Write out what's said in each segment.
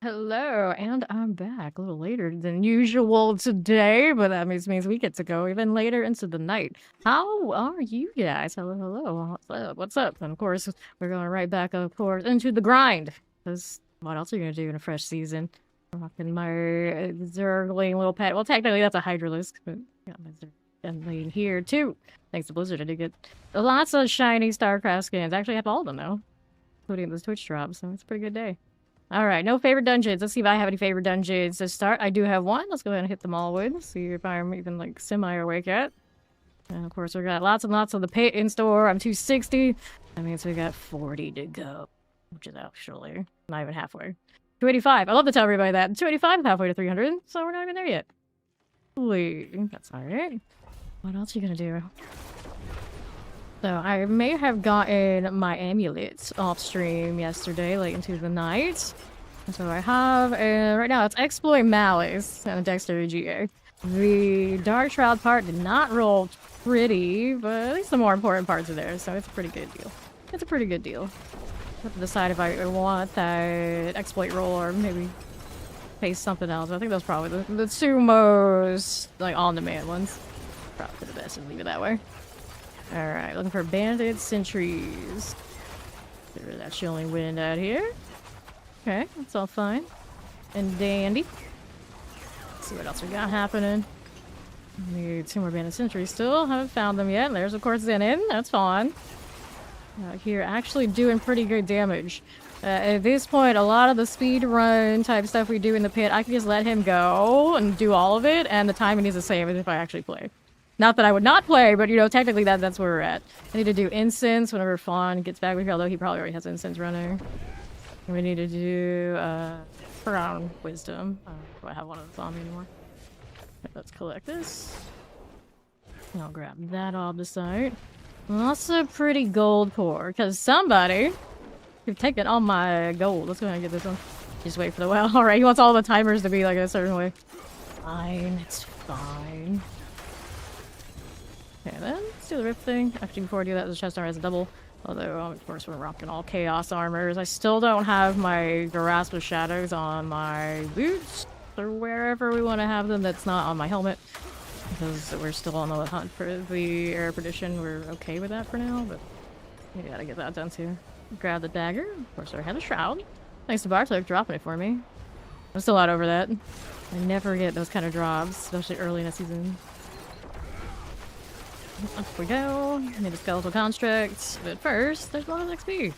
Hello, and I'm back a little later than usual today, but that means we get to go even later into the night. How are you guys? Hello, hello. What's up? What's up? And of course, we're going right back, of course, into the grind. Because what else are you gonna do in a fresh season? Rocking my zergling little pet. Well, technically that's a hydralisk, but yeah, my zergling here too. Thanks to Blizzard, I did get lots of shiny Starcraft skins. Actually, I have all of them now, including those Twitch drops, so it's a pretty good day. Alright, no favorite dungeons. Let's see if I have any favorite dungeons to start. I do have one. Let's go ahead and hit them all with. See if I'm even, like, semi-awake yet. And, of course, we got lots and lots of the pit in store. I'm 260. That means we got 40 to go. Which is actually not even halfway. 285. I love to tell everybody that. 285 is halfway to 300, so we're not even there yet. Holy, that's alright. What else are you gonna do? So I may have gotten my amulets off stream yesterday, late into the night. So I have, right now it's Exploit Malice and Dexterity GA. The Dark Shroud part did not roll pretty, but at least the more important parts are there, so it's a pretty good deal. It's a pretty good deal. I have to decide if I want that exploit roll or maybe paste something else. I think that's probably the two most, like, on-demand ones. Probably for the best and leave it that way. Alright, looking for banded sentries. Get rid of that chilling wind out here. Okay, that's all fine. And dandy. Let's see what else we got happening. Need two more banded sentries still. Haven't found them yet. There's, of course, Zenin. That's fine. Out here, actually doing pretty good damage. At this point, a lot of the speed run type stuff we do in the pit, I can just let him go and do all of it, and the timing is the same as if I actually play. Not that I would not play, but, you know, technically that's where we're at. I need to do incense whenever Fawn gets back with here, although he probably already has incense running. We need to do, Crown Wisdom. Do I have one of those on me anymore? Okay, let's collect this. I'll grab that off the side. Also pretty gold poor, because somebody... You've taken all my gold. Let's go ahead and get this one. Just wait for the well. Alright, he wants all the timers to be like a certain way. Fine, it's fine. Okay, then let's do the rip thing. Actually, before I do that, the chest armor has a double. Although, of course, we're rocking all chaos armors. I still don't have my grasp of shadows on my boots or wherever we want to have them. That's not on my helmet because we're still on the hunt for the air perdition. We're okay with that for now, but we gotta get that done too. Grab the dagger. Of course, I have a shroud. Thanks to Bartok dropping it for me. I'm still not over that. I never get those kind of drops, especially early in a season. Up we go. Need a skeletal construct, but first, there's bonus XP.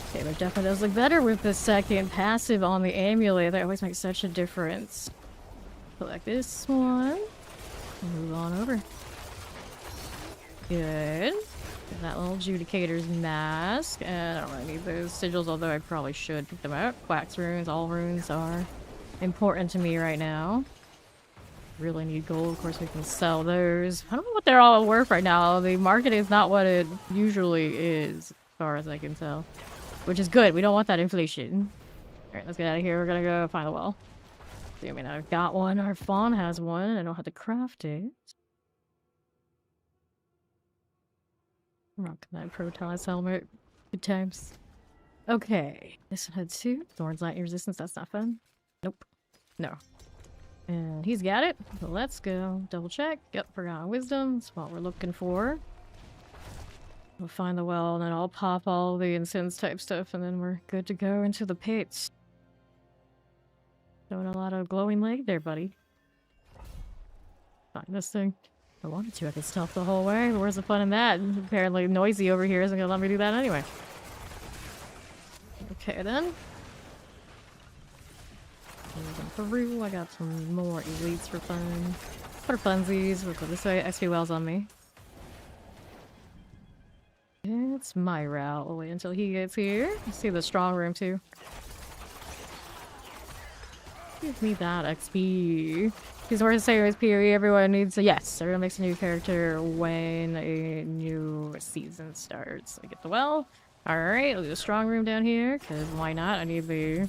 Okay, but definitely does look better with the second passive on the amulet. That always makes such a difference. Collect this one. Move on over. Good. Get that little Judicator's mask. And I don't really need those sigils, although I probably should pick them out. Quack's runes, all runes are important to me right now. Really need gold. Of course, we can sell those. I don't know what they're all worth right now. The market is not what it usually is, as far as I can tell. Which is good. We don't want that inflation. Alright, let's get out of here. We're gonna go find a well. I mean, I've got one. Our fawn has one. I don't have to craft it. Rocking that Protoss helmet. Good times. Okay. This one had two. Thorns lightning resistance. That's not fun. Nope. No. And he's got it. So let's go. Double check. Yep, Forgotten Wisdom. That's what we're looking for. We'll find the well, and then I'll pop all the incense type stuff, and then we're good to go into the pits. Showing a lot of glowing leg there, buddy. Find this thing. If I wanted to, I could stealth the whole way, but where's the fun in that? Apparently noisy over here isn't gonna let me do that anyway. Okay, then. Through. I got some more elites for fun. For funsies. We'll go this way. XP wells on me. It's my route. We'll wait until he gets here. Let's see the strong room too. Give me that XP. Because we're saying with PoE, everyone needs a yes. Everyone makes a new character when a new season starts. I get the well. Alright, I'll do a strong room down here. Because why not? I need the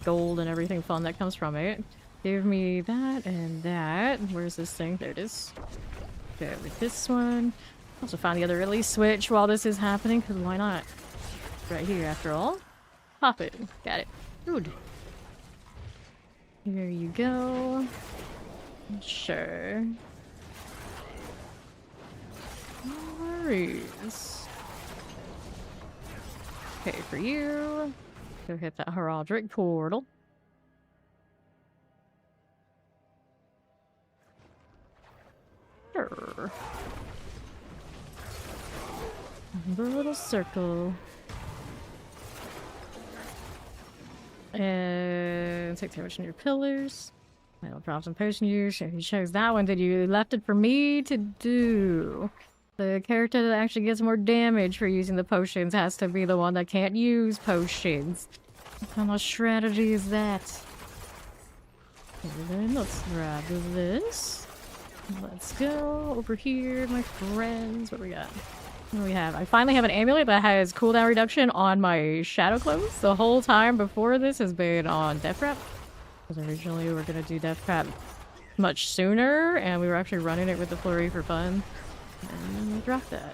gold and everything fun that comes from it. Give me that and that. Where's this thing? There it is. Go with this one. Also find the other release switch while this is happening, because why not? Right here, after all. Pop it. Got it. Good. Here you go. Sure. No worries. Okay, for you. Go hit that heraldic portal. Sure. The little circle. And take damage from your pillars. I'll drop some potion use. If you chose that one, did you left it for me to do? The character that actually gets more damage for using the potions has to be the one that can't use potions. What kind of strategy is that? Okay, then let's grab this. Let's go over here, my friends. What we got? What do we have? I finally have an amulet that has cooldown reduction on my shadow clothes. The whole time before this has been on death trap. Because originally we were gonna do death trap much sooner, and we were actually running it with the Flurry for fun. And we dropped that.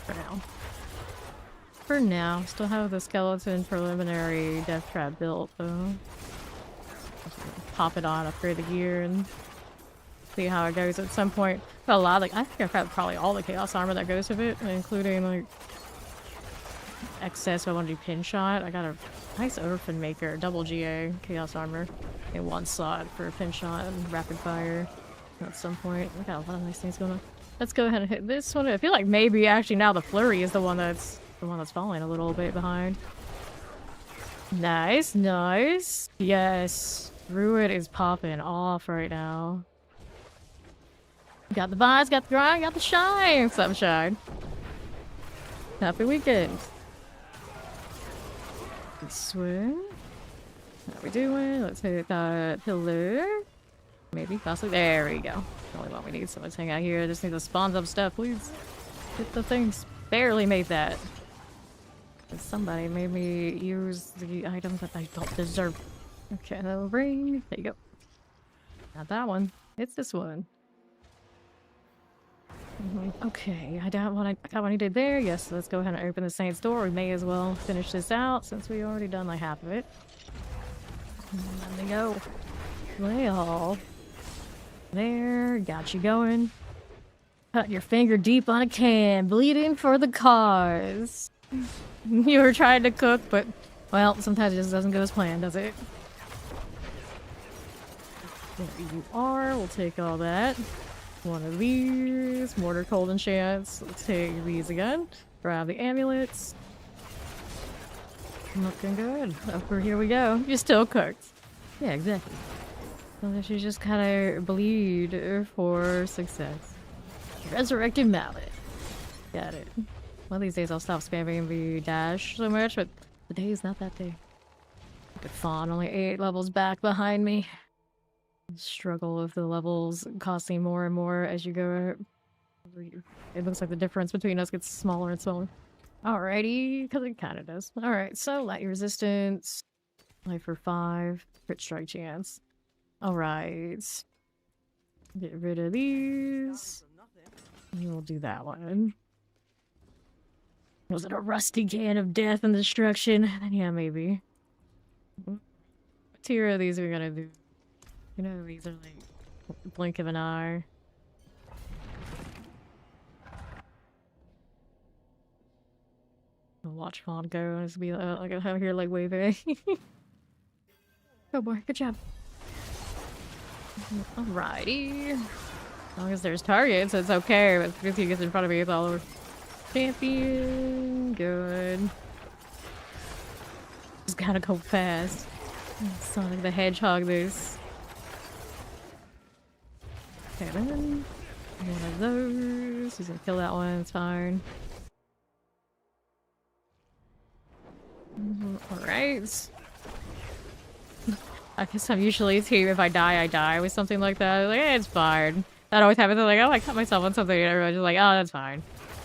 For now. For now. Still have the skeleton preliminary death trap built, though. Pop it on, upgrade the gear, and see how it goes at some point. Got a lot, like, I think I've got probably all the chaos armor that goes with it, including, like, excess if I want to do pin shot. I got a nice orphan maker, double GA chaos armor in one slot for pin shot and rapid fire at some point. We got a lot of nice things going on. Let's go ahead and hit this one. I feel like maybe actually now the Flurry is the one that's falling a little bit behind. Nice, nice. Yes. Druid is popping off right now. Got the vibes, got the grind, got the shine. Some shine. Happy weekend. Good swim. How we doing? Let's hit that pillar. Maybe, possibly. There we go. The only one we need. So let's hang out here. I just need to spawn some stuff, please. Get the things. Barely made that. Somebody made me use the items that I don't deserve. Okay, that'll bring. There you go. Not that one. It's this one. Okay, I got what I needed there. Yes, let's go ahead and open the Saint's door. We may as well finish this out since we already done like half of it. Let me go. Well, there, got you going. Cut your finger deep on a can, bleeding for the cause. You were trying to cook, but, well, sometimes it just doesn't go as planned, does it? There you are. We'll take all that. One of these. Mortar cold enchants. Let's take these again. Grab the amulets. Looking good. Over here we go. You're still cooked. Yeah, exactly. So you just kind of bleed for success. Resurrected mallet. Got it. One of these days I'll stop spamming the dash so much, but the day is not that day. Look at Fawn, only 8 levels back behind me. Struggle with the levels costing more and more as you go. It looks like the difference between us gets smaller and smaller. Alrighty, because it kind of does. Alright, so light resistance. Life for 5. Crit strike chance. Alright. Get rid of these. We'll do that one. Was it a rusty can of death and destruction? Then yeah, maybe. What tier of these are we gonna do? You know, these are like blink of an eye. I'll watch Fawn go and just be like out here like waving. Oh boy, good job. Alrighty. As long as there's targets, it's okay. But if he gets in front of me, it's all over. Champion. Good. Just gotta go fast. Sonic the Hedgehog this. Okay, then. One of those. He's gonna kill that one, it's fine. Alright. I guess I'm usually team if I die with something like that. Like, it's fine. That always happens. Like, oh, I cut myself on something, and everyone's just like, oh, that's fine.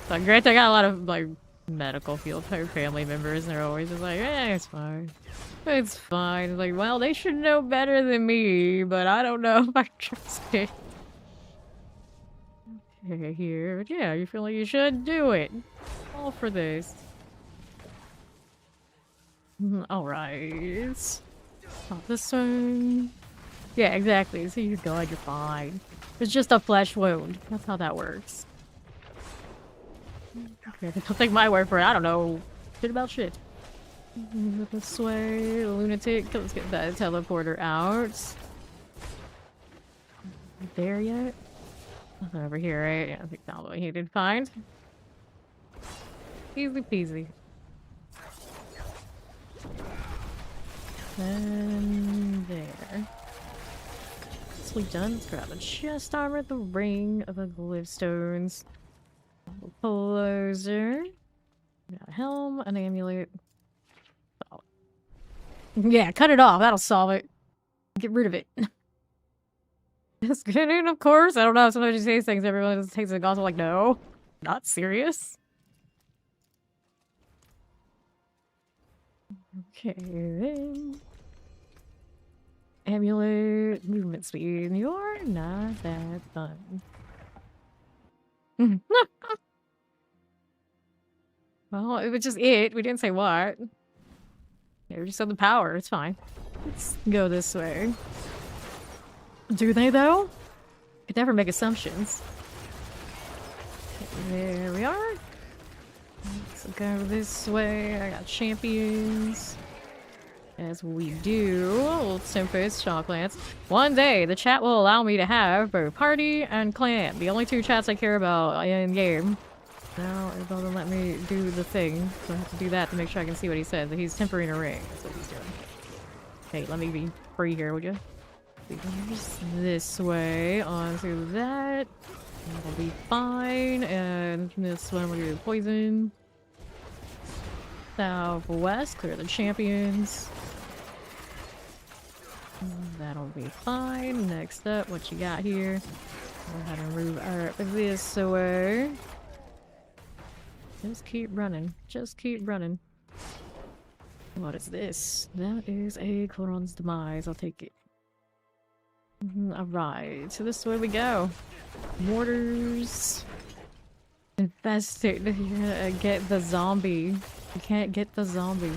So, granted, I got a lot of, like, medical field type family members, and they're always just like, it's fine. It's fine. It's like, well, they should know better than me, but I don't know if I trust it. Okay, here. But yeah, you feel like you should do it. All for this. Alright. Not this one. Yeah, exactly. So you're good, you're fine. It's just a flesh wound. That's how that works. Okay, don't take my word for it. I don't know shit about shit. This way, lunatic. Let's get that teleporter out. There yet? Nothing over here, right? Yeah, I think that's what he did find. Easy peasy. And there. That's we done. Let's grab a chest armor, the ring of the glivstones. Closer. Got a helm, an amulet. Oh. Yeah, cut it off. That'll solve it. Get rid of it. Just kidding, of course. I don't know. Sometimes you say things, everyone just takes the gospel like, no. Not serious. Okay, then. Amulet, movement speed. You're not that fun. Well, it was just it. We didn't say what. Yeah, we just said the power. It's fine. Let's go this way. Do they, though? Could never make assumptions. Okay, there we are. Let's go this way. I got champions. As we do. Old Tempest, Shocklands. One day, the chat will allow me to have both party and clan. The only two chats I care about in game. Now it doesn't let me do the thing. So I have to do that to make sure I can see what he says. He's tempering a ring. That's what he's doing. Hey, let me be free here, would you? This way onto that. That'll be fine. And this one we'll do poison. Southwest, clear the champions. That'll be fine. Next up, what you got here? Go ahead and move up this way. Just keep running. Just keep running. What is this? That is a Cloron's Demise. I'll take it. Alright, so this way we go. Mortars. Infested. You're gonna get the zombie. You can't get the zombie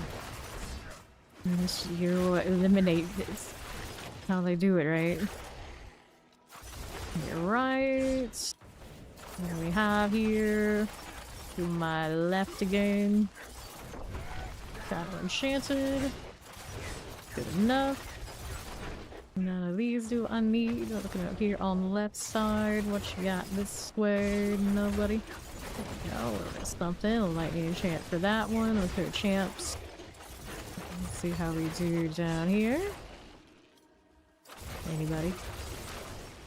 unless you eliminate this. That's how they do it, right? You're right. What do we have here? To my left again. Battle Enchanted. Good enough. None of these do I need. Looking up here on the left side. What you got this way? Nobody. There we go. There's something. Lightning enchant for that one. Let's go champs. Let's see how we do down here. Anybody?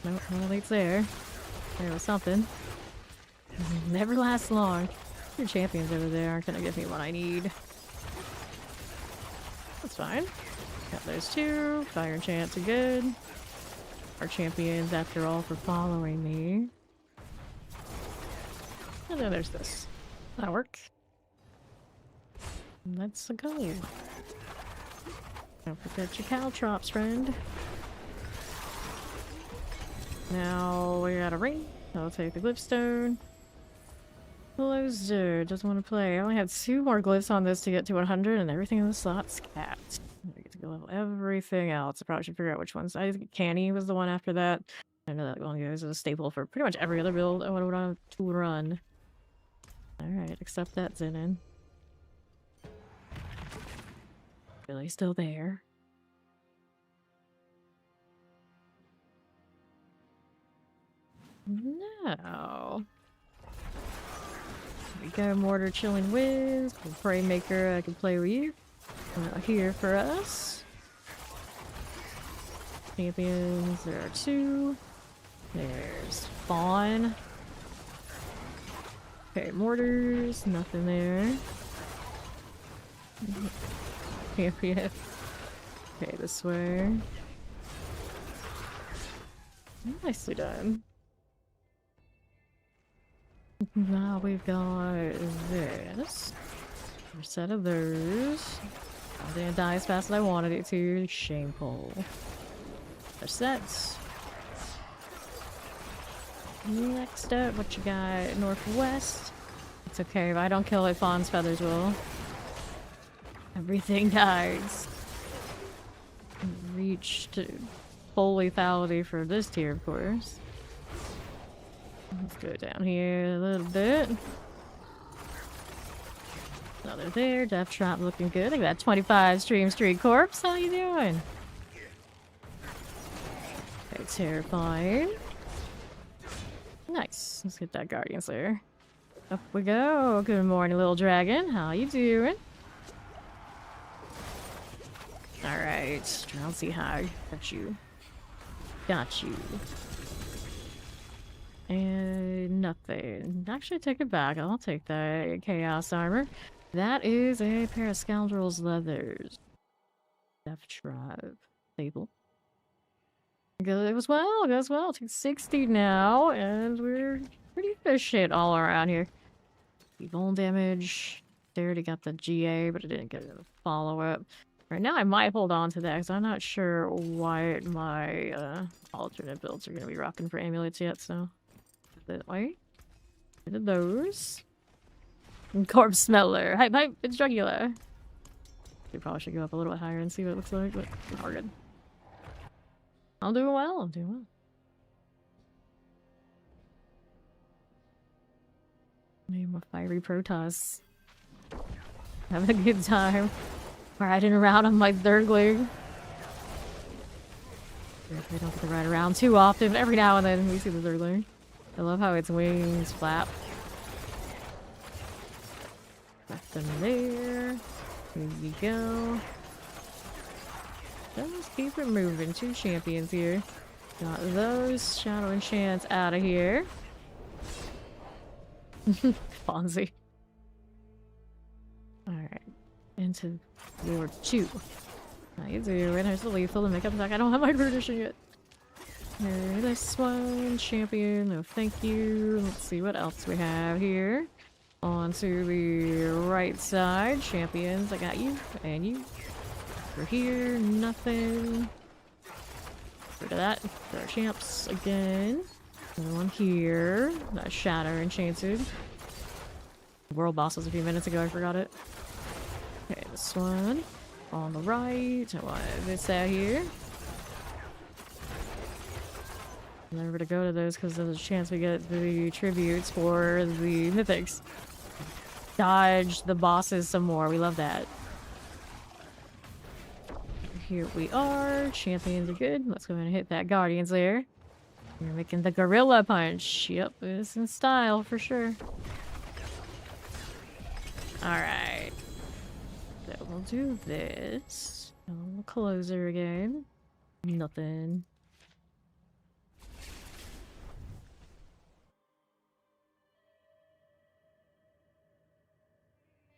Nope, no elites there. There was something. Never lasts long. Your champions over there aren't gonna give me what I need. That's fine. Got those two. Fire enchants are good. Our champions, after all, for following me. And then there's this. That'll work. Let's go. Don't forget your caltrops, friend. Now we got a ring. I'll take the glivstone. Closer. Doesn't want to play. I only had 2 more glyphs on this to get to 100, and everything in the slot's capped. I get to go level everything else. I probably should figure out which ones. I think Canny was the one after that. I know that one is a staple for pretty much every other build I would want to run. Alright, accept that, Zenin. Really still there. No. Here we go, Mortar, Chilling Wiz. Prey Maker, I can play with you. Here for us. Champions, there are 2. There's Fawn. Okay, mortars, nothing there. Champion. Okay, this way. Nicely done. Now we've got this. A set of those. I didn't die as fast as I wanted it to. Shameful. Their sets. Next up, what you got? Northwest. It's okay if I don't kill it, Fawn's feathers will. Everything dies. reached full lethality for this tier, of course. Let's go down here a little bit. Another there. Death Trap looking good. Look at that 25 stream street corpse. How you doing? Okay, terrifying. Nice. Let's get that Guardian Slayer. Up we go. Good morning, little dragon. How you doing? Alright. Drowsy Hag. Got you. Got you. And nothing. Actually, take it back. I'll take that Chaos Armor. That is a pair of Scoundrel's Leathers. Death Tribe. Stable. Goes well, goes well. 260 now, and we're pretty efficient all around here. Bone damage. They already got the GA, but I didn't get a follow-up. Right now, I might hold on to that, because I'm not sure what my alternate builds are going to be rocking for amulets yet, so... that way. Rid of those. And Corpse Smeller. Hype, hype, it's Drugula. We probably should go up a little bit higher and see what it looks like, but we're good. I'm doing well, I'm doing well. Name of Fiery Protoss. Having a good time. Riding around on my Zergling. I don't get to ride around too often, but every now and then we see the Zergling. I love how its wings flap. Left them there. Here we go. Just keep it moving. 2 champions here. Got those Shadow Enchants out of here. Fonzie. Alright. Into Lord 2. How you doing? There's the lethal, the makeup attack. I don't have my tradition yet. Here, this one. Champion. No, thank you. Let's see what else we have here. On to the right side. Champions. I got you. And you. Over here. Nothing. Rid of that. There are champs again. Another one here. That Shatter Enchanted. World boss was a few minutes ago. I forgot it. Okay, this one. On the right. I want this out here. Remember to go to those because there's a chance we get the tributes for the mythics. Dodge the bosses some more. We love that. Here we are. Champions are good. Let's go ahead and hit that Guardians there. We're making the Gorilla Punch. Yep, it's in style for sure. Alright. So we'll do this. We'll closer again. Nothing.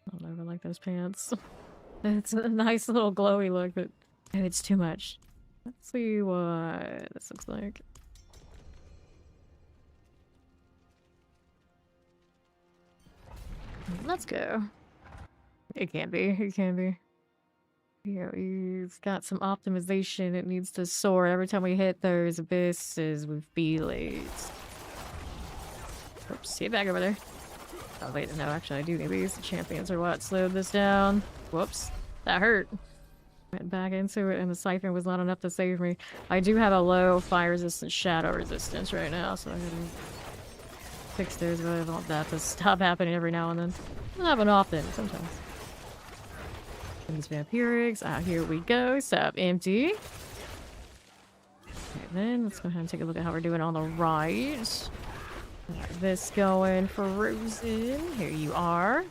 I don't ever like those pants. It's a nice little glowy look, but it's too much. Let's see what this looks like. Let's go. It can be. It can be. Yeah, we've got some optimization. It needs to soar every time we hit those abysses with B-Blades. Oops, see it back over there. Oh wait, no, actually I do need these. The champions are what slowed this down. Whoops. That hurt. Went back into it and the siphon was not enough to save me. I do have a low fire resistance, shadow resistance right now, so I gotta fix those, but I want that to stop happening every now and then. Not happen often, sometimes. These vampirics. Ah, here we go. Sub empty. Okay, then let's go ahead and take a look at how we're doing on the right. Got this going for Frozen. Here you are.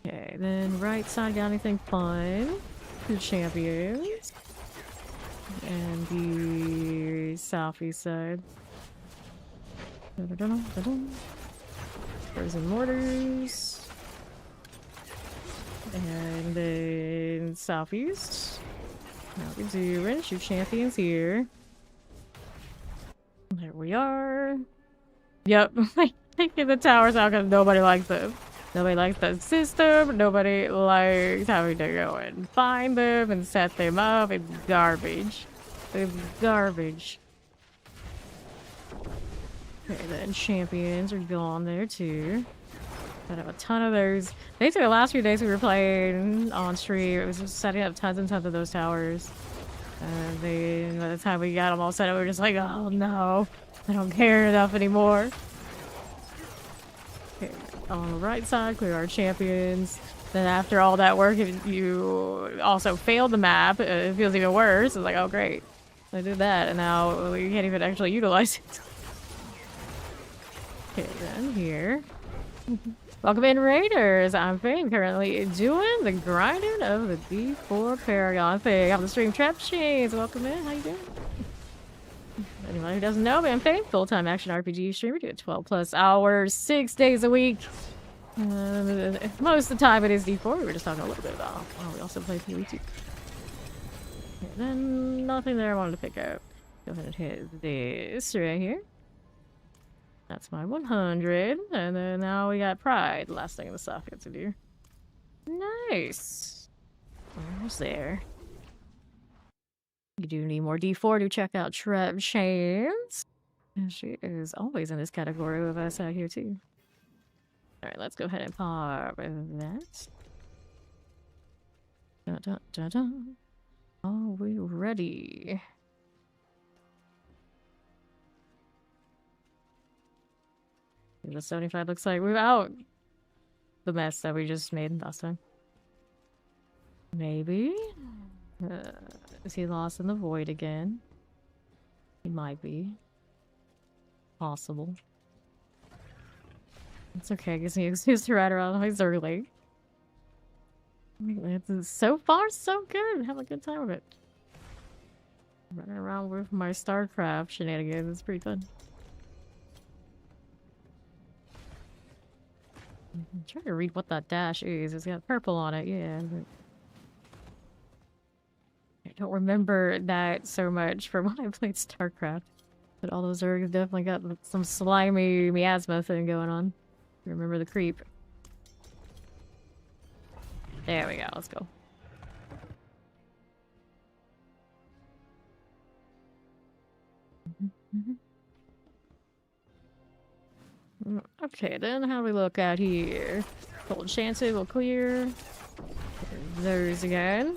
Okay, then right side, got anything fun? 2 champions. And the southeast side. Frozen mortars. And then southeast. Now we're doing 2 champions here. There we are. Yep, taking the towers out because nobody likes them. Nobody likes the system. Nobody likes having to go and find them and set them up. It's garbage. It's garbage. Okay, then champions are gone there too. I have a ton of those. Basically, the last few days we were playing on stream, it was just setting up tons and tons of those towers. Then by the time we got them all set up, we were just like, oh no, I don't care enough anymore. Okay, on the right side, clear our champions. Then after all that work, if you also failed the map, it feels even worse. It's like, oh great, I did that, and now we can't even actually utilize it. Okay, then here. Welcome in, Raiders! I'm Fame, currently doing the grinding of the D4 Paragon thing on the stream. Trap Chains, welcome in, how you doing? Anyone who doesn't know me, I'm Fame, full-time action RPG streamer, do it 12 plus hours, 6 days a week. Most of the time it is D4, we were just talking a little bit about, oh, we also play PoE too. Okay, then nothing there I wanted to pick up. Go ahead and hit this right here. That's my 100, and then now we got Pride, the last thing in the socket to do. Nice! Almost there. You do need more D4 to check out Trap Chains. And she is always in this category with us out here too. Alright, let's go ahead and pop that. Dun, dun, dun, dun. Are we ready? The 75 looks like without the mess that we just made last time. Maybe? Is he lost in the void again? He might be. Possible. It's okay, gives me an excuse to ride around always early. So far, so good. Have a good time with it. Running around with my Starcraft shenanigans. It's pretty fun. I'm trying to read what that dash is. It's got purple on it, yeah. But I don't remember that so much from when I played Starcraft. But all those are definitely got some slimy miasma thing going on. Remember the creep. There we go, let's go. Okay, then how do we look out here? Cold Chanted will clear. There's again.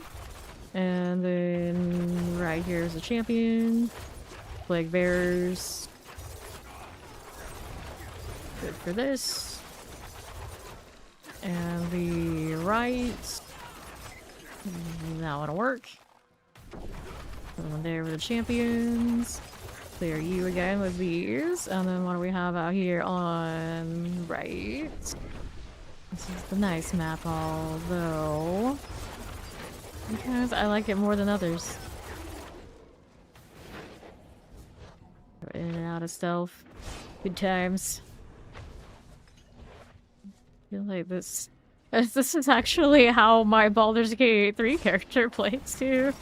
And then right here is the champion. Plague Bearers. Good for this. And the right. That one'll work. Put one there for the champions. Clear you again with these. And then what do we have out here on right? This is the nice map, although because I like it more than others. In and out of stealth. Good times. I feel like this is actually how my Baldur's Gate 3 character plays too.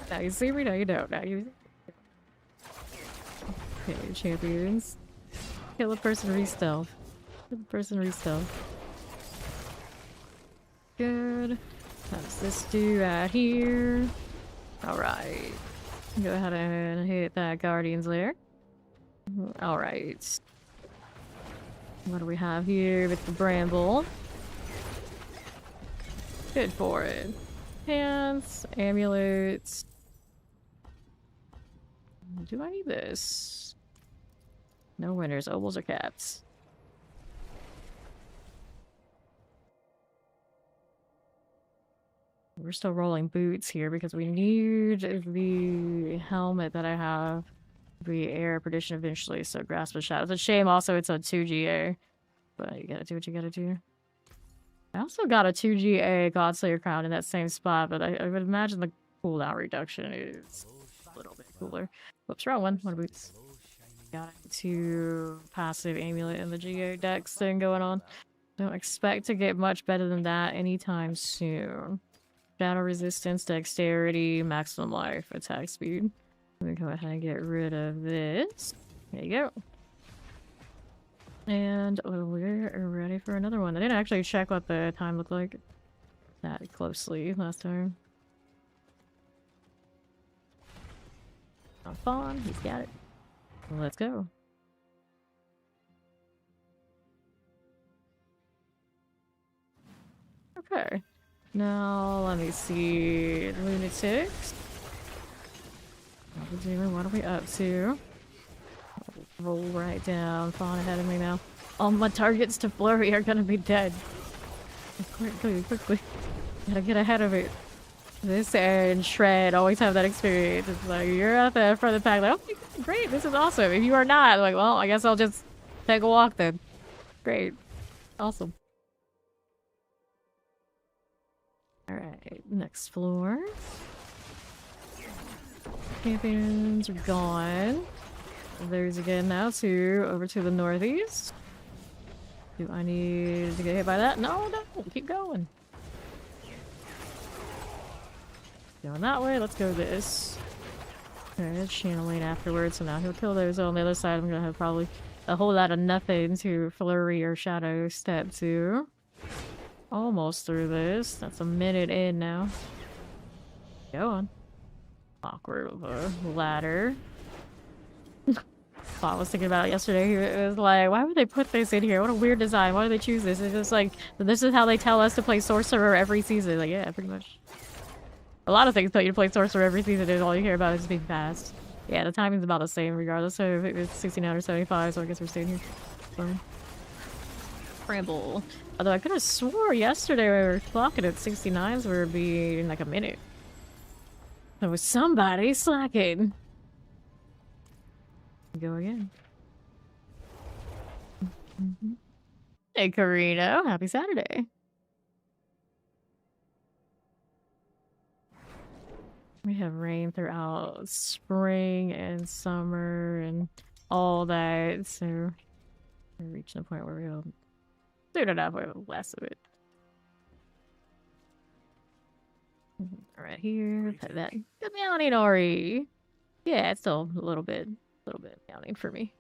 Now you see me, now you don't. Now you okay, champions. Kill a person, re-stealth. Kill a person, re-stealth. Good. How does this do out here? Alright. Go ahead and hit that Guardian's Lair. Alright. What do we have here with the Bramble? Good for it. Pants, amulets. Do I need this? No winners, ovals or caps. We're still rolling boots here because we need the helmet that I have to be air perdition eventually, so grasp of shadows. It's a shame also it's a 2GA, but you gotta do what you gotta do. I also got a 2GA Godslayer crown in that same spot, but I would imagine the cooldown reduction is a little bit cooler. Whoops, wrong one. One boots. Got a 2 passive amulet in the GA dex thing going on. Don't expect to get much better than that anytime soon. Shadow resistance, dexterity, maximum life, attack speed. Let me go ahead and get rid of this. There you go. And we're ready for another one. I didn't actually check what the time looked like that closely last time. Fawn, he's got it. Well, let's go. Okay. Now, let me see. Lunatics. What are we doing? What are we up to? Roll right down. Falling ahead of me now. All my targets to Flurry are gonna be dead. Quickly, quickly. Gotta get ahead of it. This and Shred always have that experience. It's like, you're at the front of the pack, like, oh, great, this is awesome. If you are not, like, well, I guess I'll just take a walk then. Great. Awesome. Alright, next floor. Champions are gone. There's again now over to the northeast. Do I need to get hit by that? No, no, keep going. Going that way, let's go this. There's channeling afterwards, so now he'll kill those on the other side. I'm gonna have probably a whole lot of nothing to Flurry or Shadow step to. Almost through this. That's a minute in now. Go on. Awkward of a ladder. I was thinking about it yesterday. It was like, why would they put this in here? What a weird design. Why do they choose this? It's just like, this is how they tell us to play Sorcerer every season. Like, yeah, pretty much. A lot of things tell you to play Sorcerer every season, and all you care about is being fast. Yeah, the timing's about the same regardless. So if it was 69 or 75, so I guess we're staying here. So. Ramble. Although I could have swore yesterday we were clocking at 69s, we were being like a minute. There was somebody slacking. Go again. Hey, Carino. Happy Saturday. We have rain throughout spring and summer and all that, so we're reaching a point where we'll soon enough we have less of it. Right here, put that. Good morning, Ori. Yeah, it's still a little bit mounting for me.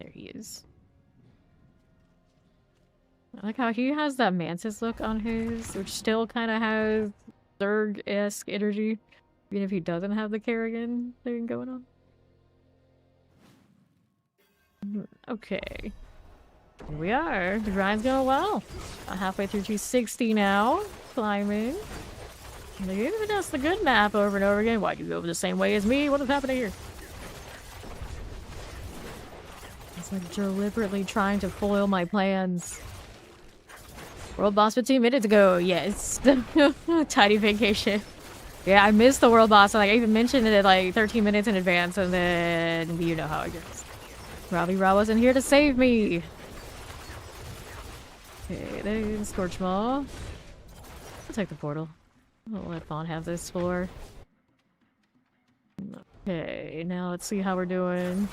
There he is. I like how he has that Mantis look on his, which still kind of has Zerg-esque energy, even if he doesn't have the Kerrigan thing going on. Okay. Here we are. The grind's going well. Halfway through 260 now. Climbing. That's the good map over and over again. Why'd you go the same way as me? What is happening here? It's like deliberately trying to foil my plans. World boss 15 minutes ago. Yes. Tiny vacation. Yeah, I missed the world boss. Like, I even mentioned it like 13 minutes in advance, and then you know how it goes. Robbie Raw wasn't here to save me. Okay, then Scorch Maw. I'll take the portal. I'll let Fawn have this floor. Okay, now let's see how we're doing.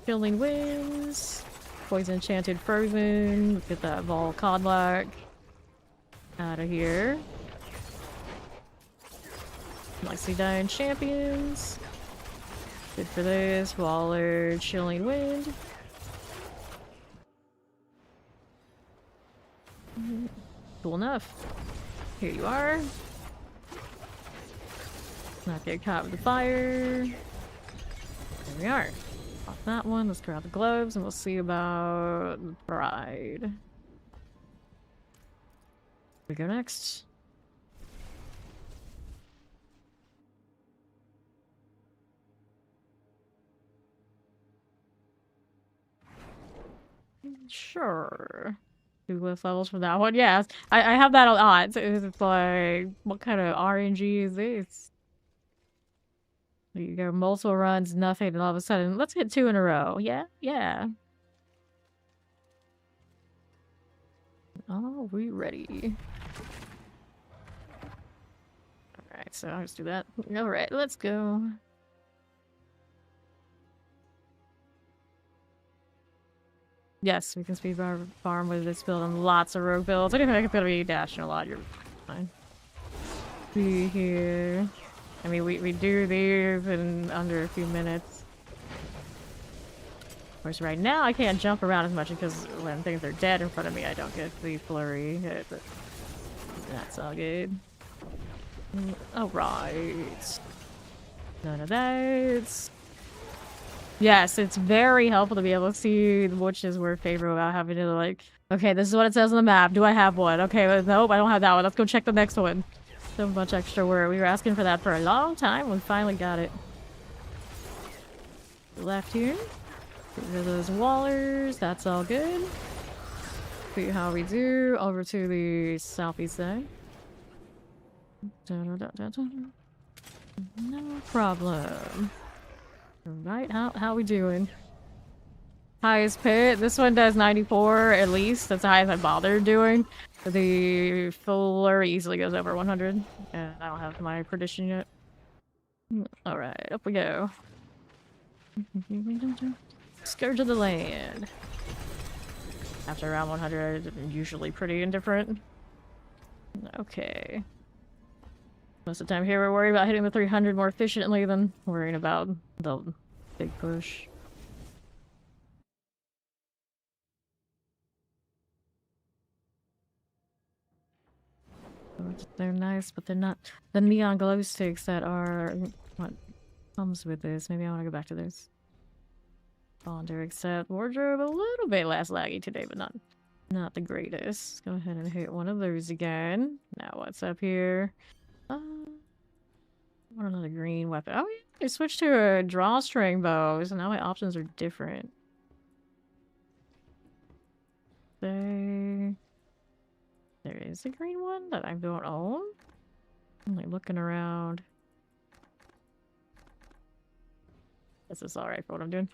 Chilling Winds. Poison Enchanted Frozen. Get that Vol Codlock out of here. Nicely Dying Champions. Good for this. Waller, Chilling Wind. Cool enough. Here you are. Not get caught with the fire. There we are. Off that one. Let's grab the gloves and we'll see about the bride. We go next. Sure. 2 glyph levels for that one. Yes, I have that a lot. So it's like, what kind of RNG is this? You go multiple runs, nothing, and all of a sudden, let's get 2 in a row. Yeah, yeah. Are we ready? Alright, so I'll just do that. Alright, let's go. Yes, we can speed farm with this build and lots of rogue builds. I don't think it's gonna be dashing a lot. You're fine. Be here. I mean, we do these in under a few minutes. Of course, right now I can't jump around as much because when things are dead in front of me, I don't get the flurry hit, but that's all good. Alright. None of that. Yes, it's very helpful to be able to see which is where favorite without having to, like, Okay, this is what it says on the map. Do I have one? Okay, nope, I don't have that one. Let's go check the next one. So much extra work. We were asking for that for a long time. We finally got it. Left here. Get rid of those wallers. That's all good. See how we do. Over to the southeast side. No problem. Alright, how we doing? Highest pit. This one does 94 at least. That's the highest I bothered doing. The Flurry easily goes over 100. And I don't have my perdition yet. Alright, up we go. Scourge of the land. After around 100, usually pretty indifferent. Okay. Most of the time here we're worried about hitting the 300 more efficiently than worrying about the big push. They're nice, but they're not the neon glow sticks that are what comes with this. Maybe I want to go back to this. Bonder, except wardrobe a little bit less laggy today, but not the greatest. Go ahead and hit one of those again. Now what's up here? I want another green weapon. Oh yeah, I switched to a drawstring bow, so now my options are different. There is a green one that I don't own. I'm like looking around. This is alright for what I'm doing.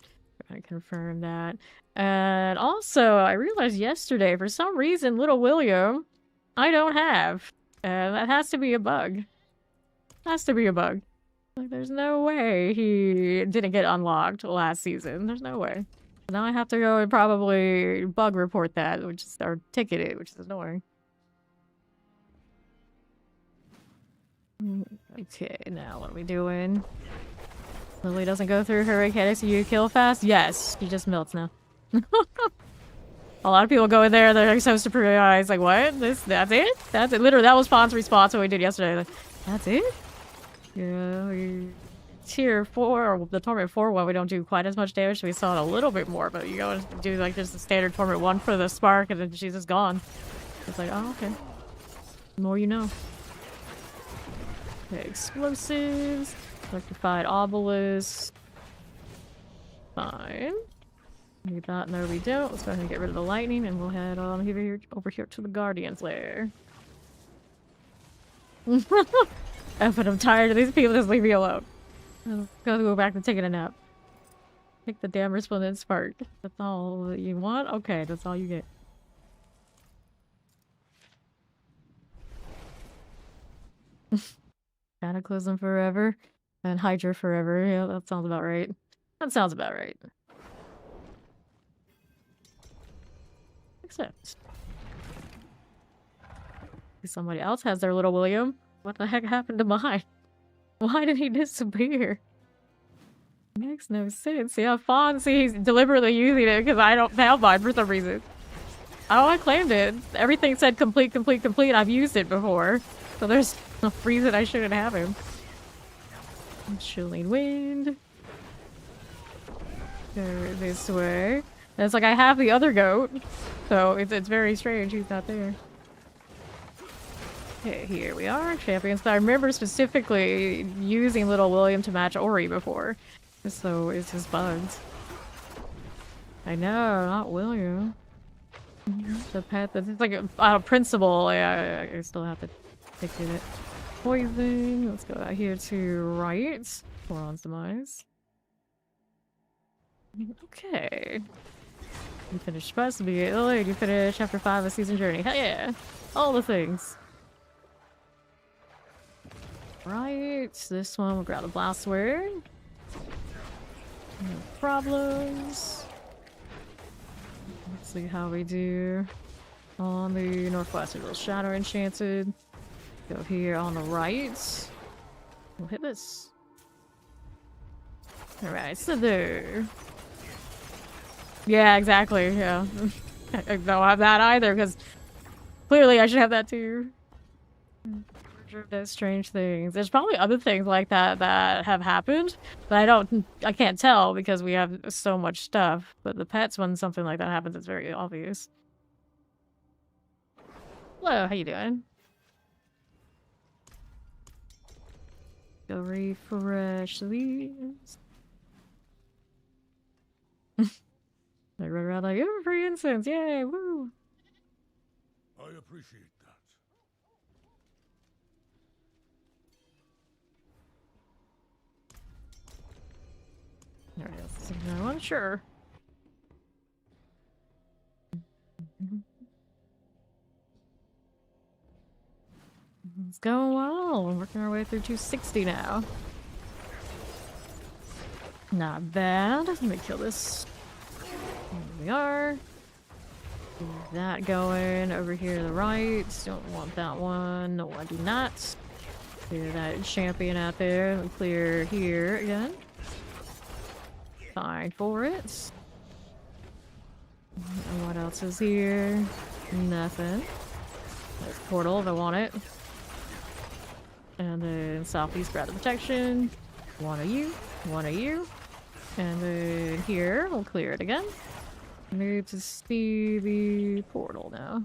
I confirm that. And also, I realized yesterday, for some reason, Little William, I don't have. And that has to be a bug. Has to be a bug. Like, there's no way he didn't get unlocked last season. There's no way. Now I have to go and probably bug report that, or ticket it, which is annoying. Okay, now what are we doing? Lily doesn't go through her mechanics so you kill fast? Yes, she just melts now. A lot of people go in there, they're like so surprised, like, what? That's it? That's it? Literally, that was Fawn's response what we did yesterday. Like, that's it? Yeah, tier 4, or the Torment 4 one, we don't do quite as much damage, so we saw it a little bit more, but you go and do like just the standard Torment 1 for the spark, and then she's just gone. It's like, oh, okay. The more you know. Okay, explosives. Electrified obelisk. Fine. Need that. No, we don't. Let's go ahead and get rid of the lightning, and we'll head on over here to the Guardian's lair. But I'm tired of these people. Just leave me alone. I'm gonna go back and take a nap. Take the damn resplendent spark. That's all that you want? Okay, that's all you get. Cataclysm forever. And Hydra forever. Yeah, that sounds about right. That sounds about right. Except somebody else has their Little William. What the heck happened to mine? Why did he disappear? Makes no sense. Yeah, Fawn, see, he's deliberately using it because I don't have mine for some reason. Oh, I claimed it. Everything said complete, complete, complete. I've used it before. So there's no reason I shouldn't have him. Chilling wind. Go this way. And it's like I have the other goat. So it's very strange he's not there. Okay, here we are. Champions. But I remember specifically using Little William to match Ori before. So it's his bugs. I know, not William. The pet, it's like a principle. I still have to fix it. Poison. Let's go out here to right. Boron's demise. Okay. You finished supposed to be Lily. You finished chapter 5 of Season Journey. Hell yeah! All the things. Right. This one we'll grab the blastware. No problems. Let's see how we do on the northwest. A little shadow enchanted. Go here on the right. We'll hit this. Alright, so there. Yeah, exactly, yeah. I don't have that either, because clearly I should have that too. Does strange things. There's probably other things like that that have happened, but I can't tell because we have so much stuff. But the pets, when something like that happens, it's very obvious. Hello, how you doing? Go refresh these. They run around like, oh, free incense, yay, woo! I appreciate that. There it is. Another one, sure. It's going well. We're working our way through 260 now. Not bad. Let me kill this. There we are. Keep that going over here to the right. Don't want that one. No, I do not. Clear that champion out there. And clear here again. Fine for it. And what else is here? Nothing. There's portal if I want it. And then southeast grab the protection. One of you. One of you. And then here, we'll clear it again. Need to see the portal now.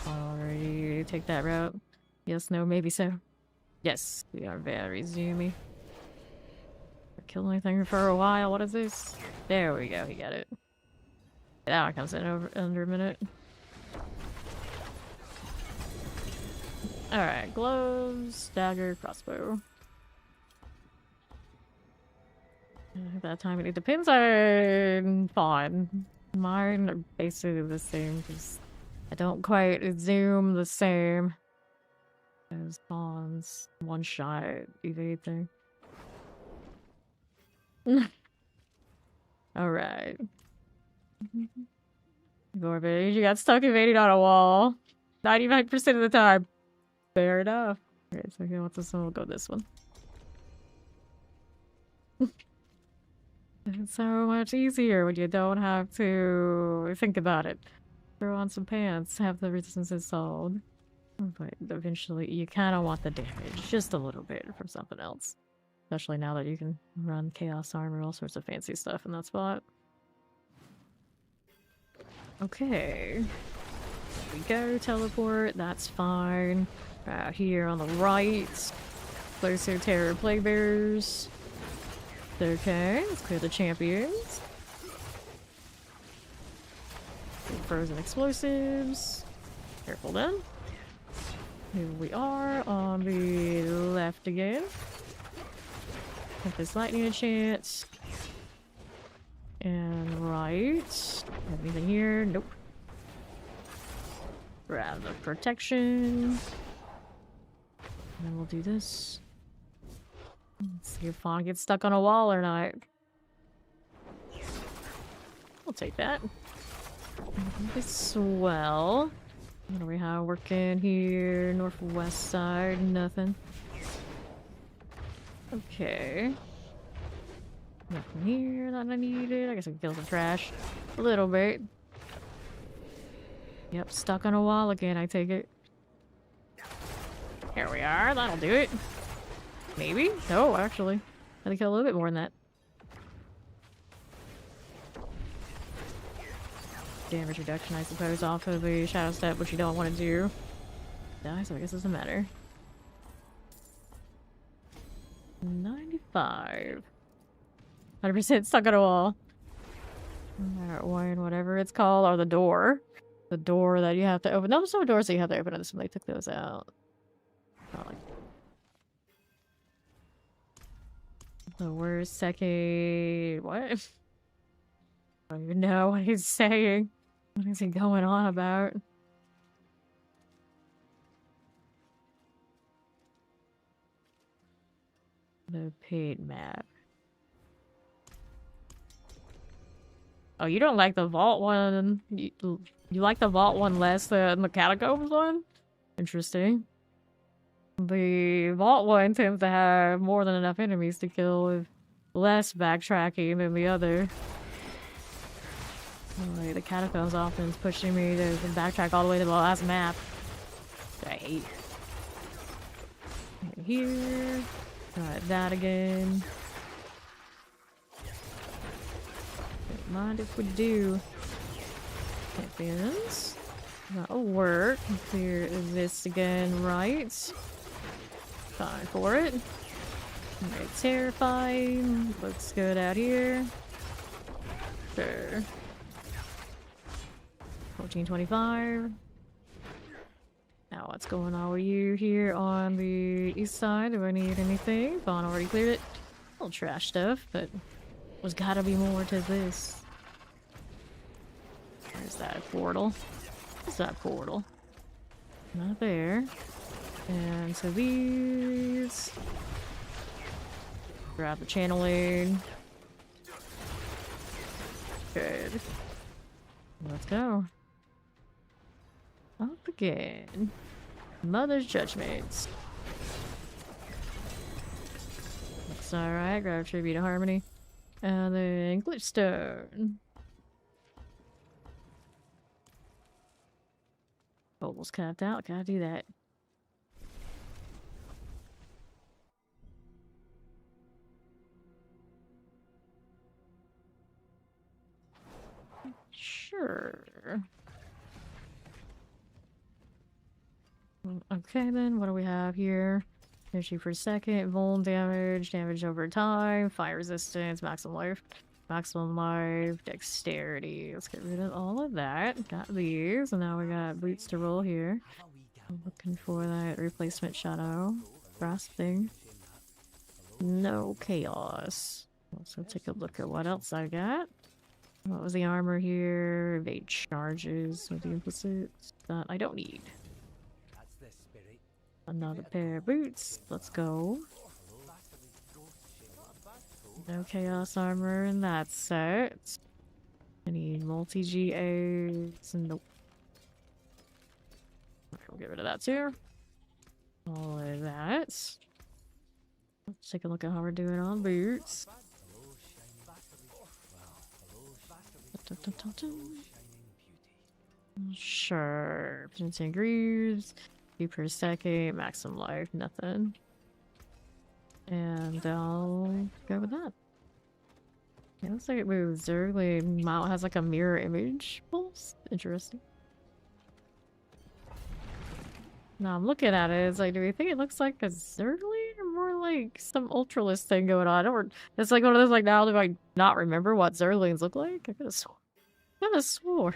Already take that route. Yes, no, maybe so. Yes, we are very zoomy. Kill anything for a while. What is this? There we go. He got it. That one comes in over under a minute. Alright, gloves, dagger, crossbow. At that time, it depends on fine. Mine are basically the same because I don't quite zoom the same as Fawn's one shot evade thing. Alright. Garbage, you got stuck evading on a wall. 95% of the time. Fair enough. Alright, so okay, what's this one? We'll go this one. It's so much easier when you don't have to think about it. Throw on some pants, have the resistance installed. But eventually you kind of want the damage, just a little bit from something else. Especially now that you can run chaos armor, all sorts of fancy stuff in that spot. Okay. There we go, teleport, that's fine. Out here on the right. Closer Terror Plague Bearers. Okay, let's clear the champions. Frozen explosives. Careful then. Here we are on the left again. Give this lightning a chance. And right. Have anything here? Nope. Grab the protection. And then we'll do this. Let's see if Fawn gets stuck on a wall or not. We'll take that. This swell. What do we have working here? Northwest side, nothing. Okay. Nothing here that I needed. I guess I can kill some trash. A little bit. Yep, stuck on a wall again, I take it. Here we are, that'll do it. Maybe? No, actually. I think a little bit more than that. Damage reduction, I suppose, off of the shadow step, which you don't want to do. Die, so I guess it doesn't matter. 95. 100% stuck on a wall. That one, whatever it's called, or the door. The door that you have to open. No, there's no doors that you have to open on this one. They took those out. Oh, like the worst second. What? I don't even know what he's saying. What is he going on about? The paid map. Oh, you don't like the vault one? You like the vault one less than the catacombs one? Interesting. The vault one tends to have more than enough enemies to kill with less backtracking than the other. Like, the catacombs often is pushing me to backtrack all the way to the last map. I hate. Right here. Try that again. Don't mind if we do. Champions. That'll work. Clear this again, right? Fine for it. Alright, terrifying. Looks good out here. Sure. 1425. Now what's going on with you here on the east side? Do I need anything? Vaughn already cleared it. Little trash stuff, but there's gotta be more to this. Where's that portal? What's that portal? Not there. And so these. Grab the channeling. Good. Let's go. Up again. Mother's Judgments. Looks alright. Grab Tribute to Harmony. And then Glitchstone. Almost capped out. Gotta do that. Sure. Okay then, what do we have here? Energy per second, vuln damage, damage over time, fire resistance, maximum life, dexterity. Let's get rid of all of that. Got these, and now we got boots to roll here. I'm looking for that replacement shadow. Brass thing. No chaos. Let's go take a look at what else I got. What was the armor here? Evade charges with the implicits that I don't need. Another pair of boots. Let's go. No chaos armor in that set. I need multi-GAs. Nope. We'll get rid of that too. All of that. Let's take a look at how we're doing on boots. Sure. 10 grooves. Few per second. Maximum life. Nothing. And I'll go with that. Yeah, looks like it moves. Zergly mount has like a mirror image pulse. Interesting. Now I'm looking at it, it's like, do we think it looks like a Zergly or more like some Ultralist thing going on? Or it's like one of those like, now do I not remember what Zerglings look like? I could have swore.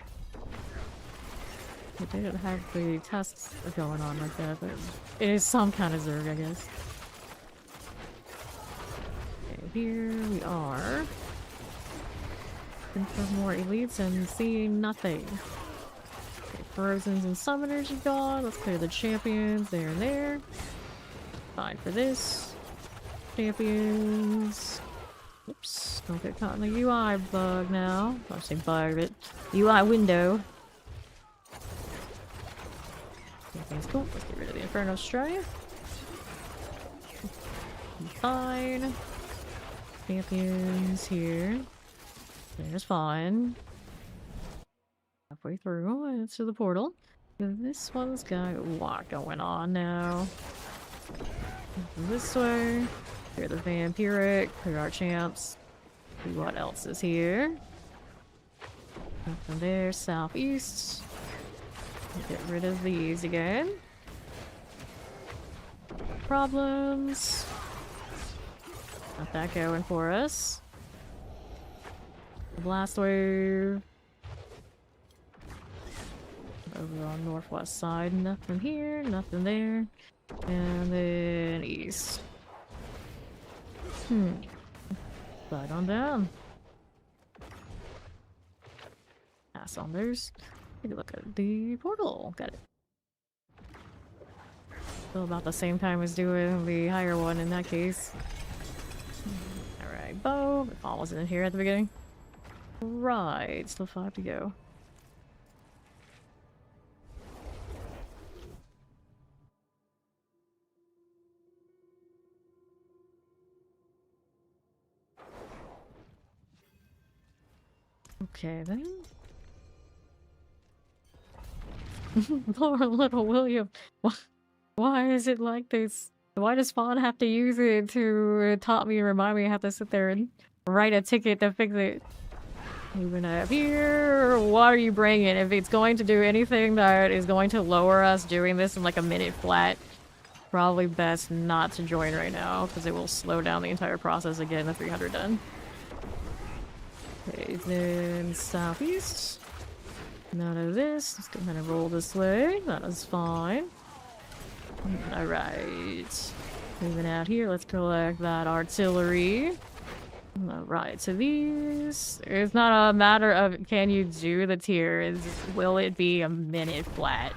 They didn't have the tests going on like that, but it is some kind of Zerg, I guess. Okay, here we are. Looking for more elites and seeing nothing. Frozens and Summoners you got. Let's clear the champions there and there. Fine for this. Champions. Oops. Don't get caught in the UI bug now. I say bug, but UI window. Champions cool. Let's get rid of the Inferno Straya. Fine. Champions here. There's fine. Halfway through into the portal. This one's got a lot going on now. This way. Clear the vampiric. Clear our champs. See what else is here. Nothing there. Southeast. Get rid of these again. Problems. Got that going for us. Blast wave. Over on northwest side, nothing here, nothing there, and then east. Slide on down. Pass on those. Take a look at the portal. Got it. Still about the same time as doing the higher one in that case. Alright, bow. The fall wasn't in here at the beginning. Right, still 5 to go. Okay then. Poor little William. Why is it like this? Why does Fawn have to use it to taunt me and remind me I have to sit there and write a ticket to fix it? Moving up here. What are you bringing? If it's going to do anything that is going to lower us doing this in like a minute flat, probably best not to join right now, because it will slow down the entire process again at 300 done. Okay, then southeast. None of this. Let's go ahead and roll this way. That is fine. Alright. Moving out here, let's collect that artillery. Alright, so these... It's not a matter of can you do the tiers, will it be a minute flat?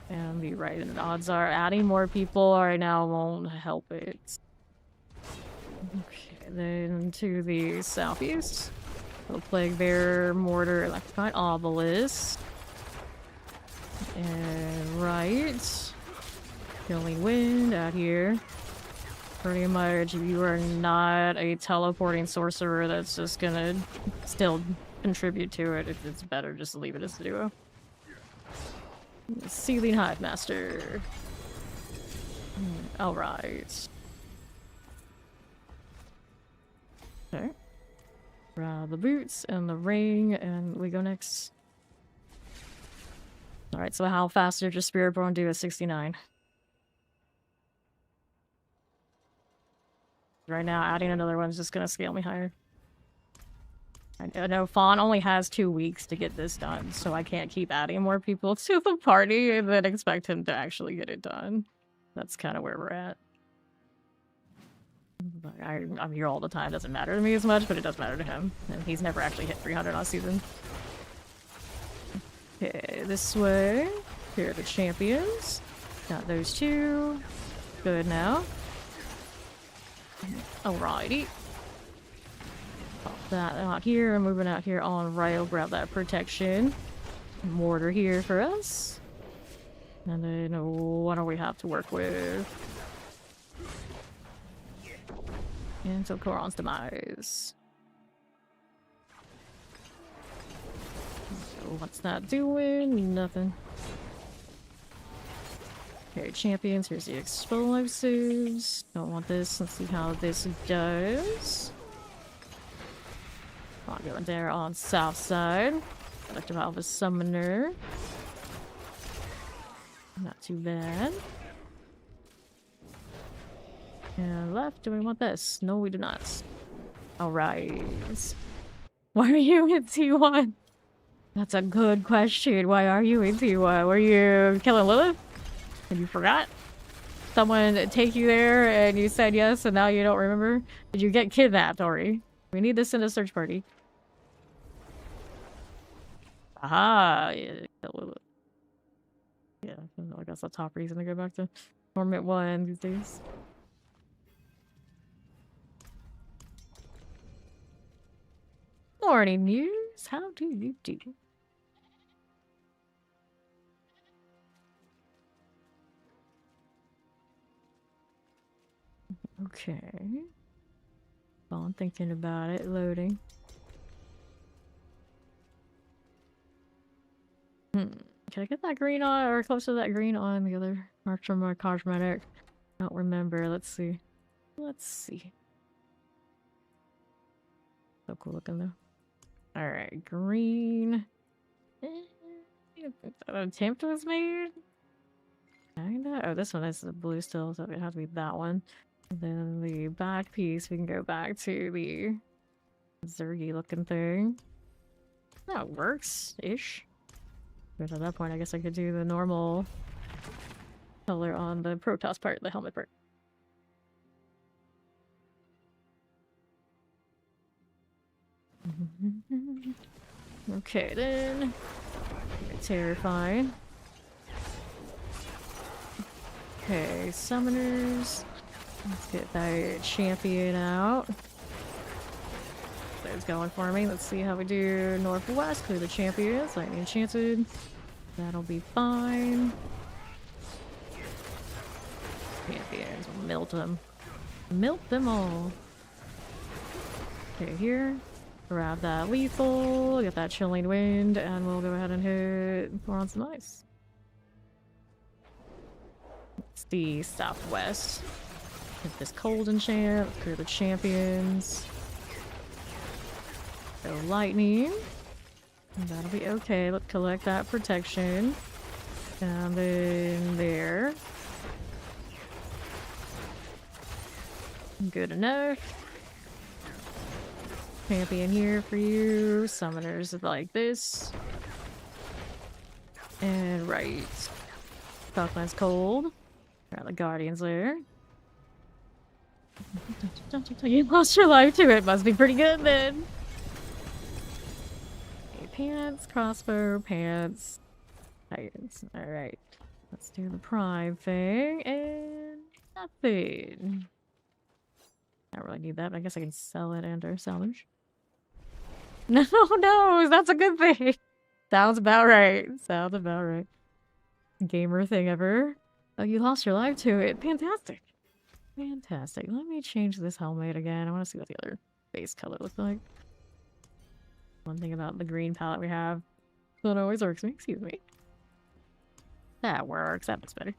And be right, and the odds are adding more people right now won't help it. Okay, then to the southeast. So Plague Bearer, Mortar, Electrified Obelisk. And right. Killing Wind out here. Pretty much, if you are not a teleporting sorcerer that's just gonna still contribute to it, it's better just to leave it as a duo. Seething Hive Master. Alright. Okay. Grab the boots and the ring, and we go next. Alright, so how fast did your Spiritborn do at 69? Right now, adding another one's just gonna scale me higher. I know Fawn only has 2 weeks to get this done, so I can't keep adding more people to the party and then expect him to actually get it done. That's kind of where we're at. But I'm here all the time, doesn't matter to me as much, but it does matter to him. And he's never actually hit 300 on season. Okay, this way. Here are the champions. Got those two. Good now. Alrighty. Pop that out here. Moving out here on rail. Grab that protection. Mortar here for us. And then what do we have to work with? And so Koron's Demise. So what's that doing? Nothing. Okay, champions. Here's the explosives. Don't want this. Let's see how this does. I'll go in there on south side. Collective Alpha Summoner. Not too bad. And left, do we want this? No, we do not. Alright. Why are you in T1? That's a good question. Why are you in T1? Were you killing Lilith? And you forgot? Someone take you there and you said yes and now you don't remember? Did you get kidnapped, Ori? We need this in a search party. Aha! Yeah, Lilith. Yeah, I guess the top reason to go back to Torment 1 these days. Morning news, how do you do? Okay. Well, I'm thinking about it, loading. Can I get that green on, or close to that green on the other march from my cosmetic? I don't remember, let's see. Let's see. So cool looking though. Alright, green. An attempt was made? Kinda? Oh, this one is the blue still, so it has to be that one. And then the back piece, we can go back to the Zergy looking thing. That works-ish. But at that point, I guess I could do the normal color on the Protoss part, the helmet part. Okay, then. Terrifying. Okay, summoners. Let's get that champion out. There's going for me. Let's see how we do northwest. Clear the champions. Lightning enchanted. That'll be fine. Champions. Melt them. Melt them all. Okay, here. Grab that lethal. Get that chilling wind. And we'll go ahead and hit on some ice. It's the southwest. Get this cold enchant. Clear the champions. So lightning. That'll be okay. Let's collect that protection. Down in there. Good enough. Champion here for you. Summoners like this. And right. Falkland's cold. Got the guardians there. You lost your life to it. Must be pretty good then. Okay, pants, crossbow, pants. Titans. Alright. Let's do the prime thing. And nothing. I don't really need that, but I guess I can sell it and or salvage. No, no, that's a good thing. Sounds about right. Sounds about right. Gamer thing ever. Oh, you lost your life to it. Fantastic. Fantastic. Let me change this helmet again. I want to see what the other base color looks like. One thing about the green palette we have. That always works me. Excuse me. That works. That looks better.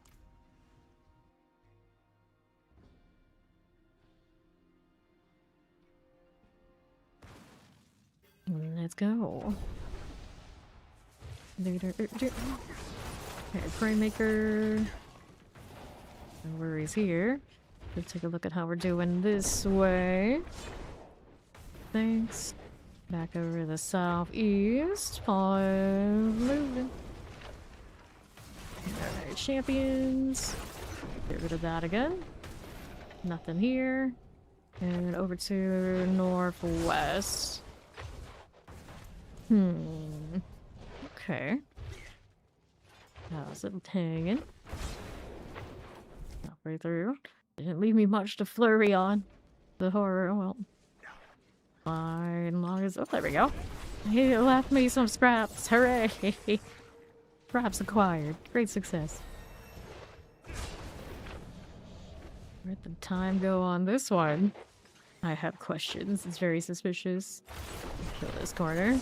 Let's go. Okay, Prime Maker. No worries here. Let's take a look at how we're doing this way. Thanks. Back over to the southeast. Moving. Alright, champions. Get rid of that again. Nothing here. And over to northwest. Okay. How's it hanging? Halfway through. Didn't leave me much to flurry on. The horror, well. Fine, long as. Oh, there we go. He left me some scraps. Hooray! Scraps acquired. Great success. Where'd the time go on this one? I have questions. It's very suspicious. Kill this corner.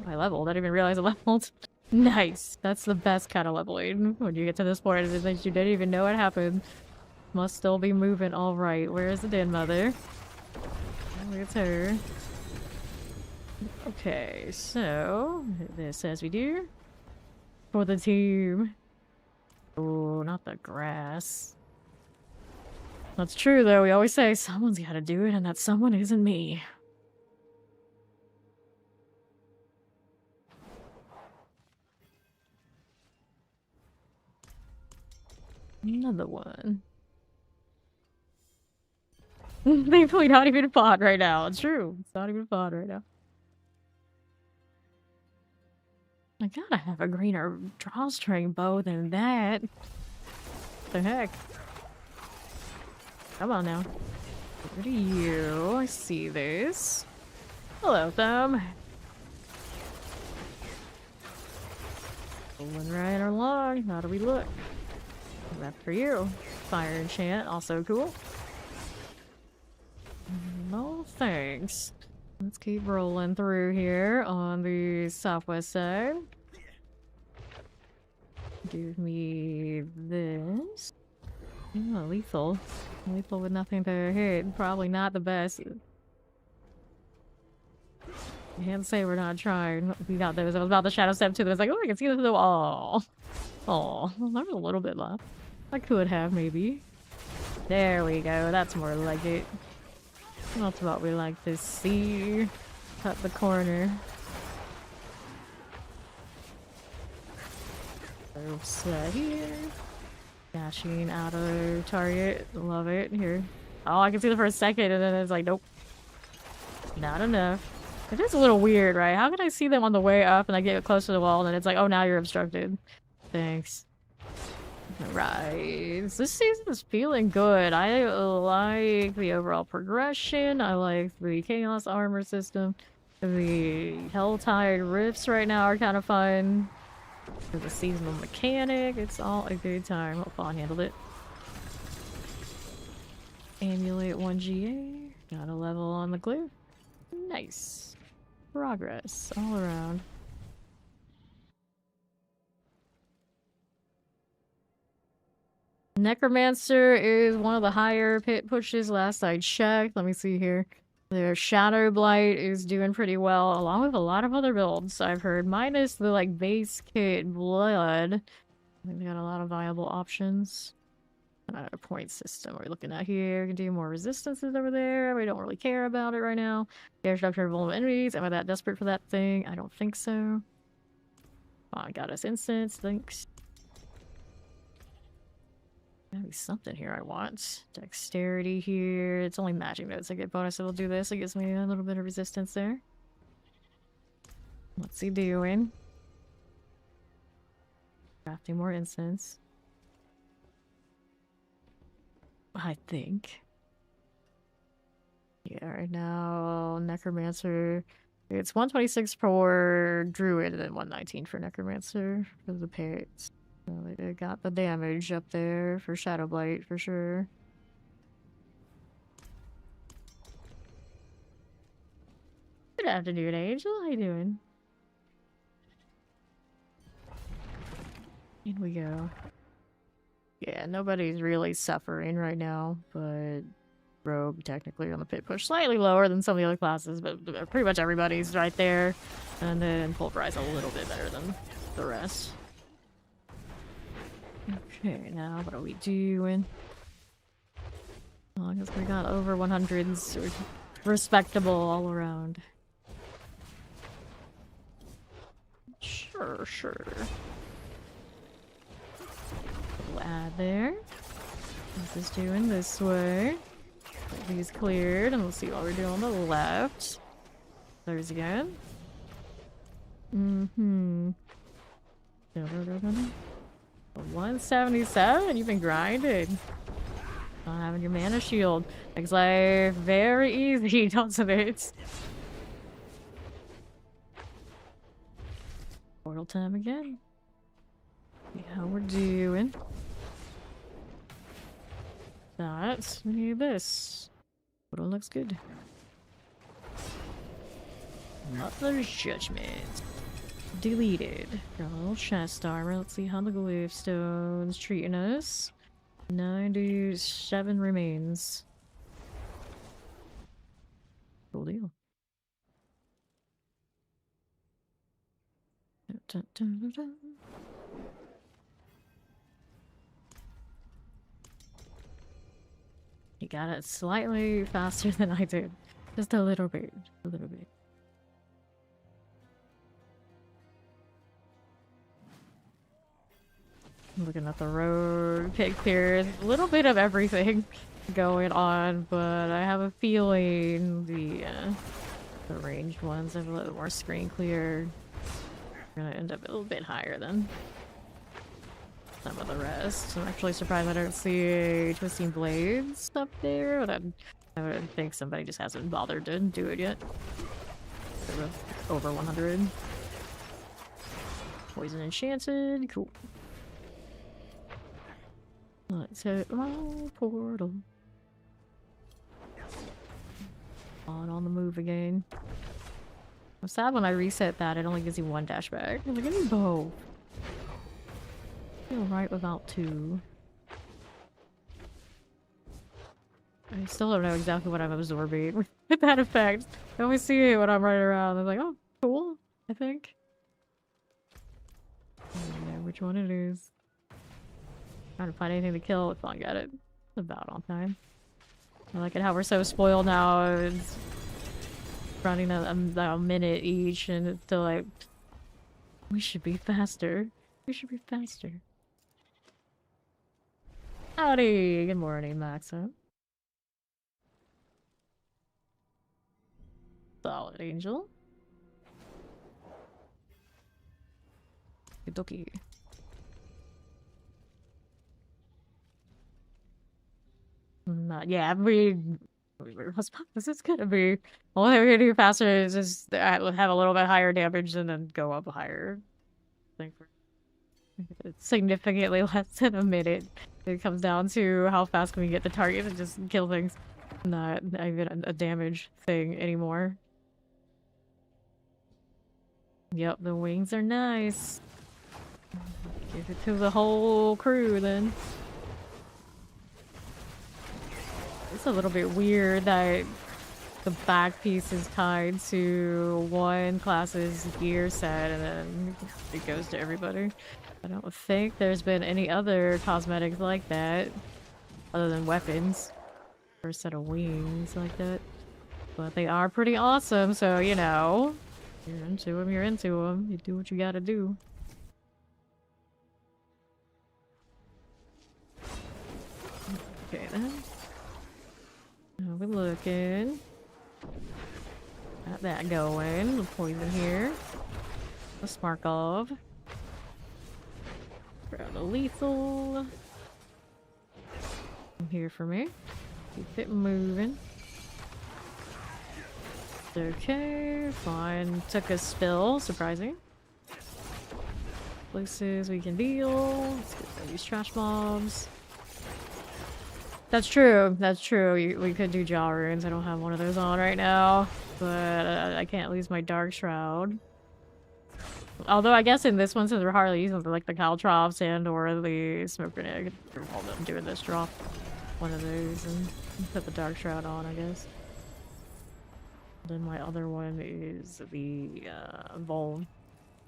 I leveled. I didn't even realize I leveled. Nice. That's the best kind of leveling. When you get to this point, it's like you didn't even know what happened. Must still be moving all right. Where is the den mother? Oh, it's her. Okay, so this as we do for the team. Oh, not the grass. That's true though. We always say someone's got to do it, and that someone isn't me. Another one. Thankfully not even a pod right now. It's true. It's not even a pod right now. I gotta have a greener drawstring bow than that. What the heck? Come on now. Where are you? I see this. Hello, thumb. Rolling right along. How do we look? That for you. Fire enchant, also cool. No thanks. Let's keep rolling through here on the southwest side. Give me this. Oh, lethal. Lethal with nothing to hit. Probably not the best. You can't say we're not trying. We got those. I was about to shadow step too. I was like, oh, I can see this. Oh, oh, there was a little bit left. I could have maybe. There we go. That's more like it. That's what we like to see. Cut the corner. Set here. Dashing out of target. Love it. Here. Oh, I can see them for a second and then it's like, nope. Not enough. It is a little weird, right? How can I see them on the way up and I get close to the wall and then it's like, oh, now you're obstructed. Thanks. Right. This season is feeling good. I like the overall progression. I like the chaos armor system. The Hell-Tide rifts right now are kind of fun. The seasonal mechanic. It's all a good time. Hope Fawn handled it. Amulet 1GA. Got a level on the glue. Nice. Progress all around. Necromancer is one of the higher pit pushes last I checked. Let me see here. Their Shadow Blight is doing pretty well, along with a lot of other builds I've heard, minus the like base kit blood. I think they got a lot of viable options. Point system we're looking at here. We can do more resistances over there. We don't really care about it right now. Air structure vulnerable enemies. Am I that desperate for that thing? I don't think so. Oh, I got us instance. Thanks. Gotta be something here I want. Dexterity here. It's only magic notes I get bonus, so we'll do this. It gives me a little bit of resistance there. What's he doing? Crafting more incense. I think. Yeah, right now, Necromancer. It's 126 for Druid and then 119 for Necromancer for the pets. So they got the damage up there for Shadow Blight for sure. Good afternoon, Angel. How you doing? In we go. Yeah, nobody's really suffering right now, but Rogue technically on the pit push slightly lower than some of the other classes, but pretty much everybody's right there. And then Pulverize a little bit better than the rest. Okay, now what are we doing? Well, I guess we got over 100s, so we're respectable all around. Sure. We'll add there. What's this doing this way? These cleared, and we'll see what we're doing on the left. There's again. 177? You've been grinding. Not having your mana shield. Makes life very easy, doesn't it? Portal time again. See how we're doing. That. We need this. Portal looks good. Mother's Judgment. Deleted. Got a little chest armor. Let's see how the glyph stone's treating us. 97 remains. Cool deal. Dun, dun, dun, dun. You got it slightly faster than I did. Just a little bit. A little bit. Looking at the road, pit clear, a little bit of everything going on, but I have a feeling the ranged ones have a little more screen clear. We're gonna end up a little bit higher than some of the rest. I'm actually surprised I don't see Twisting Blades up there, but I would think somebody just hasn't bothered to do it yet. Over 100. Poison Enchanted, cool. Let's hit my portal. On the move again. I'm sad when I reset that, it only gives you one dash back. I'm like, give me both. I feel right without two. I still don't know exactly what I'm absorbing with that effect. I always see it when I'm running around. I'm like, oh, cool, I think. I don't know which one it is. Trying to find anything to kill. If I got it. It's about on time. I like it how we're so spoiled now. It's running a minute each, and it's still like, we should be faster. We should be faster. Howdy! Good morning, Maxa. Solid Angel. Good dookie. Yeah, this is gonna be. Only thing we can do faster is just have a little bit higher damage and then go up higher. I think it's significantly less than a minute. It comes down to how fast can we get the target and just kill things. Not even a damage thing anymore. Yep, the wings are nice. Give it to the whole crew then. It's a little bit weird that the back piece is tied to one class's gear set, and then it goes to everybody. I don't think there's been any other cosmetics like that, other than weapons, or a set of wings like that. But they are pretty awesome, so you know, you're into them, you're into them. You do what you gotta do. Okay then. Now we're looking. Got that going. The poison here. The Sparkov. Grab the lethal. Here for me. Keep it moving. Okay, fine. Took a spill, surprising. Places we can deal. Let's get rid of these trash mobs. That's true. That's true. We could do jaw runes. I don't have one of those on right now, but I can't lose my dark shroud. Although I guess in this one, since we're hardly using like the caltrops and or the smoke grenade, all I'm doing this drop one of those and put the dark shroud on, I guess. Then my other one is the Voln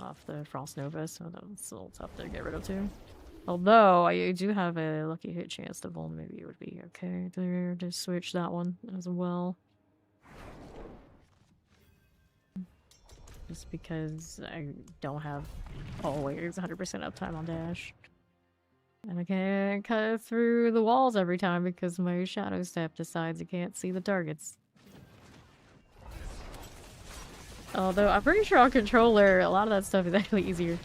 off the Frost Nova, so that's a little tough to get rid of too. Although I do have a lucky hit chance to Voln, maybe it would be okay there to switch that one as well. Just because I don't have always 100% uptime on dash. And I can't cut through the walls every time because my shadow step decides it can't see the targets. Although I'm pretty sure on controller, a lot of that stuff is actually easier.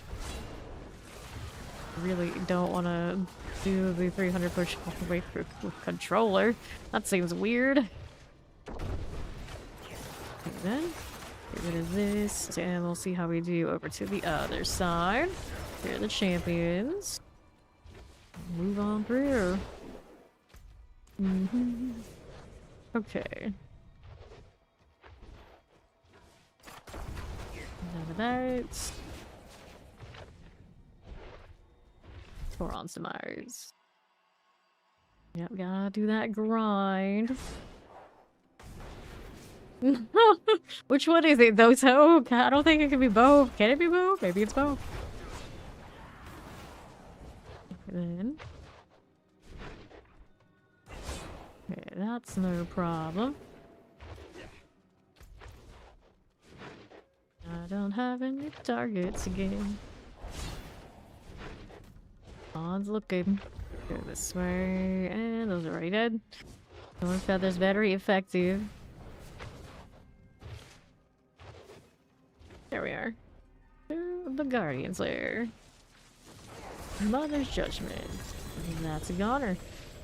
I really don't want to do the 300 push all the way through with controller. That seems weird. Okay, then. Get rid of this, and we'll see how we do over to the other side. Here are the champions. Move on through. Okay. None of that. Toron's Demise. Yep, gotta do that grind. Which one is it though? So I don't think it can be both. Can it be both? Maybe it's both. Then. Okay, that's no problem. I don't have any targets again. Odds looking. Go this way, and those are already dead. Thorn Feather's very effective. There we are. To the Guardian's Lair. Mother's Judgment. And that's a goner.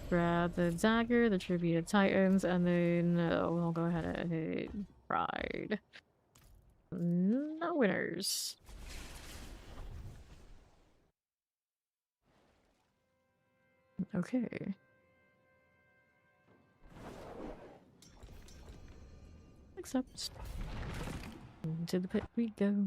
Grab the dagger, the Tribute of Titans, and then we'll go ahead and hit Pride. No winners. Okay. Accept. Into the pit we go.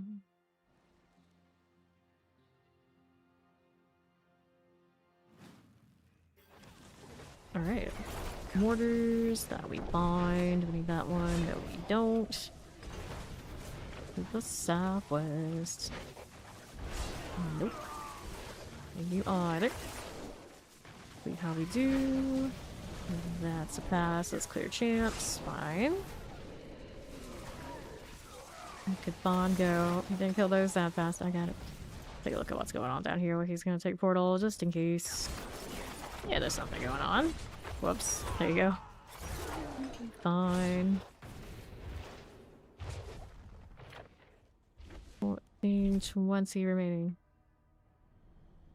Alright. Mortars that we bind. We need that one. No, we don't. To the southwest. Nope. And you either. See how we do. That's a pass. Let's clear champs. Fine. Could Bond go? He didn't kill those that fast. I got it. Take a look at what's going on down here. Where he's gonna take portal just in case. Yeah, there's something going on. Whoops. There you go. Fine. 14, 20 remaining.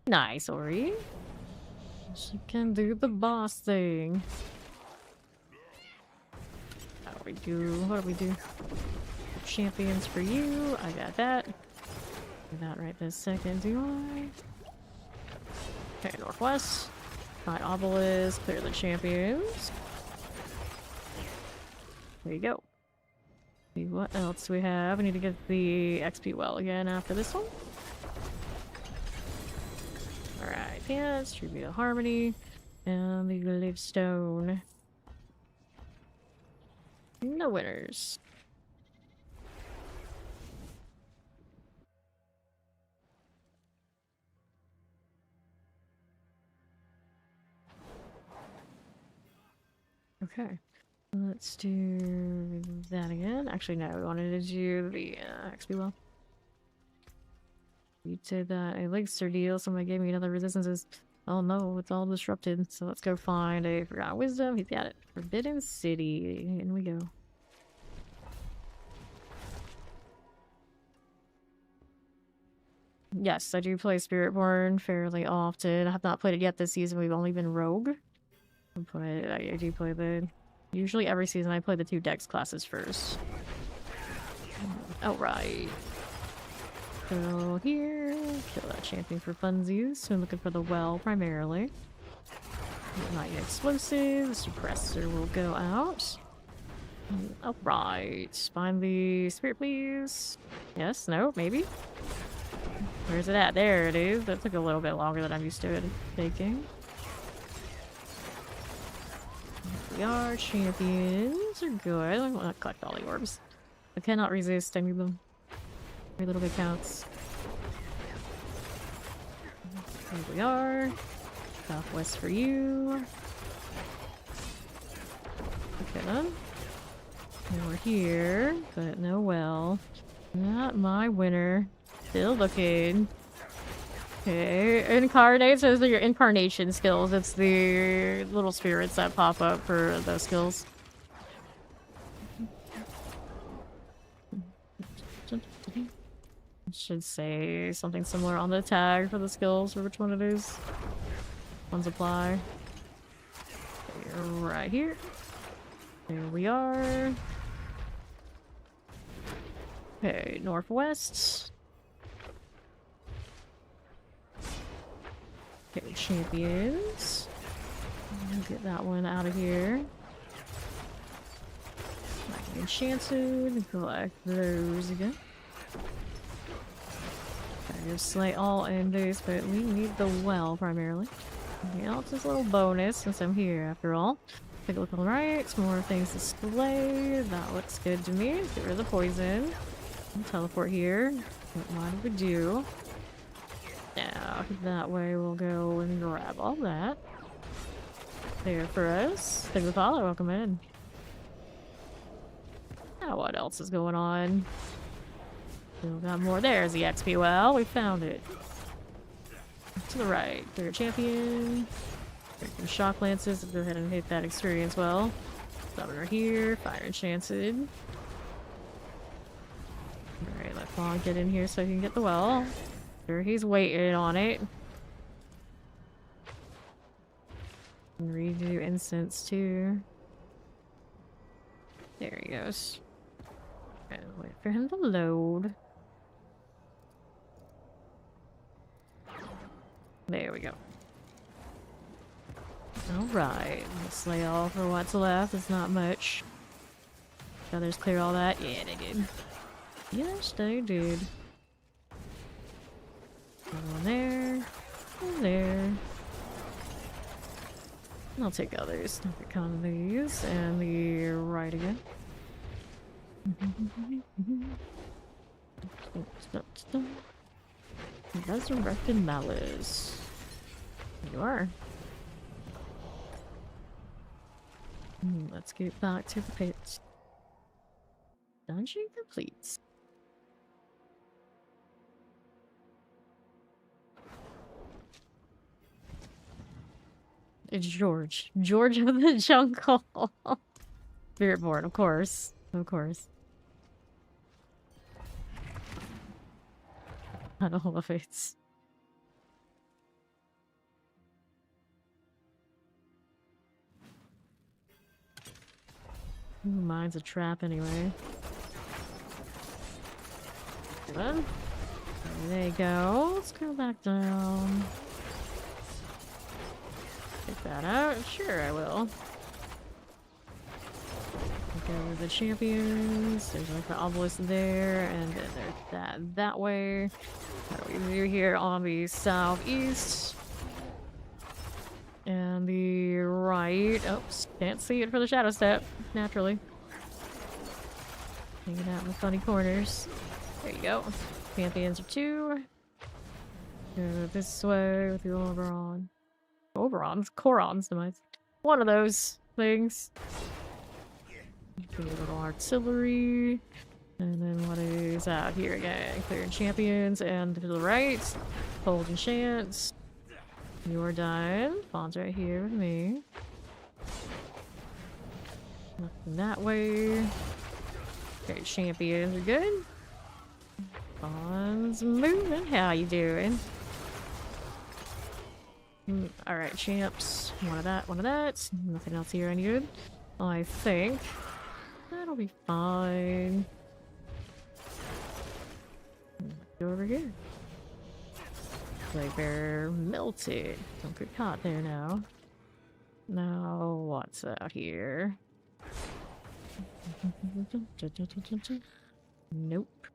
Nice, Ori. She can do the boss thing. How do we do? What do we do? Champions for you. I got that. Do that right this second, do I? Okay, northwest. Find obelisk. Clear the champions. There you go. See what else we have. We need to get the XP well again after this one. Alright, pants, Tribute of Harmony, and the Livestone. No winners. Okay. Let's do that again. Actually, no, we wanted to do the XP well. You did that elixir deal, somebody gave me another resistances. Oh no, it's all disrupted. So let's go find a Forgotten Wisdom. He's got it. Forbidden City. In we go. Yes, I do play Spiritborn fairly often. I have not played it yet this season. We've only been Rogue. But I do play the... Usually every season I play the 2 Dex classes first. Alright. Go here. Kill that champion for funsies. So I'm looking for the well primarily. Not yet explosive. The suppressor will go out. Alright. Find the spirit, please. Yes, no, maybe. Where's it at? There it is. That took a little bit longer than I'm used to it taking. We are champions. Are good. I want to collect all the orbs. I cannot resist. I need them. Every little bit counts. Here we are. Southwest for you. Okay then. Now we're here, but no well. Not my winner. Still looking. Okay, incarnate, so those are your incarnation skills. It's the little spirits that pop up for those skills. Should say something similar on the tag for the skills, or which one it is. Ones apply. Okay, right here. There we are. Okay, northwest. Okay, champions. Get that one out of here. Enchanted. Collect those again. I just slay all in this, but we need the well primarily. Anything else is a little bonus since I'm here after all. Take a look on the right. Some more things to slay. That looks good to me. Get rid of the poison. Teleport here. What might we do? Now, that way we'll go and grab all that. There for us. Thank the follow. Welcome in. Now, what else is going on? Still got more. There's the XP well. We found it. To the right. Clear champion. Some shock lances. Go ahead and hit that experience well. Summoner here. Fire enchanted. Alright, let Fawn get in here so he can get the well. Sure, he's waiting on it. And redo instance too. There he goes. Okay, wait for him to load. There we go. Alright, let's lay all for what's left. It's not much. Others clear all that? Yeah, they did. Yes, they did. One there. One there. I'll take others. I'll pick on these. And the right again. Resurrected Malice. You are. Let's get back to the pit. Dungeon complete. It's George. George of the Jungle. Spiritborn, of course. Of course. I don't know if it's... Ooh, mine's a trap anyway. There you go. Let's go back down. Take that out. Sure, I will. Go with the champions. There's like the obelisk there, and then there's that way. What do we do here on the southeast? And the right. Oops, can't see it for the shadow step, naturally. Hanging out in the funny corners. There you go. Champions are 2. Go this way with the Oberon. Oberons? Corons, demise. One of those things. Do a little artillery. And then what is out here again? Clearing champions, and to the right, hold enchants. You're dying. Fawn's right here with me. Nothing that way. Okay, champions are good. Fawn's moving. How you doing? Alright, champs. One of that, one of that. Nothing else here any good. I think that'll be fine. Go over here. Like they're melted. Don't get caught there now. Now, what's out here? Nope.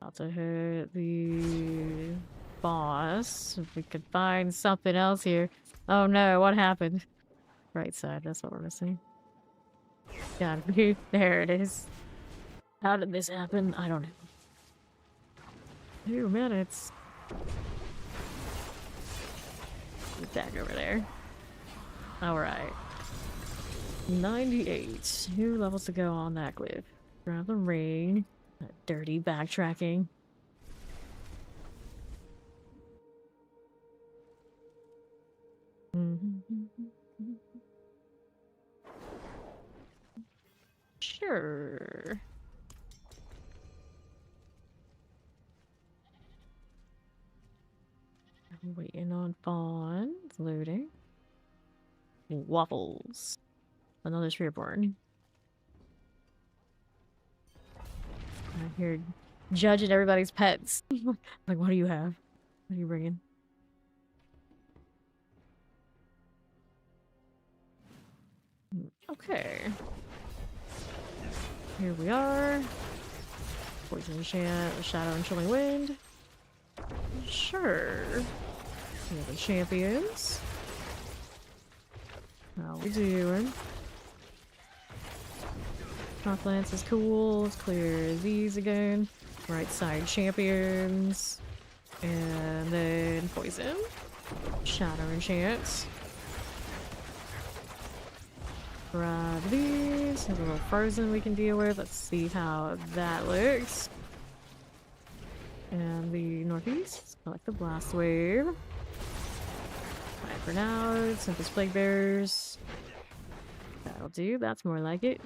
About to hit the boss. If we could find something else here. Oh no, what happened? Right side, that's what we're missing. Gotta be. There it is. How did this happen? I don't know. 2 minutes. Get back over there. Alright. 98. 2 levels to go on that glyph. Grab the ring. That dirty backtracking. Sure. I'm waiting on Fawn. It's loading. Waffles. Another Spearborn. I'm here judging everybody's pets. Like, what do you have? What are you bringing? Okay. Here we are. Poison Enchant, Shadow and Chilling Wind. Sure. We have the champions. How we doing? Top Lance is cool. Let's clear these again. Right side champions. And then poison. Shadow Enchant. Grab these. There's a little frozen we can deal with. Let's see how that looks. And the northeast. I like the blast wave. Fine for now. Tempest Plague Bearers. That'll do. That's more like it.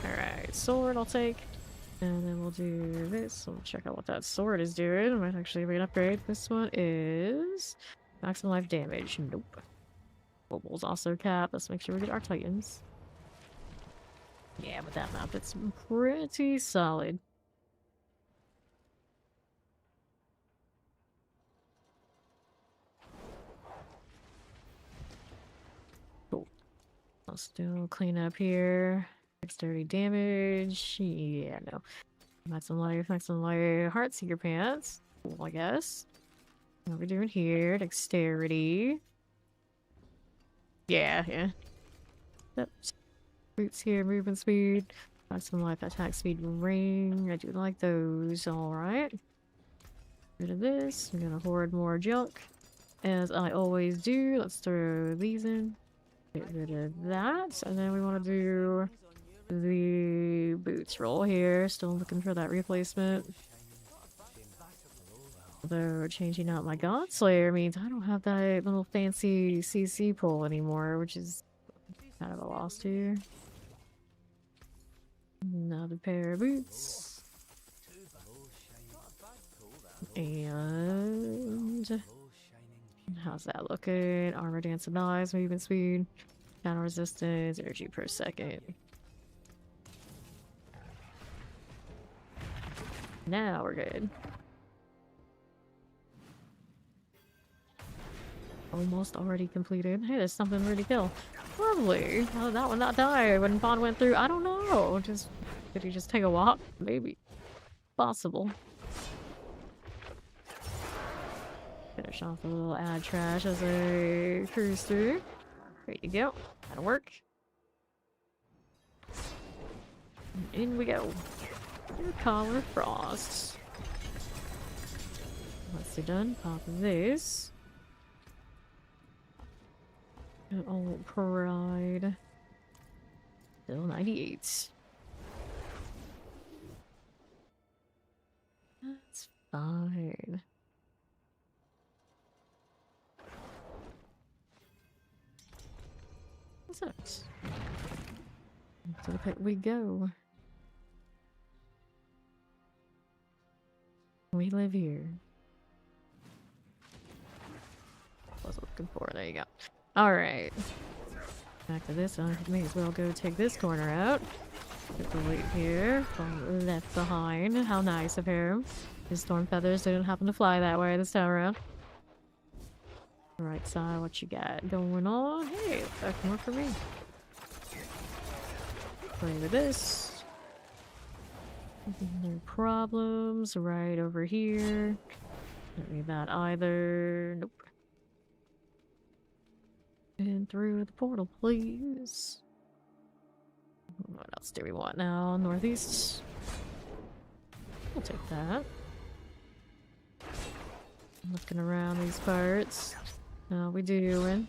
Alright, sword I'll take. And then we'll do this. We'll check out what that sword is doing. I might actually be an upgrade. This one is maximum life damage. Nope. Mobile's also capped. Let's make sure we get our titans. Yeah, with that map, it's pretty solid. Cool. I'll still clean up here. Dexterity damage. Yeah, no. Maximum life, Heartseeker pants. Cool, I guess. What are we doing here? Dexterity. Yeah. Yep. Boots here, movement speed. Maximum life, attack speed, ring. I do like those. Alright. Rid of this. We're gonna hoard more junk. As I always do. Let's throw these in. Get rid of that. And then we want to do the boots roll here. Still looking for that replacement. Although changing out my Godslayer means I don't have that little fancy CC pull anymore, which is kind of a loss here. Another pair of boots. And how's that looking? Armor, dance, and eyes, movement speed, counter resistance, energy per second. Now we're good. Almost already completed. Hey, there's something really kill. Lovely. How did that one not die when Bond went through? I don't know. Did he just take a walk? Maybe. Possible. Finish off a little ad trash as I cruise through. There you go. That'll work. And in we go. Your collar frosts. Once they're done, pop this. Good old pride. Still 98. That's fine. Sucks. To the pit we go. We live here. What was I looking for? There you go. Alright. Back to this. I may as well go take this corner out. Get the weight here. Left behind. How nice of him. His storm feathers didn't happen to fly that way this time around. Right side, what you got going on? Hey, that's more for me. Play with this. No problems. Right over here. Don't need that either. Nope. And through the portal, please. What else do we want now? Northeast. We'll take that. Looking around these parts. How we doing?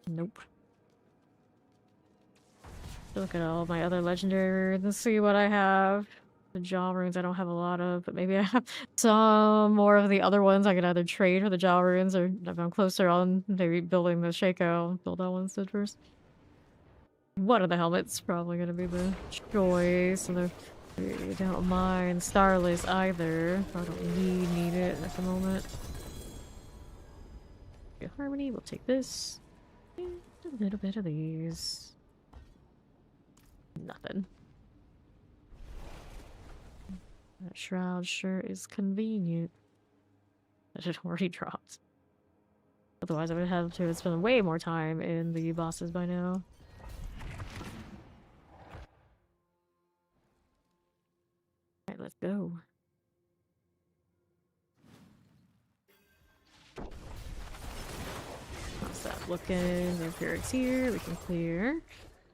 Nope. Look at all my other legendary runes and see what I have. The jaw runes I don't have a lot of, but maybe I have some more of the other ones I could either trade for the jaw runes, or if I'm closer on maybe building the Shaco, I'll build that one instead first. One of the helmets probably gonna be the choice. And I don't mind Starless either. I don't need it at the moment. Harmony, we'll take this. And a little bit of these. Nothing. That shroud sure is convenient. That it already dropped. Otherwise I would have to spend way more time in the bosses by now. Alright, let's go. How's that looking? Vampirics here, we can clear.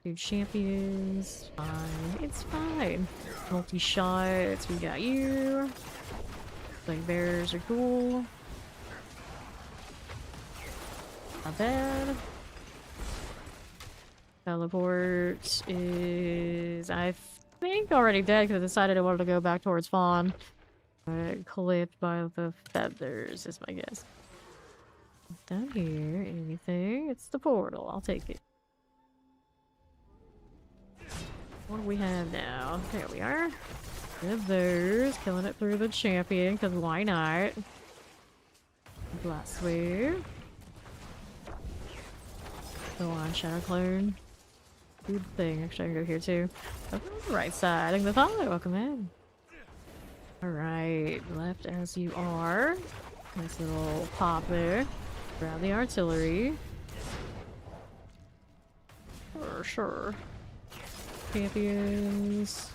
Two champions, fine. It's fine. Multi-shots, we got you. Like bears are cool. Not bad. Teleport is, I think, already dead because I decided I wanted to go back towards Fawn. Clipped by the feathers is my guess. Down here, anything? It's the portal. I'll take it. What do we have now? There we are. Good those. Killing it through the champion, because why not? Blast wave. Go on, Shadow Clone. Good thing. Actually, I can go here too. Up on the right side. The follow. Welcome in. Alright. Left as you are. Nice little pop there. Grab the artillery. Sure. Champions.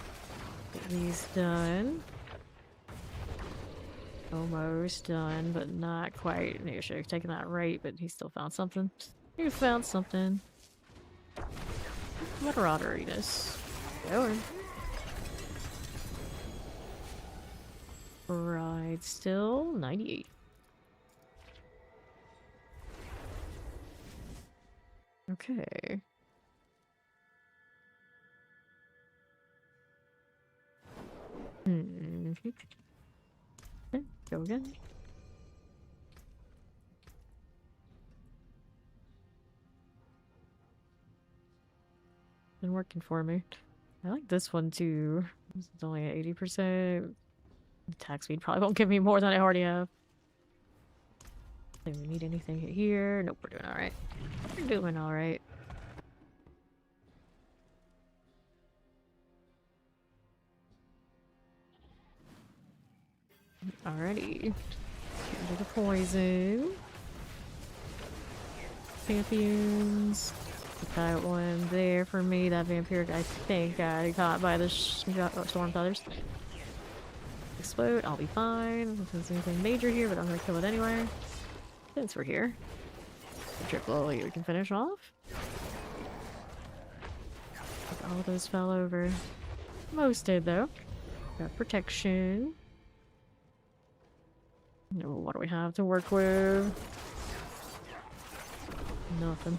Get these done. Almost done, but not quite. Maybe I should have taken that right, but he still found something. He found something. Moderatiness. Going. Right, still 98. Okay. Okay, go again. Been working for me. I like this one too. This is only at 80%. Attack speed probably won't give me more than I already have. Do we need anything here? Nope, we're doing alright. We're doing alright. Alrighty. Into the poison. Champions. Put that one there for me. That vampiric, I think, got caught by the storm feathers. Explode, I'll be fine. If there's anything major here, but I'm gonna kill it anyway. Since we're here. Triple, we can finish off. All those fell over. Most did, though. Got protection. What do we have to work with? Nothing.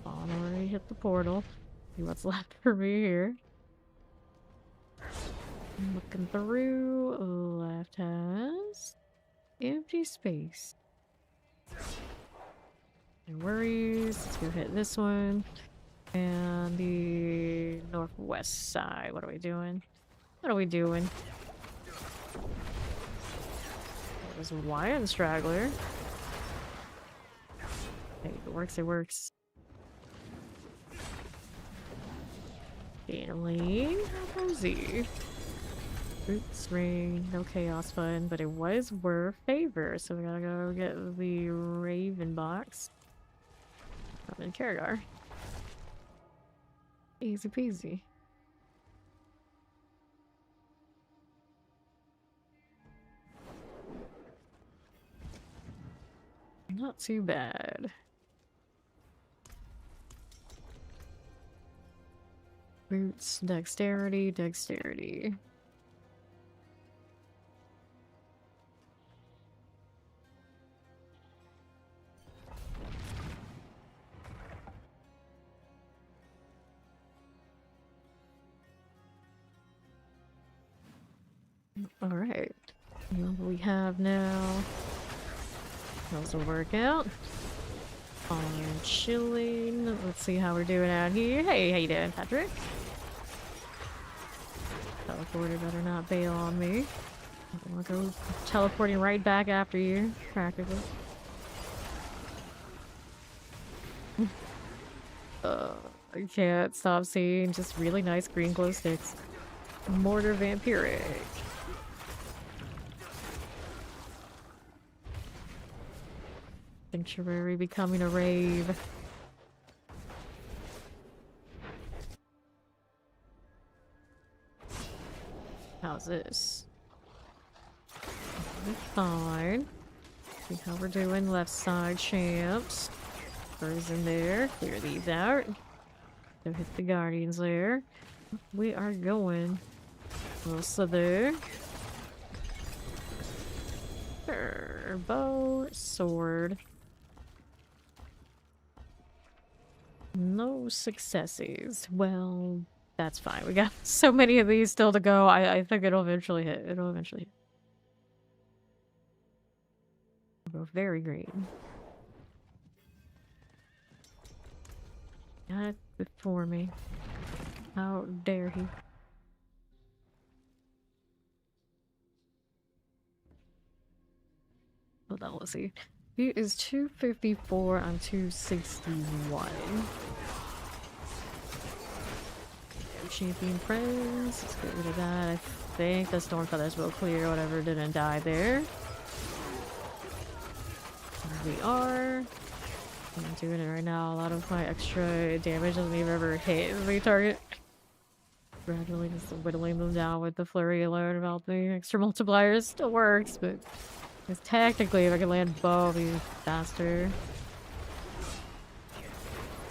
Bomb already hit the portal. See what's left for me here. I'm looking through. Left has empty space. No worries. Let's go hit this one. And the northwest side. What are we doing? What are we doing? There's a Hawaiian straggler. Hey, if it works, it works. Lane, how cozy. Boots, ring, no chaos fun, but it was worth favor, so we gotta go get the Raven box. I'm in Karagar. Easy peasy. Not too bad. Boots, dexterity, dexterity. Alright. What we have now. How's the workout? On chilling. Let's see how we're doing out here. Hey, how you doing, Patrick? Teleporter better not bail on me. I'll go teleporting right back after you, practically. I can't stop seeing just really nice green glow sticks. Mortar Vampiric. Sanctuary becoming a rave. How's this? Fine. See how we're doing. Left side champs. Birds in there. Clear these out. Go hit the guardians there. We are going. Also there. Bow, sword. No successes. Well, that's fine. We got so many of these still to go. I think it'll eventually hit. It'll eventually hit. It'll go very green. Got it before me. How dare he? Hold on, let's see. He is 254 on 261. Champion friends. Let's get rid of that. I think the Stormfeathers will clear whatever didn't die there. Here we are. I'm doing it right now. A lot of my extra damage doesn't even ever hit the target. Gradually just whittling them down with the Flurry alone about the extra multipliers. Still works, but because technically if I could land bow, it'd be faster.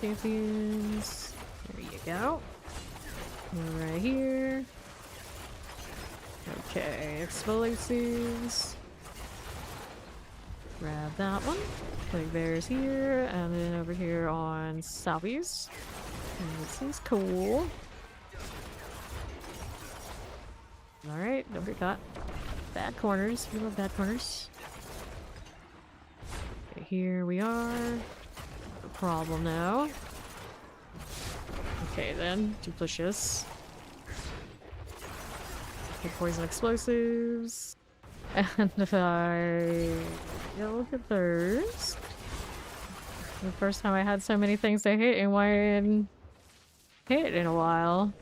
Champions. There you go. Right here. Okay, explosives. Grab that one. Like there's here, and then over here on Southeast. This is cool. Alright, don't get caught. Bad corners. We love bad corners. Okay, here we are. No problem now. Okay then, duplicious. Okay, poison explosives. And if I look at those. The first time I had so many things to hit and one hit in a while.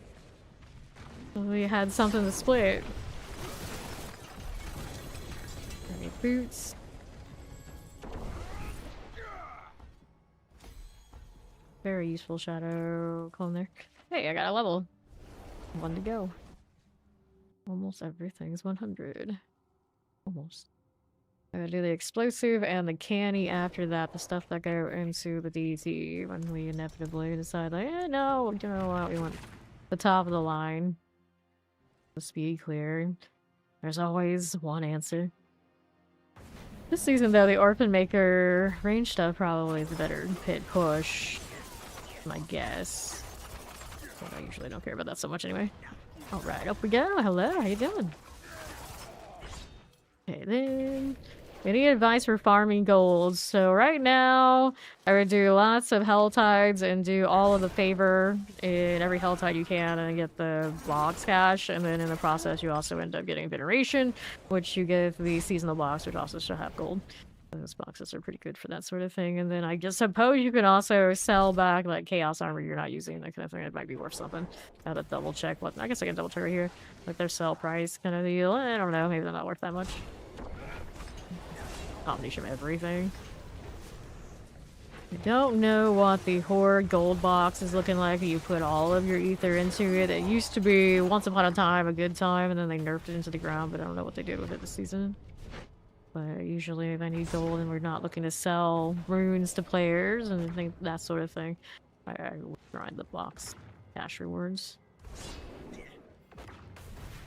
We had something to split. Alright, boots. Very useful shadow clone there. Hey, I got a level. One to go. Almost everything's 100. Almost. I'm gonna do the explosive and the canny after that, the stuff that go into the DT when we inevitably decide, like, no, you know what, we want the top of the line. Let's be clear. There's always one answer. This season, though, the Orphan Maker range stuff probably is a better pit push, my guess. But I usually don't care about that so much anyway. Alright, up we go. Hello, how you doing? Okay, then... any advice for farming gold? So right now, I would do lots of Helltides and do all of the favor in every Helltide you can and get the blocks cash. And then in the process, you also end up getting Veneration, which you get the seasonal blocks, which also should have gold. And those boxes are pretty good for that sort of thing. And then I just suppose you can also sell back like Chaos Armor you're not using, that kind of thing. It might be worth something. I gotta double check what, I guess I can double check right here. Like their sell price kind of deal. I don't know, maybe they're not worth that much. Combination of everything. I don't know what the Horde gold box is looking like. You put all of your ether into it. It used to be, once upon a time, a good time, and then they nerfed it into the ground, but I don't know what they did with it this season. But usually if I need gold and we're not looking to sell runes to players and think that sort of thing, I would grind the box cash rewards. There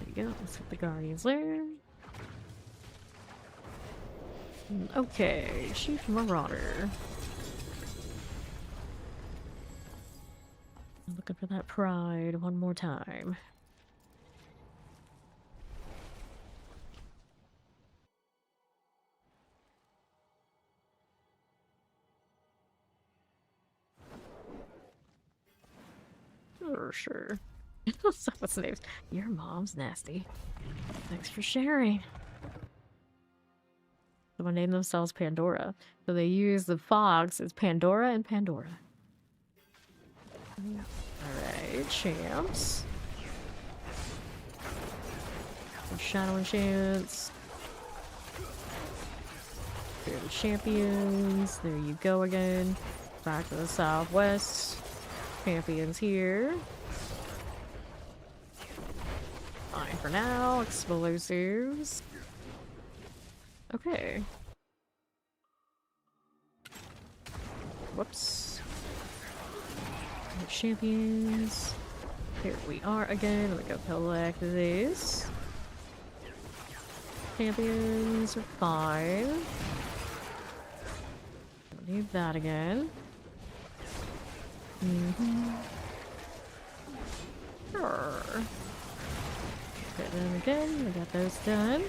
you go. Let's get the Guardians there. Okay, Chief Marauder. I'm looking for that pride one more time. Sure. So what's the name? Your mom's nasty. Thanks for sharing. Someone named themselves Pandora. So they use the fox as Pandora and Pandora. Alright, champs. Some shadow enchants. Here are the champions. There you go again. Back to the southwest. Champions here. Fine for now. Explosives. Okay. Whoops. Champions. Here we are again. Let me go collect these. Champions are fine. Don't need that again. Sure. Get them again. We got those done.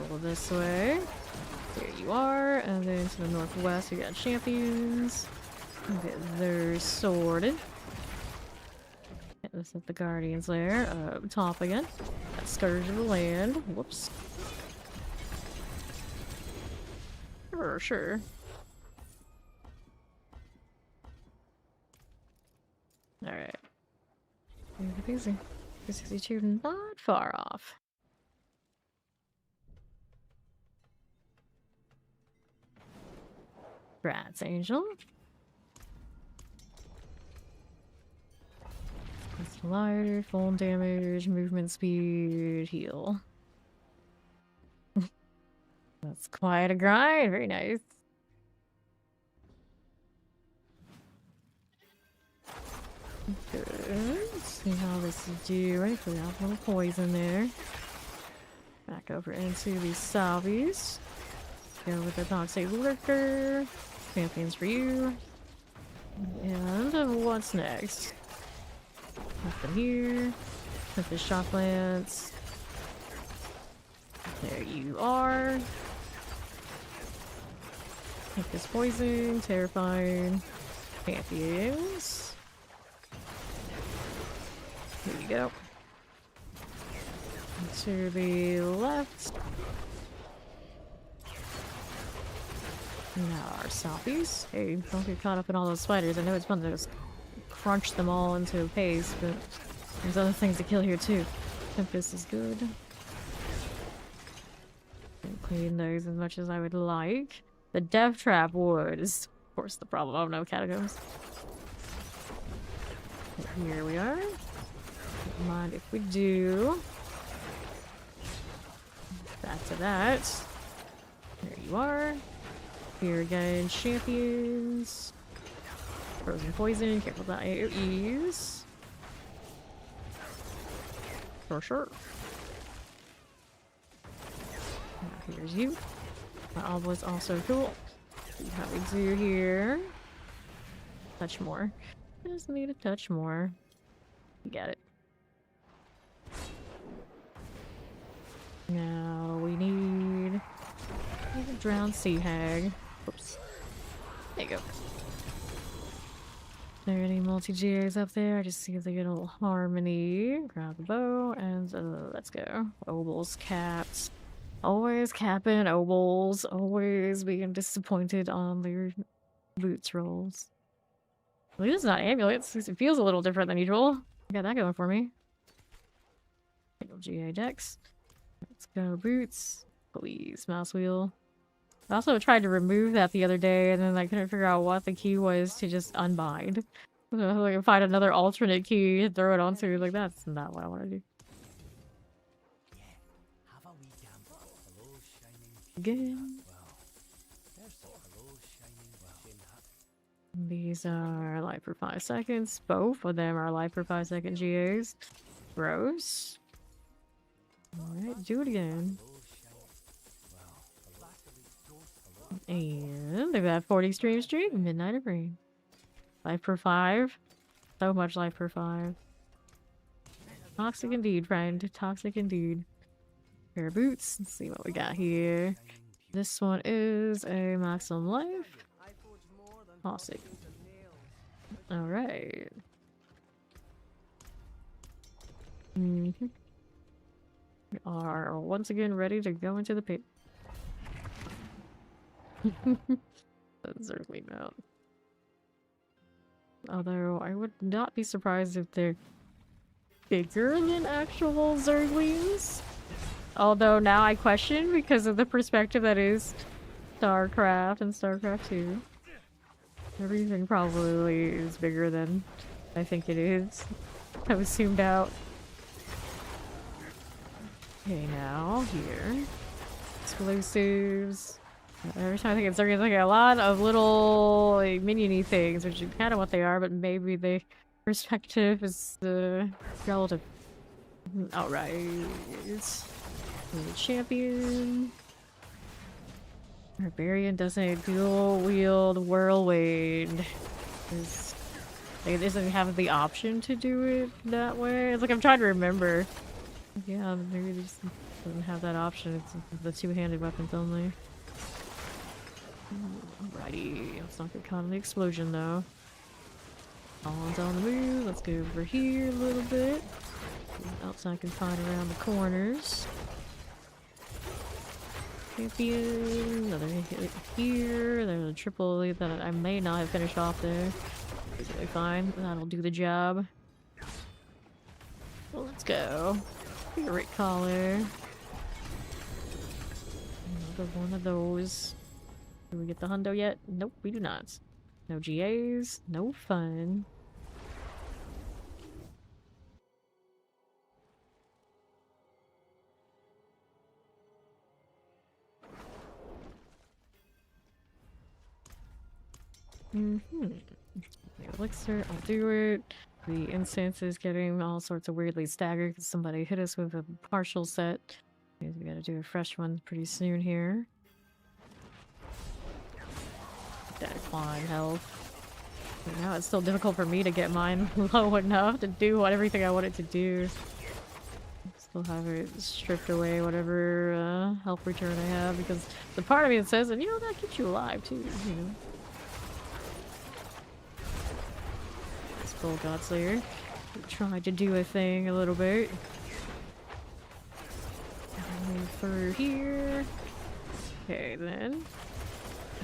Go this way. There you are. And then to the northwest, we got champions. Get theirs sorted. Let's set the Guardians there. Up top again. Got Scourge of the Land. Whoops. Sure. Alright. Easy. 62, not far off. Rats Angel. It's lighter, full damage, movement speed, heal. That's quite a grind. Very nice. Good. Let's see how this is doing. We have a little poison there. Back over into these salvies. Go with the toxic lurker. Champions for you. And what's next? Nothing here. Put the shock lance. There you are. Take this poison. Terrifying. Champions. Here you go. To the left. Now our selfies. Hey, don't get caught up in all those spiders. I know it's fun to just crunch them all into a paste, but there's other things to kill here too. Tempest is good. Can't clean those as much as I would like. The death trap wood is, of course, the problem. Oh no, catacombs. Here we are. Don't mind if we do. Back to that. There you are. Here again, champions. Frozen poison, careful about AoEs. For sure. Now here's you. That alb was also cool. See how we do here. Touch more. Just need a touch more. You got it. Now we need a drowned sea hag. Oops. There you go. Are there any multi-GAs up there? I just see the good old harmony. Grab the bow and let's go. Obols capped. Always capping obols. Always being disappointed on their boots rolls. At least it's not amulets. It feels a little different than usual. I got that going for me. GA decks. Let's go boots. Please, mouse wheel. I also tried to remove that the other day and then I couldn't figure out what the key was to just unbind. So I can find another alternate key and throw it onto. Like, that's not what I want to do. Again. These are life for 5 seconds. Both of them are life for 5 second GAs. Gross. Alright, do it again. And they've had 40 stream stream. Midnight of Rain. Life per 5. So much life per 5. Toxic indeed, friend. Toxic indeed. Pair of boots. Let's see what we got here. This one is a maximum life. Awesome. Alright. We are once again ready to go into the pit. That's certainly not. Although I would not be surprised if they're bigger than actual Zerglings. Although now I question because of the perspective that is Starcraft and Starcraft 2. Everything probably is bigger than I think it is. I was zoomed out. Okay, now here. Explosives. Every time I think it's like a lot of little like, minion-y things, which is kind of what they are, but maybe the perspective is relative. Alright. Champion. Barbarian doesn't dual wield whirlwind. It doesn't have the option to do it that way. It's like I'm trying to remember. Yeah, maybe it just doesn't have that option. It's the two-handed weapons only. Alrighty, let's not get caught in the explosion though. Collins on the move. Let's go over here a little bit. See what else I can find around the corners. Champion, another hit here. There's a triple that I may not have finished off there. Basically fine. That'll do the job. Well, let's go. Spirit collar. Another one of those. Do we get the hundo yet? Nope, we do not. No GAs, no fun. The elixir, I'll do it. The incense is getting all sorts of weirdly staggered because somebody hit us with a partial set. We gotta do a fresh one pretty soon here. Decline health. But now it's still difficult for me to get mine low enough to do everything I want it to do. Still have it stripped away whatever health return I have because the part of me that says, and you know, that keeps you alive too, you know. This full Godslayer tried to do a thing a little bit. Move through here. Okay, then.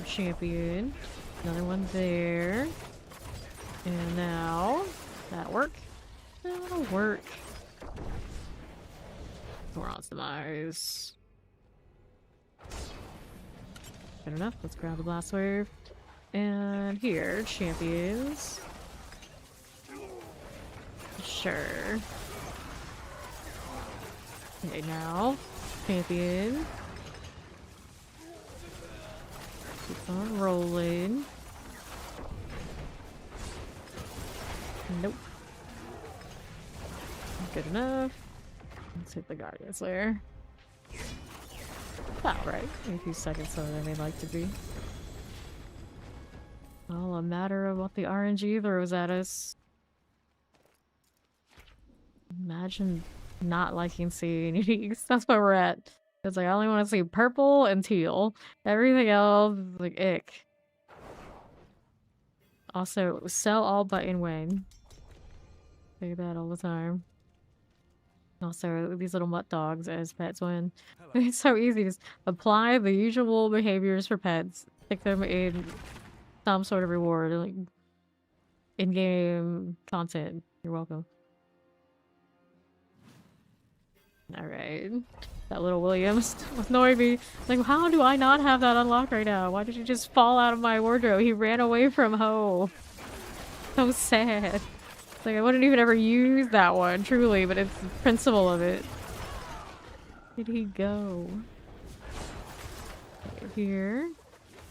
Champion. Another one there. And now, that work? That'll work. Thoron's demise. Good enough. Let's grab the blast wave. And here, champions. Sure. Okay, now Champion. Keep on rolling. Nope. Good enough. Let's hit the Guardian Slayer. About right. A few seconds so they may like to be. All a matter of what the RNG throws at us. Imagine not liking seeing uniques. That's where we're at. It's like I only want to see purple and teal. Everything else is like ick. Also, sell all but in win. Say that all the time. Also, these little mutt dogs as pets win. It's so easy. Just apply the usual behaviors for pets. Stick them in some sort of reward, like in-game content. You're welcome. Alright. That little Williams annoyed me. Like, how do I not have that unlocked right now? Why did you just fall out of my wardrobe? He ran away from home. So sad. Like, I wouldn't even ever use that one, truly, but it's the principle of it. Where did he go? Right here.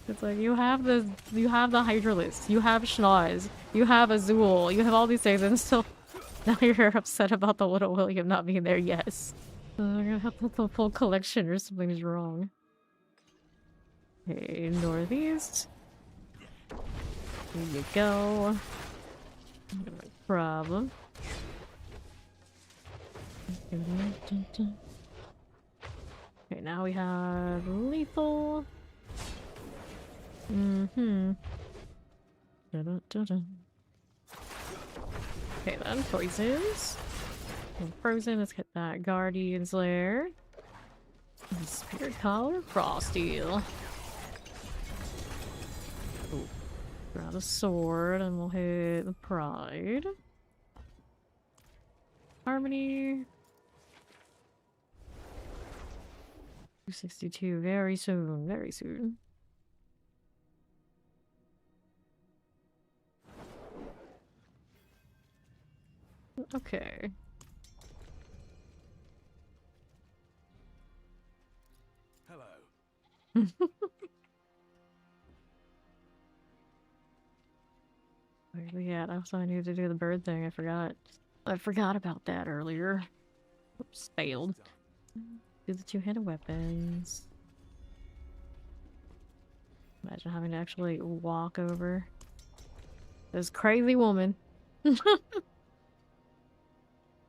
It's like, you have the Hydralisk, you have Schnoz, you have Azul, you have all these things, and still now you're upset about the little William not being there, yes. I'm gonna have to the full collection or something is wrong. Okay, northeast. Here you go. No problem. Okay, now we have lethal. Okay then, poisons. And frozen, let's get that Guardian's Lair. Spirit Collar, Frosteel. Ooh. Grab a sword and we'll hit the Pride. Harmony. 262, very soon, very soon. Okay. Hello. Where's we at? Also, I needed to do the bird thing. I forgot about that earlier. Oops, failed. Do the two-handed weapons. Imagine having to actually walk over this crazy woman.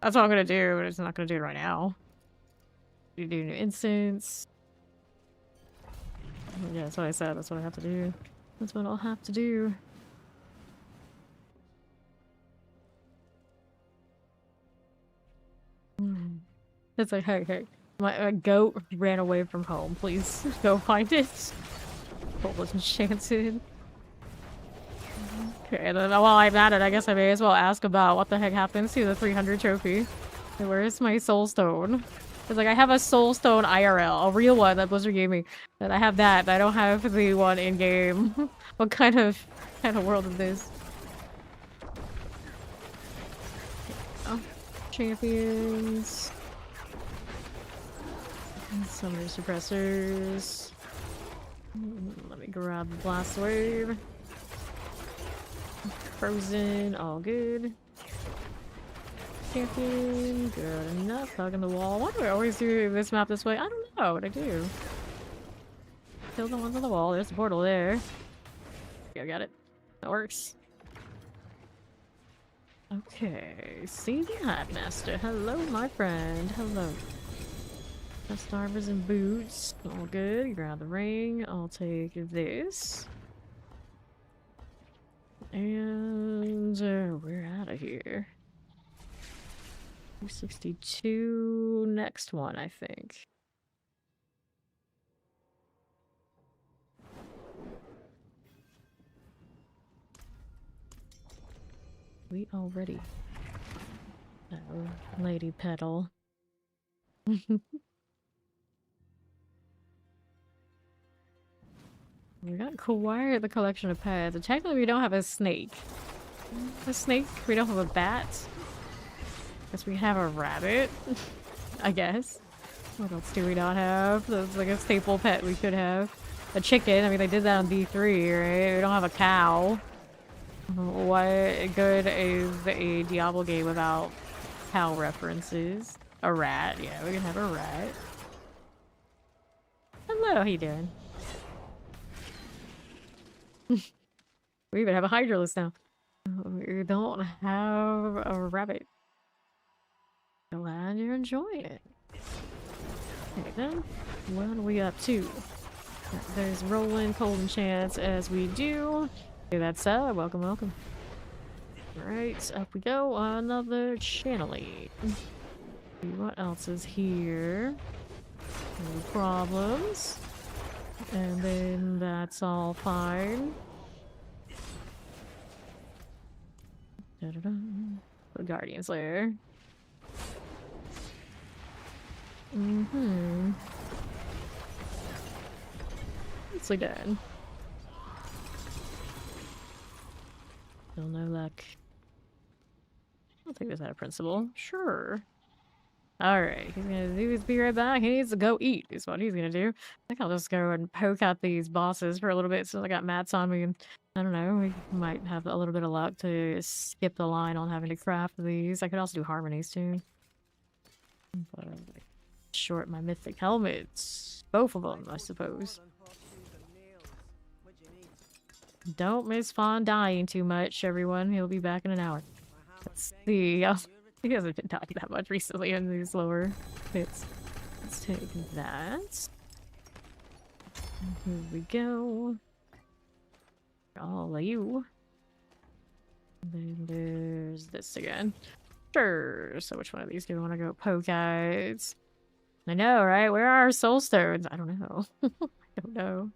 That's what I'm gonna do, but it's not gonna do it right now. You do new instance. Yeah, that's what I said. That's what I have to do. That's what I'll have to do. It's like, hey, my goat ran away from home. Please go find it. What was enchanted? Okay, then while I'm at it, I guess I may as well ask about what the heck happens to the 300 trophy. And where's my soul stone? It's like I have a soul stone IRL, a real one that Blizzard gave me. And I have that, but I don't have the one in game. What kind of world is this? Oh, champions. Summoner suppressors. Let me grab the blast wave. Frozen, all good. Champion, good enough. Hugging the wall. Why do I always do this map this way? I don't know what I do. Kill the ones on the wall. There's the portal there. Okay, I got it. That works. Okay, see the Headmaster. Hello, my friend. Hello. Best armors and boots. All good. Grab the ring. I'll take this. And we're out of here. 262. Next one, I think. We already. Oh, Lady Petal. We got acquired the collection of pets. And technically, we don't have a snake. A snake? We don't have a bat. Guess we have a rabbit. I guess. What else do we not have? That's like a staple pet we could have. A chicken. I mean, they did that on D3, right? We don't have a cow. What good is a Diablo game without cow references? A rat. Yeah, we can have a rat. Hello, how you doing? We even have a Hydralisk now. We don't have a rabbit. Glad you're enjoying it. Okay then, what are we up to? There's Roland, Cold and Chance as we do. Okay, that's welcome, welcome. Alright, up we go. Another channeling. What else is here? No problems. And then that's all fine. Da-da-da. The Guardian's Lair. Nicely done. Still no luck. I'll take this out of principle. Sure. Alright, he's gonna do his be right back. He needs to go eat, is what he's gonna do. I think I'll just go and poke out these bosses for a little bit since I got mats on me. And I don't know, we might have a little bit of luck to skip the line on having to craft these. I could also do harmonies too. But short my mythic helmets. Both of them, I suppose. Don't miss Fawn dying too much, everyone. He'll be back in an hour. Let's see. He hasn't been dying that much recently in these lower bits. Let's take that. Here we go. All of you. And then there's this again. Sure. So which one of these do we want to go poke at? I know, right? Where are our soul stones? I don't know. I don't know.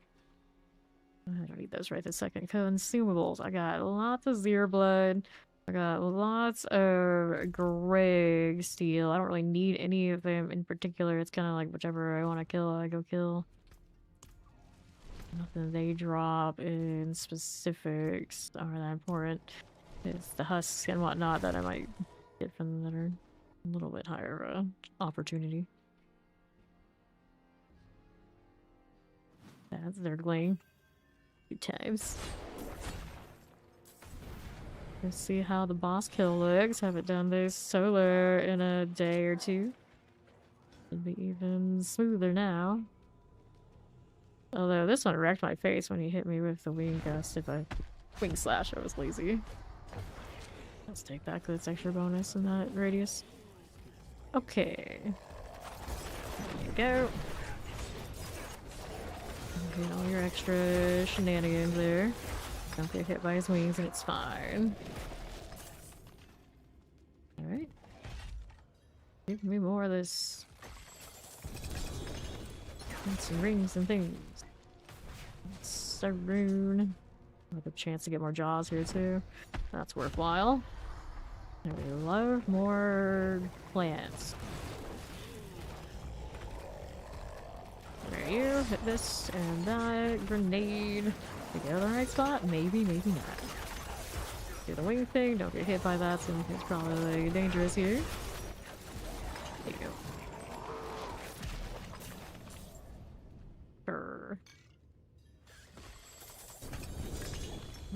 I don't need those right this second. Consumables. I got lots of Zero Blood. I got lots of Greg Steel. I don't really need any of them in particular. It's kind of like whichever I want to kill, I go kill. Nothing they drop in specifics are that important. It's the husks and whatnot that I might get from them that are a little bit higher opportunity. That's their gling. 2 times. Let's see how the boss kill looks. Haven't done this solo in a day or two. It'll be even smoother now. Although this one wrecked my face when he hit me with the wing gust. If I wing slash, I was lazy. Let's take that because it's extra bonus in that radius. Okay. There you go. Get all your extra shenanigans there. Don't get hit by his wings and it's fine. Alright. Give me more of this. And some rings and things. Saroon. With a chance to get more jaws here too. That's worthwhile. And we love more plants. There you hit this and that grenade. Did you go to the right spot? Maybe, maybe not. Do the wing thing, don't get hit by that, so it's probably dangerous here. There you go. Sure.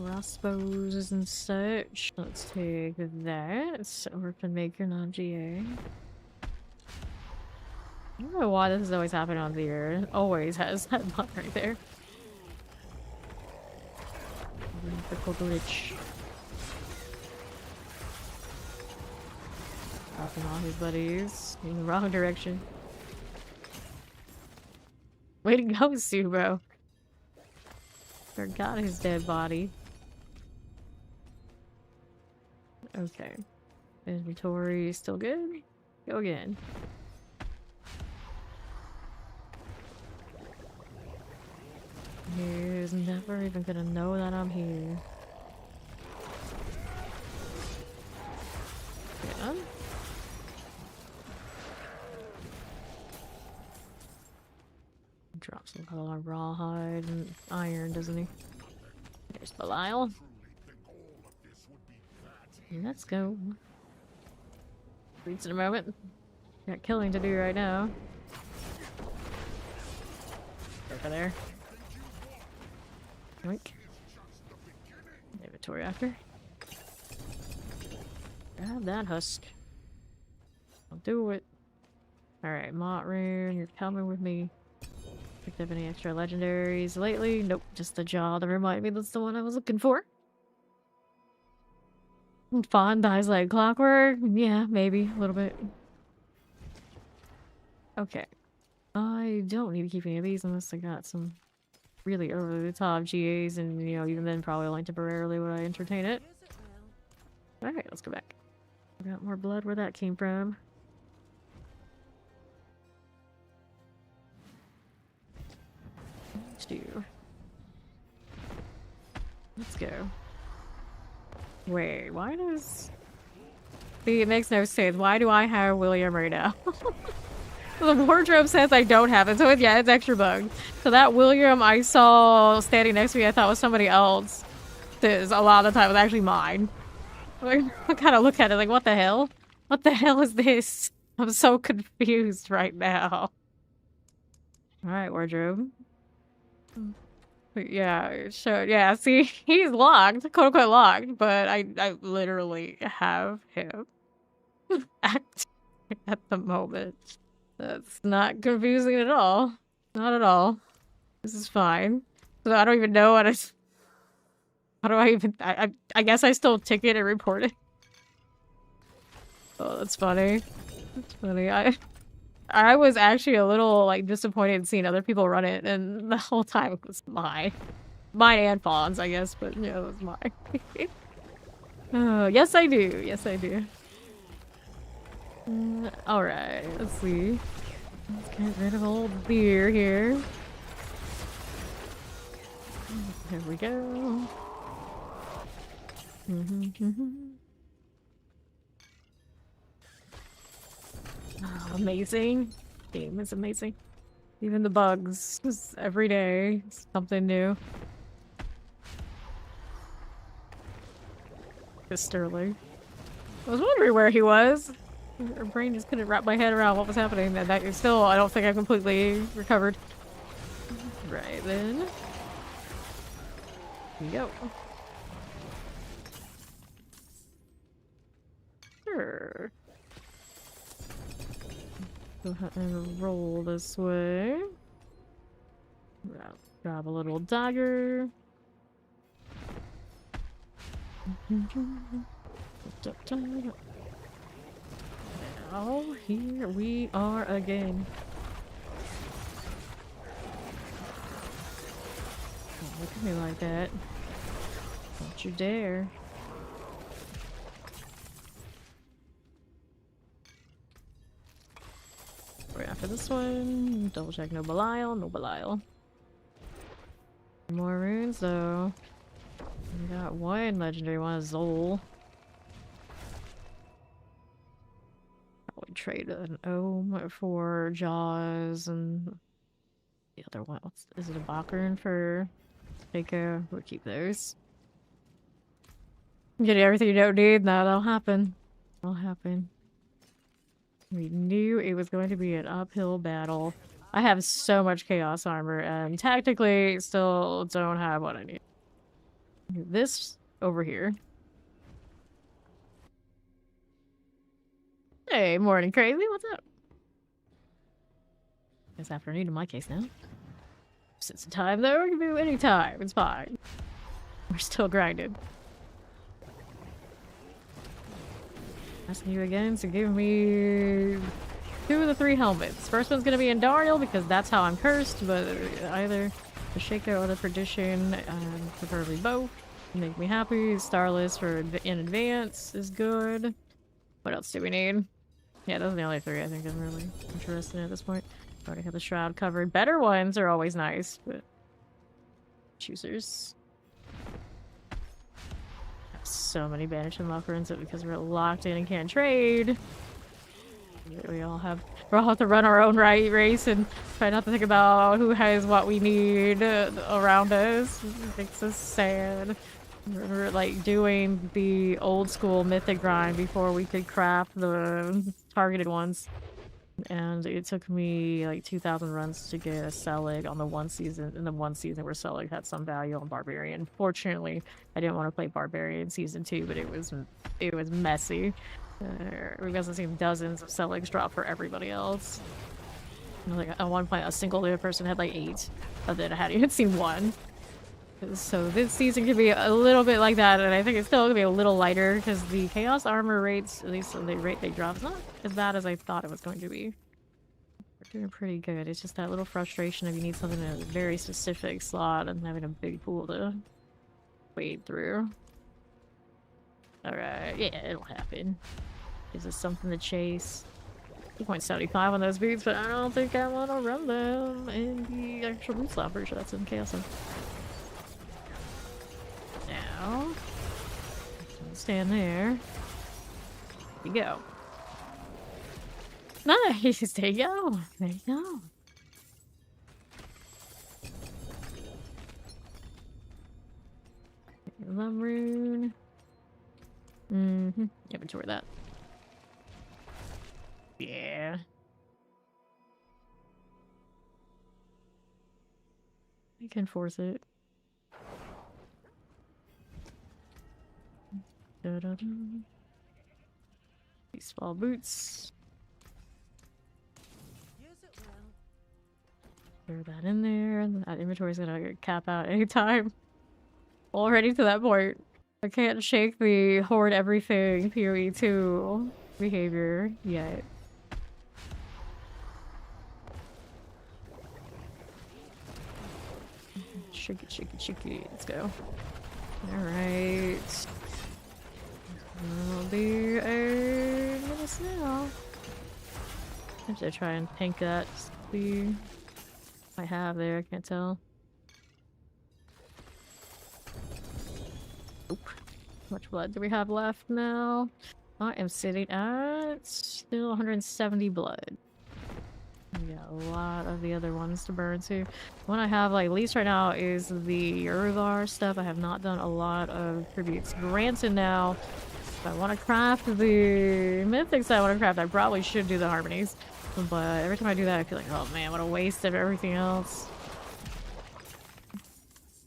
Crossbows and such. Let's take that. Orphan Maker non-GA. I don't know why this is always happening on the air. It always has that button right there. The glitch. Dropping all his buddies in the wrong direction. Way to go, Subo. Forgot his dead body. Okay. Inventory still good? Go again. He's never even gonna know that I'm here. Yeah. Drops some color on rawhide and iron, doesn't he? There's Belial. Let's go. Reads in a moment. Got killing to do right now. over there. Yoink. Inventory after. Grab that husk. I'll do it. Alright, Mott Rune, you're coming with me. Picked up any extra legendaries lately? Nope, just the jaw that reminded me that's the one I was looking for. Fawn dies like clockwork? Yeah, maybe. A little bit. Okay. I don't need to keep any of these unless I got some really over-the-top GAs, and, you know, even then probably only temporarily would I entertain it. Alright, let's go back. I got more blood where that came from. Let's do. Let's go. Wait, why does... See, it makes no sense. Why do I have William right now? The wardrobe says I don't have it, so yeah, it's extra bug. So that William I saw standing next to me I thought was somebody else. This, a lot of the time, was actually mine. I kind of look at it like, what the hell? What the hell is this? I'm so confused right now. Alright, wardrobe. But yeah, so yeah, see, he's locked, quote unquote locked, but I literally have him acting at the moment. That's not confusing at all. Not at all. This is fine. So I don't even know what I... How do I even... I guess I still ticket and report it. Oh, that's funny. That's funny. I was actually a little, like, disappointed in seeing other people run it, and the whole time it was mine. Mine and Fawn's, I guess, but yeah, it was mine. Oh, yes I do. Yes I do. Alright, let's see. Let's get rid of old beer here. There we go. Oh, amazing. Game is amazing. Even the bugs. Just every day, something new. Just Sterling. I was wondering where he was. Our brain just couldn't wrap my head around what was happening. And that still, I don't think I completely recovered. Right then. Here we go. Sure. Go ahead and roll this way. Grab a little dagger. Now, here we are again. Don't look at me like that. Don't you dare. Right after this one, double check no Belial, no Belial. More runes though. We got one legendary one, Zol. Probably trade an Ohm for Jaws and the other one. Is it a Bakern for Shaco? We'll keep those. Get everything you don't need, no, that'll happen. That'll happen. We knew it was going to be an uphill battle. I have so much chaos armor and tactically still don't have what I need. This over here. Hey, morning crazy, what's up? It's afternoon in my case now. Since the time though, we can do any time, it's fine. We're still grinding. Asking you again to give me 2 of the 3 helmets. First one's gonna be in Dariel because that's how I'm cursed, but either the Shaco or the Perdition, preferably both, make me happy. Starless for in advance is good. What else do we need? Yeah, those are the only 3 I think I'm really interested in at this point. Already have the shroud covered. Better ones are always nice, but choosers. So many banished and lock runes because we're locked in and can't trade. We all have to run our own race and try not to think about who has what we need around us. It makes us sad. We're like doing the old school mythic grind before we could craft the targeted ones. And it took me like 2,000 runs to get a Selig on the one season, in the one season where Selig had some value on Barbarian. Fortunately, I didn't want to play Barbarian season 2, but it was messy. We got to see dozens of Seligs drop for everybody else. Like at one point, a single other person had like 8, but then I hadn't even seen 1. So this season could be a little bit like that, and I think it's still gonna be a little lighter because the Chaos Armor rates, at least the rate they drop, is not as bad as I thought it was going to be. We're doing pretty good. It's just that little frustration if you need something in a very specific slot and having a big pool to wade through. Alright, yeah, it'll happen. Gives us something to chase. 2.75 on those boots, but I don't think I want to run them in the actual boot slot. Pretty sure that's in Chaos. Now, stand there. There you go. Nice! There you go. There you go. Love rune. Inventory that. Yeah. I can force it. These small boots. Throw that in there. That inventory's gonna cap out anytime. Already to that point. I can't shake the hoard everything PoE 2 behavior yet. Shake it, shake it, shake it. Let's go. Alright. That'll be a minute now. I have to try and tank that. See what I have there, I can't tell. Oop. How much blood do we have left now? I am sitting at still 170 blood. We got a lot of the other ones to burn too. One I have like least right now is the Urvar stuff. I have not done a lot of tributes. Granted now, if I want to craft the mythics I want to craft, I probably should do the harmonies. But every time I do that, I feel like, oh man, what a waste of everything else.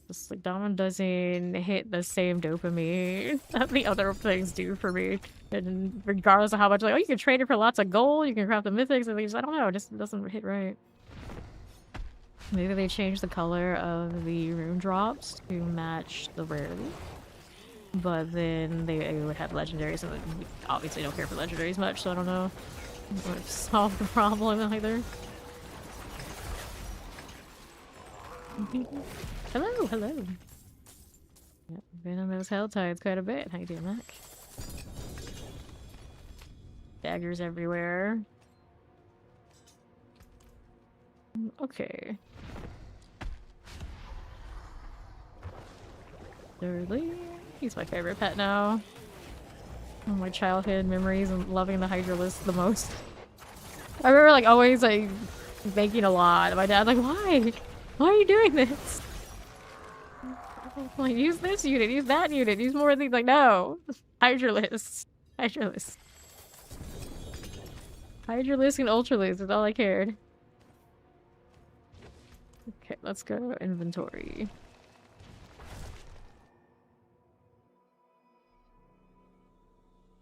Just like Dawn doesn't hit the same dopamine that the other things do for me. And regardless of how much, like, oh, you can trade it for lots of gold, you can craft the mythics, and just, I don't know, it just doesn't hit right. Maybe they changed the color of the rune drops to match the rarity. But then they would have legendaries, and we obviously don't care for legendaries much, so I don't know what to solve the problem either. Hello, hello. Yep, been on those hell tides quite a bit. How you doing, Mac? Daggers everywhere. Okay. Thirdly, he's my favorite pet now. One of my childhood memories and loving the Hydralisk the most. I remember like always like making a lot. My dad's like, why? Why are you doing this? Like, use this unit, use that unit, use more things. Like, no. Hydralisk. Hydralisk. Hydralisk and Ultralisk is all I cared. Okay, let's go inventory.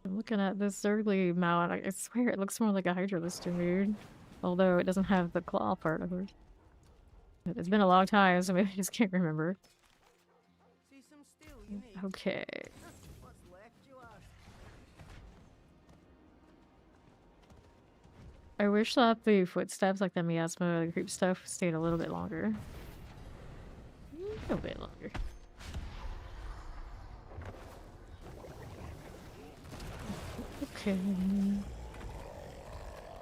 I'm looking at this Zergly mount. I swear it looks more like a Hydralisk to me. Although it doesn't have the claw part of it. It's been a long time, so maybe I just can't remember. Okay. I wish that the footsteps, like the miasma, the creep stuff, stayed a little bit longer. A little bit longer. Okay.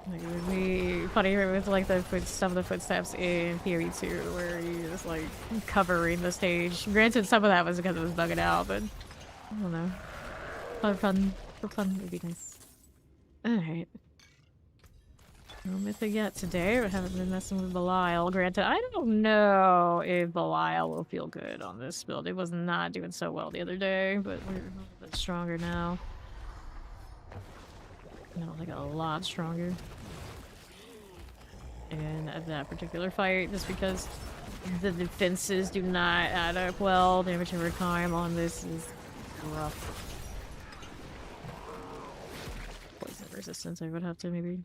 Like, it would be funny with like some of the footsteps in PoE 2 where you just like covering the stage. Granted, some of that was because it was bugging out, but I don't know. For fun would be nice. Alright. No mythic yet today. We haven't been messing with Belial. Granted, I don't know if Belial will feel good on this build. It was not doing so well the other day, but we're a little bit stronger now. No, like a lot stronger. in that particular fight, just because the defenses do not add up well. Damage over time on this is rough. Poison resistance, I would have to maybe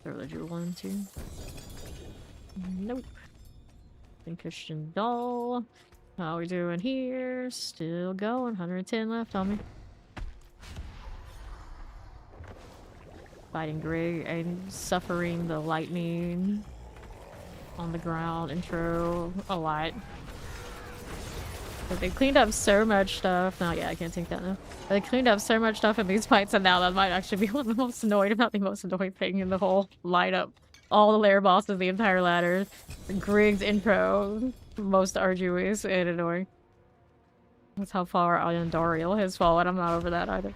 throw the jewel into. Nope. Concussion doll. How we doing here? Still going. 110 left on me. Fighting Gray and suffering the lightning on the ground intro a lot. But they cleaned up so much stuff. No, yeah, I can't take that now. They cleaned up so much stuff in these fights, and now that might actually be one of the most annoying, if not the most annoying thing in the whole lineup. All the lair bosses, the entire ladder. Griggs intro, most arduous and annoying. That's how far Ayandariel has fallen. I'm not over that either.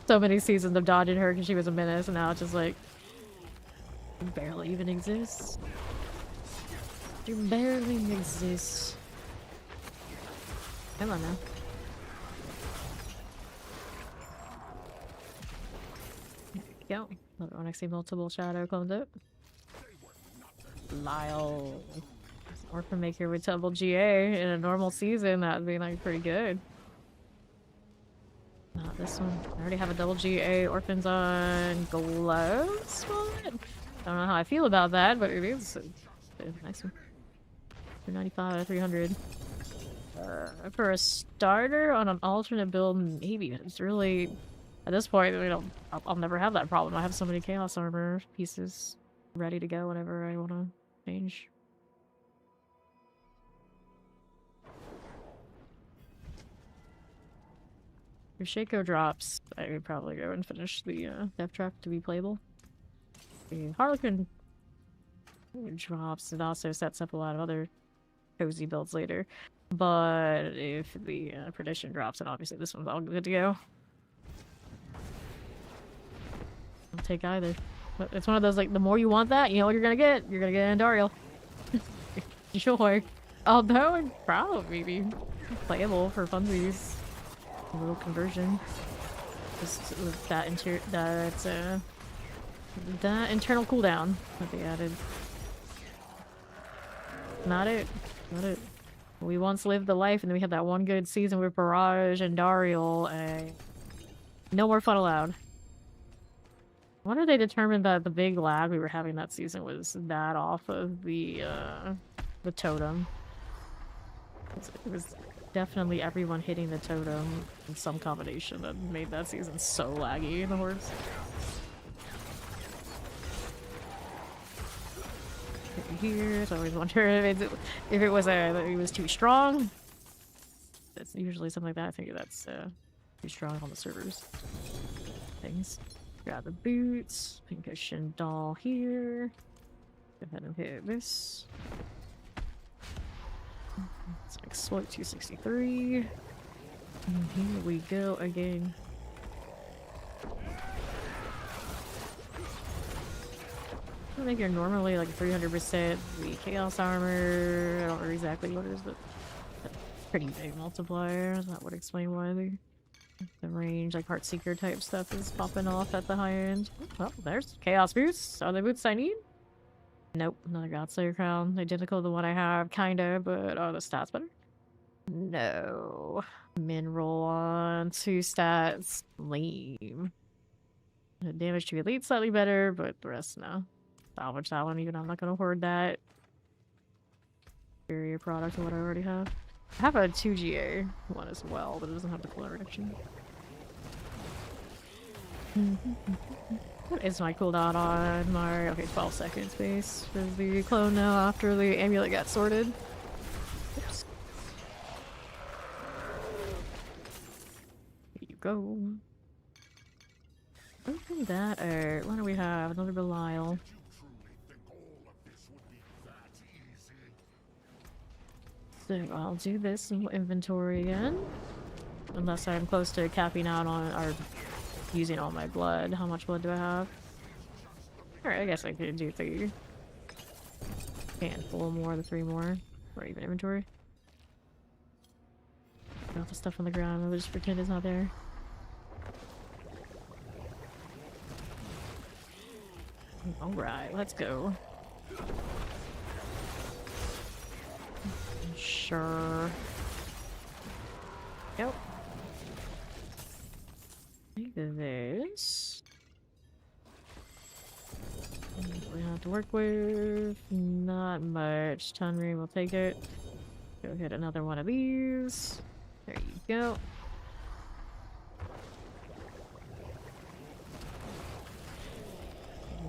So many seasons of dodging her because she was a menace, and now it's just like... You barely even exist. You barely exist. Come on now. There we go. Love it when I see multiple shadow clones up. Lyle. Orphan Maker with double GA in a normal season, that would be like pretty good. Not this one. I already have a double GA Orphans on gloves. I don't know how I feel about that, but it is a nice one. 295, 300. For a starter on an alternate build, maybe. It's really, at this point, I'll never have that problem. I have so many Chaos Armor pieces ready to go whenever I want to change. If Shaco drops, I would probably go and finish the Death Trap to be playable. The Harlequin drops, it also sets up a lot of other cozy builds later. But if the Perdition drops, then obviously this one's all good to go. I'll take either. But it's one of those, like, the more you want that, you know what you're gonna get? You're gonna get Andariel. Sure. Although it'd probably be playable for funsies. A little conversion. Just with that that internal cooldown that they added. Not it. Not it. We once lived the life, and then we had that one good season with Barrage and Dariel, and no more fun allowed. I wonder if they determined that the big lag we were having that season was that off of the totem. It was definitely everyone hitting the totem in some combination that made that season so laggy in the hordes. Here, so I always wonder if it was that it was too strong. That's usually something like that. I think that's too strong on the servers. Things. Grab the boots. Pincushion doll here. Go ahead and hit this. Let's exploit 263. And here we go again. I think you're normally like 300% the Chaos Armor. I don't know exactly what it is, but pretty big multiplier. That would explain why the range, like Heartseeker type stuff is popping off at the high end. Well, there's Chaos Boots. Are the boots I need? Nope, another Godslayer crown. Identical to the one I have, kinda, but the stats better? No. Mineral on 2 stats. Lame. Damage to elite slightly better, but the rest no. Salvage that one, even I'm not gonna hoard that. Superior product of what I already have. I have a 2GA one as well, but it doesn't have the color reduction. What is my cooldown on my... Okay, 12 seconds base for the clone now after the amulet got sorted. Oops. Here you go. Open that out. What do we have? Another Belial. So I'll do this inventory again. Unless I'm close to capping out on or using all my blood. How much blood do I have? Alright, I guess I could do 3. Handful more, the 3 more. Or even inventory. Got the stuff on the ground, we'll just pretend it's not there. Alright, let's go. Sure. Yep. Take this. We have to work with not much. Tunry will take it. Go hit another one of these. There you go.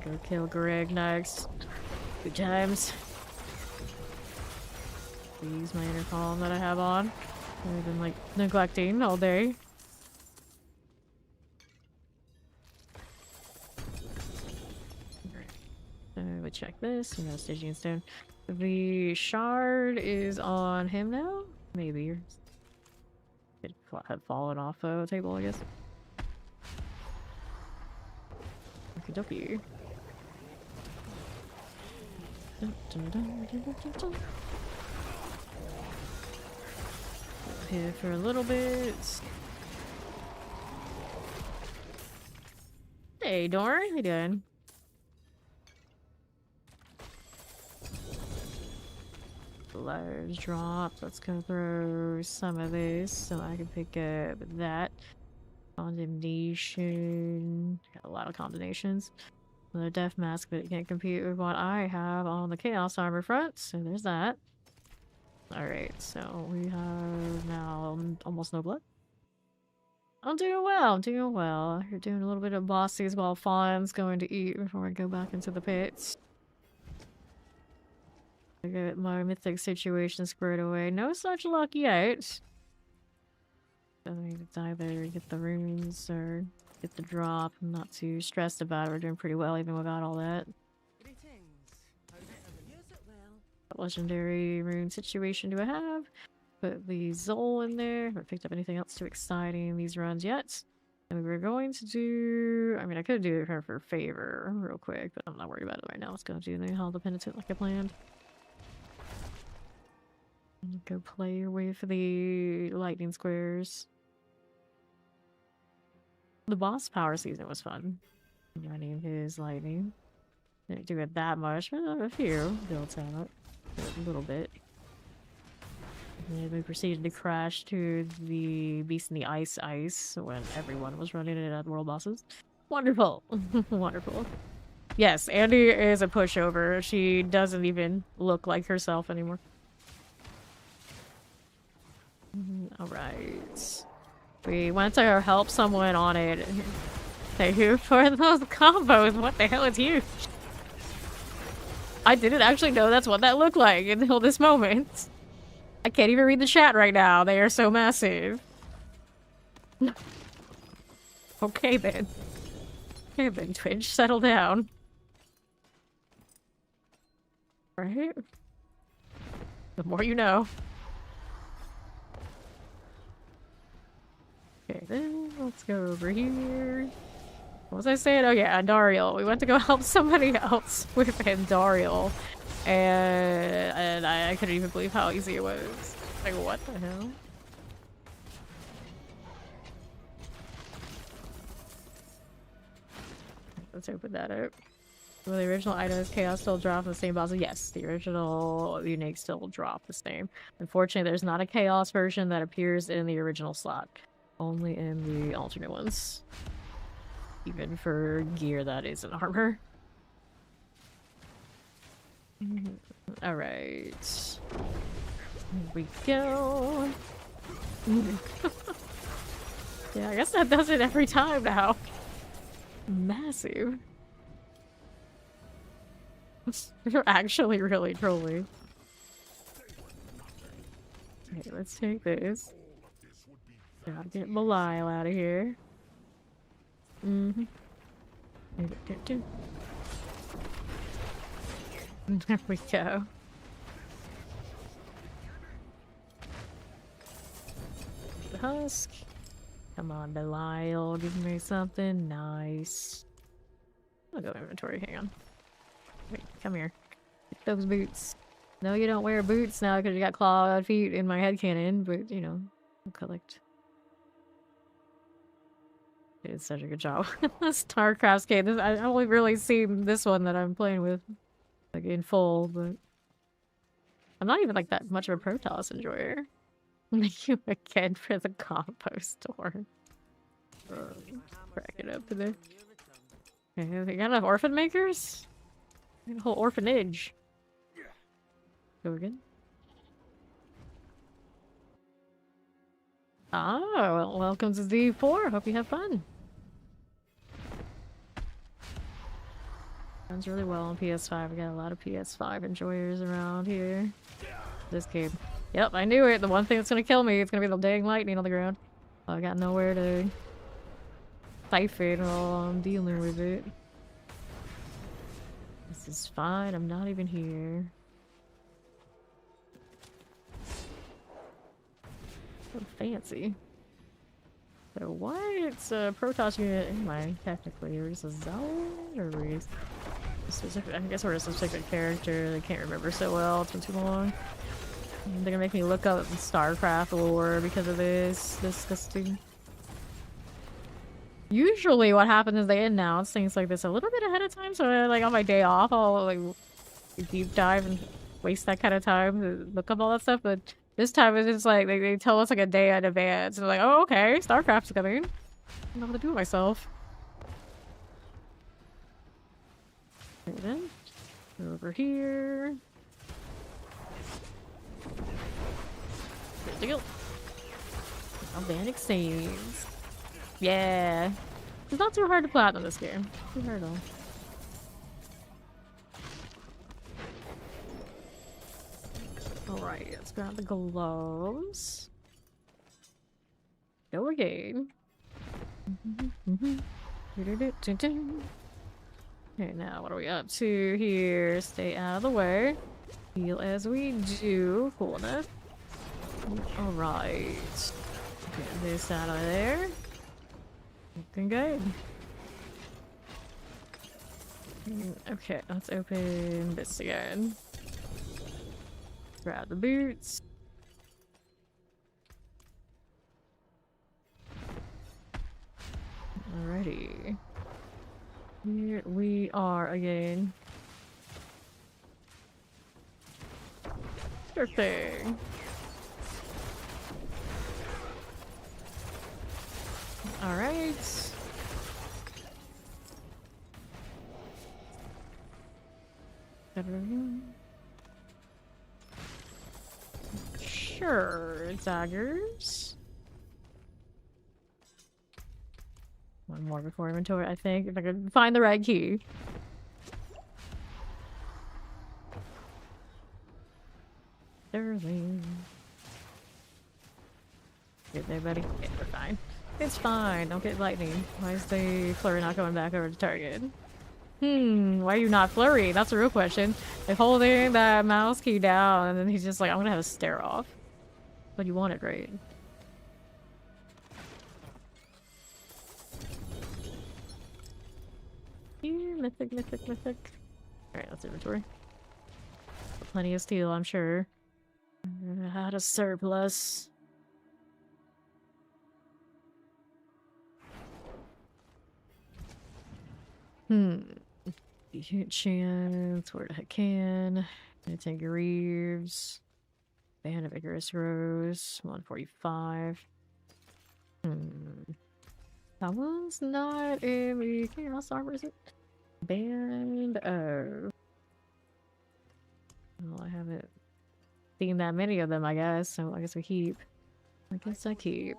Go kill Greg next. Good times. Use my intercom that I have on. I've been like neglecting all day. We check this. No Stygian stone. The shard is on him now? Maybe. It had fallen off the table, I guess. Okie dokie. Here for a little bit. Hey, Dorn, how you doing? Large drop. Let's go through some of this so I can pick up that. Condemnation. Got a lot of combinations. The death mask, but it can't compete with what I have on the chaos armor front, so there's that. Alright, so we have now almost no blood. I'm doing well, I'm doing well. You're doing a little bit of bossies while Fawn's going to eat before I go back into the pits. I get my mythic situation squared away. No such luck yet. I need to either get the runes or get the drop. I'm not too stressed about it. We're doing pretty well even without all that. What legendary rune situation do I have? Put the Zol in there. Haven't picked up anything else too exciting in these runs yet. And we're going to do... I mean, I could do her for favor real quick, but I'm not worried about it right now. Let's go do the Hall of Penitent like I planned. Go play with the lightning squares. The boss power season was fun. Running his lightning. Didn't do it that much, but a few built out. A little bit. And we proceeded to crash to the Beast in the Ice when everyone was running it at world bosses. Wonderful. Wonderful. Yes, Andy is a pushover. She doesn't even look like herself anymore. Alright. We went to help someone on it. Thank you for those combos. What the hell is huge? I didn't actually know that's what that looked like until this moment. I can't even read the chat right now. They are so massive. Okay then. Okay then, Twitch. Settle down. Right? The more you know. Okay, then let's go over here. What was I saying? Oh yeah, Andariel. We went to go help somebody else with Andariel. And I couldn't even believe how easy it was. Like, what the hell? Let's open that up. Will the original items chaos still drop the same bosses? Yes, the original unique still drop the same. Unfortunately, there's not a chaos version that appears in the original slot. Only in the alternate ones. Even for gear that isn't armor. Alright. Here we go. Yeah, I guess that does it every time now. Massive. You're actually really trolling. Okay, let's take this. Gotta get Belial out of here. Mm-hmm. There we go. The husk. Come on, Belial. Give me something nice. I'll go inventory. Hang on. Wait, come here. Get those boots. No, you don't wear boots now because you got clawed feet in my headcanon, but you know, I'll collect. did such a good job. Starcraft game. I only really seen this one that I'm playing with, like in full, but I'm not even like that much of a Protoss enjoyer. Thank you again for the compo store. Crack it up today. Okay, they got enough orphan makers? A whole orphanage. Go again. Ah, well, welcome to Z4. Hope you have fun. Runs really well on PS5. We got a lot of PS5 enjoyers around here. This game. Yep, I knew it. The one thing that's gonna kill me is gonna be the dang lightning on the ground. I got nowhere to siphon while I'm dealing with it. This is fine. I'm not even here. So fancy. So what? It's a Protoss unit. Am I technically? Or just a zone? Or are we specific? I guess we're a specific character. I can't remember so well. It's been too long. They're gonna make me look up Starcraft lore because of this disgusting. Usually what happens is they announce things like this a little bit ahead of time, so like on my day off I'll like deep dive and waste that kind of time to look up all that stuff, but this time it's just like they tell us like a day in advance and like, oh okay, Starcraft's coming. I don't know what to do with myself. And then over here. Good deal. Organic saves. Yeah. It's not too hard to platinum this game. Too hard at all. Alright, let's grab the gloves. Go again. Okay, now what are we up to here? Stay out of the way. Heal as we do. Cool enough. Alright. Get this out of there. Looking good. Okay, let's open this again. Grab the boots. Alrighty. Here we are again. Sure thing. Alright. Sure, daggers. One more before inventory, I think, if I can find the right key. Sterling. Get there, buddy. Yeah, we're fine. It's fine. Don't get lightning. Why is the Flurry not going back over to target? Why are you not Flurry? That's a real question. Like holding that mouse key down and then he's just like, I'm gonna have a stare off. But you want it, right? Here, mythic, mythic, mythic. Alright, that's inventory. Plenty of steel, I'm sure. Had a surplus. Chance, where the heck can. I take Reeves. Band of Icarus Rose. 145. That was not in the Chaos Armor, is it? Band of. Well, I haven't seen that many of them, I guess, so I guess we keep. I guess I keep.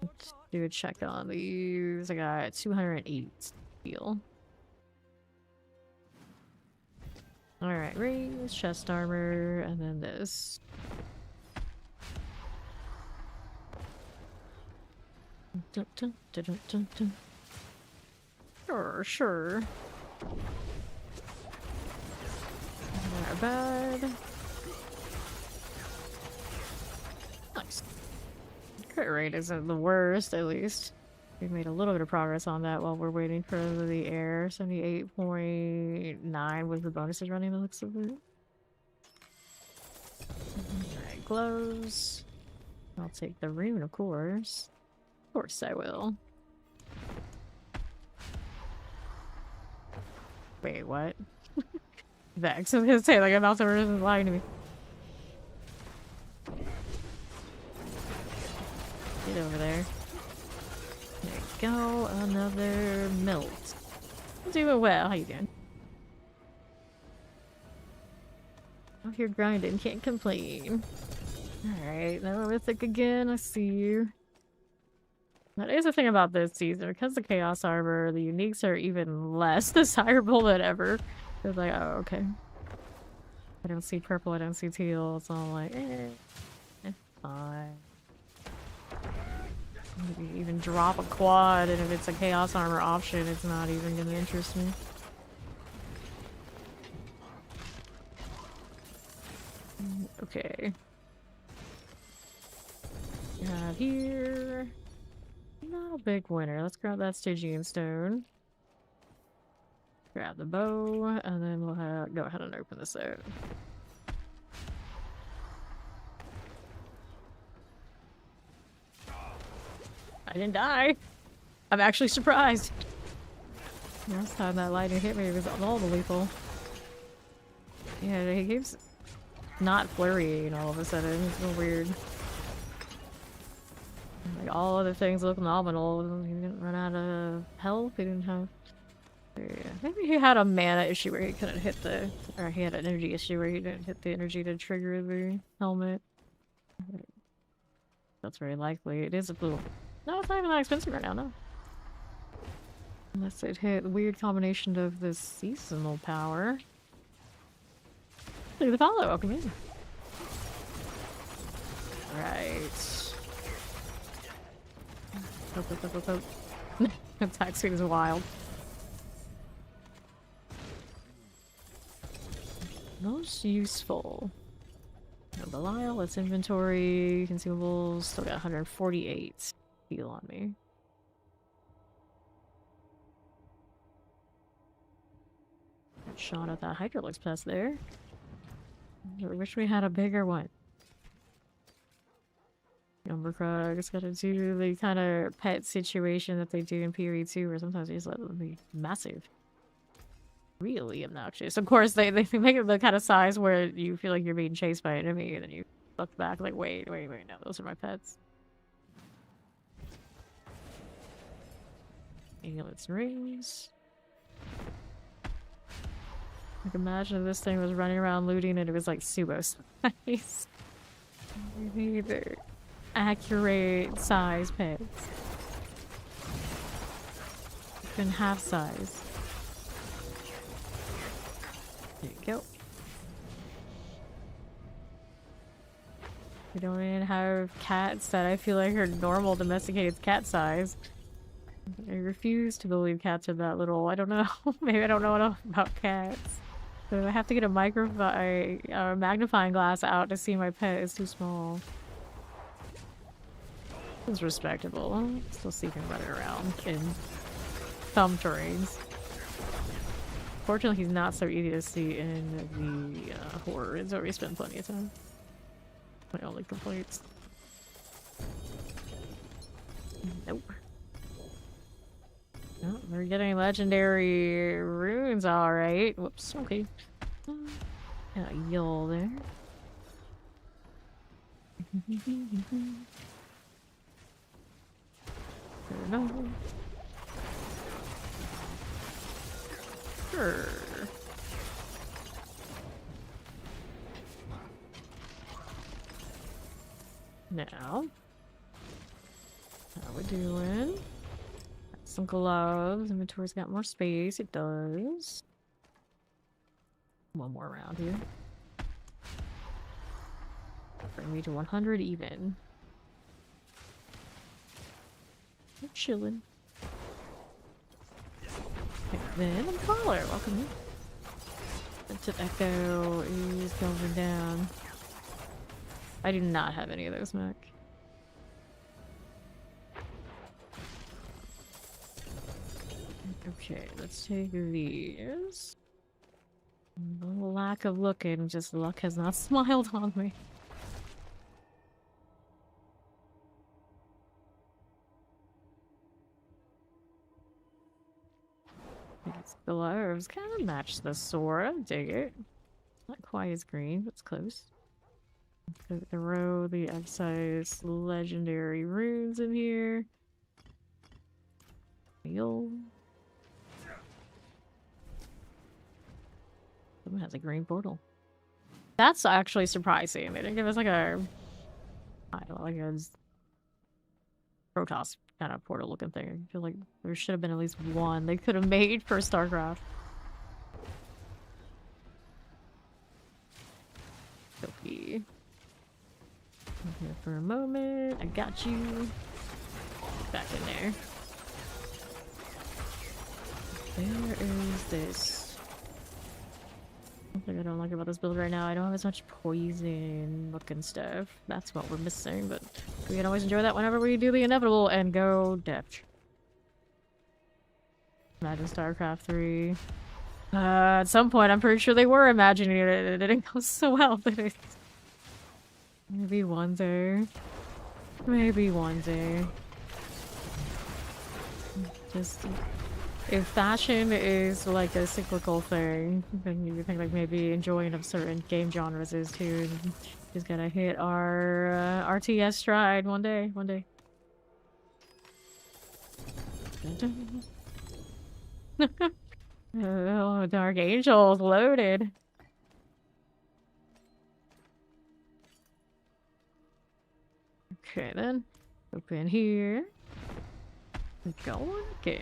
Let's do a check on these. I got 208 steel. Alright, rings, chest armor, and then this. Dun, dun, dun, dun, dun, dun. Sure. Not bad. Nice. Crit rate isn't the worst, at least. We've made a little bit of progress on that while we're waiting for the air. 78.9 with the bonuses running, the looks of it. Alright, gloves. I'll take the rune, of course. Of course I will. Wait, what? Vex. I was gonna say, like, I'm also lying to me. Get over there. There you go. Another melt. Doing well. How you doing? Out here grinding. Can't complain. Alright, now mythic again. I see you. That is the thing about this season. Because the Chaos Armor, the uniques are even less desirable than ever. It's like, oh, okay. I don't see purple, I don't see teal, so I'm like, it's fine. Maybe even drop a quad, and if it's a Chaos Armor option, it's not even gonna interest me. Okay. We have here... Not a big winner. Let's grab that Stygian stone. Grab the bow, and then we'll go ahead and open this out. I didn't die. I'm actually surprised. Last time that lightning hit me, it was all the lethal. Yeah, he keeps not flurrying all of a sudden. It's so weird. Like, all other things look nominal. He didn't run out of health. He didn't have... Yeah. Maybe he had a mana issue where he couldn't hit the... Or he had an energy issue where he didn't hit the energy to trigger the helmet. That's very likely. It is a little... No, it's not even that expensive right now, no. Unless it hit the weird combination of this seasonal power. Look at the follow. Welcome in. Right. Attack speed is wild. Most useful. No Belial, let's inventory, consumables, still got 148 heal on me. Shot at that Hydralix pest there. I wish we had a bigger one. Umbercrug's gotta do the kind of pet situation that they do in PoE 2 where sometimes they just let them be massive. Really obnoxious. Of course, they make it the kind of size where you feel like you're being chased by an enemy and then you look back like, wait, no, those are my pets. Amulets and rings. Like, imagine if this thing was running around looting and it was like sumo size. Either accurate size pets. Even half size. There you go. We don't even have cats that I feel like are normal domesticated cat size. I refuse to believe cats are that little. I don't know. Maybe I don't know enough about cats. So I have to get a magnifying glass out to see my pet is too small. It's respectable. Still see him running around in some terrains. Fortunately, he's not so easy to see in the horrors where we spend plenty of time. My only complaints. Nope. Oh, we're getting legendary runes, alright. Whoops, okay. Got a yell there. No. Sure. Now, how we doing? Some gloves. Inventory's got more space. It does. One more round here. Bring me to 100 even. We're chilling. Okay, then I'm caller. Welcome in. Into Echo is going down. I do not have any of those, Mac. Okay, let's take these. The lack of looking, just luck has not smiled on me. Let's gloves kind of match the sword. I dig it. Not quite as green, but it's close. Throw the excise legendary runes in here. Heal. Someone has a green portal. That's actually surprising. They didn't give us like a, I don't know, like a Protoss kind of portal looking thing. I feel like there should have been at least one they could have made for Starcraft. Okay. I'm here for a moment. I got you. Back in there. There is this. One thing I don't like about this build right now, I don't have as much poison looking stuff. That's what we're missing, but we can always enjoy that whenever we do the inevitable and go depth. Imagine Starcraft 3. At some point, I'm pretty sure they were imagining it. It didn't go so well, did it? Maybe one day. Maybe one day. Just... If fashion is like a cyclical thing, then you would think like maybe enjoying of certain game genres is too. Just gotta hit our RTS stride one day. One day. Oh, Dark Angel's loaded. Okay then. Open here. Go again.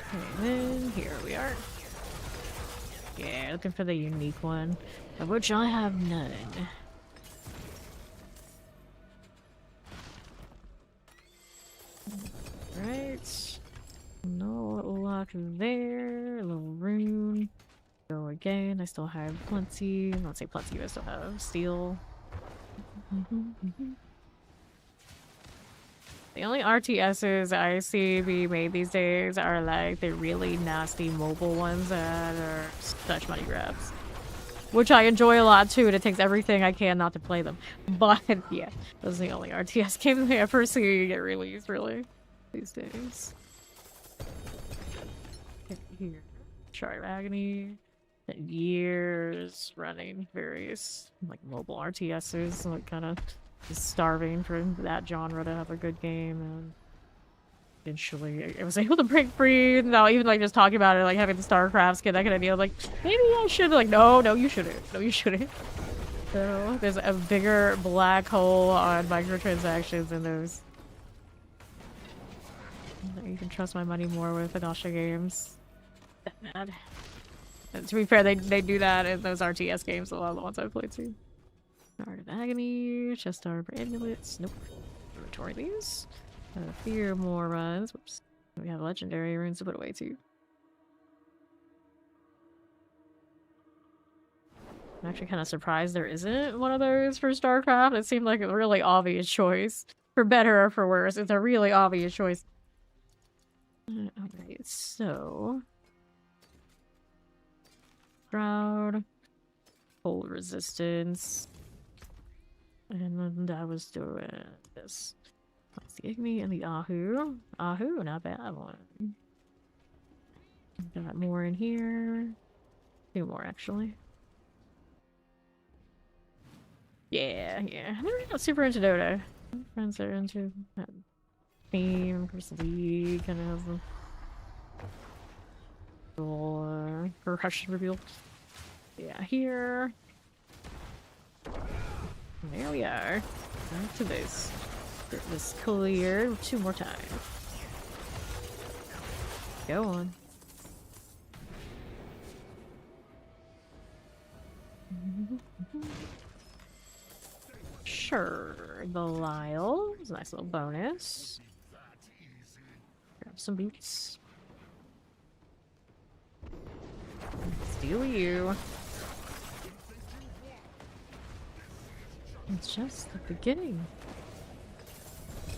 And then here we are. Yeah, looking for the unique one, of which I have none. Right. No luck there. A little rune. Go again. I still have plenty. I don't say plenty, but I still have steel. The only RTSs I see be made these days are like the really nasty mobile ones that are such money grabs. Which I enjoy a lot too, and it takes everything I can not to play them. But yeah, those are the only RTS games I ever see get released, really, these days. Here. Shard of Agony. Years running various like mobile RTSs, like kind of just starving for that genre to have a good game, and eventually I was able to break free. Now even like just talking about it, like having the Starcraft skin, that kind of deal, like maybe I should, like no you shouldn't, no you shouldn't. So there's a bigger black hole on microtransactions in those. You can trust my money more with Adasha games. That bad. And to be fair, they do that in those RTS games, a lot of the ones I've played too. Shard of Agony, Chest Arbor Amulets, nope. Inventory these. A few more runs. Whoops. We have legendary runes to put away too. I'm actually kind of surprised there isn't one of those for StarCraft. It seemed like a really obvious choice. For better or for worse, it's a really obvious choice. Alright, so... Crowd. Cold resistance. And then I was doing this. That's the Igni and the Ahu. Ahu, not bad one. Got more in here. Two more, actually. Yeah. I'm not super into Dota. My friends are into that theme versus League, kind of has a little Russian reveal. Yeah, here. There we are. Back to this. Get this cleared 2 more times. Go on. Sure. The Lyle. It's a nice little bonus. Grab some boots. Steal you. It's just the beginning.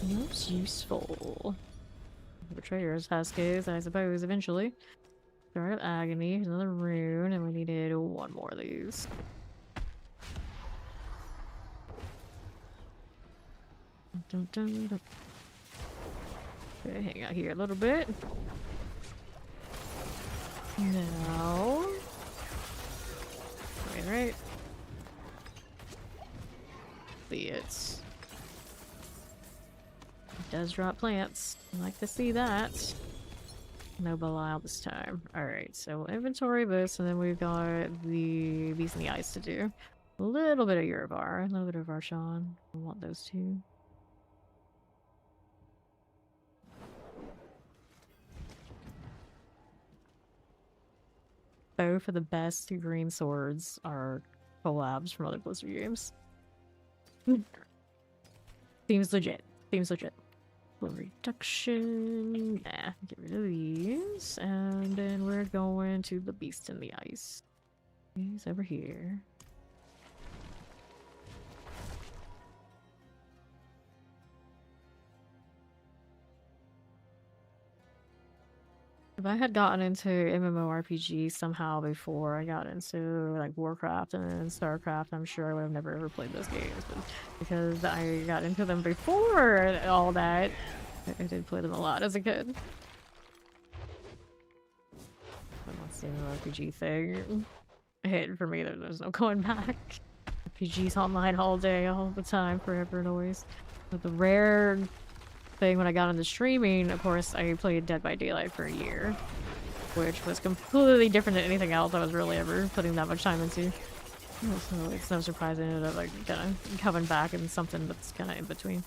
Most useful. Betrayers Haskes, I suppose, eventually. Shard of Agony, another rune, and we needed 1 more of these. Okay, hang out here a little bit. No. Right. See it. It does drop plants. I like to see that. No Belial this time. Alright, so inventory this, and then we've got the Beast in the Ice to do. A little bit of Urivar, a little bit of Varshan. I want those two. Both of the best two green swords are collabs from other Blizzard games. Seems legit. Seems legit. Reduction. Nah, get rid of these. And then we're going to the Beast in the Ice. He's over here. If I had gotten into MMORPG somehow before I got into like Warcraft and Starcraft, I'm sure I would have never ever played those games. But because I got into them before all that, I did play them a lot as a kid. But that's the RPG thing. Hit for me, there's no going back. RPGs online all day, all the time, forever and always. But the rare thing when I got into streaming, of course, I played Dead by Daylight for a year, which was completely different than anything else I was really ever putting that much time into. So it's no surprise I ended up like kind of coming back in something that's kind of in between.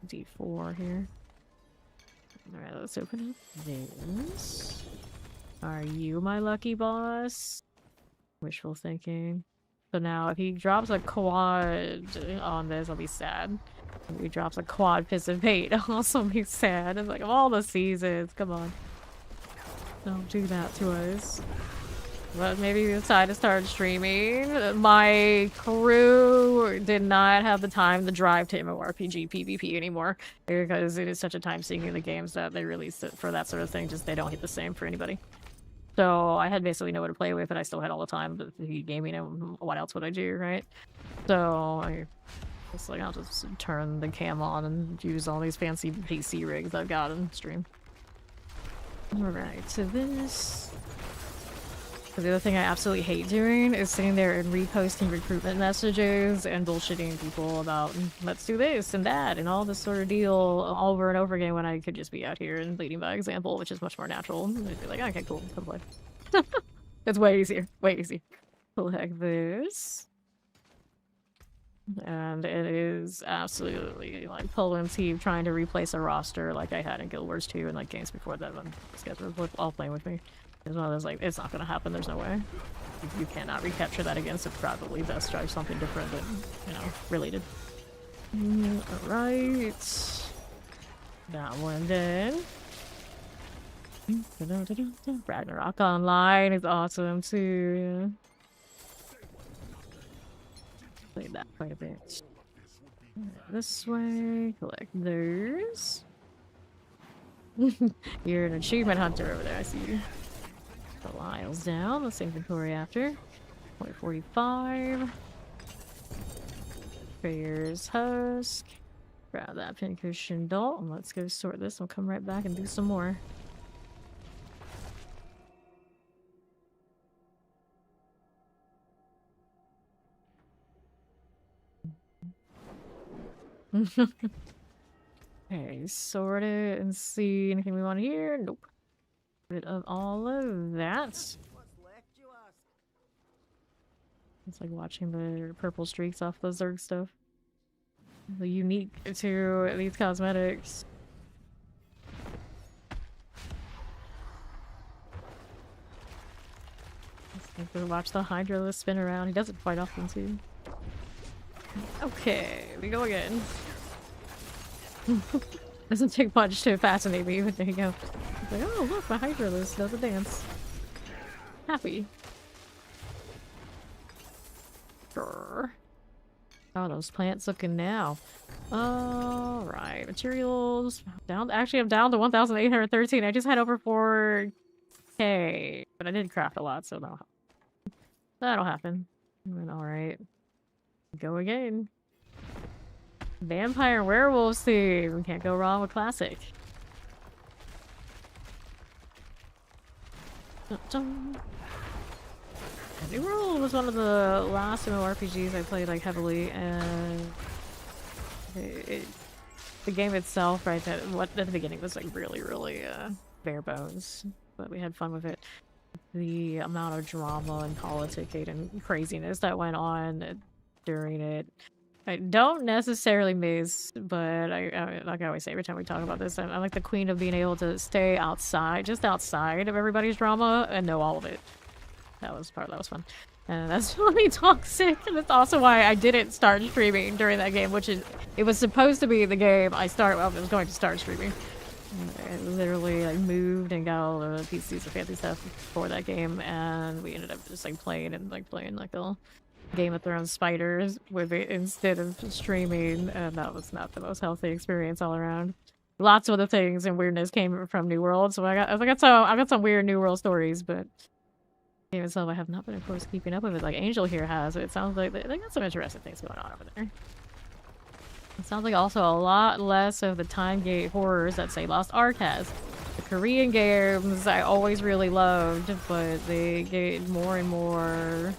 D4 here. Alright, let's open up this. Are you my lucky boss? Wishful thinking. So now if he drops a quad on this, I'll be sad. If he drops a quad piss of hate, I'll also be sad. It's like, of all the seasons, come on. Don't do that to us. But maybe we decide to start streaming. My crew did not have the time to drive to MMORPG PvP anymore because it is such a time sinking in the games that they released it for that sort of thing. Just they don't hit the same for anybody. So I had basically nowhere to play with, and I still had all the time to be gaming, and what else would I do, right? So I was like, I'll just turn the cam on and use all these fancy PC rigs I've got and stream. Alright, so this... The other thing I absolutely hate doing is sitting there and reposting recruitment messages and bullshitting people about let's do this and that and all this sort of deal over and over again when I could just be out here and leading by example, which is much more natural. I'd be like, okay, cool, come play. It's way easier, way easier. Select this. And it is absolutely like pulling teeth trying to replace a roster like I had in Guild Wars 2 and like games before that when these guys were all playing with me. It's one of those like, it's not gonna happen, there's no way. You cannot recapture that again, so probably best try something different than, you know, related. Alright. That one then. Ragnarok Online is awesome too. Played that quite a bit. This way, collect those. You're an achievement hunter over there, I see you. Belial's down, let's inventory after. 45. Prayer's Husk. Grab that pincushion doll, and let's go sort this. We'll come right back and do some more. Okay, sort it and see anything we want to hear. Nope. Rid of all of that. It's like watching the purple streaks off the Zerg stuff. The unique to these cosmetics. Let's go watch the Hydra spin around. He does it quite often too. Okay, we go again. Doesn't take much to fascinate me, but there you go. It's like, oh look, my Hydralisk does a dance. Happy. Grr. How are those plants looking now? Alright, materials. Down. Actually, I'm down to 1,813. I just had over 4K. But I did craft a lot, so that'll happen. Alright. Go again. Vampire and werewolf theme. Can't go wrong with classic. Dun-dun. New World was one of the last MMORPGs I played like heavily, and the game itself, right, at the beginning was like really bare bones, but we had fun with it. The amount of drama and politicking and craziness that went on during it, I don't necessarily miss, but I like I always say every time we talk about this, I'm like the queen of being able to stay outside, just outside of everybody's drama and know all of it. That was fun. And that's really toxic, and that's also why I didn't start streaming during that game, which is, it was supposed to be the game I was going to start streaming. I literally like moved and got all the PCs and fancy stuff for that game, and we ended up just like playing like a Game of Thrones spiders with it instead of streaming, and that was not the most healthy experience all around. Lots of other things and weirdness came from New World, so I got some weird New World stories, but the game itself I have not been, of course, keeping up with it like Angel here has. It sounds like they got some interesting things going on over there. It sounds like also a lot less of the time gate horrors that say Lost Ark has. The Korean games I always really loved, but they get more and more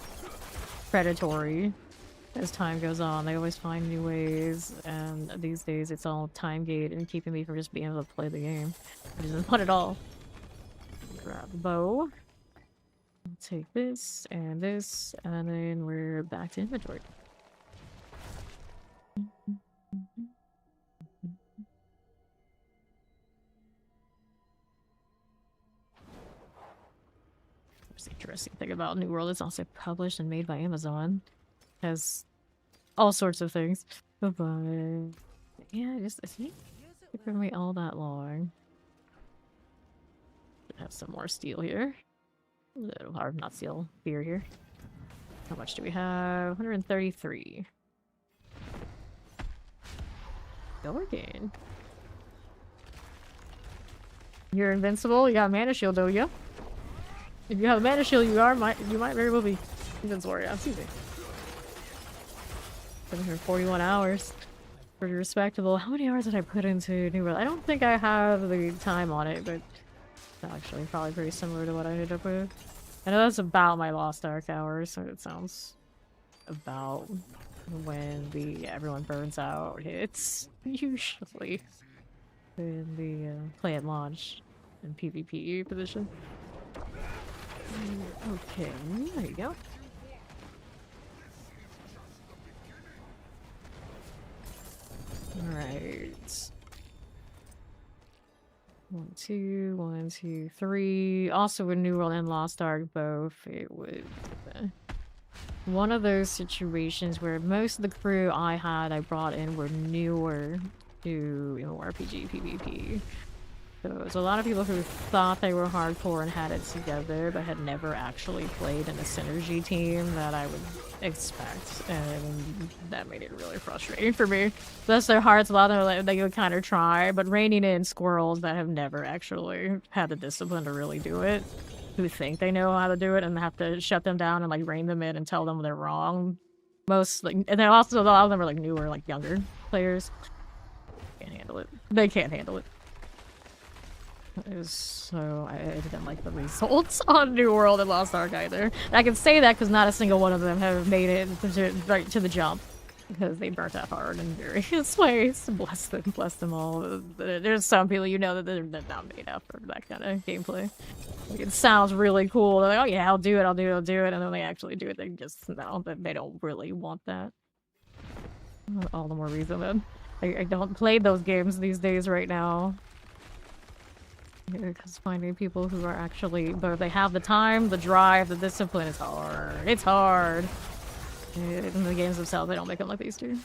predatory as time goes on. They always find new ways, and these days it's all time gate and keeping me from just being able to play the game. Which isn't fun at all. Grab the bow. I'll take this, and then we're back to inventory. What's the interesting thing about New World? It's also published and made by Amazon. Has all sorts of things. But yeah, just it took me all that long. Have some more steel here. Little hard, not steel, beer here. How much do we have? 133. Go again. You're invincible. You got a mana shield, don't you? If you have a mana shield, you might very well be invincible. Yeah, excuse me. 741 hours. Pretty respectable. How many hours did I put into New World? I don't think I have the time on it, but actually probably pretty similar to what I ended up with. I know that's about my Lost Ark hours, so it sounds about when everyone burns out hits. Usually in the play at launch and PvP position. Okay, there you go. Alright. 1, 2, 1, 2, 3. Also with New World and Lost Ark both, it was one of those situations where most of the crew I brought in were newer to MMORPG PvP. So there's a lot of people who thought they were hardcore and had it together, but had never actually played in a synergy team that I would expect, and that made it really frustrating for me. Bless their hearts, a lot of them they would kind of try, but reining in squirrels that have never actually had the discipline to really do it, who think they know how to do it, and have to shut them down and like rein them in and tell them they're wrong. Most and then also a lot of them are like newer, like younger players. Can't handle it. They can't handle it. So I didn't like the results on New World and Lost Ark either. And I can say that because not a single one of them have made it right to the jump, because they burnt that hard in various ways. Bless them all. There's some people that they're not made up for that kind of gameplay. Like, it sounds really cool. They're like, oh yeah, I'll do it, and then they actually do it. They just they don't really want that. All the more reason then. I don't play those games these days right now. Because finding people who are actually, but they have the time, the drive, the discipline is hard. It's hard. In the games themselves, they don't make them like these do.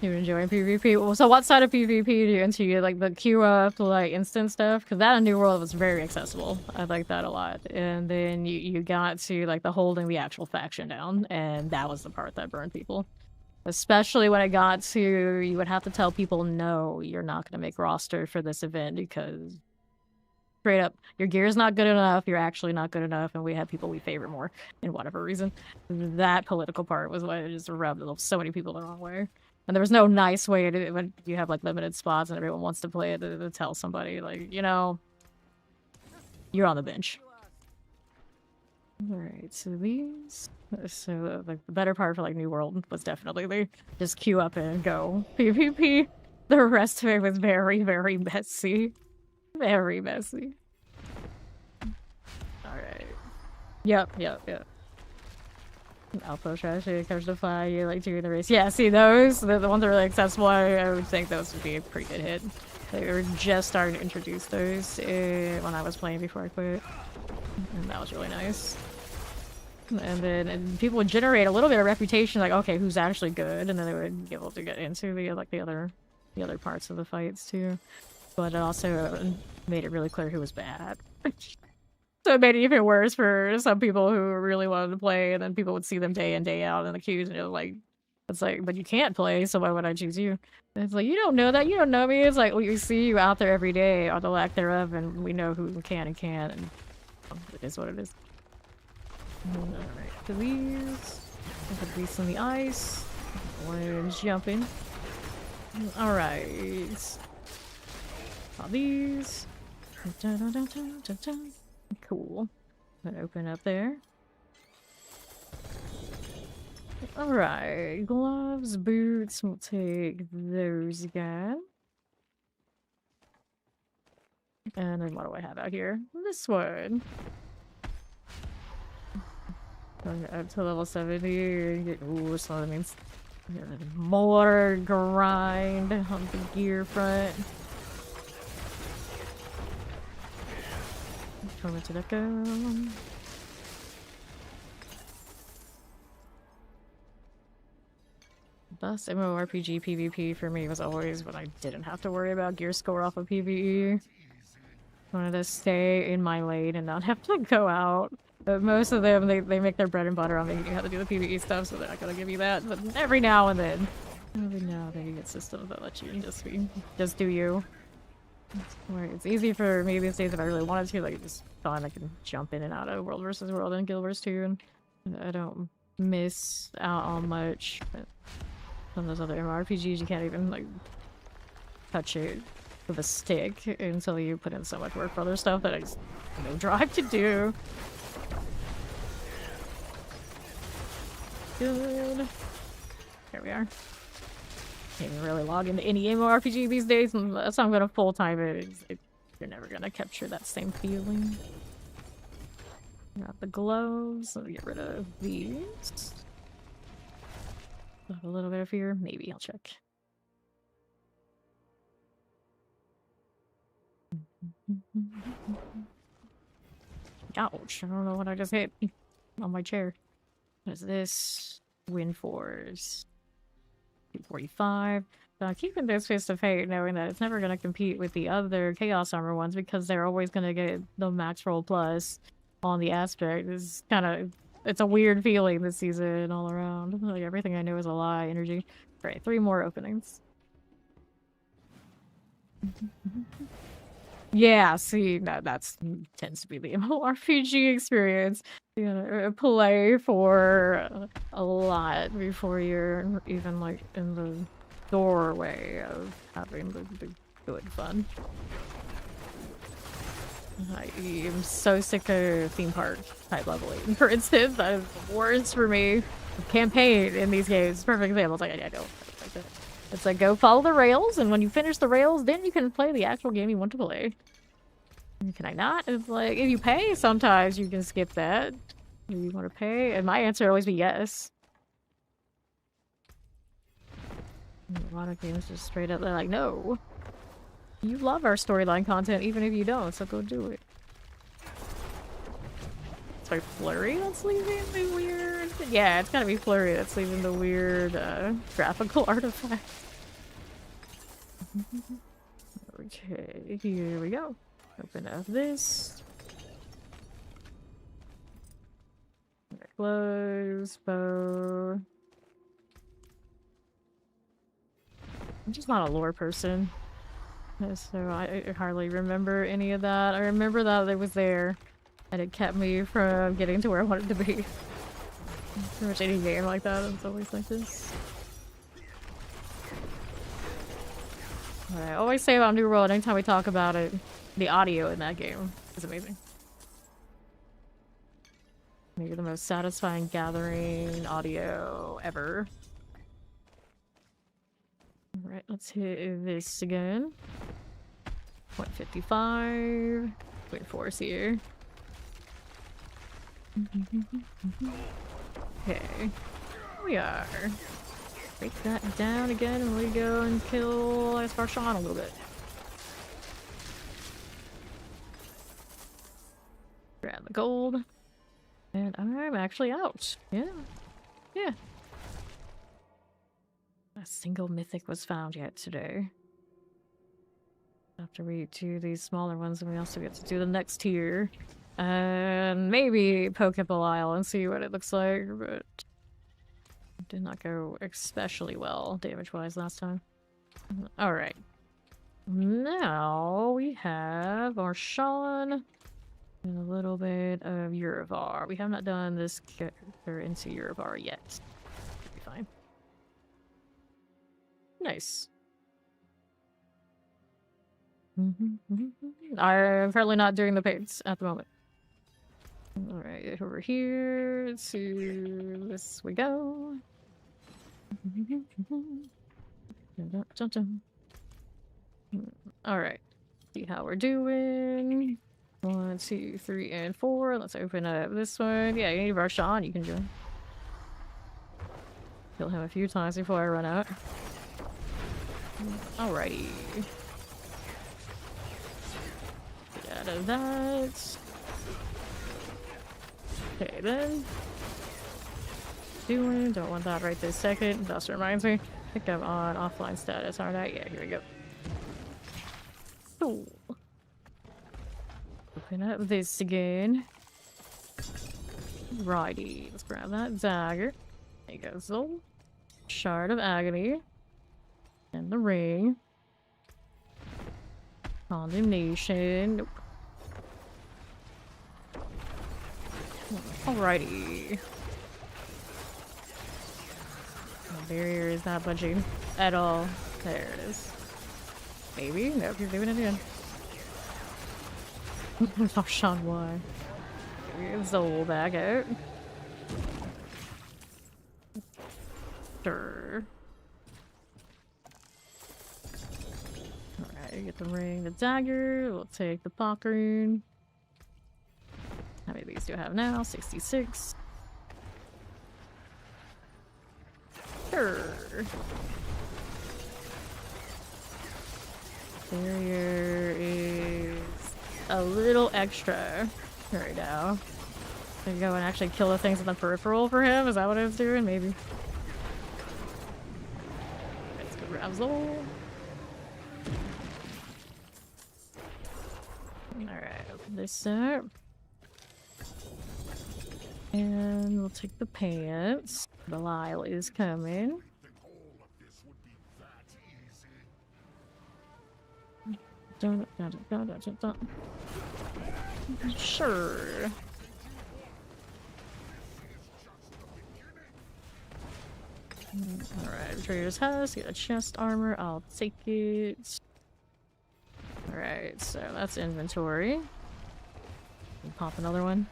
You're enjoying PvP. Well, so what side of PvP do you into? You like the queue up, like instant stuff? Because that in New World was very accessible. I like that a lot. And then you got to like the holding the actual faction down, and that was the part that burned people. Especially when it got to, you would have to tell people, no, you're not going to make roster for this event because, straight up, your gear's not good enough, you're actually not good enough, and we have people we favor more, in whatever reason. That political part was what just rubbed so many people the wrong way. And there was no nice way to, when you have like limited spots and everyone wants to play it, to tell somebody like, you know, you're on the bench. Alright, so these... So, like, the better part for, like, New World was definitely they just queue up and go PvP. The rest of it was very, very messy. Very messy. Alright. Yep. Alpha trash, comes to fly, you like doing the race. Yeah, see those? The ones that are really accessible, I would think those would be a pretty good hit. They were just starting to introduce those when I was playing before I quit. And that was really nice. And then people would generate a little bit of reputation, like, okay, who's actually good, and then they would be able to get into the other parts of the fights too. But it also made it really clear who was bad. So it made it even worse for some people who really wanted to play, and then people would see them day in, day out in the queues, and it was like, it's like, but you can't play, so why would I choose you? And it's like, you don't know that, you don't know me. It's like, we see you out there every day, or the lack thereof, and we know who can and can't, and it is what it is. Alright, please. Put these in the ice. One's jumping. Alright. All these. Cool. Gonna open up there. Alright, gloves, boots, we'll take those again. And then what do I have out here? This one. Up to level 70. Ooh, so that means more grind on the gear front. Where did that go? Best MMORPG PvP for me was always when I didn't have to worry about gear score off of PvE. I wanted to stay in my lane and not have to go out. But most of them, they make their bread and butter on making you have to do the PvE stuff, so they're not gonna give you that. But every now and then you get systems that let you just do you. Where it's easy for me these days if I really wanted to, like just fun, I can jump in and out of World vs. World and Guild Wars 2, and I don't miss out on much. But some of those other MMORPGs, you can't even like touch it with a stick until you put in so much work for other stuff that I just have no drive to do. Good. Here we are. Can't even really log into any MMORPG these days unless I'm gonna full-time it. You're never gonna capture that same feeling. Got the gloves. Let me get rid of these. A little bit of fear. Maybe I'll check. Ouch. I don't know what I just hit on my chair. What is this? Wind Force. 245. Keeping this Fist of Fate, knowing that it's never going to compete with the other Chaos Armor ones because they're always going to get the max roll plus on the aspect is kind of... It's a weird feeling this season all around. Like, everything I know is a lie energy. Alright, 3 more openings. Yeah, see, that's tends to be the MMORPG experience. You gotta play for a lot before you're even like in the doorway of having the good fun. I am so sick of theme park type leveling. For instance, that is the worst for me. Campaign in these games, perfect example. It's like I don't like that. It's like go follow the rails, and when you finish the rails, then you can play the actual game you want to play. Can I not? It's like, if you pay, sometimes you can skip that. Do you want to pay? And my answer would always be yes. A lot of games just straight up, they're like, no. You love our storyline content, even if you don't, so go do it. It's like Flurry that's leaving the weird... Yeah, it's gotta be Flurry that's leaving the weird, graphical artifact. Okay, here we go. Open up this. Close, bow. I'm just not a lore person. So I hardly remember any of that. I remember that it was there, and it kept me from getting to where I wanted to be. Pretty much any game like that, it's always like this. What I always say about New World anytime we talk about it, the audio in that game is amazing. Maybe the most satisfying gathering audio ever. Alright, let's hit this again. 0.55. Wait for us here. Okay. Here we are. Break that down again and we go and kill Sean a little bit. Grab the gold. And I'm actually out. Yeah. Yeah. A single mythic was found yet today. After we do these smaller ones, and we also get to do the next tier. And maybe poke at Belial and see what it looks like, but it did not go especially well damage-wise last time. Alright. Now we have our Sean and a little bit of Urivar. We have not done this character into Urivar yet. Should be fine. Nice. I'm currently not doing the paints at the moment. Alright, over here to this we go. Alright, see how we're doing. 1, 2, 3, and 4. Let's open up this one. Yeah, you need to rush on, you can join. Kill him a few times before I run out. Alrighty. Get out of that. Okay, then. Don't want that right this second. That reminds me. I think I'm on offline status, aren't I? Yeah, here we go. Cool. Open up this again. Righty. Let's grab that dagger. There you go, Zol. Shard of Agony. And the ring. Condemnation. Nope. Alrighty. The barrier is not budging at all. There it is. Maybe? Nope, you're doing it again. Oh, Sean, why? Get Zol back out. Sure. Alright, get the ring, the dagger. We'll take the pockern. How many of these do I have now? 66. Sure. Barrier is a little extra right now. Gonna go and actually kill the things in the peripheral for him? Is that what it's doing? Maybe. Let's go grab Zol. Alright, open this up. And we'll take the pants. Belial is coming. Sure. Alright, Trader's House, get a chest armor, I'll take it. Alright, so that's inventory. Pop another one.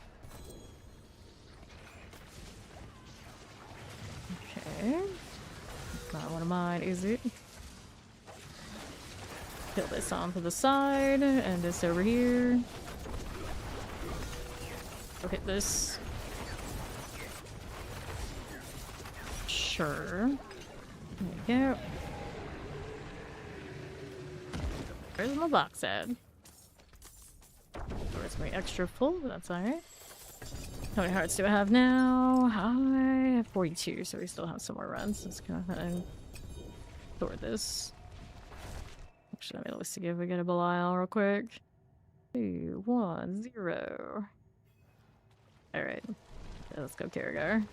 Okay. Not one of mine, is it? Put this onto the side, and this over here. Go hit this. Sure. There you go. Where's my box at? Where's my extra full? That's alright. How many hearts do I have now? I have 42, so we still have some more runs. Let's go ahead and store this. Actually, let me let's see if we get a Belial real quick. 2, 1, 0. Alright. Let's go, Karagar.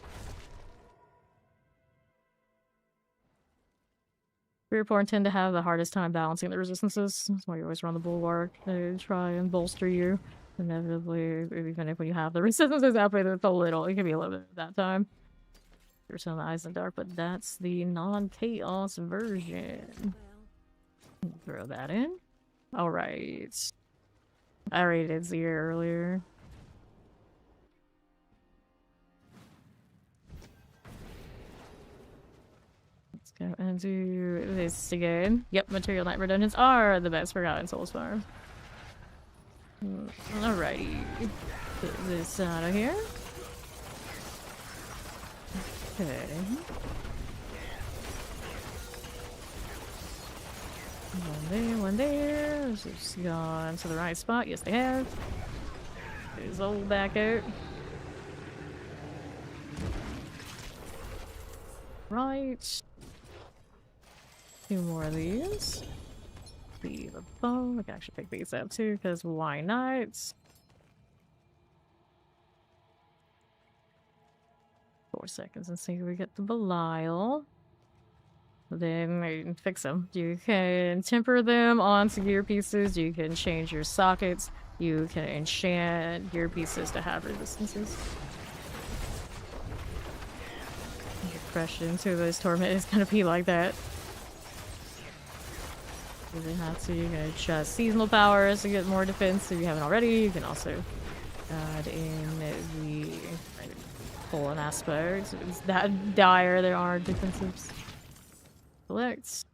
Rearporn tend to have the hardest time balancing the resistances. That's why you always run the Bulwark. They try and bolster you. Inevitably, even if when you have the resistances out, but it's a little, it can be a little bit at that time. There's some Eyes in the Dark, but that's the non-chaos version. Throw that in. Alright. I already did Zero earlier. Let's go and do this again. Yep, Material Nightmare Dungeons are the best Forgotten Souls farm. Alrighty. Get this out of here. Okay. One there. This has gone to the right spot. Yes, they have. Get his old back out. Right. 2 more of these. The bow. I can actually pick these up too, because why not? 4 seconds and see if we get the Belial. Then you can fix them. You can temper them onto gear pieces. You can change your sockets. You can enchant gear pieces to have resistances. Get fresh into this torment. It's gonna be like that. You really have to. You can adjust seasonal powers to get more defense if you haven't already. You can also add in the pulling aspect. It's that dire there are defensives. Select.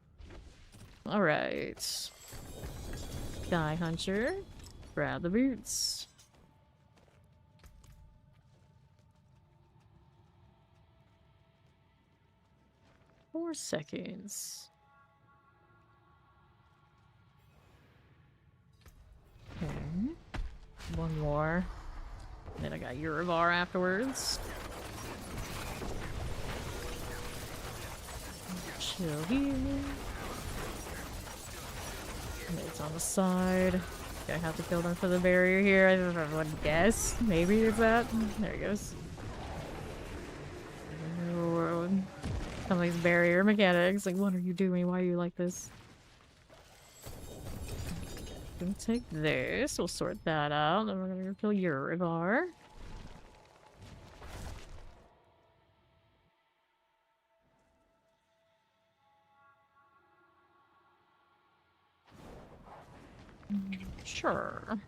Alright. Sky Hunter. Grab the boots. Four seconds. Okay. One more. Then I got Urivar afterwards. Chill here. It's on the side. I have to kill them for the barrier here. I would guess. Maybe it's that. There he goes. Some of these barrier mechanics. Like, what are you doing? Why are you like this? Gonna take this. We'll sort that out. Then we're gonna go kill Urivar. Sure.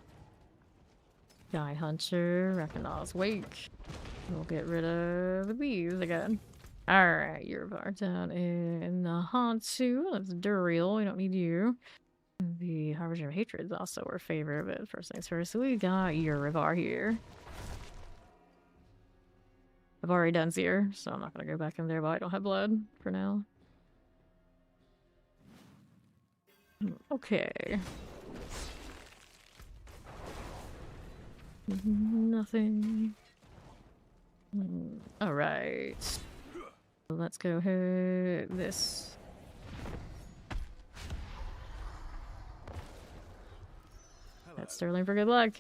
Sky Hunter, Reckonaw's Wake. We'll get rid of these again. Alright, Urivar down in the Hantu. That's Duriel. We don't need you. The Harbinger of Hatred is also our favorite, but first things first. So we got Urivar here. I've already done Zir, so I'm not gonna go back in there, but I don't have blood for now. Okay. Nothing. Alright. So let's go hit this. That's Sterling for good luck.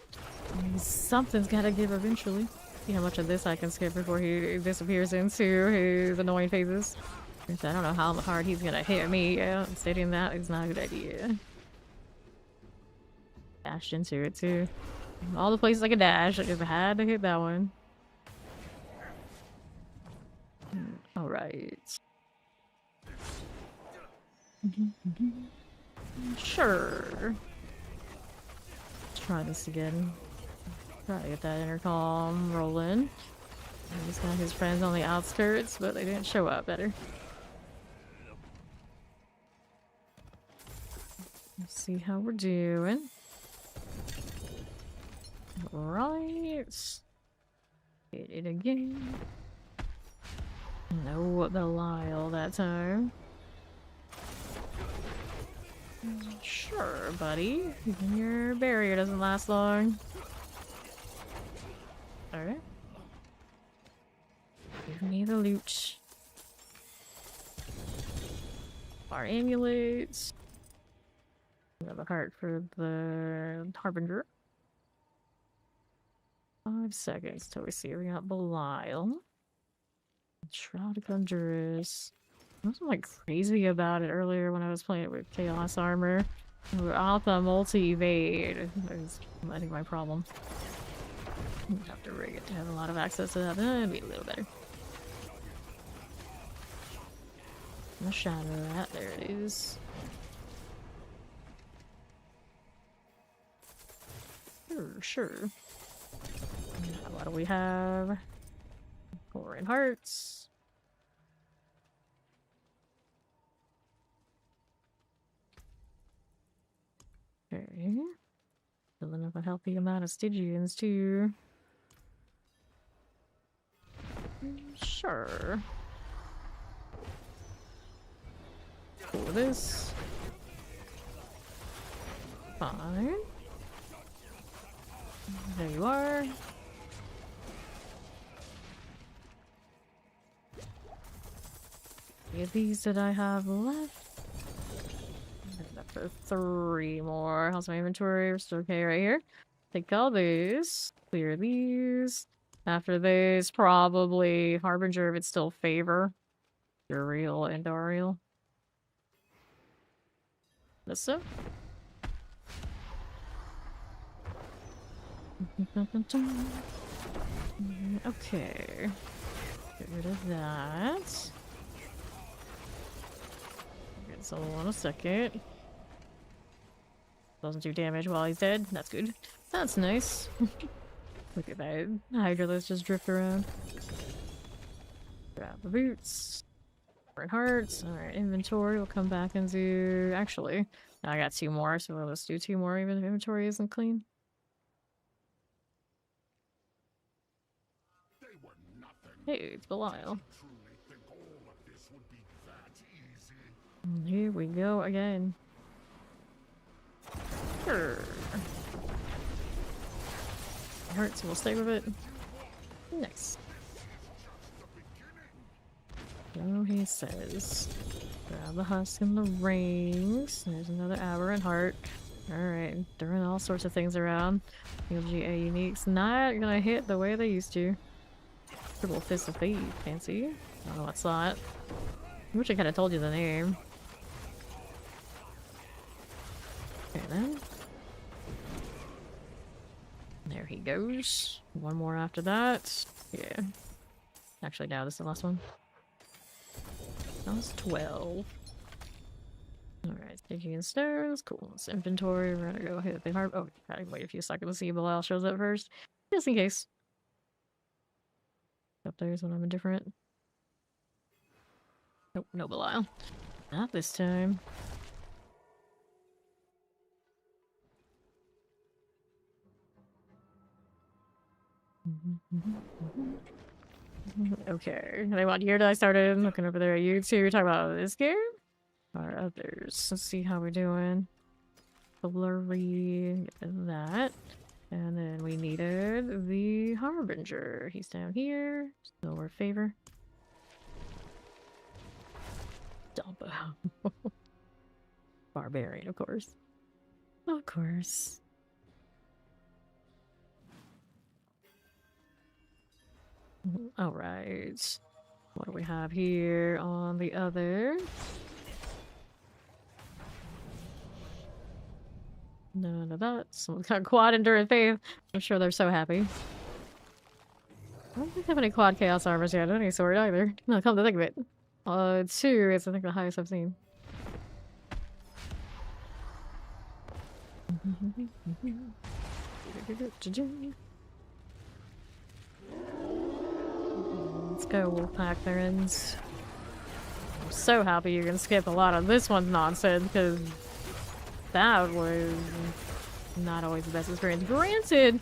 Something's gotta give eventually. See how much of this I can skip before he disappears into his annoying phases. I don't know how hard he's gonna hit me. Yeah, stating that is not a good idea. Dashed into it too. All the places I could dash, I just had to hit that one. Alright. Sure. Let's try this again. Try to get that intercom rolling. He's got his friends on the outskirts, but they didn't show up better. Let's see how we're doing. Right. Hit it again. No Belial that time. Sure, buddy. Your barrier doesn't last long. Alright. Give me the loot. Our amulets. We have a heart for the Harbinger. 5 seconds till we see we got Belial. Shroud of Conjurers. I wasn't like crazy about it earlier when I was playing it with Chaos Armor. Without the multi-evade, is I think my problem. I'd have to rig it to have a lot of access to that. That'd be a little better. I'll shadow that. There it is. For sure. What do we have? Foreign hearts. Okay. Filling up a healthy amount of Stygians too. Sure. Cool with this. Fine. There you are. Of these that I have left. For 3 more. How's my inventory? We're still okay right here. Take all these. Clear these. After this, probably Harbinger if it's still favor. Uriel and Ariel. This so? Okay. Get rid of that. Get someone a second. Doesn't do damage while he's dead. That's good. That's nice. Look at that. Hydra, just drift around. Grab the boots. Different hearts. Alright, inventory. We'll come back and do... Actually, I got 2 more, so let's do 2 more even if inventory isn't clean. Hey, it's Belial. And here we go again. Sure. Hurts, we'll stay with it. Nice. So he says, grab the husk and the rings. There's another aberrant heart. Alright, throwing all sorts of things around. UGA uniques not gonna hit the way they used to. Triple Fist of Fate, fancy. I don't know what's that. I wish I kinda told you the name. Okay then. There he goes. 1 more after that. Yeah. Actually, no, this is the last one. That was 12. Alright, Stygian stones. Cool. It's inventory. We're gonna go hit the harp. Oh, gotta wait a few seconds to see if Belial shows up first. Just in case. Up there's when I'm indifferent. Nope, no Belial. Not this time. Okay, what year did I start in? Looking over there at you two. We're talking about this game? Or others? Let's see how we're doing. Flurry, that. And then we needed the Harbinger. He's down here. Silver favor. Dumbo. Barbarian, of course. Of course. Alright. What do we have here on the other? None of that. Someone's got quad endurance faith. I'm sure they're so happy. I don't think I have any quad chaos armors yet, any sort either. No, come to think of it. 2 is I think the highest I've seen. Let's go, Wolfpack Barons. I'm so happy you can skip a lot of this one's nonsense, because that was not always the best experience. Granted,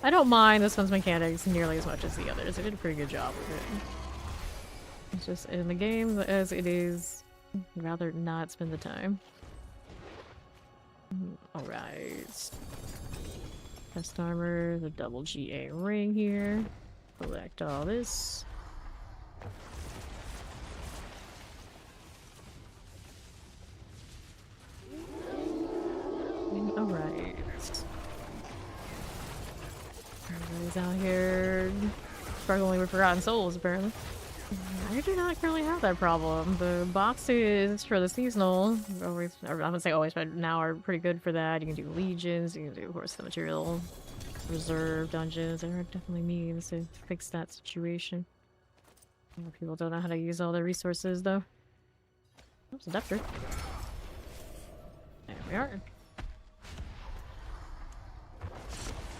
I don't mind this one's mechanics nearly as much as the others. They did a pretty good job with it. It's just in the game as it is, I'd rather not spend the time. Alright. Chest armor, the double GA ring here. Collect all this. Alright. Everybody's out here struggling with Forgotten Souls, apparently. I do not currently have that problem. The boxes for the seasonal, always, I'm gonna say always, but now are pretty good for that. You can do legions, you can do, of course, the material reserve dungeons. There are definitely means to fix that situation. A lot of people don't know how to use all their resources, though. Oops, adapter. There we are.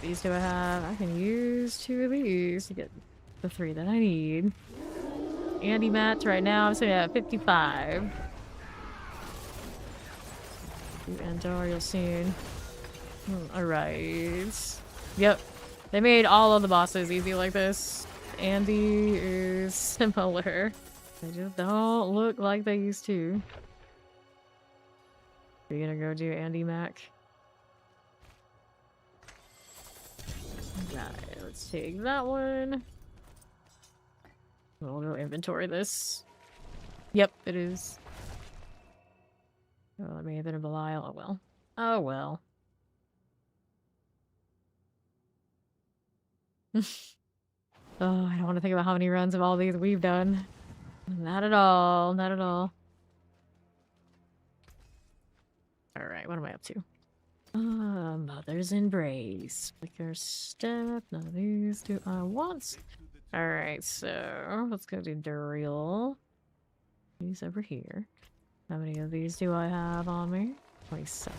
These do I have? I can use 2 of these to get the 3 that I need. Andy mats right now, I'm sitting at 55. Endor, you'll soon. Alright. Yep. They made all of the bosses easy like this. Andy is similar. They just don't look like they used to. We're gonna go do Andy Mac. Right, let's take that one. We'll go inventory this. Yep, it is. Oh, that may have been a Belial. Oh well. Oh well. Oh, I don't want to think about how many runs of all these we've done. Not at all. Not at all. Alright, what am I up to? Mother's Embrace. Flicker Step. None of these do I want. Alright, so let's go do Duriel. These over here. How many of these do I have on me? 27.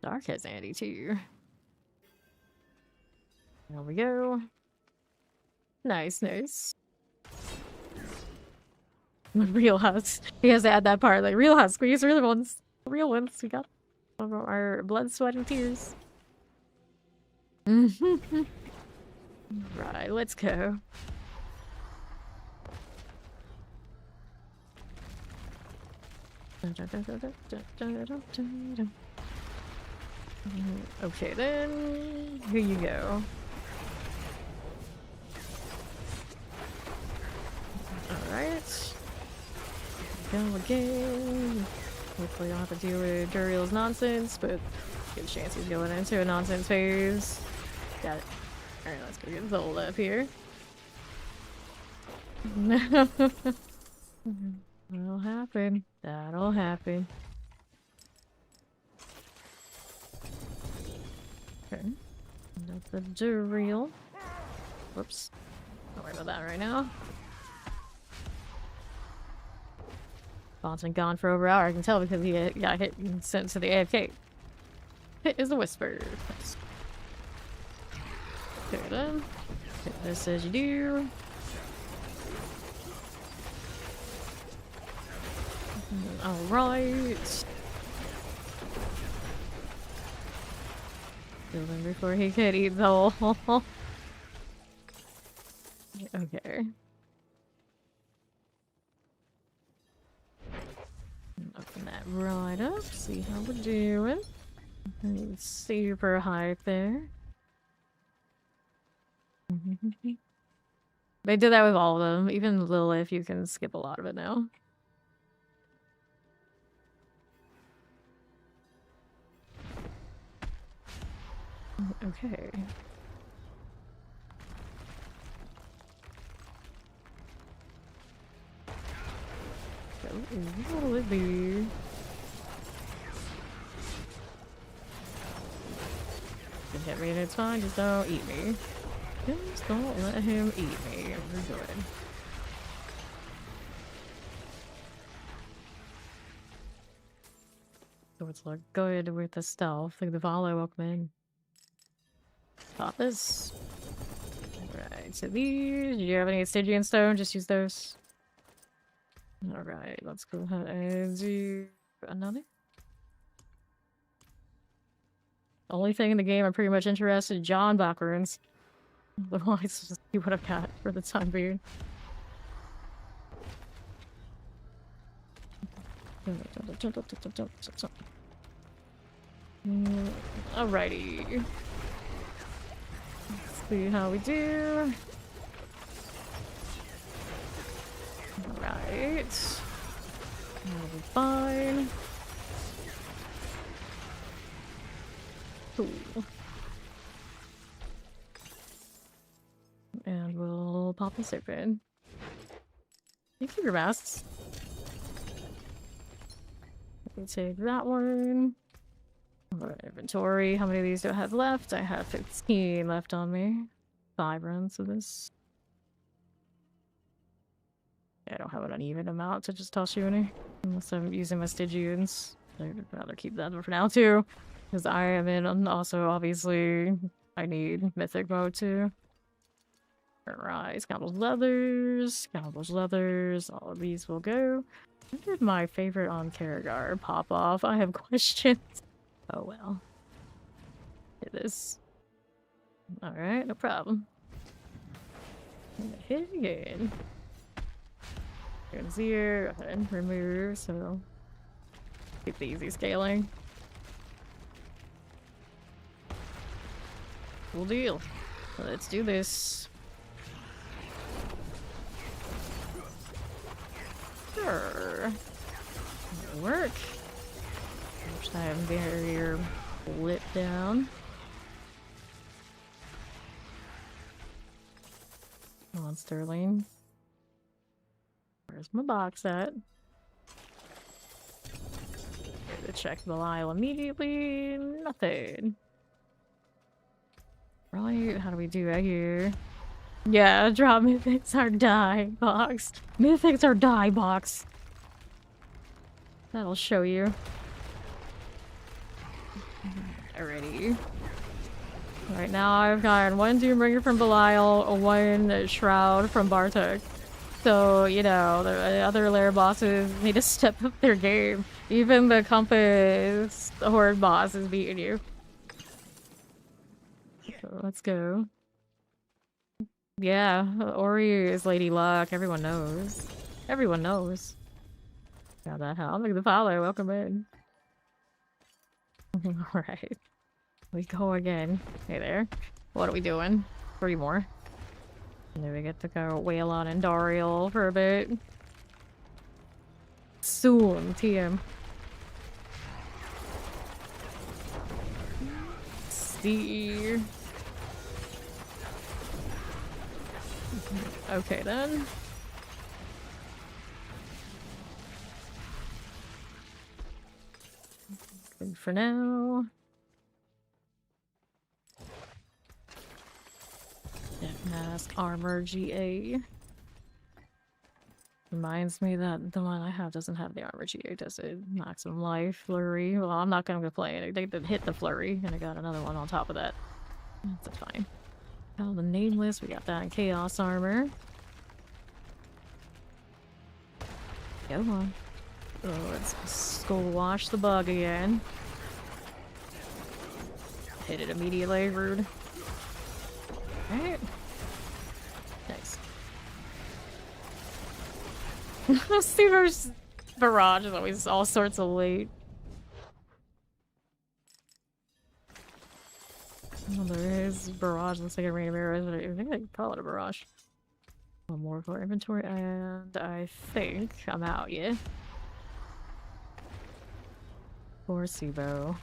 Dark has Andy too. There we go. Nice, nice. Real Husk. He has to add that part. Like, real Husk. We use real ones. Real ones. We got our blood, sweat, and tears. Right, let's go. Okay, then here you go. Alright. Go again. Hopefully I don't have to deal with Duriel's nonsense, but good chance he's going into a nonsense phase. Got it. Alright, let's go get Zola up here. That'll happen. That'll happen. Okay. That's the Duriel. Whoops. Don't worry about that right now. Bond's been gone for over an hour. I can tell because he got hit and sent to the AFK. Hit is the whisper. Nice. Okay then. Hit this as you do. Alright. Kill him before he could eat the whole. Okay. Open that right up, see how we're doing. It's super high there. They did that with all of them. Even Lilith, you can skip a lot of it now. Okay. What will it be? You can hit me and it's fine, just don't eat me. Just don't let him eat me. We're good. So it's look good with the stealth. Look at the follow, welcome in. Pop this. Alright, so these. Do you have any Stygian stone? Just use those. Alright, let's go ahead and do another. Only thing in the game I'm pretty much interested in John Backrooms. Otherwise, just see what I've got for the time being. Alrighty. Let's see how we do. Alright. That'll be fine. Cool. And we'll pop this open. You keep your masks. Let me take that one. Inventory. How many of these do I have left? I have 15 left on me. 5 runs of this. I don't have an uneven amount to just toss you in here. Unless I'm using my Stygians. I'd rather keep that for now too. Because I am in also obviously I need mythic mode too. Alright, count those leathers, all of these will go. When did my favorite on Karragar pop off? I have questions. Oh well. Hit this. Alright, no problem. Hit it again. Here's here, go ahead and remove, so keep the easy scaling. Cool deal. Let's do this. Sure. That'll work. Which I have barrier lit down. Come on, Sterling. Where's my box at? Here to check the Lyle immediately. Nothing. Right, how do we do that here? Yeah, drop mythics or die box. Mythics or die box. That'll show you. Alrighty. Right now I've got one Doombringer from Belial, one Shroud from Bartek. So, you know, the other lair bosses need to step up their game. Even the Compass, the Horde boss is beating you. So let's go. Yeah, Ori is Lady Luck. Everyone knows. Everyone knows. Got that hell. Look at the follow. Welcome in. Alright. We go again. Hey there. What are we doing? 3 more. And then we get to go wail on Endariel for a bit. Soon, TM. See. Okay then. Good for now. Death mask, armor, GA. Reminds me that the one I have doesn't have the armor GA, does it? Maximum life, flurry. Well, I'm not gonna play it. They did hit the flurry, and I got another one on top of that. That's fine. Oh, the nameless, we got that in chaos armor. Go on. Oh, let's skull wash the bug again. Hit it immediately, rude. Alright. Nice. Steamer's barrage is always all sorts of late. Oh, there is barrage. Looks like a rain of arrows, but I think I can call it a barrage. One more for inventory, and I think I'm out, yeah? Poor Sibo.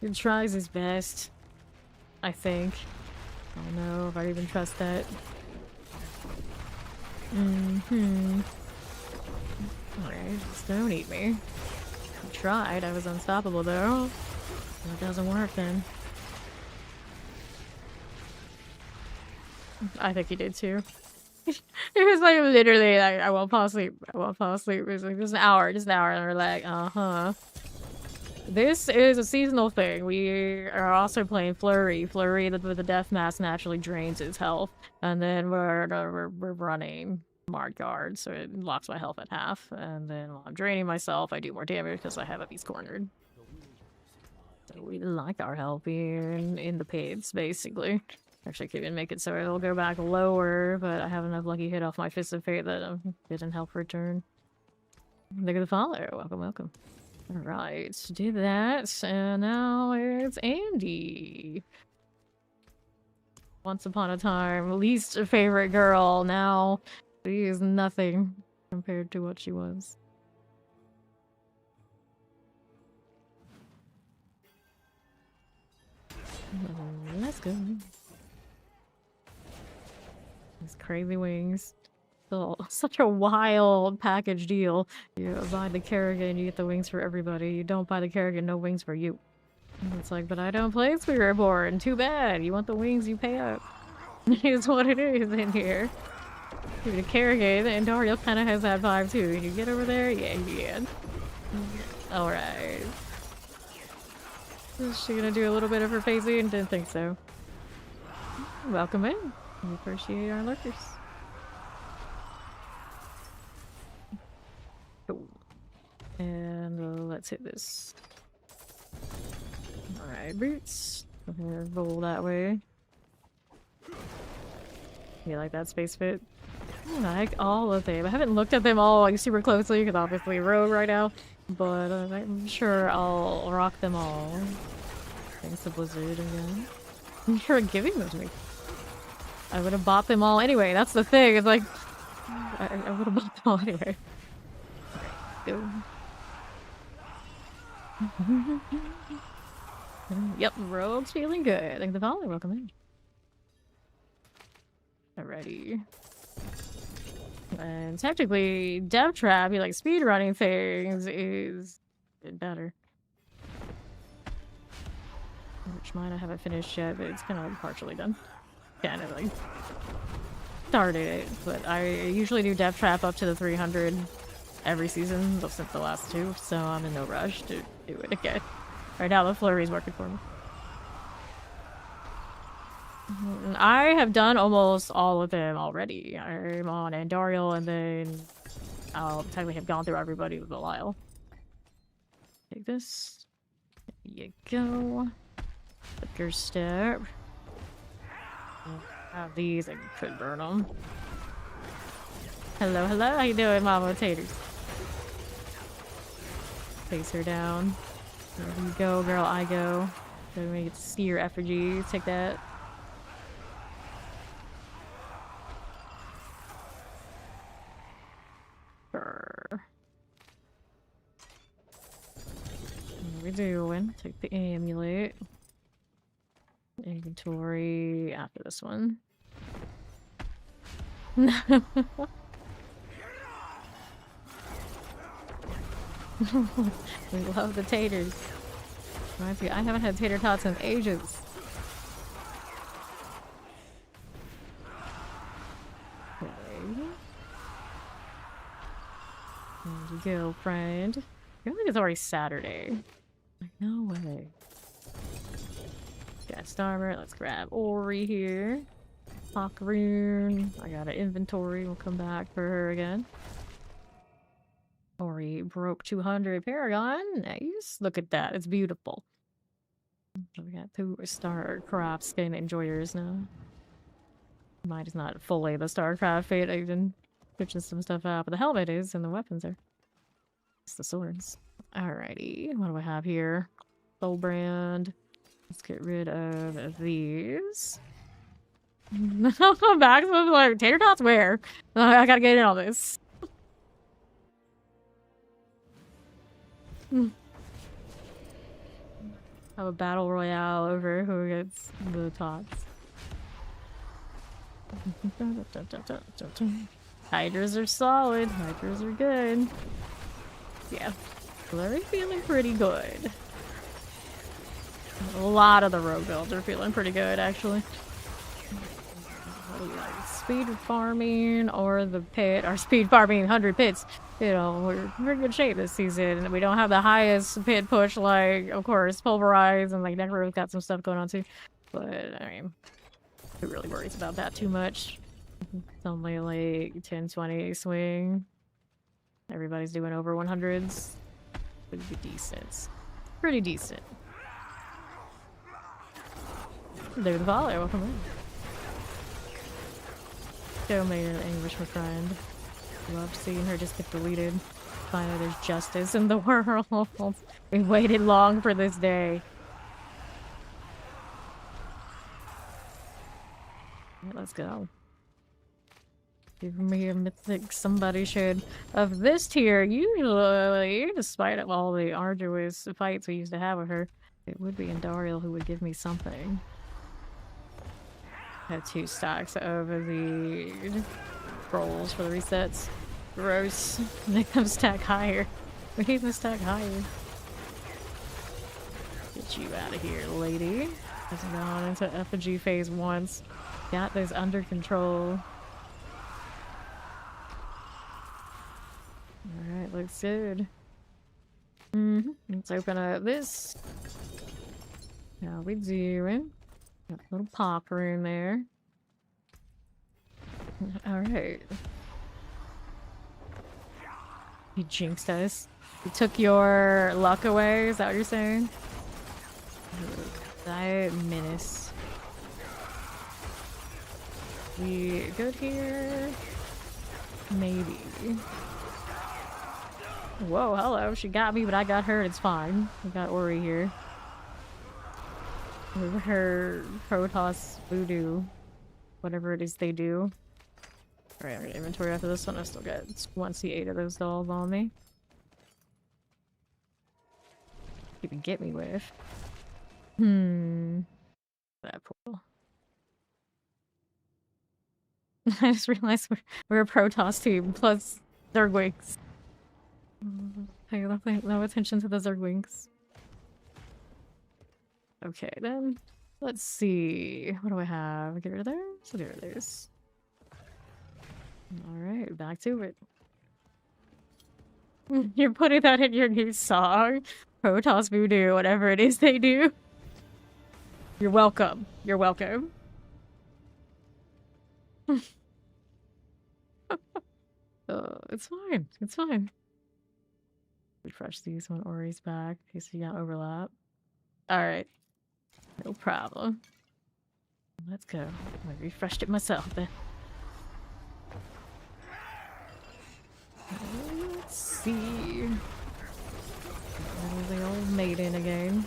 He tries his best. I think. I don't know if I even trust that. Alright, just don't eat me. I tried, I was unstoppable though. That doesn't work then. I think he did too. It was like literally like, I won't fall asleep. I won't fall asleep. It was like just an hour, and we're like, uh-huh. This is a seasonal thing. We are also playing Flurry. Flurry with the death mask naturally drains his health. And then we're running Mark Guard, so it locks my health at half. And then while I'm draining myself, I do more damage because I have a beast cornered. So we like our health being in the pits, basically. Actually, I could even make it so it'll go back lower, but I have enough lucky hit off my Fist of Fate that didn't help return. Look at the follow. Welcome, welcome. Alright, did that, and now it's Andy. Once upon a time, least favorite girl, now she is nothing compared to what she was. Let's go. These crazy wings. Oh, such a wild package deal. You buy the Kerrigan, you get the wings for everybody. You don't buy the Kerrigan, no wings for you. And it's like, but I don't play Sweet Reborn. Too bad. You want the wings, you pay up. Is what it is in here. Dude, a Kerrigan, and Dario kind of has that vibe too. You get over there? Yeah, you can. Alright. Is she gonna do a little bit of her phasing? Didn't think so. Welcome in. We appreciate our lurkers. Cool. And let's hit this. Alright, boots. Roll that way. You like that space fit? I like all of them. I haven't looked at them all like super closely because obviously rogue right now, but I'm sure I'll rock them all. Thanks to Blizzard again. You're giving them to me. I would have bought them all anyway. That's the thing. It's like I would have bought them all anyway. Go. Yep, rogue's feeling good. Like the volley, welcome in. Alrighty. And technically, Dev Trap, you like speedrunning things, is better. Which mine I haven't finished yet, but it's kind of partially done. Kind of like started it, but I usually do Dev Trap up to the 300 every season since the last two, so I'm in no rush to do it again. Right now, the Flurry's working for me. I have done almost all of them already. I'm on Andariel, and then I'll technically have gone through everybody with Belial. Take this. There you go. Flicker step. Have these, I could burn them. Hello, hello, how you doing, Mama Taters? Face her down. There you go, girl, I go. Then we get to see your effigy. Take that. What are we doing? Take the amulet. Inventory after this one. We love the taters. Reminds me, I haven't had tater tots in ages. Okay. There you go, friend. I feel like it's already Saturday. Like, no way. Got Starmer. Let's grab Ori here. Hawkaroon. I got an inventory. We'll come back for her again. Ori broke 200 Paragon. Nice. Look at that. It's beautiful. So we got 2 Starcraft skin enjoyers now. Mine is not fully the Starcraft fate. I've been switching some stuff out, but the helmet is and the weapons are. It's the swords. Alrighty. What do I have here? Soul brand. Let's get rid of these. I'll come back. So I'm like, tater tots where? I gotta get in on this. Have a battle royale over who gets the tots. Hydras are solid. Hydras are good. Yeah. Flurry feeling pretty good. A lot of the rogue builds are feeling pretty good, actually. Like speed farming or the pit, or speed farming 100 pits. You know, we're in good shape this season. We don't have the highest pit push, like, of course, Pulverize, and like Necro's got some stuff going on too. But I mean, who really worries about that too much? It's only like 10-20 swing. Everybody's doing over 100s. Would be decent. Pretty decent. There's the volley. Welcome in. Go made an anguish, my friend. Love seeing her just get deleted. Finally, there's justice in the world. We waited long for this day. Yeah, let's go. Give me a mythic somebody should. Of this tier, usually, despite all the arduous fights we used to have with her, it would be Andariel who would give me something. I have 2 stacks of the scrolls for the resets. Gross. Make them stack higher. We need them stack higher. Get you out of here, lady. Hasn't gone into effigy phase once. Got this under control. That looks good. Let's open up this. How we doing? Got a little pop room there. Alright. You jinxed us. You took your luck away, is that what you're saying? Diet menace. We good here? Maybe. Whoa, hello. She got me, but I got her. It's fine. We got Ori here. With her Protoss voodoo. Whatever it is they do. Alright, I'm gonna inventory after this one. I still got 28 of those dolls on me. You can get me with. That portal. I just realized we're a Protoss team plus Zerglings. Pay no attention to the Zerglings. Okay, then. Let's see. What do I have? Get rid of those? So get rid of those. Alright, back to it. You're putting that in your new song? Protoss Voodoo, whatever it is they do. You're welcome. You're welcome. It's fine. It's fine. Refresh these when Ori's back in case you got overlap. Alright. No problem. Let's go. I refreshed it myself then. Let's see. The old maiden again.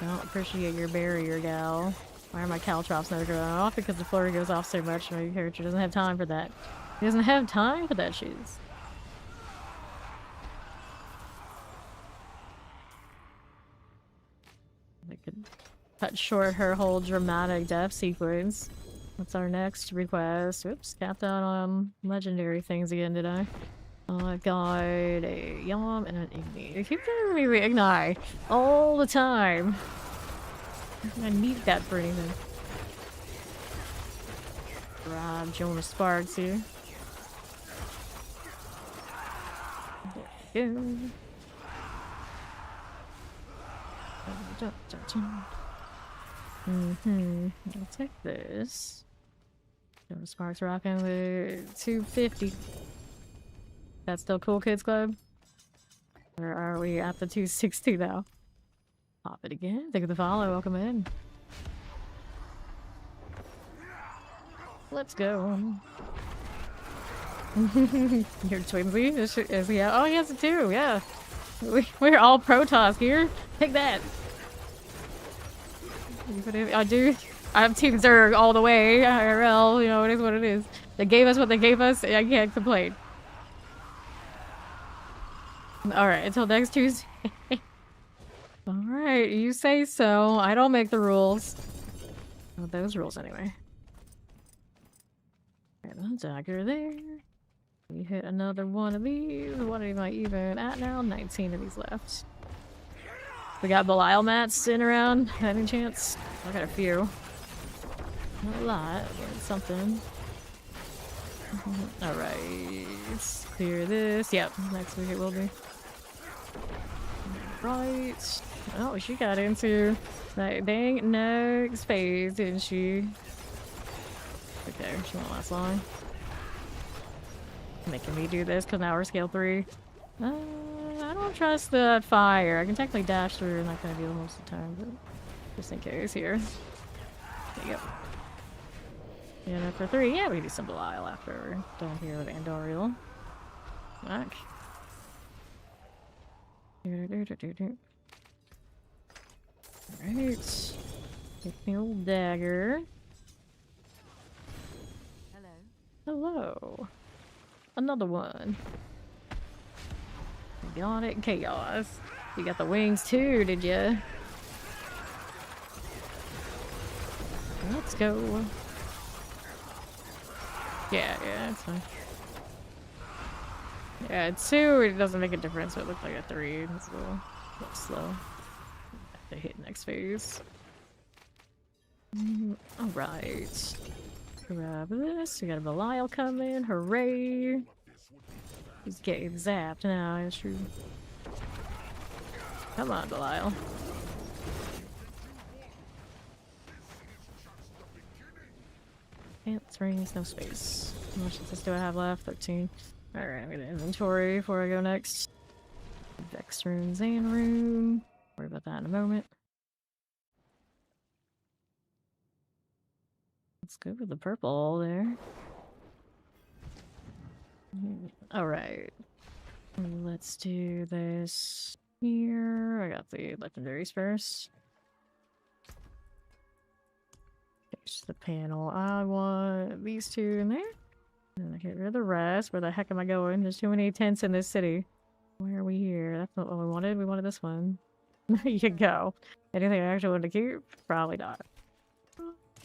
I don't appreciate your barrier, gal. Why are my caltrops never going off? Because the flurry goes off so much, my character doesn't have time for that. He doesn't have time for that shit. I could cut short her whole dramatic death sequence. What's our next request? Oops, capped out on legendary things again, did I? I've got a Yom and an Ignite. I keep giving me Reignite all the time. I need that for anything. Grab Jonas Sparks here. There we go. I'll take this. Jonas Sparks rocking the 250. That's still cool, Kids Club? Or are we at the 260 now? Pop it again. Thank you for the follow. Welcome in. Let's go. Your twinsy? Is he out? Oh, he has it too, yeah. We're all Protoss here. Take that. I do. I'm Team Zerg all the way. IRL, you know, it is what it is. They gave us what they gave us. I can't complain. Alright, until next Tuesday. Alright, you say so. I don't make the rules. Oh, those rules anyway. Alright, dagger there. We hit another one of these. What am I even at now? 19 of these left. We got Belial mats sitting around. Any chance? I got a few. Not a lot, but something. Alright. Clear this. Yep, next week it will be. Right. Oh, she got into that dang next phase, didn't she? Okay, she won't last long. Making me do this because now we're scale 3. I don't trust the fire. I can technically dash through and that kind of deal most of the time, but just in case here. There you go. Yeah, for 3, yeah, we can do some Belial after we're done here with Andorial. Back. Alright. Get the old dagger. Hello. Another one. Got it, chaos. You got the wings too, did ya? Let's go. Yeah, it's fine. Yeah, 2, it doesn't make a difference, but it looks like a 3. It's a little slow. Have to hit next phase. Alright. Grab this. We got a Belial coming. Hooray. He's getting zapped now, that's true. Come on, Belial. Pants, rings, no space. How much of do I have left? 13. Alright, I'm gonna inventory before I go next. Vex rune, Zane rune. Worry about that in a moment. Let's go with the purple there. Alright. Let's do this here. I got the legendaries first. There's the panel. I want these two in there. And I get rid of the rest. Where the heck am I going? There's too many tents in this city. Where are we here? That's not what we wanted. We wanted this one. There you go. Anything I actually wanted to keep? Probably not.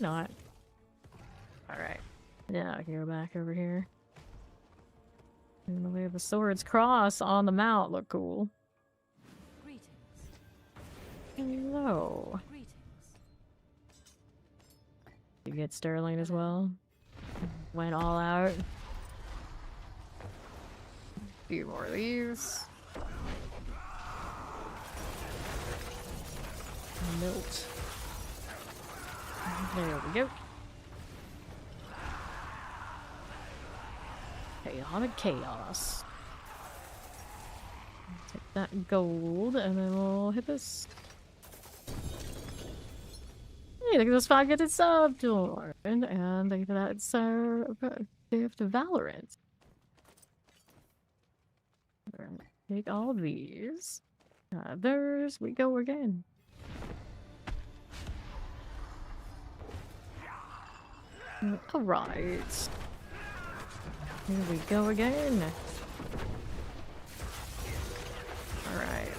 Not. Alright. Yeah, I can go back over here. And the way the swords cross on the mount look cool. Greetings. Hello. Greetings. You get Sterling as well. Went all out. A few more of these. Milt. There we go. Chaotic chaos. Take that gold and then we'll hit this. Hey, look at those 5 gifted sub door. And look at that, it's gift of Valorant. Take all these. Others, we go again. Alright. Here we go again. Alright.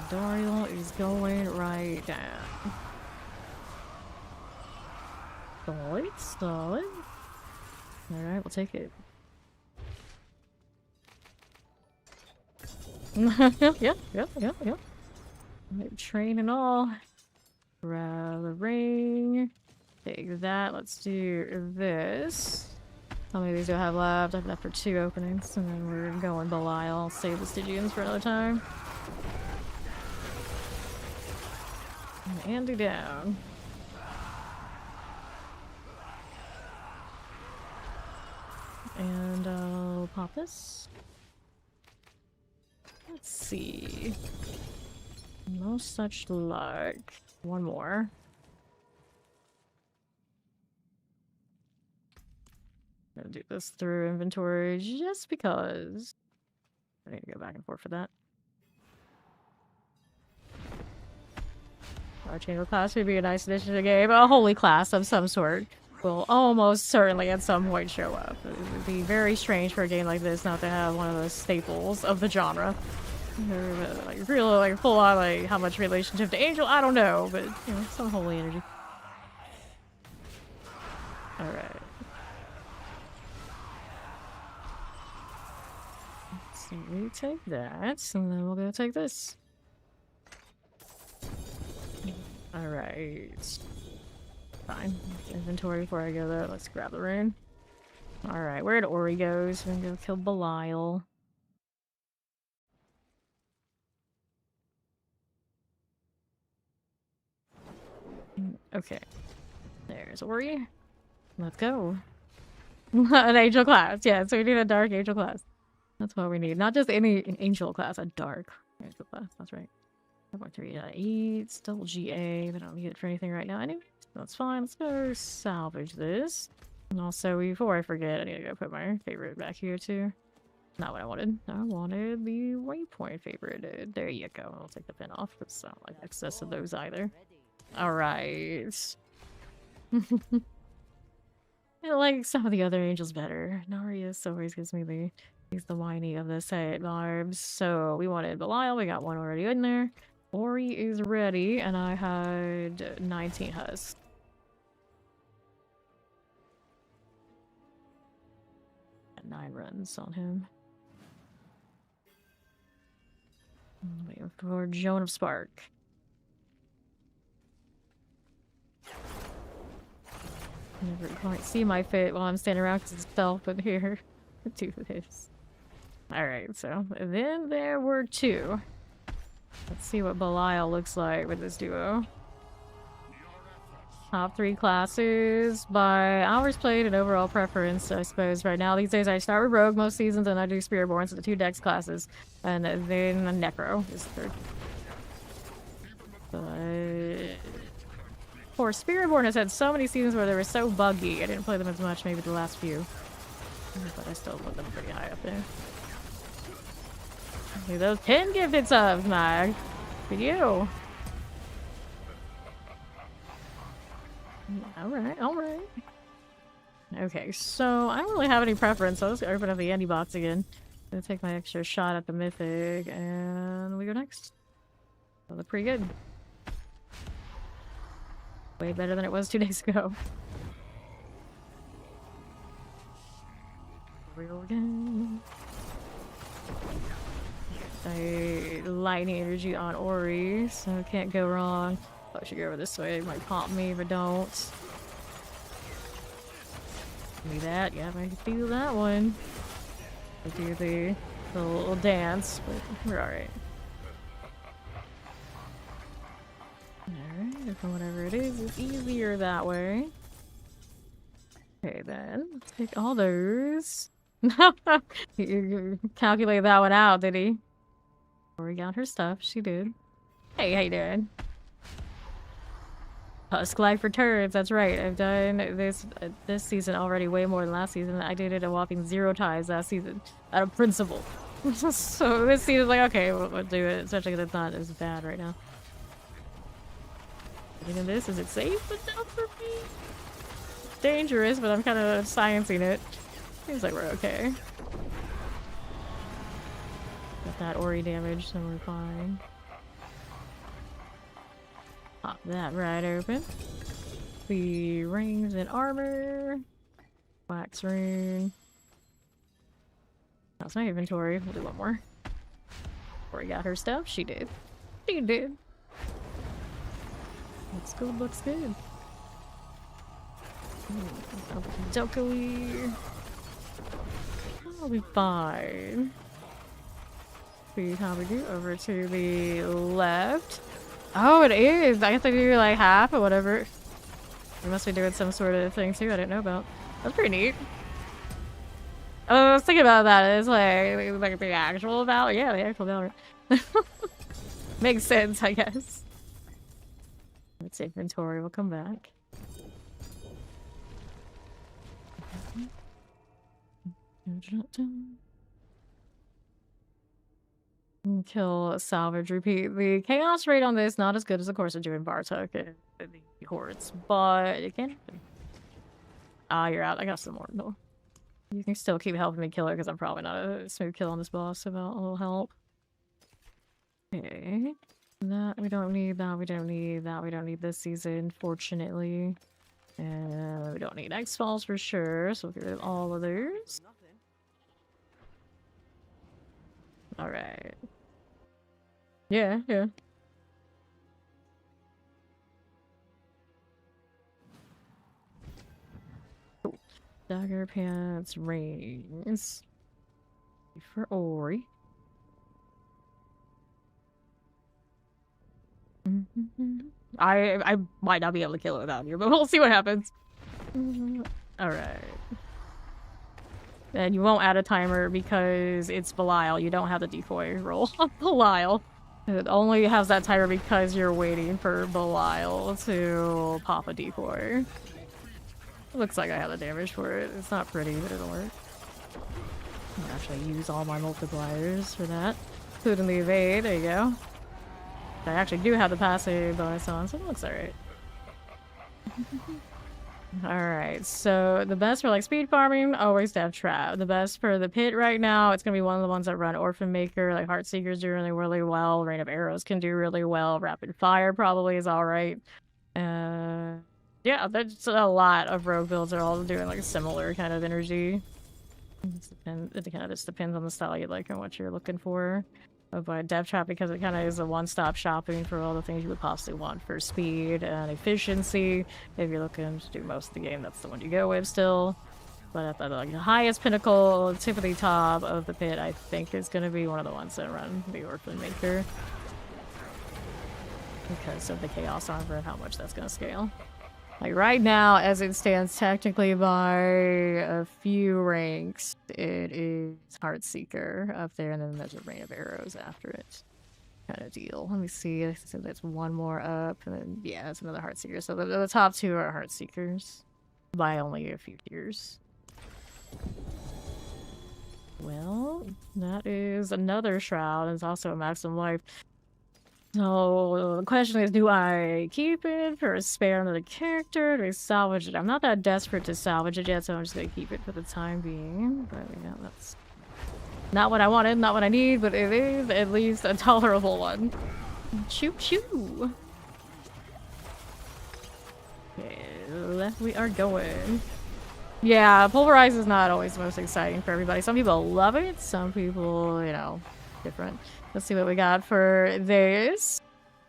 Doriel is going right down. Solid, solid. Alright, we'll take it. Yep. Train and all. Grab the ring. Take that. Let's do this. How many of these do I have left? I have left for 2 openings, and then we're going Belial. I'll save the Stygians for another time. And Andy down. And I'll pop this. Let's see. No such luck. One more. I'm gonna do this through inventory just because. I need to go back and forth for that. Archamber class would be a nice addition to the game. A holy class of some sort will almost certainly at some point show up. It would be very strange for a game like this not to have one of the staples of the genre. Like real, like full on, like how much relationship to Angel, I don't know, but you know, some holy energy. All right. So we take that, and then we'll go take this. All right. Fine. Inventory before I go there. Let's grab the rune. All right, where'd Ori goes? We're gonna go kill Belial. Okay. There's Ori. Let's go. An angel class. Yeah, so we need a dark angel class. That's what we need. Not just any angel class, a dark angel class. That's right. 5.3.8, double GA. We don't need it for anything right now anyway. That's fine. Let's go salvage this. And also, before I forget, I need to go put my favorite back here too. Not what I wanted. I wanted the waypoint favorite. There you go. I'll take the pin off because I don't like excess of those either. Alright. I like some of the other angels better. Narius always gives me the... He's the whiny of the set vibes. So we wanted Belial. We got one already in there. Ori is ready, and I had 19 husks. Got 9 runs on him. Waiting for Joan of Spark. Never quite see my fit while I'm standing around because it's stealth, but here, do this. Alright, so then there were two. Let's see what Belial looks like with this duo. Top 3 classes by hours played and overall preference, I suppose. Right now, these days, I start with Rogue most seasons, and I do Spiritborn, so the 2 Dex classes. And then Necro is the third. But... Poor Spiritborn has had so many seasons where they were so buggy. I didn't play them as much, maybe the last few. But I still put them pretty high up there. Okay, those 10 gifted subs, Mag. For you. Alright, alright. Okay, so I don't really have any preference, so I'll just open up the Andy box again. Gonna take my extra shot at the mythic, and we go next. That looked pretty good. Way better than it was 2 days ago. Here we go again. Lightning energy on Ori, so can't go wrong. I should go over this way. It might pop me, but don't. Give me that. Yeah, I can feel that one. I do the little dance, but we're alright. Alright, for whatever it is, it's easier that way. Okay, then. Let's take all those. You calculate that one out, did he? Ori got her stuff. She did. Hey, how you doing? Husk life for turds, that's right. I've done this season already way more than last season. I did it a whopping 0 times last season. Out of principle. So this season's like, okay, we'll do it. Especially because it's not as bad right now. Even this, is it safe enough for me? It's dangerous, but I'm kind of sciencing it. Seems like we're okay. Got that Ori damage, so we're fine. Pop that right open. The rings and armor. Wax rune. That's my inventory. We'll do one more. Ori got her stuff. She did. She did. Looks good, looks good. Dokoi. I'll be fine. See how we do over to the left. Oh, it is! I have to do like half or whatever. We must be doing some sort of thing too I didn't know about. That's pretty neat. Oh, I was thinking about that. It's like the actual Valor. Yeah, the actual Valor. Makes sense, I guess. Let's inventory. We'll come back. Kill, salvage, repeat. The chaos rate on this not as good as, of course, of doing Bartok and the hordes, but it can happen. Ah, you're out. I got some more though. You can still keep helping me kill her because I'm probably not a smooth kill on this boss, so a little help. Okay. That we don't need, that we don't need, that we don't need this season, fortunately. And we don't need X-Falls for sure, so we'll get rid of all of those. Alright. Yeah, yeah. Cool. Dagger pants, rings. For Ori. I might not be able to kill it without you, but we'll see what happens. Alright. And you won't add a timer because it's Belial. You don't have the decoy roll on Belial. It only has that timer because you're waiting for Belial to pop a decoy. It looks like I have the damage for it. It's not pretty, but it'll work. I'll actually use all my multipliers for that. Including the evade. There you go. I actually do have the passive bonus on, so it looks alright. Alright, so the best for like speed farming, always Death Trap. The best for the pit right now, it's gonna be one of the ones that run Orphan Maker, like Heartseekers do really well, Rain of Arrows can do really well, Rapid Fire probably is alright. Yeah, there's a lot of rogue builds are all doing like a similar kind of energy. It kind of just depends on the style you like and what you're looking for. But Death Trap, because it kind of is a one-stop shopping for all the things you would possibly want for speed and efficiency. If you're looking to do most of the game, that's the one you go with still. But at the like, highest pinnacle, tip of the top of the pit, I think is going to be one of the ones that run the Orphan Maker. Because of the Chaos Armor and how much that's going to scale. Like right now, as it stands technically by a few ranks, it is Heartseeker up there, and then there's a Rain of Arrows after it. Kind of deal. Let me see. So that's one more up, and then yeah, that's another Heartseeker. So the top two are Heartseekers by only a few tiers. Well, that is another shroud. It's also a maximum life. So the question is, do I keep it for a spare another character? Do I salvage it? I'm not that desperate to salvage it yet, so I'm just gonna keep it for the time being. But yeah, that's not what I wanted, not what I need, but it is at least a tolerable one. Choo choo. Okay, left we are going. Yeah, Pulverize is not always the most exciting for everybody. Some people love it, some people, you know, different. Let's see what we got for this.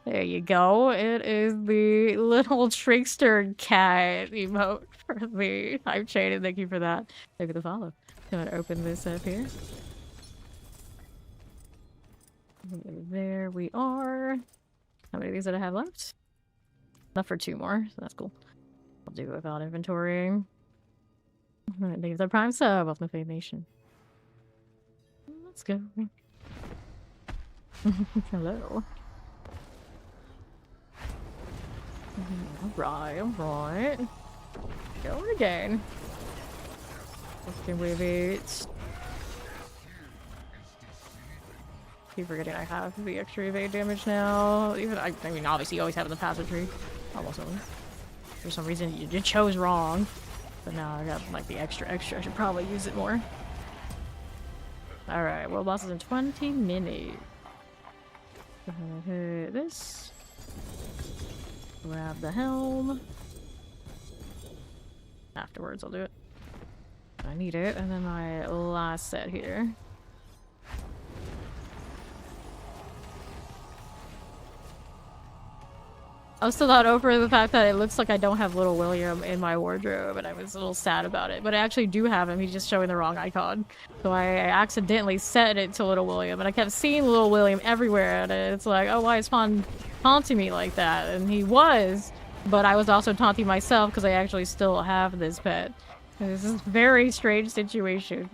There you go. It is the little trickster cat emote for the hype chain, and thank you for that. Thank you for the follow. I'm gonna open this up here. There we are. How many of these did I have left? Enough for 2 more, so that's cool. I'll do it without inventorying. Alright, leave the prime sub of the Fade Nation. Let's go. Hello. Alright. Going again. Looking with it. Keep forgetting I have the extra evade damage now. Even I mean, obviously you always have it in the passive tree. Almost always. For some reason you chose wrong. But now I got like the extra. I should probably use it more. Alright, world boss is in 20 minutes. Go ahead and hit this. Grab the helm. Afterwards I'll do it. I need it. And then my last set here. I was still not over the fact that it looks like I don't have Little William in my wardrobe, and I was a little sad about it. But I actually do have him, he's just showing the wrong icon. So I accidentally set it to Little William, and I kept seeing Little William everywhere, and it's like, oh, why is Fawn taunting me like that? And he was, but I was also taunting myself because I actually still have this pet. And this is a very strange situation.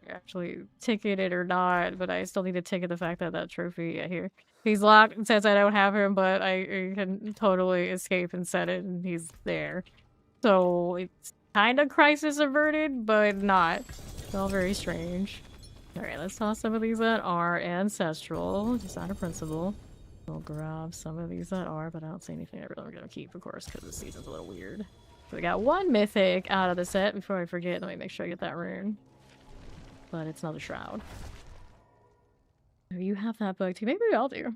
Actually ticket it or not, but I still need to ticket the fact that that trophy here. He's locked and says I don't have him, but I can totally escape and set it, and he's there. So it's kind of crisis averted, but not. It's all very strange. Alright, let's toss some of these that are ancestral, just out of principle. We'll grab some of these that are, but I don't see anything I really am going to keep, of course, because this season's a little weird. So we got 1 mythic out of the set. Before I forget, let me make sure I get that rune. But it's another shroud. You have that bug too. Maybe we all do.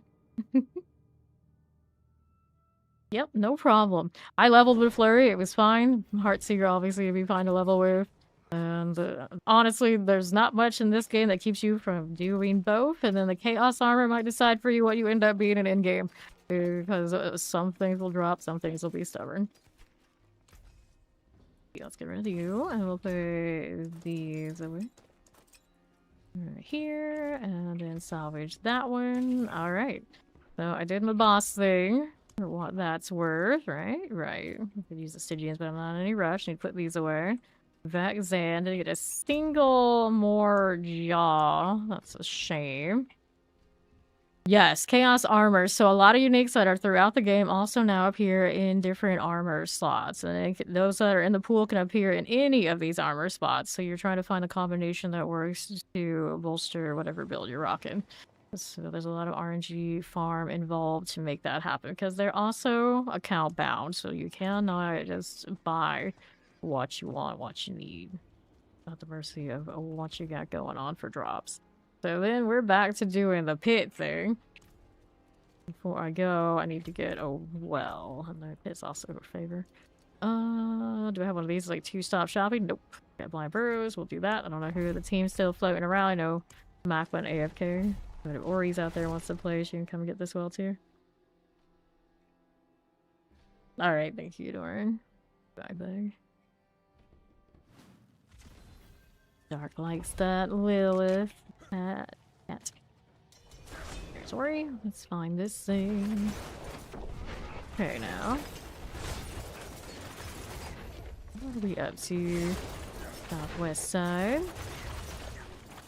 Yep, no problem. I leveled with Flurry. It was fine. Heartseeker obviously would be fine to level with. And honestly, there's not much in this game that keeps you from doing both. And then the Chaos Armor might decide for you what you end up being in Endgame. Because some things will drop, some things will be stubborn. Let's get rid of you. And we'll put these away. Right here, and then salvage that one. Alright. So I did my boss thing. For what that's worth, right? Right. I could use the Stygians, but I'm not in any rush. Need to put these away. Vexan didn't get a single more jaw. That's a shame. Yes, Chaos Armor. So a lot of uniques that are throughout the game also now appear in different armor slots. And those that are in the pool can appear in any of these armor spots. So you're trying to find a combination that works to bolster whatever build you're rocking. So there's a lot of RNG farm involved to make that happen. Because they're also account bound. So you cannot just buy what you want, what you need. At the mercy of what you got going on for drops. So then we're back to doing the pit thing. Before I go, I need to get a well. And the pit's also a favor. Do I have one of these like 2-stop shopping? Nope. Got blind burrows. We'll do that. I don't know who the team's still floating around. I know Mac went AFK. But if Ori's out there wants to play, she can come get this well too. Alright, thank you, Doran. Back there. Dark likes that Lilith. Cat. Sorry, let's find this thing. Okay, now. What are we up to? Southwest side.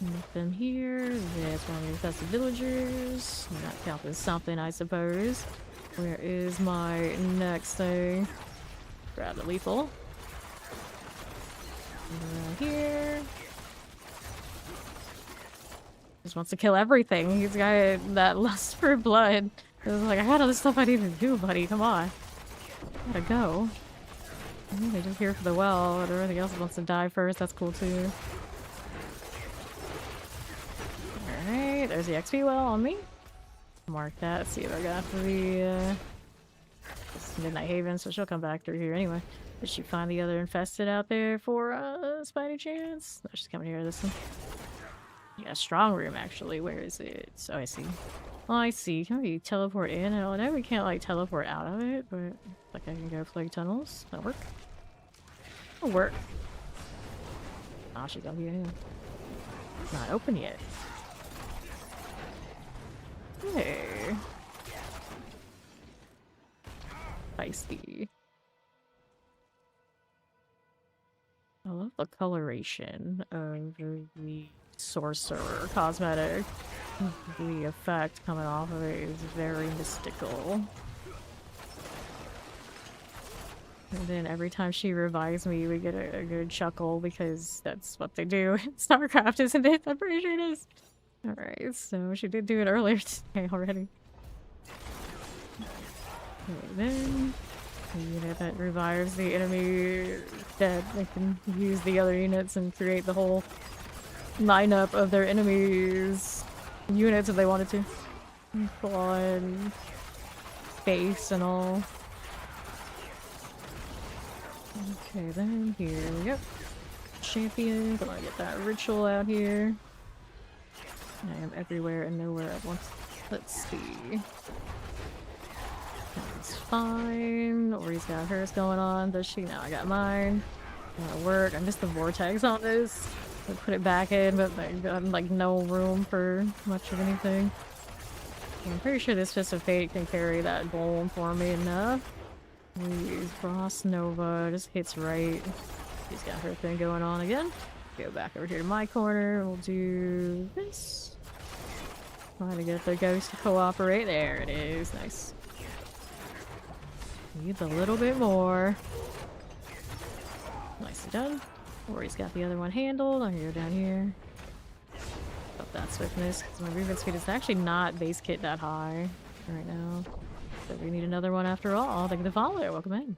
Nothing here. There's one of the infested villagers. That counts as something, I suppose. Where is my next thing? Grab the lethal. Around here. Just wants to kill everything. He's got that lust for blood. It was like, I got other stuff I need to do, buddy. Come on. Gotta go. They're just here for the well, and everything else wants to die first. That's cool too. Alright, there's the XP well on me. Mark that, see what I got for the Midnight Haven, so she'll come back through here anyway. Did she find the other infested out there for us by any chance? No, she's coming here, this one. Yeah, strong room actually. Where is it? Oh, I see. Oh, I see. Can we teleport in? I know we can't like teleport out of it, but like I can go plague tunnels. That'll work. That'll work. Ah, she's up here anyway. It's not open yet. Hey. Spicy. I love the coloration of the sorcerer cosmetic. The effect coming off of it is very mystical. And then every time she revives me, we get a good chuckle because that's what they do in Starcraft, isn't it? I'm pretty sure it is. Alright, so she did do it earlier today already. Okay, then the unit that revives the enemy dead, they can use the other units and create the whole lineup of their enemies' units if they wanted to. Blood, face, and all. Okay, then here we go. Champion, gonna get that ritual out here. I am everywhere and nowhere at once. Let's see. That's fine. Ori's got hers going on. Does she? No, I got mine. That'll work. I missed the vortex on this. I put it back in, but I got like no room for much of anything. I'm pretty sure this Fist of Fate can carry that golem for me enough. We use Frost Nova. Just hits right. She's got her thing going on again. Go back over here to my corner. We'll do this. Trying to get the ghost to cooperate. There it is. Nice. Needs a little bit more. Nicely done. Ori's got the other one handled. I'm gonna go down here. Up that swiftness, because my movement speed is actually not base kit that high right now. So we need another one after all. Thank you for the follow. Welcome in.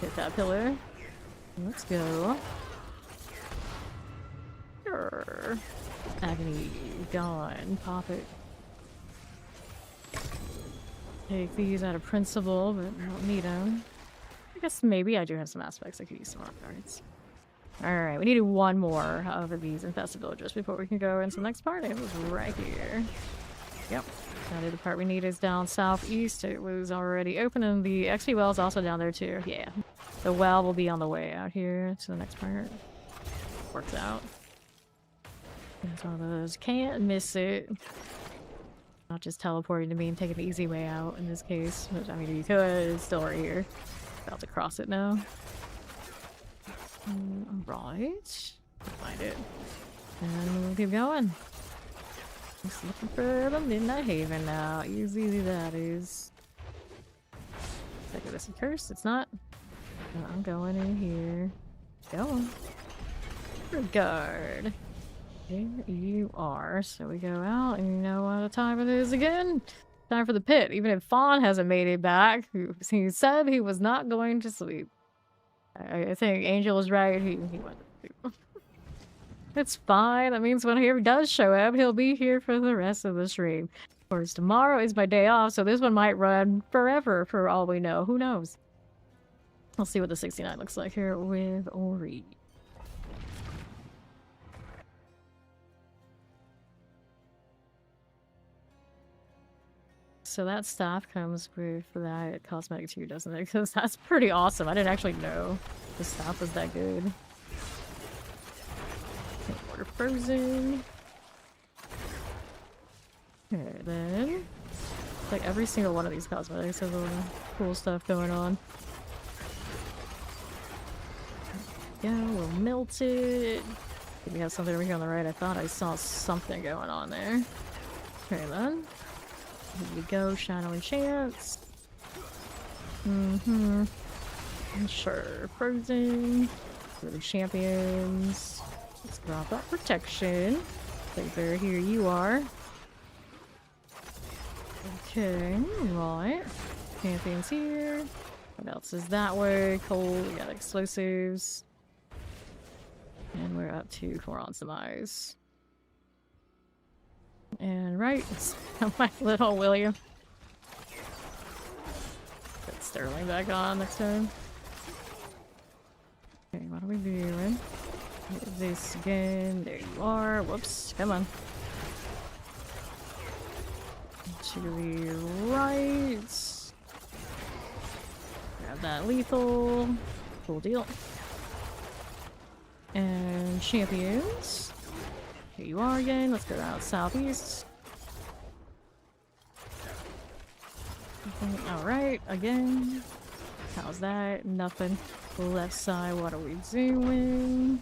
Hit that pillar. Let's go. Sure. Agony. Gone. Pop it. Take these out of principle, but I don't need them. I guess maybe I do have some aspects I could use some more cards. Alright, we needed one more of these infested villagers before we can go into the next part. It was right here. Yep. Now the part we need is down southeast. It was already open, and the XP well is also down there too. Yeah. The well will be on the way out here to the next part. Works out. It's one of those, can't miss it. Not just teleporting to me and taking the easy way out in this case. Which, I mean, you could, it's still right here. About to cross it now. Right. Find it. And we'll keep going. Just looking for the Midnight Haven now. Easy that is. Look at this curse. It's not. No, I'm going in here. Going. Regard. There you are. So we go out, and you know what time it is again? Time for the pit. Even if Fawn hasn't made it back, he said he was not going to sleep. I think Angel was right. He went to sleep. It's fine. That means when he does show up, he'll be here for the rest of the stream. Of course, tomorrow is my day off, so this one might run forever for all we know. Who knows? We'll see what the 69 looks like here with Ori. So that staff comes with that cosmetic too, doesn't it? Because that's pretty awesome. I didn't actually know the staff was that good. Water frozen. Okay, then. Like every single one of these cosmetics has a little cool stuff going on. Yeah, we'll melt it. We have something over here on the right. I thought I saw something going on there. Okay, then. Here we go, Shadow and Chance. Sure, frozen. For the champions. Let's drop that protection. Right there, here you are. Okay, right. Champions here. What else is that way? Cold, we got explosives. And we're up to Coron Surmise. And right, my little William. Put Sterling back on next time. Okay, what are we doing? Hit this again. There you are. Whoops. Come on. To the right. Grab that lethal. Cool deal. And champions. Here you are again. Let's go out southeast. Alright, again. How's that? Nothing. Left side, what are we doing?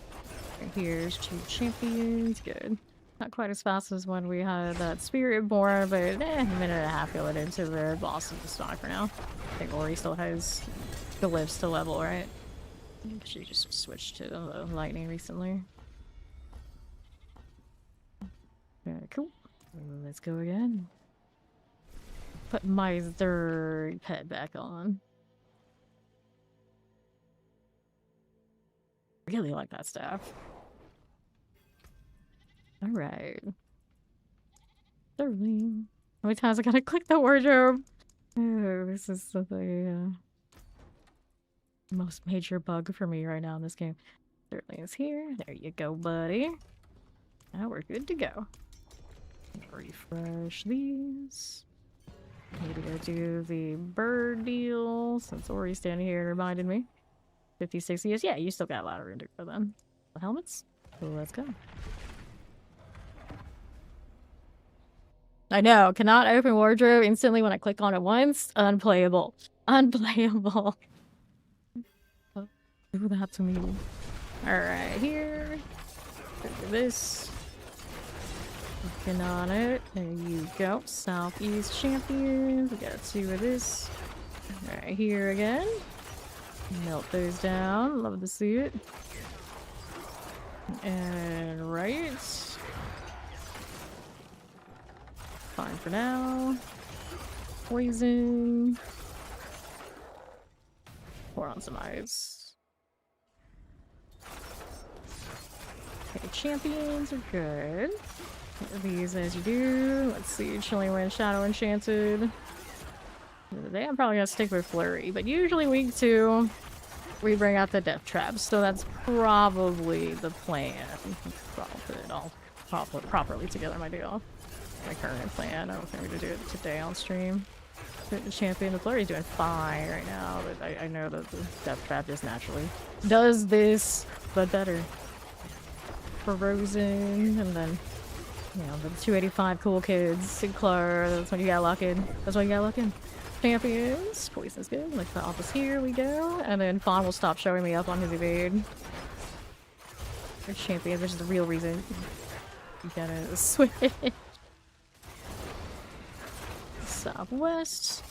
Here's 2 champions. Good. Not quite as fast as when we had that Spirit Born, but a minute and a half going into the boss of the stock for now. I think Ori still has the lives to level, right? She just switched to the lightning recently. Very cool. Let's go again. Put my third pet back on. Really like that staff. Alright. Sterling. How many times I gotta click the wardrobe? Oh, this is the most major bug for me right now in this game. Sterling is here. There you go, buddy. Now we're good to go. Refresh these. Need to go do the bird deal since Ori's standing here and reminded me. 56 years. Yeah, you still got a lot of room to go then. The helmets? Let's go. I know. Cannot open wardrobe instantly when I click on it once. Unplayable. Unplayable. Oh, do that to me. Alright, here. Look at this. Looking on it. There you go. Southeast champions. We got 2 of this. Alright, here again. Melt those down. Love to see it. And right. Fine for now. Poison. Pour on some ice. Okay, champions are good. These as you do. Let's see. Chilling Wind, Shadow Enchanted. Today I'm probably gonna stick with Flurry, but usually week 2 we bring out the death traps, so that's probably the plan. I'll put it all properly together, my deal. My current plan. I don't think we're gonna do it today on stream. The champion, the Flurry's doing fine right now, but I know that the death trap just naturally does this, but better. Frozen, and then you know, the 285 cool kids, Sinclair, that's when you gotta lock in. That's when you gotta lock in. Champions, poison's good. Like the office, here we go. And then Fawn will stop showing me up on his evade. Our champion, which is the real reason you gotta switch. Southwest.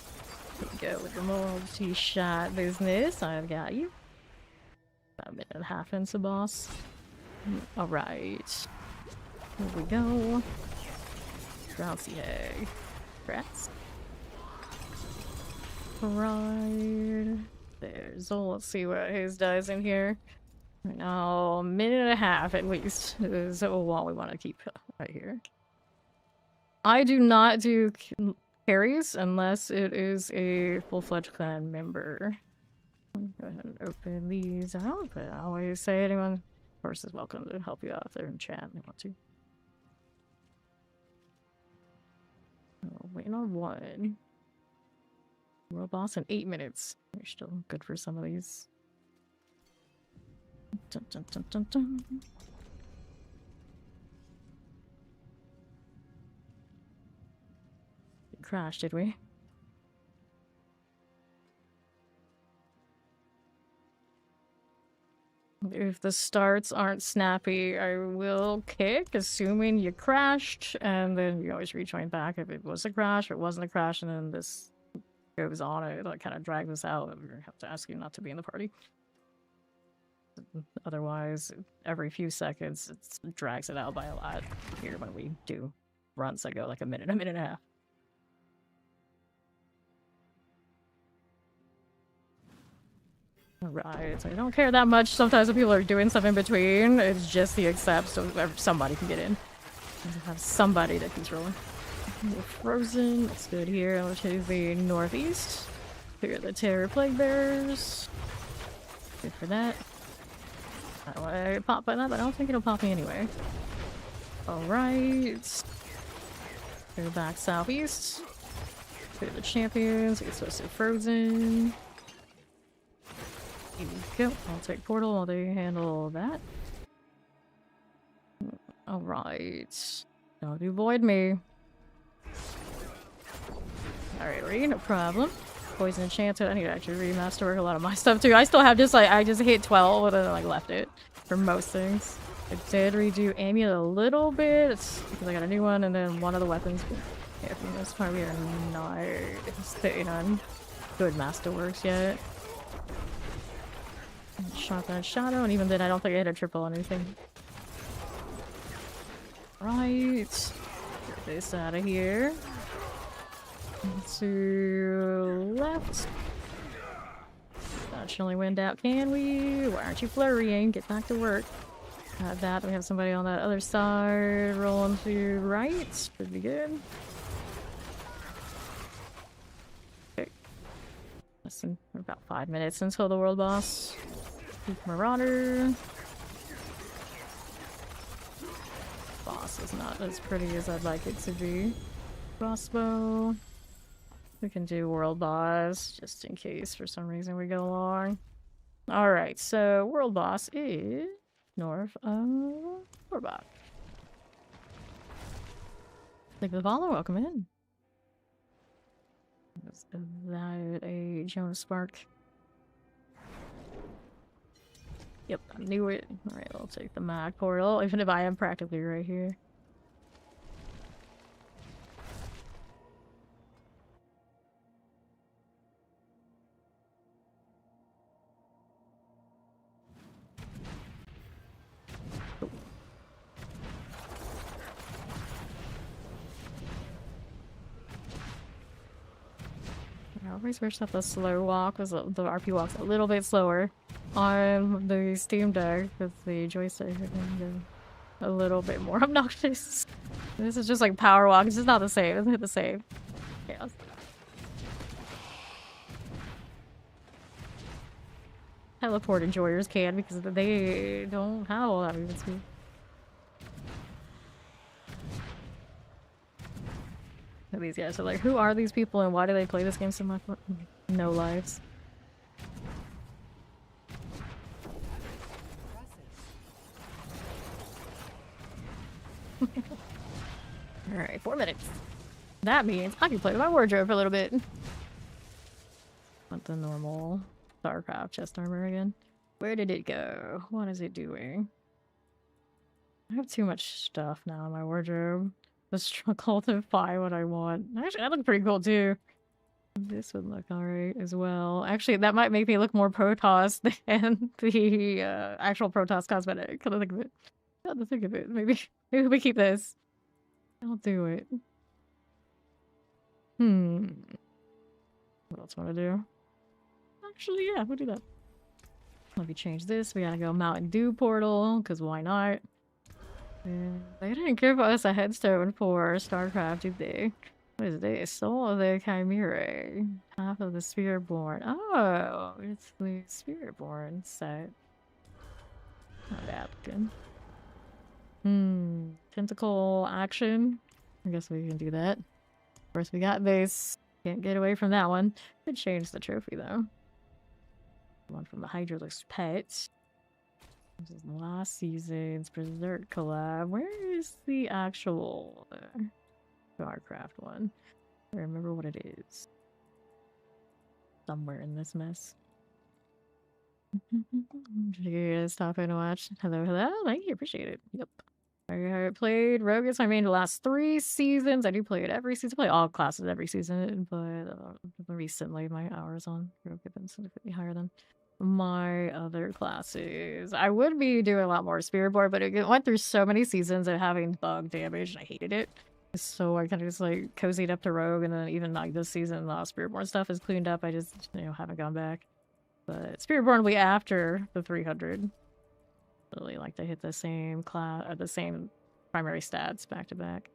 Here we go with the multi-shot business. I've got you. About a minute and a half into boss. Alright. Here we go. Bouncy egg. Rats. Right. There's Zol. Let's see what his does in here. Right now, a minute and a half at least is what we want to keep right here. I do not do carries unless it is a full-fledged clan member. Go ahead and open these out, but I always say anyone, of course, is welcome to help you out if they're in chat and they want to. Oh, waiting on one. World boss in 8 minutes. We're still good for some of these. Dun, dun, dun, dun, dun. We crashed, did we? If the starts aren't snappy, I will kick, assuming you crashed, and then you always rejoin back if it was a crash or it wasn't a crash, and then this goes on. It like, kind of drags us out, and we have to ask you not to be in the party. Otherwise, every few seconds, it drags it out by a lot here when we do runs that go like a minute and a half. Right, so I don't care that much. Sometimes when people are doing stuff in between, it's just the accept so somebody can get in. Have somebody that keeps rolling. We're frozen. That's good here. I'll take the northeast. Here are the terror plague bearers. Good for that. I don't want to pop by that, but I don't think it'll pop me anyway. Alright. Go back southeast. Clear the champions. Get supposed to frozen. Here we go. I'll take portal while they handle that. Alright. Don't avoid me. Alright, Ree, no problem. Poison Enchanted. I need to actually remaster a lot of my stuff too. I still have just like, I just hit 12 and then like left it for most things. I did redo Amulet a little bit because I got a new one, and then one of the weapons. Yeah, for the most part, we are not sitting on good masterworks yet. Shotgun Shadow, and even then I don't think I hit a triple on anything. Right. Get this out of here. To left. Not only wind out, can we? Why aren't you flurrying? Get back to work. Got that. We have somebody on that other side rolling to right. Pretty good. Okay. Listen, we're about 5 minutes until the world boss. Marauder. Boss is not as pretty as I'd like it to be. Crossbow. We can do world boss just in case for some reason we go long. Alright, so world boss is north of Orbach. Thank you, follow. Welcome in. Is that a Jonas Spark? Yep, I knew it. Alright, I'll take the mag portal, even if I am practically right here. I always wish that the slow walk was the RP walk's a little bit slower on the Steam Deck with the joystick. A little bit more obnoxious. This is just like power walk. It's just not the same. It doesn't hit the same. Chaos. Teleport enjoyers can because they don't have all that movement speed. These guys are like, who are these people and why do they play this game so much? No lives. Alright, 4 minutes. That means I can play with my wardrobe for a little bit. Want the normal Starcraft chest armor again. Where did it go? What is it doing? I have too much stuff now in my wardrobe. The struggle to find what I want. Actually, that looked pretty cool too. This would look alright as well. Actually, that might make me look more Protoss than the actual Protoss cosmetic. Come to think of it. Come to think of it. Maybe we keep this. I'll do it. What else want to do? Actually, yeah, we'll do that. Let me change this. We gotta go Mountain Dew portal, because why not? And they didn't give us a headstone for Starcraft, did they? What is this? Soul of the Chimera. Half of the Spiritborn. Oh, it's the Spiritborn set. Not that good. Tentacle action. I guess we can do that. Of course, we got this. Can't get away from that one. Could change the trophy, though. One from the Hydralisk Pet. This is last season's Berserk collab. Where is the actual Starcraft one? I remember what it is. Somewhere in this mess. Did you guys stop in to watch? Hello, hello. Thank you. Appreciate it. Yep. I played Rogue as my main the last 3 seasons. I do play it every season. I play all classes every season, but recently my hours on Rogue have been significantly higher than my other classes. I would be doing a lot more Spirit Board, but it went through so many seasons of having bug damage, and I hated it. So I kind of just like cozied up to Rogue, and then even like this season, the Spirit Board stuff is cleaned up. I just, haven't gone back. But Spirit Board will be after the 300. Really like to hit the same class, the same primary stats back to back.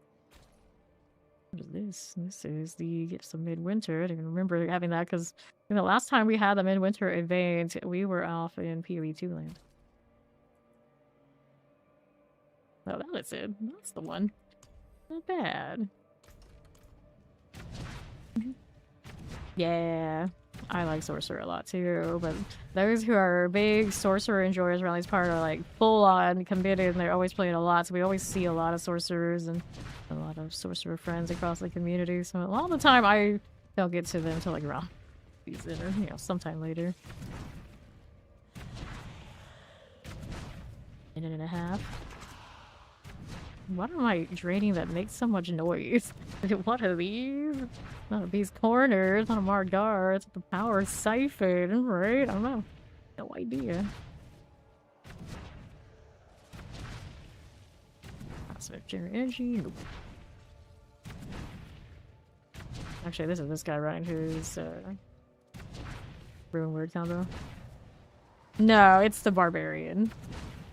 What is this? This is the Gifts of Midwinter. I don't even remember having that because the last time we had the Midwinter event, we were off in PoE2 land. Oh, that is it. That's the one. Not bad. Yeah. I like Sorcerer a lot too, but those who are big Sorcerer enjoyers around these parts are like full on committed and they're always playing a lot, so we always see a lot of Sorcerers and a lot of Sorcerer friends across the community, so a lot of the time I don't get to them until like around season or, sometime later. Minute and a half. What am I draining that makes so much noise? What are these? Not a Beast Corner, it's not a Margar, it's the Power Siphon, right? I don't know. No idea. Passive Energy. Nope. Actually, this is this guy running who's Ruin Word combo. No, it's the Barbarian.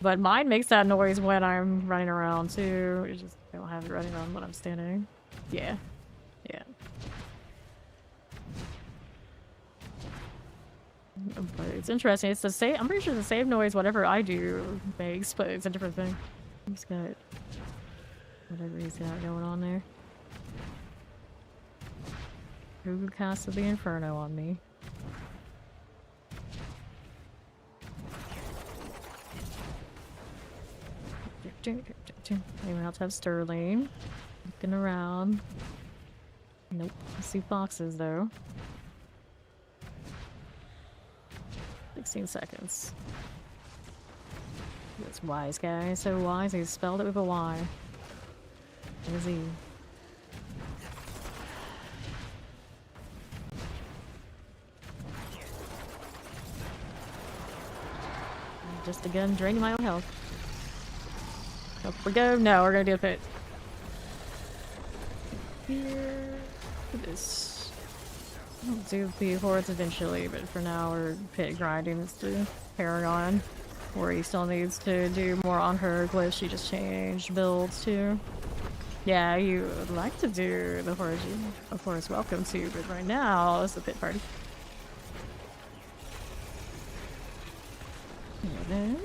But mine makes that noise when I'm running around too. It's just I don't have it running around when I'm standing. Yeah. Yeah. But it's interesting. It's the same. I'm pretty sure the same noise whatever I do makes, but it's a different thing. He's got whatever he's got going on there. Who casted the Inferno on me? Anyone else have Sterling? Looking around. Nope. I see foxes though. 16 seconds. This wise guy, so wise, he spelled it with a Y. What is he? Just again, draining my own health. Up we go. No, we're gonna do a pit. Here. This. I'll do the hordes eventually, but for now we're pit grinding. It's the Paragon, where he still needs to do more on her glyphs. She just changed builds too. Yeah, you would like to do the hordes, you of course welcome to, but right now it's the pit party. And then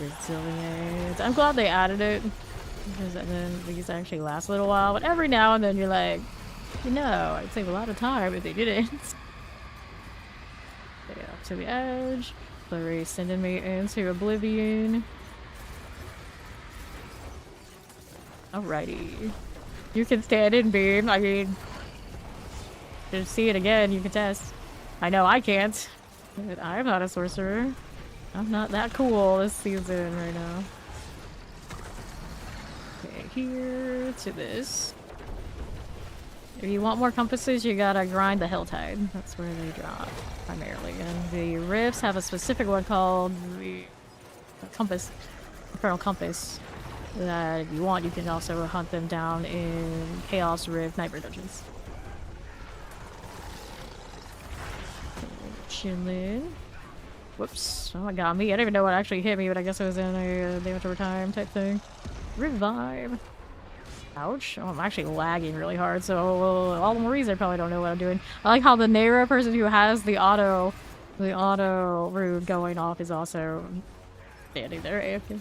Resilient. I'm glad they added it because then these actually last a little while, but every now and then you're like, I'd save a lot of time if they didn't. Okay, up to the edge. Flurry sending me into oblivion. Alrighty. You can stand in beam. I mean, just see it again, you can test. I know I can't. But I'm not a sorcerer. I'm not that cool this season right now. Okay, here to this. If you want more compasses, you gotta grind the Helltide. That's where they drop, primarily. And the rifts have a specific one called the Compass, Infernal Compass. That if you want, you can also hunt them down in Chaos Rift Nightmare Dungeons. Chillin'. Whoops. Oh, it got me. I don't even know what actually hit me, but I guess it was in a damage over time type thing. Revive. Ouch. Oh, I'm actually lagging really hard, so all the more reason I probably don't know what I'm doing. I like how the Naira person who has the auto rune going off is also standing there AFK.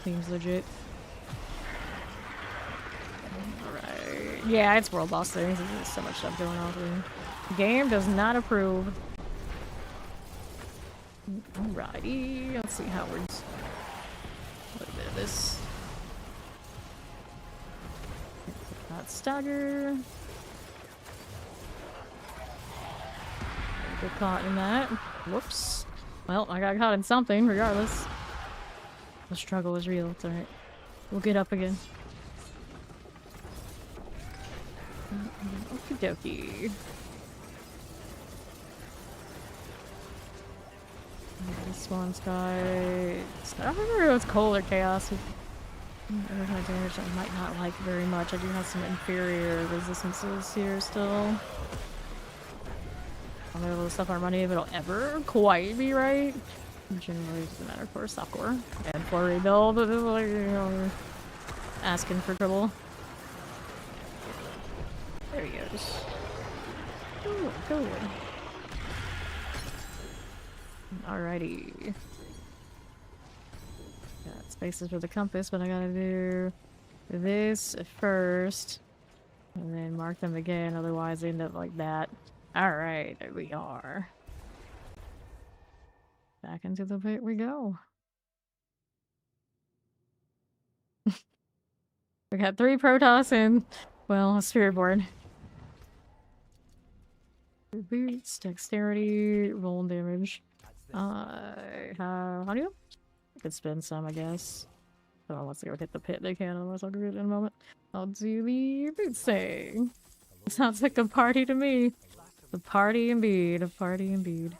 Seems legit. Alright. Yeah, it's world boss things. There's so much stuff going on here. The game does not approve. Alrighty. Let's see Howard's. Look at this. Got stagger. Get caught in that. Whoops. Well, I got caught in something, regardless. The struggle is real. It's alright. We'll get up again. Okie dokie. This one's got... I don't remember if it's cold or chaos. Every kind of damage I might not like very much. I do have some inferior resistances here still. I don't know, the stuff I'm running, if it'll ever quite be right. Generally, doesn't matter for a softcore. And Flurry build, but it's like, you know, asking for trouble. There he goes. Ooh, cool. Alrighty. Got spaces for the compass, but I gotta do this first. And then mark them again, otherwise they end up like that. Alright, there we are. Back into the pit we go. We got 3 Protoss and, well, a Spirit Board. Boots, dexterity, roll damage. How do you? I could spend some, I guess. If someone wants to go hit the pit, they can, otherwise I'll do it in a moment. I'll do the boots thing. Sounds like a party to me. A party indeed, a party indeed.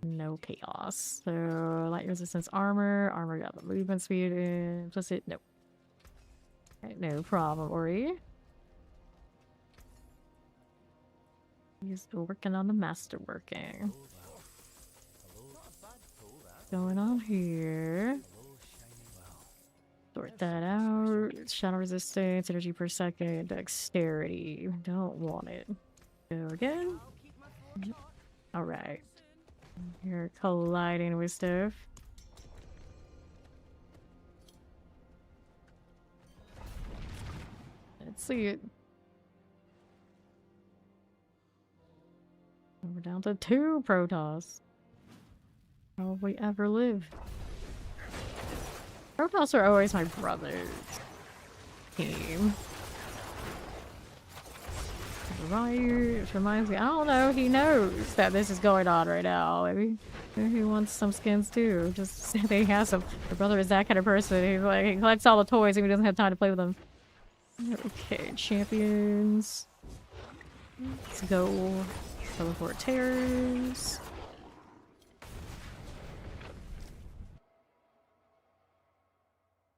No chaos. So, light resistance armor. Armor got the movement speed implicit. Nope. Right, no problem, Ori. He's still working on the masterworking. Going on here. Sort that out. Shadow resistance, energy per second, dexterity. Don't want it. Go again. Alright. You're colliding with stuff. Let's see it. We're down to 2 Protoss. How will we ever live? Protoss are always my brother's team. It reminds me, I don't know, he knows that this is going on right now. Maybe he wants some skins too. Just say he has some. My brother is that kind of person. He's like, he collects all the toys and he doesn't have time to play with them. Okay, champions. Let's go. Teleport terrors.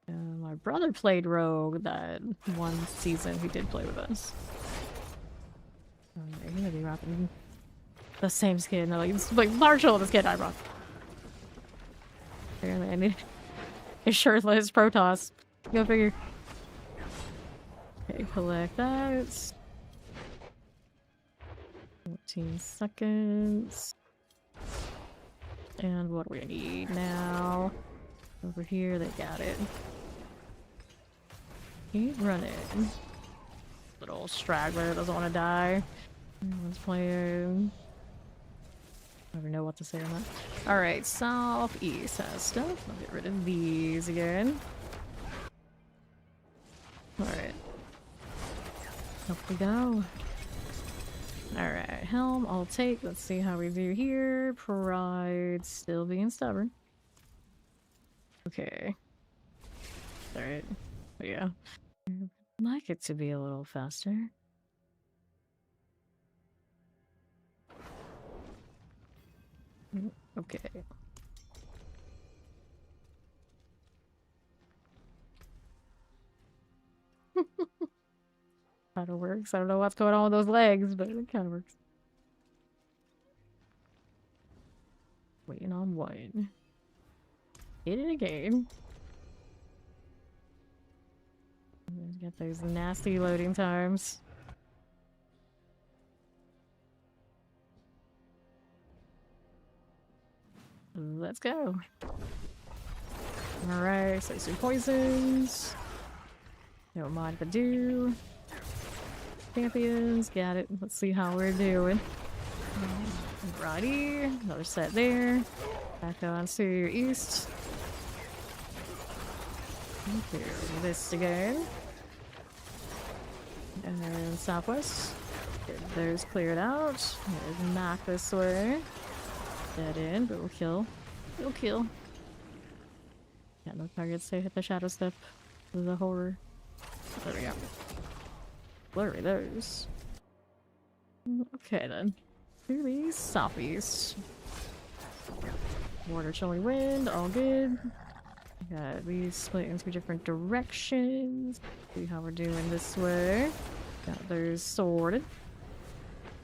My brother played Rogue that one season. He did play with us. He's gonna be rocking the same skin. No, like Marshall, the skin I rock. Apparently, I need a shirtless Protoss. Go figure. Okay, collect that. 14 seconds. And what do we need now? Over here, they got it. Keep running. Little straggler doesn't want to die. Everyone's playing. I don't know what to say on that. Alright, southeast has stuff. I'll get rid of these again. Alright. Up we go. Alright, helm, I'll take. Let's see how we do here. Pride, still being stubborn. Okay. Alright. Yeah. I'd like it to be a little faster. Okay. Kind of works. I don't know what's going on with those legs, but it kind of works. Waiting on one. Hit it again. Get those nasty loading times. Let's go. Alright, so some poisons. Don't mind if I do. Champions, got it. Let's see how we're doing. Alrighty, another set there. Back on to your east. Okay, this again. And southwest. Get those cleared out. There's knock this way. Dead end, but we'll kill. We'll kill. Got no targets to hit the shadow step. The horror. There we go. Flurry those. Okay then. Do these southeast. Water chilly wind, all good. Got these split into different directions. See how we're doing this way. Got those sorted.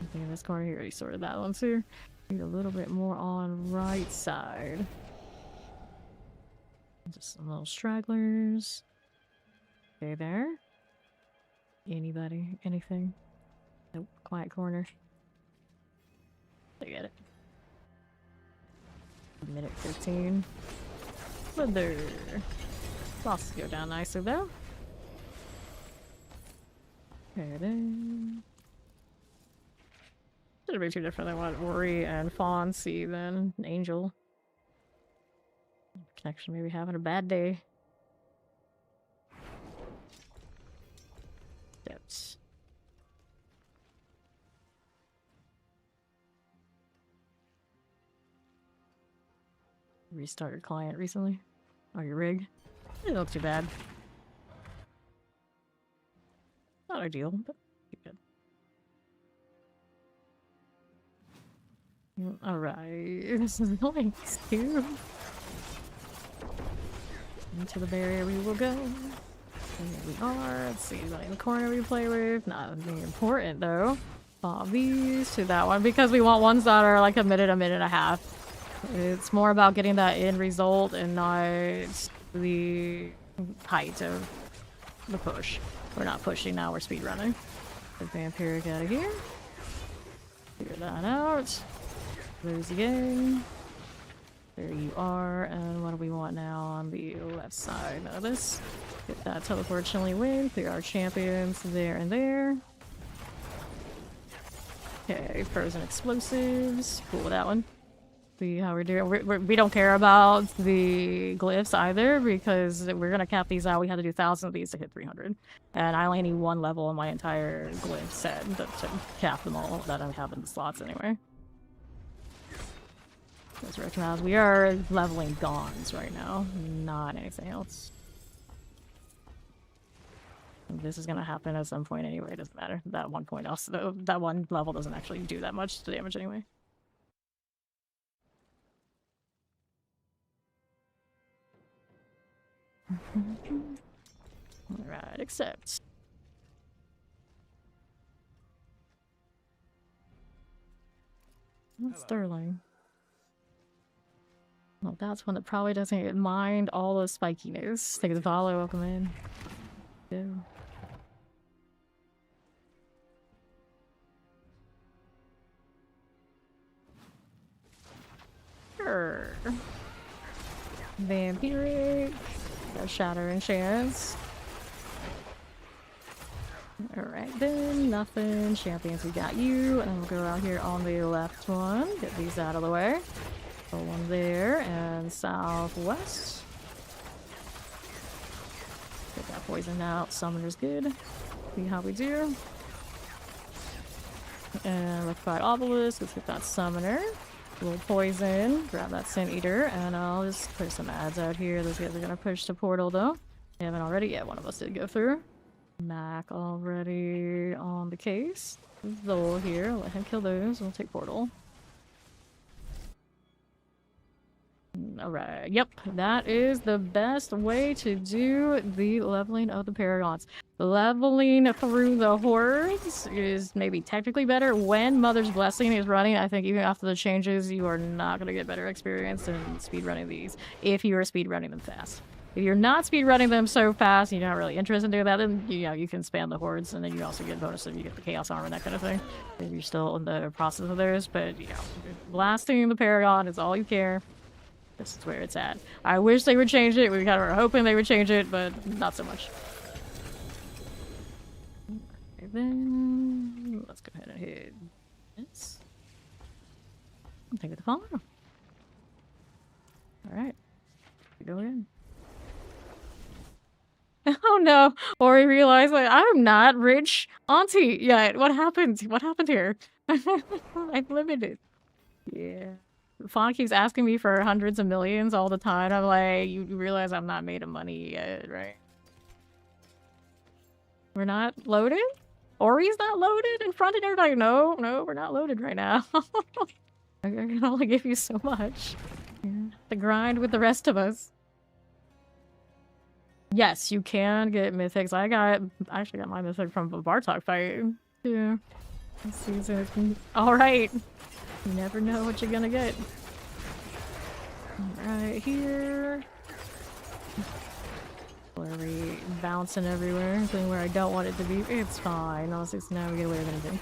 I think in this corner here, already sorted that one too. Need a little bit more on right side. Just some little stragglers. Okay, there. Anybody? Anything? Nope. Quiet corner. Look at it. Minute 15. Slither. Losses go down nicely though. Okay, then. Should be too different than what Ori and Fawn see then. Angel. Connection maybe having a bad day. Steps. Restart your client recently? Or your rig? Didn't look too bad. Not ideal, but good. Alright, this is nice too. Into the barrier we will go. And here we are. Let's see, anybody in the corner we play with. Not being important though. Bob these to that one because we want ones that are like a minute and a half. It's more about getting that end result and not the height of the push. We're not pushing now, we're speed running. The vampiric out of here. Figure that out. Lose again. There you are. And what do we want now on the left side of this? Get that teleport chilling wind. Clear our champions there and there. Okay, frozen explosives. Cool with that one. See how we're doing. We don't care about the glyphs either because we're gonna cap these out. We had to do 1,000 of these to hit 300, and I only need one level in my entire glyph set to cap them all that I have in the slots anyway. Resurrection House. We are leveling Gons right now, not anything else. This is gonna happen at some point anyway. It doesn't matter. That one point also, that one level doesn't actually do that much damage anyway. Alright, accept. That's Sterling. Well, that's one that probably doesn't mind all the spikiness. Take the follow, welcome in. Yeah. Sure. Vampiric. Shatter and chance. Alright then, nothing. Champions, we got you. And we'll go out here on the left one. Get these out of the way. Put one there, and southwest. Get that poison out. Summoner's good. See how we do. And liquefied obelisk. Let's get that summoner. A little poison. Grab that Sin Eater, and I'll just put some ads out here. Those guys are gonna push the portal though. They haven't already yet. One of us did go through. Mac already on the case. Zol here. Let him kill those. We'll take portal. Alright, yep, that is the best way to do the leveling of the Paragons. Leveling through the hordes is maybe technically better when Mother's Blessing is running. I think even after the changes, you are not going to get better experience in speedrunning these if you are speedrunning them fast. If you're not speedrunning them so fast, you're not really interested in doing that, then you can spam the hordes, and then you also get bonus if you get the Chaos Armor and that kind of thing. If you're still in the process of those, but blasting the Paragon is all you care. This is where it's at. I wish they would change it. We kind of were hoping they would change it, but not so much. Okay, then let's go ahead and hit this. Take it to follow. Alright. Go in. Oh no! Ori realized like I'm not rich auntie yet. What happened? What happened here? I'm limited. Yeah. Fawn keeps asking me for hundreds of millions all the time. I'm like, you realize I'm not made of money yet, right? We're not loaded? Ori's not loaded in front of everybody? No, no, we're not loaded right now. I can only give you so much. Yeah. The grind with the rest of us. Yes, you can get mythics. I actually got my mythic from a Bartok fight. Yeah. Let's see, so alright. You never know what you're gonna get. Right here. Flurry bouncing everywhere, including where I don't want it to be. It's fine. All 69, we get away with anything.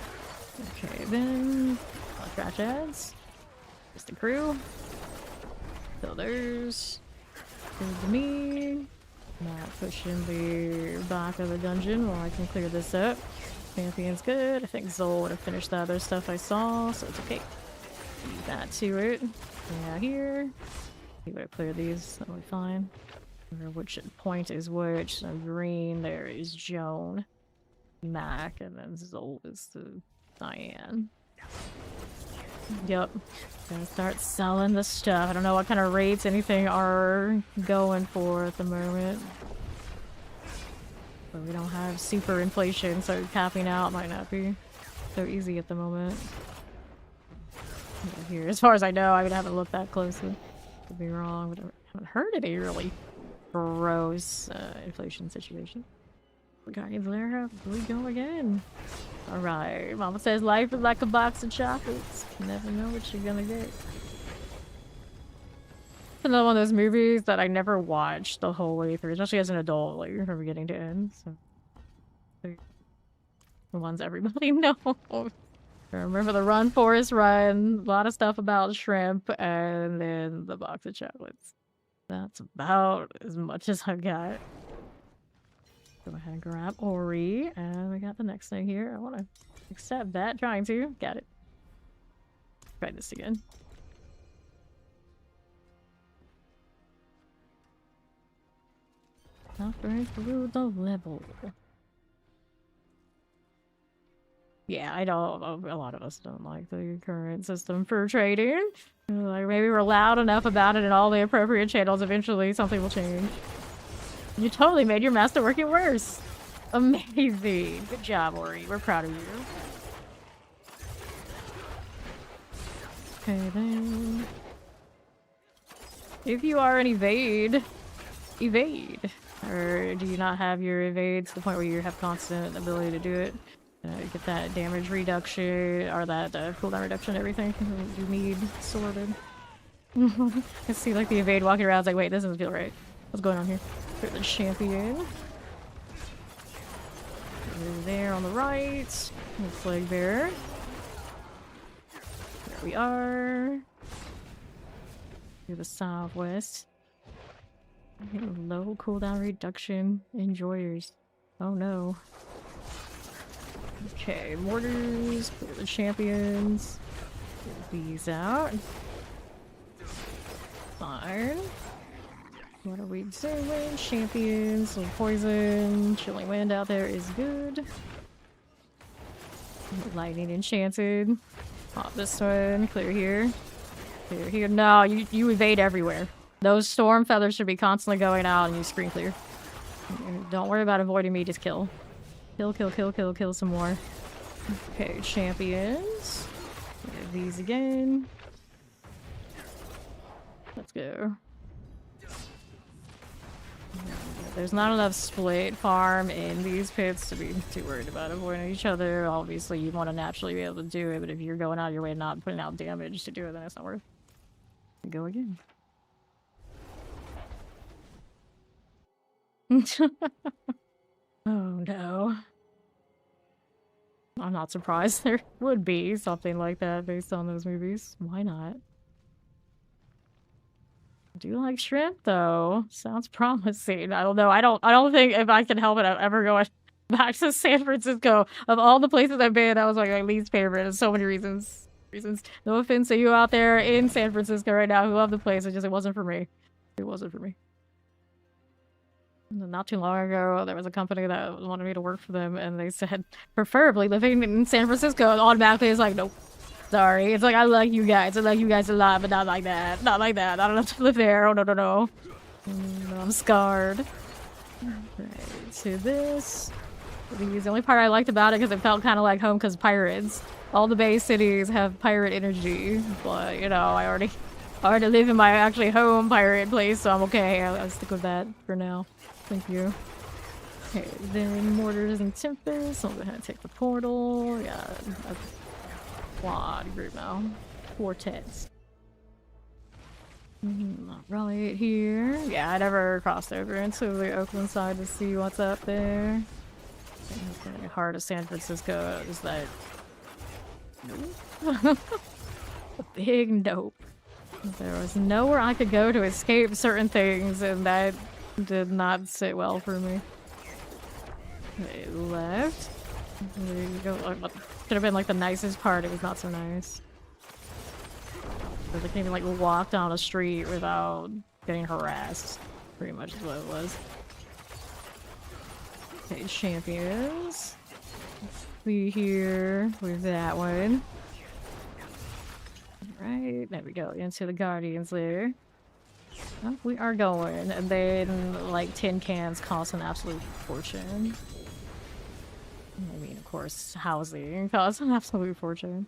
Okay, then trash ads. Just the crew. Builders. Good to me. Not pushing the back of the dungeon while I can clear this up. Champion's good. I think Zol would have finished the other stuff I saw, so it's okay. Leave that to it. Yeah, here. You would have cleared these. That'll be fine. Which point is which? So green, there is Joan. Mac, and then Zol is the Diane. Yep. Gonna start selling the stuff. I don't know what kind of rates anything are going for at the moment. But we don't have super inflation, so capping out might not be so easy at the moment. Here, as far as I know, I haven't looked that closely. Could be wrong, but I haven't heard any really gross inflation situation. Guardians Lair, here we go again. Alright, Mama says life is like a box of chocolates. You never know what you're gonna get. It's another one of those movies that I never watched the whole way through, especially as an adult, like from beginning to end. So the ones everybody knows. I remember the Run Forest Run, a lot of stuff about shrimp, and then the box of chocolates. That's about as much as I've got. Go ahead and grab Ori, and we got the next thing here. I want to accept that, trying to. Got it. Try this again. Halfway through the level. Yeah, I know a lot of us don't like the current system for trading. Like maybe we're loud enough about it in all the appropriate channels. Eventually, something will change. You totally made your masterwork it worse. Amazing. Good job, Ori. We're proud of you. Okay, then. If you are an evade. Or do you not have your evade to the point where you have constant ability to do it? Get that damage reduction, or that cooldown reduction, everything you need sorted. I see like the evade walking around, it's like, wait, this doesn't feel right. What's going on here? For the champion. There on the right. The flag bearer. There we are. To the southwest. Low cooldown reduction. Enjoyers. Oh no. Okay, mortars. Clear the champions. Get these out. Fine. What are we doing? Champions, some poison, chilling wind out there is good. Lightning enchanted. Pop this one, clear here. Clear here. No, you evade everywhere. Those storm feathers should be constantly going out and you screen clear. Don't worry about avoiding me, just kill. Kill some more. Okay, champions. These again. Let's go. There's not enough split farm in these pits to be too worried about avoiding each other. Obviously, you want to naturally be able to do it, but if you're going out of your way and not putting out damage to do it, then it's not worth it. Go again. Oh no. I'm not surprised there would be something like that based on those movies. Why not? I do like shrimp though. Sounds promising. I don't know. I don't think if I can help it I'm ever going back to San Francisco. Of all the places I've been, that was like my least favorite. There's so many reasons. No offense to you out there in San Francisco right now who love the place. It wasn't for me. It wasn't for me. Not too long ago, there was a company that wanted me to work for them, and they said, preferably living in San Francisco. And automatically, it's like, nope. Sorry. It's like, I like you guys. I like you guys a lot, but not like that. Not like that. I don't have to live there. Oh, no, no, no. I'm scarred. Right, to this. The only part I liked about it, because it felt kind of like home, because pirates. All the Bay cities have pirate energy, but, you know, I already live in my actually home pirate place, so I'm okay. I'll stick with that for now. Thank you. Okay, then Mortars and Tempest. I'm gonna take the portal. Yeah, a quad group now. Quartets. Right here. Yeah, I never crossed over into the Oakland side to see what's up there. The heart of San Francisco is that. Nope. A big nope. There was nowhere I could go to escape certain things, and that did not sit well for me. Okay, left. There you go. Should have been like the nicest part. It was not so nice. Because I can't even like walk down a street without getting harassed. Pretty much is what it was. Okay, champions. Let's see here with that one. Right, there we go. Into the Guardians there. Oh, we are going, and then like tin cans cost an absolute fortune. I mean, of course, housing costs an absolute fortune.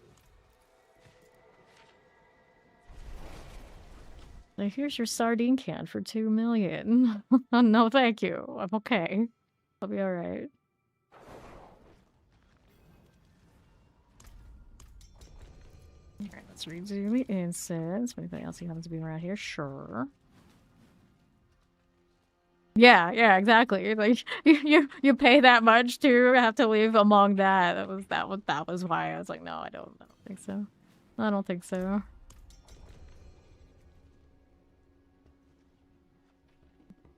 So here's your sardine can for 2 million. No, thank you. I'm okay. I'll be alright. Alright, let's redo the incense. Anything else you happen to be around here? Sure. Yeah, exactly. Like you pay that much to have to live among that. That was why I was like, no, I don't think so. I don't think so.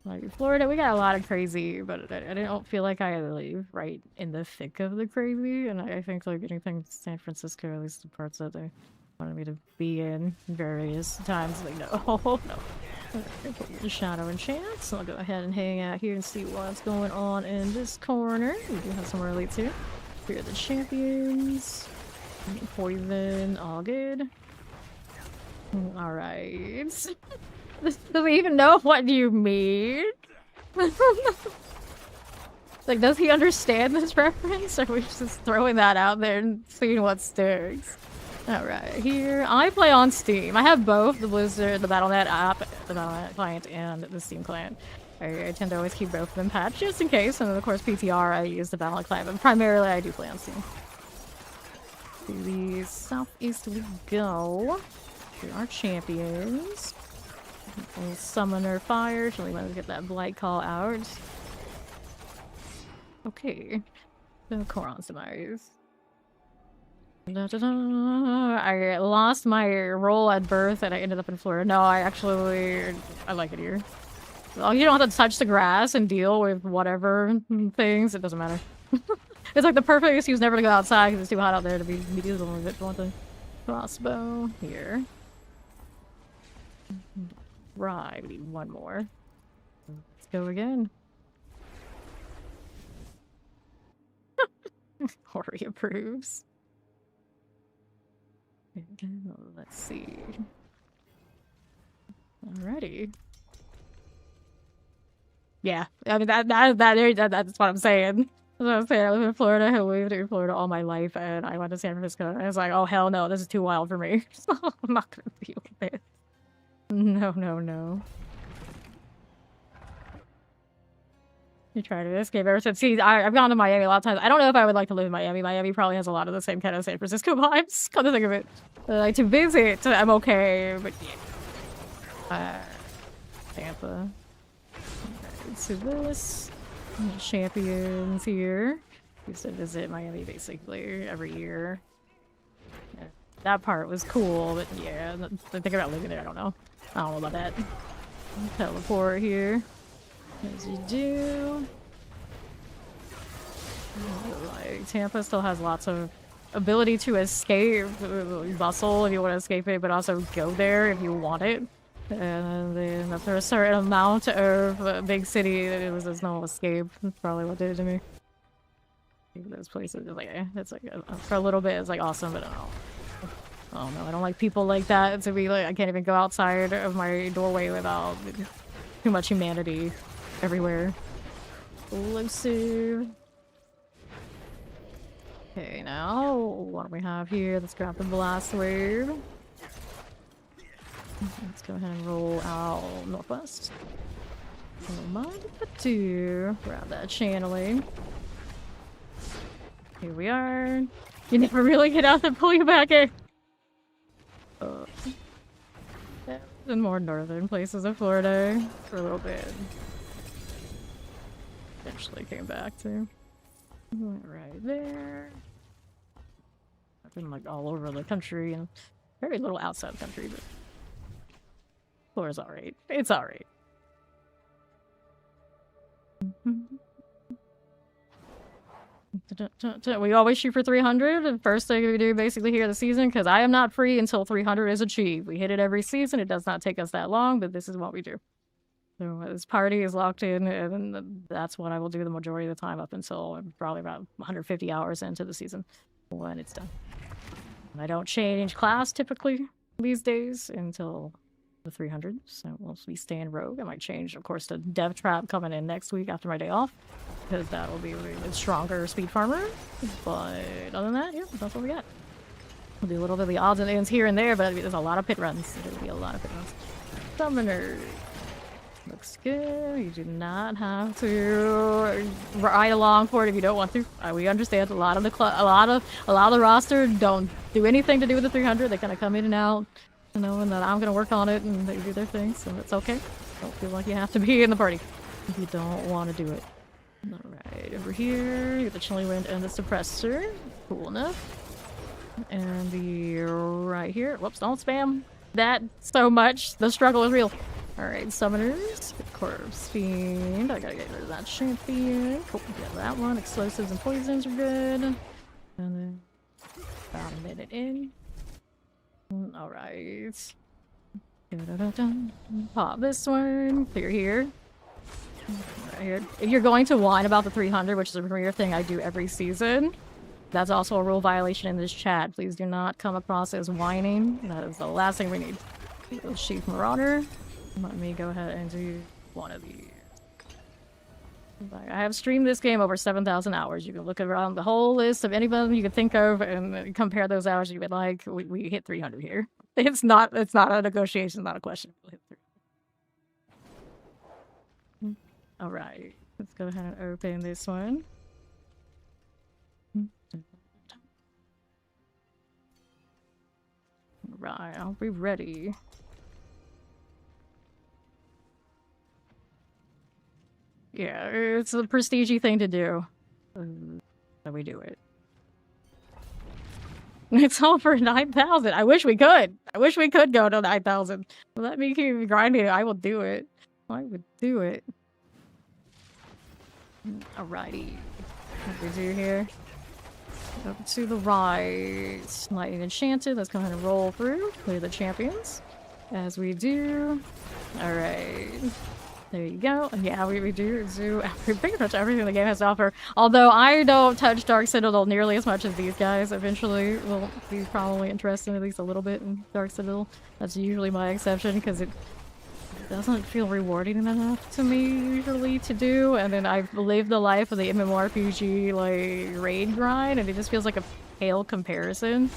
Like Florida, we got a lot of crazy, but I don't feel like I live right in the thick of the crazy, and I think like anything San Francisco, at least the parts that they wanted me to be in various times, like no, no. The Shadow and Chance. So I'll go ahead and hang out here and see what's going on in this corner. We do have some more elites here. Here are the champions. Poison, all good. Alright. Does he even know what you mean? Like, does he understand this reference? Or are we just throwing that out there and seeing what sticks? Alright, here. I play on Steam. I have both the Blizzard, the Battle.net app, the Battle.net client, and the Steam client. I tend to always keep both of them patched just in case. And then, of course, PTR, I use the Battle.net client, but primarily I do play on Steam. To the southeast we go. Here are champions. We'll summoner fire. Should we let us get that blight call out? Okay. The Coron Summaries. I lost my role at birth and I ended up in Florida. No, I like it here. Well, you don't have to touch the grass and deal with whatever things. It doesn't matter. It's like the perfect excuse never to go outside because it's too hot out there to be dealing with it. For one thing. Crossbow here. Right, we need one more. Let's go again. Hori approves. Let's see. Alrighty. Yeah, I mean that's what I'm saying. That's what I'm saying. I live in Florida. I lived in Florida all my life, and I went to San Francisco. And I was like, oh hell no, this is too wild for me. So I'm not gonna deal with it. No. You try to escape ever since. See, I've gone to Miami a lot of times. I don't know if I would like to live in Miami. Miami probably has a lot of the same kind of San Francisco vibes. Come to think of it. Like, to visit, I'm okay, but yeah. Tampa. Okay, so this. Champions here. Used to visit Miami basically every year. Yeah, that part was cool, but yeah, the thing about living there, I don't know about that. Teleport here. As you do. Like, Tampa still has lots of ability to escape, bustle if you want to escape it, but also go there if you want it. And then after a certain amount of big city, there's no escape. That's probably what did it to me. Those places, like, it's like for a little bit, it's like awesome, but I don't know. I don't like people like that. To be like, I can't even go outside of my doorway without too much humanity everywhere. Explosive. Okay, now what do we have here? Let's grab the blast wave. Let's go ahead and roll out northwest. Grab that channeling. Here we are. You never really get out and pull you back in. In more northern places of Florida for a little bit. Eventually came back to. Right there. I've been like all over the country and very little outside the country, but Florida's alright. It's alright. We always shoot for 300. The first thing we do basically here the season, because I am not free until 300 is achieved. We hit it every season. It does not take us that long, but this is what we do. So this party is locked in, and that's what I will do the majority of the time up until probably about 150 hours into the season when it's done. And I don't change class typically these days until the 300, so we'll be staying rogue. I might change, of course, to Dev Trap coming in next week after my day off, because that will be a stronger speed farmer. But other than that, yeah, that's what we got. We'll do a little bit of the odds and ends here and there, but there's a lot of pit runs. There'll be a lot of pit runs. Summoner. Looks good. You do not have to ride along for it if you don't want to. We understand a lot of the roster don't do anything to do with the 300. They kind of come in and out, you know, and then I'm gonna work on it, and they do their thing, so it's okay. Don't feel like you have to be in the party if you don't want to do it. All right, over here, you get the Chilling Wind and the Suppressor. Cool enough. And the right here. Whoops! Don't spam that so much. The struggle is real. Alright, Summoners, Corpse Fiend, I gotta get rid of that champion. Cool, get that one. Explosives and poisons are good. And then about a minute in. Alright. Pop this one. Clear here. Right here. If you're going to whine about the 300, which is a premier thing I do every season, that's also a rule violation in this chat. Please do not come across as whining. That is the last thing we need. Chief Marauder. Let me go ahead and do one of these. I have streamed this game over 7,000 hours. You can look around the whole list of anybody you can think of and compare those hours you would like. We hit 300 here. It's not a negotiation, it's not a question. We'll hit 300. All right, let's go ahead and open this one. All right, I'll be ready. Yeah, it's a prestige-y thing to do. So we do it. It's all for 9,000. I wish we could. I wish we could go to 9,000. Let me keep grinding. I will do it. I would do it. Alrighty. What we do here? Up to the right. Lightning Enchanted. Let's go ahead and roll through. Clear the champions. As we do. Alright. There you go. Yeah, we do pretty much everything the game has to offer. Although I don't touch Dark Citadel nearly as much as these guys. Eventually will be probably interested at least a little bit in Dark Citadel. That's usually my exception because it doesn't feel rewarding enough to me usually to do. And then I've lived the life of the MMORPG like raid grind, and it just feels like a pale comparison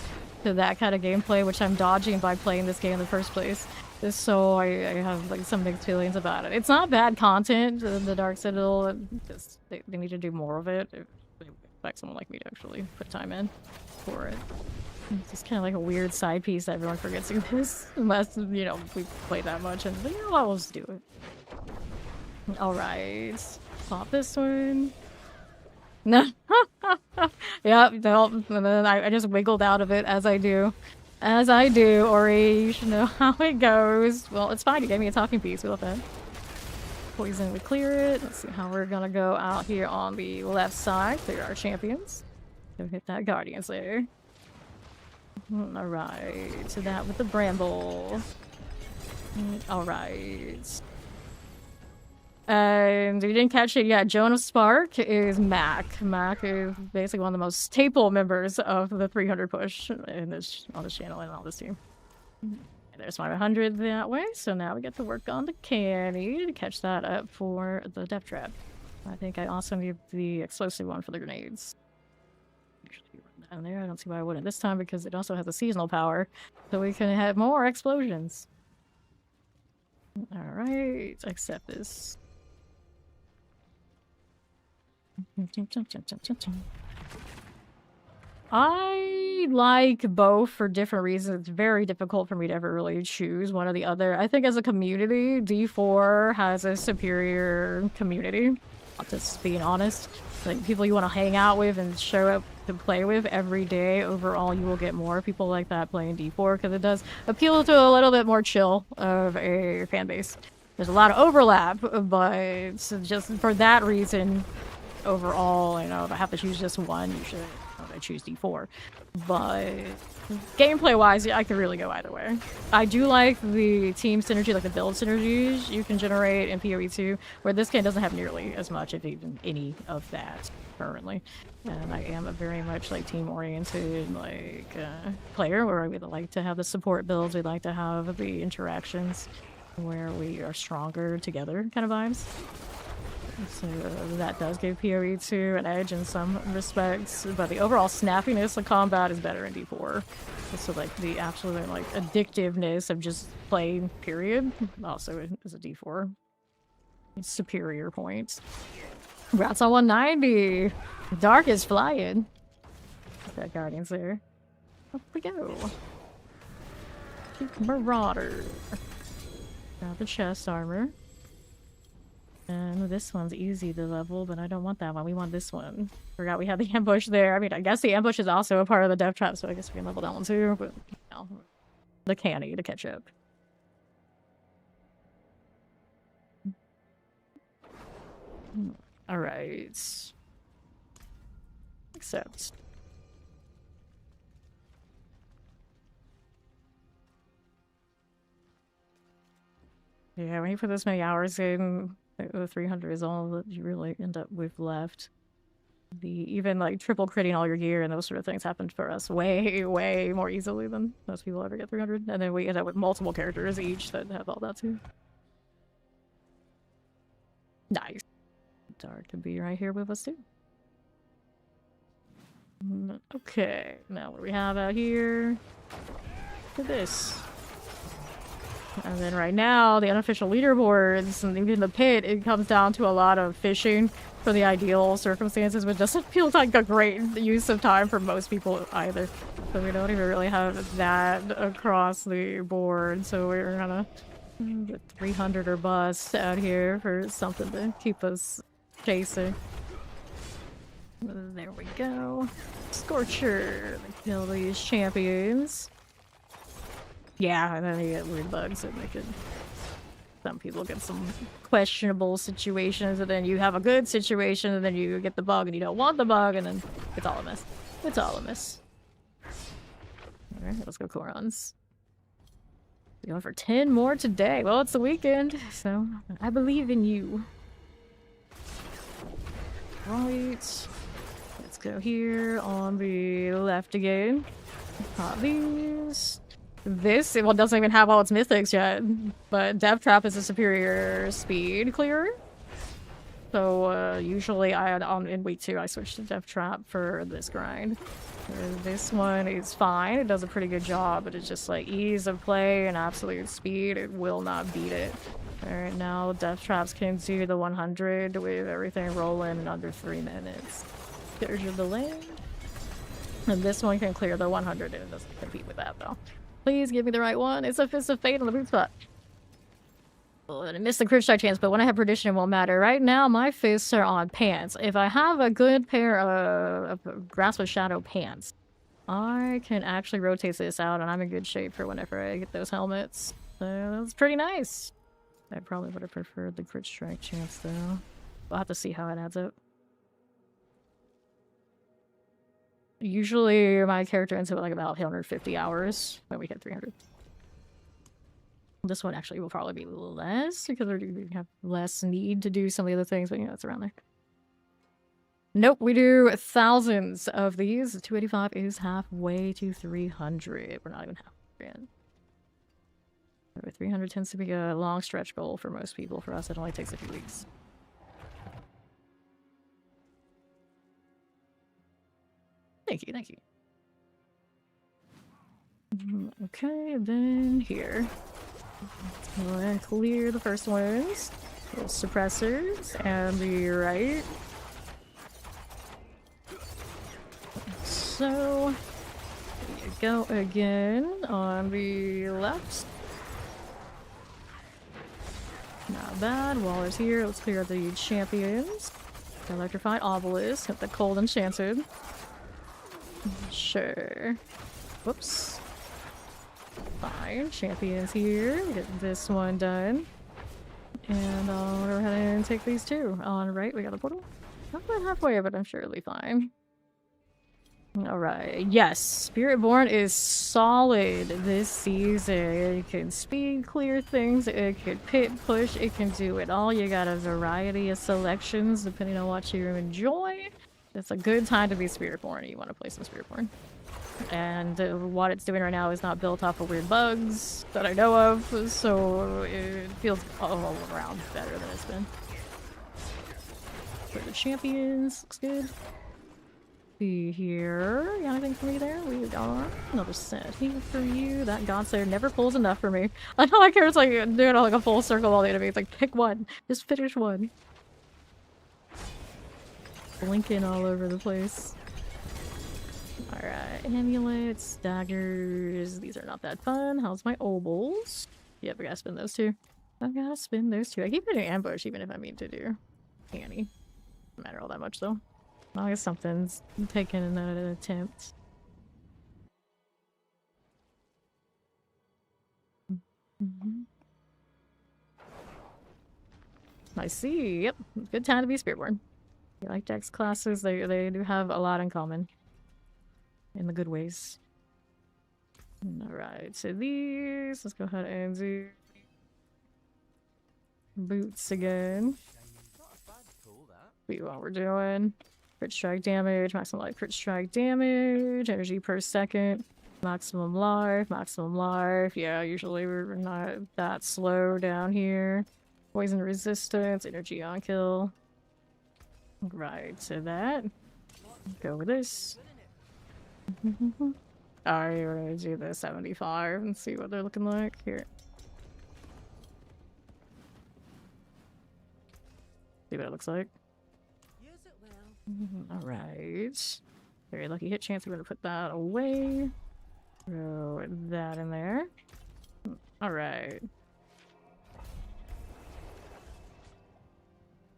to that kind of gameplay, which I'm dodging by playing this game in the first place. So I have like some mixed feelings about it. It's not bad content, the Dark Citadel. Just they need to do more of it. They expect someone like me to actually put time in for it. It's just kind of like a weird side piece that everyone forgets to this, unless, you know, we play that much and, you know, I'll just do it. Alright. Pop this one. No. Yep, no. And then I just wiggled out of it as I do. As I do, Ori, you should know how it goes. Well, it's fine. You gave me a talking piece. We love that. Poison, we clear it. Let's see how we're gonna go out here on the left side. Clear our champions. Go hit that Guardians there. Alright, so that with the Bramble. Alright. And if you didn't catch it yet, Joan of Spark is Mac. Mac is basically one of the most staple members of the 300 push in this, on this channel and on this team. There's my 100 that way, so now we get to work on the canny to catch that up for the Death Trap. I think I also need the explosive one for the grenades. Usually run down there. I don't see why I wouldn't this time because it also has a seasonal power, so we can have more explosions. Alright, accept this. I like both for different reasons. It's very difficult for me to ever really choose one or the other. I think as a community, D4 has a superior community. Just being honest. Like, people you want to hang out with and show up to play with every day. Overall, you will get more people like that playing D4 because it does appeal to a little bit more chill of a fan base. There's a lot of overlap, but just for that reason, overall, you know, if I have to choose just one, usually I choose D4. But gameplay-wise, I could really go either way. I do like the team synergy, like the build synergies you can generate in PoE2, where this game doesn't have nearly as much, if even any, of that currently. And I am a very much like team-oriented player, where we like to have the support builds, we like to have the interactions where we are stronger together kind of vibes. So that does give PoE2 an edge in some respects, but the overall snappiness of combat is better in D4. So like the absolute like addictiveness of just playing, period, also is a D4 superior point. Congrats on 190! Dark is flying. That Guardian's there. Up we go. Marauder. Got the chest armor. And this one's easy to level, but I don't want that one. We want this one. Forgot we had the ambush there. I mean, I guess the ambush is also a part of the death trap, so I guess we can level that one too, but, you know, the canny to catch up. Alright. Accept. Yeah, when you put this many hours in, the 300 is all that you really end up with left. Even like triple critting all your gear and those sort of things happened for us way, way more easily than most people ever get 300. And then we end up with multiple characters each that have all that too. Nice. Dark can be right here with us too. Okay, now what do we have out here? Look at this. And then right now, the unofficial leaderboards and even the pit, it comes down to a lot of fishing for the ideal circumstances, which doesn't feel like a great use of time for most people either. So we don't even really have that across the board. So we're gonna get 300 or bust out here for something to keep us chasing. There we go. Scorcher. Kill these champions. Yeah, and then you get weird bugs and they could... Some people get some questionable situations, and then you have a good situation, and then you get the bug and you don't want the bug, and then it's all a mess. It's all a mess. Alright, let's go Korons. Going for 10 more today. Well, it's the weekend, so I believe in you. Right. Let's go here on the left again. Pop these. This one doesn't even have all its mythics yet, but Death Trap is a superior speed clearer. So usually in week 2 I switched to Death Trap for this grind. This one is fine, it does a pretty good job, but it's just like ease of play and absolute speed, it will not beat it. Alright, now Death Traps can do the 100 with everything rolling in under 3 minutes. There's your delay. And this one can clear the 100 and it doesn't compete with that though. Please give me the right one. It's a Fist of Fate on the boot spot. Oh, and I missed the crit strike chance, but when I have Perdition, it won't matter. Right now, my fists are on pants. If I have a good pair of Grasp of Shadow pants, I can actually rotate this out, and I'm in good shape for whenever I get those helmets. So that's pretty nice. I probably would have preferred the crit strike chance, though. We'll have to see how it adds up. Usually, my character ends up with like about 150 hours when we hit 300. This one actually will probably be less because we have less need to do some of the other things, but you know, it's around there. Nope, we do thousands of these. 285 is halfway to 300. We're not even halfway in. 300 tends to be a long stretch goal for most people. For us, it only takes a few weeks. Thank you, thank you. Okay, then here. Go ahead and clear the first ones. Little suppressors, and the right. So, there you go again on the left. Not bad. Waller's here. Let's clear the champions. Electrified obelisk. Hit the cold enchanted. Sure. Whoops. Fine. Champions here. Get this one done. And I'll go ahead and take these two. On right, we got the portal. Not quite halfway, but I'm sure it'll be fine. Alright. Yes. Spiritborn is solid this season. It can speed clear things. It can pit push. It can do it all. You got a variety of selections depending on what you enjoy. It's a good time to be Spiritborn. You want to play some Spiritborn. And what it's doing right now is not built off of weird bugs that I know of, so it feels all around better than it's been. For the champions, looks good. See here, you got anything for me there? We got another set here for you. That God Slayer never pulls enough for me. I know I care, it's like doing like a full circle all the enemies. It's like pick one, just finish one. Blinking all over the place. Alright, amulets, daggers. These are not that fun. How's my obols? Yep, I gotta spin those two. I've gotta spin those two. I keep hitting ambush even if I mean to do Annie. Doesn't matter all that much though. I guess something's taken in an attempt. I see. Yep, good time to be Spiritborn. You like Dex classes? They do have a lot in common. In the good ways. Alright, so these, let's go ahead and do boots again. See what we're doing. Crit strike damage, maximum life crit strike damage, energy per second, maximum life, maximum life. Yeah, usually we're not that slow down here. Poison resistance, energy on kill. Right, so that. Go with this. Alright, we're gonna do the 75 and see what they're looking like. Here. See what it looks like. Alright. Very lucky hit chance. We're gonna put that away. Throw that in there. Alright.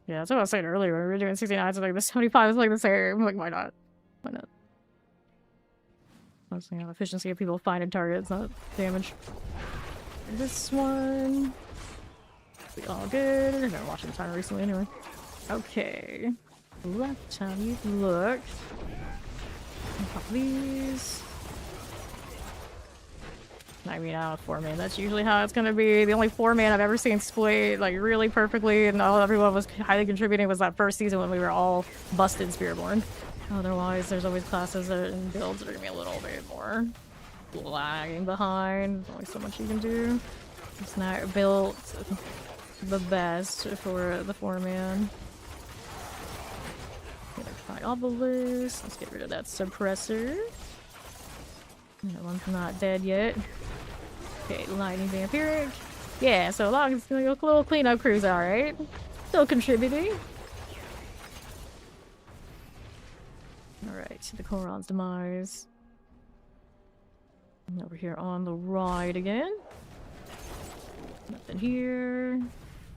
Yeah, that's what I was saying earlier. When we were doing 69, so like the 75 is like the same. Like, why not? Why not? Mostly on efficiency of people finding targets, not damage. This one. Be all good. I've been watching the timer recently anyway. Okay. Left time you look. Pop these. I mean, out of 4-man. That's usually how it's gonna be. The only 4-man I've ever seen split like really perfectly and everyone was highly contributing was that first season when we were all busted Spiritborn. Otherwise, there's always classes and builds that are gonna be a little bit more lagging behind. There's only so much you can do. It's not built the best for the 4-man. Electrified obelisk. Let's get rid of that suppressor. That one's not dead yet. Okay, lightning vampiric. Yeah, so long as it's a little cleanup cruise, alright. Still contributing. Alright, the Koron's demise. And over here on the right again. Nothing here.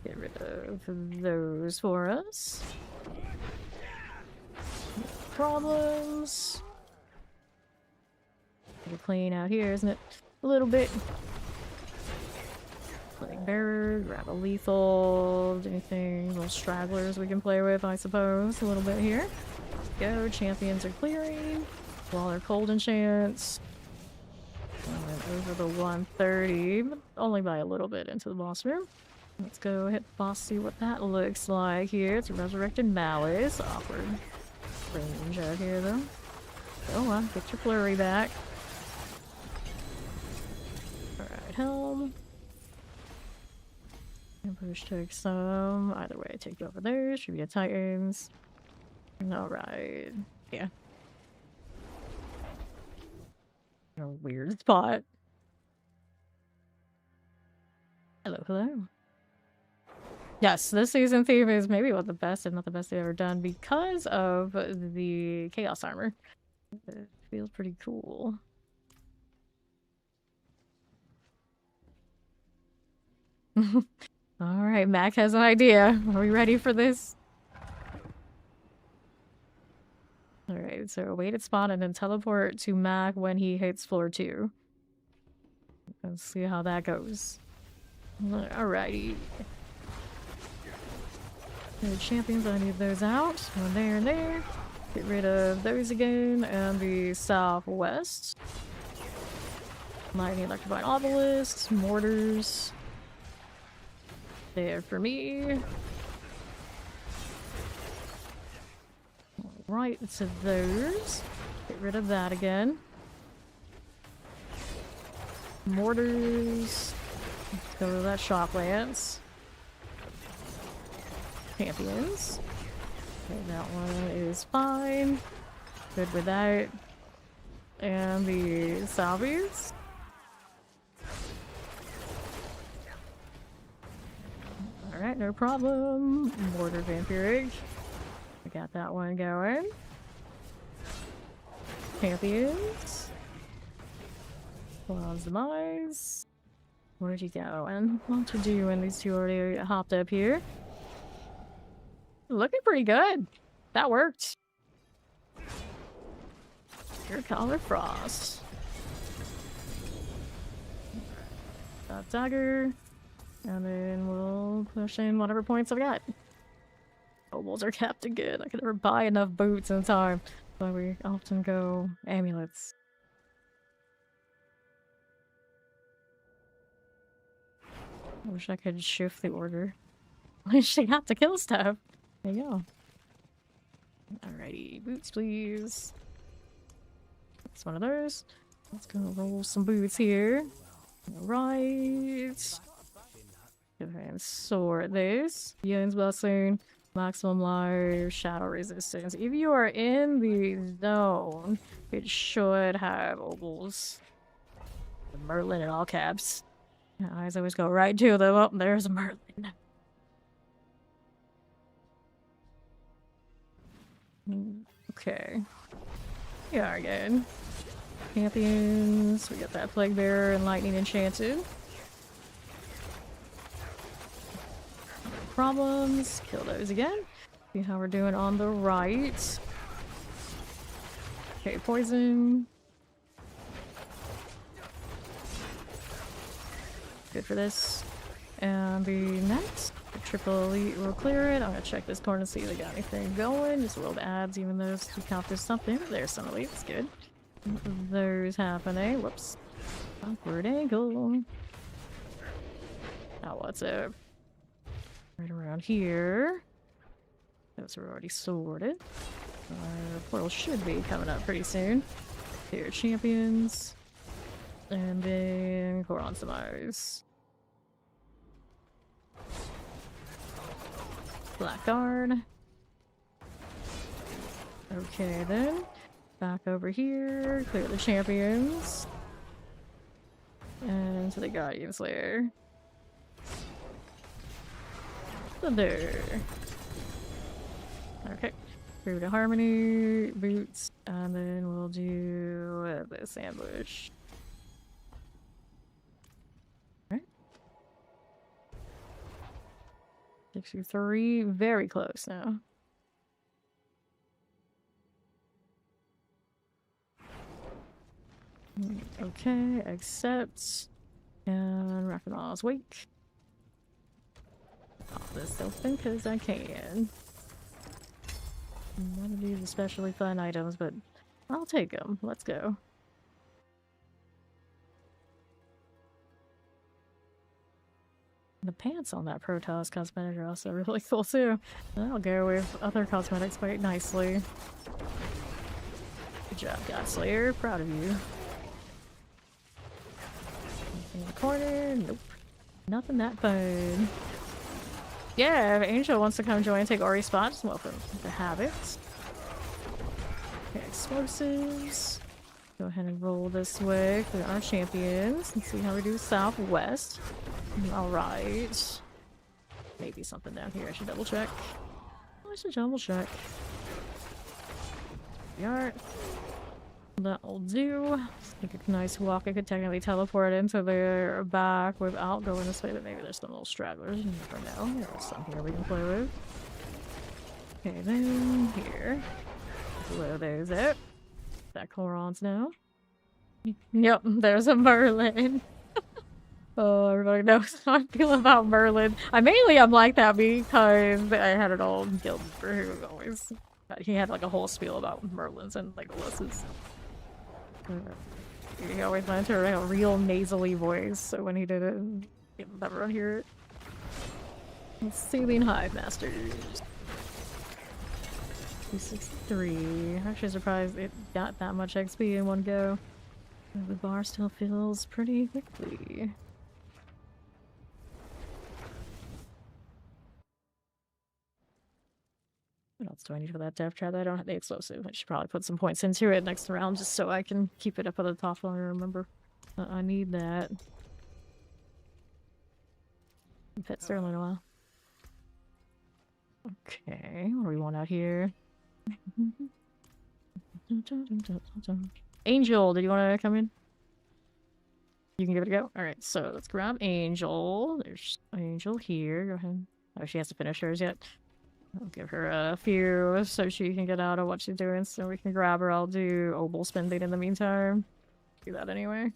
Get rid of those for us. No problems. Pretty clean out here, isn't it? A little bit. Like bearer, grab a lethal, anything, little stragglers we can play with, I suppose, a little bit here. Go, champions are clearing. While they're cold enchants. And over the 130, but only by a little bit into the boss room. Let's go hit the boss, see what that looks like here. It's a resurrected malice. Awkward range out here though. Oh well, get your flurry back. Alright, helm. Ambush takes some. Either way, take you over there. Should be a Titans. Alright. Yeah. A weird spot. Hello, hello. Yes, this season theme is maybe one of the best, if not the best they've ever done, because of the Chaos Armor. It feels pretty cool. Alright, Mac has an idea. Are we ready for this? Alright, so wait at spawn and then teleport to Mac when he hits floor 2. Let's see how that goes. Alrighty. The champions, I need those out. One there and there. Get rid of those again. And the southwest. Lightning, electrifying obelisks, mortars. There for me. Right to those. Get rid of that again. Mortars. Let's go to that shock lance. Champions. Okay, that one is fine. Good with that. And the salvies. Alright, no problem. Mortar vampiric. We got that one going. Champions. Cloud's demise. Where'd you go? And what you doing? These two already hopped up here. Looking pretty good. That worked. Your collar frost. That dagger. And then we'll push in whatever points I've got. Nobles are capped again. I could never buy enough boots in time. But we often go amulets. I wish I could shift the order. I wish I got to kill stuff. There you go. Alrighty, boots please. That's one of those. Let's go roll some boots here. Alright. Go ahead and sort this. Young's Blessing. Maximum life, shadow resistance. If you are in the zone, it should have ovals. Merlin in all caps. My eyes always go right to them. Oh, there's a Merlin. Okay. We are good. Champions. We got that Plague Bearer and Lightning Enchanted. Problems. Kill those again. See how we're doing on the right. Okay, poison. Good for this. And the next, the triple elite will clear it. I'm gonna check this corner to see if they got anything going. Just rolled ads, even though to count this something. There's some elites, good. There's happening. Whoops. Awkward angle. Now what's up? Right around here. Those are already sorted. The portal should be coming up pretty soon. Here, champions. And then Goron's Demise. Blackguard. Okay then. Back over here. Clear the champions. And into the Guardian Slayer. There. Okay. Through to Harmony, boots, and then we'll do this ambush. Alright. 63, very close now. Okay, accept. And Raphael's wake. Pop this open because I can. None of these especially fun items, but I'll take them. Let's go. The pants on that Protoss cosmetic are also really cool too. That'll go with other cosmetics quite nicely. Good job, Godslayer. Proud of you. In the corner. Nope. Nothing that fun. Yeah, if Angel wants to come join and take Ori's spot, just welcome to have it. Okay, explosives. Go ahead and roll this way for our champions and see how we do southwest. Alright. Maybe something down here I should double check. I should double check. Yard. That'll do. Take a nice walk. I could technically teleport into their back without going this way, but maybe there's some little stragglers. You never know. There's some here we can play with. Okay, then here. Blow those up. That Corons now. Yep, there's a Merlin. Oh, everybody knows how I feel about Merlin. I'm like that because I had an old guild member who always... He had like a whole spiel about Merlins and Legolas's. He always went into a real nasally voice, so when he did it, everyone hear it. Sailing Hive Masters. 263. Actually surprised it got that much XP in one go. The bar still fills pretty quickly. What else do I need for that death trap? I don't have the explosive. I should probably put some points into it next round just so I can keep it up at the top while I remember. I need that. Pet Sterling a while. Okay, what do we want out here? Angel, did you want to come in? You can give it a go. Alright, so let's grab Angel. There's Angel here. Go ahead. Oh, she has to finish hers yet. I'll give her a few so she can get out of what she's doing so we can grab her. I'll do Obel spending in the meantime. Do that anyway.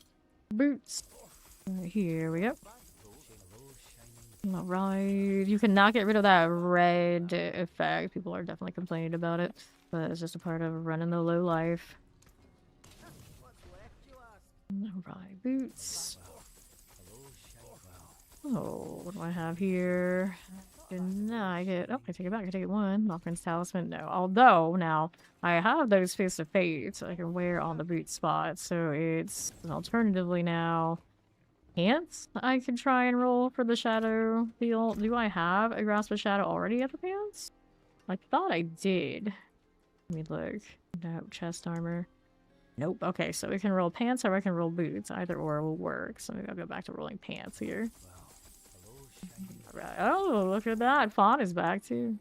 Boots. Here we go. Alright. You cannot get rid of that red effect. People are definitely complaining about it. But it's just a part of running the low life. Alright, boots. Oh, what do I have here? I get. Oh, I take it back. I take it one. Lockman's Talisman. No. Although, now, I have those Face of Fate I can wear on the boot spot. So it's alternatively now pants I can try and roll for the Shadow field. Do I have a Grasp of Shadow already at the pants? I thought I did. Let me look. No, chest armor. Nope. Okay, so we can roll pants or I can roll boots. Either or will work. So maybe I'll go back to rolling pants here. Right. Oh, look at that. Fawn is back too.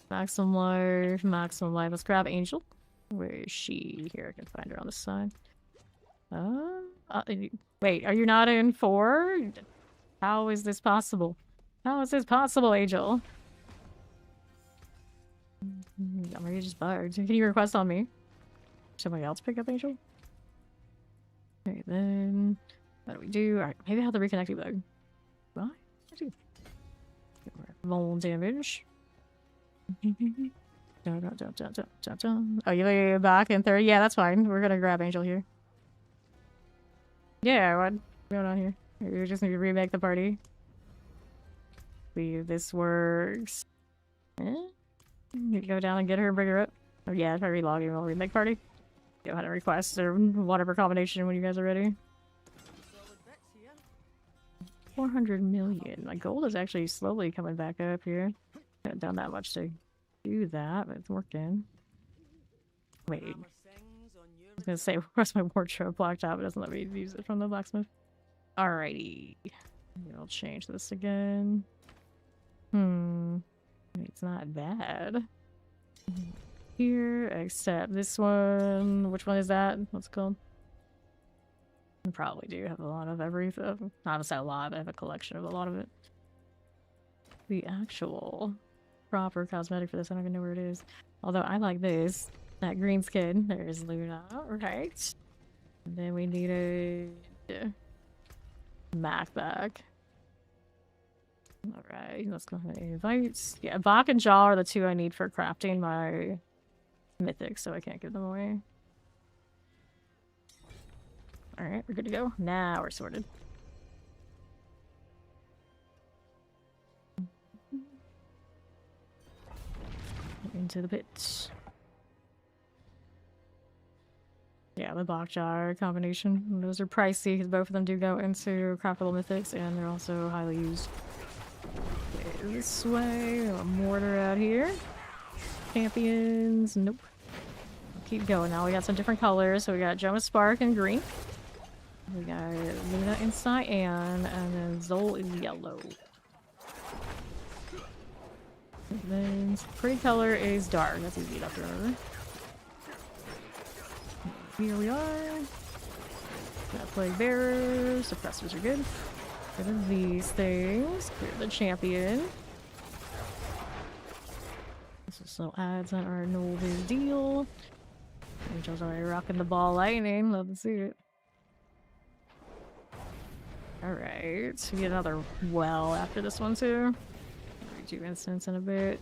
Maximum life, maximum life. Let's grab Angel. Where is she? Here, I can find her on the side. Wait, are you not in 4? How is this possible? How is this possible, Angel? I'm already just bugged. Can you request on me? Somebody else pick up Angel? Okay, then... What do we do? Alright, maybe I have to reconnect you bug. What? Roll damage. Oh, you lay back in 30? Yeah, that's fine. We're gonna grab Angel here. Yeah, what's going on here? We just need to remake the party. See if this works. You go down and get her and bring her up. Oh yeah, if I relog you, we'll remake party. Go ahead and request or whatever combination when you guys are ready. 400 million. My gold is actually slowly coming back up here. Haven't done that much to do that, but it's working. Wait. I was gonna say, where's my wardrobe blocked out? It doesn't let me use it from the blacksmith. Alrighty. I'll change this again. It's not bad. Here, except this one. Which one is that? What's it called? I probably do have a lot of everything. Not a lot, but I have a collection of a lot of it. The actual proper cosmetic for this, I don't even know where it is. Although I like this. That green skin. There's Luna. Right. And then we need a Mac back. Alright, let's go ahead and invite. Yeah, Bach and Jaw are the two I need for crafting my mythic, so I can't give them away. Alright, we're good to go. Now we're sorted. Into the pit. Yeah, the Bach jar combination. Those are pricey because both of them do go into craftable mythics and they're also highly used. Okay, this way. A mortar out here. Champions. Nope. Keep going now. We got some different colors. So we got Gemma Spark in green. We got Luna in cyan. And then Zol in yellow. And then pretty color is dark. That's easy enough to remember. Here we are. Got plague bearers. Suppressors are good. Get rid of these things. Clear the champion. This is so ads that are no big deal. Angel's already rocking the ball lightning. Love to see it. Alright. We get another well after this one too. Redo instance in a bit.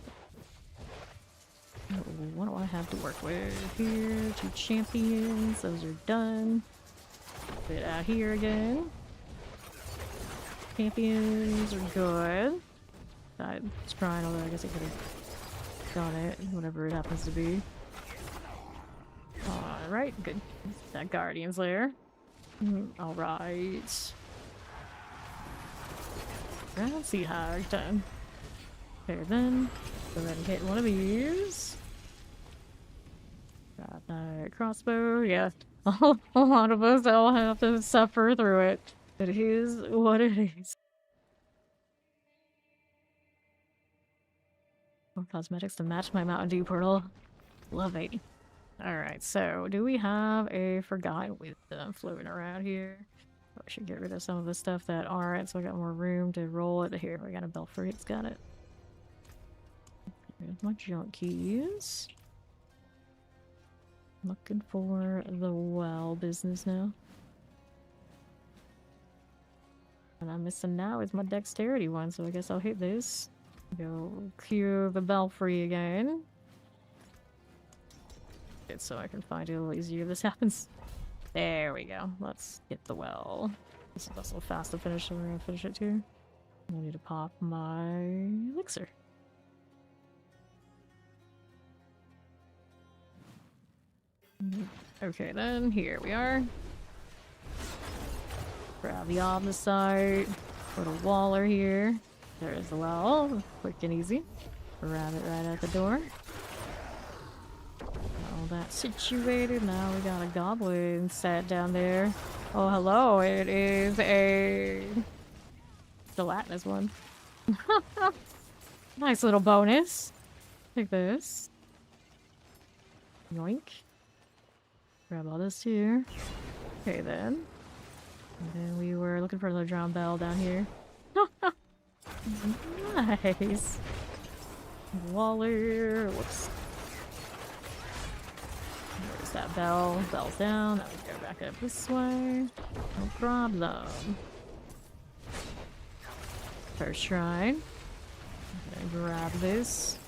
Oh, what do I have to work with here? 2 champions. Those are done. Bit out here again. Champions are good. I was trying, although I guess I could have done it. Whatever it happens to be. Alright, good. That Guardian's there. Alright. Sea Hog done. Okay, then. Go ahead and hit one of these. Got that crossbow. Yeah, a lot of us all have to suffer through it. It is what it is. More cosmetics to match my Mountain Dew portal. Love it. Alright, so do we have a Forgotten Wisdom floating around here? Oh, I should get rid of some of the stuff that aren't, so I got more room to roll it. Here, we got a Belfry. It's got it. Here's my junk keys. Looking for the well business now. And I'm missing now is my dexterity one, so I guess I'll hit this. Go cue the Belfry again. Good, so I can find it a little easier if this happens. There we go. Let's get the well. This is also fast to finish, so we're gonna finish it too. I need to pop my elixir. Okay, then here we are. Grab the Omnisite. Put a Waller here. There's the well. Quick and easy. Grab it right at the door. All that situated. Now we got a goblin sat down there. Oh, hello. It is a gelatinous one. Nice little bonus. Take this. Yoink. Grab all this here. Okay, then. And then we were looking for the drown bell down here. Nice. Waller. Whoops. There's that bell. Bell's down. Now we go back up this way. No problem. First shrine. Grab this.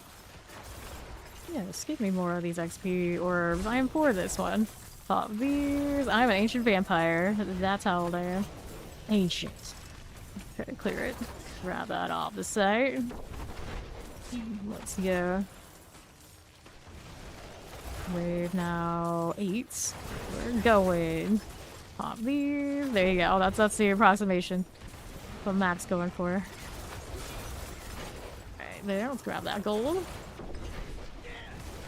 Yes, give me more of these XP orbs. I am for this one. Pop these. I'm an ancient vampire. That's how old I am. Ancient. Okay, clear it. Grab that off the site. Let's go. Wave now 8. We're going. Pop these. There you go. That's the approximation. What Mac's going for. Right there. Let's grab that gold.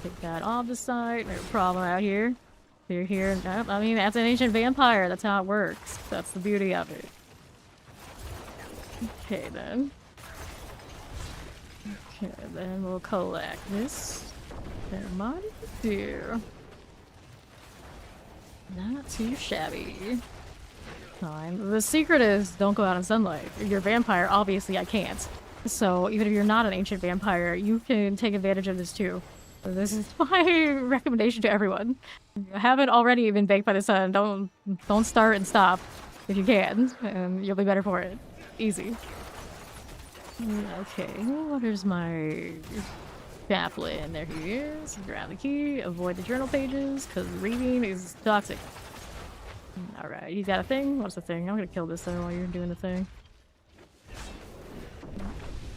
Take that off the site. No problem out here. You're here. Nope. I mean, that's an ancient vampire. That's how it works. That's the beauty of it. Okay, then. Okay, then we'll collect this. There might do. Not too shabby. Fine. The secret is don't go out in sunlight. If you're a vampire, obviously I can't. So even if you're not an ancient vampire, you can take advantage of this too. This is my recommendation to everyone. If you haven't already been baked by the sun, don't start and stop if you can, and you'll be better for it. Easy. Okay, where's my chaplain? There he is. Grab the key, avoid the journal pages, because reading is toxic. Alright, you got a thing? What's the thing? I'm gonna kill this though while you're doing the thing.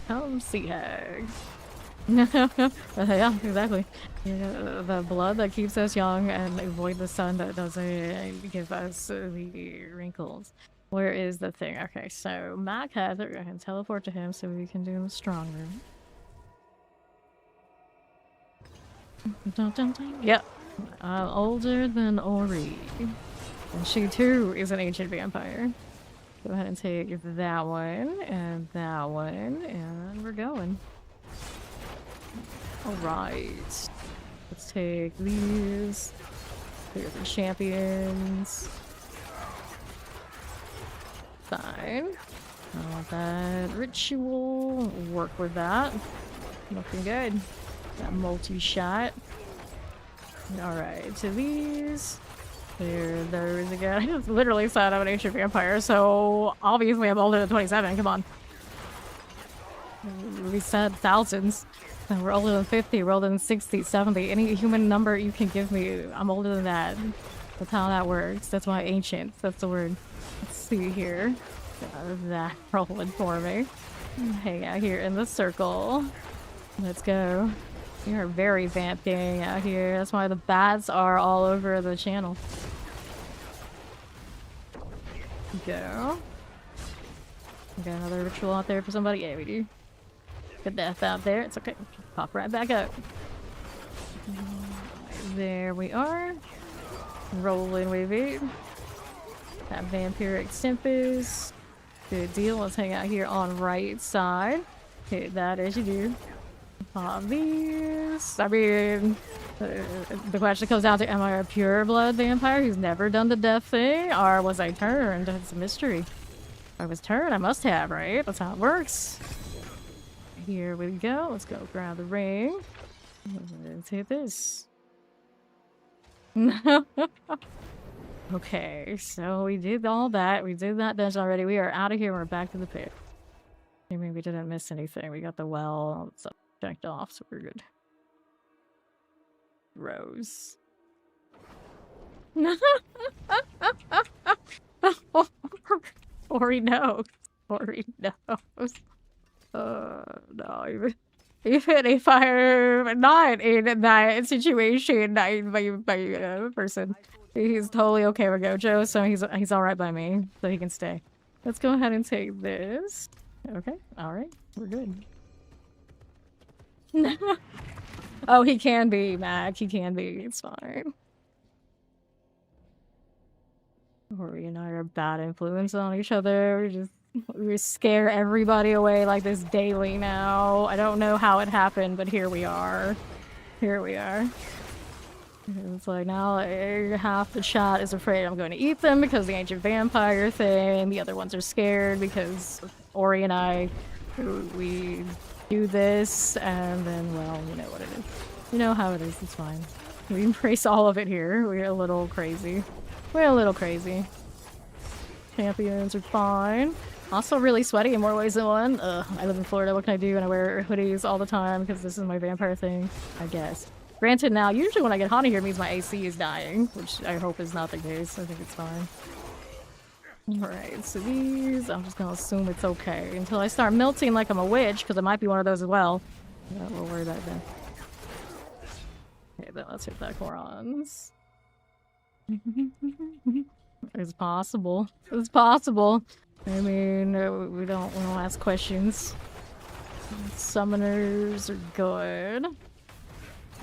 Come sea hag. Yeah, exactly. Yeah, the blood that keeps us young and avoid the sun that doesn't give us the wrinkles. Where is the thing? Okay, so Mac has it. I can teleport to him so we can do him stronger. Dun, dun, dun. Yep. Older than Ori. And she too is an ancient vampire. Go ahead and take that one, and we're going. Alright. Let's take these. Clear the champions. Fine. I want that ritual. Work with that. Looking good. That multi-shot. Alright, to these. There is again. I just literally said I'm an ancient vampire, so obviously I'm older than 27. Come on. We said thousands. And we're older than 50, we're older than 60, 70. Any human number you can give me, I'm older than that. That's how that works. That's why ancient. That's the word. Let's see here. That rolling for me. Hang out here in the circle. Let's go. We are very vamp gang out here. That's why the bats are all over the channel. Go. We got another ritual out there for somebody? Yeah, we do. Good death out there. It's okay. Pop right back up. There we are. Rolling wavy. That vampiric tempest. Good deal. Let's hang out here on right side. Hit that as you do. Pop these. I mean, the question comes down to, am I a pure blood vampire who's never done the death thing? Or was I turned? It's a mystery. If I was turned, I must have, right? That's how it works. Here we go. Let's go grab the ring. Let's hit this. Okay, so we did all that. We did that dungeon already. We are out of here. We're back to the pit. I mean, we didn't miss anything. We got the well stuff checked off, so we're good. Rose. Ori knows. Ori knows. No, even if I'm not in that situation, by person, he's totally okay with Gojo, so he's all right by me, so he can stay. Let's go ahead and take this. Okay, all right, we're good. Oh, he can be, Mac. He can be. It's fine. Ori and I are bad influence on each other. We scare everybody away like this daily now. I don't know how it happened, but here we are. Here we are. It's like now half the chat is afraid I'm going to eat them because the ancient vampire thing. The other ones are scared because Ori and I, we do this, and then, well, you know what it is. You know how it is. It's fine. We embrace all of it here. We're a little crazy. We're a little crazy. Champions are fine. Also really sweaty in more ways than one. I live in Florida, what can I do? And I wear hoodies all the time because this is my vampire thing, I guess. Granted now, usually when I get hot in here, it means my AC is dying, which I hope is not the case. I think it's fine. Alright, so these, I'm just gonna assume it's okay. Until I start melting like I'm a witch, because I might be one of those as well. Yeah, we'll worry about that. Okay, then let's hit that Korans. It's possible. It's possible. I mean, we don't ask questions. Summoners are good.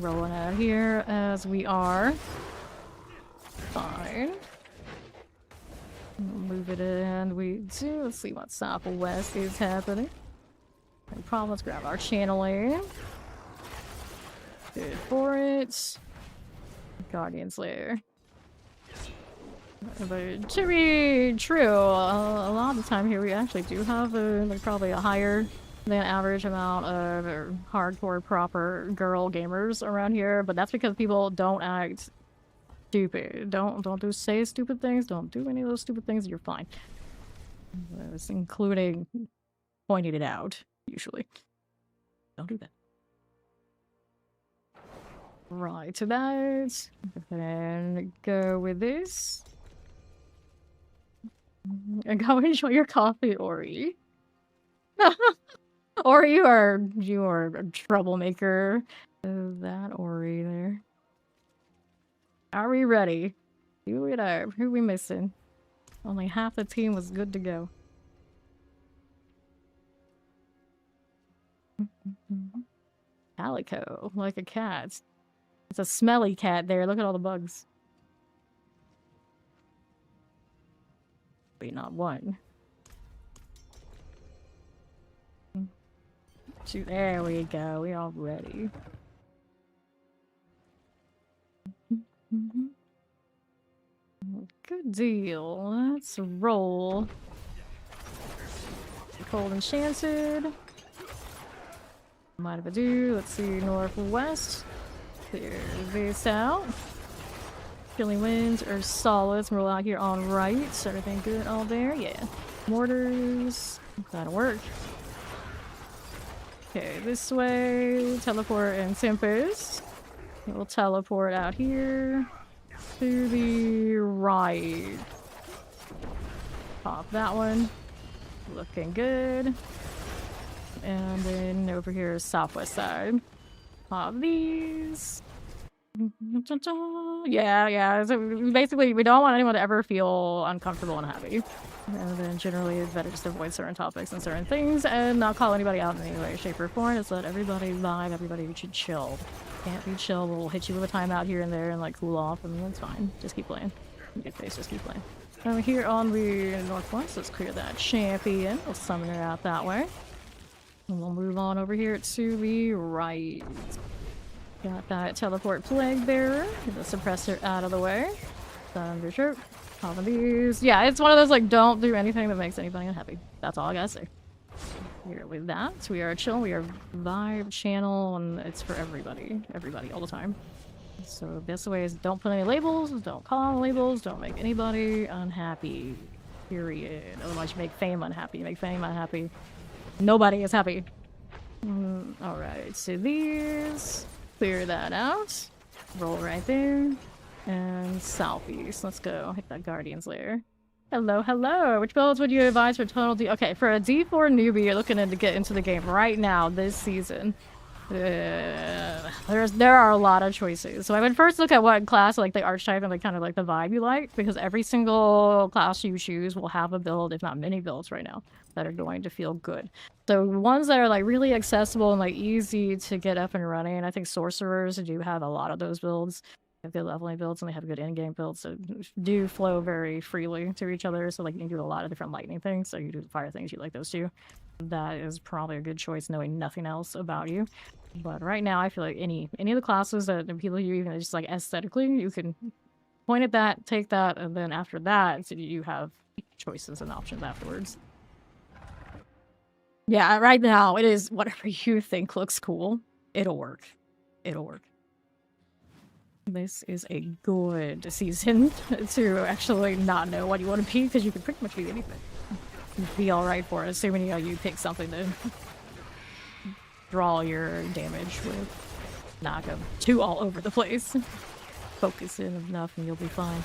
Rolling out here as we are. Fine. Move it in. We do. Let's see what southwest is happening. No problem. Let's grab our channeling. Good for it. Guardian's Lair. But to be true, a lot of the time here we actually do have like probably a higher the average amount of hardcore proper girl gamers around here, but that's because people don't act stupid. Don't say stupid things. Don't do any of those stupid things. You're fine. That's including pointing it out. Usually, don't do that. Right, so that. And go with this. And go enjoy your coffee, Ori. Or you are a troublemaker. That Ori there. Are we ready? Who are we missing? Only half the team was good to go. Calico, like a cat. It's a smelly cat there. Look at all the bugs. Wait, not one. Two, there we go. We all ready. Good deal. Let's roll. Cold Enchanted. Might have a do. Let's see. Northwest. Clear this out. Chilling winds are solid. We're out here on right. So everything good all there? Yeah. Mortars. That'll work. Okay, this way. Teleport and Tempest. We'll teleport out here. To the right. Pop that one. Looking good. And then over here, southwest side. Pop these. Yeah. So basically, we don't want anyone to ever feel uncomfortable and happy. And then generally, it's better just to avoid certain topics and certain things and not call anybody out in any way, shape, or form. Just let everybody vibe. Everybody should chill. Can't be chill. We'll hit you with a timeout here and there and like cool off, and that's fine. Just keep playing. Good face, just keep playing. Over here on the northwest, let's clear that champion. We'll summon her out that way. And we'll move on over here to the right. Got that teleport plague bearer. Get the suppressor out of the way. Thundershirt. All of these. Yeah, it's one of those like don't do anything that makes anybody unhappy. That's all I gotta say. Here with that, we are chill, we are vibe channel, and it's for everybody. Everybody, all the time. So best way is don't put any labels, don't call labels, don't make anybody unhappy. Period. Otherwise you make fame unhappy. You make fame unhappy. Nobody is happy. Alright, so these. Clear that out. Roll right there. And southeast. Let's go. Hit that Guardian's Lair. Hello. Which builds would you advise for total D? Okay, for a D4 newbie, you're looking to get into the game right now this season. There are a lot of choices. So I would first look at what class, like the archetype and like kind of like the vibe you like, because every single class you choose will have a build, if not many builds right now, that are going to feel good. So ones that are like really accessible and like easy to get up and running. I think sorcerers do have a lot of those builds. They have good leveling builds and they have good in-game builds, so do flow very freely to each other. So like you can do a lot of different lightning things. So you do the fire things, you like those too. That is probably a good choice, knowing nothing else about you. But right now, I feel like any of the classes that the people you even just like aesthetically, you can point at that, take that, and then after that, so you have choices and options afterwards. Yeah, right now it is whatever you think looks cool. It'll work. It'll work. This is a good season to actually not know what you want to be, because you can pretty much be anything. Be alright for it, assuming you pick something to draw your damage with. Not go too all over the place. Focus in enough and you'll be fine.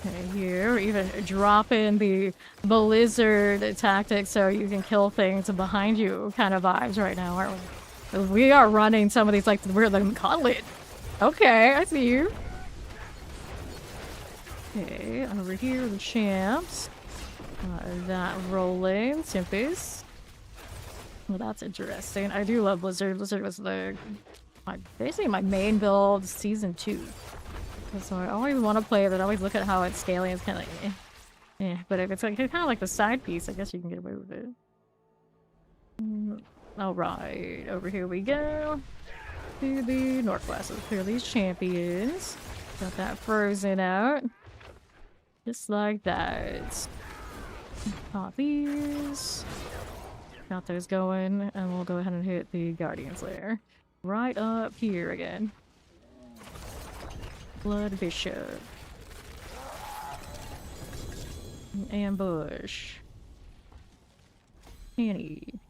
Okay, here, even drop in the blizzard tactic so you can kill things behind you kind of vibes right now, aren't we? We are running some of these like we're the gauntlet. Okay, I see you. Okay, over here the champs. That rolling Tempest. Well, that's interesting. I do love Blizzard. Blizzard was basically my main build season 2. So I always want to play it, but I always look at how it's scaling. It's kind of like, eh. But if it's like kind of like the side piece, I guess you can get away with it. All right, over here we go to the northwest. Let's clear these champions. Got that frozen out, just like that. Pop these. Got those going, and we'll go ahead and hit the Guardians lair. Right up here again. Blood Bishop. Ambush. Annie.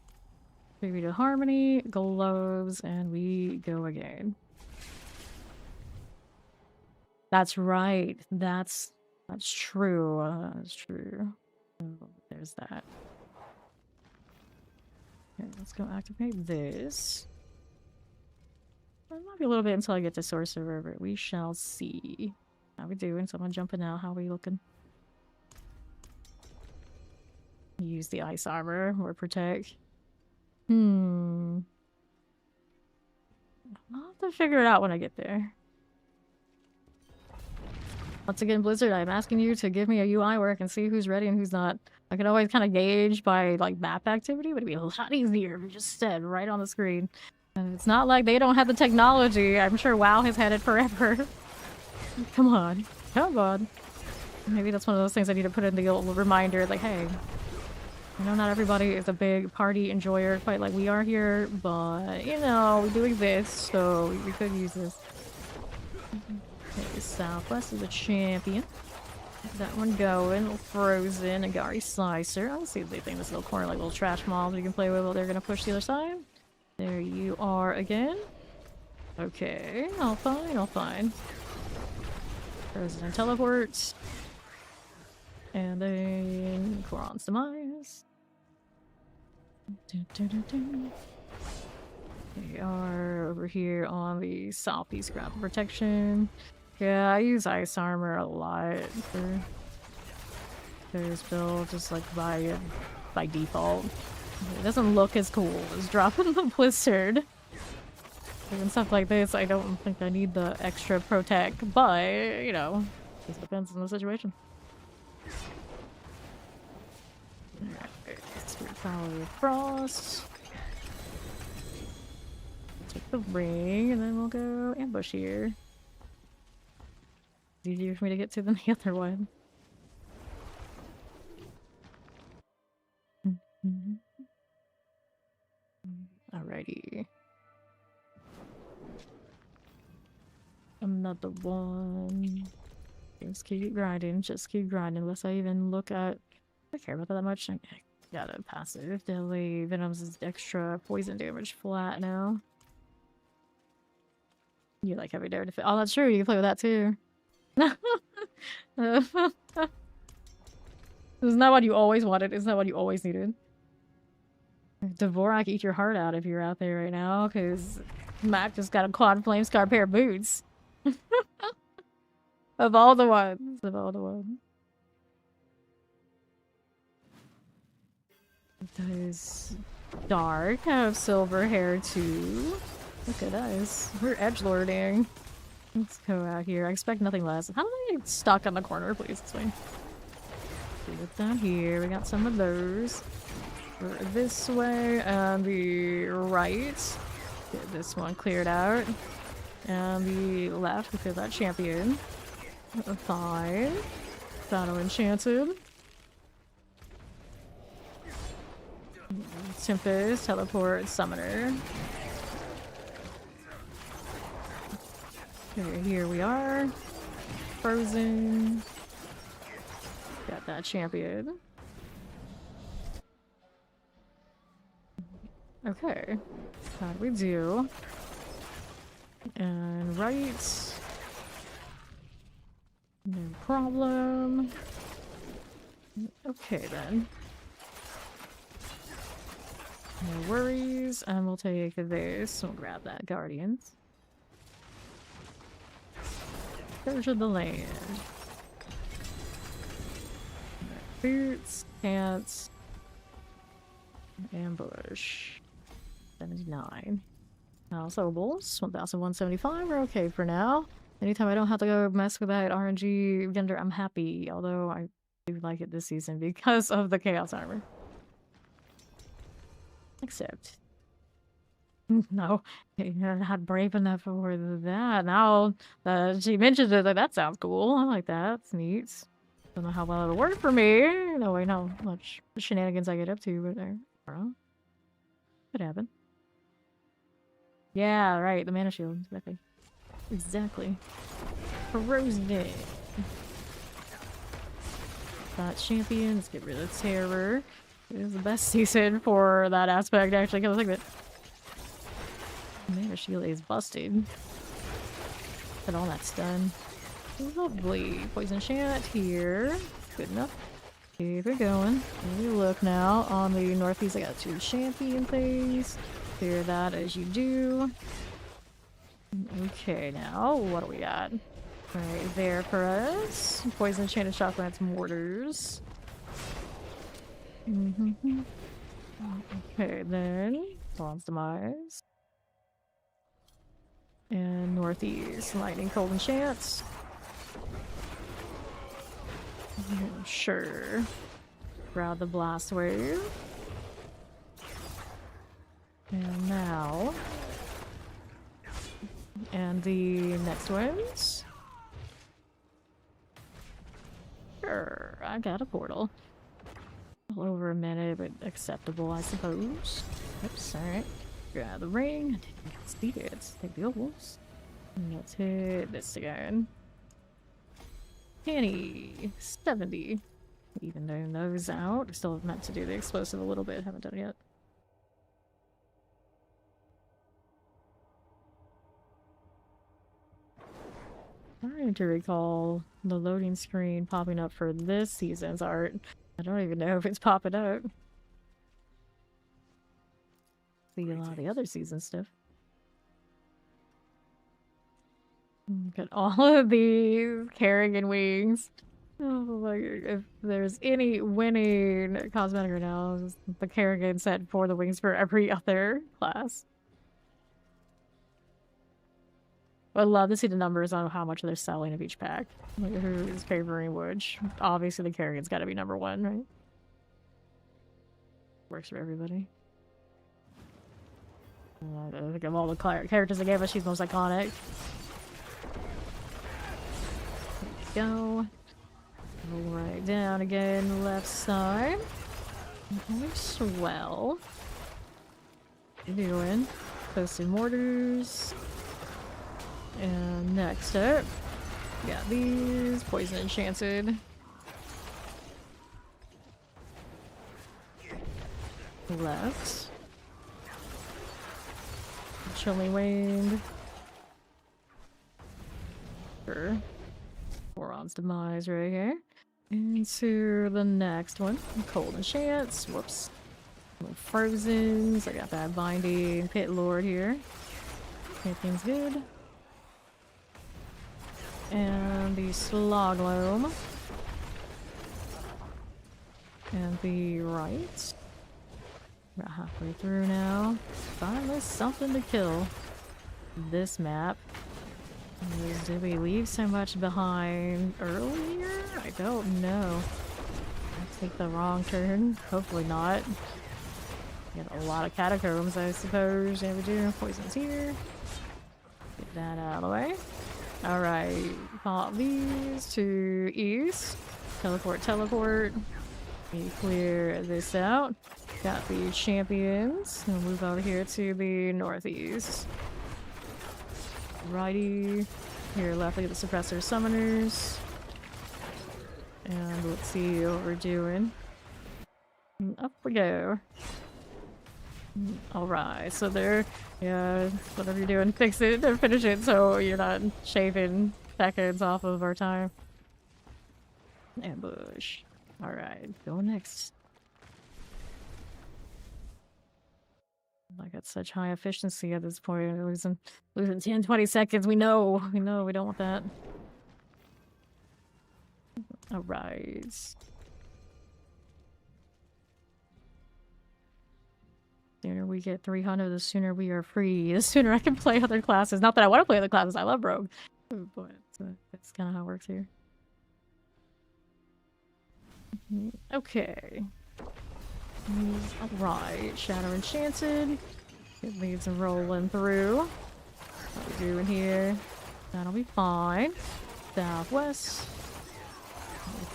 Maybe to Harmony, gloves, and we go again. That's right. That's true. That's true. So there's that. Okay, let's go activate this. It might be a little bit until I get to Sorcerer, but we shall see. How we doing? Someone jumping out. How we looking? Use the ice armor or protect. I'll have to figure it out when I get there. Once again, Blizzard, I'm asking you to give me a UI where I can see who's ready and who's not. I can always kind of gauge by like map activity, but it'd be a lot easier if it just said right on the screen. And it's not like they don't have the technology. I'm sure WoW has had it forever. Come on. Come on. Maybe that's one of those things I need to put in the old reminder, like, hey, I know not everybody is a big party enjoyer quite like we are here, but, you know, we do exist, so we could use this. Okay, Southwest is a champion. Get that one going. Little Frozen, and Agari Slicer. I'll see if they think this little corner like little trash mobs we can play with while they're gonna push the other side. There you are again. Okay, all fine, all fine. Frozen and teleports. And then Quran's Demise. We are over here on the southeast ground protection. Yeah, I use ice armor a lot for this build, just like by default. It doesn't look as cool as dropping the blizzard. And stuff like this, I don't think I need the extra protect, but, you know, just depends on the situation. Alright, Spirit Power of Frost. Take the ring, and then we'll go ambush here. It's easier for me to get to than the other one. Alrighty. Another one. Just keep grinding, unless I even look at... I don't care about that much. I got a passive. Deadly Venom's is extra poison damage flat now. You like heavy dare defense. Oh, that's true. You can play with that too. Isn't that what you always wanted? Isn't that what you always needed? Dvorak, eat your heart out if you're out there right now, because Mac just got a quad flame scar pair of boots. Of all the ones. Of all the ones. Does Dark have silver hair too? Look at us. We're edgelording. Let's go out here. I expect nothing less. How do I get stuck on the corner, please? Explain. Look down here. We got some of those. We're this way and the right. Get this one cleared out. And the left, we clear that champion. 5. Battle Enchanted. Tempest, Teleport, Summoner. Okay, here we are. Frozen. Got that champion. Okay. How do we do? And right. No problem. Okay then. No worries. And we'll take this. We'll grab that Guardians. Go to the land. Boots, pants, ambush. 79. Sobables, 1175. We're okay for now. Anytime I don't have to go mess with that RNG vendor, I'm happy. Although I do like it this season because of the Chaos Armor. Except... no, you're not brave enough for that. Now that she mentioned it, like, that sounds cool. I like that. It's neat. Don't know how well it'll work for me. No way, how much shenanigans I get up to, but I don't know. Could happen. Yeah, right. The mana shield. Exactly. Exactly. Frozen. Got champions. Get rid of terror. It is the best season for that aspect, actually. Cause I think that mana shield is busted. But all that's done. Lovely. Poison chant here. Good enough. Keep it going. Let me look now. On the northeast, I got 2 champion things. Clear that as you do. Okay, now what do we got? Right there for us. Poison enchanted shotguns, mortars. Okay, then Bronze Demise. And northeast, lightning, cold enchants. Sure. Grab the blast wave. And now. And the next ones. Sure, I got a portal. A little over a minute, but acceptable, I suppose. Oops, alright. Grab the ring. Speed it. Take the ovals. And let's hit this again. Penny. 70. Even though those out. Still meant to do the explosive a little bit. Haven't done it yet. Trying to recall the loading screen popping up for this season's art. I don't even know if it's popping up. See a lot of the other season stuff. Look at all of these Kerrigan wings. Oh my god, if there's any winning cosmetic right now, it's the Kerrigan set for the wings for every other class. I'd love to see the numbers on how much they're selling of each pack. Like, who is favoring which? Obviously, the Kerrigan's got to be number 1, right? Works for everybody. I think of all the characters they gave us, she's most iconic. There we go. Go right down again, left side. Swell. What are you doing? Posted mortars. And next up, got these poison enchanted. Left. Chilling Wind. Sure. Boron's Demise right here. Into the next one. Cold Enchants. Whoops. Frozens. I got that Binding Pit Lord here. Everything's good. And the Slogloam. And the right. About halfway through now. Finally something to kill. This map. Did we leave so much behind earlier? I don't know. I take the wrong turn. Hopefully not. Get a lot of catacombs, I suppose. Yeah, we do. Poison's here. Get that out of the way. Alright. Pop these to east. Teleport, teleport. We clear this out. Got the champions. We'll move over here to the northeast. Righty. Here, lefty, the suppressor summoners. And let's see what we're doing. And up we go. Alright, so there, yeah, whatever you're doing, fix it or finish it so you're not shaving seconds off of our time. Ambush. Alright, go next. I got such high efficiency at this point. We're losing 10, 20 seconds. We know we don't want that. Alright. The sooner we get 300, the sooner we are free. The sooner I can play other classes. Not that I want to play other classes. I love Rogue. But that's kind of how it works here. Okay. Alright, Shadow Enchanted. It leads and rolling through. What we doing here? That'll be fine. Southwest.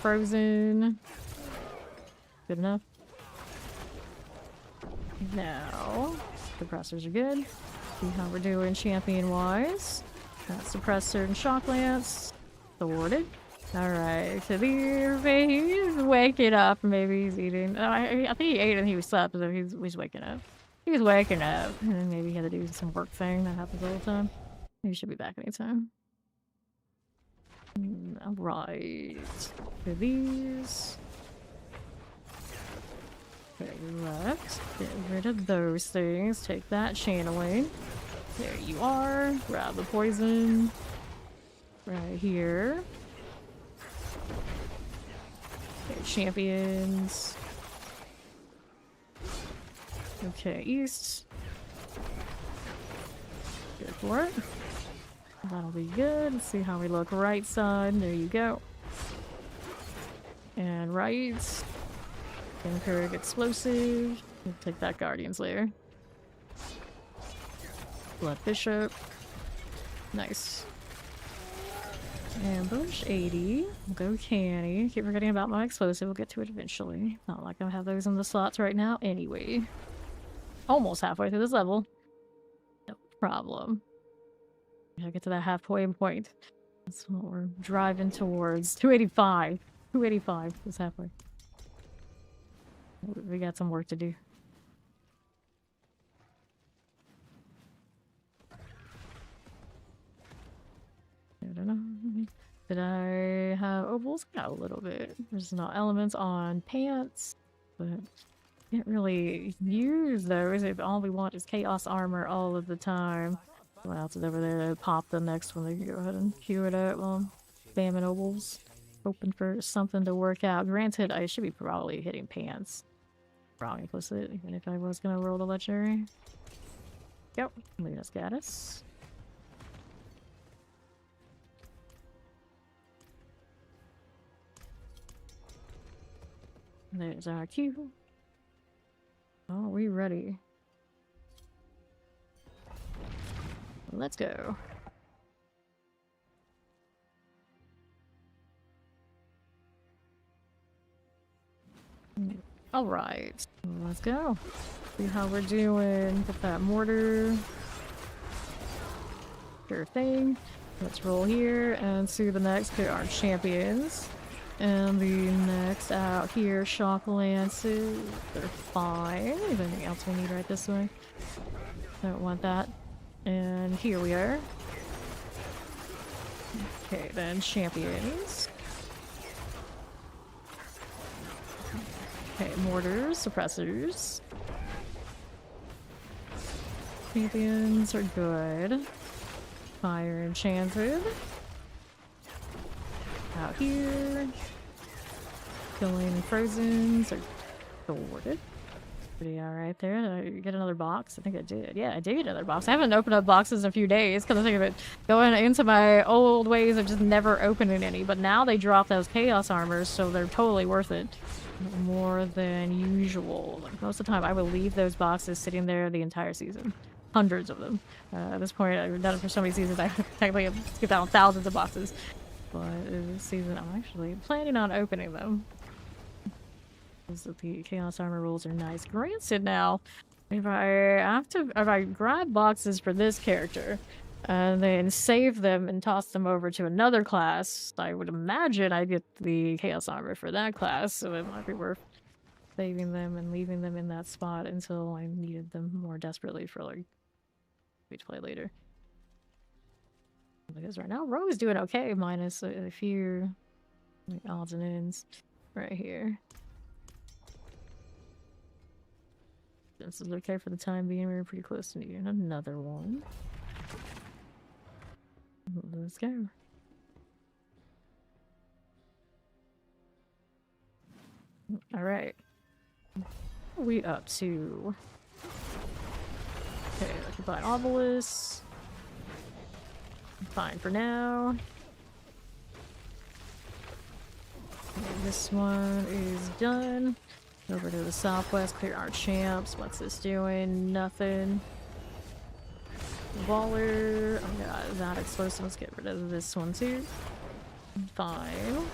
Frozen. Good enough. Now, suppressors are good. See how we're doing champion-wise. Got suppressor and shock lance. Thwarted. Alright, so he's waking up. Maybe he's eating. I think he ate and he was slept, so he's waking up. He's waking up. And then maybe he had to do some work thing that happens all the time. He should be back anytime. Alright. For these. Okay, left. Get rid of those things. Take that channeling. There you are. Grab the poison. Right here. Okay, champions. Okay, east. Good for it. That'll be good. Let's see how we look. Right side. There you go. And right. Vampiric explosive. We'll take that Guardian's Lair. Blood Bishop. Nice. Ambush 80. We'll go canny. Keep forgetting about my explosive. We'll get to it eventually. Not like I have those in the slots right now anyway. Almost halfway through this level. No problem. Gotta get to that halfway point. That's what we're driving towards. 285. 285 is halfway. We got some work to do. I don't know. Did I have ovals? Got a little bit. There's no elements on pants, but can't really use those if all we want is chaos armor all of the time. What else is over there to pop the next one? They can go ahead and queue it up while I'm spamming ovals. Hoping for something to work out. Granted, I should be probably hitting pants. Wrong implicit, even if I was gonna roll the legendary. Yep, lead us, Gaddis. There's our queue. Oh, we ready? Let's go. Alright, let's go. See how we're doing with that mortar. Sure thing. Let's roll here and see the next pair are champions. And the next out here, shock lances. They're fine. Is anything else we need right this way? Don't want that. And here we are. Okay, then champions. Okay, mortars, suppressors. Champions are good. Fire enchanted. Out here. Killing frozens are thwarted. Pretty alright there. Did I get another box? I think I did. Yeah, I did get another box. I haven't opened up boxes in a few days because I think of it going into my old ways of just never opening any. But now they drop those chaos armors, so they're totally worth it. More than usual. Like most of the time, I will leave those boxes sitting there the entire season. Hundreds of them. At this point, I've done it for so many seasons, I technically have skipped out thousands of boxes. But this season, I'm actually planning on opening them. The chaos armor rules are nice. Granted, now, if I grab boxes for this character and then save them and toss them over to another class, I would imagine I'd get the chaos armor for that class, so it might be worth saving them and leaving them in that spot until I needed them more desperately for like to play later. Because right now Rogue's doing okay, minus a few odds and ends right here. This is okay for the time being. We're pretty close to needing another one. Let's go. Alright. We up to... Okay, let's buy Obelisk. Fine for now. Okay, this one is done. Over to the southwest, clear our champs. What's this doing? Nothing. Baller. Oh god, not explosive. Let's get rid of this one too. Fine.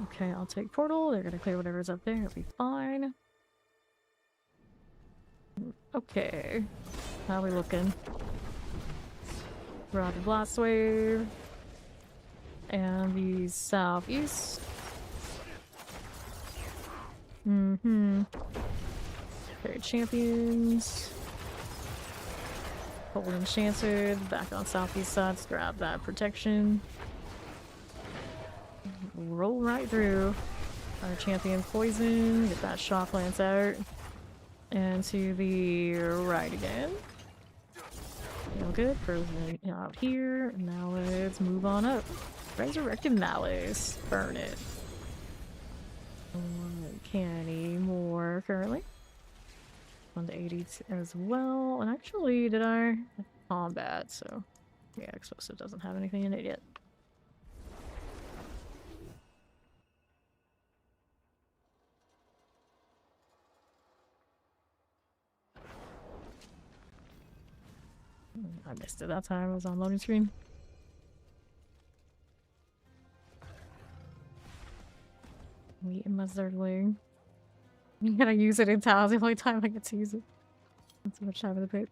Okay, I'll take portal. They're gonna clear whatever's up there. It'll be fine. Okay. How we looking? Rocket Blast Wave. And the southeast. Okay, champions. Hold enchanted. Back on southeast side. Let's grab that protection. Roll right through. Our champion poison. Get that shock lance out. And to the right again. Feel good. Frozen out here. Now let's move on up. Resurrected Malice. Burn it. Can't anymore currently. 180 as well. And actually, did I? Combat, so. Yeah, explosive doesn't have anything in it yet. I missed it that time. I was on loading screen. Wait in my Zergling. You gotta use it in town. The only time I get to use it. Not so much time in the pit.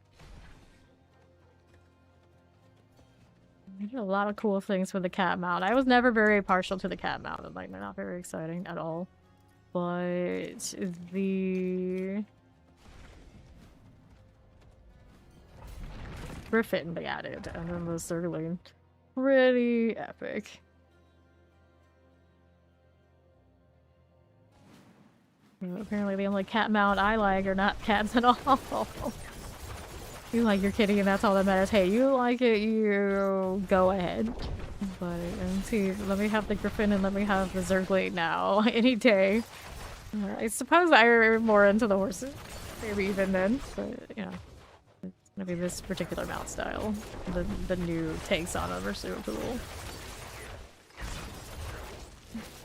They did a lot of cool things with the cat mount. I was never very partial to the cat mount. Like, they're not very exciting at all. But the Griffin they added, and then the Zergling. Pretty epic. Apparently the only cat mount I like are not cats at all. You like your kitty and that's all that matters. Hey, you like it, you go ahead. But see, let me have the Griffin and let me have the Zergling now. Any day. I suppose I'm more into the horses. Maybe even then. But, you know. It's gonna be this particular mount style. The new takes on them are so cool.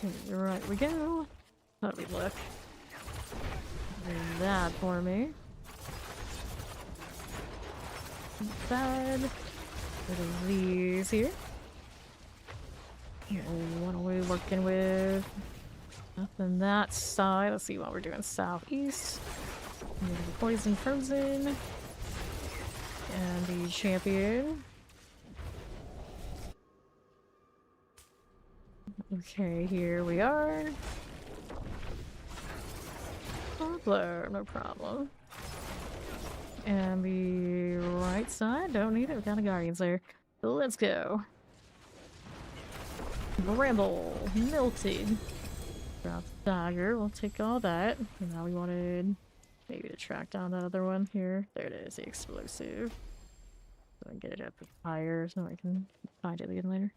Okay, right we go. Let me look. Do that for me. Bad. What are these here? What are we working with? Nothing that side. Let's see what we're doing. Southeast. Poison frozen. And the champion. Okay, here we are. No problem. And the right side, don't need it. We got a Guardians there. So let's go. Bramble, melted. Drop the dagger. We'll take all that. And now we wanted maybe to track down that other one here. There it is, the explosive. So I can get it up higher so I can find it again later.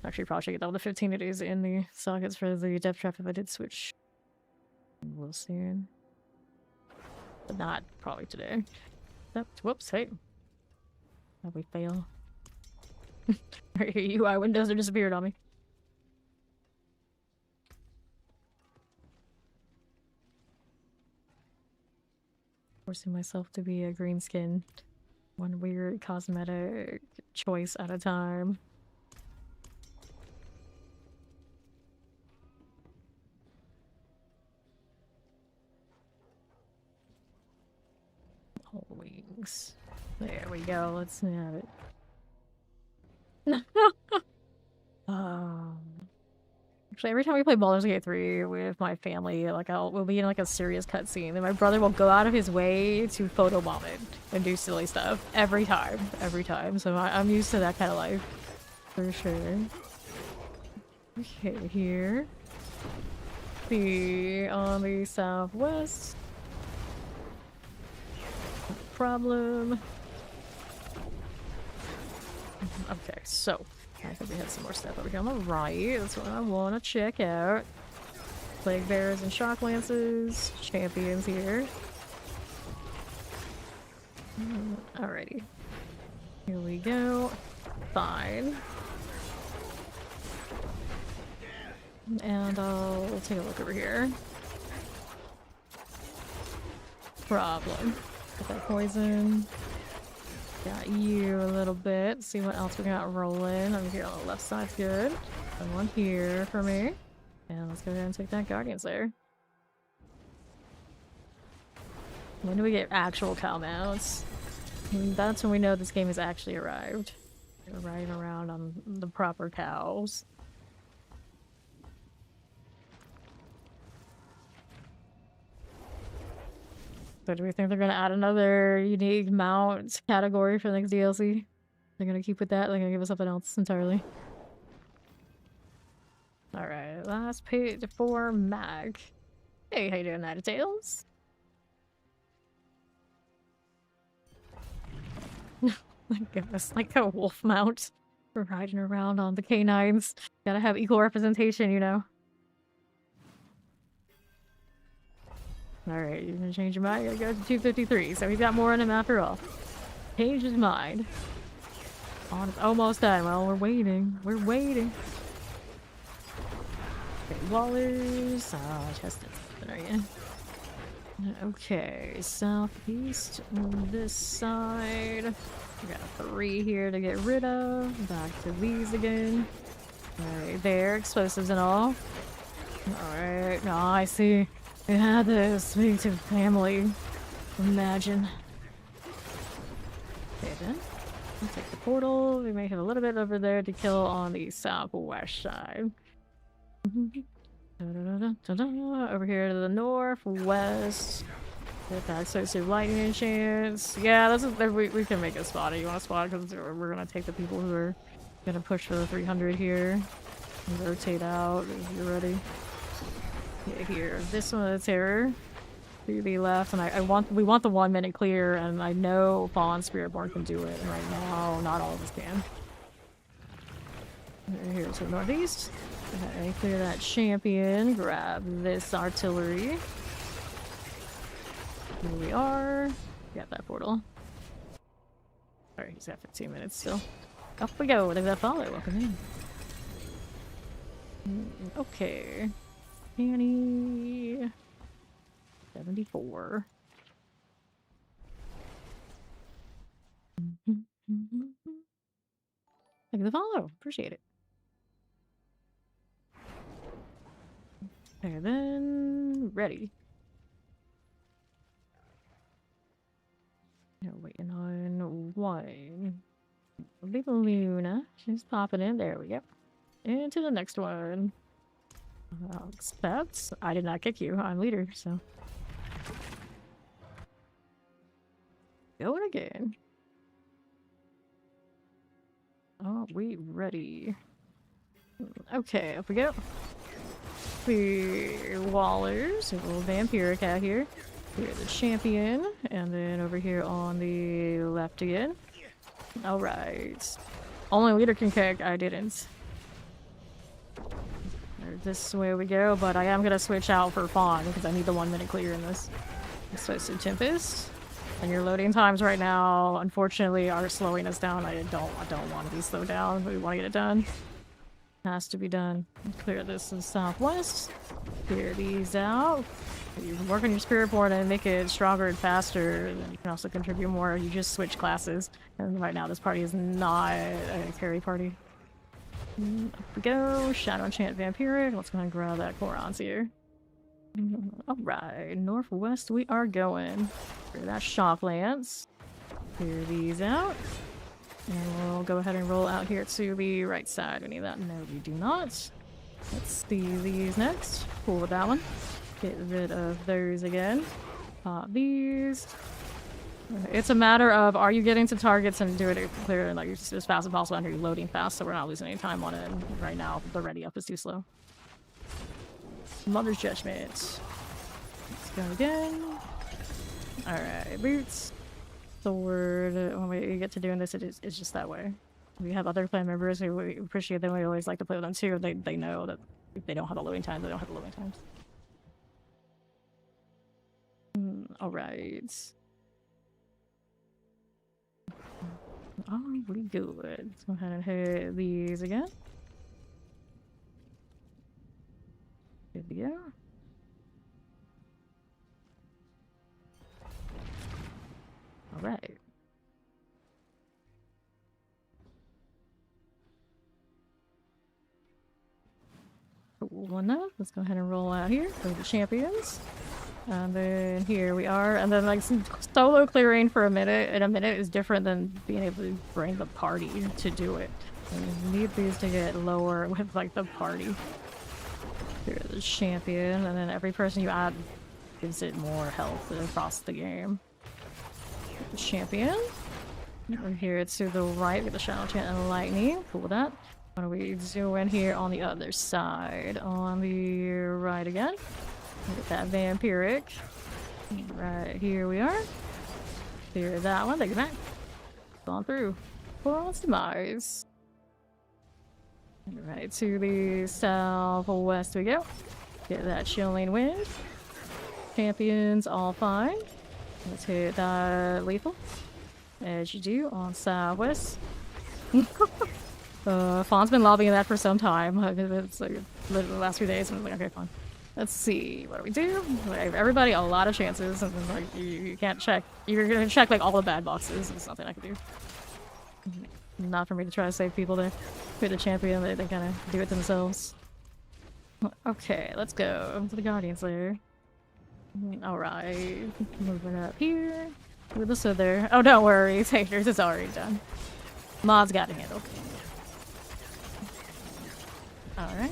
Actually, probably should get all the 15 it is in the sockets for the depth trap if I did switch. We'll see. But not probably today. Whoops, hey. How we fail. Our UI windows are disappeared on me. Forcing myself to be a green skin. One weird cosmetic choice at a time. Wings. There we go. Let's have it. Actually, every time we play Baldur's Gate 3 with my family, like we'll be in like a serious cutscene, and my brother will go out of his way to photobomb it and do silly stuff every time. So I'm used to that kind of life, for sure. Okay, here. See on the southwest. Problem. Okay, so I think we had some more stuff over here on the right. That's what I want to check out. Plague Bears and Shock Lances. Champions here. Alrighty. Here we go. Fine. And I'll take a look over here. Problem. Got that poison. Got you a little bit. See what else we got rolling. Over here on the left side's good. And one here for me. And let's go ahead and take that Guardians there. When do we get actual cow mounts? That's when we know this game has actually arrived. We're riding around on the proper cows. So do we think they're gonna add another unique mount category for the next DLC? They're gonna keep with that? They're gonna give us something else entirely? Alright, last page for Mag. Hey, how you doing, Night of Tales? like a wolf mount. We're riding around on the canines. Gotta have equal representation, you know. Alright, you're gonna change your mind? Gotta go to 253, so we've got more in him after all. Change his mind. On, it's almost done. Well, we're waiting. We're waiting. Okay, Wallers. Ah, tested. Are you? Okay, southeast on this side. We got 3 here to get rid of. Back to these again. Alright, there, explosives and all. Alright, no, I see. We had this. Speak to family. Imagine. Okay, then. I'll take the portal. We may have a little bit over there to kill on the southwest side. Over here to the northwest. Get that associated lightning chance. Yeah, this is we can make a spot. You want a spot because we're gonna take the people who are gonna push for the 300 here. And rotate out if you're ready. Yeah, here. This one of the terror. To the left, and we want the 1 minute clear, and I know Fawn Spiritborn can do it, and right now not all of us can. Here to the northeast. Okay, clear that champion. Grab this artillery. Here we are. Got that portal. Alright, he's got 15 minutes still. Up we go. Look at that follow. Welcome in. Okay. Annie. 74. Look at the follow. Appreciate it. Okay, then ready. Now waiting on 1. Leave Luna. She's popping in. There we go. Into the next one. Except I did not kick you. I'm leader, so. Going again. Are we ready? Okay, up we go. The Wallers, a little vampiric out here. We're the champion, and then over here on the left again. Alright. Only leader can kick, I didn't. This way we go, but I am gonna switch out for Fawn because I need the 1 minute clear in this. Explosive Tempest. And your loading times right now, unfortunately, are slowing us down. I don't want to be slowed down. We want to get it done. Has to be done. Clear this in southwest. Clear these out. You can work on your spirit board and make it stronger and faster. And then you can also contribute more. You just switch classes. And right now, this party is not a carry party. Up we go. Shadow Enchant Vampiric. Let's go ahead and grab that Korans here. Alright, northwest we are going. Clear that Shock Lance. Clear these out. And we'll go ahead and roll out here to the right side. We need that. No, we do not. Let's see these next. Cool with that one. Get rid of those again. Pop these. It's a matter of, are you getting to targets and do it clear like as fast as possible, and you're loading fast, so we're not losing any time on it. And right now, the ready up is too slow. Mother's Judgment. Let's go again. Alright, boots. Sword. When we get to doing this, it's just that way. We have other clan members who we appreciate them. We always like to play with them too. They know that if they don't have the loading times, they don't have the loading times. Alright. Oh, pretty good. Let's go ahead and hit these again. Good to go. Alright. Cool enough. Let's go ahead and roll out here for the champions. And then here we are. And then like some solo clearing for a minute. And a minute is different than being able to bring the party to do it. And you need these to get lower with like the party. Here's the champion. And then every person you add gives it more health across the game. The champion. Over here to the right with the Shadow Chant and Lightning. Cool with that. What are we doing here on the other side? On the right again. Get that vampiric. Right here we are. Here's that one. Take it back. Gone through. World's demise. Right to the southwest we go. Get that chilling wind. Champions all fine. Let's hit that lethal. As you do on southwest. Fawn's been lobbying that for some time. It's like the last few days, and I was like, okay, fine. Let's see, what do we do? I have everybody a lot of chances, and then like you can't check. You're gonna check like all the bad boxes. There's nothing I can do. Not for me to try to save people there. With the champion, they kind of do it themselves. Okay, let's go to the Guardian Slayer. Alright, moving up here. With the Sither. Oh, don't worry, haters, it's already done. Mod's got it handled. Alright.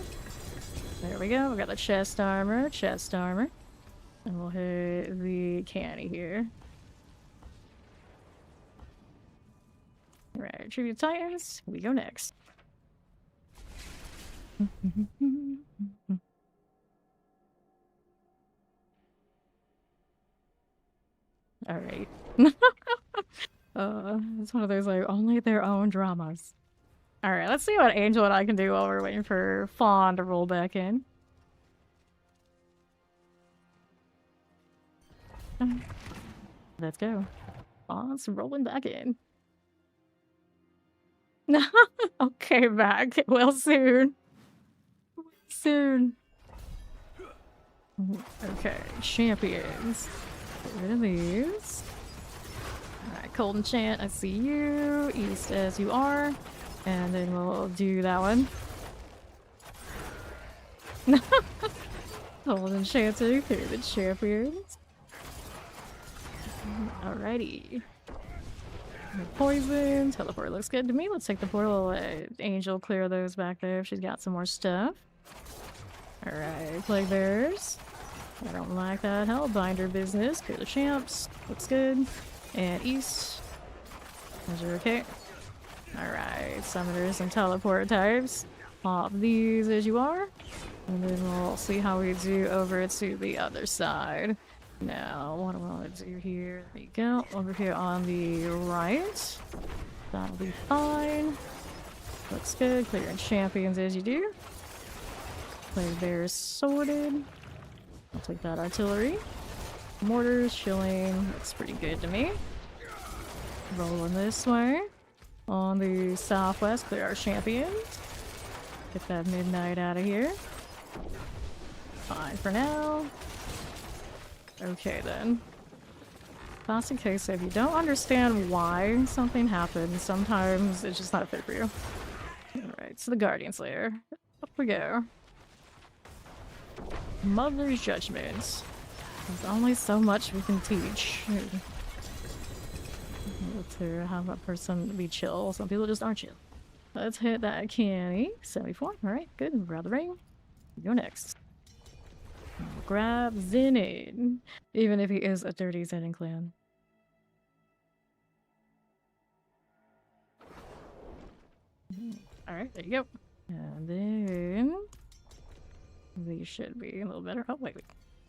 There we go. We got the chest armor. And we'll hit the canny here. Alright, Tribute Titans. We go next. Alright. It's one of those like only their own dramas. Alright, let's see what Angel and I can do while we're waiting for Fawn to roll back in. Let's go. Fawn's rolling back in. Okay, back. Well, soon. Soon. Okay, champions. Get rid of these. Alright, Cold Enchant, I see you. East as you are. And then we'll do that one. Cold Enchanting through the champions. Alrighty. Poison. Teleport looks good to me. Let's take the portal. Let Angel clear those back there if she's got some more stuff. Alright, Plague Bearers. I don't like that. Hellbinder business. Clear the champs. Looks good. And East. Measure okay. Alright, summoners and teleport types. Pop these as you are. And then we'll see how we do over to the other side. Now, what do I want to do here? There you go. Over here on the right. That'll be fine. Looks good. Clearing champions as you do. Plague Bears sorted. I'll take that artillery. Mortars, chilling. Looks pretty good to me. Rolling this way. On the southwest, clear our champions. Get that midnight out of here. Fine for now. Okay then. Classic case, if you don't understand why something happens, sometimes it's just not a fit for you. Alright, so the Guardian Slayer. Up we go. Mother's Judgment. There's only so much we can teach. To have a person be chill. Some people just aren't chill. Let's hit that canny. 74. Alright, good. Grab the ring. Go next. Grab Zenith. Even if he is a dirty Zenin clan. Alright, there you go. And then these should be a little better. Oh, wait.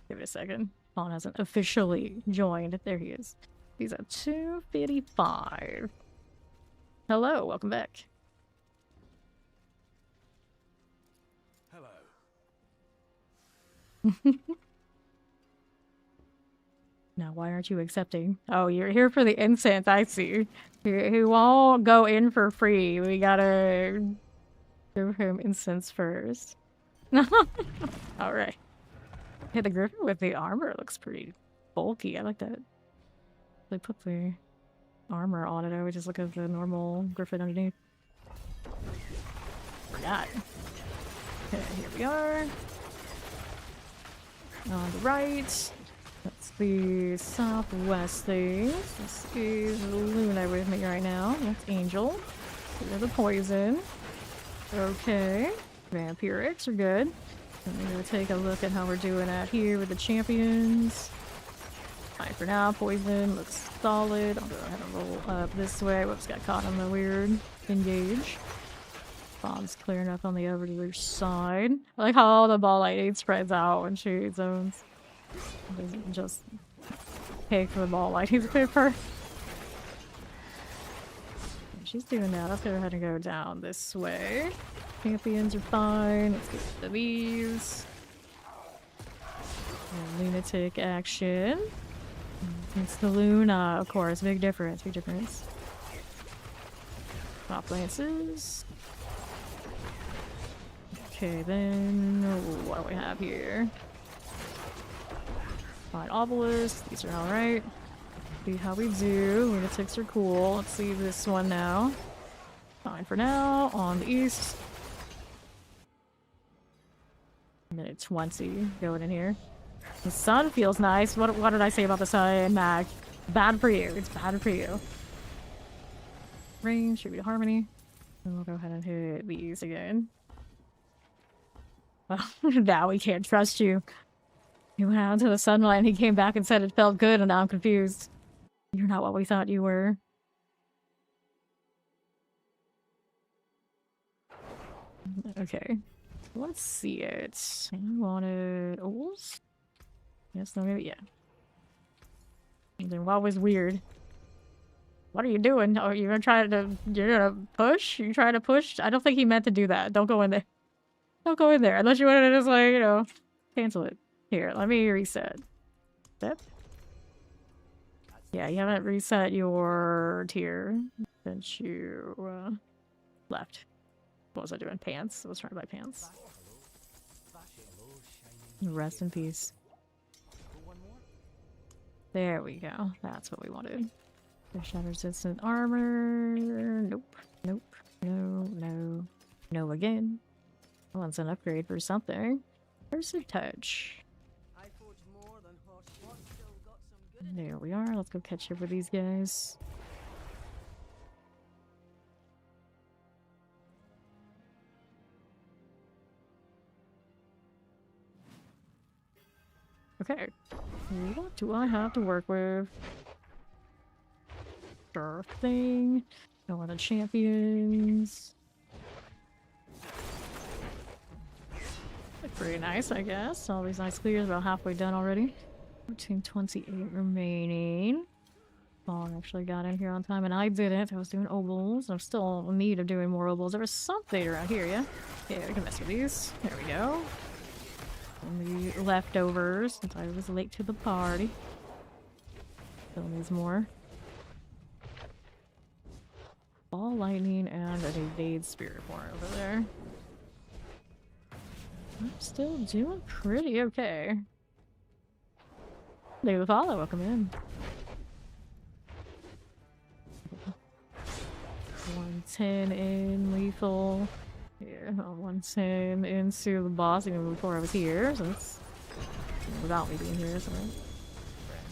Give it a second. Fawn hasn't officially joined. There he is. He's at 255. Hello, welcome back. Hello. Now, why aren't you accepting? Oh, you're here for the incense, I see. He won't go in for free. We gotta give him incense first. Alright. Hey, the griffin with the armor looks pretty bulky. I like that. They put the armor on it. I would just look at the normal griffin underneath. Forgot. Okay, here we are. On the right. That's the southwest thing. This is Luna with me right now. That's Angel. They're the poison. Okay. Vampirics are good. I'm gonna take a look at how we're doing out here with the champions. Fine for now. Poison looks solid. I'll go ahead and roll up this way. Whoops, got caught on the weird engage. Bomb's clearing up on the over to their side. I like how all the ball lightning spreads out when she zones. It doesn't just take the ball lightning paper. She's doing that. Let's go ahead and go down this way. Champions are fine. Let's get to these. And lunatic action. It's the Luna, of course. Big difference. Big difference. Top lances. Okay, then what do we have here? Fine obelisk. These are alright. See how we do. Lunatics are cool. Let's see this one now. Fine for now. On the east. Minute 20 going in here. The sun feels nice. What did I say about the sun, Mag? Bad for you. It's bad for you. Range should be harmony. And we'll go ahead and hit these again. Well, now we can't trust you. You went out into the sunlight and he came back and said it felt good, and now I'm confused. You're not what we thought you were. Okay. Let's see it. I wanted ovals? Yes, no, maybe, yeah. Then what was weird? What are you doing? Oh, you're gonna push? You trying to push? I don't think he meant to do that. Don't go in there. Don't go in there. Unless you wanted to just, like, you know, cancel it. Here, let me reset. Step. Yeah, you haven't reset your tier since you, left. What was I doing? Pants? I was trying to buy pants. Rest in peace. There we go. That's what we wanted. Shatter resistant armor. Nope. Nope. No, no. No again. That one's an upgrade for something. Where's touch? There we are. Let's go catch up with these guys. Okay. What do I have to work with? Sure thing. Go on the champions. Look pretty nice, I guess. All these nice clears, about halfway done already. 1428 remaining. Ball actually got in here on time, and I didn't. I was doing ovals. I'm still in need of doing more ovals. There was something around here, yeah? Yeah, we can mess with these. There we go. And the leftovers, since I was late to the party. Still needs more. Ball lightning and an evade spirit more over there. I'm still doing pretty okay. Thank you for the follow. Welcome in. 110 in lethal. Here, 110 into the boss even before I was here, so that's without me being here, so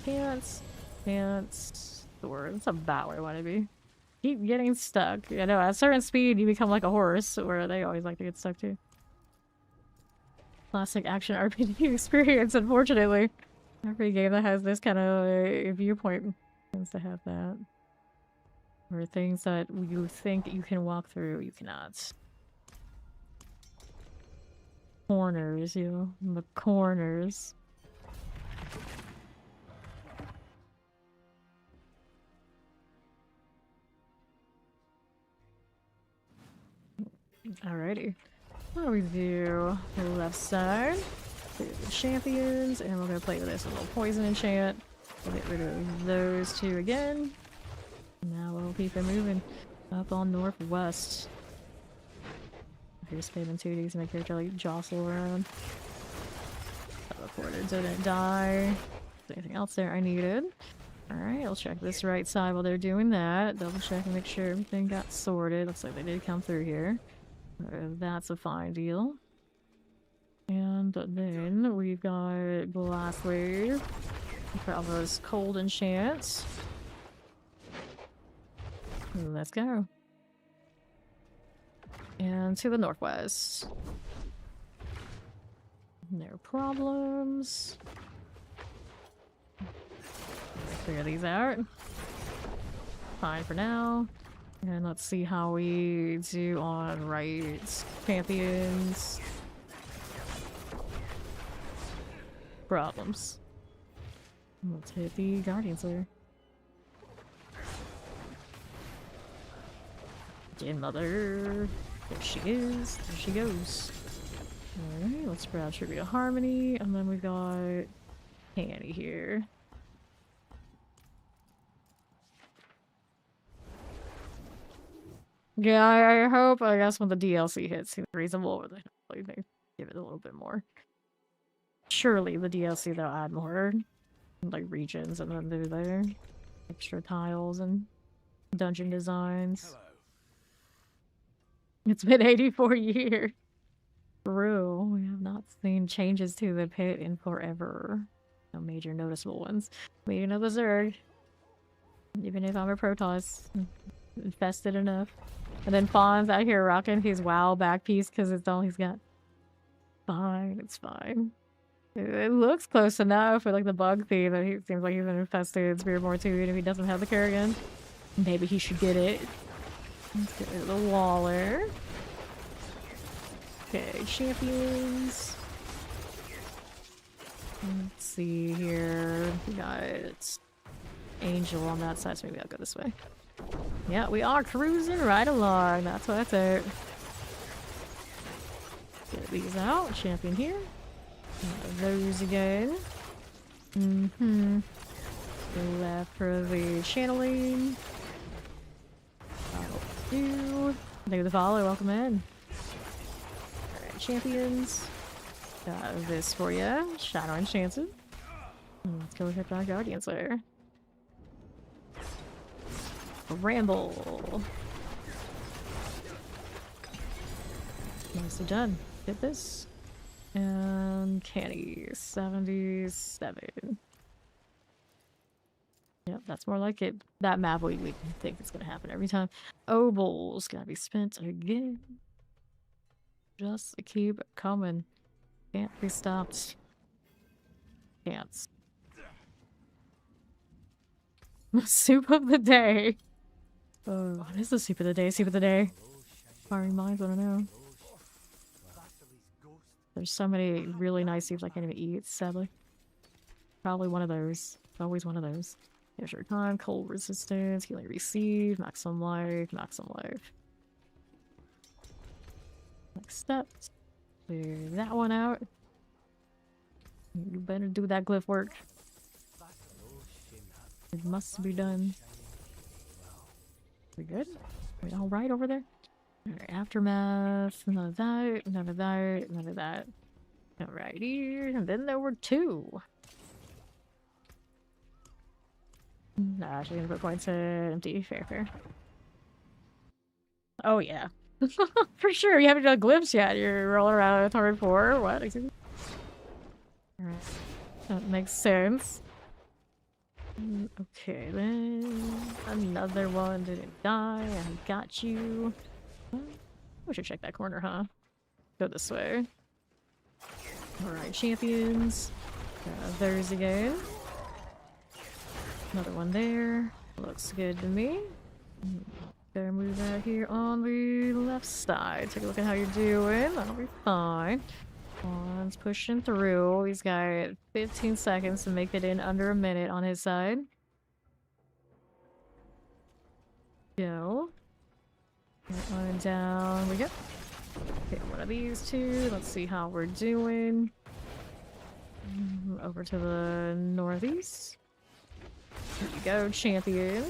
pants, sword. That's about where I want to be. Keep getting stuck. You know, at a certain speed you become like a horse, where they always like to get stuck too. Classic action RPG experience, unfortunately. Every game that has this kind of viewpoint tends to have that. Or things that you think you can walk through, you cannot. Corners, you know, the corners. Alrighty. What do we do? The left side. Do the champions, and we're gonna play with this little poison enchant. We'll get rid of those two again. Now we'll keep it moving up on northwest. Here's spamming 2Ds to make character like jostle around. Teleporter didn't die. Is there anything else there I needed? Alright, I'll check this right side while they're doing that. Double check and make sure everything got sorted. Looks like they did come through here. That's a fine deal. And then we've got Blast Wave. For all those cold enchants. Let's go. And to the northwest. No problems. Clear these out. Fine for now. And let's see how we do on rights. Champions. Problems. Let's hit the Guardian Slayer. Dead mother. There she is. There she goes. Alright, let's spread out Tribute of Harmony. And then we've got Annie here. Yeah, I hope, I guess when the DLC hits, seems reasonable, they give it a little bit more. Surely the DLC, they'll add more, like, regions, and then do their extra tiles and dungeon designs. Hello. It's been 84 years. True, we have not seen changes to the pit in forever. No major noticeable ones. Meeting of the Zerg. Even if I'm a Protoss. Infested enough. And then Fawn's out here rocking his WoW back piece because it's all he's got. Fine, it's fine. It looks close enough for like the bug theme that he seems like he's an infested Spearborn too, even if he doesn't have the Kerrigan. Maybe he should get it. Let's get rid of the Waller. Okay, champions. Let's see here. We got Angel on that side, so maybe I'll go this way. Yeah, we are cruising right along. That's what I thought. Get these out. Champion here. Those again. Left for the channeling. That'll do. Thank you for the follow. Welcome in. Alright, champions. Got this for you. Shadow Enchanted. Let's go hit our Guardian Slayer. Ramble. Nicely done. Hit this. And Canny. 77. Yep, that's more like it. That map we think it's gonna happen every time. Obols gotta be spent again. Just keep coming. Can't be stopped. Can't. Soup of the day. Oh, what is the soup of the day? Soup of the day. Firing minds, I don't know. There's so many really nice soups I can't even eat, sadly. Probably one of those. Always one of those. Here's your time, cold resistance, healing received, maximum life, maximum life. Next step. Clear that one out. You better do that glyph work. It must be done. We good? We all right over there? Alright, aftermath. None of that. None of that. None of that. Alright, here. And then there were two. Nah, actually gonna put points at empty. Fair, fair. Oh yeah. For sure. You haven't done glyphs yet. You're rolling around with hard 4. What? Alright. That makes sense. Okay, then another one didn't die. I got you. We should check that corner, huh? Go this way. Alright, champions. There's again. Another one there. Looks good to me. Better move out here on the left side. Take a look at how you're doing. That'll be fine. One's pushing through. He's got 15 seconds to make it in under a minute on his side. Go. One down we go. Okay, one of these two. Let's see how we're doing. Over to the northeast. There you go, champion.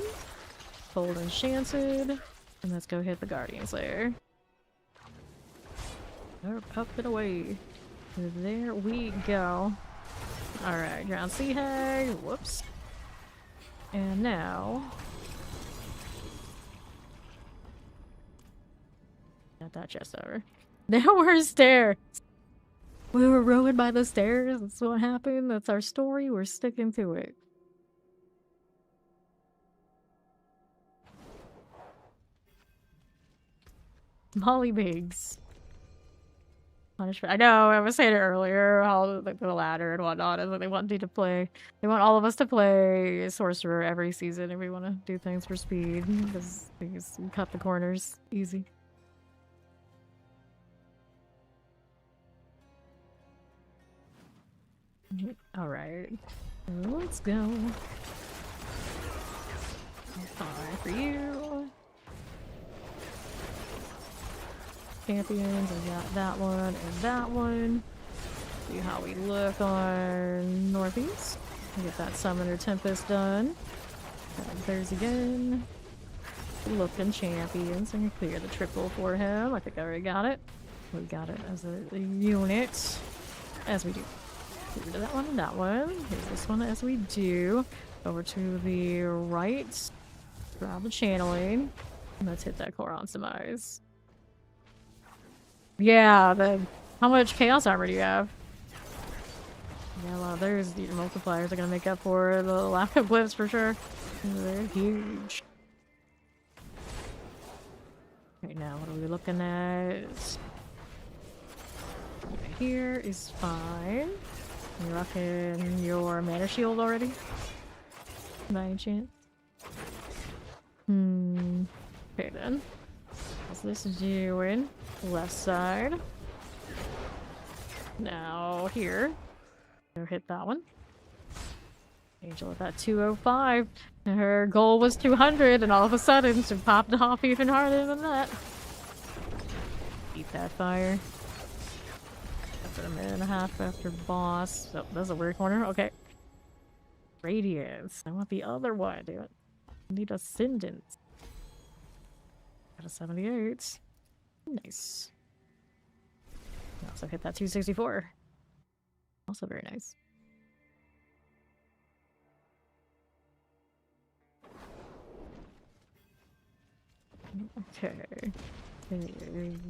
Cold Enchanted. And let's go hit the Guardian Slayer. Up and away. There we go. Alright, Ground Sea Hag. Whoops. And now... got that chest over. Now we're stairs. We were ruined by the stairs. That's what happened. That's our story. We're sticking to it. Molly Biggs. Punishment. I know, I was saying it earlier, how like the ladder and whatnot is that they want you to play. They want all of us to play Sorcerer every season if we want to do things for speed. Because they just cut the corners easy. Alright. Let's go. Fine for you. Champions, I got that one and that one. See how we look on Northeast. Get that Summoner Tempest done. There's again. Looking champions. I can clear the triple for him. I think I already got it. We got it as a unit. As we do. Get rid of that one and that one. Here's this one as we do. Over to the right. Grab the channeling. And let's hit that Koron's Demise. Yeah, then how much chaos armor do you have? Yeah, well, there's the multipliers are gonna make up for the lack of glyphs for sure. They're huge. Right now, what are we looking at? Right here is fine. You're rocking your mana shield already? By any chance? Okay then. What's this doing? Left side. Now here. Go hit that one. Angel at that 205. Her goal was 200 and all of a sudden she popped off even harder than that. Eat that fire. After a minute and a half after boss. Oh, that's a weird corner. Okay. Radiance. I want the other one, dude. I need Ascendance. Got a 78. Nice. Also hit that 264. Also very nice. Okay.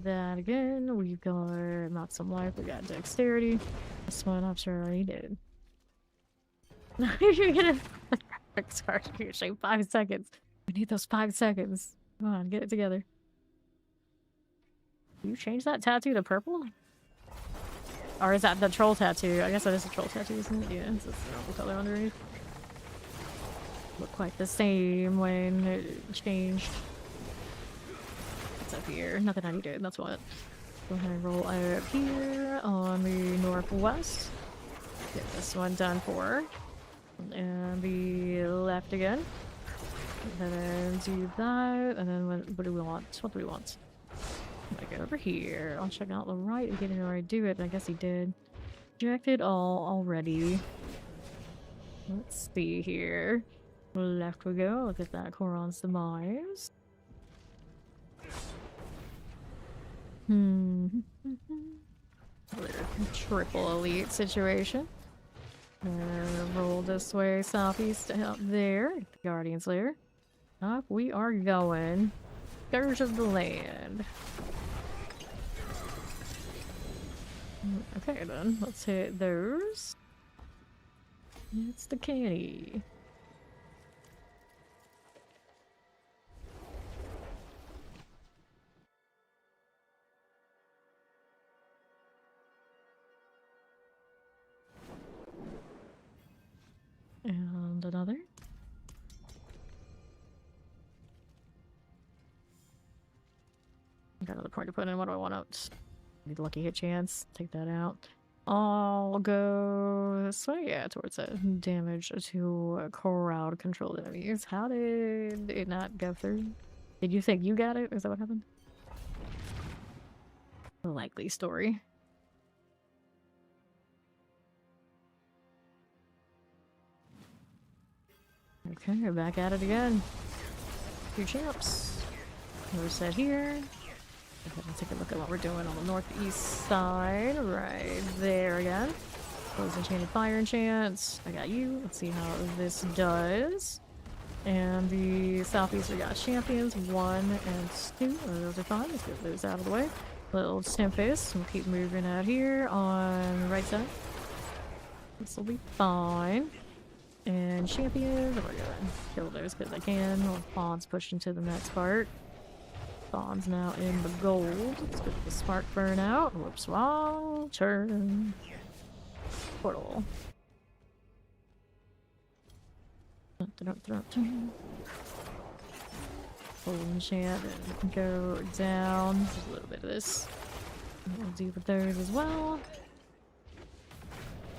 That again. We've got not some life. We got dexterity. This one I'm sure I already did. You're gonna start usually 5 seconds. We need those 5 seconds. Come on, get it together. You change that tattoo to purple? Or is that the troll tattoo? I guess that is a troll tattoo, isn't it? Yeah, it's the purple color underneath. Look quite the same when it changed. What's up here? Nothing I needed, that's what. Go ahead and roll up here on the northwest. Get this one done for. And the left again. And then do that. And then what do we want? What do we want? I go over here. I'll check out the right. He didn't already do it, but I guess he did. Rejected all already. Let's see here. Left we go. Look at that Koron's Demise. Triple elite situation. Roll this way, southeast out there. The Guardian's Lair. Up we are going. Scourge of the Land. Okay then, let's hit those. It's the candy. And another. Got another point to put in. What do I want out? Need a lucky hit chance. Take that out. I'll go this way. Yeah, towards it. Damage to crowd controlled enemies. How did it not go through? Did you think you got it? Is that what happened? A likely story. Okay, we're back at it again. 2 champs. We're set here. Let's take a look at what we're doing on the northeast side. Right there again. Close Enchanted Fire enchants. I got you. Let's see how this does. And the southeast we got champions 1 and 2. Those are fine. Let's get those out of the way. Little Tempest. We'll keep moving out here on the right side. This will be fine. And champions, we're gonna kill those because I can. Little Fawn's pushed into the next part. Fawn's now in the gold. Let's get the spark burn out. Whoops, wrong turn. Portal. Hold enchant and go down. Just a little bit of this. We'll do with those as well.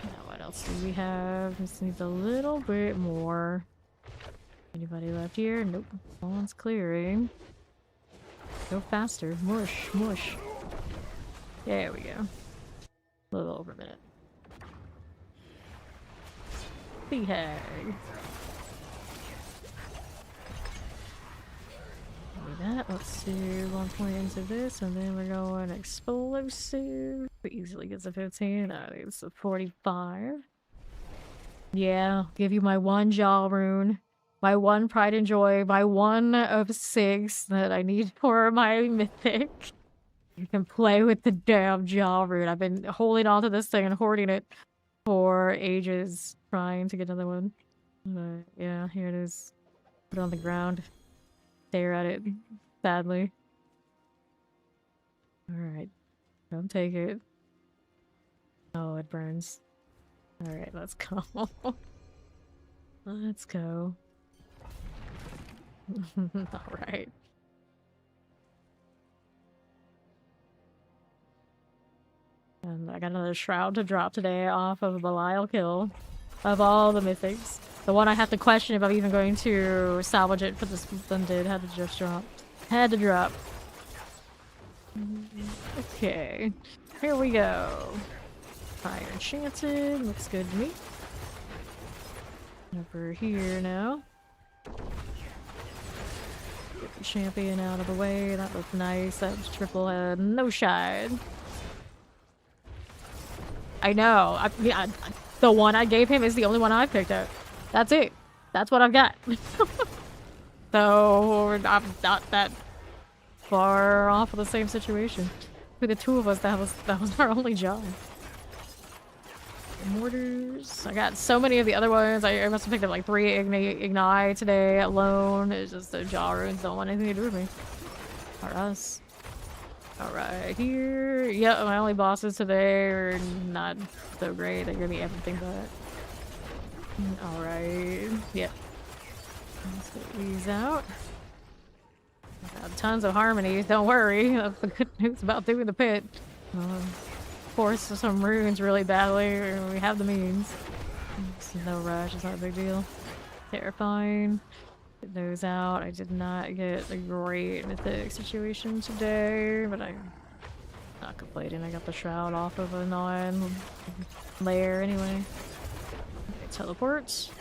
Now what else do we have? This needs a little bit more. Anybody left here? Nope. One's clearing. Go faster. Mush, mush. There we go. A little over a minute. Big hag. That. Let's do 1 point into this, and then we're going explosive. We easily gets a 15. It's a 45. Yeah, give you my 1 jaw rune, my 1 pride and joy, my 1 of 6 that I need for my mythic. You can play with the damn jaw rune. I've been holding on to this thing and hoarding it for ages, trying to get another one. But yeah, here it is. Put it on the ground. Stare at it sadly. Alright. Don't take it. Oh, it burns. Alright, let's go. Let's go. Alright. And I got another shroud to drop today off of a Belial kill. Of all the mythics. The one I have to question if I'm even going to salvage it for this one did. Had to just drop. Had to drop. Okay. Here we go. Fire enchanted. Looks good to me. Over here now. Get the champion out of the way. That looked nice. That was triple head. No shine. I know. The one I gave him is the only one I picked up. That's it. That's what I've got. So I'm not that far off of the same situation. For the 2 of us, that was our only job. Mortars. I got so many of the other ones. I must have picked up like 3 ignite today alone. It's just the jaw runes don't want anything to do with me. Or us. Alright, here. Yep, my only bosses today are not so great. They're gonna be everything but. Alright. Yep. Let's get these out. I got tons of harmonies, don't worry. That's the good news about doing the pit. Force some runes really badly, we have the means. It's no rush, it's not a big deal. Terrifying. Get those out. I did not get a great mythic situation today, but I'm not complaining. I got the shroud off of a non-layer anyway. Okay, teleports.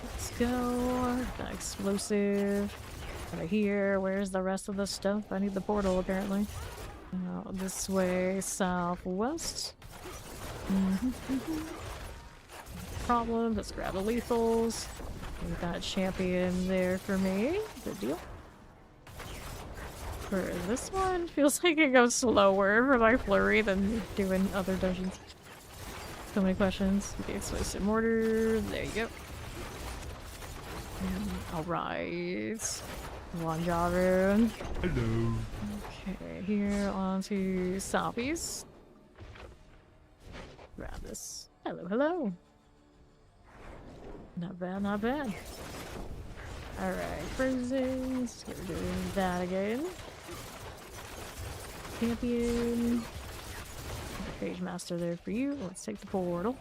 Let's go. Got explosive. Right here. Where's the rest of the stuff? I need the portal apparently. This way, southwest. Problem. Let's grab the lethals. We got a champion there for me. Good deal. For this one, feels like it goes slower for my flurry than doing other dungeons. So many questions. Okay, explosive mortar. There you go. Alright. One jaw rune. Hello. Okay, here onto zombies. Grab this. Hello, hello. Not bad, not bad. Alright, frozen. We're doing that again. Champion. Page master there for you. Let's take the portal.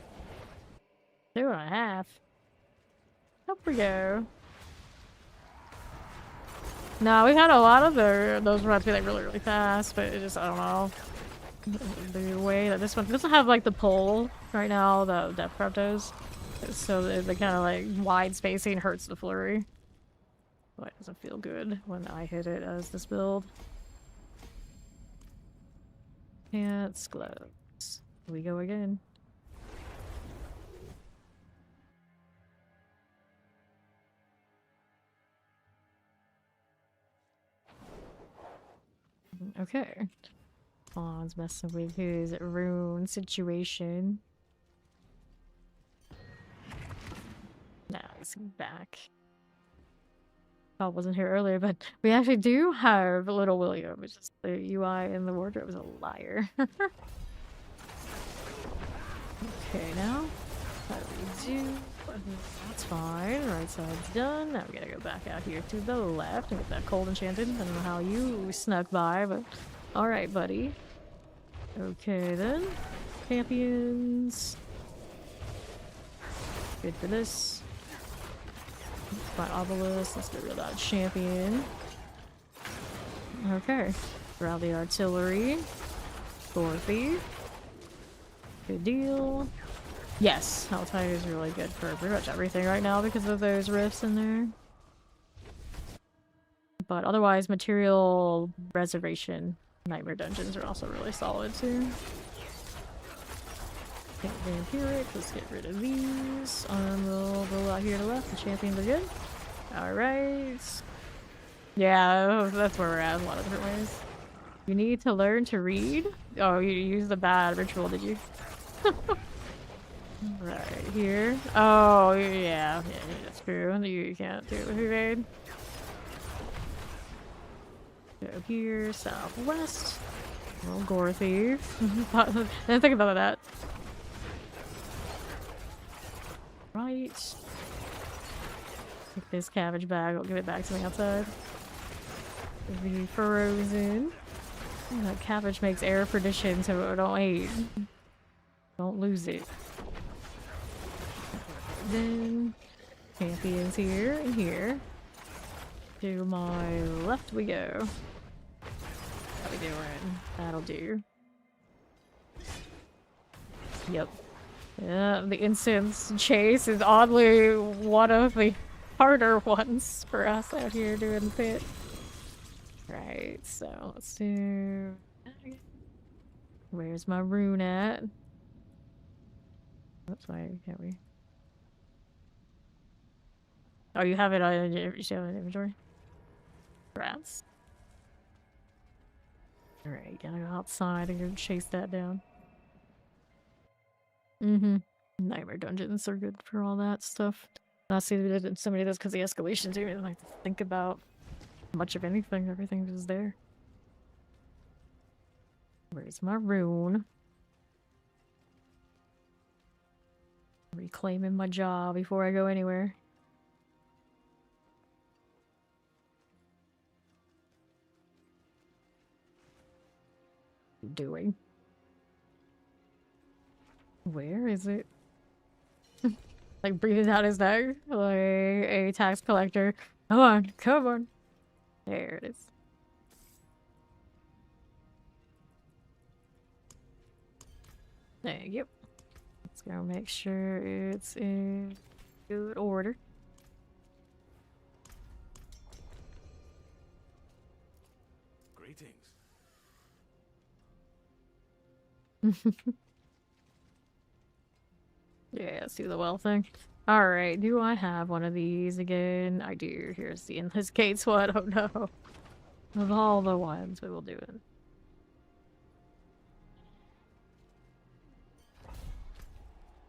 2.5. Up we go. No, we had a lot of those runs be like really fast, but it just, I don't know. The way that this one doesn't have like the pull right now, the Deathcraft does. So the kind of like wide spacing hurts the flurry. But it doesn't feel good when I hit it as this build. Pants, gloves. Here we go again. Okay. Fawn's messing with his rune situation. Now he's back. I wasn't here earlier, but we actually do have Little William, which is the UI in the wardrobe is a liar. Okay, now what do we do? That's fine. Right side's done. Now we gotta go back out here to the left and get that cold enchanted. I don't know how you snuck by, but alright, buddy. Okay then. Champions. Good for this. My obelisk. Let's get rid of that champion. Okay. Grab the artillery. Dorothy. Good deal. Yes, Helltide is really good for pretty much everything right now because of those rifts in there. But otherwise, material reservation nightmare dungeons are also really solid too. Okay, vampiric. Let's get rid of these. We'll go out here to the left. The champions are good. Alright. Yeah, that's where we're at in a lot of different ways. You need to learn to read? Oh, you used the bad ritual, did you? Right here. Oh, yeah, that's true. You can't do it with your aid. Go here, southwest. Oh, gore thief. Didn't think about that. Right. Take this cabbage bag. I'll give it back to me outside. It'll be frozen. Oh, that cabbage makes air perdition, so don't eat. Don't lose it. Then champions here and here. To my left we go. How we doing? That'll do. Yep. Yeah, the incense chase is oddly one of the harder ones for us out here doing the pit. Right, so let's do... Where's my rune at? Oops, why can't we? Oh, you have it on your inventory? Rats. Alright, gotta go outside and go chase that down. Nightmare dungeons are good for all that stuff. Not see somebody does because the escalation too. You don't have to think about much of anything. Everything's just there. Where's my rune? Reclaiming my jaw before I go anywhere. Doing? Where is it? Like breathing out his neck like a tax collector. Come on, come on. There it is. There you go. Let's go make sure it's in good order. Greetings. Yeah, let's do the well thing. Alright, do I have one of these again? I do. Here's the Endless Gates one. Oh no. Of all the ones, we will do it. For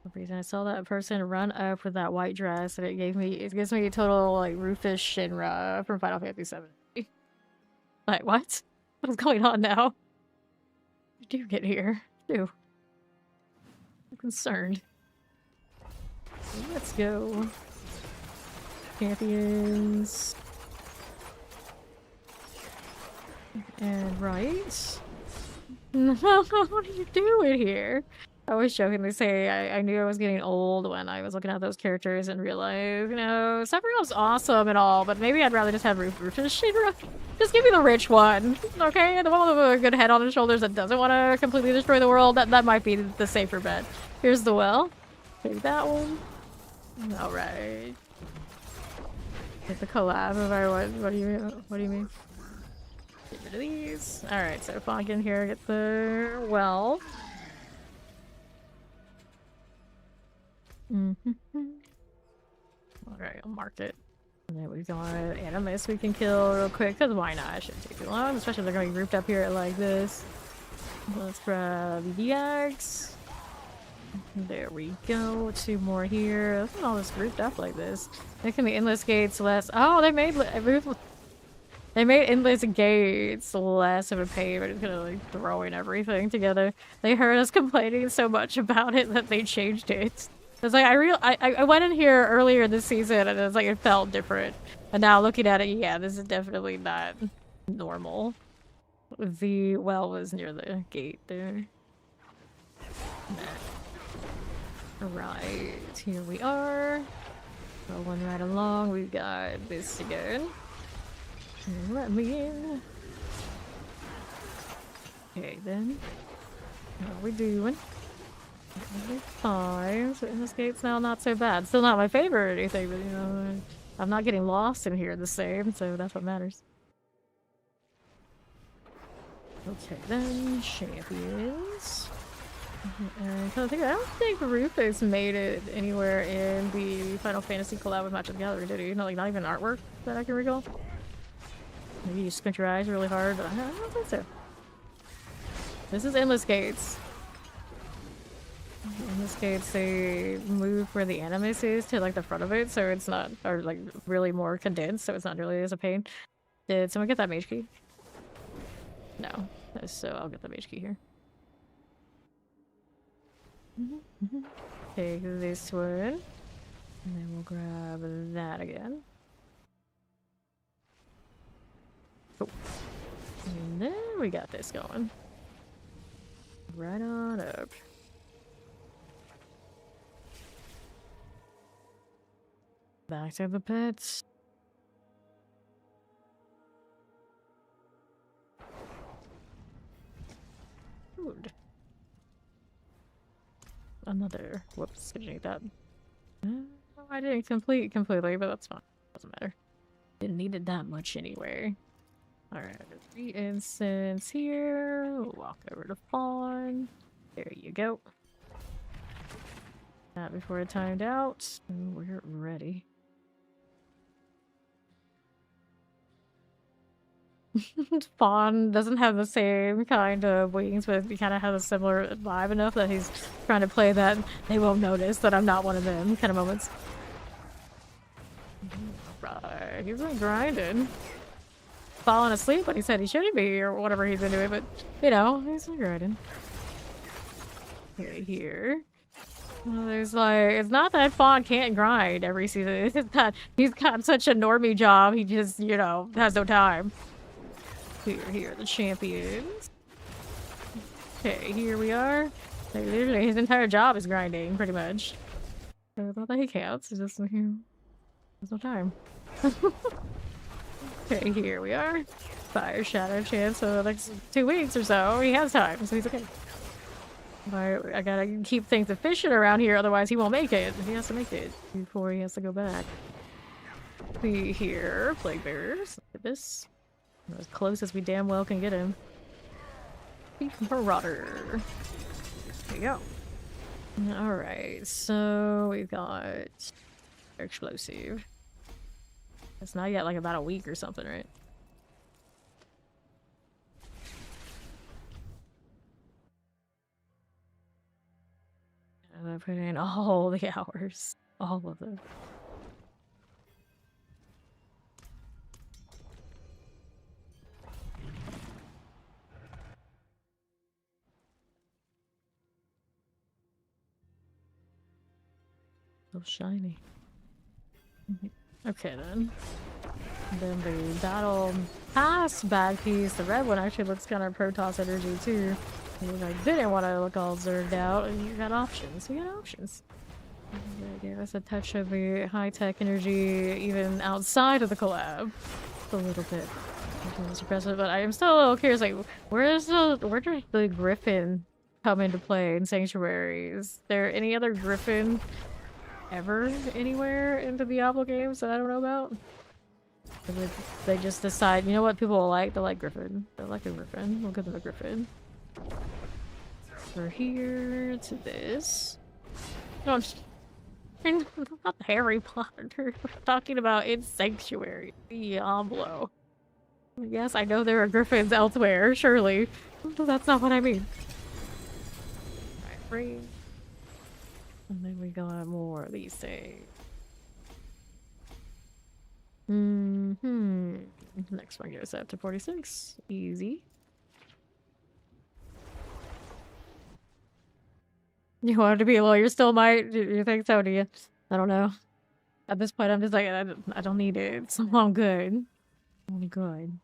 some reason I saw that person run up with that white dress and it gives me a total like Rufus Shinra from Final Fantasy VII. Like what? What is going on now? You do get here. Do. I'm concerned. Let's go. Champions. And right. What are you doing here? I was jokingly say I knew I was getting old when I was looking at those characters and realized, you know, Sephiroth's awesome and all, but maybe I'd rather just have Rufus Shinra. Just give me the rich one, okay? The one with a good head on his shoulders that doesn't want to completely destroy the world. That might be the safer bet. Here's the well. Take that one. All right. Get the collab if I want. What do you mean? Get rid of these. All right. So Fonkin here. Get the well. Alright, I'll mark it. And then we've got Animus we can kill real quick, because why not? It shouldn't take too long, especially if they're going to be grouped up here like this. Let's grab the axe. There we go. 2 more here. Look at all this grouped up like this. There can be endless gates less. Oh, they made endless gates less of a pain, but it's kind of like throwing everything together. They heard us complaining so much about it that they changed it. It's like I went in here earlier this season and it's like it felt different. And now looking at it, yeah, this is definitely not normal. The well was near the gate there. Alright, here we are. Rolling right along, we've got this again. Let me in. Okay then. What are we doing? 5. So in this gate's now not so bad. Still not my favorite or anything, but you know, I'm not getting lost in here the same, so that's what matters. Okay then, champions. And I don't think Rufus made it anywhere in the Final Fantasy collab with Match of the Gathering, did he? Not even artwork that I can recall. Maybe you squint your eyes really hard, but I don't think so. This is Endless Gates. Endless Gates, they move where the animus is to like the front of it, so it's not, or like really more condensed, so it's not really as a pain. Did someone get that mage key? No. So I'll get the mage key here. Take this one, and then we'll grab that again. Oh. And then we got this going. Right on up. Back to the pets. Food. Another. Whoops, didn't need that. I didn't complete completely, but that's fine. Doesn't matter. Didn't need it that much anyway. Alright, 3 incense here. Walk over to Fawn. There you go. That before it timed out. And we're ready. Fawn doesn't have the same kind of wings, but he kind of has a similar vibe enough that he's trying to play that they won't notice that I'm not one of them kind of moments. Right, he's been grinding. Falling asleep when he said he shouldn't be, or whatever he's been doing, but you know, he's been grinding. Here. Well, there's like, it's not that Fawn can't grind every season, it's that he's got such a normie job, he just, you know, has no time. Here are the champions. Okay, here we are. Like, literally, his entire job is grinding, pretty much. So it's not that he counts, it's just, you know, there's no time. Okay, here we are. Fire Shadow chance, so the next 2 weeks or so, he has time, so he's okay. I gotta keep things efficient around here, otherwise he won't make it. He has to make it before he has to go back. See here, Plague Bearers. Look at this. As close as we damn well can get him. Marauder. There you go. Alright, so we've got explosive. It's not yet like about a week or something, right? And I put in all the hours. All of them. So shiny. Okay then. And then the battle pass bag piece, the red one actually looks kind of Protoss energy too. And I didn't want to look all zerged out, and you got options. You got options. They gave us a touch of the high-tech energy even outside of the collab. A little bit. It's impressive, but I am still a little curious, like, where does the Griffin come into play in Sanctuary? Is there any other Griffin ever anywhere in the Diablo games that I don't know about? They just decide, you know what people will like? They like Griffin. They like a Griffin. We'll give them a Griffin. We're here to this. No, I'm not Harry Potter. We're talking about in Sanctuary. Diablo. Yes, I know there are Griffins elsewhere, surely. That's not what I mean. Alright, free. And then we got more of these things. Next one goes up to 46. Easy. You wanted to be a lawyer still, might? You think so, do you? I don't know. At this point, I'm just like, I don't need it, so I'm good. I'm good.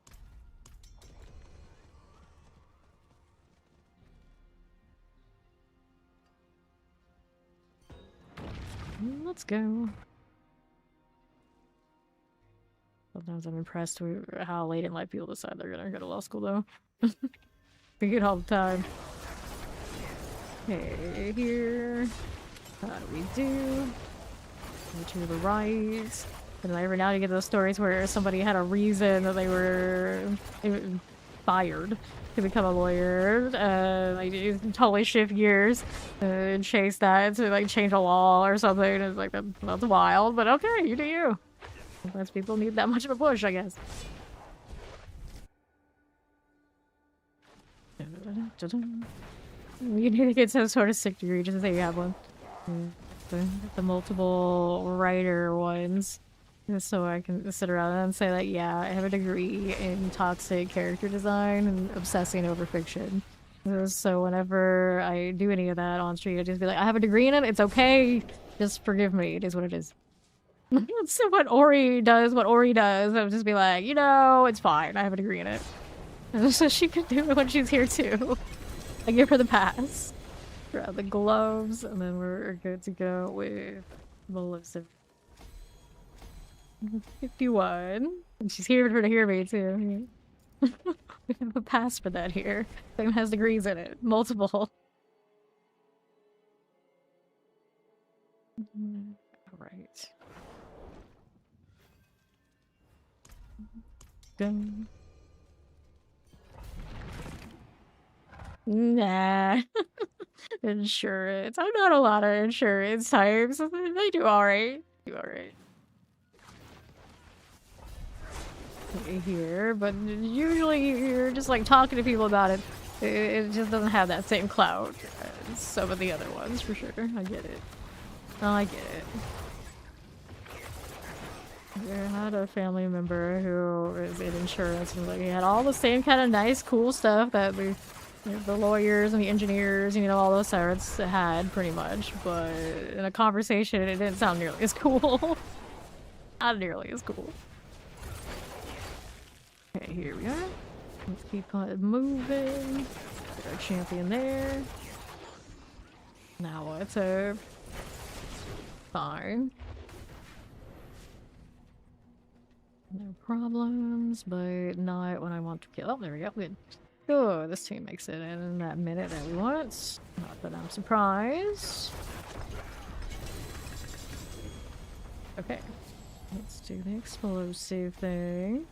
Let's go. Sometimes I'm impressed with how late in life people decide they're gonna go to law school, though. Think it all the time. Okay, here. How do we do? Go to the right. And every now and you get those stories where somebody had a reason that they were fired to become a lawyer. Like totally shift gears and chase that to like change a law or something. It's like that's wild, but okay, you do you. Sometimes people need that much of a push, I guess. You need to get some sort of sick degree just to say you have one. The multiple writer ones. So I can sit around and say that, yeah, I have a degree in toxic character design and obsessing over fiction. So whenever I do any of that on street, I just be like, I have a degree in it, it's okay. Just forgive me, it is what it is. So what Ori does, I would just be like, you know, it's fine, I have a degree in it. So she can do it when she's here too. I give her the pass. Grab the gloves, and then we're good to go with Melissa. 51. And she's here for to hear me too. We have a pass for that here. Same has degrees in it. Multiple. Alright. Go. Nah. Insurance. I'm not a lot of insurance types. They do alright. Here, but usually you're just like talking to people about it. It just doesn't have that same clout as some of the other ones, for sure. I get it. I get it. I had a family member who is in insurance, and like he had all the same kind of nice, cool stuff that the lawyers and the engineers, you know, all those sides had pretty much. But in a conversation, it didn't sound nearly as cool. Not nearly as cool. Okay, here we are. Let's keep on moving. Get our champion there. Now what's up? Fine. No problems, but not when I want to kill. Oh, there we go. Good. Oh, this team makes it in that minute that we want. Not that I'm surprised. Okay. Let's do the explosive thing.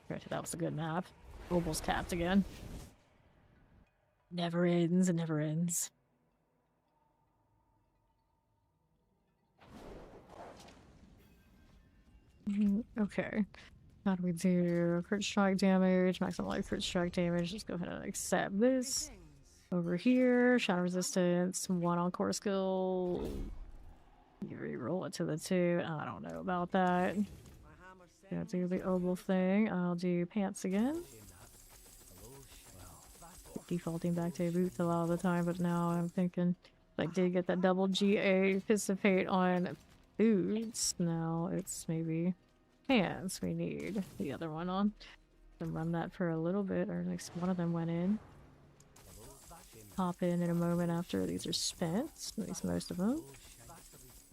Granted, that was a good map. Almost tapped again. Never ends, it never ends. Okay. How do we do crit strike damage? Maximum life crit strike damage. Let's go ahead and accept this. Over here, shadow resistance, 1 on core skill. You re-roll it to the 2. I don't know about that. Gonna do the oval thing. I'll do pants again. Defaulting back to boots a lot of the time, but now I'm thinking if I did get that double GA participate on boots, now it's maybe pants we need the other one on. And run that for a little bit, or at least one of them went in. Hop in a moment after these are spent, at least most of them.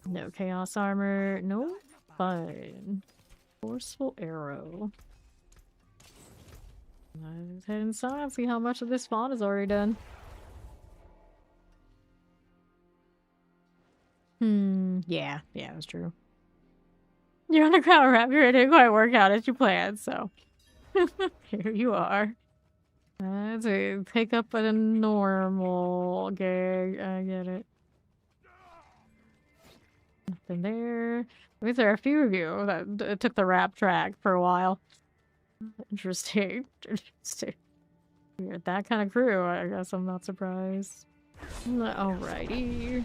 No chaos armor, no fun. Forceful arrow. Let's head inside and see how much of this spawn is already done. Yeah, that's true. You're on a crown wrap, it didn't quite work out as you planned, so. Here you are. To pick up a normal gig, I get it. Nothing there. At least there are a few of you that took the rap track for a while. Interesting. Interesting. You're that kind of crew, I guess I'm not surprised. Alrighty.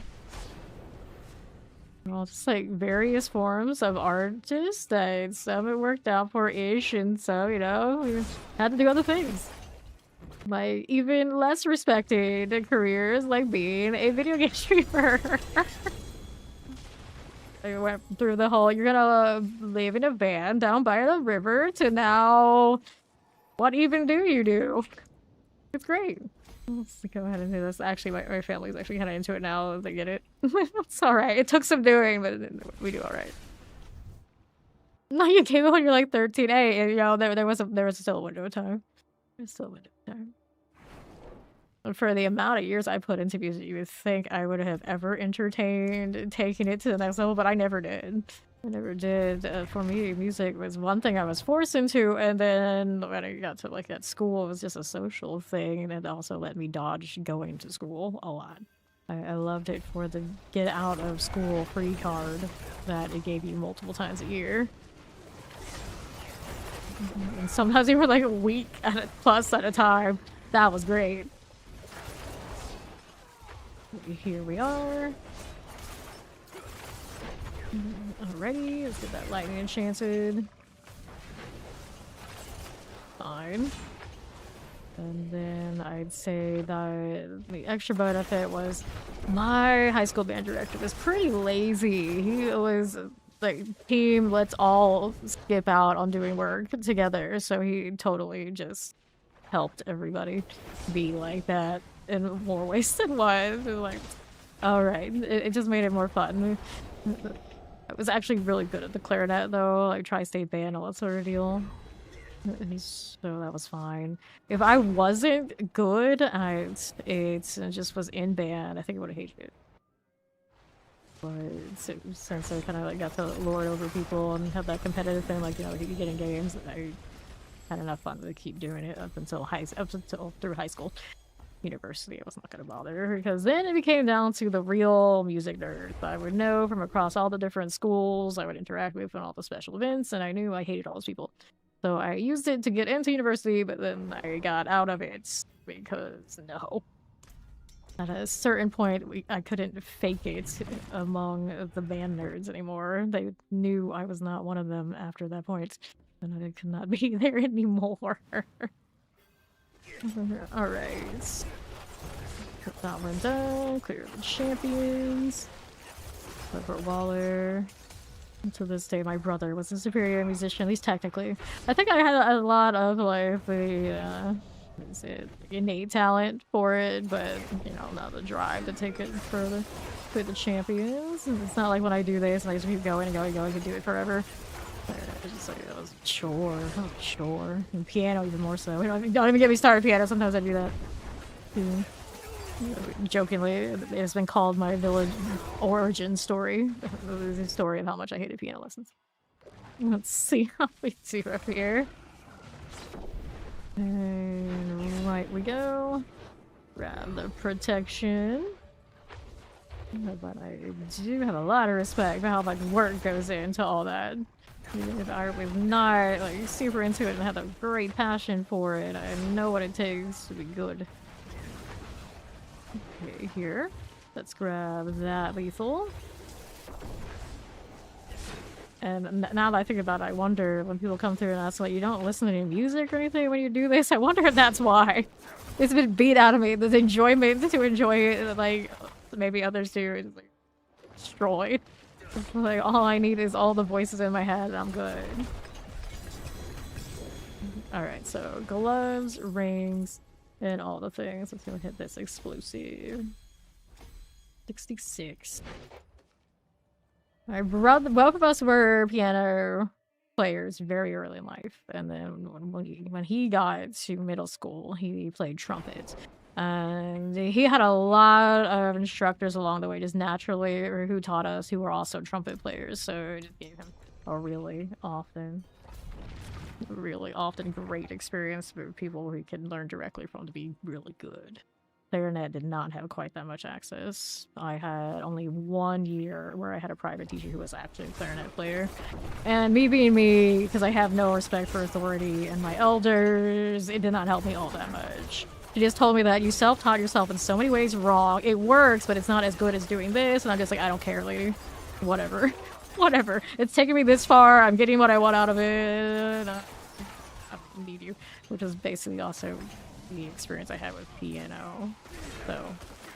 Well, just like various forms of artists that some it worked out for ish, and so, you know, we had to do other things. Like, even less respected careers, like being a video game streamer. I went through the whole, you're gonna live in a van down by the river, to now, what even do you do? It's great. Let's go ahead and do this. Actually, my family's actually kind of into it now. They get it. It's alright. It took some doing, but we do alright. No, you came when you're like 13. Hey, you know, there was still a window of time. There's still a window of time. And for the amount of years I put into music, you would think I would have ever entertained taking it to the next level, but I never did. I never did. For me, music was one thing I was forced into, and then when I got to like at school, it was just a social thing, and it also let me dodge going to school a lot. I loved it for the get out of school free card that it gave you multiple times a year. And sometimes you were like a week plus at a time. That was great. Here we are. Alrighty, let's get that lightning enchanted. Fine. And then I'd say that the extra benefit was my high school band director was pretty lazy. He was like, team, let's all skip out on doing work together. So he totally just helped everybody be like that in more ways than one. Like, alright, it just made it more fun. I was actually really good at the clarinet though, like tri-state band, all that sort of deal. So that was fine. If I wasn't good, it just was in band, I think I would have hated it. But since I kind of like got to lord over people and have that competitive thing, like, you know, you get in games, I had enough fun to keep doing it up until through high school. University, I was not going to bother, because then it became down to the real music nerds I would know from across all the different schools I would interact with on all the special events, and I knew I hated all those people. So I used it to get into university, but then I got out of it because no. At a certain point, I couldn't fake it among the band nerds anymore. They knew I was not one of them after that point, and I could not be there anymore. Alright. Put that one down. Clear the champions. Robert Waller. To this day, my brother was a superior musician, at least technically. I think I had a lot of like the innate talent for it, but you know, not the drive to take it further. With the champions. It's not like when I do this and I just keep going and going and going and do it forever. It's just like, it was a chore. Chore. And piano even more so. Don't even get me started piano. Sometimes I do that. Too. Jokingly, it has been called my village origin story. The story of how much I hated piano lessons. Let's see how we do up here. And right we go. Grab the protection. But I do have a lot of respect for how much work goes into all that. Even if I was not like super into it and had a great passion for it, I know what it takes to be good. Okay, here. Let's grab that lethal. And now that I think about it, I wonder when people come through and ask, like, you don't listen to any music or anything when you do this? I wonder if that's why. It's been beat out of me. The enjoyment to enjoy it, like, maybe others do, is like destroyed. Like, all I need is all the voices in my head and I'm good. Alright, so gloves, rings, and all the things. Let's go hit this explosive. 66. My brother, both of us were piano players very early in life, and then when he got to middle school, he played trumpet. And he had a lot of instructors along the way, just naturally, or who taught us, who were also trumpet players. So it just gave him a really often great experience for people who can learn directly from to be really good. Clarinet did not have quite that much access. I had only 1 year where I had a private teacher who was actually a clarinet player. And me being me, because I have no respect for authority and my elders, it did not help me all that much. She just told me that you self-taught yourself in so many ways wrong. It works, but it's not as good as doing this. And I'm just like, I don't care, lady. Whatever. Whatever. It's taken me this far. I'm getting what I want out of it. I need you. Which is basically also the experience I had with piano. So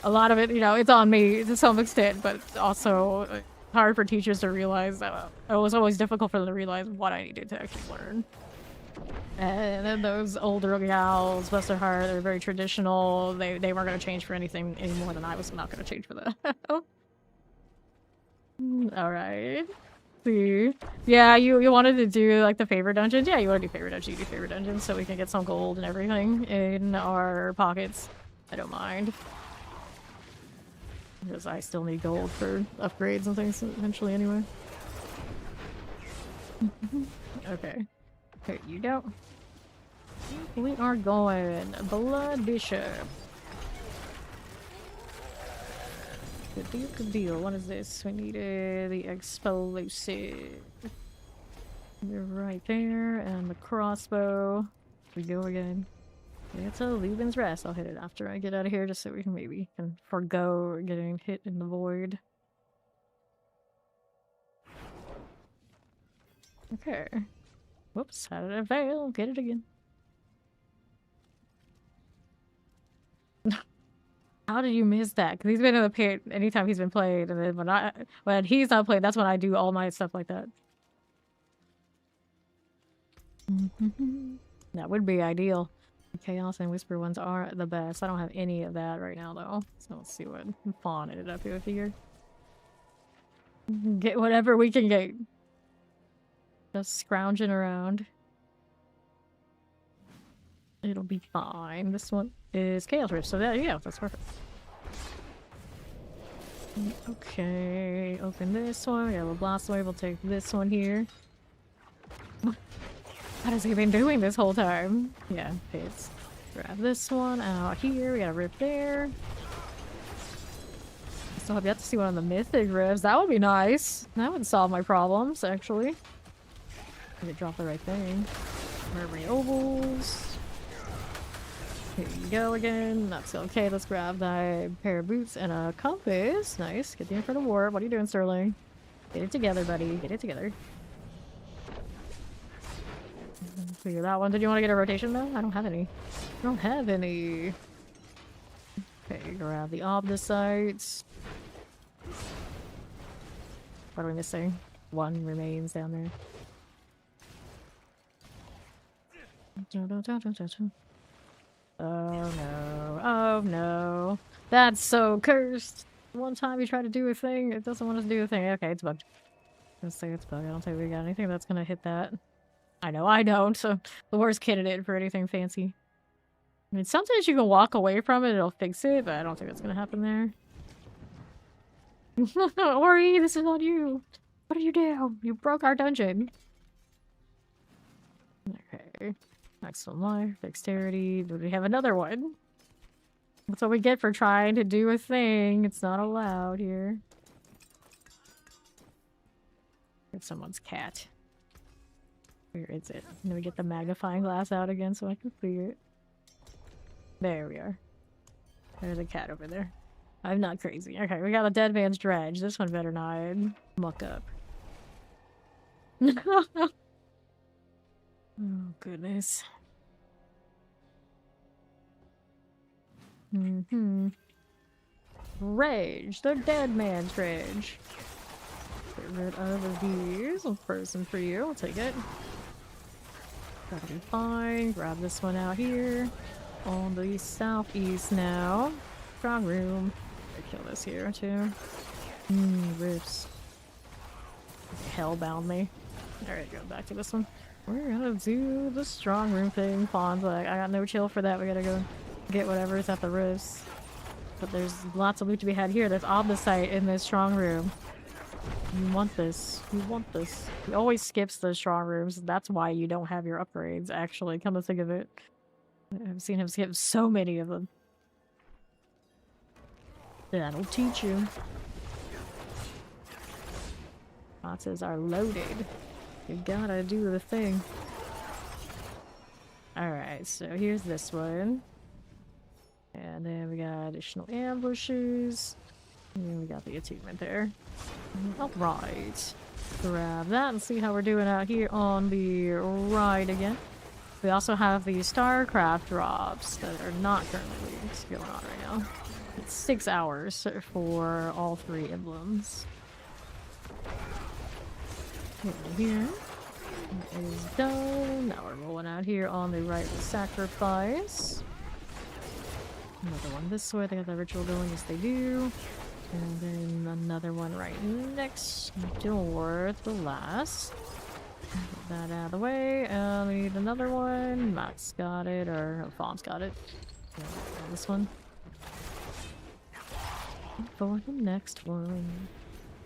a lot of it, you know, it's on me to some extent, but also hard for teachers to realize that it was always difficult for them to realize what I needed to actually learn. And then those older gals, bless their heart, they're very traditional. They weren't going to change for anything any more than I was not going to change for that. All right. See, yeah, you wanted to do like the favorite dungeons. Yeah, you want to do favorite dungeons. You do favorite dungeons so we can get some gold and everything in our pockets. I don't mind, because I still need gold for upgrades and things eventually anyway. Okay. Okay, you go. We are going Blood Bishop. Good deal. What is this? We needed the explosive. You're right there, and the crossbow. We go again. It's a Lubin's Rest. I'll hit it after I get out of here, just so we can maybe forgo getting hit in the void. Okay. Whoops, how did I fail? Get it again. How did you miss that? Because he's been in the pit anytime he's been played, and then when he's not played, that's when I do all my stuff like that. That would be ideal. Chaos and Whisper ones are the best. I don't have any of that right now, though. So let's see what Fawn ended up with here. Get whatever we can get. Just scrounging around. It'll be fine. This one is Chaos Rift, so there you go. That's perfect. Okay, open this one. We have a Blast Wave. We'll take this one here. What has he been doing this whole time? Yeah, it's grab this one out here. We got a rip there. Still have yet to see one of the mythic rifts. That would be nice. That would solve my problems, actually. Did it drop the right thing? Mermaid ovals. Here you go again. That's okay. Let's grab that pair of boots and a compass. Nice. Get the in front of warp. What are you doing, Sterling? Get it together, buddy. Get it together. Figure that one. Did you want to get a rotation though? I don't have any. I don't have any. Okay, grab the Obdicites. What are we missing? One remains down there. Oh no. Oh no. That's so cursed. One time you try to do a thing, it doesn't want us to do a thing. Okay, it's bugged. Let's say it's bugged. I don't think we got anything that's gonna hit that. I don't, so the worst candidate for anything fancy. I mean, sometimes you can walk away from it, it'll fix it, but I don't think that's gonna happen there. Ori, this is on you! What do you do? You broke our dungeon! Okay. Maximum life, dexterity. Do we have another one? That's what we get for trying to do a thing. It's not allowed here. It's someone's cat. Where is it? Let me get the magnifying glass out again so I can see it. There we are. There's a cat over there. I'm not crazy. Okay, we got a dead man's dredge. This one better not muck up. Oh, goodness. Rage. The dead man's rage. Get rid of these. A person for you. I'll take it. That'll be fine. Grab this one out here. On the southeast now. Strong room. Kill this here too. Rips. Hellbound me. Alright, go back to this one. We're gonna do the strong room thing. Fawn's like, I got no chill for that. We gotta go get whatever's at the rifts. But there's lots of loot to be had here. There's Obdicite in this strong room. You want this. You want this. He always skips the strong rooms. That's why you don't have your upgrades, actually. Come to think of it. I've seen him skip so many of them. That'll teach you. Boxes are loaded. You gotta do the thing. Alright, so here's this one. And then we got additional ambushes. And then we got the achievement there. Alright. Grab that and see how we're doing out here on the right again. We also have the Starcraft drops that are not currently going on right now. It's 6 hours for all 3 emblems. Here is done. Now we're rolling out here on the right with Sacrifice. Another one this way. They got the ritual going. Yes, they do. And then another one right next door to the last. Get that out of the way. We need another one. Matt's got it, or Fawn's got it. Yeah, this one. For the next one.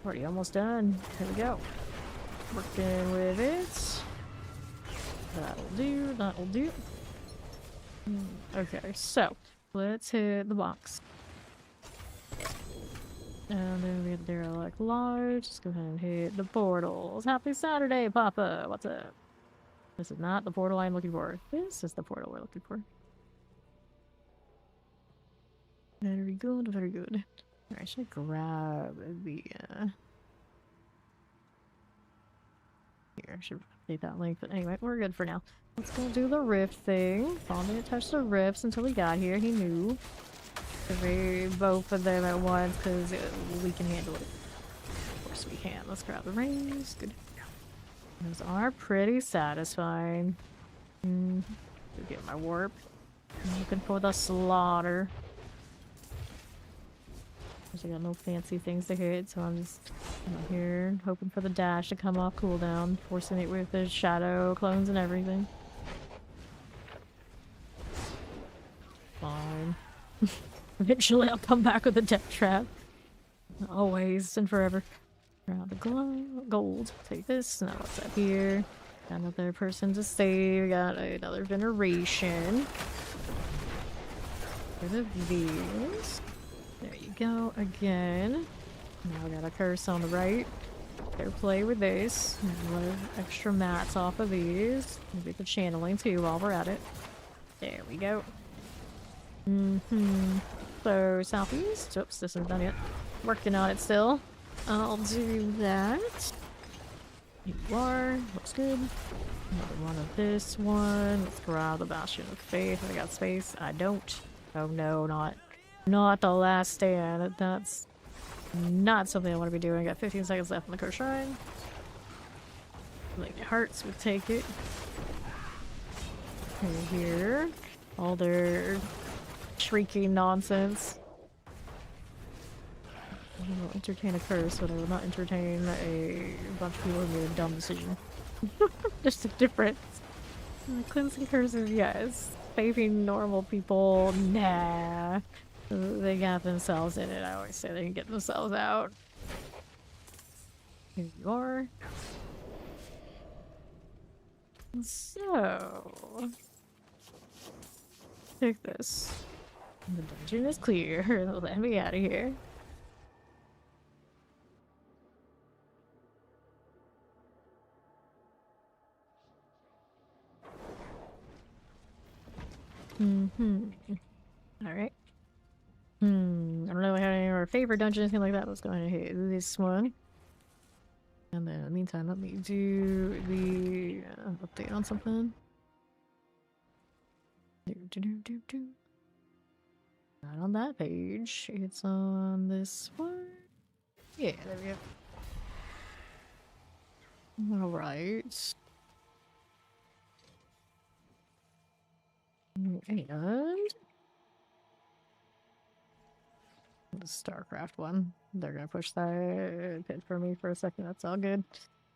Already almost done. Here we go. Working with it. That'll do. That'll do. Okay, so let's hit the box. And then we have the derelict lodge. Let's go ahead and hit the portals. Happy Saturday, Papa! What's up? This is not the portal I'm looking for. This is the portal we're looking for. Very good, very good. Alright, should I grab the, Here, I should update that link, but anyway, we're good for now. Let's go do the rift thing. Fawn didn't touch the rifts until he got here, he knew. Both of them at once, because we can handle it. Of course we can. Let's grab the rings. Good. Those are pretty satisfying. Go get my warp. I'm looking for the slaughter. I got no fancy things to hit, so I'm just here hoping for the dash to come off cooldown, forcing it with the shadow clones and everything. Fine. Eventually I'll come back with a death trap. Always and forever. Grab the gold. Take this. Now what's up here? Got another person to save. Got another veneration. Get of these. There you go. Again. Now we got a curse on the right. Go play with this. A lot of extra mats off of these. Maybe the channeling too while we're at it. There we go. So, southeast. Oops, this isn't done yet. Working on it still. I'll do that. You are. Looks good. Another one of this one. Let's grab the Bastion of Faith. I got space. I don't. Oh no, not the last stand. That's not something I want to be doing. I got 15 seconds left on the Curse Shrine. Like hearts would take it. Here. All their shrieking nonsense. I will entertain a curse, but I will not entertain a bunch of people who made a dumb decision. Just a difference. Cleansing curses, yes. Saving normal people, nah. They got themselves in it. I always say they can get themselves out. Here you are. So... take this. The dungeon is clear. Let me out of here. Alright. I don't really have any of our favorite dungeons, anything like that. Let's go ahead and hit this one. And then in the meantime, let me do the update on something. Not on that page. It's on this one. Yeah, there we go. Alright. And the Starcraft one. They're gonna push that pit for me for a second. That's all good.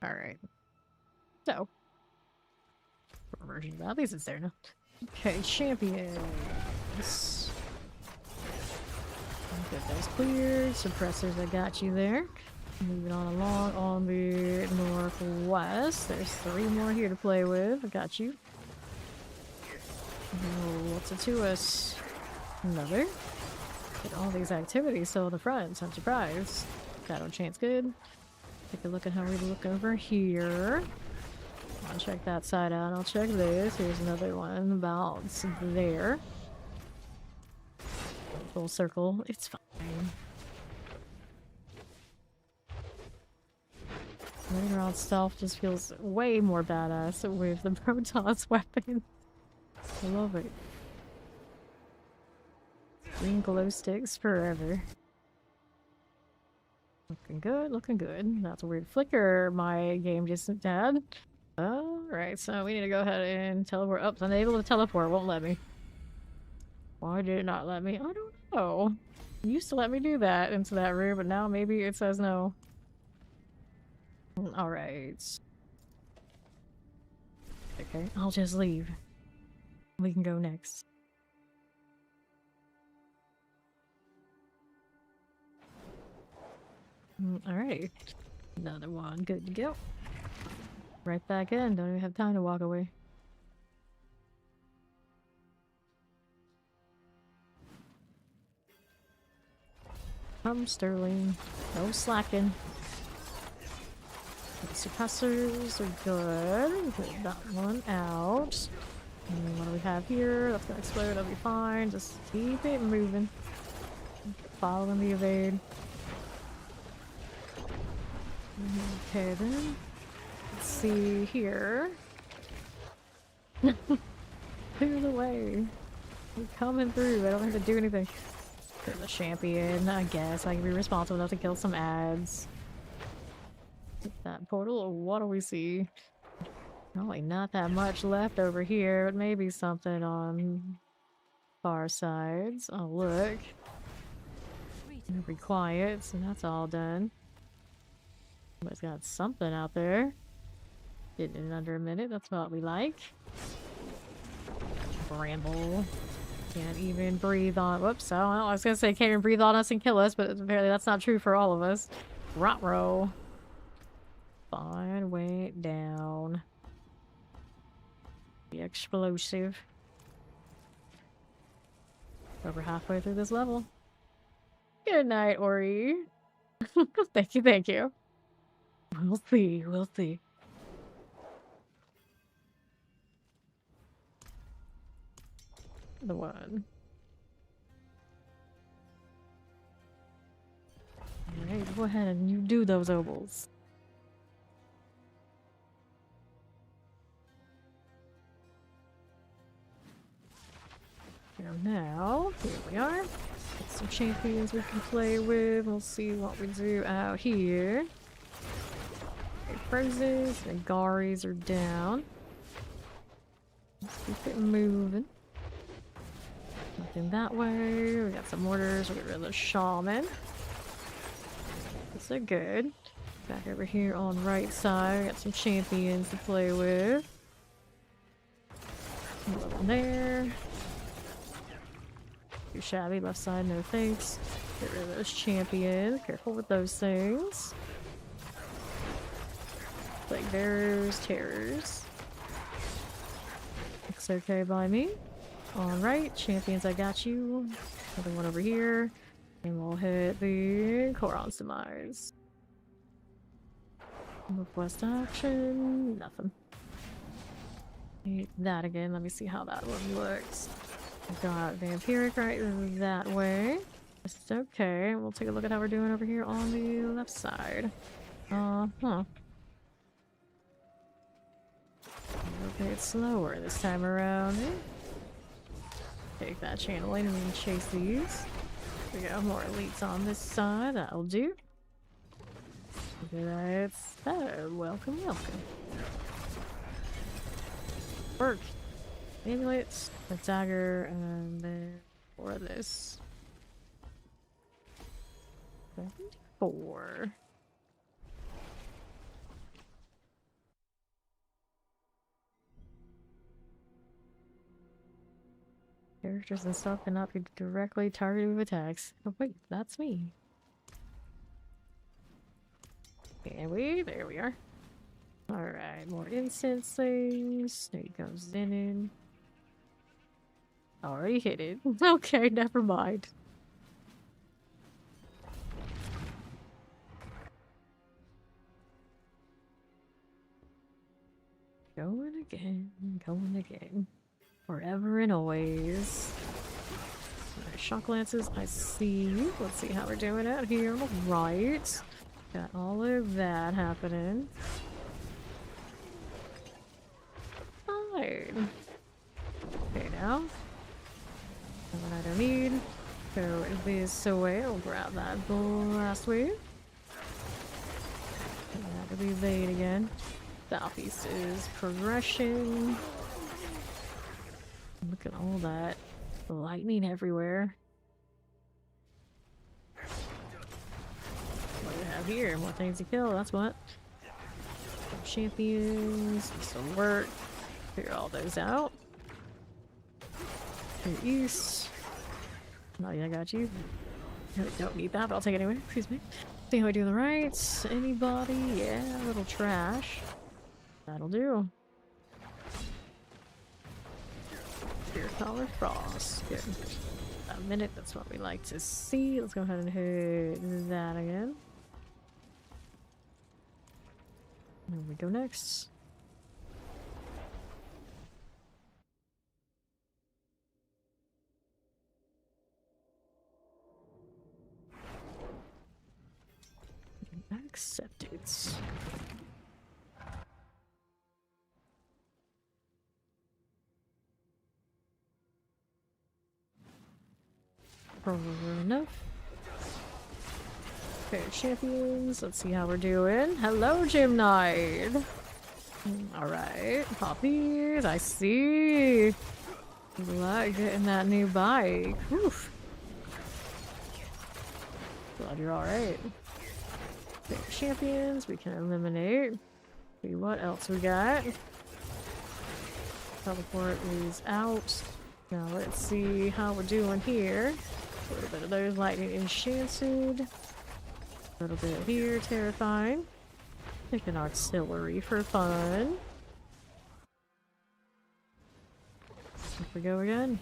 Alright. So. Version of that. At least it's there now. Okay, champions. Get those cleared. Suppressors, I got you there. Moving on along on the northwest. There's 3 more here to play with. I got you. Oh, what's it to us? Another. Get all these activities still in the front, so I'm surprised. Shadow chance good. Take a look at how we look over here. I'll check that side out. I'll check this. Here's another one about there. Full circle. It's fine. Running around stealth just feels way more badass with the Protoss weapon. I love it. Green glow sticks forever. Looking good, looking good. That's a weird flicker my game just had. Alright, so we need to go ahead and teleport. Oh, unable to teleport, won't let me. Why did it not let me? I don't know. It used to let me do that into that room, but now maybe it says no. Alright. Okay, I'll just leave. We can go next. Alright. Another one. Good to go. Right back in. Don't even have time to walk away. Come, Sterling. No slacking. The suppressors are good. Get that one out. And what do we have here? That's gonna explode. That'll be fine. Just keep it moving. Following the evade. Okay then. Let's see here. Clear the way. We're coming through. I don't have to do anything. There's a champion. I guess I can be responsible enough to kill some ads. Hit that portal. What do we see? Probably not that much left over here, but maybe something on far sides. Oh, look. It'll be quiet, so that's all done. Somebody's got something out there. Getting in under a minute, that's what we like. Bramble. Can't even breathe on. Whoops, I was gonna say can't even breathe on us and kill us, but apparently that's not true for all of us. Rot-row. Fine, wait down. Be explosive. Over halfway through this level. Good night, Ori. Thank you, thank you. We'll see, we'll see. The one. Alright, go ahead and you do those ovals. Now, here we are. Got some champions we can play with. We'll see what we do out here. Okay, Frozes and Garis are down. Let's keep it moving. Nothing that way. We got some mortars. We'll get rid of the shaman. These are good. Back over here on right side. We got some champions to play with. Another one there. Too shabby. Left side, no thanks. Get rid of those champions. Careful with those things. Like bearers, terrors. Looks okay by me. Alright, champions, I got you. Another one over here. And we'll hit the Koron's demise. Northwest action. Nothing. Hit that again. Let me see how that one looks. We've got Vampiric right that way. It's okay. We'll take a look at how we're doing over here on the left side. Okay, it's slower this time around. Take that channel in and chase these. We got more elites on this side. That'll do. That's welcome, welcome. Work. Amulets, a dagger, and then for this. 74. Characters and stuff cannot be directly targeted with attacks. Oh wait, that's me. There we are. Alright, more incense things. There goes in. Already hit it. Okay, never mind. Going again, going again. Forever and always. Alright, shock lances, I see you. Let's see how we're doing out here. Right. Got all of that happening. Fine. Okay, now. What I don't need. Go this way. I'll grab that blast wave. That'll be late again. Southeast is progression. Look at all that lightning everywhere. What do we have here? More things to kill, that's what. Champions, some work. Figure all those out. To the east. Oh yeah, I got you. Really don't need that, but I'll take it anyway. Excuse me. See how I do the rights. Anybody? Yeah, a little trash. That'll do. Fear Collar Frost. Good. A minute, that's what we like to see. Let's go ahead and hit that again. There we go next. Accepted. Probably enough. Okay, champions. Let's see how we're doing. Hello, Gym Knight. Alright, pop these. I see. Glad getting that new bike. Oof. Glad you're alright. Okay, champions. We can eliminate. See what else we got. Teleport is out. Now let's see how we're doing here. A little bit of those lightning enchanted. A little bit here, terrifying. Pick an artillery for fun. Here we go again.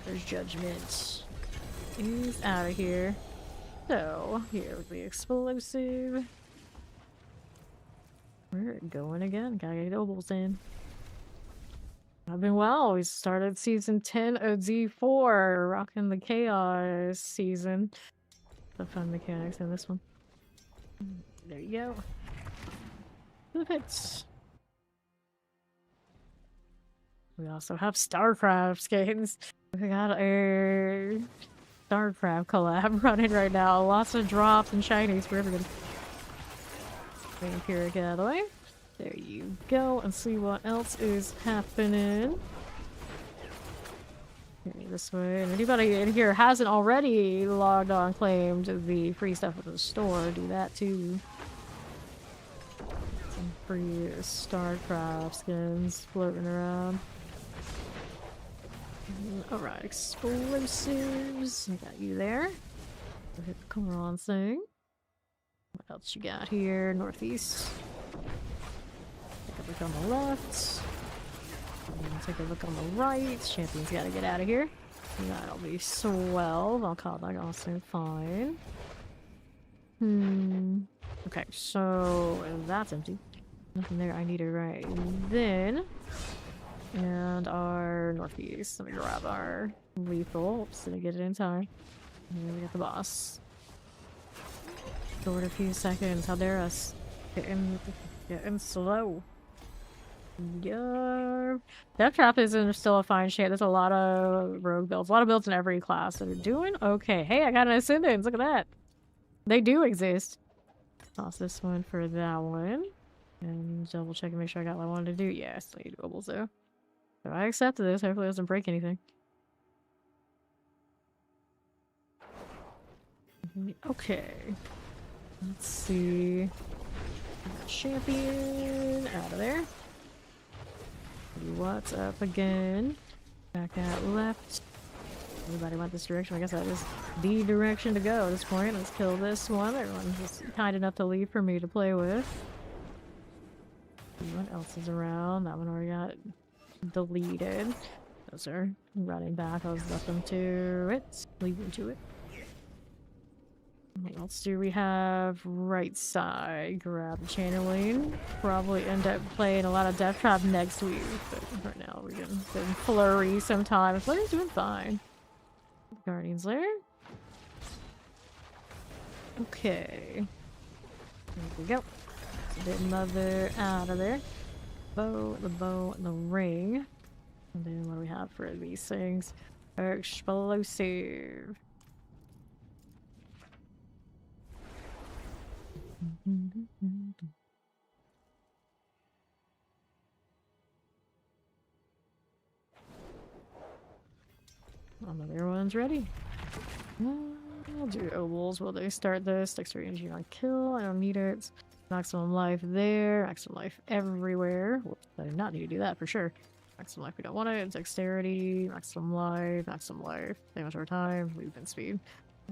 There's judgment. He's out of here. So, here with the explosive. We're going again. Gotta get nobles in. I've been well. We started season 10 of Z4, rocking the chaos season. The fun mechanics in this one. There you go. Perfect. We also have Starcraft skins. We got a Starcraft collab running right now. Lots of drops and shinies for everybody. Here, get out of the way. There you go, and see what else is happening. Here, this way. And anybody in here hasn't already logged on, claimed the free stuff at the store, do that too. Some free Starcraft skins floating around. Alright, explosives. I got you there. Go hit the Coron thing. What else you got here? Northeast. Take a look on the left. And take a look on the right. Champion's gotta get out of here. That'll be swell. I'll call that also fine. Okay, so that's empty. Nothing there I need it right then. And our northeast. Let me grab our lethal. Oops, didn't get it in time. And then we got the boss. Short a few seconds. How dare us? Getting slow. Yeah. Death Trap is still a fine shape. There's a lot of rogue builds. A lot of builds in every class that are doing okay. Hey, I got an Ascendants. Look at that. They do exist. Toss this one for that one. And double check and make sure I got what I wanted to do. Yeah, still need doables though. So I accepted this. Hopefully it doesn't break anything. Okay. Let's see. Champion out of there. What's up again? Back out left. Everybody went this direction. I guess that is the direction to go at this point. Let's kill this one. Everyone's just kind enough to leave for me to play with. What else is around? That one already got deleted. Those are running back. I was left them to it. Leave them to it. What else do we have? Right side. Grab the channeling. Probably end up playing a lot of Death Trap next week. But right now we're getting Flurry sometimes. Flurry's doing fine. Guardian's Lair. Okay. There we go. Let's get mother out of there. Bow, and the ring. And then what do we have for these things? Explosive. Another one's ready. I'll do ovals while they start this. Dexterity energy on kill. I don't need it. Maximum life there. Maximum life everywhere. Whoops, I did not need to do that for sure. Maximum life, we don't want it. Dexterity, maximum life. Damage over time, movement speed.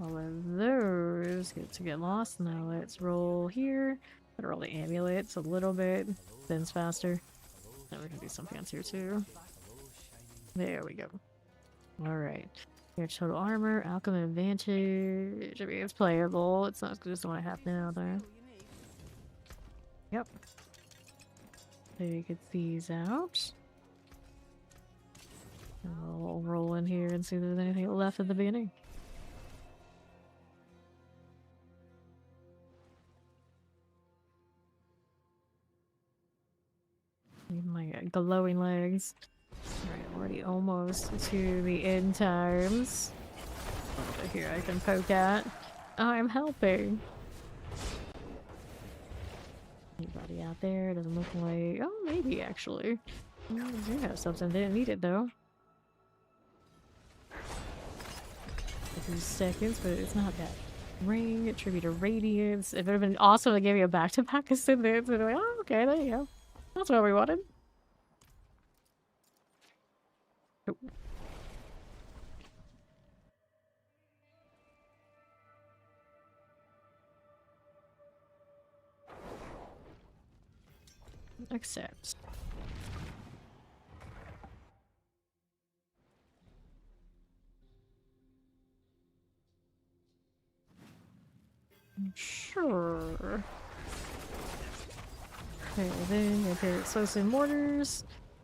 All of those get to get lost. Now let's roll here. Gotta roll the amulets a little bit. Spins faster. Now we're gonna do some fancier too. There we go. Alright. Your total armor, alchemy advantage. I mean, it's playable. It's not just the one I have now, though. Yep. So you get these out. And we'll roll in here and see if there's anything left at the beginning. Need my glowing legs. Alright, already almost to the end times. Over here I can poke at. I'm helping. Anybody out there? Doesn't look like... Oh, maybe actually. I do have something. Didn't need it though. A few seconds, but it's not that. Ring, tribute to radiance. It would have been awesome to give you a back-to-back ascendance. And like, oh, okay, there you go. That's what we wanted. Oh. Accept. Sure. Okay, then we'll get explosive mortars.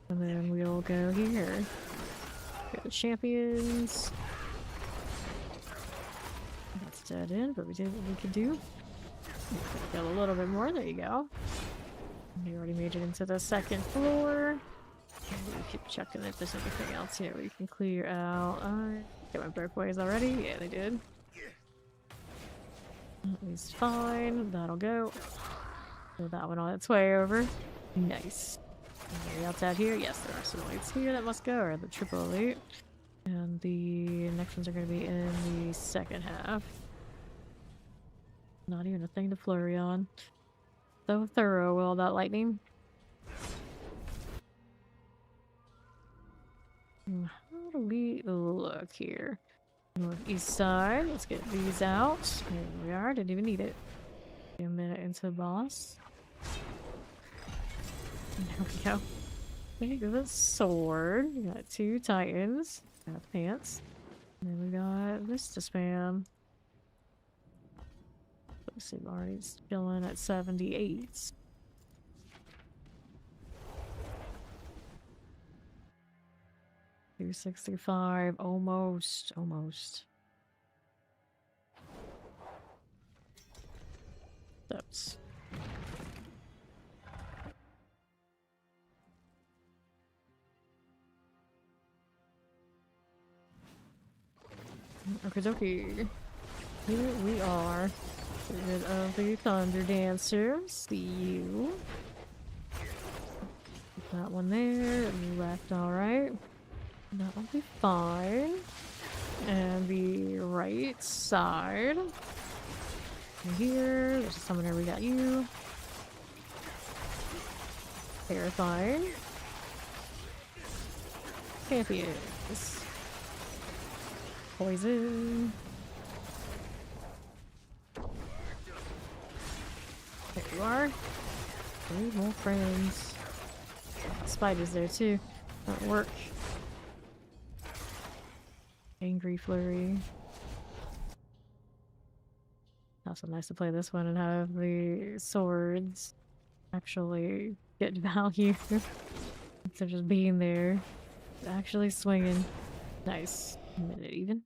And then we'll go here. Go to champions. That's dead end, but we did what we could do. Got a little bit more, there you go. We already made it into the second floor. We'll keep checking if there's anything else here we can clear out. Get my breakaways already? Yeah, they did. That is fine. That'll go. Throw that one on its way over. Nice. Anybody else out here? Yes, there are some elites here that must go, or the triple elite. And the next ones are going to be in the second half. Not even a thing to flurry on. So thorough with all that lightning. How do we look here? Northeast side. Let's get these out. There we are. Didn't even need it. A minute into the boss. There we go. There goes the sword. We got 2 titans. Got pants. And then we got this to spam. Let's see, Marty's chilling at 78. $265, almost. That's... Okay, dokie. Here we are. Get rid of the Thunder Dancer. See you. Put that one there. Left, alright. That'll be fine. And the right side. And here, there's a summoner, we got you. Terrifying. Champions. Poison. There you are. 3 more friends. Spiders there too. That'll work. Angry Flurry. Also nice to play this one and have the swords actually get value instead of just being there. Actually swinging. Nice. A minute even.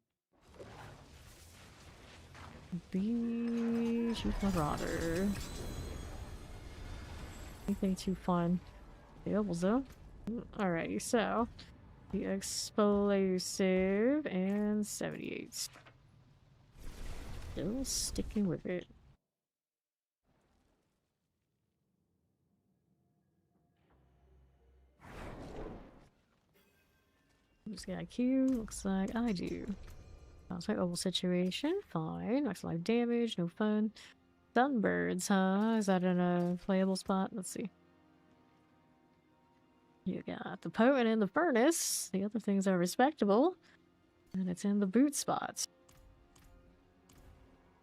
Chief Marauder. Anything too fun. Tables though. Alrighty, so the explosive and 78. Still sticking with it. Who's got a Q? Looks like I do. Sounds like oval situation. Fine. Max life damage. No fun. Sunbirds, huh? Is that in a playable spot? Let's see. You got the potent in the furnace. The other things are respectable. And it's in the boot spots.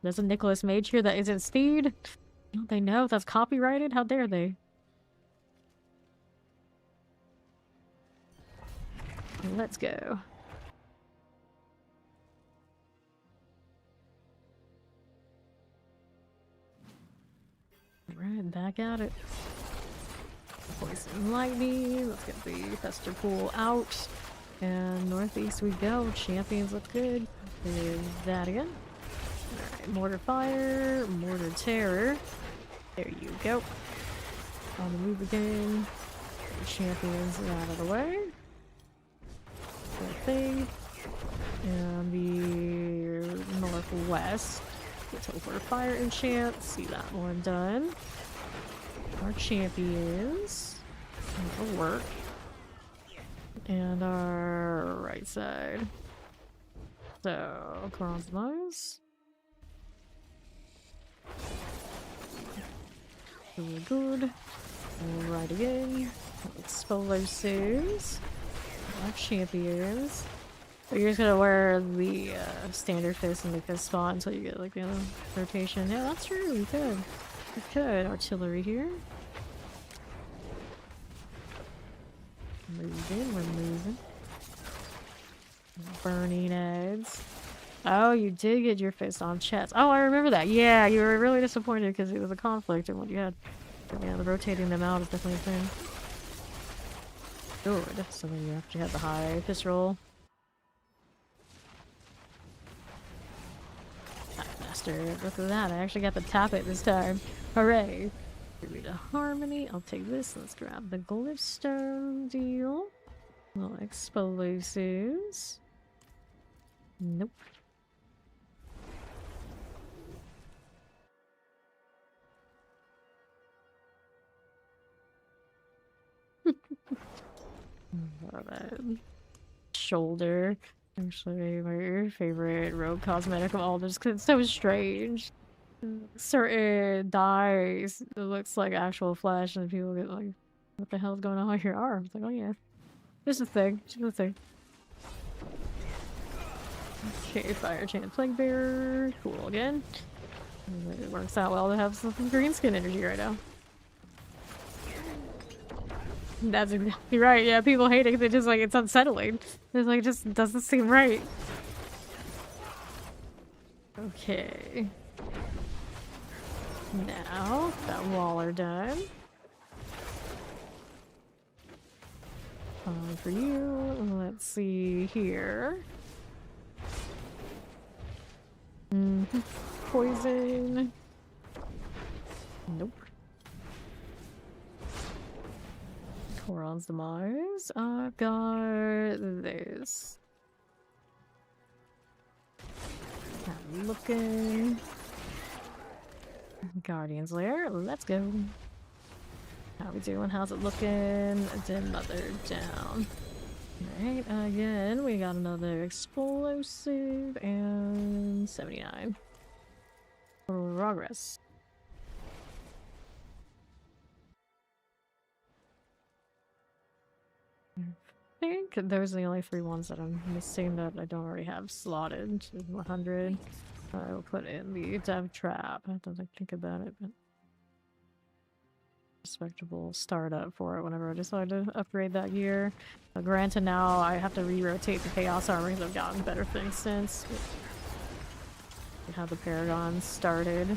There's a Nicholas Mage here that isn't Steed. Don't they know that's copyrighted? How dare they? Let's go. Right, back at it. Poison lightning. Let's get the Fester Pool out. And northeast we go. Champions look good. There's that again. Alright, Mortar Fire, Mortar Terror. There you go. On the move again. Champions out of the way. Good thing. And the northwest. Get to Mortar Fire enchant. See that one done. Our champions. That'll work. And our right side. So, Crossbows. Really good. Right again. Explosives. Our champions. So you're just gonna wear the standard fist and make this spot until you get like the other rotation. Yeah, that's true. We could. We could. Artillery here. Moving. We're moving. Burning eggs. Oh, you did get your fist on chest. Oh, I remember that. Yeah, you were really disappointed because it was a conflict in what you had. But yeah, the rotating them out is definitely a thing. Good. So then you actually had the high fist roll. Master, look at that. I actually got to tap it this time. Hooray. Give me the harmony. I'll take this. Let's grab the glyphstone deal. Little explosives. Nope. Shoulder. Actually, my favorite rogue cosmetic of all, just because it's so strange. Certain dyes, it looks like actual flesh, and people get like, what the hell's going on with your arms? Like, oh yeah. There's a thing. There's a thing. Okay, Fire Chant Plague Bearer. Cool again. It works out well to have some green skin energy right now. That's exactly right. Yeah, people hate it because it's just like, it's unsettling. It's like, it just doesn't seem right. Okay. Now, that wall are done. For you, let's see here. Poison. Nope. Coron's Demise. I've got this. I'm looking. Guardian's Lair. Let's go. How we doing? How's it looking? Another down. Alright, again, we got another explosive and 79. Progress. I think those are the only 3 ones that I'm missing that I don't already have slotted to 100. I will put in the dev trap. I have to think about it, but respectable startup for it whenever I decide to upgrade that gear. Granted, now I have to re-rotate the chaos armor because I've gotten better things since. How the Paragon started.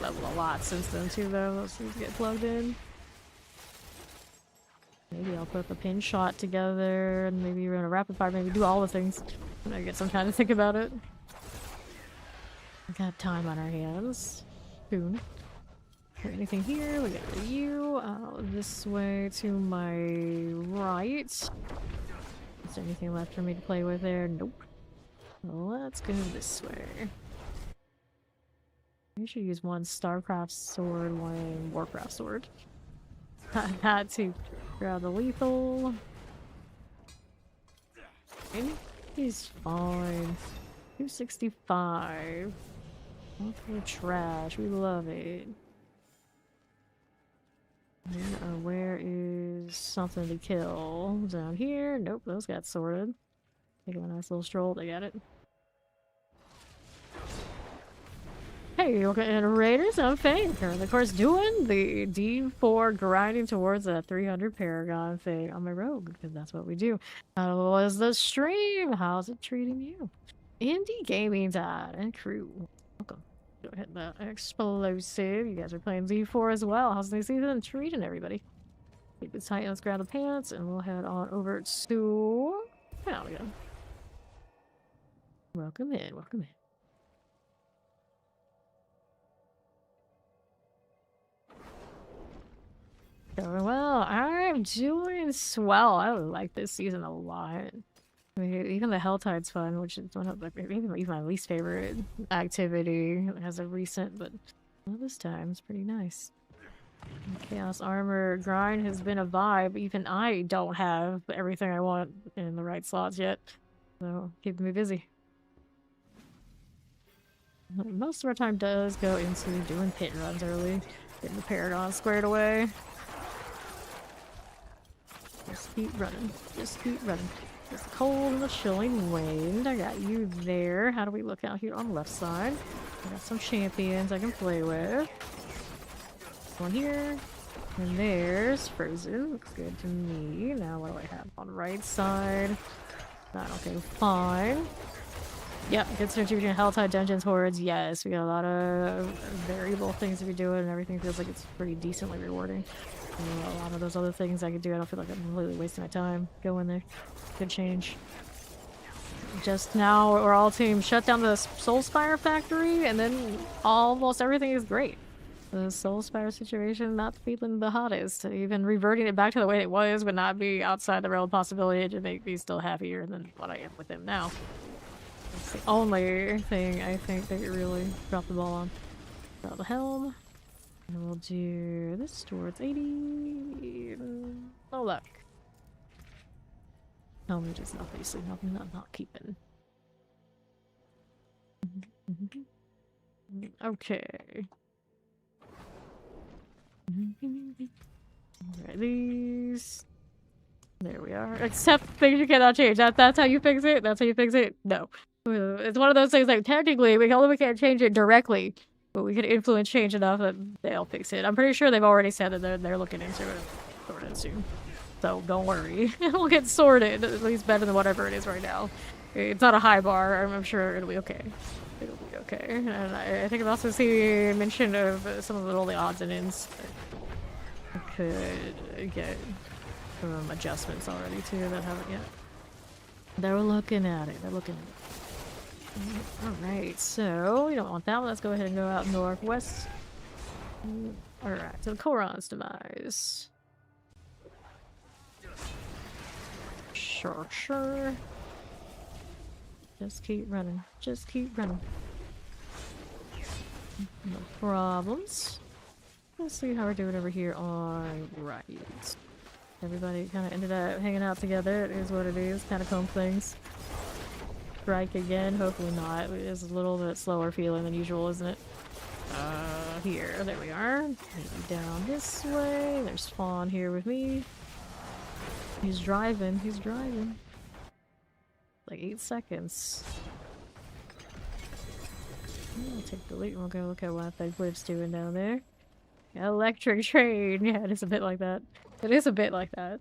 Leveled a lot since then too though. Those things get plugged in. Maybe I'll put the pin shot together and maybe run a rapid fire, maybe do all the things. When I get some time to think about it. We got time on our hands. Soon. Anything here? We got you. This way to my right. Is there anything left for me to play with there? Nope. Let's go this way. We should use one Starcraft sword, one Warcraft sword. I had to grab the lethal. And he's fine. 265. Okay, trash. We love it. Where is something to kill? Down here? Nope, those got sorted. Taking a nice little stroll. They got it. Hey, look at Raiders. I'm Fang. Currently, of course, doing the D4 grinding towards a 300 Paragon thing on my rogue, because that's what we do. How was the stream? How's it treating you? Indie Gaming Dad and crew. Welcome. Go ahead, the explosive. You guys are playing D4 as well. How's the season treating everybody? Keep it tight. Let's grab the pants, and we'll head on over to. There we go. Welcome in. Welcome in. Going well. I'm doing swell. I like this season a lot. I mean, even the Helltide's fun, which is one of even my least favorite activity as a recent, but well, this time it's pretty nice. Chaos Armor grind has been a vibe. Even I don't have everything I want in the right slots yet, so keeping me busy. Most of our time does go into doing pit runs early, getting the Paragon squared away. Just keep running. Just keep running. It's cold and the chilling wind. I got you there. How do we look out here on the left side? I got some champions I can play with. One here. And there's Frozen. Looks good to me. Now what do I have on the right side? That okay, fine. Yep, good synergy between Helltide, Dungeons, Hordes. Yes, we got a lot of variable things to be doing and everything feels like it's pretty decently rewarding. A lot of those other things I could do, I don't feel like I'm completely wasting my time going there. Good change. Just now, we're all team shut down the Soulspire factory, and then almost everything is great. The Soulspire situation not feeling the hottest. Even reverting it back to the way it was would not be outside the realm of possibility to make me still happier than what I am with him now. That's the only thing I think that you really dropped the ball on. Drop the helm. And we'll do this towards 80. No luck. No, we just obviously not keeping. Okay. Alright, these. There we are. Except things you cannot change. That's how you fix it? That's how you fix it? No. It's one of those things like technically we can't change it directly. But we can influence change enough that they'll fix it. I'm pretty sure they've already said that they're looking into it sorted soon. So don't worry. It'll get sorted, at least better than whatever it is right now. It's not a high bar. I'm sure it'll be okay. It'll be okay. And I think I've also seen mention of some of the odds and ends that could get adjustments already too that haven't yet. They're looking at it. They're looking at it. Alright, so we don't want that one. Let's go ahead and go out northwest. Alright, so Koron's demise. Sure. Just keep running. Just keep running. No problems. Let's see how we're doing over here on right. Everybody kind of ended up hanging out together. It is what it is. Catacomb things. Strike again, hopefully not. It is a little bit slower feeling than usual, isn't it? Here, there we are. Maybe down this way. There's Fawn here with me. He's driving. Like 8 seconds. I'll take the lead and we'll go look at what that Glyph's doing down there. Electric train. Yeah, it is a bit like that. It is a bit like that.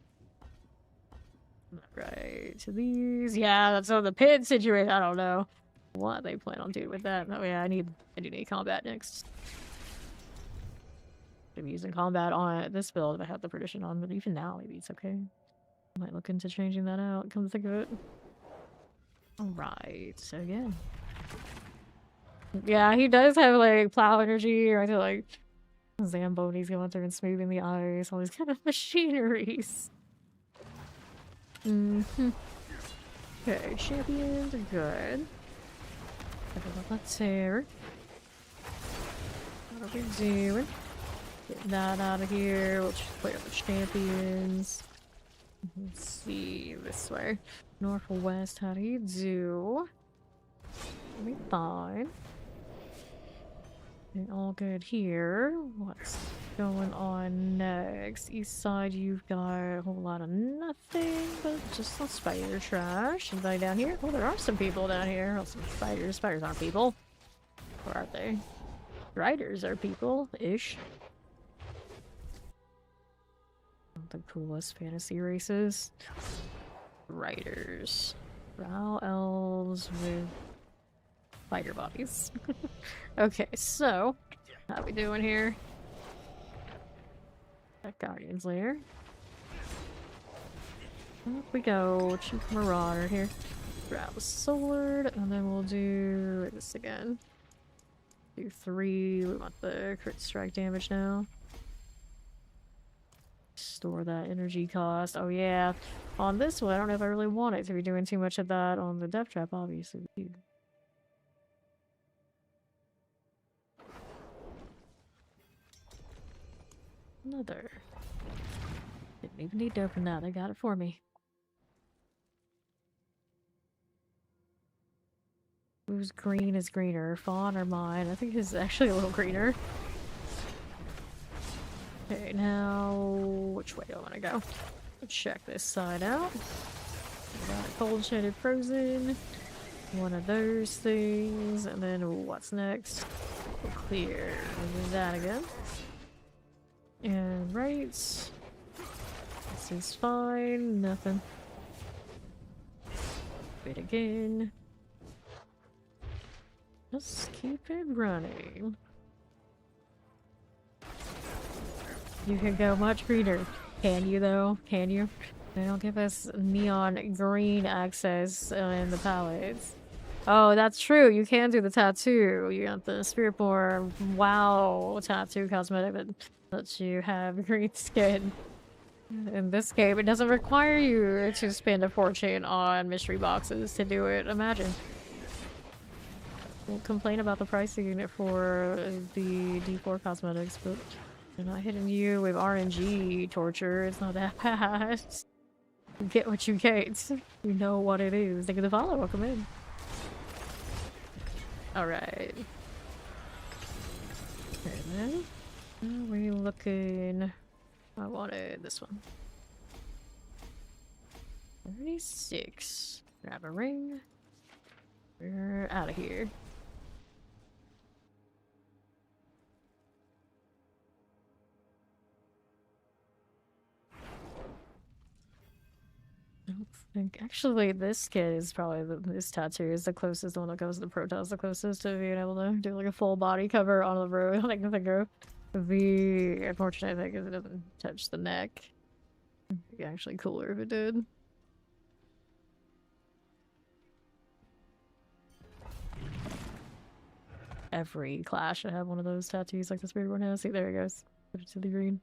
Right, to these. Yeah, that's on the pit situation. I don't know. what they plan on doing with that. Oh yeah, I do need combat next. Should be using combat on this build if I have the perdition on, but even now maybe it's okay. I might look into changing that out, come to think of it. Alright, so again. Yeah, he does have like plow energy, or I feel like Zamboni's going through and smoothing the ice, all these kind of machineries. Okay, champions are good. Let's here. What are we doing? Get that out of here. We'll just play up the champions. Let's see, this way. North or west, how do you do? We'll be fine. And all good here. What's going on next? East side, you've got a whole lot of nothing, but just some spider trash. Anybody down here? Oh, there are some people down here. Oh, some spiders. Spiders aren't people. Or are they? Riders are people-ish. The coolest fantasy races. Riders. Drow elves with spider bodies. Okay, so how we doing here? That Guardian's Lair. Up we go. Chief Marauder here. Grab a sword, and then we'll do this again. Do 3. We want the crit strike damage now. Store that energy cost. Oh yeah. On this one, I don't know if I really want it to be doing too much of that. On the death trap, obviously. Another. Didn't even need to open that. They got it for me. Whose green is greener? Fawn or mine? I think his is actually a little greener. Okay, now which way do I want to go? Let's check this side out. Got a cold-shaded frozen. One of those things, and then what's next? We'll clear that again. And right. This is fine. Nothing. Wait again. Just keep it running. You can go much greener. Can you though? Can you? They don't give us neon green access in the palettes. Oh, that's true. You can do the tattoo. You got the Spiritborn WoW tattoo cosmetic that lets you have green skin. In this game, it doesn't require you to spend a fortune on mystery boxes to do it. Imagine. We'll complain about the pricing for the D4 cosmetics, but they're not hitting you with RNG torture. It's not that bad. You get what you get. You know what it is. Thank you for the follow. Welcome in. Alright. And then, are we looking? I wanted this one. 36. Grab a ring. We're out of here. I don't think. Actually, this kid is probably this tattoo is the closest one that goes to the Protoss, the closest to being able to do like a full body cover on the road. I can think of. The unfortunate thing is it doesn't touch the neck. It'd be actually cooler if it did. Every class should have one of those tattoos like the Spirit one has. See, there it goes. Put it to the green.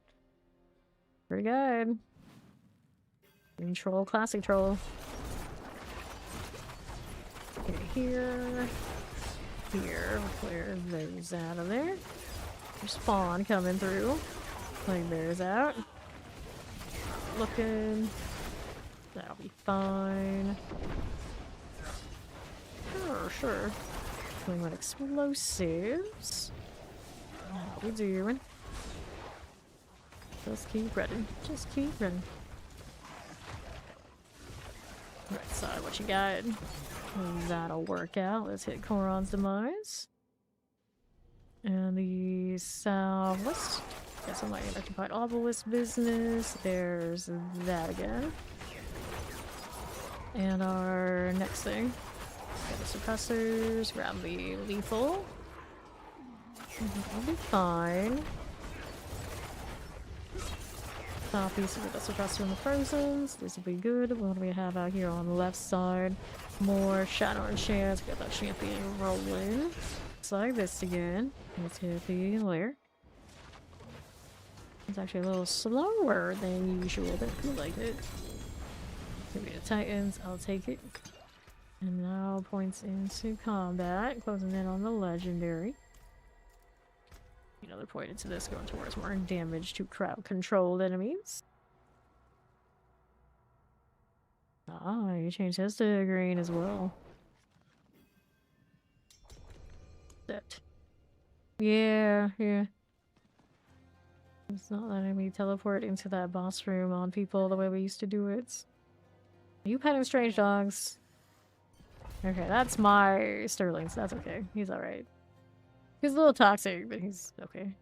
Pretty good. Green troll, classic troll. Okay, here. Here. We'll clear those out of there. There's spawn coming through. Playing theirs out. Looking. That'll be fine. Sure. Playing with explosives. How we doing? Just keep running. Just keep running. Right side, what you got? That'll work out. Let's hit Koron's demise. And the southwest. Guess I might occupied obelisk business. There's that again. And our next thing. Got suppressors, grab the lethal. I'll be fine. Top piece of the suppressor and the frozen. This will be good. What do we have out here on the left side? More shadow and chance. Got that champion rolling. Looks like this again. Let's hit the lair. It's actually a little slower than usual, but I feel like it. Maybe the Titans, I'll take it. And now points into combat, closing in on the legendary. Another point into this, going towards more damage to crowd controlled enemies. Ah, you changed his to green as well. That. Yeah. It's not letting me teleport into that boss room on people the way we used to do it. Are you petting strange dogs? Okay, that's my Sterling, so that's okay. He's alright. He's a little toxic, but he's okay.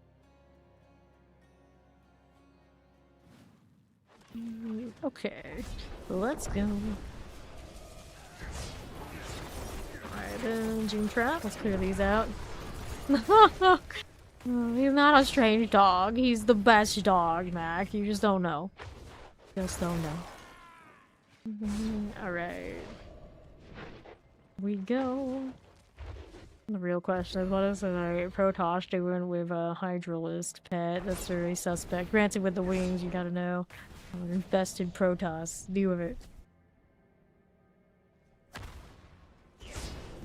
Okay, let's go. Alright, then Gene Trap. Let's clear these out. He's not a strange dog. He's the best dog, Mac. You just don't know. Just don't know. Alright. We go. The real question is, what is a Protoss doing with a Hydralisk pet? That's very suspect. Granted, with the wings, you gotta know. Infested Protoss. Deal with it.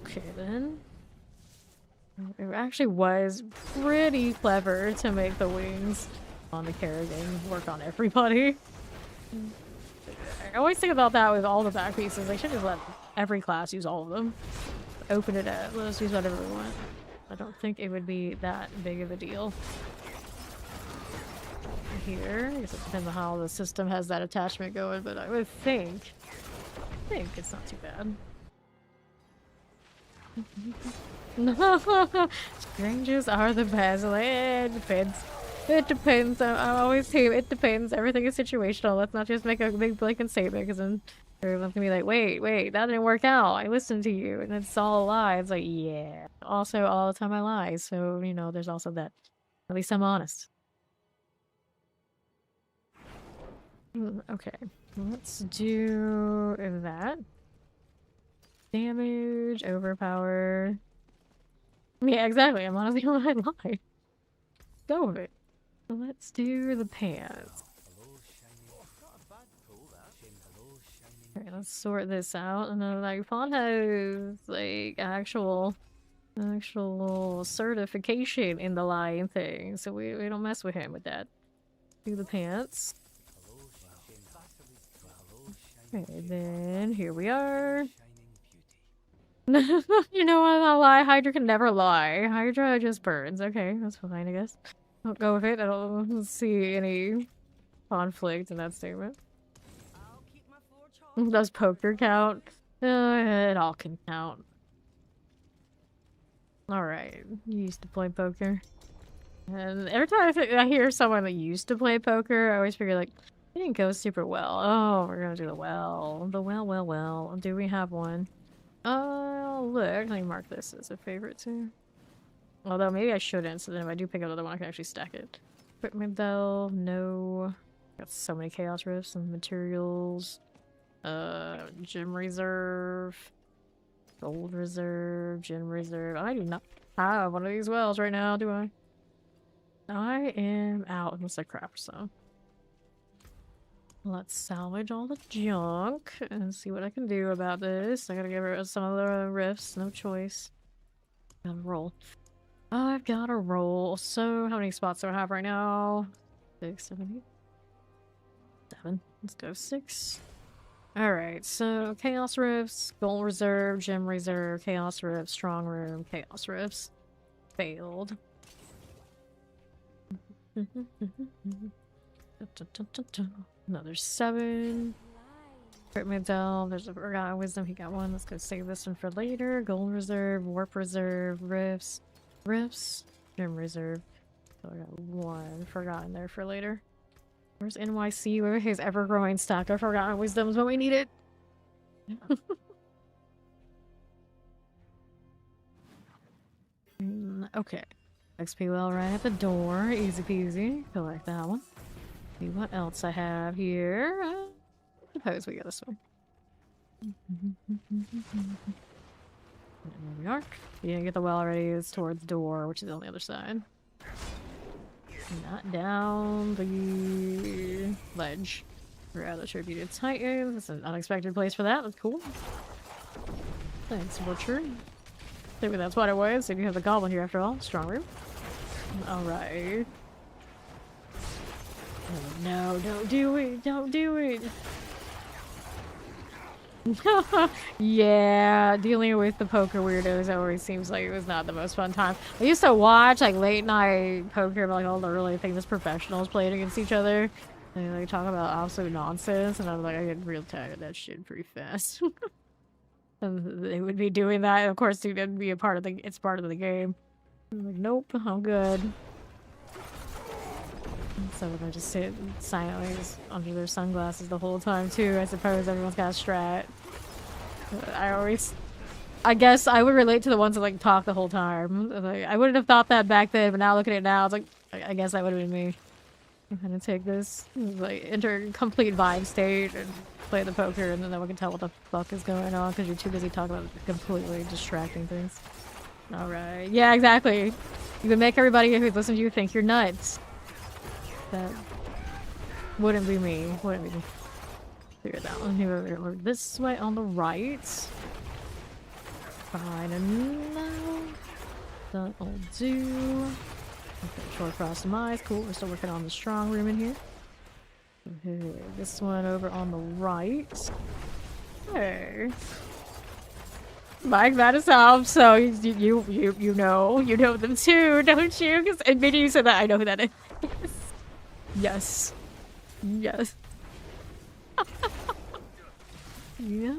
Okay, then. It actually was pretty clever to make the wings on the Kerrigan work on everybody. I always think about that with all the back pieces. They should just let every class use all of them. Open it up. Let us use whatever we want. I don't think it would be that big of a deal. Here, I guess it depends on how the system has that attachment going, but I would think it's not too bad. Strangers are the best. Like, it depends. It depends. I always say it depends. Everything is situational. Let's not just make a big blanket statement, because then everyone's gonna be like, wait, that didn't work out. I listened to you, and it's all a lie. It's like, yeah. Also, all the time I lie, so, you know, there's also that. At least I'm honest. Okay, let's do that. Damage, overpower. Yeah, exactly. I'm honestly gonna lie. Go with it. Let's do the pants. Alright, let's sort this out. And then, like, Fawn has, like, actual certification in the lying thing, so we don't mess with him with that. Do the pants. Okay, then here we are. You know what? I'll lie. Hydra can never lie. Hydra just burns. Okay, that's fine, I guess. I'll go with it. I don't see any conflict in that statement. Does poker count? It all can count. Alright, you used to play poker. And every time I hear someone that used to play poker, I always figure, like, it didn't go super well. Oh, we're gonna do the well. The well. Do we have one? Look, let me mark this as a favorite too. Although maybe I shouldn't, so then if I do pick up another one, I can actually stack it. Equipment though, no. Got so many chaos rifts and materials. Gym reserve. Gold reserve, gym reserve. I do not have one of these wells right now, do I? I am out unless I crap, so. Let's salvage all the junk and see what I can do about this. I gotta give her some of the rifts, no choice. Gotta roll. I've gotta roll. So, how many spots do I have right now? 6, 7, 8. 7. Let's go 6. Alright, so Chaos Rifts, Gold Reserve, Gem Reserve, Chaos Rifts, Strong Room, Chaos Rifts. Failed. Another 7. Equipment down. There's a Forgotten Wisdom. He got 1. Let's go save this one for later. Gold Reserve, Warp Reserve, Rifts, Gem Reserve. So I got 1 Forgotten there for later. Where's NYC? Where his ever-growing stack of Forgotten Wisdoms when we need it? Okay. XP well right at the door. Easy peasy. Feel like that one. See what else I have here. Suppose we go this way. There we are. You didn't get the well already. It's towards the door, which is on the other side. Not down the ledge. Rather attributed Titans. That's an unexpected place for that. That's cool. Thanks, Butcher. Maybe that's what it was. So you have the goblin here after all. Strong room. Alright. Oh, no, don't do it. Don't do it. Yeah, dealing with the poker weirdos always seems like it was not the most fun time. I used to watch like late night poker, but like all the really famous professionals playing against each other. And they talk about absolute nonsense, and I was like, I get real tired of that shit pretty fast. And they would be doing that, and of course, it would be a part of the. It's part of the game. I'm like, nope, I'm good. So they're just sit silently under their sunglasses the whole time too. I suppose everyone's got a strat. I guess I would relate to the ones that like talk the whole time. Like, I wouldn't have thought that back then, but now looking at it now, it's like I guess that would have been me. I'm gonna take this, like, enter complete vibe state and play the poker, and then no one can tell what the fuck is going on because you're too busy talking about completely distracting things. All right, yeah, exactly. You would make everybody who's listening to you think you're nuts. That wouldn't be me. Wouldn't be me. Figure that one here. We're this way on the right. Fine and now. That'll do. Okay, short cross the eyes. Cool. We're still working on the strong room in here. Okay, this one over on the right. Hey. Mike Matasalv, so you know them too, don't you? Because admitting you said that, I know who that is. Yes. Yes. Yeah.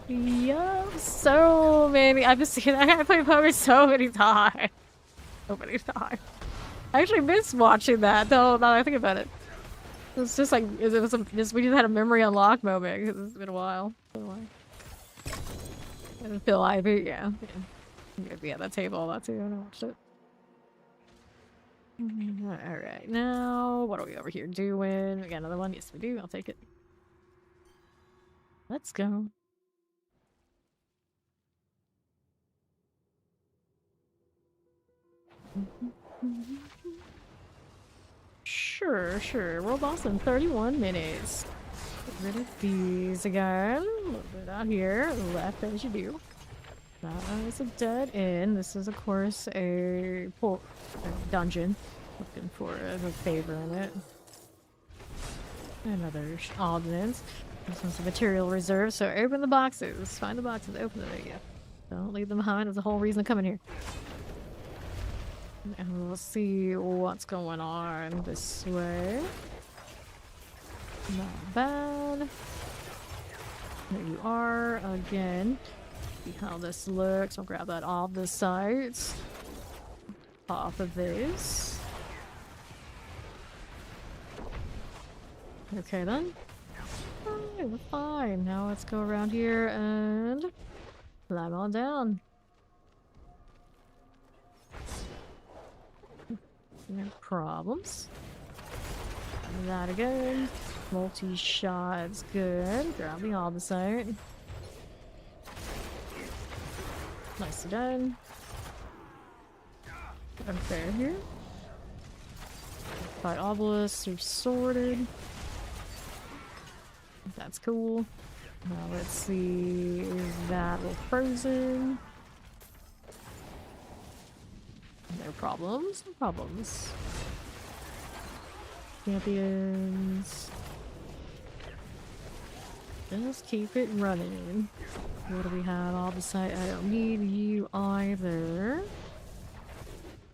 Yeah. So many. I've been seeing that guy play poker so many times. So many times. I actually miss watching that, though, now that I think about it. It's just like, we just had a memory unlock moment, because it's been a while. And Phil Ivey, yeah. Be at that table a lot too, I watched it. Alright, now, what are we over here doing? We got another one? Yes, we do. I'll take it. Let's go. Sure. World boss in 31 minutes. Get rid of these again. A little bit out here. Left as you do. That is a dead end. This is, of course, a dungeon. Looking for a favor in it. Another ordnance. This one's a material reserve, so open the boxes. Find the boxes, open them. There you go. Don't leave them behind. That's the whole reason to come in here. And we'll see what's going on this way. Not bad. There you are again. See how this looks. I'll grab that off the sides. Off of this. Okay then. Alright, we're fine. Now let's go around here and climb on down. No problems. That again. Multi-shot's good. Grab the opposite. Nicely done. Okay, here. Fight obelisks are sorted. That's cool. Now let's see. Is that little frozen? No problems. No problems. Champions. Just keep it running. What do we have? All the side. I don't need you either.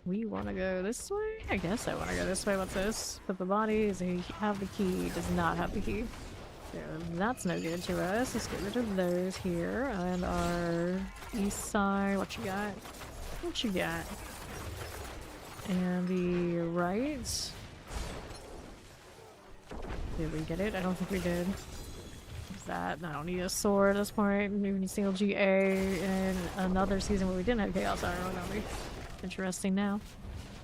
We want to go this way? I guess I want to go this way. What's this? But the body does he have the key? Does not have the key. So that's no good to us. Let's get rid of those here. And our east side. What you got? What you got? And the right. Did we get it? I don't think we did. What's that? I don't need a sword at this point. Maybe single GA in another season where we didn't have Chaos Iron, don't we? interesting now.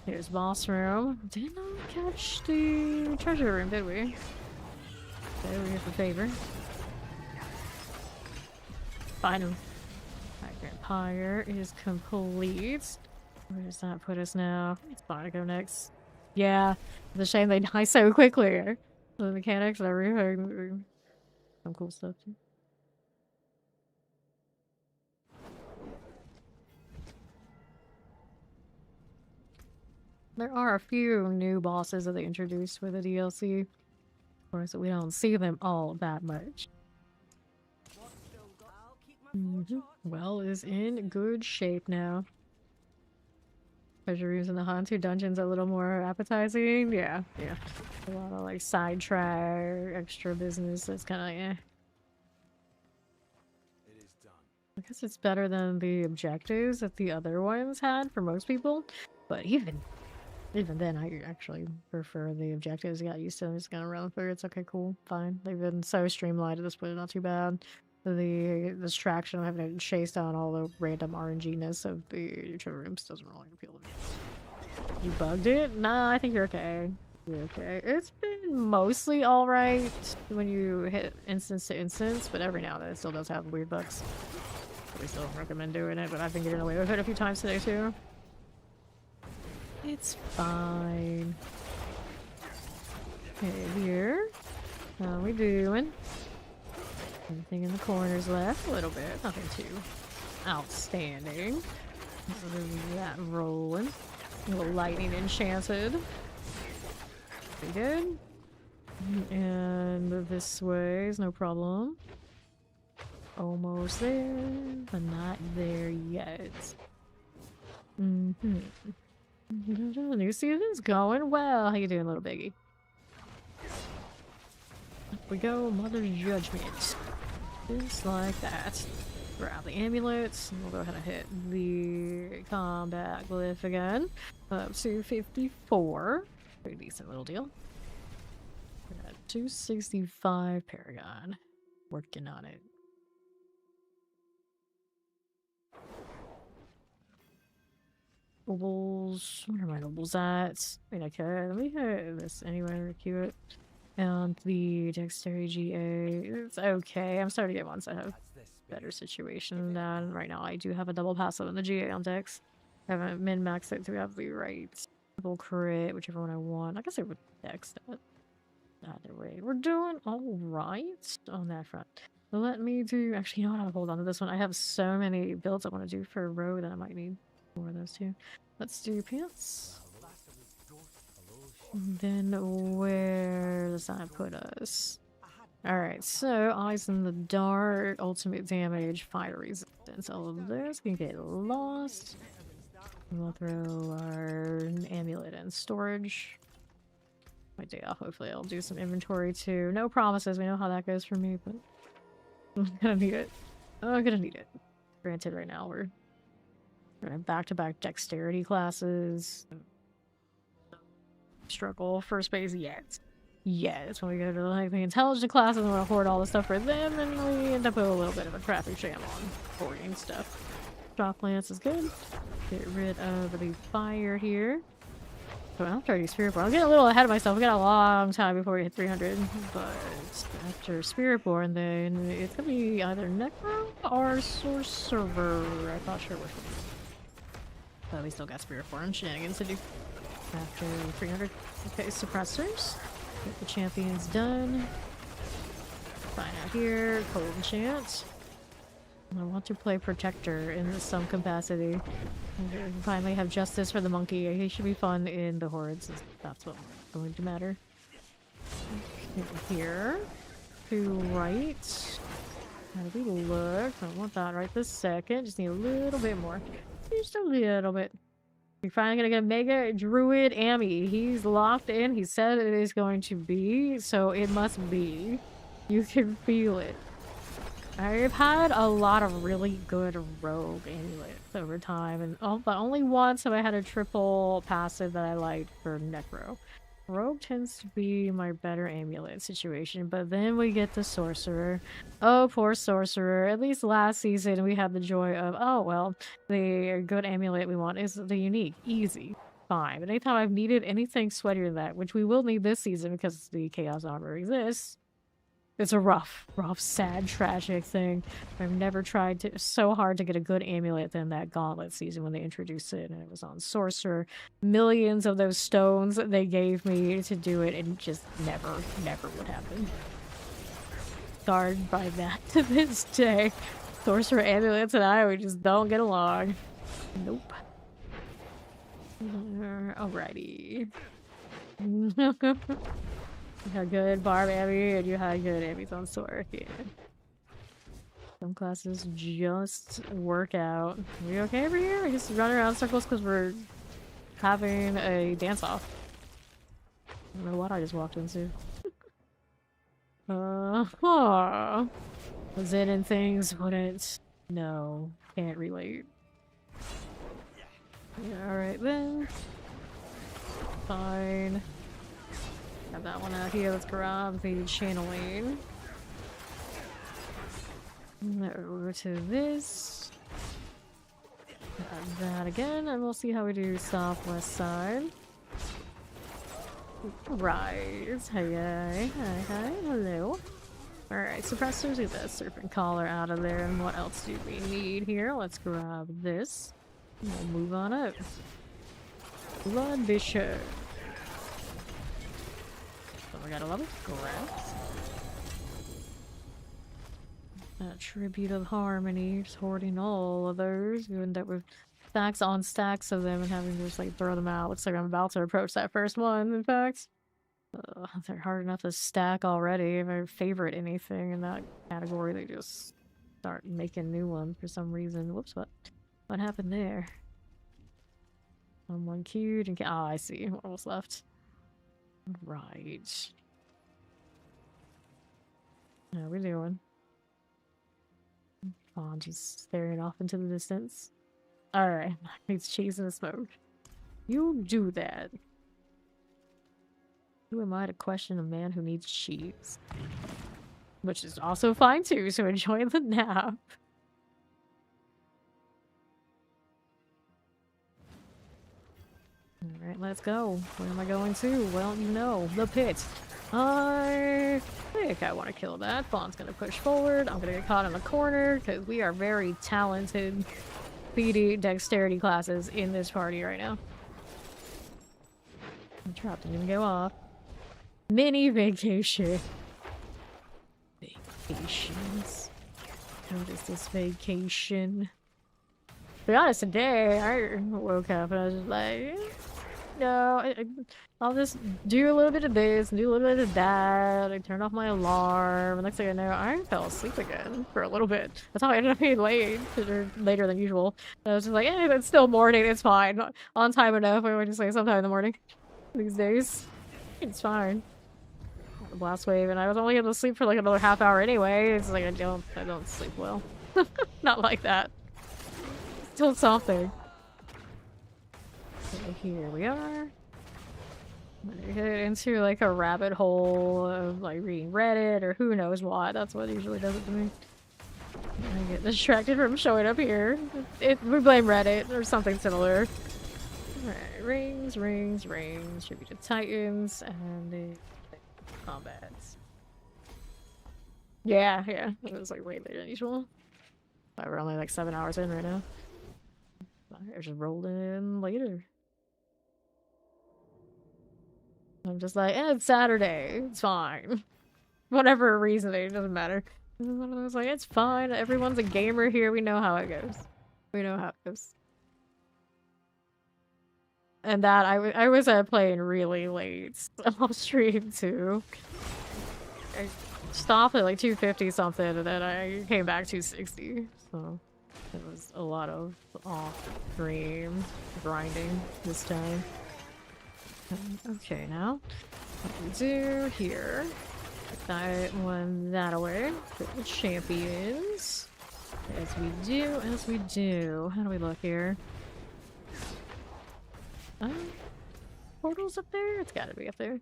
Here's boss room. Did not catch the treasure room, did we? Okay, we're here for favor. Final. Migrant Pyre is complete. Where does that put us now? It's fine to go next. Yeah, it's a shame they die so quickly. The mechanics and everything. Some cool stuff too. There are a few new bosses that they introduced with the DLC. Of course, we don't see them all that much. Well is in good shape now. Treasure rooms in the Hantu dungeons a little more appetizing. Yeah. A lot of like sidetrack, extra business. That's kind of eh. It is done. I guess it's better than the objectives that the other ones had for most people. But even then, I actually prefer the objectives. I got used to them. Just gonna run through. It's okay, cool, fine. They've been so streamlined at this point, not too bad. The distraction of having to chase down all the random RNG-ness of the treasure rooms doesn't really appeal to me. You bugged it? Nah, I think you're okay. You're okay. It's been mostly alright when you hit instance to instance, but every now and then it still does have weird bugs. We still don't recommend doing it, but I've been getting away with it a few times today too. It's fine. Okay, here. How are we doing? Anything in the corners left? A little bit. Nothing too outstanding. That rolling. A little lightning enchanted. Pretty good. And move this way is no problem. Almost there, but not there yet. New season's going well. How you doing, little biggie? Up we go, Mother's Judgment. Just like that. Grab the amulets, and we'll go ahead and hit the combat glyph again. Up to 54. Pretty decent little deal. We're at 265 Paragon. Working on it. Nobles. Where are my nobles at? I mean, I could. Let me hit this anyway, queue it. And the dexterity GA. It's okay. I'm starting to get ones that have better situation than right now. I do have a double passive in the GA on dex. I haven't min-maxed it to have the right double crit, whichever one I want. I guess I would dex that. Either way. We're doing alright on that front. Let me do. Actually, you know what? I'll hold on to this one. I have so many builds I want to do for row that I might need more of those too. Let's do pants. And then where does that put us? Alright, so eyes in the dark, ultimate damage, fire resistance. All of this can get lost. We'll throw our amulet in storage. My day off, hopefully I'll do some inventory too. No promises, we know how that goes for me, but I'm gonna need it. I'm gonna need it. Granted, right now we're back-to-back dexterity classes. Struggle for space yet. Yes, when we go to like the intelligent classes, we want to hoard all the stuff for them, and we end up with a little bit of a traffic jam on hoarding stuff. Drop lance is good. Get rid of the fire here. So I'm trying to do Spirit Born. I'm getting a little ahead of myself. We got a long time before we hit 300, but after Spirit Born, then it's gonna be either Necro or Sorcerer. I'm not sure which one. But we still got Spirit Born Shenangians to do. After 300. Okay, suppressors. Get the champions done. Find out here. Cold enchant. I want to play Protector in some capacity. And finally have justice for the monkey. He should be fun in the hordes. That's what's going to matter. Here. To right. How do we look? I don't want that right this second. Just need a little bit more. Just a little bit. We're finally gonna get a Mega Druid Ami. He's locked in. He said it is going to be, so it must be. You can feel it. I've had a lot of really good rogue amulets over time, and but only once have I had a triple passive that I liked for Necro. Rogue tends to be my better amulet situation, but then we get the sorcerer. Oh, poor sorcerer. At least last season we had the joy of, oh, well, the good amulet we want is the unique. Easy. Fine. But anytime I've needed anything sweatier than that, which we will need this season because the Chaos Armor exists, it's a rough, sad, tragic thing. I've never tried to so hard to get a good amulet than that gauntlet season when they introduced it, and it was on Sorcerer. Millions of those stones they gave me to do it, and just never would happen. Scarred by that to this day. Sorcerer amulets and I, we just don't get along. Nope. Alrighty. You had good barb Abby, and you had good Abby's on sword. Yeah. Some classes just work out. Are we okay over here? We just run around circles because we're having a dance-off. I don't know what I just walked into. Zen and things wouldn't... No. Can't relate. Yeah, alright then. Fine. Got that one out here. Let's grab the channeling. Over to this. Got that again, and we'll see how we do southwest side. Right. Hi, hello. Alright, suppressors, get that serpent collar out of there, and what else do we need here? Let's grab this. And we'll move on up. Blood Bishop. We got a level grass. Tribute of Harmony, just hoarding all of those. You end up with stacks on stacks of them and having to just like throw them out. Looks like I'm about to approach that first one, in fact. They're hard enough to stack already. If I favorite anything in that category, they just start making new ones for some reason. Whoops, what happened there? Someone queued and I see. What was left? Right. How we doing? Fawn just staring off into the distance. Alright, he's chasing the smoke. You do that. Who am I to question a man who needs cheese? Which is also fine too, so enjoy the nap. Alright, let's go. Where am I going to? Well, you know, the pit. I think I want to kill that. Fawn's gonna push forward. I'm gonna get caught in the corner because we are very talented speedy dexterity classes in this party right now. The trap didn't even go off. Mini vacation. Vacations. What is this vacation? To be honest, today I woke up and I was just like, no, I'll just do a little bit of this and do a little bit of that. I turned off my alarm, and next thing I know, I fell asleep again for a little bit. That's how I ended up being late, later than usual. I was just like, eh, it's still morning, it's fine. On time enough, I would just say sometime in the morning. These days, it's fine. The blast wave, and I was only able to sleep for like another half hour anyway. It's like I don't sleep well. Not like that. Still something. So here we are. I get into like a rabbit hole of like reading Reddit or who knows what. That's what usually does it to me. I get distracted from showing up here. We blame Reddit or something similar. Alright, rings. Tribute to Titans and the combats. Yeah. It was like way later than usual. We're only like 7 hours in right now. I just rolled in later. I'm just like, it's Saturday. It's fine. Whatever reasoning, it doesn't matter. I was like, it's fine. Everyone's a gamer here. We know how it goes. And that I was playing really late off stream too. I stopped at like 250 something, and then I came back 260. So it was a lot of off stream grinding this time. Okay, now what we do here? Put that one that away. Put the champions. As we do. How do we look here? portals up there? It's gotta be up there.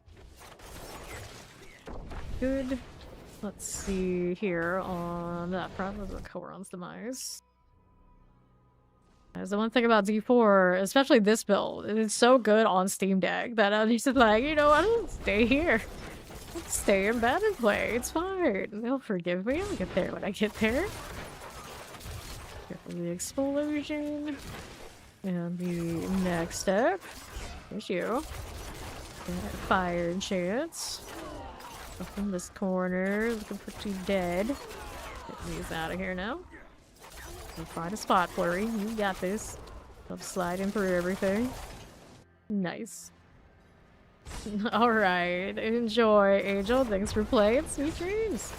Good. Let's see here on that front. Those are Koron's demise. That's the one thing about D4, especially this build. It's so good on Steam Deck that I'm just like, you know, I don't stay here. I'll stay in bed and play. It's fine. They'll forgive me. I'll get there when I get there. Careful the explosion. And the next step. There's you. Fire chance. Up in this corner, looking pretty dead. Get these out of here now. We'll find a spot, Flurry. You got this. I'm sliding through everything. Nice. Alright, enjoy, Angel. Thanks for playing. Sweet dreams.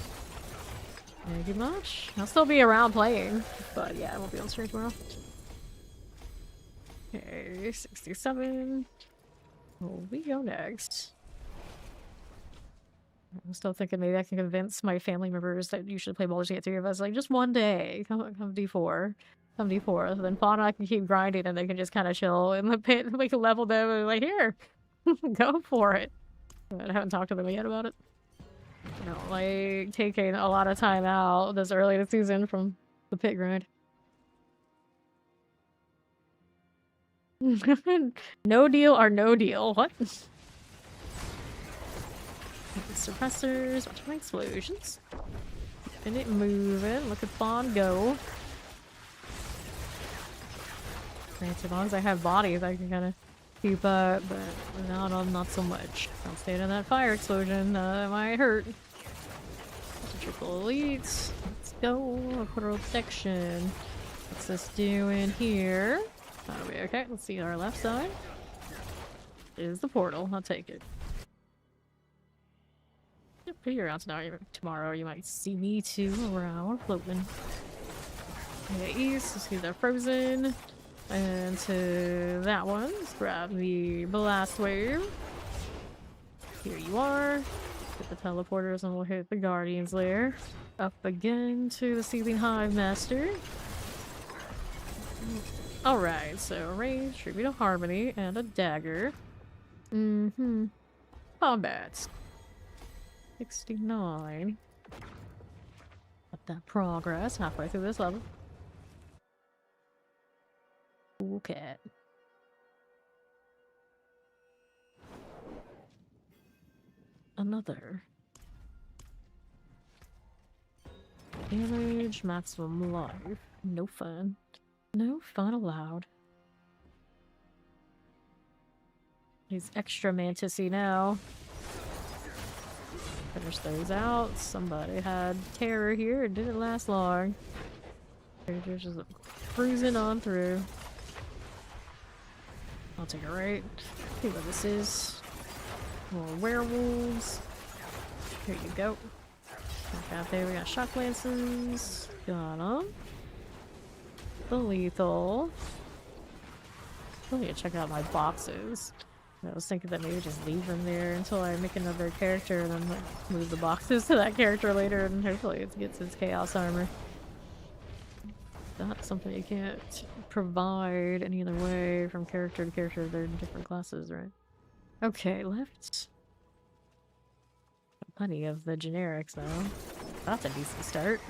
Thank you much. I'll still be around playing, but yeah, I won't be on stream tomorrow. Okay, 67. Where we go next? I'm still thinking maybe I can convince my family members that you should play Baldur's Gate 3 of us. Like, just one day. Come D4. Come D4. So then Fawn and I can keep grinding and they can just kind of chill in the pit and we can level them and like, here, go for it. But I haven't talked to them yet about it. You know, like, taking a lot of time out this early in the season from the pit grind. No deal or no deal. What? Suppressors, watch my explosions. Keeping it moving. Look at Fawn go. Granted, as long as I have bodies, I can kind of keep up, but not so much. Don't stay in that fire explosion. That might hurt. Triple elites. Let's go. Protection. What's this doing here? That'll be okay. Let's see our left side. Is the portal. I'll take it. Pretty around tomorrow, you might see me too around floating. Okay, east, let's get that frozen. And to that one, let's grab the blast wave. Here you are. Get the teleporters and we'll hit the Guardian's Lair. Up again to the Seething Hive Master. Alright, so range, tribute of harmony, and a dagger. Combat. 69. Got that progress halfway through this level. Cool cat. Another. Damage, maximum life. No fun. No fun allowed. He's extra mantisy now. Finish those out. Somebody had terror here. It didn't last long. They're just cruising on through. I'll take it right. See what this is. More werewolves. Here you go. Back out there, we got shock lances. Got them. The lethal. I need to check out my boxes. I was thinking that maybe just leave them there until I make another character and then like, move the boxes to that character later and hopefully it gets its chaos armor. That's something you can't provide any other way from character to character. They're in different classes, right? Okay, left. Plenty of the generics though. That's a decent start.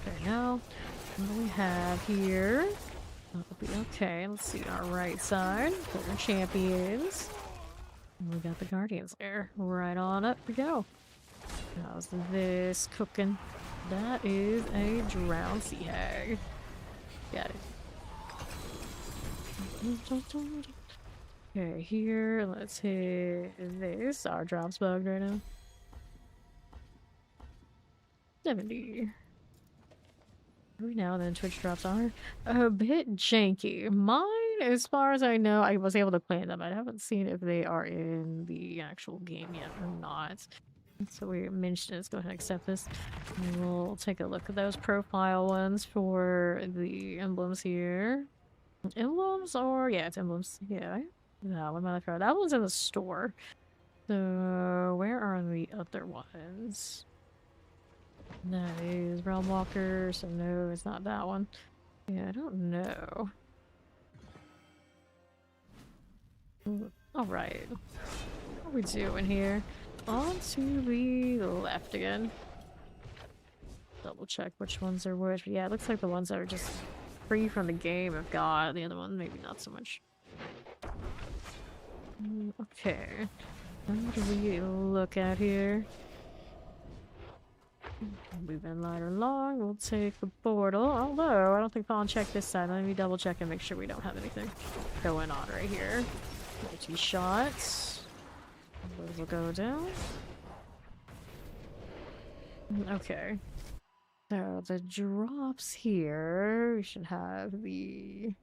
Okay, now what do we have here? That'll be okay. Let's see our right side. Put our champions. And we got the Guardians there. Right on up we go. How's this cooking? That is a drowned sea hag. Got it. Okay, here, let's hit this. Our drop's bugged right now. 70. Every now and then Twitch drops are a bit janky. Mine, as far as I know, I was able to plan them. I haven't seen if they are in the actual game yet or not. So we mentioned let's go ahead and accept this. And we'll take a look at those profile ones for the emblems here. Emblems or yeah, it's emblems. Yeah. No, what am I trying? That one's in the store. So where are the other ones? That is Realm Walker, so no, it's not that one. Yeah, I don't know. Alright. What are we doing here? On to the left again. Double check which ones are which. Yeah, it looks like the ones that are just free from the game have got. The other one, maybe not so much. Okay. What do we look at here? Moving right along, we'll take the portal. Although, I don't think I'll check this side. Let me double check and make sure we don't have anything going on right here. Multi-shots. Those will go down. Okay. So, the drops here, we should have the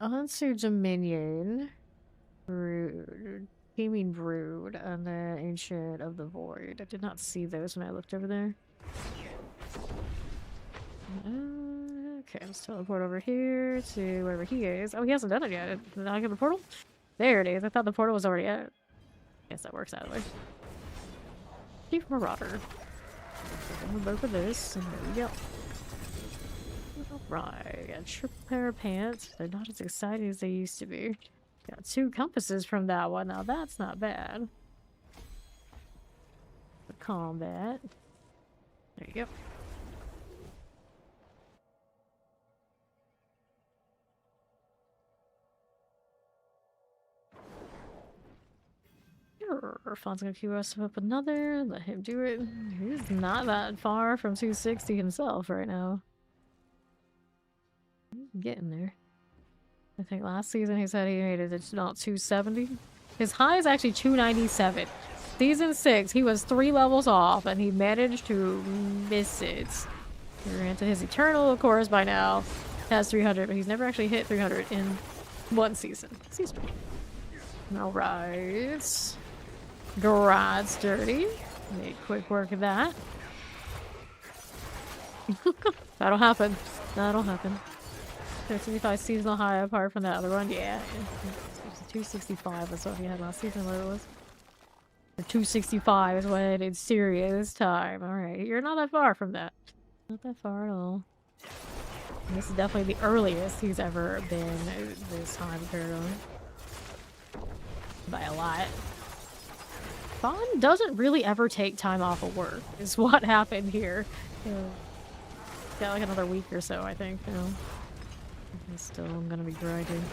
Unsu Dominion, Brood, Teeming Brood, and then Ancient of the Void. I did not see those when I looked over there. Okay, let's teleport over here to wherever he is. Oh, he hasn't done it yet. Did I get the portal? There it is. I thought the portal was already out. Guess that works out of the way. Chief Marauder. We'll go for this, and there we go. Alright, got a triple pair of pants. They're not as exciting as they used to be. Got 2 compasses from that one. Now that's not bad. For combat. There you go. Fawn's gonna queue us up another. Let him do it. He's not that far from 260 himself right now. He's getting there. I think last season he said he made it to not 270. His high is actually 297. Season 6, he was 3 levels off and he managed to miss it. Granted, his Eternal, of course, by now has 300, but he's never actually hit 300 in one season. Season 3. Alright. Garage dirty. Make quick work of that. That'll happen. That'll happen. 75 seasonal high apart from that other one. Yeah. 265 was what he had last season, what it was. Or 265 is what I did Syria this time. Alright, you're not that far from that. Not that far at all. And this is definitely the earliest he's ever been this time apparently. By a lot. Fawn doesn't really ever take time off of work, is what happened here. Got like another week or so, I think. You know. Still, I'm gonna be grinding.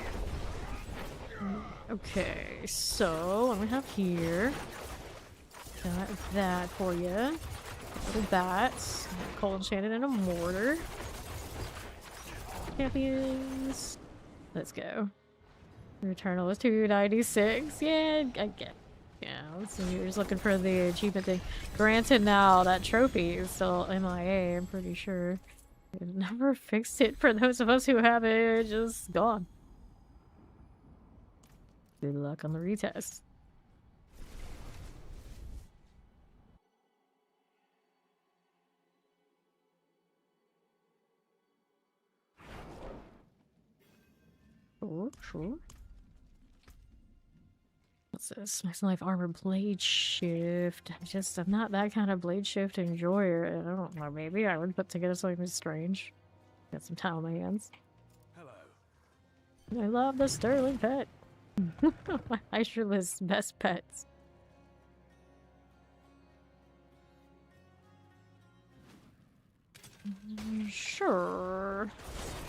Okay, so what we have here? Got that for you. Little bats. Cold Enchanted and a mortar. Champions. Let's go. Eternal is 296. Yeah, I get. Yeah, let's see. You're just looking for the achievement thing. Granted, now that trophy is still MIA, I'm pretty sure. They never fixed it for those of us who have it. Just gone. Good luck on the retest. Sure. What's this? Maximum Life Armor Blade Shift. I'm not that kind of Blade Shift enjoyer. I don't know, maybe I would put together something strange. Got some time on my hands. Hello. I love the Sterling Pet. My Hydra list best pets. Sure.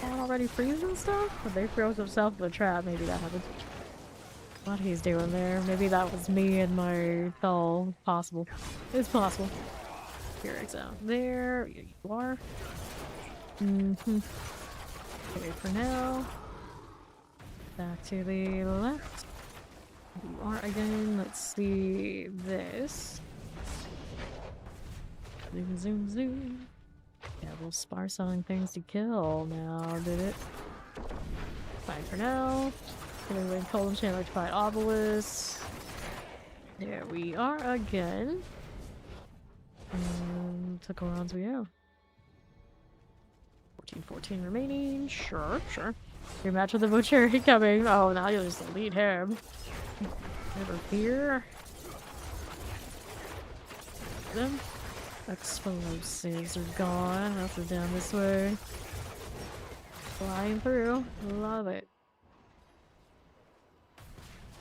Already freezing stuff? But they froze themselves in the trap. Maybe that happened. What he's doing there. Maybe that was me and my fell. Possible. It's possible. Here it's out. There you are. Okay, for now. Back to the left. You are again. Let's see this. Zoom, zoom, zoom. Yeah, we'll sparse on things to kill now, did it? Fine for now. Anyway, Cold Enchant Electrified Obelisk. There we are again. Took rounds we have. 14 remaining. Sure. Rematch with the Butcher coming. Oh, now you'll just delete him. Never fear. Them. Explosives are gone. That's down this way. Flying through. Love it.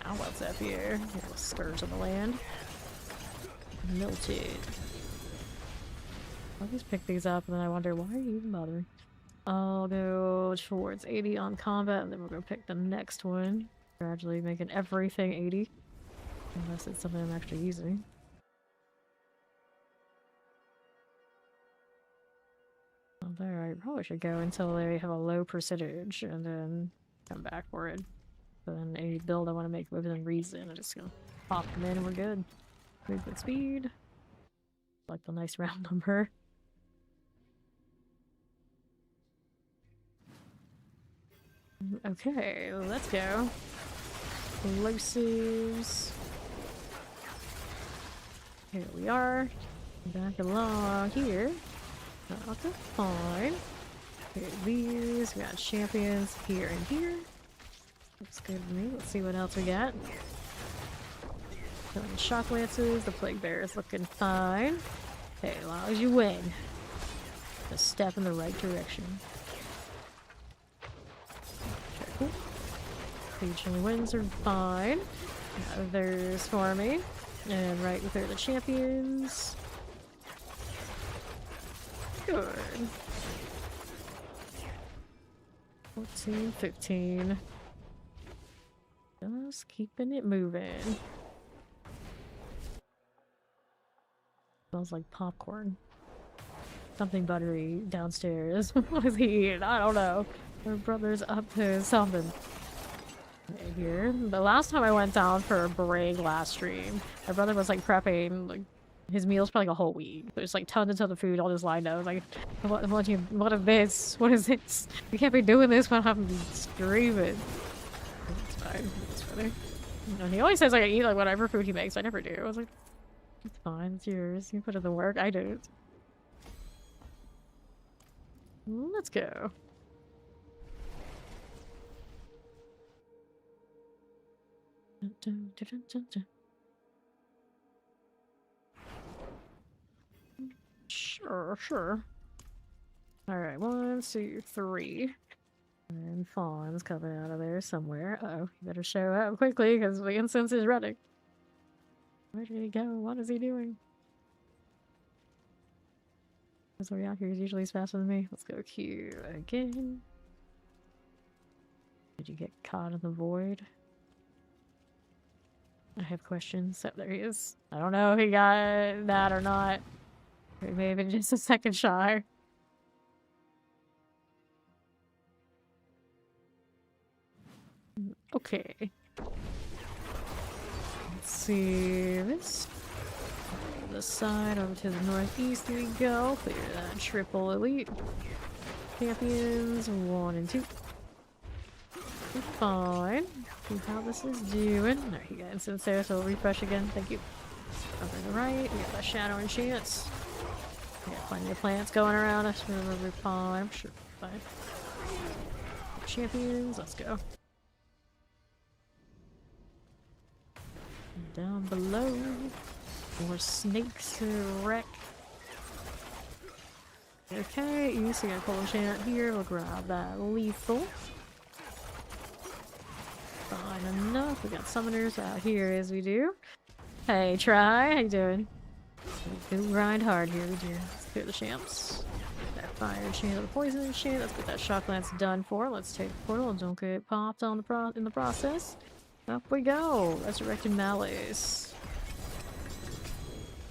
Now what's up here? Scourge on the land. Melted. I'll just pick these up and then I wonder why are you even bothering? I'll go towards 80 on combat and then we're gonna pick the next one. Gradually making everything 80. Unless it's something I'm actually using. Well, there, I probably should go until they have a low percentage and then come back for it. But then a build I want to make within reason. I'm just gonna pop them in and we're good. Movement speed. Like the nice round number. Okay, let's go. Explosives. Here we are. Back along here. Okay, fine. Here, these. We got champions here and here. Looks good to me. Let's see what else we got. Killing shock lances. The plague bear is looking fine. Okay, as long as you win. A step in the right direction. Okay, cool. Reaching wins are fine. There's farming. And right with there the champions. Good. 14, 15. Just keeping it moving. Smells like popcorn. Something buttery downstairs. What is he eating? I don't know. My brother's up to something. Right here. The last time I went down for a break last stream, my brother was like prepping like his meals for like a whole week. There's like tons and tons of food all just lined up. Like, what is this? What is this? We can't be doing this when I'm streaming. It's fine. It's funny. And he always says like I eat like whatever food he makes. I never do. I was like, it's fine. It's yours. You put in the work. I don't. Let's go. Sure. Alright, 1, 2, 3. And Fawn's coming out of there somewhere. Uh-oh, you better show up quickly because the incense is running. Where did he go? What is he doing? This way out here is usually faster than me. Let's go Q again. Did you get caught in the void? I have questions. Oh, there he is. I don't know if he got that or not. It may have been just a second shy. Okay. Let's see this. This side over to the northeast we go. Clear that triple elite. Champions 1 and 2. Fine. See how this is doing. There you go. Instance there, so we'll refresh again. Thank you. Over to the right, we got that shadow enchants. We got plenty of plants going around us. We're fine. I'm sure we're fine. Champions, let's go. Down below. More snakes to wreck. Okay, you see a cold enchant here. We'll grab that lethal. Fine enough. We got summoners out here as we do. Hey, Try. How you doing? We do grind hard here. We do. Let's clear the champs. That fire enchant, the poison enchant. Let's get that shock lance done for. Let's take the portal and don't get popped on in the process. Up we go. Resurrected Malice.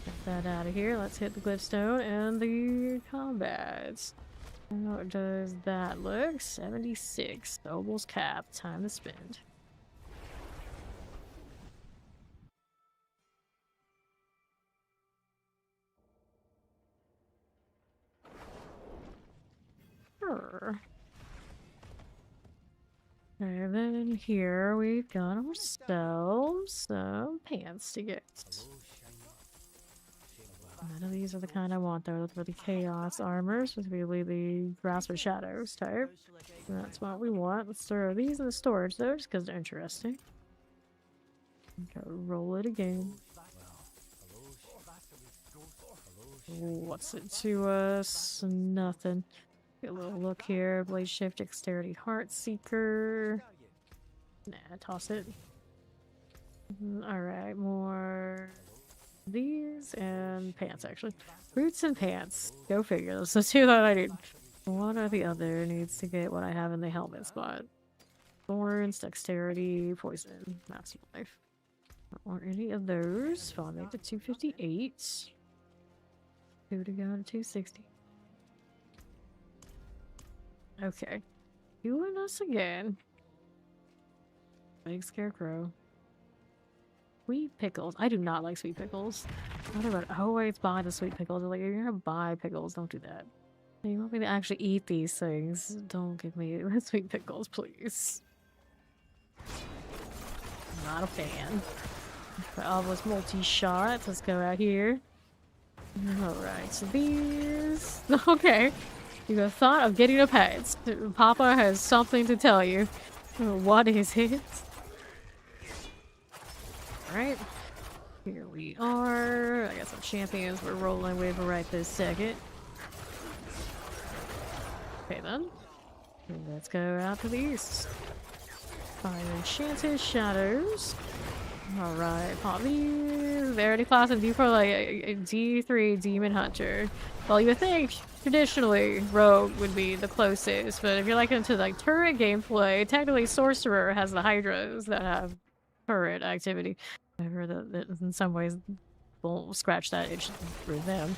Get that out of here. Let's hit the glyphstone and the combats. How does that look? 76. Almost capped. Time to spend. Sure. And then here we've got ourselves some pants to get. None of these are the kind I want though. Those are the chaos armor, specifically the grasp of shadows type. That's what we want. Let's throw these in the storage though, just because they're interesting. Okay, roll it again. What's it to us? Nothing. Get a little look here. Blade shift, dexterity, heart seeker. Nah, toss it. Alright, more these and pants actually. Boots and pants. Go figure. Those are two that I need. One or the other needs to get what I have in the helmet spot. Thorns, dexterity, poison, master life. Or any of those. Fall made to 258. Two to go to 260. Okay. You and us again. Big scarecrow. Sweet pickles. I do not like sweet pickles. I would always buy the sweet pickles. Like, if you're gonna buy pickles, don't do that. You want me to actually eat these things? Don't give me sweet pickles, please. Not a fan. Almost multi-shots. Let's go out here. Alright, so these... Okay. You have thought of getting a pet. Papa has something to tell you. What is it? Alright. Here we are. I got some champions we're rolling with right this second. Okay then. Let's go out to the east. Fire enchanted shadows. Alright, pop these. Rarity class and D4 like a D3 demon hunter. Well, you would think traditionally rogue would be the closest, but if you're like into like turret gameplay, technically sorcerer has the hydras that have turret activity. I heard that in some ways we'll scratch that itch through them.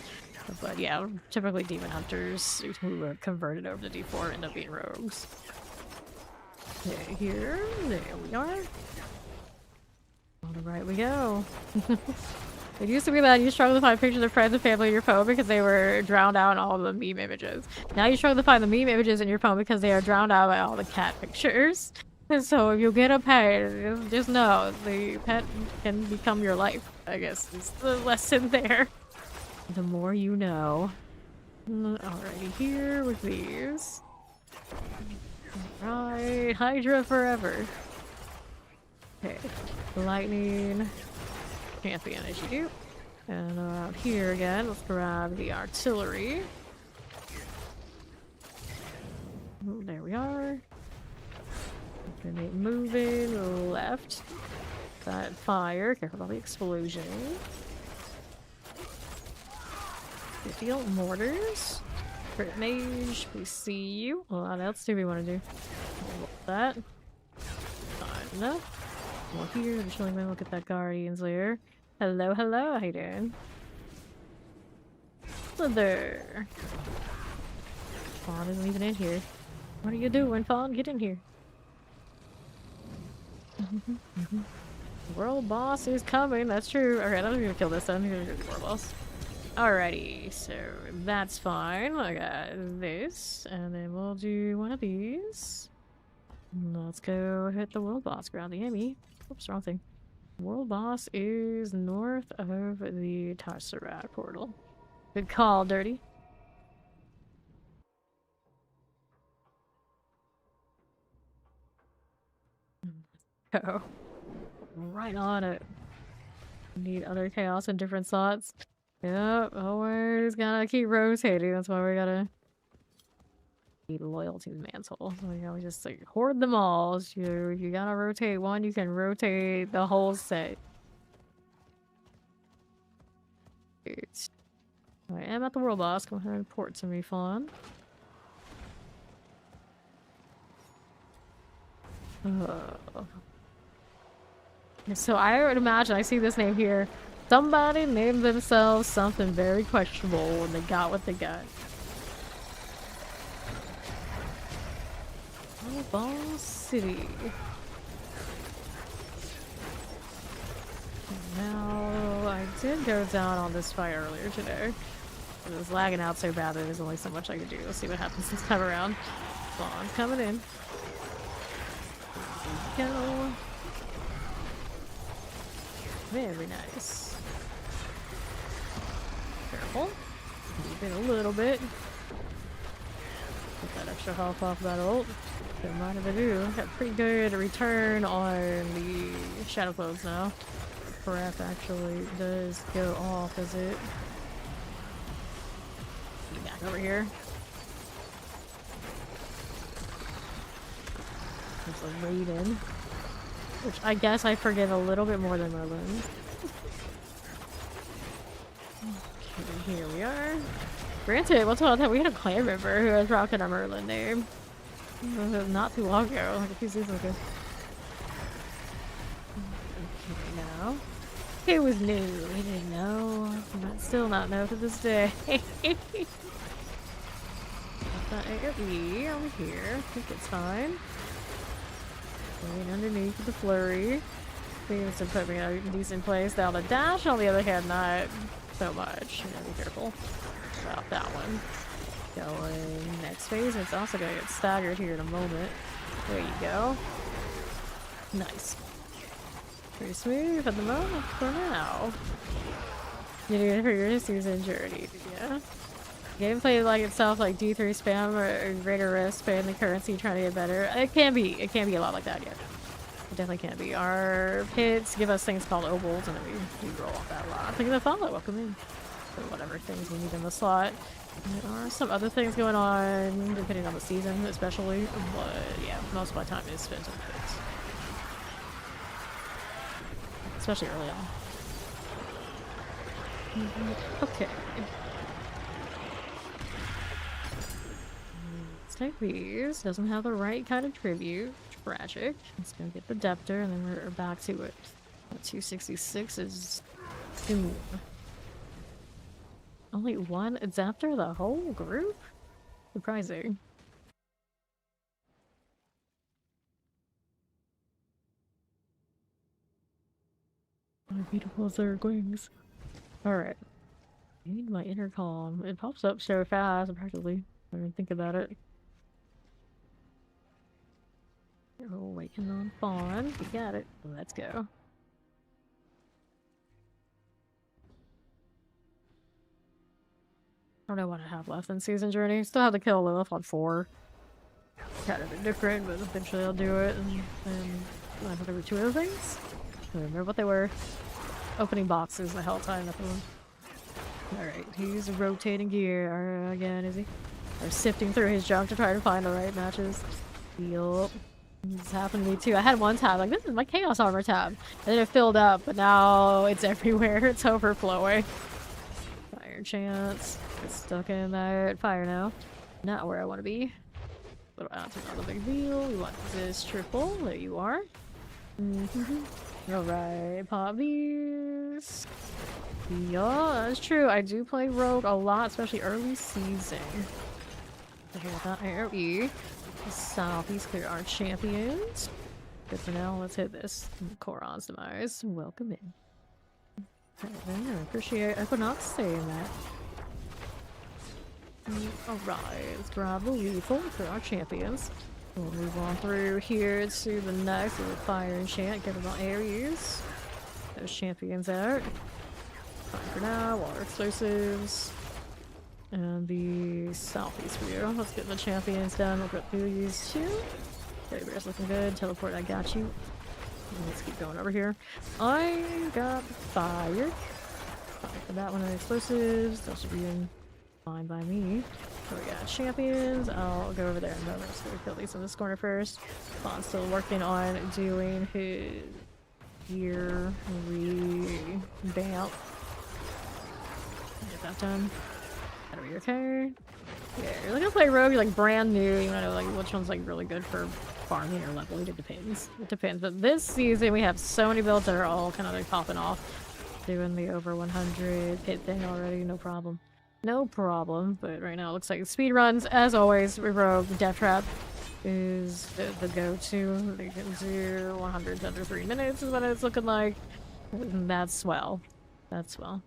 But yeah, typically demon hunters who are converted over to D4 end up being rogues. Okay, here, there we are. Alright, we go. It used to be that you struggle to find pictures of friends and family in your phone because they were drowned out in all the meme images. Now you struggle to find the meme images in your phone because they are drowned out by all the cat pictures. And so if you get a pet, just know the pet can become your life, I guess is the lesson there. The more you know. Alrighty, here with these. Alright, Hydra forever. Okay, lightning. Champion as you do. And around here again, let's grab the artillery. Ooh, there we are. Moving left. That fire. Careful about the explosion. Field mortars. Crit mage. We see you. What else do we want to do? That. Not enough. More here. Just really look at that guardian's lair. Hello, hello. How you doing? Slither. Fawn isn't even in here. What are you doing, Fawn? Get in here. World boss is coming. That's true. Alright, I'm gonna kill this then. I'm gonna do the world boss. Alrighty, so that's fine. I got this, and then we'll do one of these. Let's go hit the world boss. Grab the Emmy. Oops, wrong thing. World boss is north of the Tassarat portal. Good call, Dirty. Go. Right on it. Need other chaos in different slots. Yep, always gotta keep rotating. That's why we gotta be loyal to the mantle. So, you know, we just like hoard them all. If you gotta rotate one, you can rotate the whole set. I am at the world boss. Go ahead and port to me, Fawn. So I would imagine, I see this name here, somebody named themselves something very questionable when they got what they got. Oh, Ball City. Now, I did go down on this fight earlier today. It was lagging out so bad that there's only so much I could do. Let's see what happens this time around. Spawn's coming in. Here we go. Very nice. Careful. Move in a little bit. Get that extra health off that ult. Don't mind if I do. Got pretty good return on the shadow clothes now. Breath actually does go off as it. Get back over here. There's a raid in. Which I guess I forgive a little bit more than Merlin. Okay, here we are. Granted, what's all that? We had a clan member who was rocking our Merlin name. Not too long ago, like a few seasons ago. Okay, now. It was new. We didn't know. Still not know to this day. Got AoE over here. I think it's fine. Going underneath the flurry. Seems to put me in a decent place. Now the dash, on the other hand, not so much. You gotta be careful about that one. Going next phase. It's also gonna get staggered here in a moment. There you go. Nice. Pretty smooth at the moment for now. You need it for your season journey, yeah. Gameplay like itself, like D3 spam or greater risk, spam the currency, trying to get better. It can be a lot like that, yeah. It definitely can be. Our pits give us things called ovals, and then we roll off that a lot. Thank you for the follow, welcome in. So whatever things we need in the slot. And there are some other things going on, depending on the season, especially. But yeah, most of my time is spent on the pits. Especially early on. Okay. Let's take these. Doesn't have the right kind of tribute. Tragic. Let's go get the Deptor, and then we're back to it. 266 is soon. Only one Adapter the whole group? Surprising. My beautiful third wings. Alright. I need my intercom. It pops up so fast, practically. I didn't think about it. Oh, waiting on Fawn. We got it. Let's go. I don't know what I have left in Season Journey. Still have to kill Lilith on 4. Kind of different, but eventually I'll do it. And I thought there were 2 other things. I don't remember what they were. Opening boxes the hell time. Alright, he's rotating gear again, is he? Or sifting through his junk to try to find the right matches. Yup. This happened to me too. I had one tab, like, this is my Chaos Armor tab. And then it filled up, but now it's everywhere. It's overflowing. Fire chance. Get stuck in that fire now. Not where I want to be. But that's not a big deal. We want this triple. There you are. Alright, pop these. Yeah, that's true. I do play Rogue a lot, especially early season. Okay, with that AoE. Southeast clear our champions. Good for now. Let's hit this. Koron's demise. Welcome in. I appreciate Equinox saying that. Alright, let's grab the lethal for our champions. We'll move on through here to the next with fire enchant. Get them on Ares. Those champions out. Fine for now. Water explosives. And the southeast view. Let's get the champions done. We'll get through these two. Okay, bear's looking good. Teleport, I got you. And let's keep going over here. I got fire. Fine for that one. And explosives. Those should be in fine by me. So we got champions. I'll go over there and let's go kill these in this corner first. Bond's still working on doing his gear revamp. Get that done. That'll be okay. Yeah, you're looking to play Rogue, you're like brand new, you know, like which one's like really good for farming or leveling. It depends. It depends. But this season we have so many builds that are all kind of like popping off. Doing the over 100 hit thing already, no problem. No problem. But right now it looks like speed runs, as always, with Rogue. Death Trap is the go-to. They can do 100 under 3 minutes is what it's looking like. And that's swell. That's swell.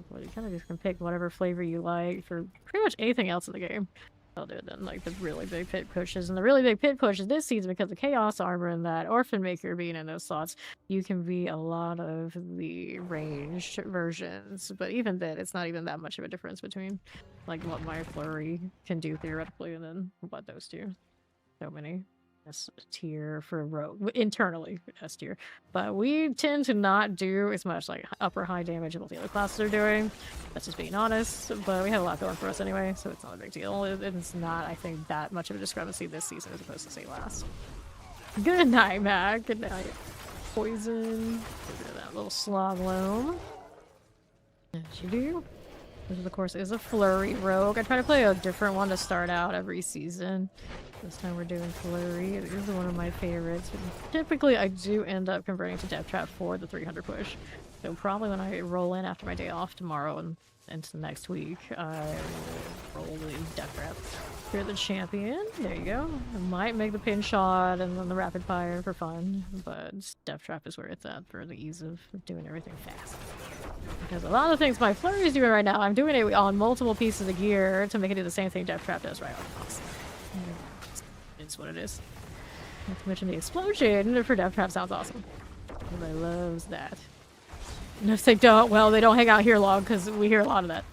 Well, you kind of just can pick whatever flavor you like for pretty much anything else in the game. I'll do it then, like the really big pit pushes. And the really big pit pushes this season, because the Chaos Armor and that Orphan Maker being in those slots, you can be a lot of the ranged versions. But even then, it's not even that much of a difference between like what my Flurry can do theoretically and then what those do. So many. S tier for Rogue internally S tier, but we tend to not do as much like upper high damage as what the other classes are doing. That's just being honest, but we have a lot going for us anyway, so it's not a big deal. It's not, I think, that much of a discrepancy this season as opposed to say last. Good night, Mac. Good night. Poison. Get rid of that little slog loam. Yes, you do. This, of course, is a Flurry rogue. I try to play a different one to start out every season. This time we're doing Flurry. It is one of my favorites. But typically, I do end up converting to Death Trap for the 300 push. So probably when I roll in after my day off tomorrow and into next week, I will roll in Death Trap. You're the champion. There you go. I might make the pin shot and then the rapid fire for fun, but Death Trap is where it's at for the ease of doing everything fast. Because a lot of things my Flurry is doing right now, I'm doing it on multiple pieces of gear to make it do the same thing Death Trap does right on. It's what it is. Not to mention the explosion for Death Trap sounds awesome. Everybody loves that. And if they don't, well, they don't hang out here long because we hear a lot of that.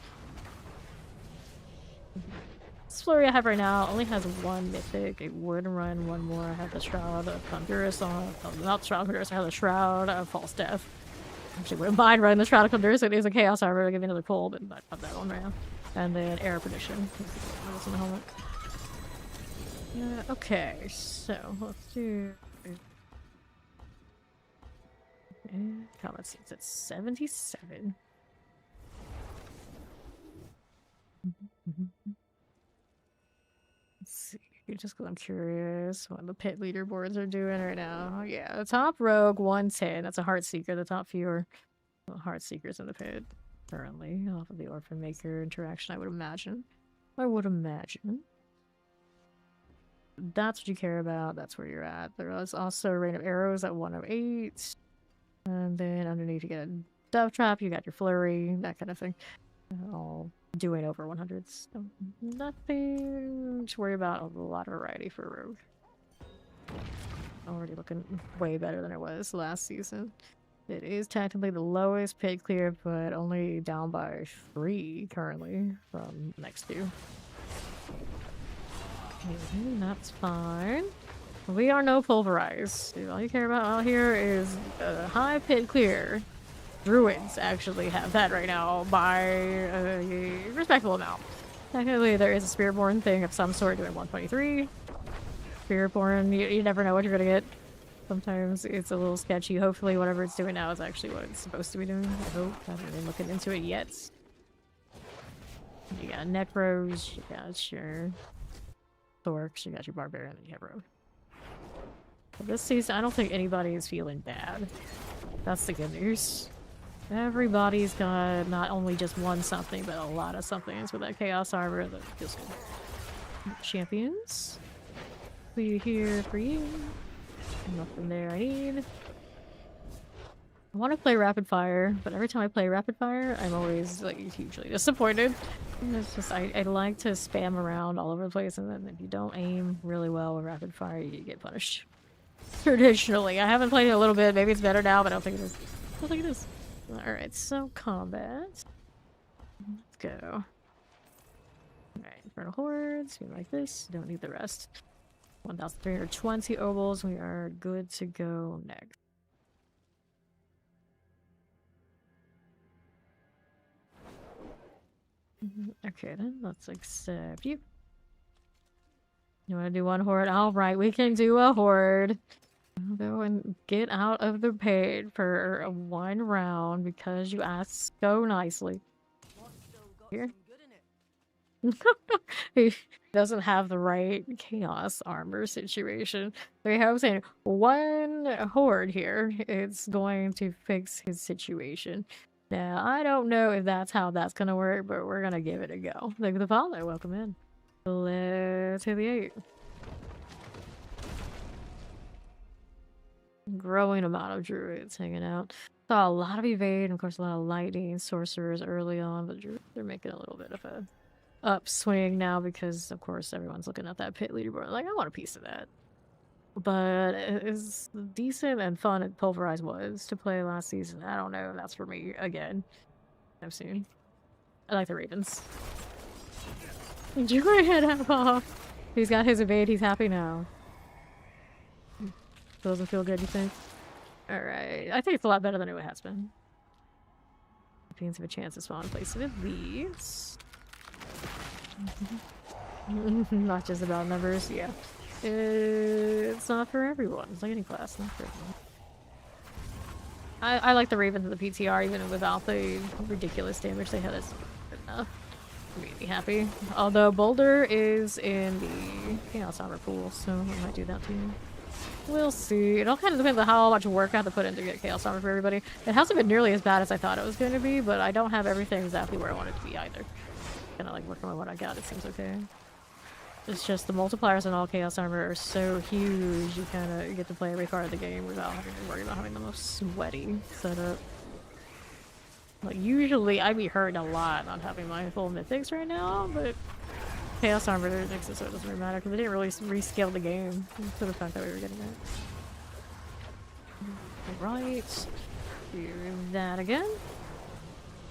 This Flurry I have right now only has one mythic. It would run one more. I have the Shroud of Honduras on. Oh, not Shroud of Honduras, I have the Shroud of False Death. Actually, wouldn't mind running the Shroud of Honduras. It is a Chaos Armor to give me another pull, but I put that on right now. And then Air Prediction. That's in the helmet. Okay, so let's do. Combat seats at 77. Let's see, just because I'm curious what the pit leaderboards are doing right now. Yeah, the top rogue 110. That's a Heart Seeker. The top few are Heart Seekers in the pit currently, off of the Orphan Maker interaction. I would imagine. That's what you care about. That's where you're at. There was also a Rain of Arrows at 108. And then underneath you get a Dove Trap, you got your Flurry, that kind of thing. All doing over 100s. So nothing to worry about. A lot of variety for Rogue. Already looking way better than it was last season. It is technically the lowest pit clear, but only down by 3 currently from next to. Okay, that's fine. We are no pulverized. All you care about out here is high pit clear. Druids actually have that right now by a respectable amount. Technically, there is a Spiritborn thing of some sort doing 123. Spiritborn, you never know what you're gonna get. Sometimes it's a little sketchy. Hopefully, whatever it's doing now is actually what it's supposed to be doing. I hope. I haven't been looking into it yet. You got Necros, you got your Thorks, you got your Barbarian, and you have Rogue. But this season, I don't think anybody is feeling bad. That's the good news. Everybody's got not only just one something, but a lot of somethings with that Chaos Armor that feels good. Champions. We here for you. Nothing there I need. I want to play Rapid Fire, but every time I play Rapid Fire, I'm always like hugely disappointed. It's just I like to spam around all over the place, and then if you don't aim really well with Rapid Fire, you get punished. Traditionally, I haven't played it a little bit. Maybe it's better now, but I don't think it is. I don't think it is. All right, so combat. Let's go. All right, Infernal Hordes. We like this. Don't need the rest. 1,320 obols. We are good to go next. Okay, then let's accept you. You want to do one horde? All right, we can do a horde. I'll go and get out of the pit for one round because you asked so nicely. Here. He doesn't have the right chaos armor situation. We have saying one horde here. It's going to fix his situation. Now, I don't know if that's how that's gonna work, but we're gonna give it a go. Thank you for the follow. Welcome in. Let's hit the 8. Growing amount of druids hanging out. Saw a lot of evade, and of course a lot of lightning sorcerers early on, but druids are making a little bit of a upswing now because of course everyone's looking at that pit leaderboard like, I want a piece of that. But as decent and fun and Pulverized was to play last season, I don't know if that's for me again. I've seen. I like the Ravens. Druid head up off. He's got his evade, he's happy now. Doesn't feel good, you think? Alright. I think it's a lot better than it has been. Champions have a chance to spawn in place of these. Not just about numbers, yeah. It's not for everyone. It's like any class, not for everyone. I like the Ravens and the PTR even without the ridiculous damage they had. It's good enough. Made me happy. Although Boulder is in the Chaos Armor pool, so I might do that too. We'll see. It all kind of depends on how much work I have to put in to get Chaos Armor for everybody. It hasn't been nearly as bad as I thought it was going to be, but I don't have everything exactly where I want it to be either. Kind of like working on what I got, it seems okay. It's just the multipliers on all Chaos Armor are so huge, you kind of get to play every card of the game without having to worry about having the most sweaty setup. Like, usually I'd be hurting a lot not having my full mythics right now, but Chaos Armor makes it so it doesn't really matter, because they didn't really rescale the game to the fact that we were getting it. Alright. Do that again.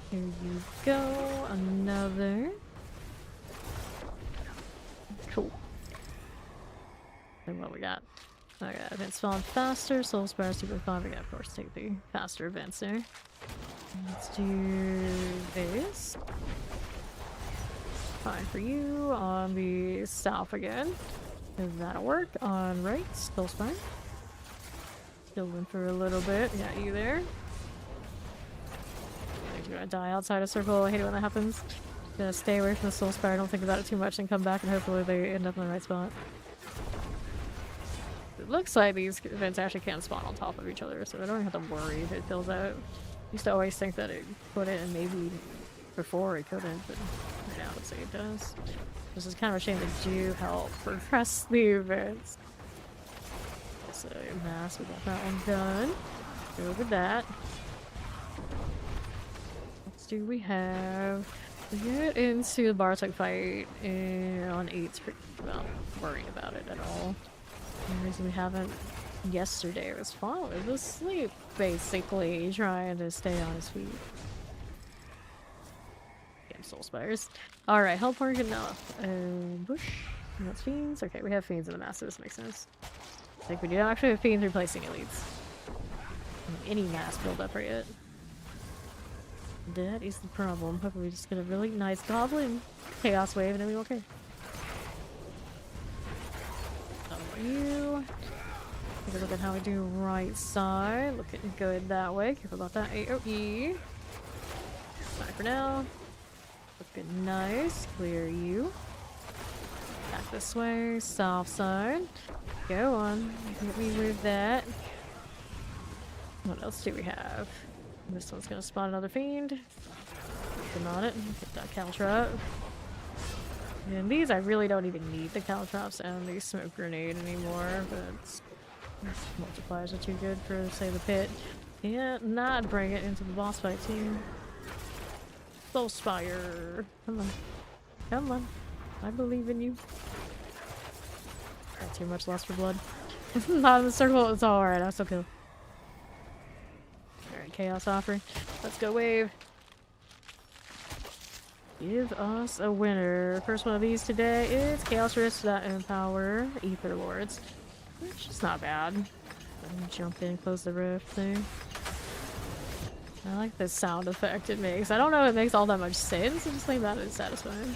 Here you go. Another. Cool. And what we got? Okay, event spawn faster, soul spare super 5. We gotta of course take the faster events there. Let's do this. Fine for you on the south again. That'll work. On right, still fine. Still in for a little bit. Got you there. Do I die outside a circle? I hate it when that happens. Gonna stay away from the soul spire, don't think about it too much, and come back and hopefully they end up in the right spot. It looks like these events actually can't spawn on top of each other, so I don't have to worry if it fills out. I used to always think that it couldn't, and maybe before it couldn't, but now let's say it does. This is kind of a shame they do help progress the events. So, mass, we got that one done. Go with that. What do we have? We get into the Bartek fight on 8's pretty well worried about it at all. The reason we haven't yesterday was fun. It was asleep, basically, trying to stay on his feet. Damn soul spires. Alright, help work enough. Bush. And that's fiends. Okay, we have fiends in the mass, so this makes sense. Like, we do not actually have fiends replacing elites. Any mass build up right yet. That is the problem. Hopefully we just get a really nice goblin chaos wave and then we'll be okay. How about you? Take a look at how we do right side. Looking good that way. Careful about that AoE. Fine for now. Looking nice. Clear you. Back this way. South side. Go on. Hit me with that. What else do we have? This one's gonna spawn another fiend. Looking on it. Get that caltrop. And these I really don't even need the caltrops and the smoke grenade anymore, but multipliers are too good for, say, the pit. Can't not bring it into the boss fight too. Soul Spire. Come on. Come on. I believe in you. Got too much loss for blood. Not in the circle, it's alright, I'll still kill. Alright, Chaos Offer. Let's go wave. Give us a winner. First one of these today is Chaos Rift that empower Ether Lords. Which is not bad. Jump in, close the rift thing. I like the sound effect it makes. I don't know if it makes all that much sense, I just think that is satisfying.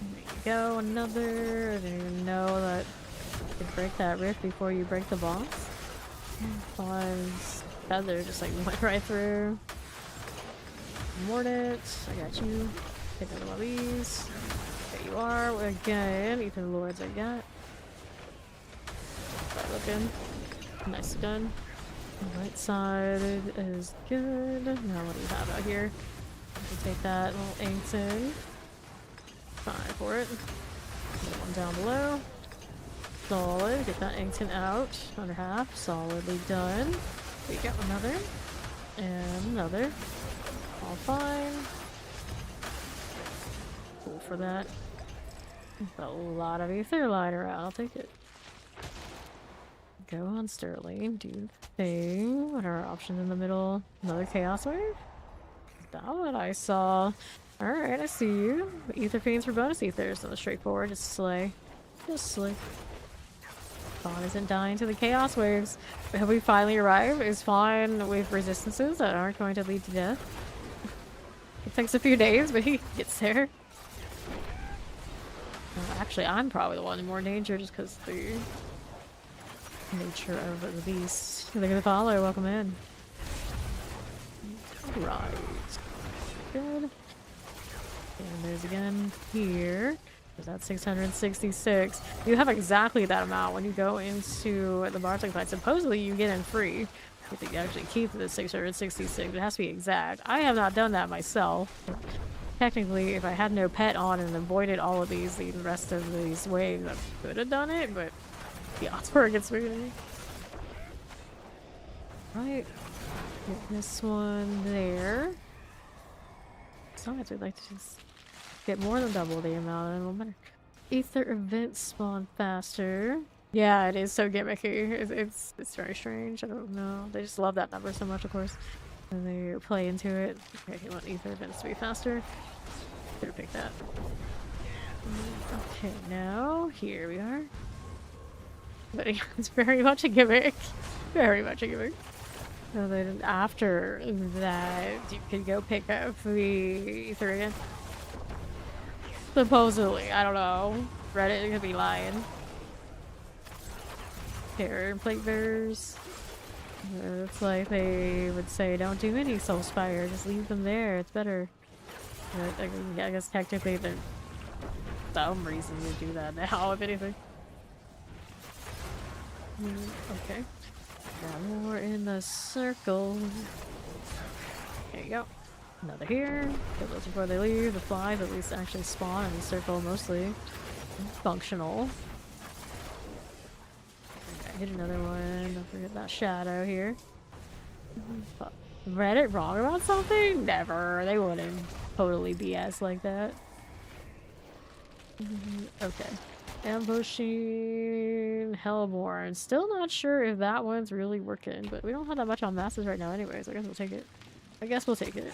There you go, another. I didn't even know that you could break that rift before you break the boss. Plus, feather just like went right through. Mordit, I got you. Take another one of these. There you are. Again, Ether Lords I got. Start looking. Nice gun. Right side is good. Now what do we have out here? We can take that little Inkton. Fine for it. Put one down below. Solid. Get that Inkton out. Under half. Solidly done. We got another. And another. All fine. Cool for that. A lot of Ether Lighter out. I'll take it. Go on Sterling. Do the thing. What are our options in the middle? Another Chaos Wave? Is that what I saw? Alright, I see you. Ether Fiends for bonus Ethers. So straightforward. Just slay. Just slay. Fawn isn't dying to the Chaos Waves. Have we finally arrived? Is Fawn with resistances that aren't going to lead to death? It takes a few days, but he gets there. Actually, I'm probably the one in more danger just because the nature of the beast. They're gonna follow. Welcome in. Right. Good. And there's again here. There's that 666. You have exactly that amount when you go into the Bartek fight. Supposedly you get in free. If you actually keep the 666, it has to be exact. I have not done that myself. Technically, if I had no pet on and avoided all of these, the rest of these waves, I could have done it, but the odds were against me. Right. Get this one there. Sometimes we'd like to just get more than double the amount, and no matter. Ether events spawn faster. Yeah, it is so gimmicky. It's very strange. I don't know. They just love that number so much, of course. And they play into it. Okay, you want ether events to be faster. Better pick that. Okay, now here we are. But yeah, it's very much a gimmick. Very much a gimmick. So then after that, you can go pick up the ether again. Supposedly, I don't know. Reddit could be lying. Here, plate bearers. It's like they would say, don't do any soul spire, just leave them there, it's better. But I guess technically there's some reason to do that now, if anything. Okay. Now we're in the circle. There you go. Another here. Kill those before they leave. The flies at least actually spawn in the circle mostly. Functional. Okay, hit another one. Don't forget that shadow here. Reddit wrong about something? Never. They wouldn't totally BS like that. Okay. Ambushing Hellborn. Still not sure if that one's really working, but we don't have that much on masses right now anyways. I guess we'll take it. I guess we'll take it.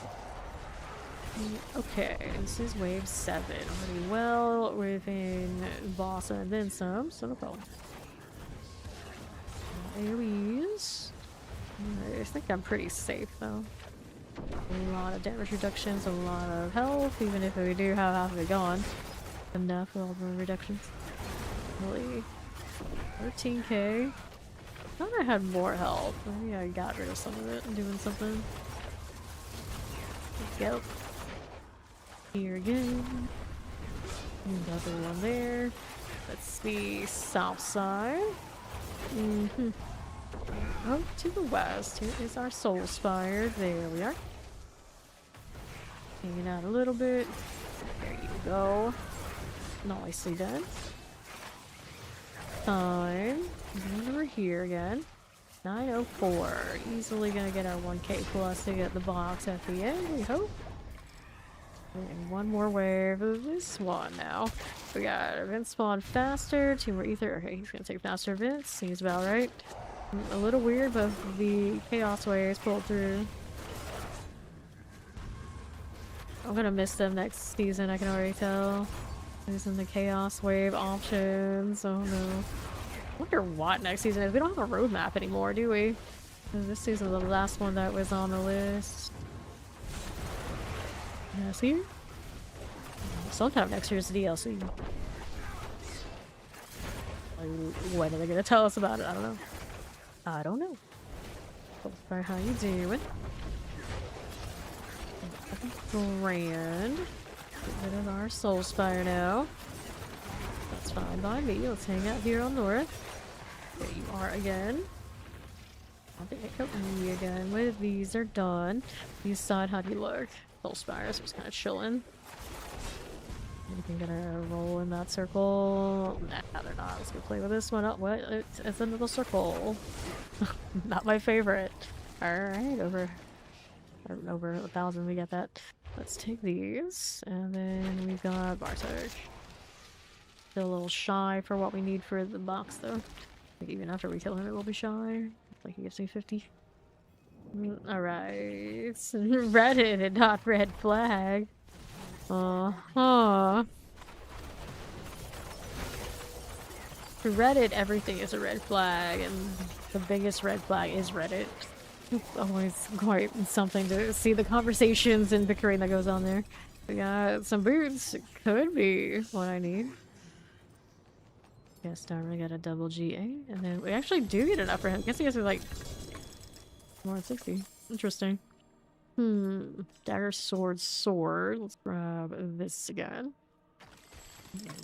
Okay, this is wave 7. Already well within boss and then some, so no problem. AoEs. I think I'm pretty safe though. A lot of damage reductions, a lot of health, even if we do have half of it gone. Enough with all the reductions. Really. 13k. I thought I had more health. Maybe I got rid of some of it and doing something. Yep. Here again. Another one there. That's the south side. Oh, to the west. Here is our soul spire. There we are. Hanging out a little bit. There you go. Nicely done. Time. Over here again. 904. Easily gonna get our 1k plus to get the box at the end, we hope. And one more wave of this one now. We got event spawn faster, 2 more ether. Okay, he's gonna take faster events. Seems about right. A little weird, but the chaos waves pulled through. I'm gonna miss them next season, I can already tell. Using the chaos wave options. Oh no. I wonder what next season is. We don't have a roadmap anymore, do we? This season was the last one that was on the list. Yes, here? Sometime next year's DLC. When are they gonna tell us about it? I don't know. I don't know. But how you doing? Grand. Get rid of our soul spire now. That's fine by me. Let's hang out here on north. There you are again. I think I got me again. With these are done. These side, how do you look? Soul spires just kind of chilling. Anything gonna roll in that circle? Nah, they're not. Let's go play with this one. Oh, what? It's another circle. Not my favorite. Alright, over 1,000 we got that. Let's take these, and then we've got Bartek. Still a little shy for what we need for the box, though. Like even after we kill him, it will be shy. Like he gives me 50. Alright. Reddit and not red flag. For Reddit, everything is a red flag, and the biggest red flag is Reddit. It's always quite something to see the conversations and bickering that goes on there. We got some boots. It could be what I need. Guess now we got a double GA, and then we actually do get enough for him. I guess he has like more than 60. Interesting. Dagger, sword, sword. Let's grab this again.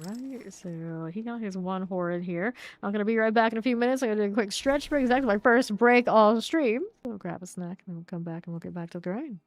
Alright, so he got his one horrid here. I'm gonna be right back in a few minutes. I'm gonna do a quick stretch break. Exactly my first break on stream. We'll grab a snack and we'll come back and we'll get back to the grind.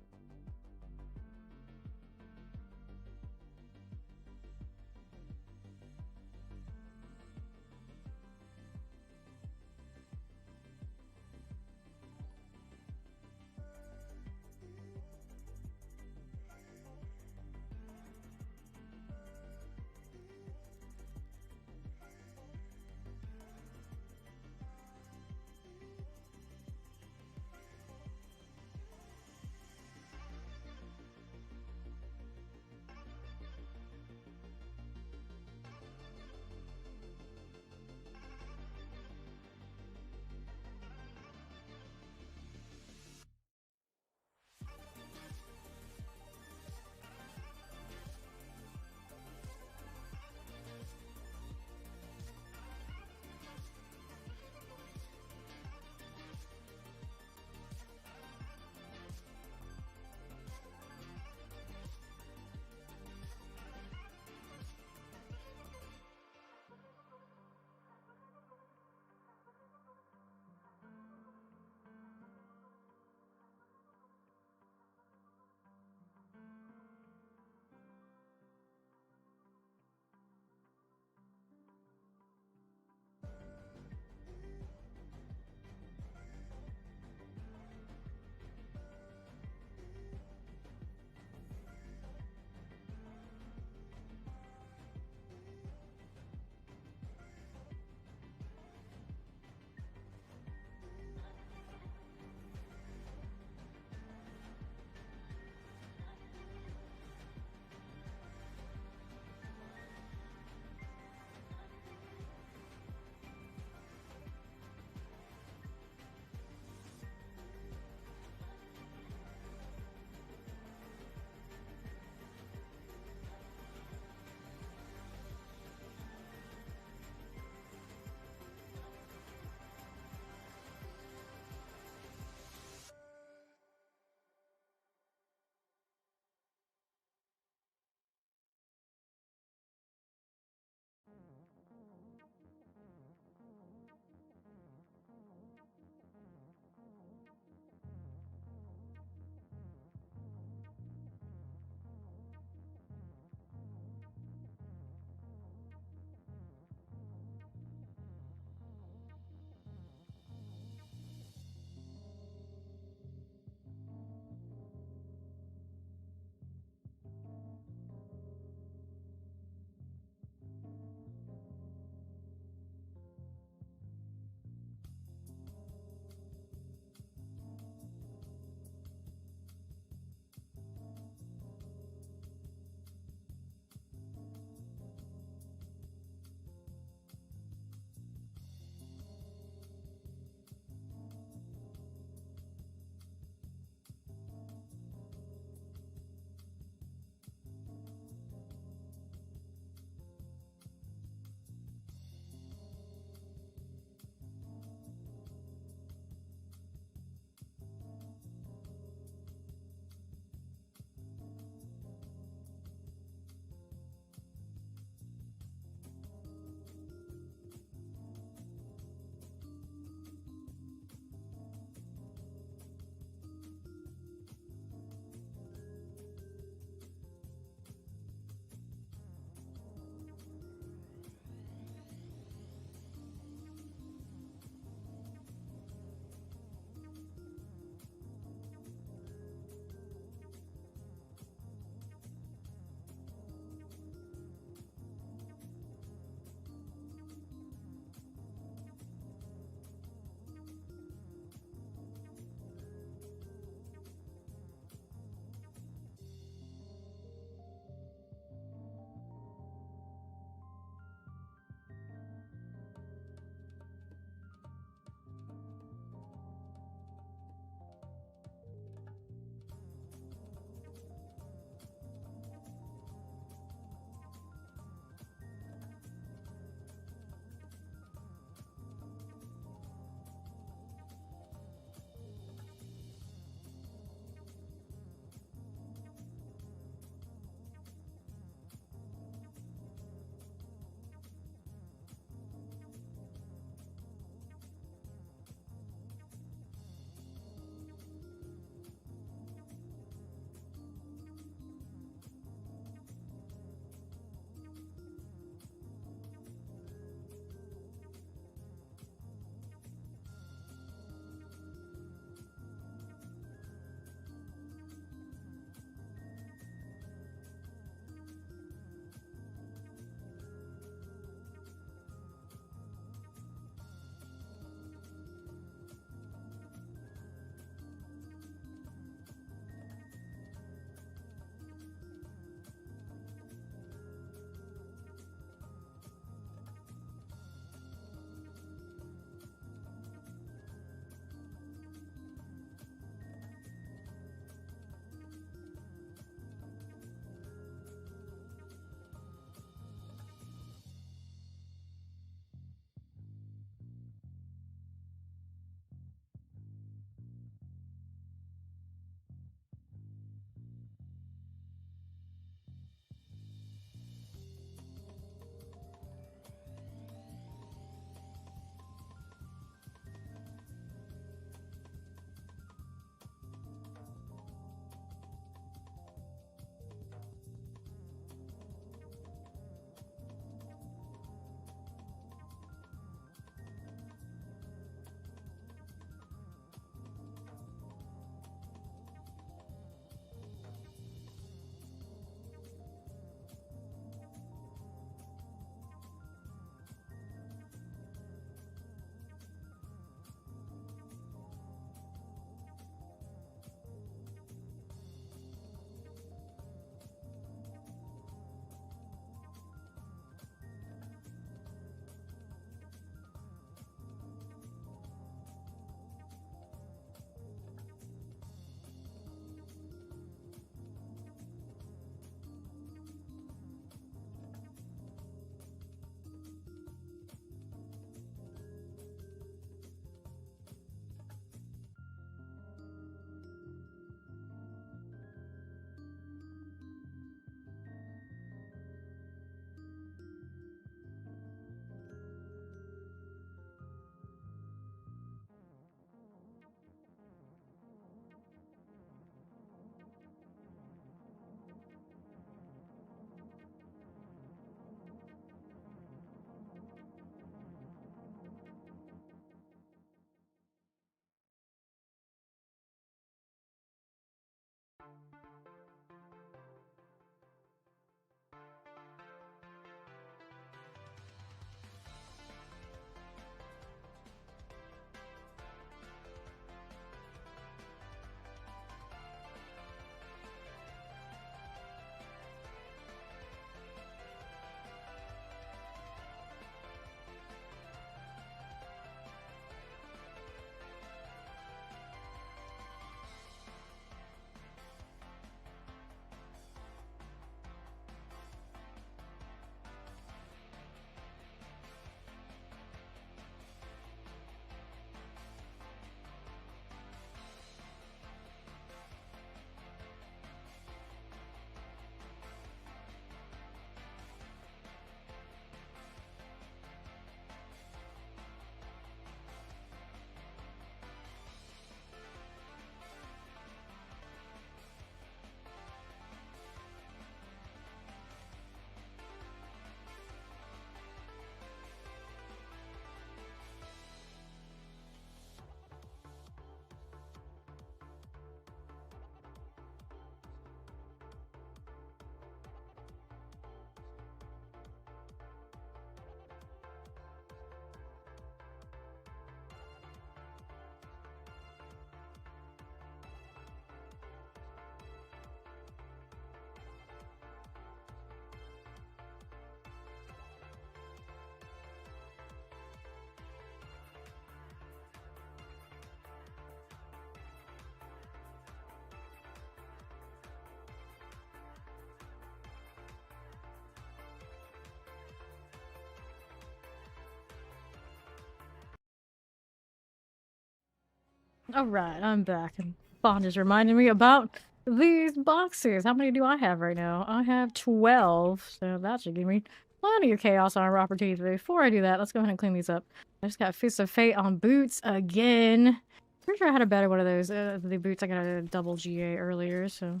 Alright, I'm back, and Bond is reminding me about these boxes. How many do I have right now? I have 12, so that should give me plenty of chaos armor opportunities. But before I do that, let's go ahead and clean these up. I just got Fist of Fate on boots again. Pretty sure I had a better one of those. The boots I got a double GA earlier, so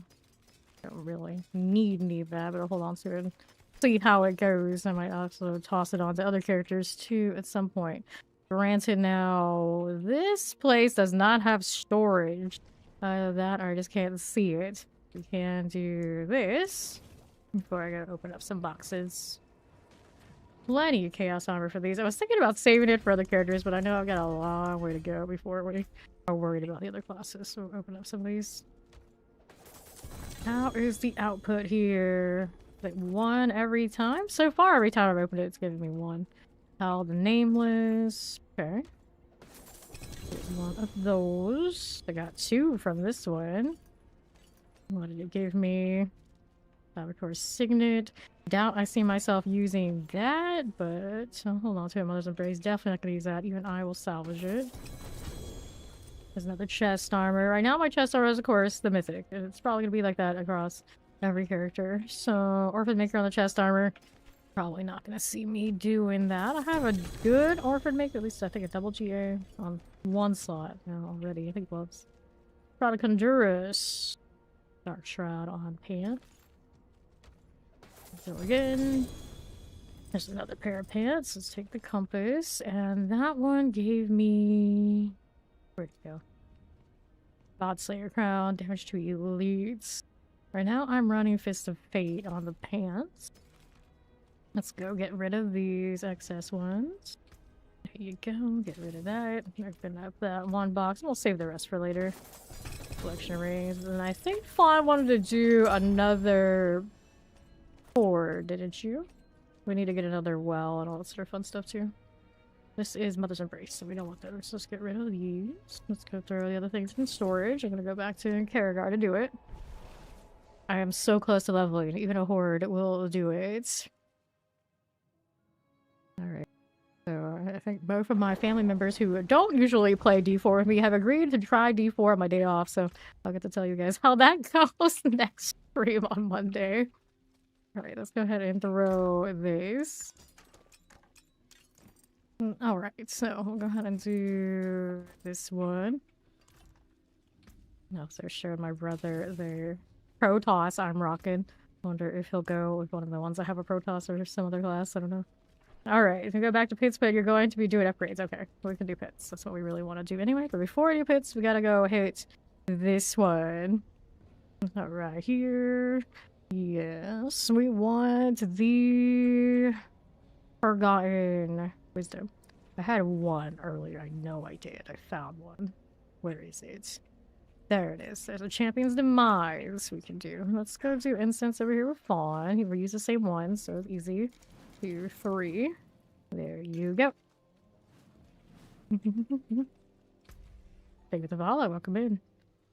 I don't really need that, but I'll hold on to it and see how it goes. I might also toss it on to other characters too at some point. Granted, now this place does not have storage. That I just can't see it. We can do this before I go open up some boxes. Plenty of chaos armor for these. I was thinking about saving it for other characters, but I know I've got a long way to go before we are worried about the other classes. So we'll open up some of these. How is the output here? Is it 1 every time? So far, every time I've opened it, it's giving me 1. How the nameless. Okay. Get one of those. I got 2 from this one. What did it give me? Laboratory Signet. Doubt I see myself using that, but hold on to it. Mother's Embrace. Definitely not gonna use that. Even I will salvage it. There's another chest armor. Right now my chest armor is, of course, the mythic. It's probably gonna be like that across every character. So, Orphan Maker on the chest armor. Probably not gonna see me doing that. I have a good Orphan Maker. At least I think a double GA on 1 slot now already. I think gloves. Product Honduras. Dark Shroud on pants. So again, there's another pair of pants. Let's take the compass. And that one gave me... Where'd it go? Godslayer Crown, damage to elites. Right now I'm running Fist of Fate on the pants. Let's go get rid of these excess ones. There you go, get rid of that. Open up that 1 box. We'll save the rest for later. Collection rings. And I think Fawn wanted to do another... didn't you? We need to get another well and all that sort of fun stuff too. This is Mother's Embrace, so we don't want those. Let's get rid of these. Let's go throw the other things in storage. I'm gonna go back to Karagar to do it. I am so close to leveling. Even a horde will do it. Alright. So I think both of my family members who don't usually play D4 with me have agreed to try D4 on my day off, so I'll get to tell you guys how that goes next stream on Monday. Alright, let's go ahead and throw this. Alright, so we'll go ahead and do this one. No, so showing my brother their Protoss I'm rocking. Wonder if he'll go with one of the ones I have a Protoss or some other class, I don't know. Alright, if we go back to pits, but you're going to be doing upgrades. Okay, we can do pits. That's what we really want to do anyway. But before we do pits, we gotta go hit this one. Alright, here. Yes, we want the Forgotten Wisdom. I had 1 earlier. I know I did. I found 1. Where is it? There it is. There's a Champion's Demise we can do. Let's go do incense over here with Fawn. He will use the same one, so it's easy. 2, 3. There you go. Thank you, Tavala. Welcome in.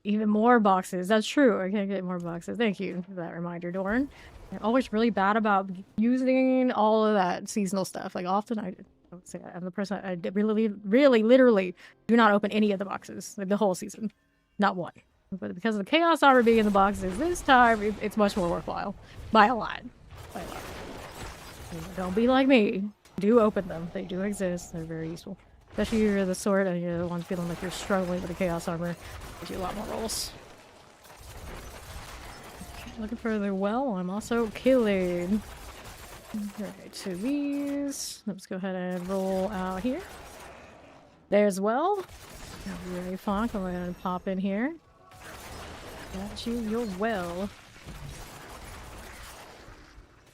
Even more boxes. That's true. I can't get more boxes. Thank you for that reminder, Dorn. I'm always really bad about using all of that seasonal stuff. Like, often I don't say I'm the person I really, literally do not open any of the boxes. Like, the whole season. Not one. But because of the Chaos Armor being in the boxes this time, it's much more worthwhile. By a lot. By a lot. Don't be like me. Do open them. They do exist. They're very useful. Especially if you're the sort and you're the one feeling like you're struggling with the Chaos Armor. Gives you a lot more rolls. Okay, looking for the well. I'm also killing. Alright, so these. Let's go ahead and roll out here. There's well. Very fun. Go ahead and pop in here. Got you your well.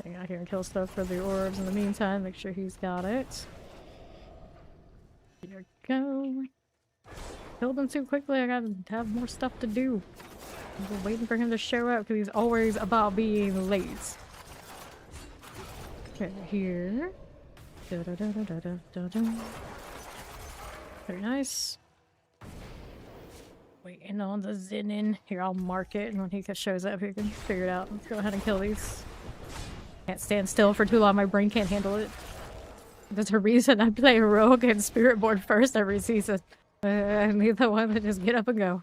Hang out here and kill stuff for the orbs in the meantime. Make sure he's got it. Here we go. Killed him too quickly. I gotta have more stuff to do. I've been waiting for him to show up because he's always about being late. Okay, here. Da -da -da -da -da -da -da -da. Very nice. Waiting on the Zinin. Here, I'll mark it, and when he shows up, he can figure it out. Let's go ahead and kill these. Can't stand still for too long. My brain can't handle it. There's a reason I play Rogue and Spiritborn first every season. I need the one that just get up and go.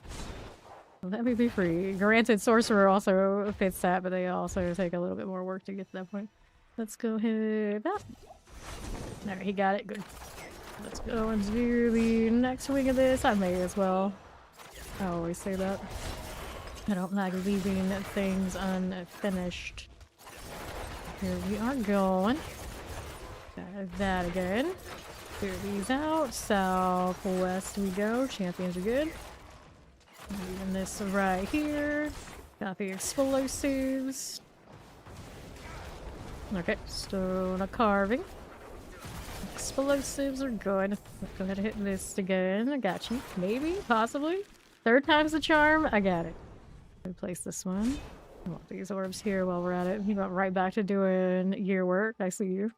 Let me be free. Granted, Sorcerer also fits that, but they also take a little bit more work to get to that point. Let's go ahead. Ah. Alright, he got it. Good. Let's go and do the next wing of this. I may as well. I always say that. I don't like leaving things unfinished. Here we are going. That again. Clear these out. Southwest we go. Champions are good. Leaving this right here. Got the explosives. Okay, stone a carving. Explosives are good. Let's go ahead and hit this again. I got you. Maybe, possibly. Third time's the charm. I got it. Replace this one. I want these orbs here while we're at it. You went right back to doing year work. I see you.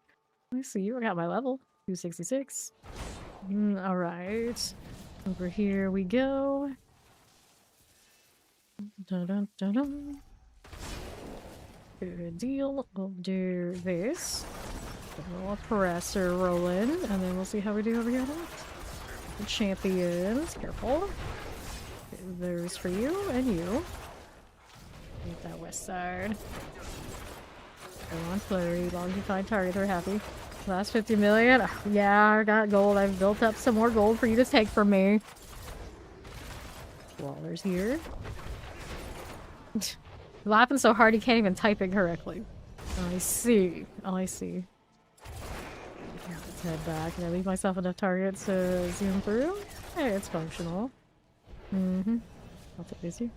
I see you. I got my level. 266. Alright. Over here we go. Dun, dun, dun, dun. Good deal. We'll do this. A little presser rolling, and then we'll see how we do over here. The champions. Careful. There's for you and you. Get that west side. Go on, Flurry. As long as you find targets, we're happy. Last 50 million. Oh, yeah, I got gold. I've built up some more gold for you to take from me. Waller's here. Laughing so hard he can't even type it correctly. I see. I see. Let's head back. Can I leave myself enough targets to zoom through? Hey, it's functional. I'll take this here.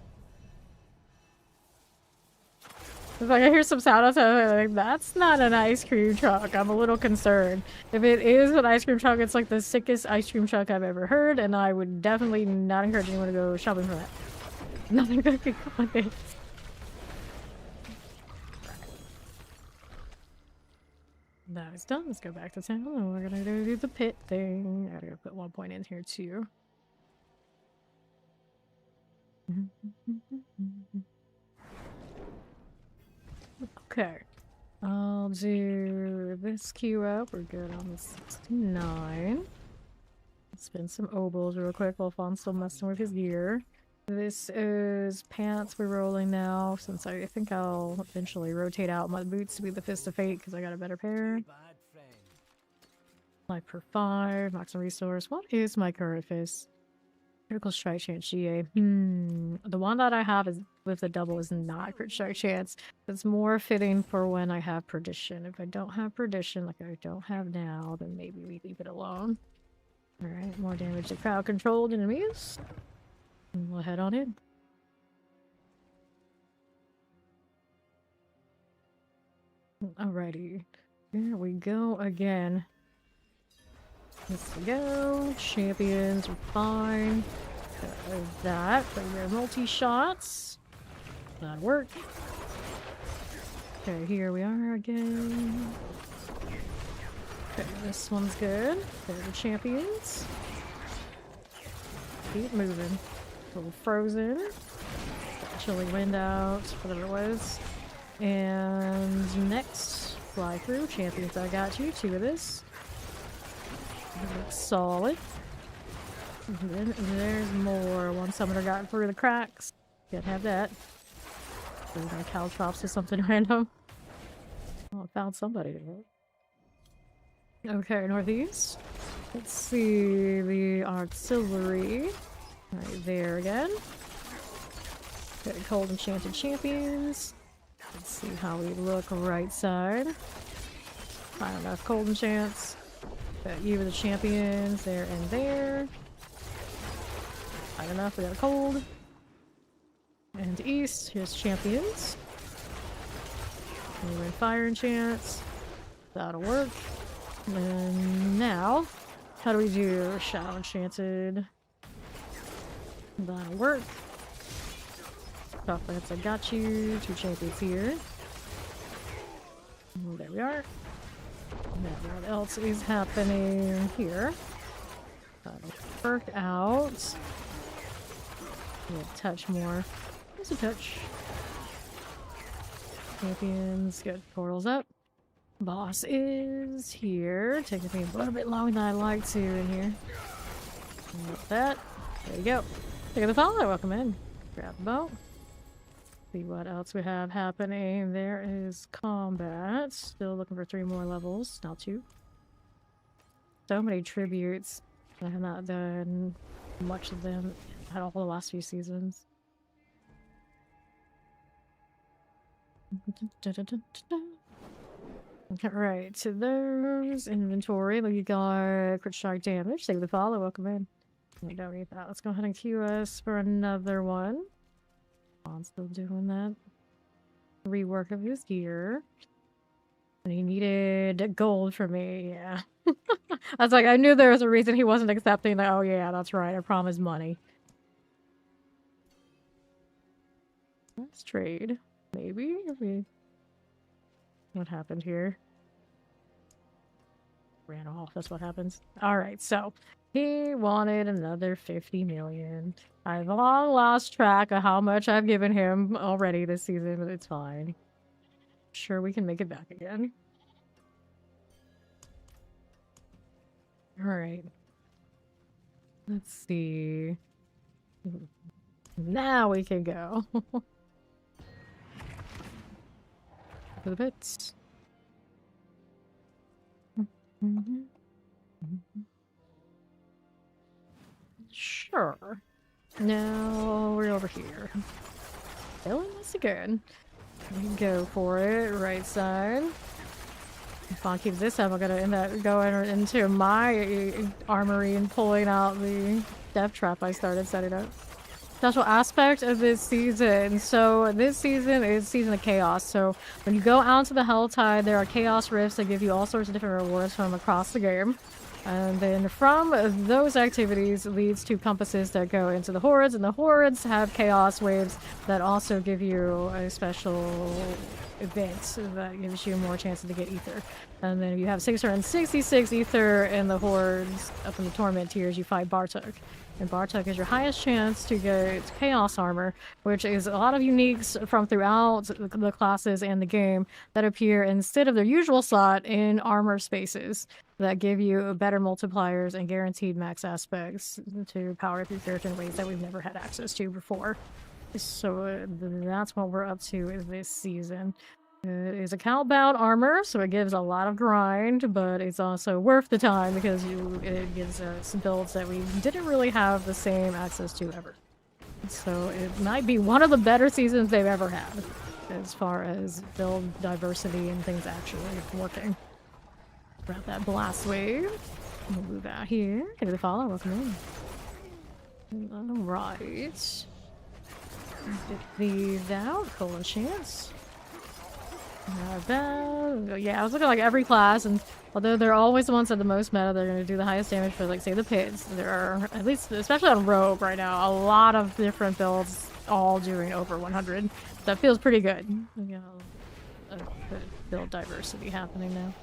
It's like I hear some sound outside, like, that's not an ice cream truck. I'm a little concerned. If it is an ice cream truck, it's like the sickest ice cream truck I've ever heard, and I would definitely not encourage anyone to go shopping for that. Nothing good can come with it. That is done. Let's go back to town, and we're gonna go do the pit thing. I gotta put 1 point in here too. Okay. I'll do this queue up. We're good on the 69. Spin some obols real quick while Fawn's still messing with his gear. This is pants we're rolling now, since I think I'll eventually rotate out my boots to be the Fist of Fate because I got a better pair. Life per 5, maximum resource. What is my current fist? Critical strike chance GA. The one that I have is with the double is not crit strike chance. It's more fitting for when I have perdition. If I don't have perdition, like I don't have now, then maybe we leave it alone. Alright, more damage to crowd controlled enemies. And we'll head on in. Alrighty. Here we go again. Let's go. Champions are fine. That for your multi-shots. That'll work. Okay, here we are again. Okay, this one's good. They're the champions. Keep moving. A little frozen. Chilly wind out, whatever it was. And next, fly through. Champions, I got you. 2 of this. Looks solid. And then there's more. One summoner got through the cracks. Can't have that. Through my caltrops or something random. Oh, I found somebody there. Okay, northeast. Let's see the artillery. Right there again. Okay, cold enchanted champions. Let's see how we look right side. Not enough cold enchants. Got you with the champions there and there. Not enough, we got a cold. And east, here's champions. We're in fire enchants. That'll work. And now, how do we do shadow enchanted? That'll work. Top lance, I got you. 2 champions here. And there we are. Now what else is happening here? That'll work out. A touch more. Just a touch. Champions, get portals up. Boss is here. Taking me a little bit longer than I'd like to in here. Like that. There you go. Look at the follow. Welcome in. Grab the boat. See what else we have happening. There is combat. Still looking for 3 more levels. Not 2. So many tributes. I have not done much of them at all the last few seasons. Alright, so there's inventory. We got crit strike damage. Save the follow. Welcome in. We don't need that. Let's go ahead and queue us for another one. I'm still doing that. Rework of his gear. And he needed gold from me, yeah. I was like, I knew there was a reason he wasn't accepting that. Oh yeah, that's right. I promised money. Let's trade. Maybe? What happened here? Ran off, that's what happens. Alright, so he wanted another 50 million. I've long lost track of how much I've given him already this season, but it's fine. Sure, we can make it back again. Alright. Let's see. Now we can go. For the bits. Sure. Now we're over here. Feeling this again. We can go for it. Right side. If I keep this up, I'm gonna end up going into my armory and pulling out the death trap I started setting up. Special aspect of this season. So this season is Season of Chaos. So when you go out to the Helltide, there are Chaos Rifts that give you all sorts of different rewards from across the game. And then from those activities leads to compasses that go into the Hordes, and the Hordes have Chaos Waves that also give you a special event that gives you more chances to get Ether. And then if you have 666 Ether in the Hordes up in the Torment tiers, you fight Bartok. And Bartok is your highest chance to get Chaos Armor, which is a lot of uniques from throughout the classes and the game that appear instead of their usual slot in armor spaces that give you better multipliers and guaranteed max aspects to power through character in ways that we've never had access to before. So that's what we're up to this season. It is account bound armor, so it gives a lot of grind, but it's also worth the time because it gives us builds that we didn't really have the same access to ever. So it might be one of the better seasons they've ever had as far as build diversity and things actually working. Grab that blast wave. We'll move out here. Get the follow. Welcome in. Alright. Get these out. Full of chance. Not bad. Yeah, I was looking at like every class, and although they're always the ones at the most meta, they're going to do the highest damage for, like, say, the pits. There are, at least, especially on Rogue right now, a lot of different builds all doing over 100. That feels pretty good. We got a good build diversity happening now.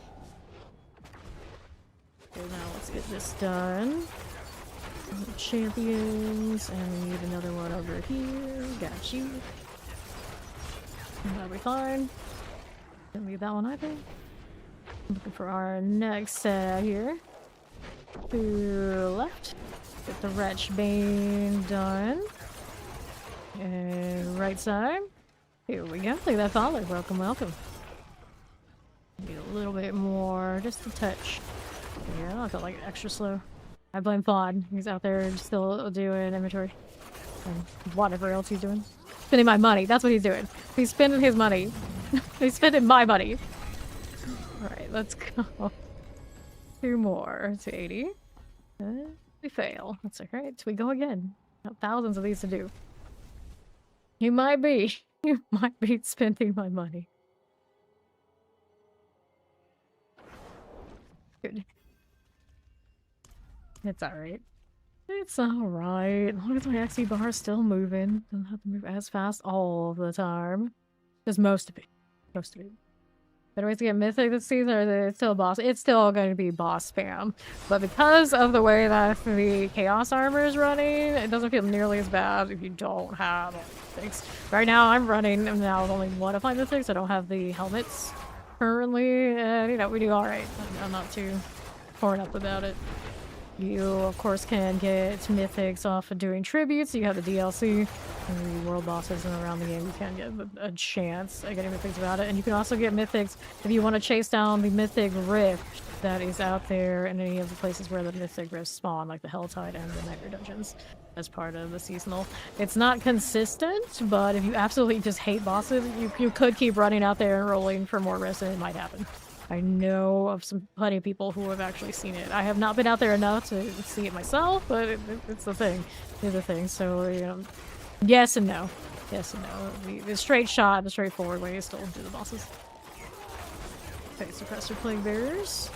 Okay, now let's get this done. Champions, and we need another one over here. Got you. That'll be fine. Don't leave that one either. Looking for our next set here. To the left. Get the Wretch Bane done. And right side. Here we go. Look at that follow. Welcome, welcome. Need a little bit more. Just a touch. Yeah, I felt like extra slow. I blame Fawn. He's out there still doing inventory. And whatever else he's doing. Spending my money. That's what he's doing. He's spending his money. He's spending my money. Alright, let's go. 2 more to 80. We fail. That's alright. We go again. Got thousands of these to do. You might be. You might be spending my money. Good. It's alright. It's alright. As long as my XP bar is still moving. Don't have to move as fast all the time. Just most of it. Most of it. Better ways to get mythic this season, or it's still boss? It's still going to be boss spam. But because of the way that the Chaos Armor is running, it doesn't feel nearly as bad if you don't have all the mythics. Right now, I'm running now with only one of my mythics. I don't have the helmets currently. And, you know, we do alright. I'm not too torn up about it. You, of course, can get mythics off of doing tributes. You have the DLC and the world bosses, and around the game you can get a chance at getting mythics about it. And you can also get mythics if you want to chase down the mythic rift that is out there in any of the places where the mythic rifts spawn, like the Helltide and the Nightmare Dungeons, as part of the seasonal. It's not consistent, but if you absolutely just hate bosses, you could keep running out there and rolling for more rifts, and it might happen. I know of plenty of people who have actually seen it. I have not been out there enough to see it myself, but it's the thing. It's the thing. So, you know, yes and no. Yes and no. The straight shot, the straightforward way is still do the bosses. Okay, suppressor plague bearers.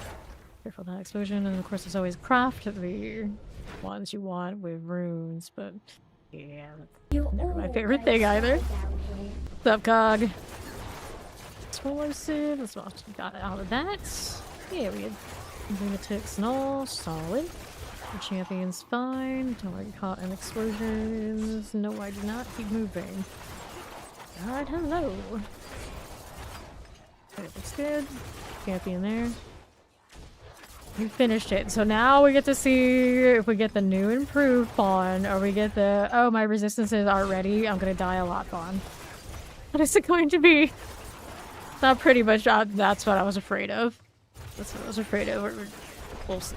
Careful of that explosion, and of course there's always craft the ones you want with runes, but yeah, that's never my favorite thing either. What's up, Cog? Explosive, let's got out of that. Yeah, we had lunatics and all, solid. The champion's fine, don't get caught in explosions. No, I do not, keep moving. God, hello. Okay, looks good. Champion there. We finished it, so now we get to see if we get the new improved pawn, or we get the, oh, my resistances aren't ready, I'm gonna die a lot pawn. What is it going to be? Not pretty much, that's what I was afraid of. That's what I was afraid of. We'll see.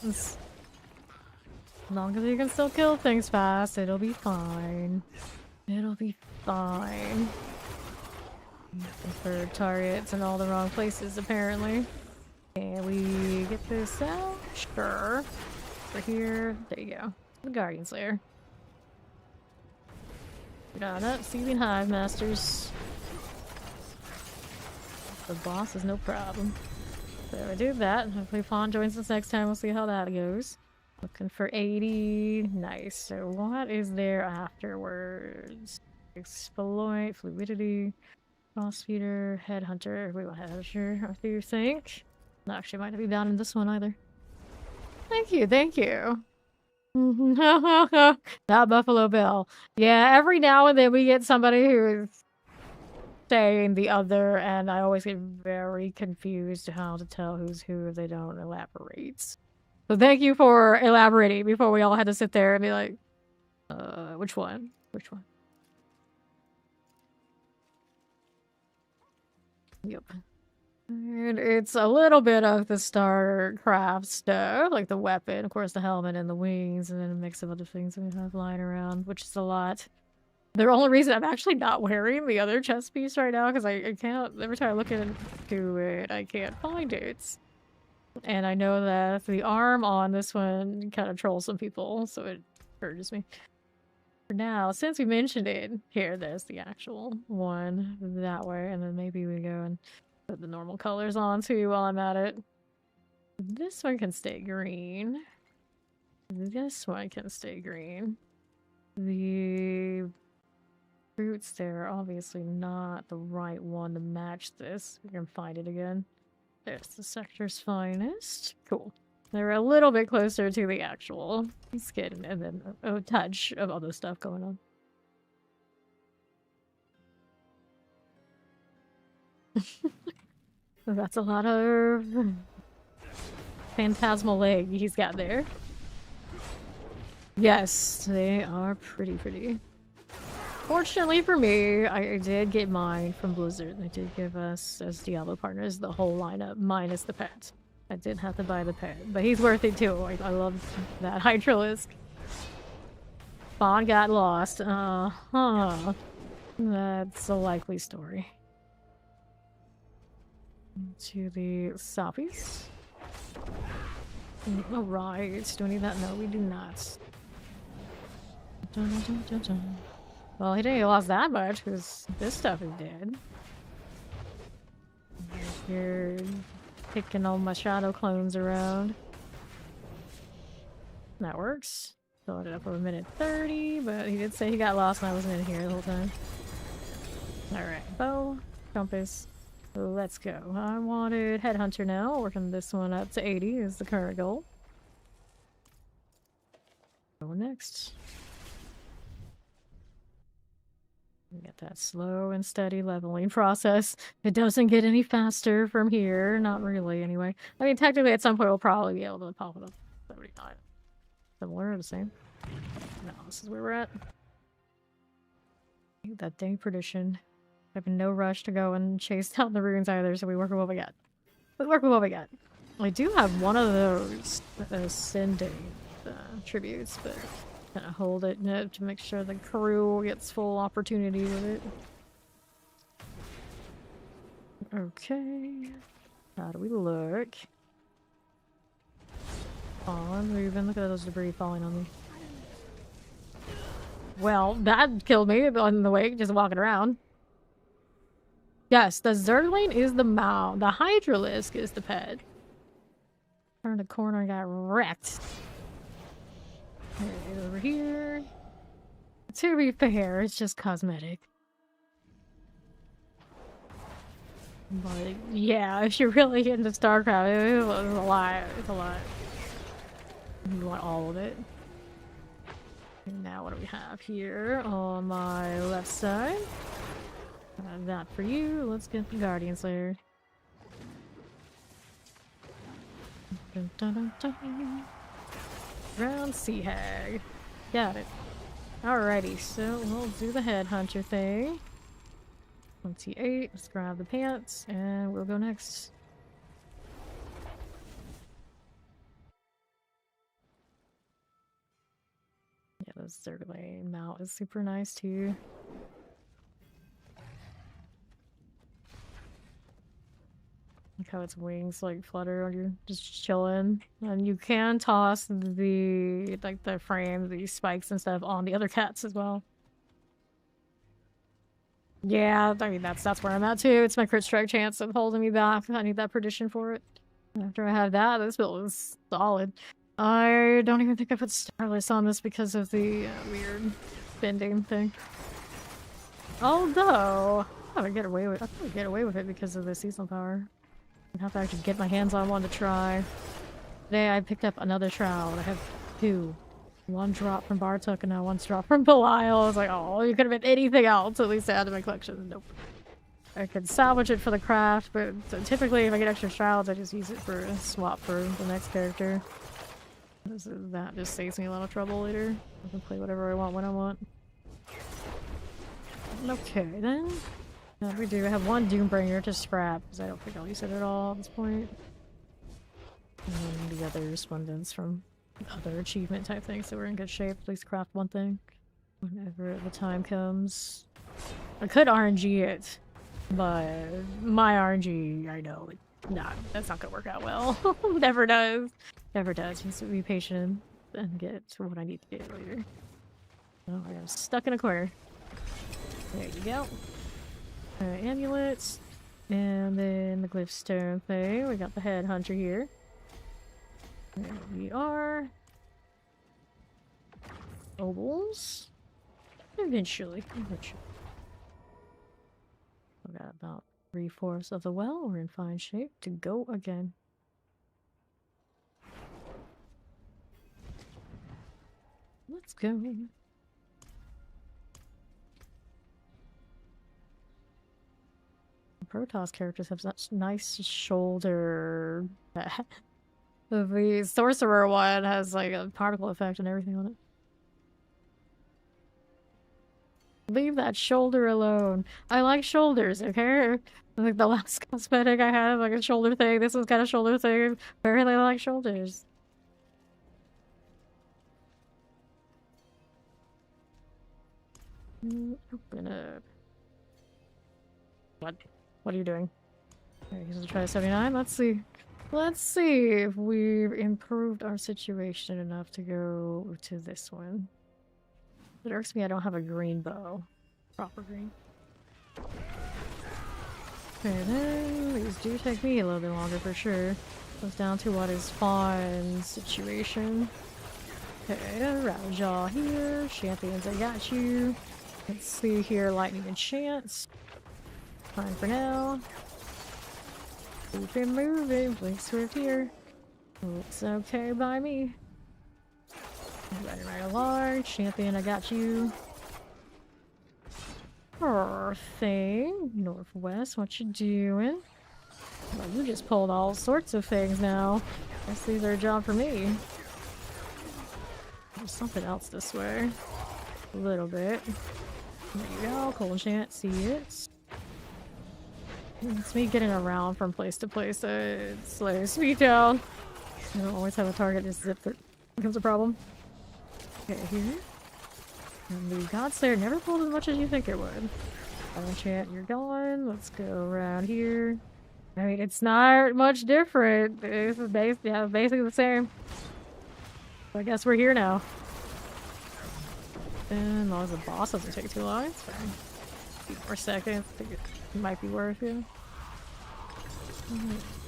As long as you can still kill things fast, it'll be fine. It'll be fine. For targets in all the wrong places, apparently. And we get this out? Sure. Over here. There you go. The Guardian Slayer. Got up. Seething Hive Masters. The boss is no problem. So I do that. Hopefully Fawn joins us next time. We'll see how that goes. Looking for 80. Nice. So what is there afterwards? Exploit, Fluidity, Boss Feeder, Headhunter. We want Headhunter, what do you think? No, actually, might not be bound in this one either. Thank you, thank you. Not Buffalo Bill. Yeah, every now and then we get somebody who is saying the other, and I always get very confused how to tell who's who if they don't elaborate. So thank you for elaborating before we all had to sit there and be like, which one? Which one? Yep. And it's a little bit of the Starcraft stuff, like the weapon, of course the helmet and the wings, and then a mix of other things we have lying around, which is a lot. The only reason I'm actually not wearing the other chest piece right now, because I can't, every time I look into it, I can't find it. And I know that the arm on this one kind of trolls some people, so it urges me. For now, since we mentioned it, here, there's the actual one that way, and then maybe we go and put the normal colors on too while I'm at it. This one can stay green. This one can stay green. The fruits there are obviously not the right one to match this. We can find it again. There's the sector's finest. Cool. They're a little bit closer to the actual skin, and then a touch of other stuff going on. That's a lot of phantasmal leg he's got there. Yes, they are pretty. Fortunately for me, I did get mine from Blizzard. They did give us, as Diablo partners, the whole lineup, minus the pet. I did have to buy the pet, but he's worth it too. I love that Hydralisk. Fawn got lost. Uh-huh. That's a likely story. To the Soppies. Alright, do we need that? No, we do not. Well, he didn't get lost that much, because this stuff is dead. You're picking all my shadow clones around. That works. Filled it up for a minute 30, but he did say he got lost and I wasn't in here the whole time. Alright, bow, compass. Let's go. I wanted Headhunter now. Working this one up to 80 is the current goal. Go next. Get that slow and steady leveling process. It doesn't get any faster from here. Not really, anyway. I mean, technically, at some point, we'll probably be able to pop it up Similar or the same? No, this is where we're at. That dang perdition. I have no rush to go and chase down the runes either, so we work with what we got. We work with what we got. I do have one of those ascending tributes, but kind of hold it to make sure the crew gets full opportunity with it. Okay. How do we look? On, moving. Look at those debris falling on me. Well, that killed me on the way, just walking around. Yes, the Zergling is the mount. The Hydralisk is the pet. Turned the corner and got wrecked. Okay, over here. To be fair, it's just cosmetic. But yeah, if you're really into Starcraft, it was a lot. It's a lot. You want all of it. And now what do we have here on my left side? That for you. Let's get the Guardian Slayer. Dun, dun, dun, dun. Round Sea Hag. Got it. Alrighty, so we'll do the headhunter thing. 28. Let's grab the pants, and we'll go next. Yeah, the Zergling mount is super nice too. Look how its wings like flutter when you're just chilling, and you can toss the frames, these spikes and stuff on the other cats as well. Yeah, I mean that's where I'm at too. It's my crit strike chance of holding me back. I need that perdition for it. After I have that, this build is solid. I don't even think I put Starless on this because of the weird bending thing. Although I would get away with it because of the seasonal power. I'd have to actually get my hands on one to try. Today I picked up another shroud. I have two. One drop from Bartok and now one drop from Belial. I was like, oh, you could have been anything else. At least add to my collection. Nope. I could salvage it for the craft, but typically if I get extra shrouds, I just use it for a swap for the next character. That just saves me a lot of trouble later. I can play whatever I want when I want. Okay, then. We do have one Doombringer to scrap, because I don't think I'll use it at all at this point. And then the other Resplendence from other achievement type things, so we're in good shape. At least craft one thing whenever the time comes. I could RNG it, but my RNG, I know, that's not gonna work out well. Never does. Never does. Just be patient and get to what I need to get later. Oh, I am stuck in a corner. There you go. Amulets, and then the glyph stone thing. We got the headhunter here. There we are. Obols. Eventually. We got about 3/4 of the well. We're in fine shape to go again. Let's go. Protoss characters have such nice shoulder. The sorcerer one has like a particle effect and everything on it. Leave that shoulder alone. I like shoulders, okay? Like the last cosmetic I had, like a shoulder thing. This one's got a shoulder thing. I really like shoulders. Open up. What are you doing? Okay, he's gonna try 79. Let's see. Let's see if we've improved our situation enough to go to this one. It irks me I don't have a green bow. Proper green. Okay, then these do take me a little bit longer for sure. Goes down to what is fun situation. Okay, Rattlejaw here. Champions, I got you. Let's see here, lightning and chance. Fine for now. Keep it moving. Blink Swift here. Looks okay by me. Right along. Champion, I got you. Thing. Northwest, what you doing? Well, you just pulled all sorts of things now. Guess these are a job for me. There's something else this way. A little bit. There you go. Cold enchant. See it. It's me getting around from place to place. It slows me down. I don't always have a target. Just zip it becomes a problem. Okay, here. And the Godslayer never pulled as much as you think it would. Cold enchant. You're going. Let's go around here. I mean, it's not much different. It's basically the same. So I guess we're here now. And as long as the boss doesn't take too long, it's fine. A few more seconds. I think it might be worth it.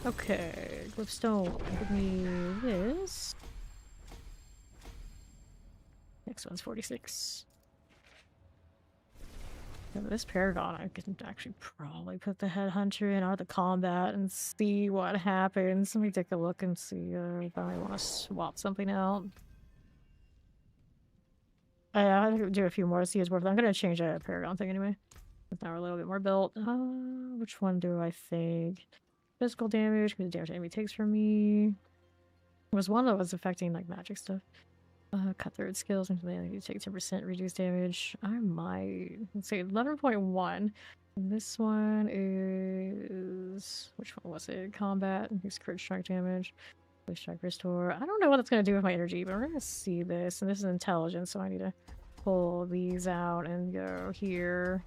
Okay, Glyphstone. Give me this. Next one's 46. Yeah, this Paragon, I can actually probably put the Headhunter in out of the combat and see what happens. Let me take a look and see if I want to swap something out. I think do a few more to see it's worth it. I'm gonna change that Paragon thing anyway. Now we're a little bit more built. Which one do I think? Physical damage, because the damage enemy takes from me. There was one that was affecting like magic stuff. Cutthroat skills into the enemy take 10% reduced damage. I might let's say 11.1. This one is which one was it? Combat, increase crit strike damage. Strike restore. I don't know what it's gonna do with my energy, but we're gonna see this. And this is intelligence, so I need to pull these out and go here.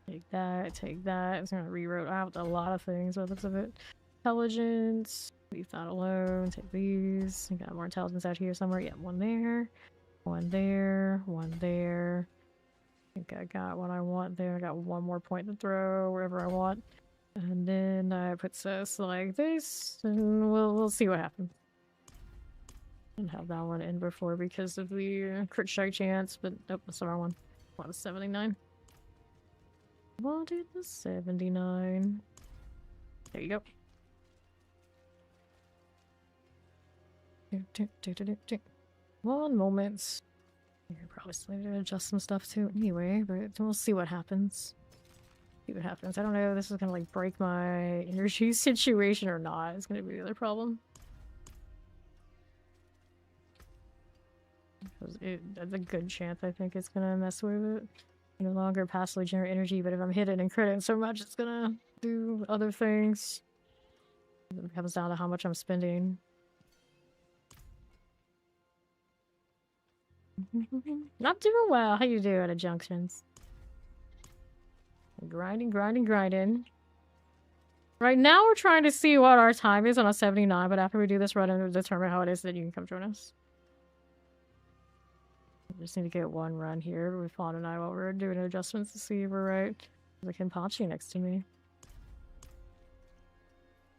Take that, take that. It's gonna rewrote out a lot of things by the looks of it. Intelligence. Leave that alone. Take these. You got more intelligence out here somewhere. Yeah, one there. One there. One there. I think I got what I want there. I got one more point to throw wherever I want. And then I put this like this, and we'll see what happens. Didn't have that one in before because of the crit strike chance, but nope, that's the wrong one. What is 79? Wanted the 79. There you go. 1 moment. You're probably still need to adjust some stuff too anyway, but we'll see what happens. See what happens. I don't know if this is gonna like break my energy situation or not. It's gonna be the other problem. Because there's a good chance I think it's gonna mess with it. No longer passively generate energy, but if I'm hitting and critting so much, it's gonna do other things. It comes down to how much I'm spending. Not doing well. How you doing at Junctions? Grinding, grinding, grinding. Right now we're trying to see what our time is on a 79, but after we do this run and determine how it is, then you can come join us. I just need to get one run here with Fawn and I while we're doing adjustments to see if we're right. There's a Kenpachi next to me.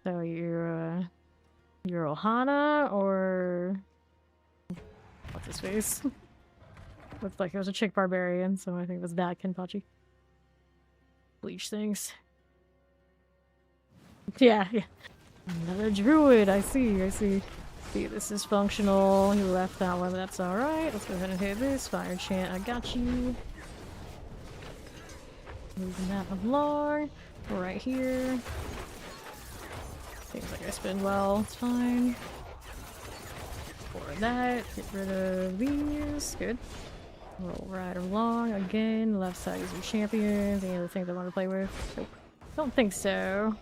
So you're Ohana or what's his face? Looked like it was a chick barbarian, so I think it was that Kenpachi. Bleach things. Yeah. Another druid, I see. See, this is functional. He left that one, but that's alright. Let's go ahead and hit this. Fire chant, I got you. Moving that along. We're right here. Seems like I spin well. It's fine. For that, get rid of these. Good. Roll right along. Again, left side is your champions. Any other things I want to play with? Nope. Don't think so.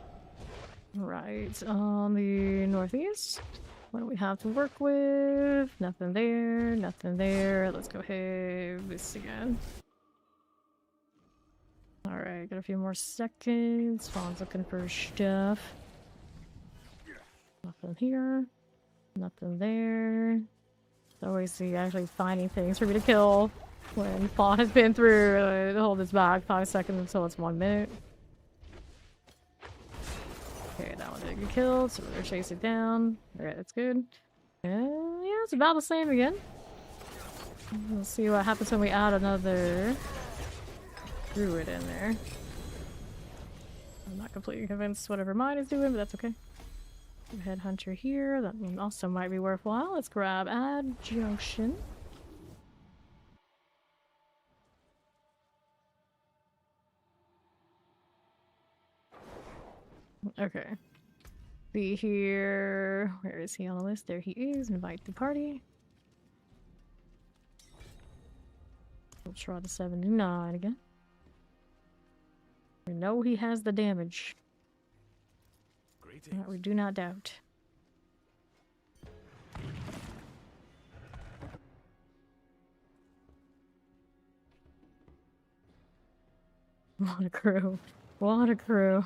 Right, on the northeast. What do we have to work with? Nothing there, nothing there. Let's go ahead this again. Alright, got a few more seconds. Fawn's looking for stuff. Nothing here. Nothing there. It's always the actually finding things for me to kill when Fawn has been through. Hold this back 5 seconds until it's 1 minute. Okay, that one didn't get killed, so we're gonna chase it down. Alright, that's good. And yeah, it's about the same again. We'll see what happens when we add another druid in there. I'm not completely convinced whatever mine is doing, but that's okay. Headhunter here, that one also might be worthwhile. Let's grab Adjunction. Okay. Be here. Where is he on the list? There he is. Invite the party. We'll try the 79 again. We know he has the damage. Greetings. That we do not doubt. What a crew. What a crew.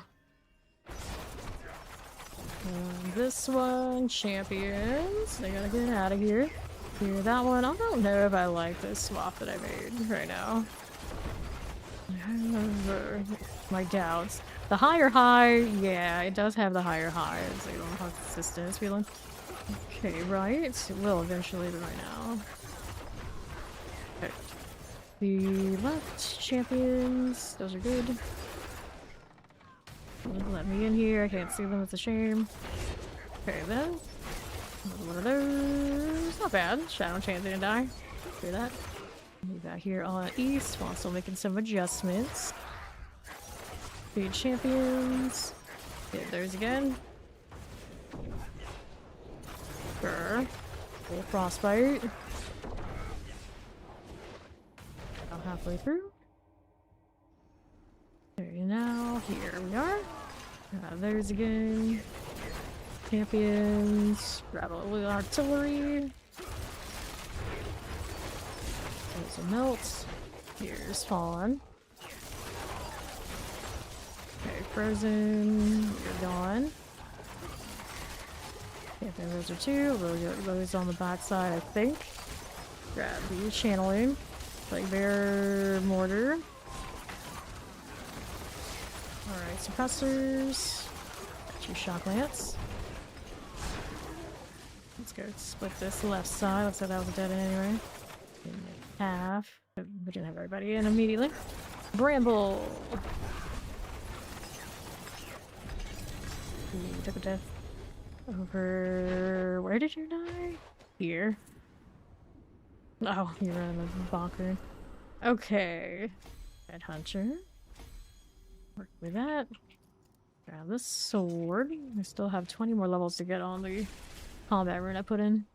This one, champions. They gotta get out of here. Here, that one. I don't know if I like this swap that I made right now. I have my doubts. The higher high, yeah, it does have the higher high. It's like, I don't know how consistent it's feeling. Okay, right. It will eventually, but right now. Okay. The left champions, those are good. Let me in here, I can't see them, it's a shame. Okay then. One of those. Not bad. Shadow Chance didn't die. Do that. Move out here on east while still making some adjustments. Feed champions. Hit theirs again. Grr. Full frostbite. About halfway through. There you now. Here we are. There's again. Champions. Rattle with artillery. There's a melt. Here's Fawn. Okay, Frozen. You're gone. Yeah, those are two. Those on the back side, I think. Grab the channeling. Like bear mortar. Alright, suppressors. Got your shock lance. Let's go split this left side. Looks like that was dead anyway. Half. We didn't have everybody in immediately. Bramble! Ooh, took a death. Over... Where did you die? Here. Oh, you're in the bunker. Okay. Headhunter. Work with that. Grab this sword. I still have 20 more levels to get on the combat rune I put in.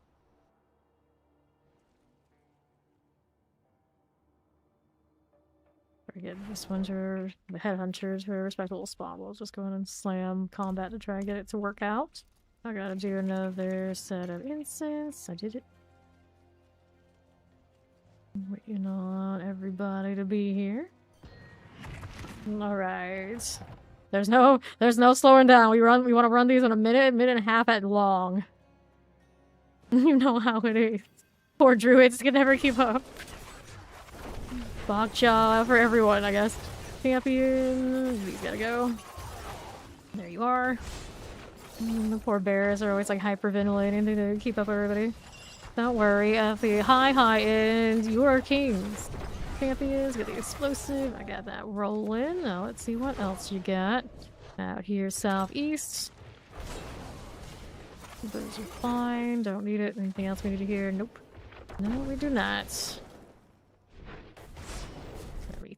Get this one to the headhunters for a respectable spot. We'll just go in and slam combat to try and get it to work out. I gotta do another set of incense. I did it. I'm waiting on everybody to be here. Alright. There's no slowing down. We want to run these in a minute and a half at long. You know how it is. Poor druids can never keep up. Bokcha for everyone, I guess. Champion, these gotta go. There you are. The poor bears are always like hyperventilating to keep up everybody. Don't worry, at the high end, you are kings. Champions, get the explosive. I got that rolling. Now let's see what else you got. Out here southeast. Those are fine. Don't need it. Anything else we need to hear? Nope. No, we do not.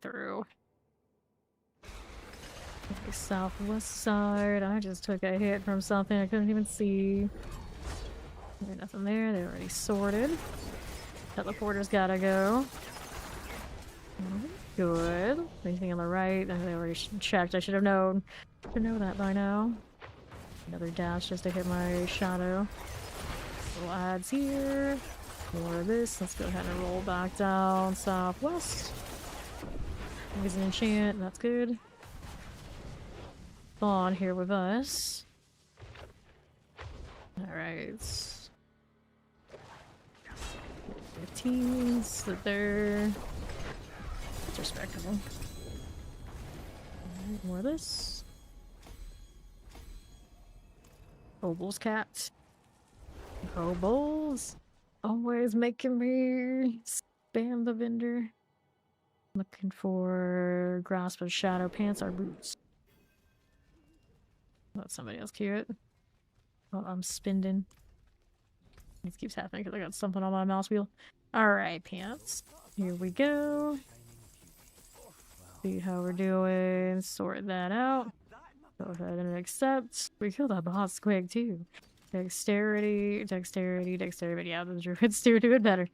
Through the southwest side. I just took a hit from something I couldn't even see. There's nothing there. They're already sorted. Teleporter's gotta go. Good. Anything on the right? I already checked. I should have known. Should know that by now. Another dash just to hit my shadow. Little ads here. More of this. Let's go ahead and roll back down southwest. There's an enchant, that's good. Fawn here with us. Alright. 15s that they're... It's respectable. Alright, more of this. Kobolds cat. Kobolds. Always making me spam the vendor. Looking for grasp of shadow pants or boots. Let somebody else cue it. Oh, I'm spinning. This keeps happening because I got something on my mouse wheel. Alright, pants. Here we go. See how we're doing. Sort that out. Go ahead and accept. We killed that boss quick too. Dexterity, dexterity, dexterity. But yeah, the druids do it better.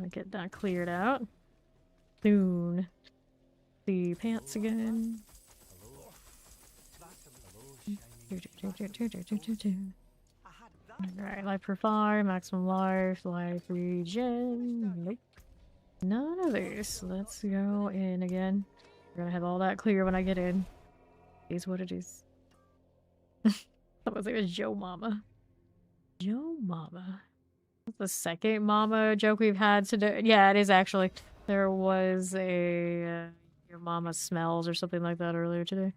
I'll get that cleared out. soon. The pants again. Alright, life per fire, maximum life regen. Nope. None of these. Let's go in again. We're gonna have all that clear when I get in. Is what it is. That was like a Joe Mama. Joe Mama. That's the second Mama joke we've had today. Yeah, it is actually. There was a your mama smells or something like that earlier today.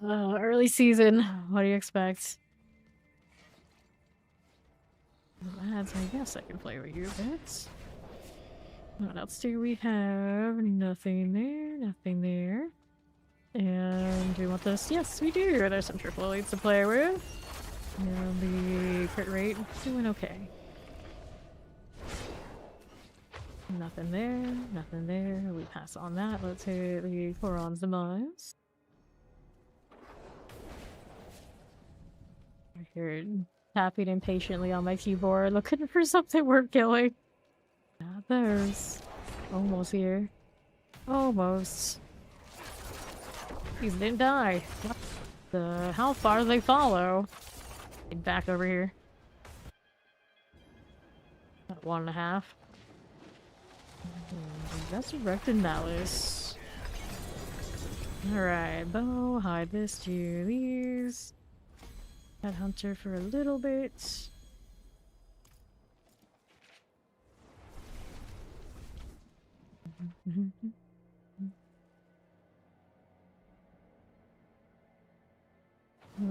Early season. What do you expect? Lads, I guess I can play with you a bit. What else do we have? Nothing there, nothing there. And do we want this? Yes, we do! There's some triple elites to play with. And the crit rate, doing okay. Nothing there, nothing there. We pass on that. Let's hit the Koron's Demise. I heard tapping impatiently on my keyboard, looking for something worth killing. Not those. Almost here. Almost. These didn't die. What the? How far do they follow? Get back over here. About 1.5. Resurrected Malice. Alright, bow, hide this to these. Headhunter for a little bit.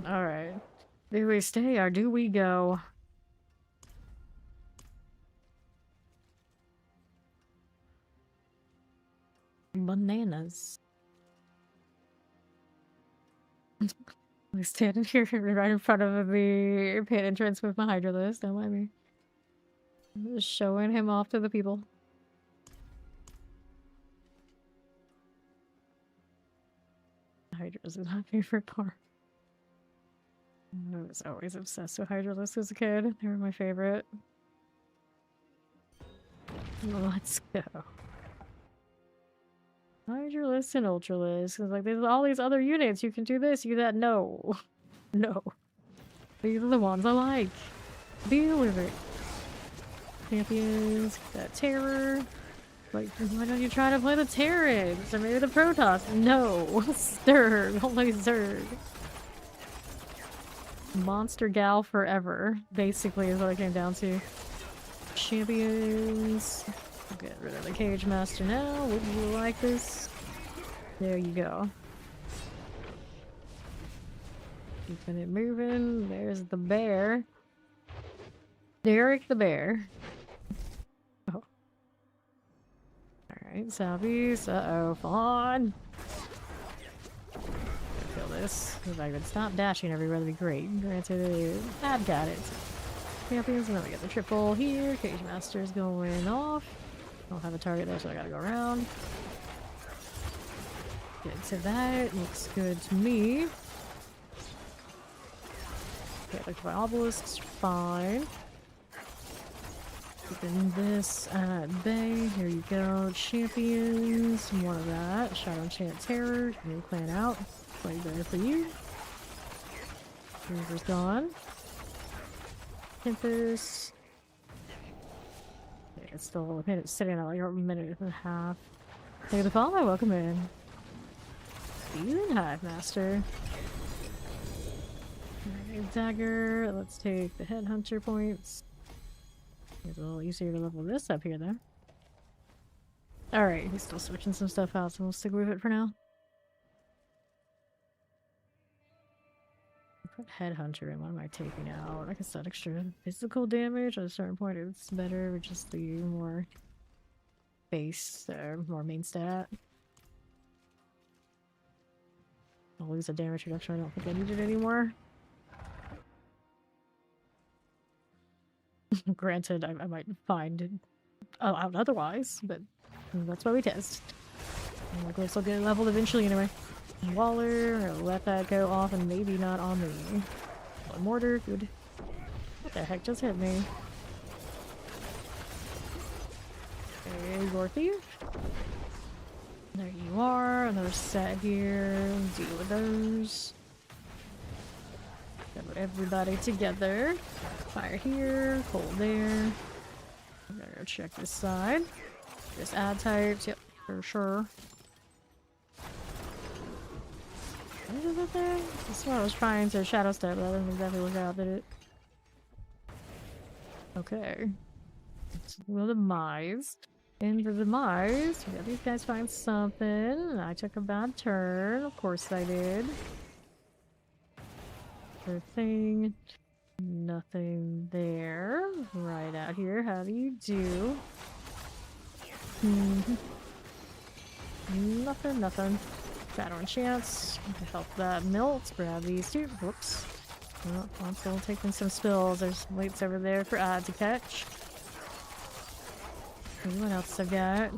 Alright. Do we stay or do we go? Bananas. I'm standing here right in front of the pit entrance with my Hydralisk, don't mind me. I'm just showing him off to the people. Hydralisk is my favorite part. I was always obsessed with Hydralisk as a kid. They were my favorite. Let's go. Hydralisk and Ultralisk. It's like, there's all these other units. You can do this, you do that. No. No. These are the ones I like. Deal with it. Champions. That terror. Like, why don't you try to play the Terrans? Or maybe the Protoss? No. Zerg. Only Zerg. Monster gal forever. Basically is what it came down to. Champions. Get rid of the Cage Master now. Would you like this? There you go. Keeping it moving. There's the bear. Derek the bear. Oh. Alright, Salvies. Uh-oh, Fawn. Kill this. If I could stop dashing everywhere, that'd be great. Granted, I've got it. Champions, and then we get the triple here. Cage Master's going off. I don't have a target there, so I gotta go around. Get to that. Looks good to me. Okay, electrified obelisks, fine. Keeping this at bay. Here you go. Champions. More of that. Shadow Enchant Terror. New clan out. Play better for you. Reaver's gone. Tempest. Okay, it's still sitting at like a minute and a half. Take the follow. Welcome in. Stealing Hive Master. Alright, dagger. Let's take the headhunter points. It's a little easier to level this up here, though. Alright, he's still switching some stuff out, so we'll stick with it for now. Put headhunter in. What am I taking out? I guess that extra physical damage at a certain point it's better with just the more base, more main stat. I'll lose a damage reduction. I don't think I need it anymore. Granted, I might find it out otherwise, but that's why we test. And like, this will get leveled eventually anyway. Waller, let that go off and maybe not on me. One mortar, good. What the heck just hit me? Okay, Gore Thief. Another set here. Deal with those. Get everybody together. Fire here, cold there. I'm gonna go check this side. Just add types, yep, for sure. What is it there? I swear I was trying to shadow step, but that didn't exactly work out, did it? Okay. The demise. In the demise, we got these guys find something. I took a bad turn. Of course I did. Good thing. Nothing there. Right out here. How do you do? Nothing, nothing. Shadow and chance. Help that melt. Grab these two. Whoops. Oh, I'm still taking some spills. There's weights over there for Odd to catch. What else I got?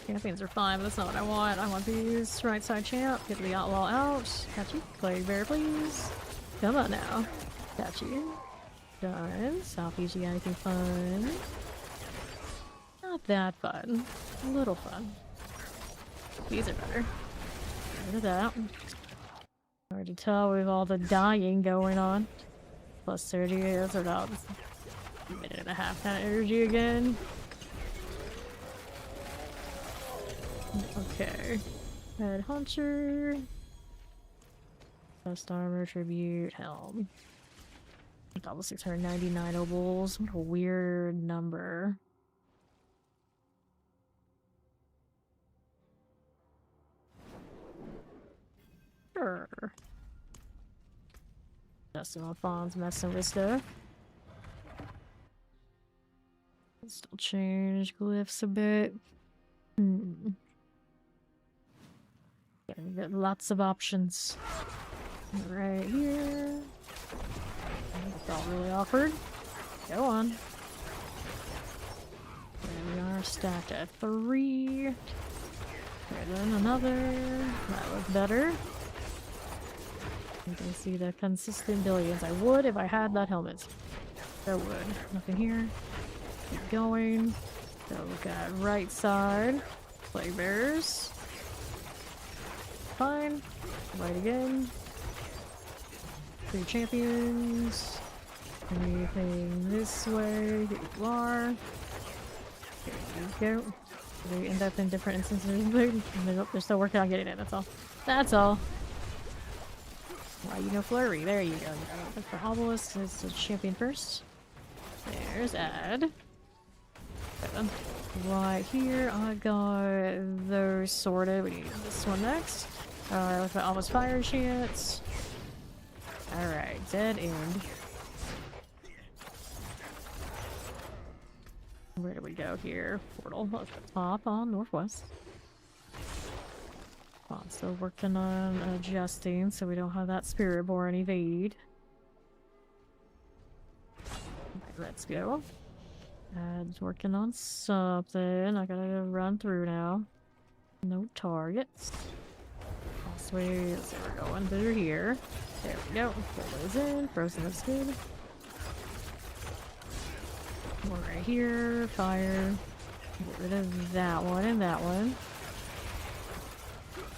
Champions are fine, but that's not what I want. I want these. Right side champ. Get the outlaw out. Catch you. Plague bear, please. Come on now. Catch you. Done. South East, you got anything fun? Not that fun. A little fun. These are better. Get rid of that. Hard to tell with all the dying going on. Plus 30, that's about a minute and a half kind of energy again. Okay. Head Hunter. Best armor, tribute, helm. Double 699 obols. What a weird number. Sure. Justin Alphonse messing with stuff. Still change glyphs a bit. Got lots of options. Right here. Felt really awkward. Go on. There we are, stacked at 3. Okay, then another. That looks better. You can see the consistent billions. I would if I had that helmet. I would. Nothing here. Keep going. So look at right side. Plague bears. Fine. Right again. 3 champions. Anything this way? Here you are. There you go. They end up in different instances. They're still working on getting it. That's all. That's all. Why you know Flurry? There you go. Look for Obelisk. It's a champion first. There's Ad. Right here, I got those sorted. We need this one next. Alright, with the almost fire chance. Alright, dead end. Where do we go here? Portal at the top on northwest. Still working on adjusting so we don't have that Spiritborn evade. Okay, let's go. Ad's working on something. I gotta run through now. No targets. Sweet. So we're going through here. There we go. Pull those in. Frozen looks good. One right here. Fire. Get rid of that one and that one.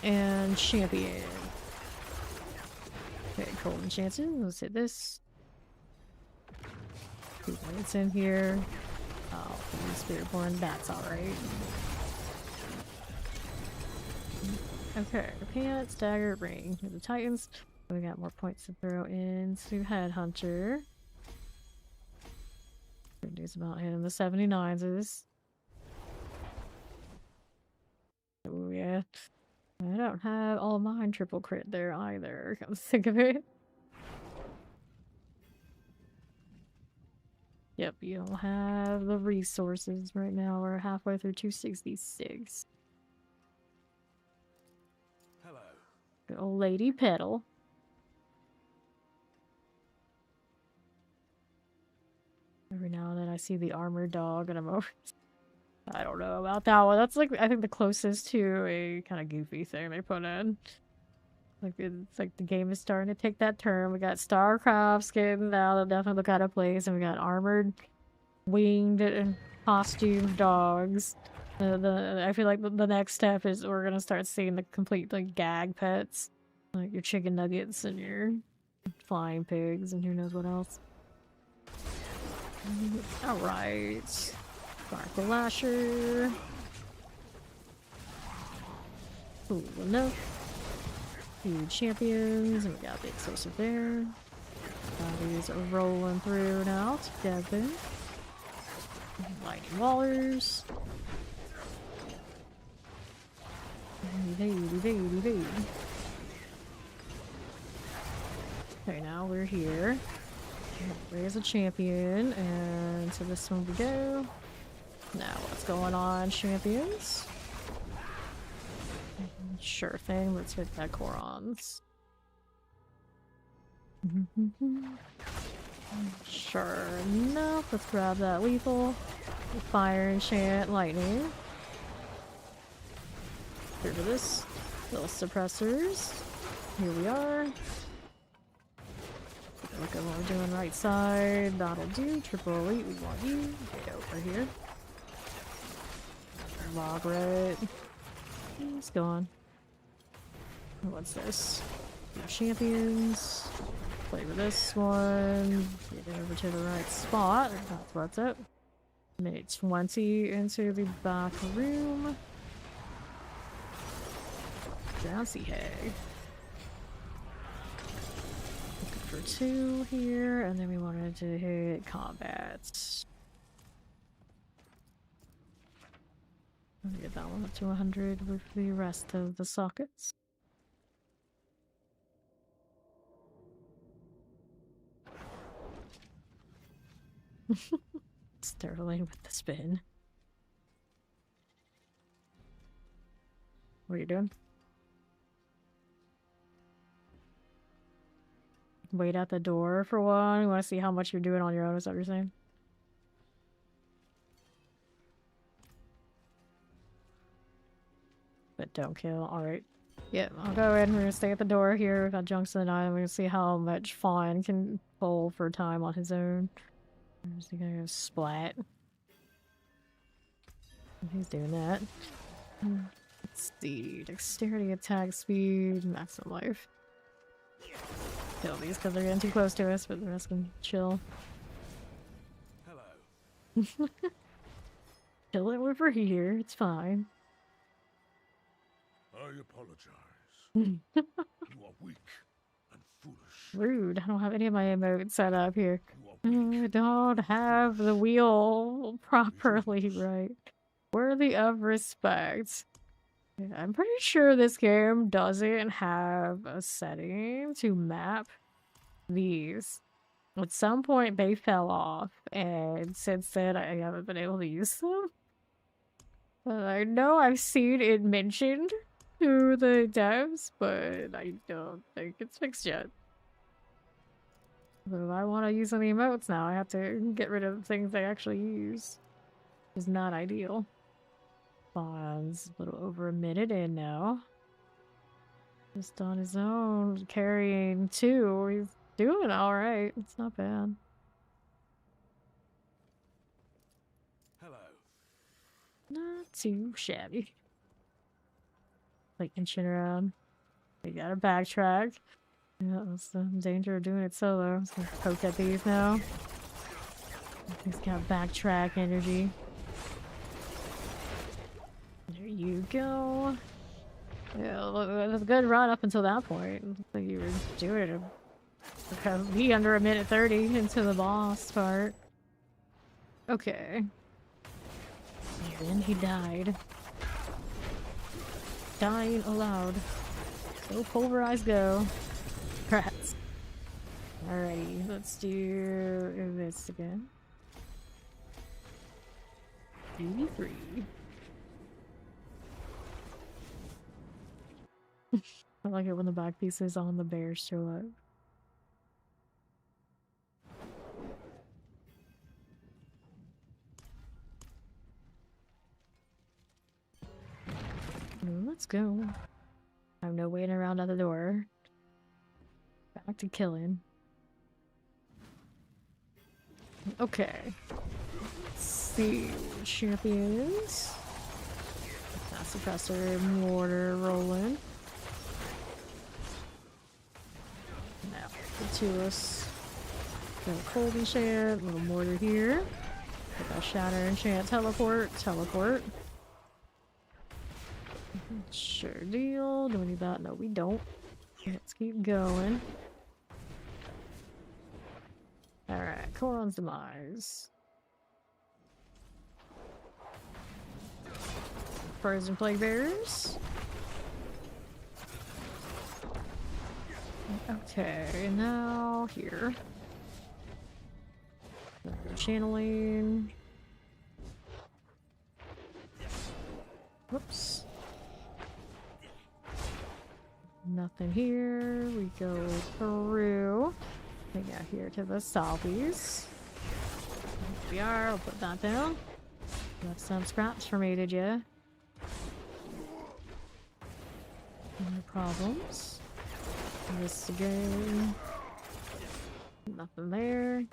And champion. Okay, golden chances. Let's hit this. 2 points in here. Oh, Spiritborn, that's alright. Okay, pants, dagger, ring. Here's the Titans. We got more points to throw into Headhunter. Good news about hitting the 79s. Oh yeah. I don't have all mine triple crit there either, come to think of it. Yep, you don't have the resources right now. We're halfway through 266. Hello. Good old lady pedal. Every now and then I see the armored dog and I'm over. I don't know about that one. That's like, I think the closest to a kind of goofy thing they put in. Like, it's like the game is starting to take that turn. We got Starcraft skin now that definitely look out of place, and we got armored, winged, and costumed dogs. I feel like the next step is we're gonna start seeing the complete like gag pets, like your chicken nuggets and your flying pigs and who knows what else. All right, Sparkle Lasher. Cool enough. Two champions, and we got the explosive there. Bodies are rolling through now together. Lightning Wallers. Okay, now we're here. There's a champion, and to this one we go. Now, what's going on, champions? Sure thing, let's hit that Korons. Sure enough, let's grab that lethal. Fire, enchant, lightning. Here for this. Little suppressors. Here we are. Look at what we're doing right side. That'll do. Triple elite, we want you. Get over here. Log red. He's gone. What's this? Champions. Play with this one. Get over to the right spot. That's what's up. Made 20 into the back room. Bouncy hay. Looking for 2 here, and then we wanted to hit combat. I'll get that one up to 100 with the rest of the sockets. Sterling with the spin. What are you doing? Wait at the door for one. You want to see how much you're doing on your own, is that what you're saying? But don't kill. Alright. Yeah, I'll go ahead and we're gonna stay at the door here. We've got Junks and I, and we're gonna see how much Fawn can pull for time on his own. Is he gonna go splat? He's doing that. Let's see. Dexterity, attack speed, maximum life. Kill these because they're getting too close to us, but the rest can chill. Hello. Chill it over here, it's fine. I apologize. You are weak and foolish. Rude, I don't have any of my emotes set up here. You are weak. I don't have the wheel properly right. Worthy of respect. Yeah, I'm pretty sure this game doesn't have a setting to map these. At some point they fell off, and since then I haven't been able to use them. I know I've seen it mentioned to the devs, but I don't think it's fixed yet. But if I want to use any emotes now, I have to get rid of the things I actually use. Which is not ideal. Fawn's a little over a minute in now. Just on his own, carrying 2. He's doing alright. It's not bad. Hello. Not too shabby. Like inching around. We gotta backtrack. Yeah, that's the danger of doing it solo. I'm just gonna poke at these now. He's got backtrack energy. There you go. Yeah, look, it was a good run up until that point. Looks like you were doing it. Be under 1:30 into the boss part. Okay. And then he died. Dying aloud. So pulverized go. Rats. Alrighty, let's do this again. 83. I like it when the back pieces on the bears show up. Let's go. I have no waiting around at the door. Back to killing. Okay. Let's see. Champions. suppressor mortar rolling. Now, get to us. Got a cold enchant, little mortar here. Got that shatter enchant, teleport, teleport. Sure deal. Do we need that? No, we don't. Let's keep going. Alright, Koron's Demise. Frozen Plague Bearers. Okay, now here. Channeling. Whoops. Nothing here. We go through. We got here to the southeast. Here we are. I'll put that down. Got some scraps for me, did ya? No problems. This again. Nothing there.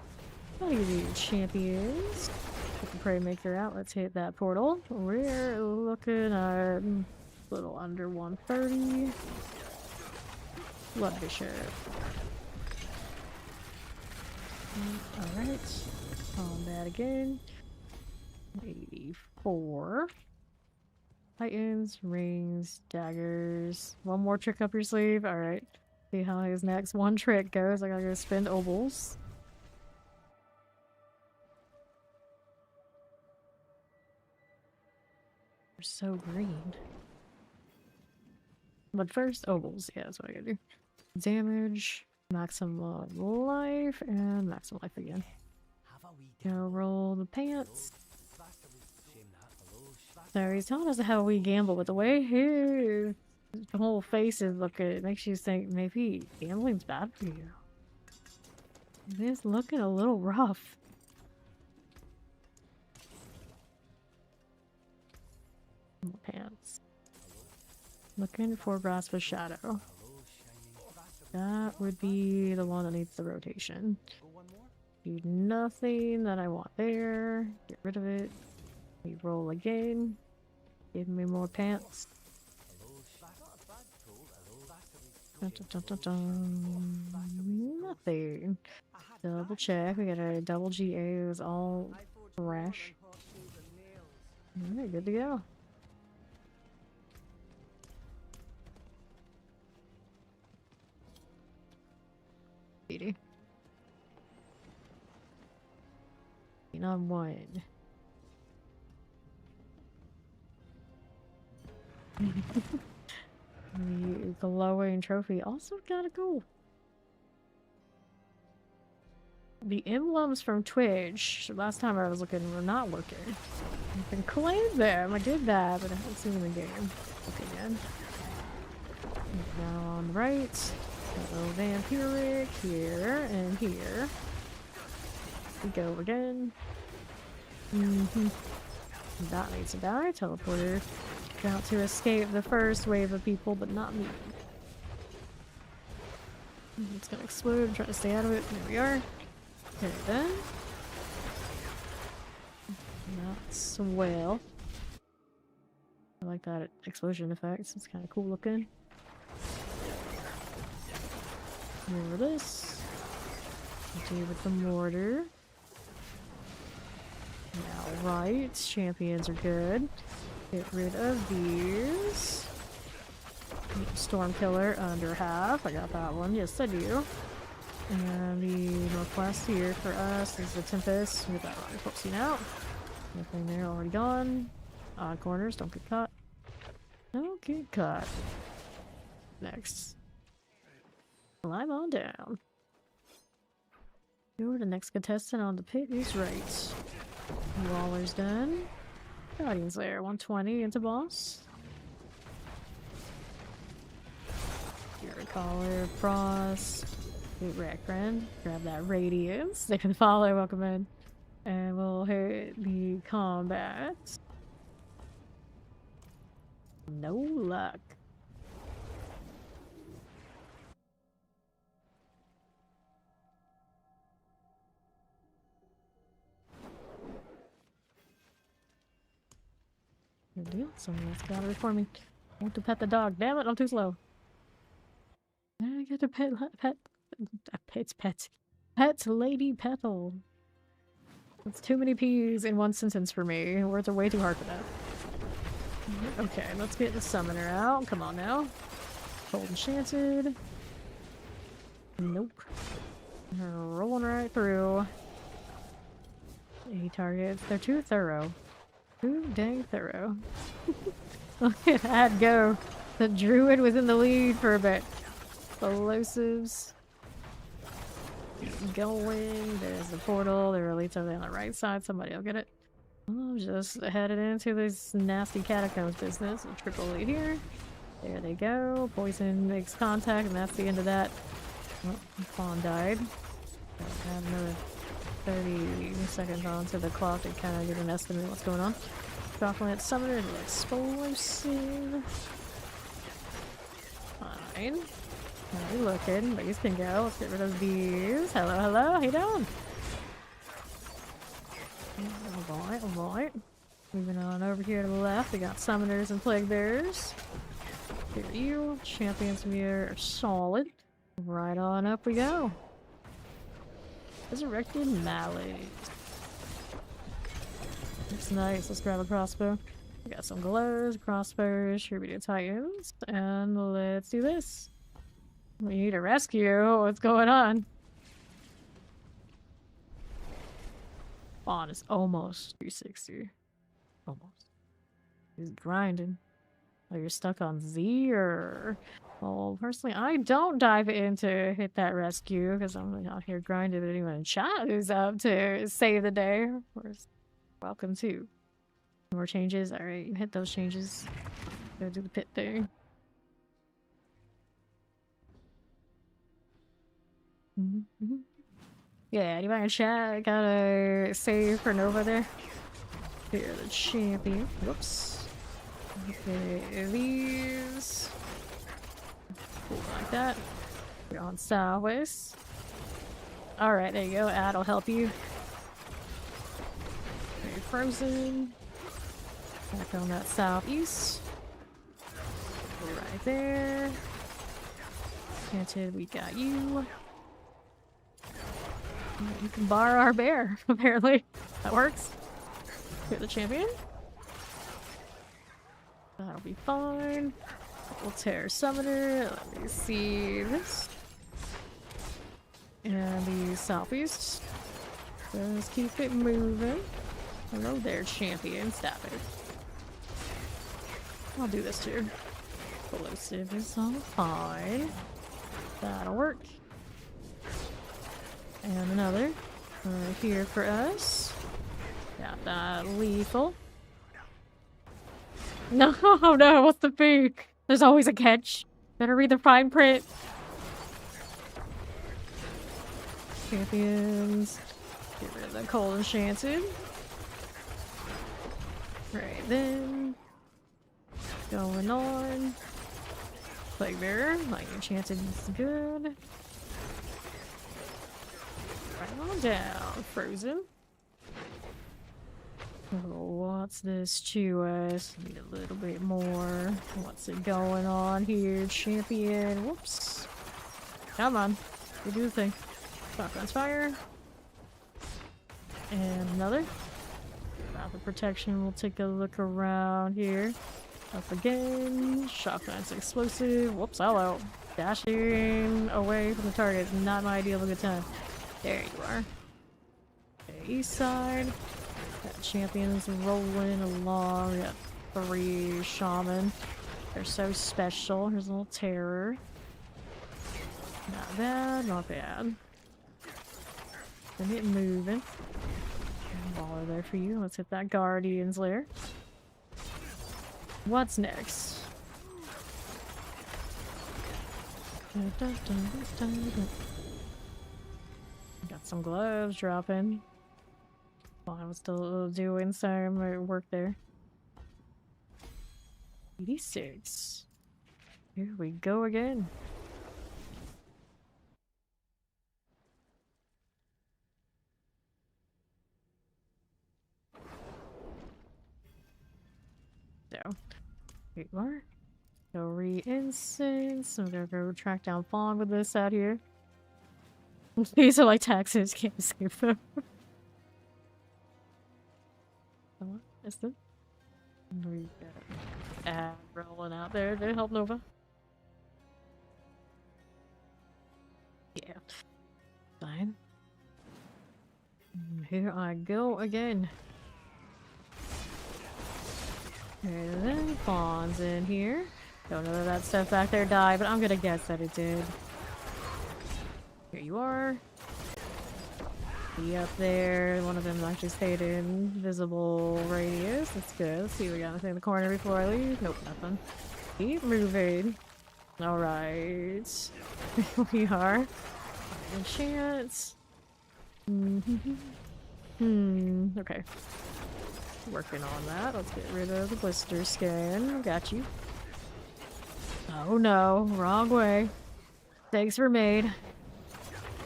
What do you do, champions? Put the Prey Maker out. Let's hit that portal. We're looking at a little under 130. Blood Bishop. Alright. Combat again. 84. Titans, rings, daggers. One more trick up your sleeve. Alright. See how his next one trick goes. I gotta go spend obols. They're so green. But first, obols. Yeah, that's what I gotta do. Damage, maximum life, and maximum life again. Go roll the pants. So he's telling us how we gamble, but the way his whole face is looking, it makes you think maybe gambling's bad for you. It is looking a little rough. Pants. Looking for Grasp of Shadow. That would be the one that needs the rotation. Do nothing that I want there. Get rid of it. We roll again. Give me more pants. Dun, dun, dun, dun, dun. Nothing. Double check. We got a double GA. It was all fresh. Alright, good to go. On one. The glowing trophy also gotta go. The emblems from Twitch, last time I was looking, were not working. I can claim them. I did that, but I haven't seen them in game. Okay, again. Now on the right. Hello, vampiric here and here. We go again. That needs to die. Teleporter. Out to escape the first wave of people, but not me. It's gonna explode. I'm trying to stay out of it. There we are. Okay, then. That's well. I like that explosion effect. It's kind of cool looking. More of this. Do with the mortar. Now, right. Champions are good. Get rid of these. Storm Killer under half. I got that one. Yes, I do. And the northwest here for us is the Tempest. Get that one focusing out. Nothing there, already gone. Odd corners, don't get caught. Don't get caught. Next. Climb on down. You're the next contestant on the pit is right. Waller's done. Guardian's Lair, 120 into boss. Fury Collar, Frost. Get Wreck Friend. Grab that Radiance. They can follow, welcome in. And we'll hit the combat. No luck. deal. Someone's got it for me. I want to pet the dog. Damn it, I'm too slow. I get to pet Lady Petal. That's too many P's in one sentence for me. Words are way too hard for that. Okay, let's get the summoner out. Come on now. Cold Enchanted. Nope. Rolling right through. 80 targets. They're too thorough. Too dang thorough. Look at that go. The druid was in the lead for a bit. Explosives. Going. There's the portal. The elites over there on the right side. Somebody will get it. I'm just headed into this nasty catacombs business. A triple lead here. There they go. Poison makes contact, and that's the end of that. Oh, Fawn died. I have another 30 seconds onto the clock to kind of get an estimate of what's going on. Droplet Summoner, the Explosive. Fine. How you looking? These can go. Let's get rid of these. Hello, hello. How you doing? Alright. Moving on over here to the left. We got Summoners and Plague Bearers. Here you. Champions from here are solid. Right on up we go. Resurrected Mallet. Looks nice. Let's grab a crossbow. We got some glows, crossbows, Tribute Titans, and let's do this. We need a rescue. What's going on? Fawn is almost 360. Almost. He's grinding. Oh, you're stuck on Z or... Well, personally, I don't dive in to hit that rescue because I'm out here grinding with anyone in chat who's up to save the day. Of course, welcome to. More changes. Alright, you hit those changes. Go do the pit thing. Yeah, anybody in chat got a save for Nova there? Here, the champion. Whoops. Okay, these. Cool, like that. We're on sideways. Alright, there you go. That'll help you. Okay, frozen. Back on that southeast. Right there. Enchanted, we got you. You can borrow our bear, apparently. That works. You're the champion. That'll be fine. We'll tear summoner. Let me see this. And the southeast. Just keep it moving. Hello there, champion. Stop it. I'll do this too. Explosive is all fine. That'll work. And another. Here for us. Got that lethal. No, no, what's the peak? There's always a catch. Better read the fine print. Champions. Get rid of the Cold Enchanted. Right then. Going on. Plague Bearer. Like Enchanted is good. Right on down. Frozen. Oh, what's this to us? Need a little bit more. What's it going on here? Champion. Whoops. Come on. You do the thing. Shotgun's fire. And another. About the protection, we'll take a look around here. Up again. Shotgun's explosive. Whoops, hello. Dashing away from the target. Not my ideal of a good time. There you are. Okay, east side. Got champions rolling along. We got 3 shaman. They're so special. Here's a little terror. Not bad, not bad. Gonna get moving. Baller there for you. Let's hit that Guardian's Lair. What's next? Got some gloves dropping. I was still doing some work there. 86. Here we go again. So, Wait, what? Go re-instance. I'm gonna go track down Fawn with this out here. These are like taxes, can't escape them. What is this? We got ad rolling out there to help Nova. Yeah. Fine. Here I go again. And then Fawn's in here. Don't know that that stuff back there died, but I'm gonna guess that it did. Here you are. Be up there. One of them actually stayed in visible radius. That's good. Let's see if we got anything in the corner before I leave. Nope, nothing. Keep moving. Alright. We are. Good chance. Okay. Working on that. Let's get rid of the blister skin. Got you. Oh no, wrong way. Mistakes were made.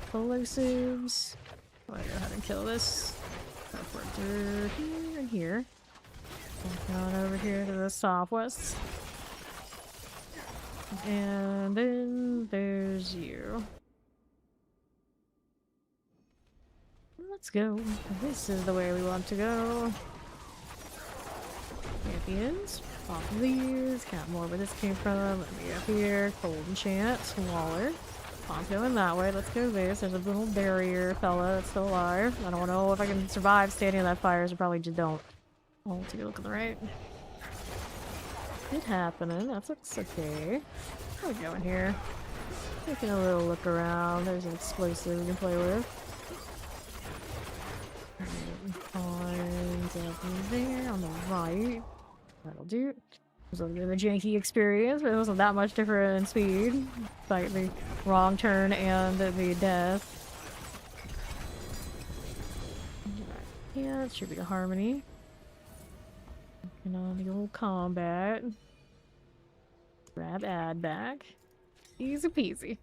Explosives. Oh, I know how to kill this. Through here and here. Going over here to the southwest. And then there's you. Let's go. This is the way we want to go. Champions. Off of these. Count more where this came from. Let me up here. Cold enchant. Waller. I'm going that way. Let's go this. There's a little barrier fella that's still alive. I don't know if I can survive standing in that fire, so probably just don't. Oh, take a look on the right. It happening. That's okay. How we going here? Taking a little look around. There's an explosive we can play with. Pawns up there on the right. That'll do. It was a bit of a janky experience, but it wasn't that much different in speed. Despite the wrong turn and the death. Yeah, it should be a harmony. Working on the old combat. Grab ad back. Easy peasy.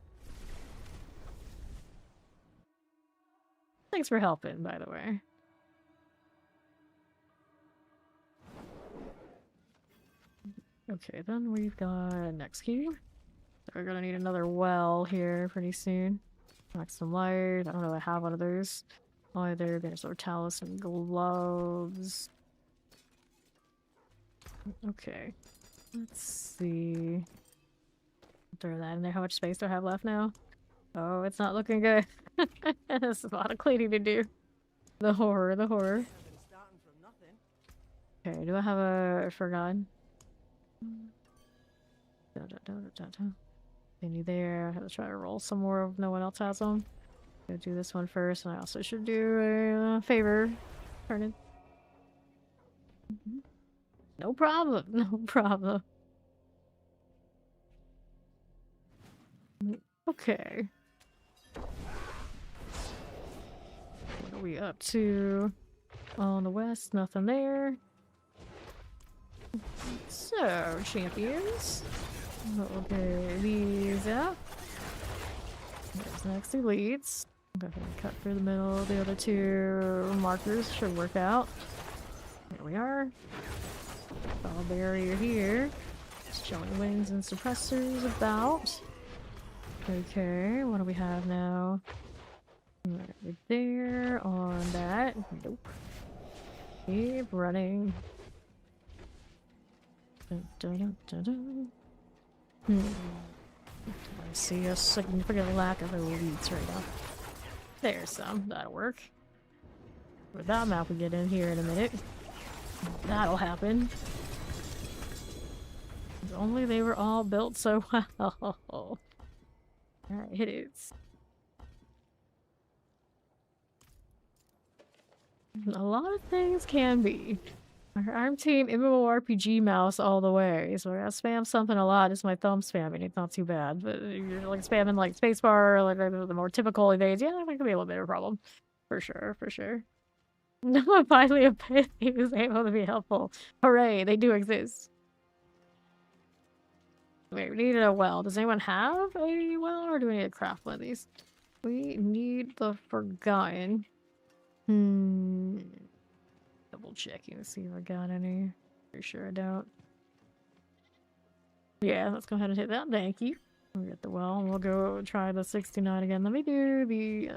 Thanks for helping, by the way. Okay, then we've got next cube. So we're gonna need another well here pretty soon. Knock some light. I don't know if I have one of those. Either there's our talus and gloves. Okay. Let's see. Throw that in there. How much space do I have left now? Oh, it's not looking good. There's a lot of cleaning to do. The horror, the horror. Okay, do I have a forgotten? Any there? I have to try to roll some more if no one else has them. Go do this one first, and I also should do a favor. Turn it. No problem. No problem. Okay. What are we up to? On the west, nothing there. So, champions. Okay, these out. There's next elites. Go ahead and cut through the middle. The other two markers should work out. There we are. All barrier here. Just showing wings and suppressors about. Okay, what do we have now? Right there on that. Nope. Keep running. Dun, dun, dun, dun, dun. I see a significant lack of elites right now. There's some. That'll work. With that map we get in here in a minute. That'll happen. If only they were all built so well. Alright, it is. A lot of things can be. Our ARM team MMORPG mouse all the way. So I gotta spam something a lot. It's my thumb spamming. It's not too bad. But you're like spamming like spacebar or like the more typical days. Yeah, that could be a little bit of a problem. For sure, for sure. No, finally a pit he was able to be helpful. Hooray, they do exist. Wait, we need a well. Does anyone have a well or do we need to craft one of these? We need the forgotten. Double checking to see if I got any. Pretty sure I don't. Yeah, let's go ahead and hit that. Thank you. We'll get the well, and we'll go try the 69 again. Let me do the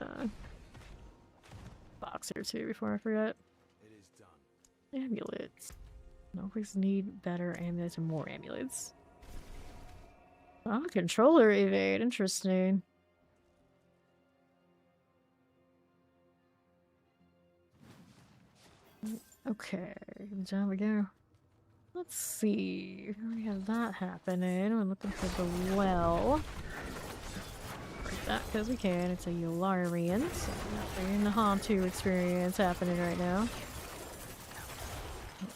boxer too before I forget. It is done. Amulets. No, we just need better amulets and more amulets. Oh, controller evade. Interesting. Okay, down we go. Let's see. We have that happening. We're looking for the well. Break that because we can. It's a Yolarian, so nothing in the Hantu experience happening right now.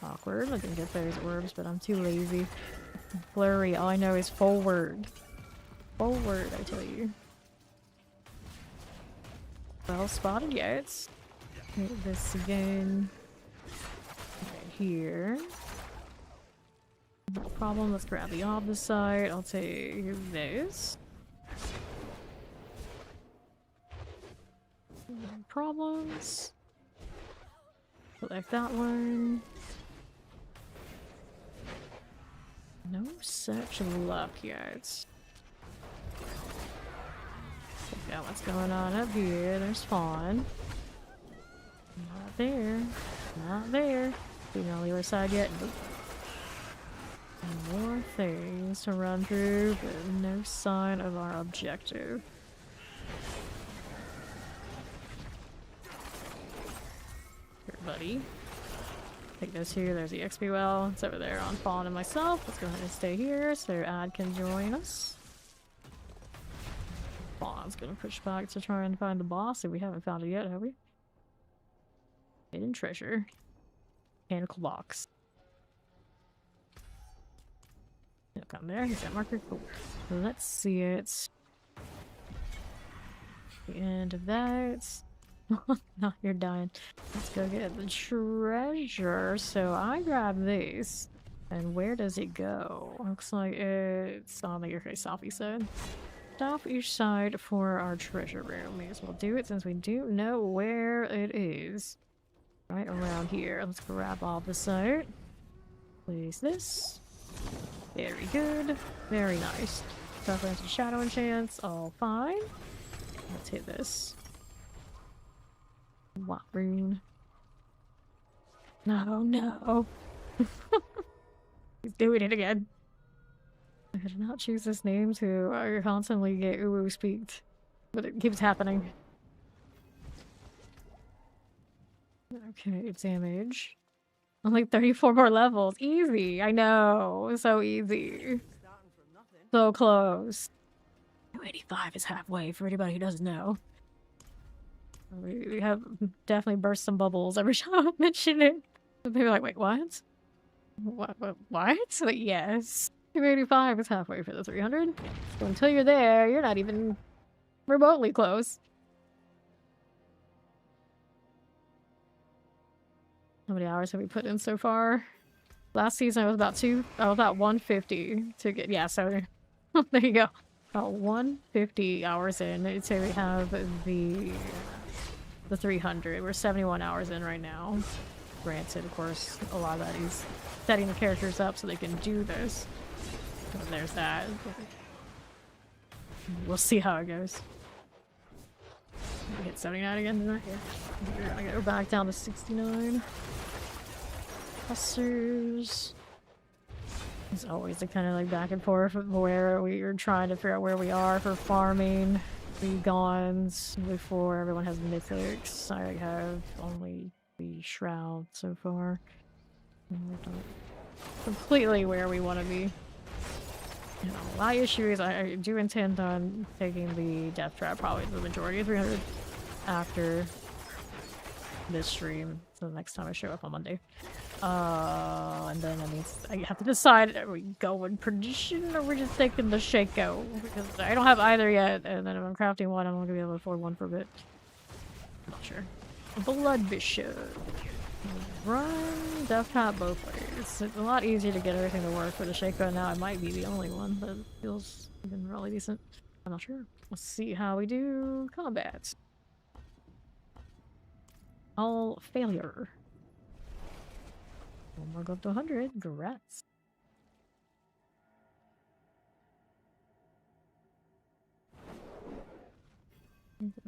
Awkward. I can get those orbs, but I'm too lazy. Flurry, all I know is forward. Forward, I tell you. Well spotted, yes. Hit this again. Right here. No problem, let's grab the opposite. I'll take this. No problems. Select that one. No such luck yet. Check out what's going on up here. There's fawn. Not there. Not there. Being on the other side yet. Nope. More things to run through, but no sign of our objective. Here, buddy. Take those here. There's the XP well. It's over there on Fawn and myself. Let's go ahead and stay here so Ad can join us. Fawn's gonna push back to try and find the boss, and we haven't found it yet, have we? Hidden treasure. And clocks. He'll come there. He's that marker. Cool. Let's see it. The end of that. No, you're dying. Let's go get the treasure. So I grab this. And where does it go? Looks like it's on the southeast side. Southeast side for our treasure room. May as well do it since we do know where it is. Right around here. Let's grab all the site. Place this. Very good. Very nice. Preference and shadow enchants. All fine. Let's hit this. What rune? No, no. He's doing it again. I did not choose this name to constantly get uwu speaked, but it keeps happening. Okay, damage. Only 34 more levels. Easy. I know. So easy. So close. 285 is halfway for anybody who doesn't know. We have definitely burst some bubbles every time I mention it. They're like, wait, what? What? Like, yes. 285 is halfway for the 300. So until you're there, you're not even remotely close. How many hours have we put in so far? Last season I was about 150 to get, yeah, so there you go. About 150 hours in. I'd say we have the 300. We're 71 hours in right now. Granted, of course, a lot of that is setting the characters up so they can do this. So there's that. We'll see how it goes. We hit 79 again tonight. We're gonna go back down to 69. Clusters. It's always the kind of like back and forth where we are trying to figure out where we are for farming. Begons before everyone has mythics. I have only the shroud so far. Completely where we want to be. You know, my issue is I do intend on taking the death trap, probably the majority of 300 after this stream. So the next time I show up on Monday. And then that means I have to decide, are we going perdition or we're just taking the Shaco? Because I don't have either yet, and then if I'm crafting one, I'm not gonna be able to afford one for a bit. I'm not sure. Blood Bishop. Run Death Trap both ways. It's a lot easier to get everything to work for the Shaco now. It might be the only one, but it feels even really decent. I'm not sure. Let's see how we do combat. All failure. One more go up to 100. Congrats.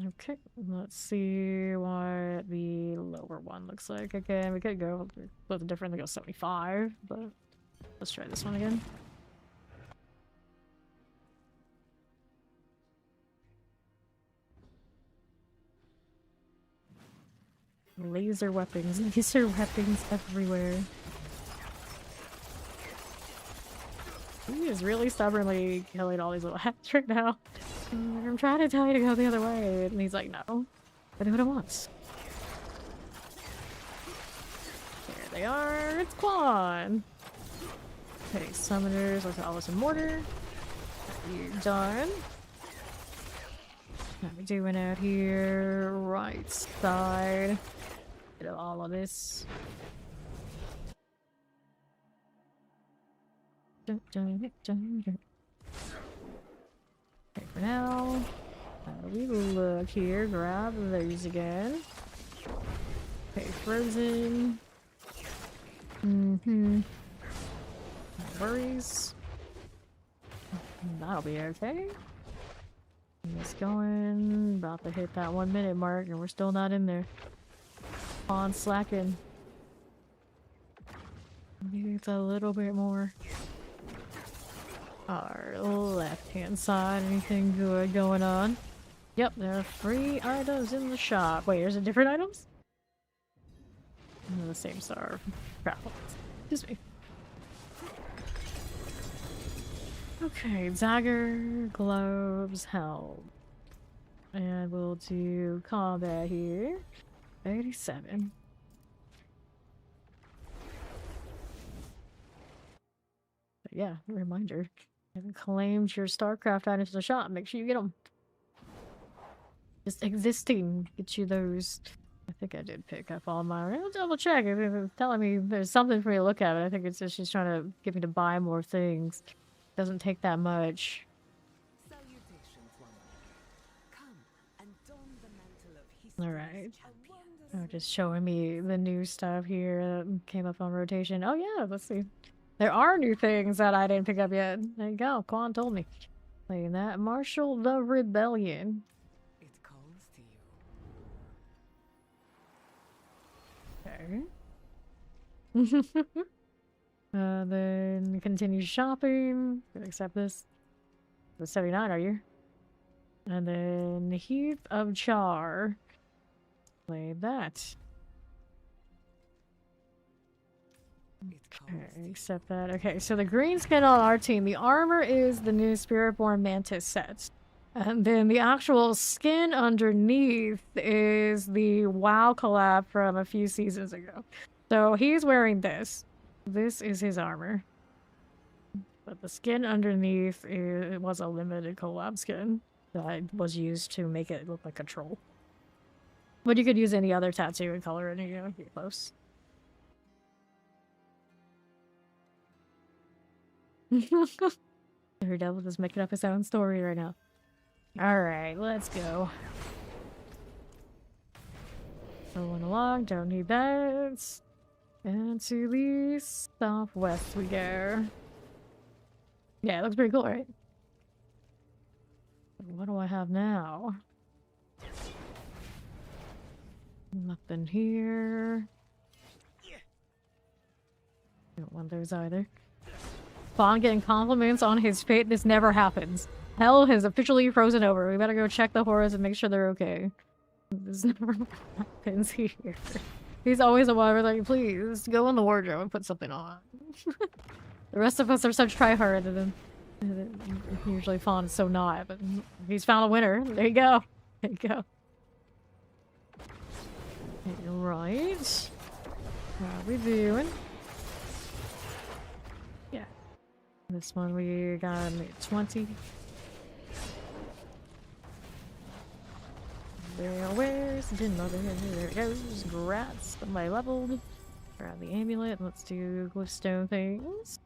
Okay, let's see what the lower one looks like. Again, we could go with a different, go 75, but let's try this one again. Laser weapons everywhere. He is really stubbornly killing all these little hats right now. I'm trying to tell you to go the other way, and he's like, no. I do what I want. There they are. It's Quan. Okay, summoners. Let's all this in mortar. You're done. What are we doing out here? Right side. Get all of this. Okay, for now, we look here, grab those again. Okay, frozen. No worries. That'll be okay. It's going, about to hit that 1 minute mark, and we're still not in there. On slacking. Needs a little bit more. Our left-hand side, anything good going on? Yep, there are free items in the shop. Wait, there's different items? The same star. Crap. Excuse me. Okay, dagger, gloves, helm. And we'll do combat here. 87. But yeah, reminder. Haven't claimed your Starcraft items in the shop. Make sure you get them. Just existing. Get you those. I think I did pick up all my. I'll double check. If it's telling me there's something for me to look at, but I think it's just she's trying to get me to buy more things. Doesn't take that much. Alright. Oh, just showing me the new stuff here that came up on rotation. Oh yeah, let's see. There are new things that I didn't pick up yet. There you go. Quan told me. Playing that. Marshal the Rebellion. It calls to you. Okay. Then continue shopping. Gonna accept this. The 79, are you? And then Heath of Char. Play that. Okay, accept that. Okay, so the green skin on our team. The armor is the new Spiritborn Mantis set. And then the actual skin underneath is the WoW collab from a few seasons ago. So he's wearing this. This is his armor. But the skin underneath it was a limited collab skin that was used to make it look like a troll. But you could use any other tattoo and color and you're close. Daredevil is making up his own story right now. Alright, let's go. Going along, don't need that. And to the southwest we go. Yeah, it looks pretty cool, right? What do I have now? Nothing here. Don't want those either. Bond getting compliments on his fate. This never happens. Hell has officially frozen over. We better go check the horrors and make sure they're okay. This never happens here. He's always a one like, please go in the wardrobe and put something on. The rest of us are such tryhard and usually Fawn is so not, but he's found a winner. There you go. There you go. Right. How are we doing? Yeah. This one we got 20. Where's another? There it goes. Grats. Somebody leveled. Grab the amulet. Let's do glowstone things.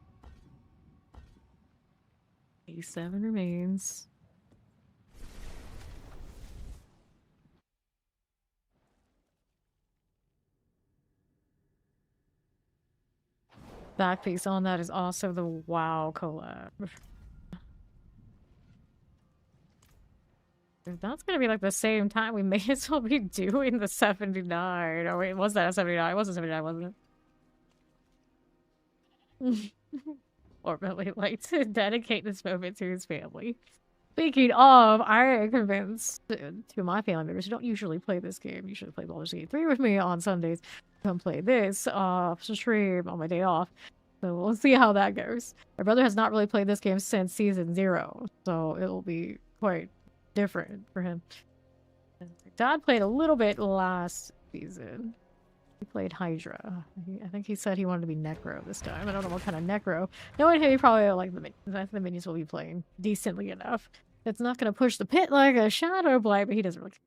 87 remains. Back piece on that is also the WoW collab. If that's gonna be like the same time, we may as well be doing the 79. Oh wait, was that a 79? It was a 79, wasn't it? Or really like to dedicate this moment to his family. Speaking of, I convinced two of my family members who don't usually play this game, usually play Baldur's Gate 3 with me on Sundays, come play this stream on my day off. So we'll see how that goes. My brother has not really played this game since season 0, so it'll be quite different for him. And my dad played a little bit last season. He played Hydra. I think he said he wanted to be Necro this time. I don't know what kind of Necro. Knowing him, he probably like the minions. I think the minions will be playing decently enough. It's not going to push the pit like a Shadow Blight, but he doesn't really care.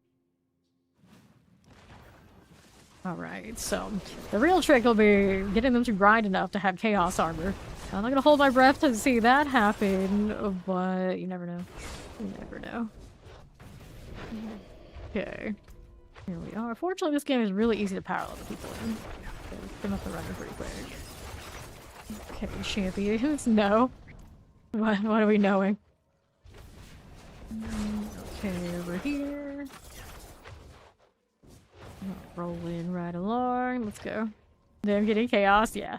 Alright, so the real trick will be getting them to grind enough to have Chaos Armor. I'm not going to hold my breath to see that happen, but you never know. You never know. Okay. Here we are. Fortunately, this game is really easy to power level people in. Okay, come up the runner pretty quick. Okay, champions. No. What are we knowing? Okay, over here. Rolling right along. Let's go. Them getting chaos? Yeah.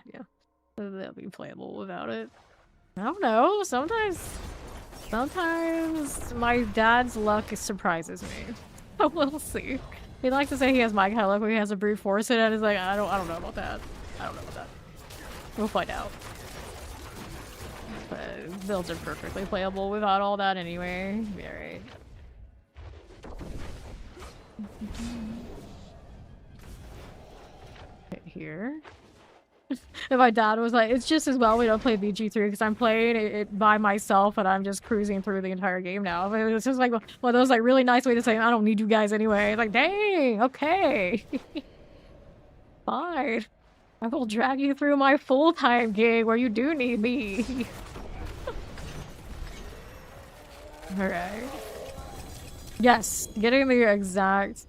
They'll be playable without it. I don't know. Sometimes my dad's luck surprises me. We'll see. He'd like to say he has my kind of luck when he has a brute force in it. It's like, I don't know about that. I don't know about that. We'll find out. But builds are perfectly playable without all that anyway. Alright. Okay, here. If my dad was like, it's just as well we don't play BG3 because I'm playing it by myself and I'm just cruising through the entire game now. But it's just like one of those like really nice way to say I don't need you guys anyway. Like, dang, okay. Fine. I will drag you through my full-time gig where you do need me. Alright. Yes, getting the exact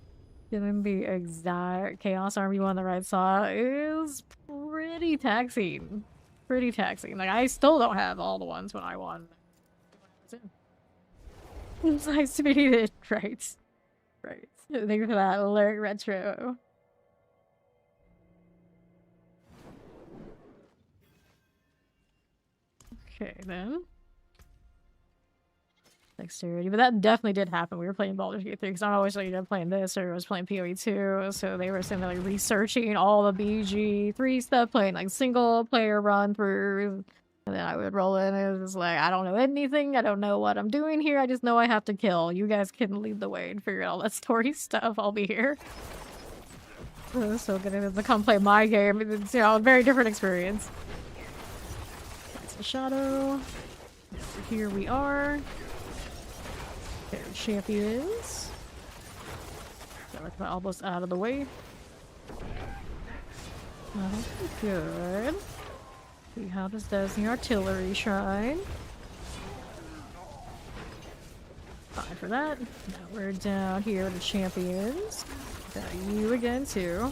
Chaos Army one that I saw is pretty taxing. Pretty taxing. Like, I still don't have all the ones when I won. It's nice to meet it. Right. Right. Thank you for that, Alert Retro. Okay, then. Dexterity, but that definitely did happen. We were playing Baldur's Gate 3 because I'm always like playing this or I was playing PoE 2, so they were sitting there like researching all the BG3 stuff, playing like single player run through, and then I would roll in and it was like, I don't know anything, I don't know what I'm doing here, I just know I have to kill. You guys can lead the way and figure out all that story stuff. I'll be here. So getting to come play my game, it's, you know, a very different experience. That's the shadow. So here we are. Okay, champions. Got like almost out of the way. Oh, good. See how this does in the artillery shrine. Fine for that. Now we're down here to champions. Got you again too.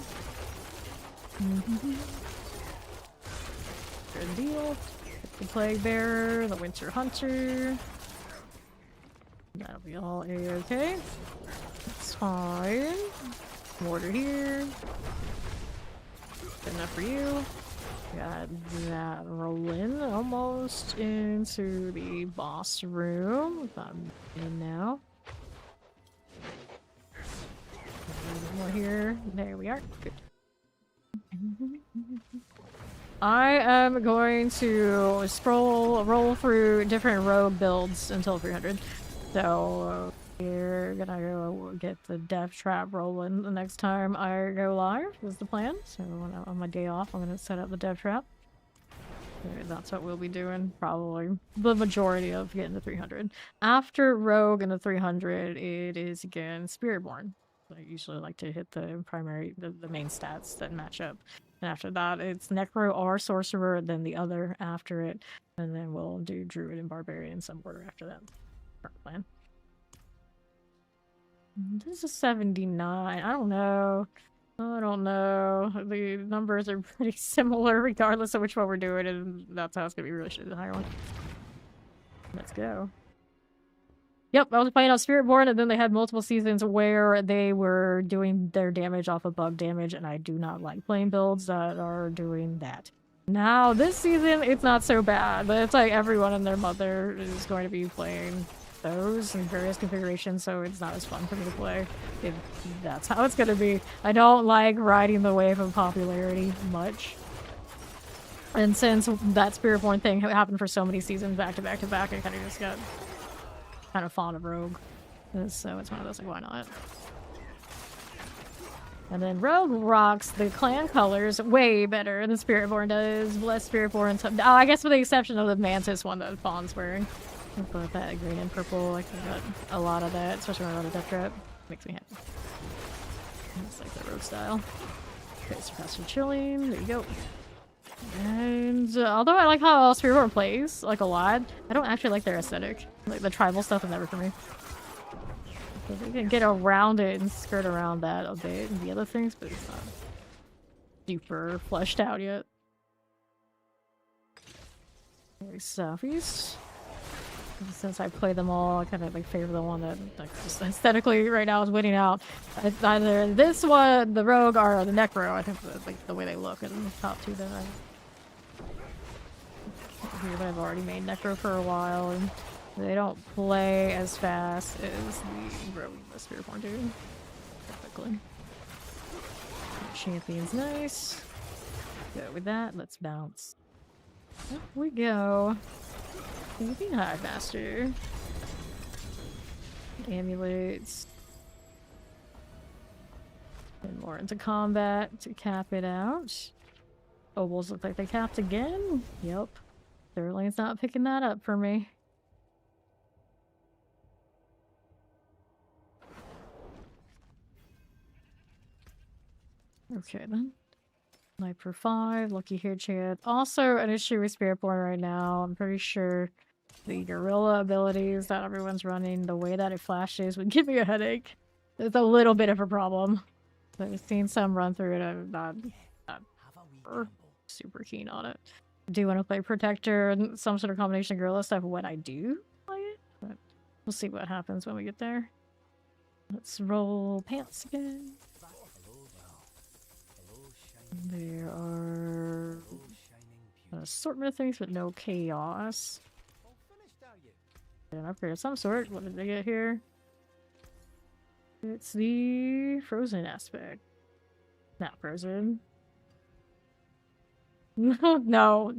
Good deal. The Plague Bearer, the Winter Hunter. That'll be all A-okay. That's fine. Mortar here. Good enough for you. Got that rolling almost into the boss room. I'm in now. A little bit more here. There we are. Good. I am going to roll through different rogue builds until 300. So we're gonna go get the death trap rolling the next time I go live, is the plan. So on my day off, I'm gonna set up the death trap. That's what we'll be doing, probably the majority of getting to 300. After rogue and the 300, it is again Spiritborn. I usually like to hit the primary, the main stats that match up. And after that, it's Necro or Sorcerer, then the other after it, and then we'll do Druid and Barbarian some order after that. Plan. This is 79. I don't know. The numbers are pretty similar regardless of which one we're doing, and that's how it's gonna be really shit. The higher one. Let's go. Yep, I was playing on Spiritborn, and then they had multiple seasons where they were doing their damage off of bug damage, and I do not like playing builds that are doing that. Now, this season, it's not so bad, but it's like everyone and their mother is going to be playing those in various configurations, so it's not as fun for me to play if that's how it's going to be. I don't like riding the wave of popularity much. And since that Spiritborn thing happened for so many seasons back to back to back, I kind of just got kind of fond of Rogue. So it's one of those, like, why not? And then Rogue rocks the clan colors way better than Spiritborn does. Bless Spiritborn. Oh, I guess with the exception of the Mantis one that Fawn's wearing. But that green and purple, I got a lot of that, especially when I run a Death Trap. Makes me happy. It's like the Rogue style. Okay, so faster chilling. There you go. And although I like how Spiritborn plays, like, a lot, I don't actually like their aesthetic. Like, the tribal stuff is never for me. They can get around it and skirt around that a bit and the other things, but it's not super fleshed out yet. Very southeast. Since I play them all, I kind of like favor the one that, like, just aesthetically right now is winning out. It's either this one, the Rogue, or the Necro. I think like the way they look in the top two that I here, but I've already made Necro for a while, and they don't play as fast as the Rogue and the Spiritborn do. Typically. Champion's nice. Go with that. Let's bounce. Up we go. Maybe Hive Master. Amulets. And more into combat to cap it out. Obols look like they capped again. Yep. Sterling's not picking that up for me. Okay then. Sniper 5, Lucky Hair Chant. Also an issue with Spiritborn right now. I'm pretty sure the gorilla abilities that everyone's running, the way that it flashes would give me a headache. It's a little bit of a problem. I've seen some run through it. I'm not super keen on it. I do want to play Protector and some sort of combination of gorilla stuff when I do play it, but we'll see what happens when we get there. Let's roll pants again. There are an assortment of things, but no chaos. An upgrade of some sort. What did they get here? It's the frozen aspect. Not frozen. No.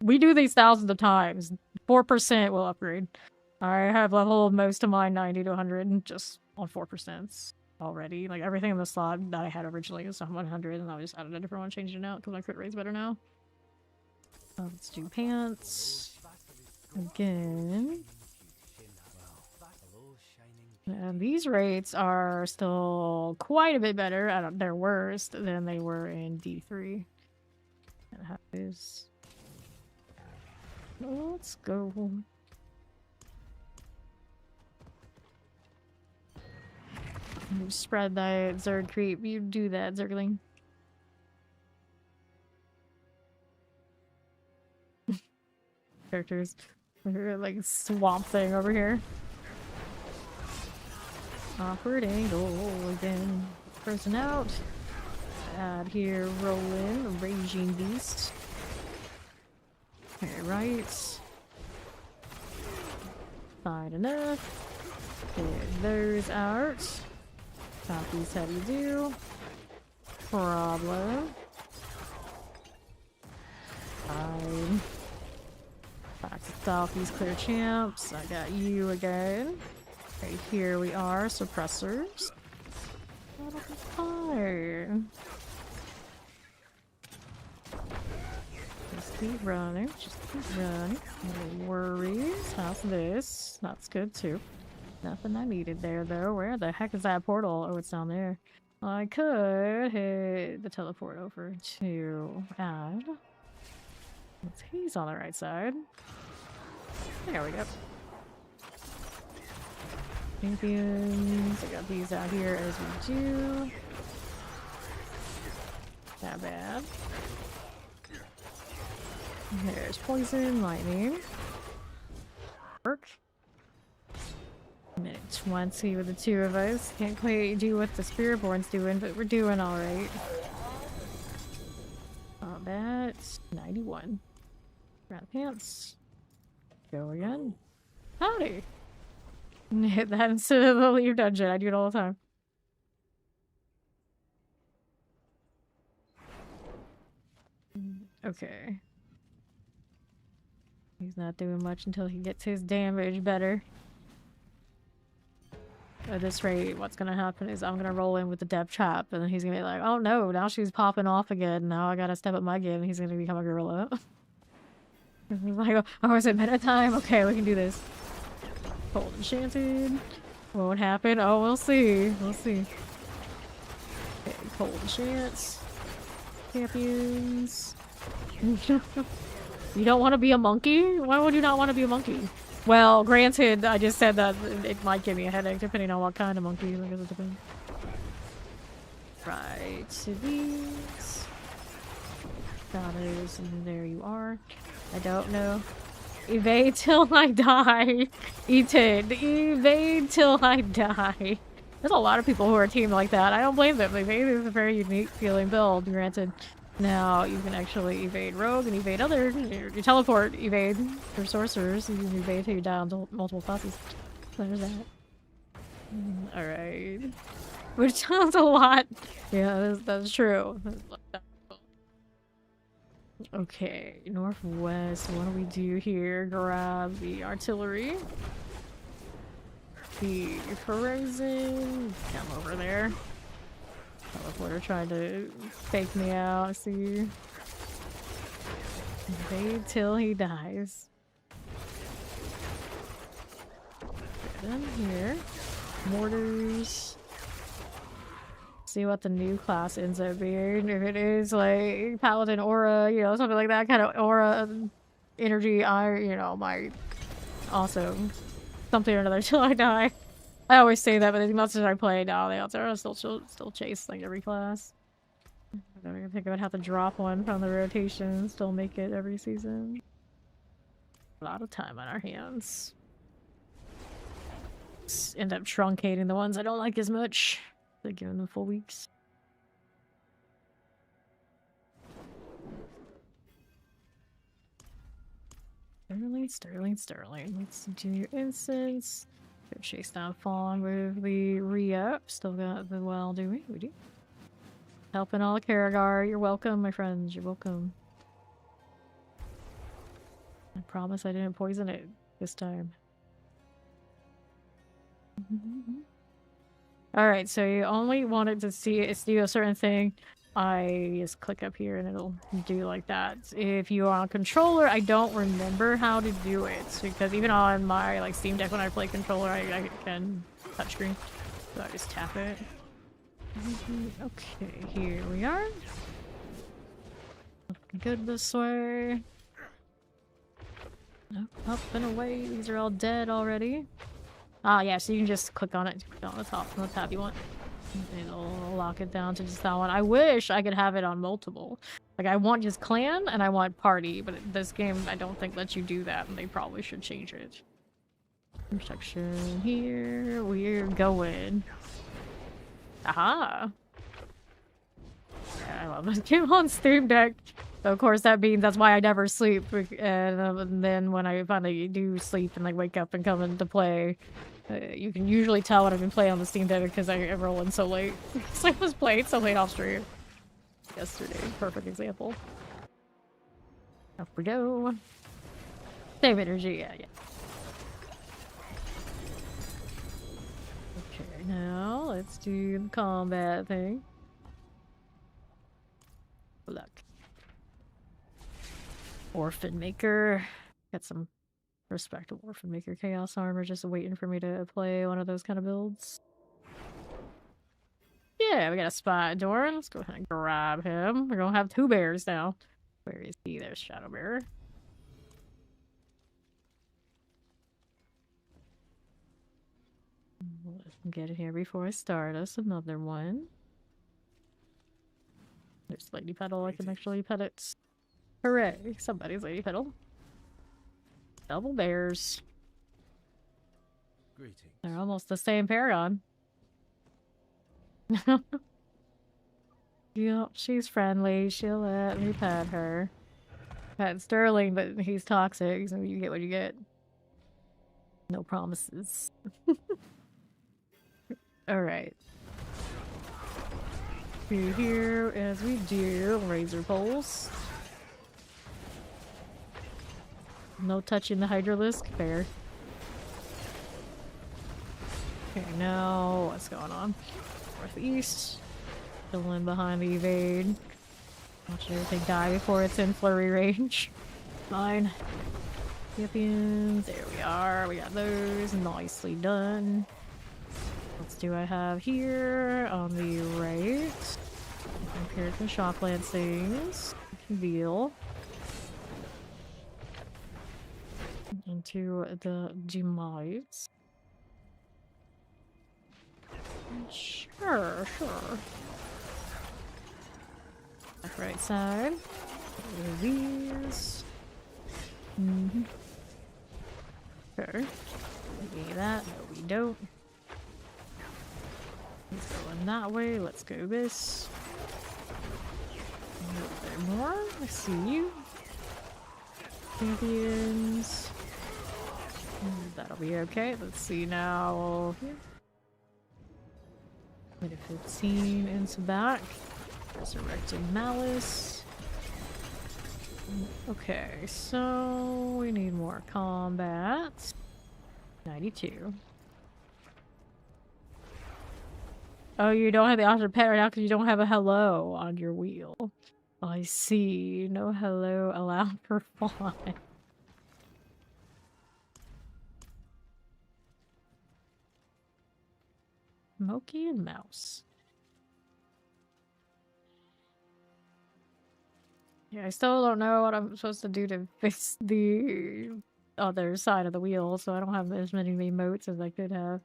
We do these thousands of times. 4% will upgrade. I have leveled most of mine 90 to 100 just on 4% already. Like, everything in the slot that I had originally was 100, and I just added a different one, changed it out because my crit rate's better now. Let's do pants. Again. And these rates are still quite a bit better. They're worse than they were in D3. And how is... Let's go. You spread that Zerg creep. You do that, Zergling. Characters. Like swamp thing over here. Awkward angle again. Person out. Add here, roll in the raging beast. Okay, right. Fine enough. Get those out. Copies, how do you do? Problem. Fine. Back to Southeast clear champs. I got you again. Okay, here we are. Suppressors. That'll be fine. Just keep running. Just keep running. No worries. How's this? That's good too. Nothing I needed there though. Where the heck is that portal? Oh, it's down there. I could hit the teleport over to add. He's on the right side. There we go. Champions. I got these out here as we do. Not bad. There's poison, lightning. Work. Minute 20 with the two of us. Can't quite do what the Spiritborn's doing, but we're doing alright. Combat 91. Round pants. Go again. Howdy! Hit that instead of the leave dungeon. I do it all the time. Okay. He's not doing much until he gets his damage better. At this rate, what's gonna happen is I'm gonna roll in with the depth trap, and then he's gonna be like, oh no, now she's popping off again. Now I gotta step up my game, and he's gonna become a gorilla. He's like, oh, is it meta time? Okay, we can do this. Cold Enchanted. Won't happen. Oh, we'll see. We'll see. Okay, Cold Enchants. Champions. You don't want to be a monkey? Why would you not want to be a monkey? Well, granted, I just said that it might give me a headache depending on what kind of monkey. I guess it depends. Right to these. Daughters, and there you are. I don't know. Evade till I die. Eaten. Evade till I die. There's a lot of people who are teamed like that. I don't blame them. Evade is a very unique feeling build, granted. Now, you can actually evade rogue and evade other. You teleport evade for sorcerers. You can evade till you die on multiple classes. So there's that. Alright. Which sounds a lot. Yeah, that's true. Okay, northwest. What do we do here? Grab the artillery. The horizon. Come over there. Teleporter trying to fake me out. See. Invade till he dies. Get in here. Mortars. See what the new class ends up being. If it is like Paladin Aura, you know, something like that kind of aura energy, might also something or another till I die. I always say that, but as much as I play now, they also still chase like every class. I don't think I would have to drop one from the rotation, still make it every season. A lot of time on our hands. Just end up truncating the ones I don't like as much. They're giving them full weeks. Sterling. Let's do your incense. Go chase down Fawn with the re-up. Still got the well, do we? We do. Helping all Karagar. You're welcome, my friends. You're welcome. I promise I didn't poison it this time. Alright, so you only wanted to see it do a certain thing. I just click up here and it'll do like that. If you are on controller, I don't remember how to do it because even on my like Steam Deck when I play controller, I can touchscreen. So I just tap it. Okay, here we are. Looking good this way. Up and away. These are all dead already. Ah, yeah, so you can just click on it. Click on the top from the tab you want. It'll lock it down to just that one. I wish I could have it on multiple. Like, I want just clan and I want party, but this game I don't think lets you do that, and they probably should change it. Protection here. We're going. Aha! Yeah, I love this game on Steam Deck. So of course, that means that's why I never sleep. And then when I finally do sleep and like wake up and come into play, you can usually tell when I've been playing on the Steam Deck because I roll in so late. So I was playing so late off stream yesterday. Perfect example. Up we go. Save energy, yeah. Okay, now let's do the combat thing. Good luck. Orphan Maker. Got some respect to Orphan Maker Chaos Armor, just waiting for me to play one of those kind of builds. Yeah, we got a spot Doran. Let's go ahead and grab him. We're gonna have two bears now. Where is he? There's Shadow Bearer. Let's get it here before I start us. Another one. There's Lady Petal. I can actually pet it. Hooray! Somebody's Lady Petal. Double bears. Greetings. They're almost the same paragon. Yep, she's friendly. She'll let me pet her. Pet Sterling, but he's toxic, so you get what you get. No promises. Alright. Here, as we do, razor poles. No touching the Hydralisk. Fair. Okay, now what's going on? Northeast. Filling behind the evade. Watch everything die before it's in flurry range. Fine. Champions. There we are. We got those. Nicely done. What do I have here on the right? Compared to shock lancings. Veal. Into the Gemites. Sure. Back right side. These. Sure. We need that. No, we don't. He's going that way. Let's go this. A little bit more. I see you. Champions. That'll be okay. Let's see now. Here. Minute 15 into back. Resurrected Malice. Okay, so we need more combat. 92. Oh, you don't have the option to pet right now because you don't have a hello on your wheel. I see. No hello allowed for fun. Moki and Mouse. Yeah, I still don't know what I'm supposed to do to fix the other side of the wheel, so I don't have as many emotes as I could have.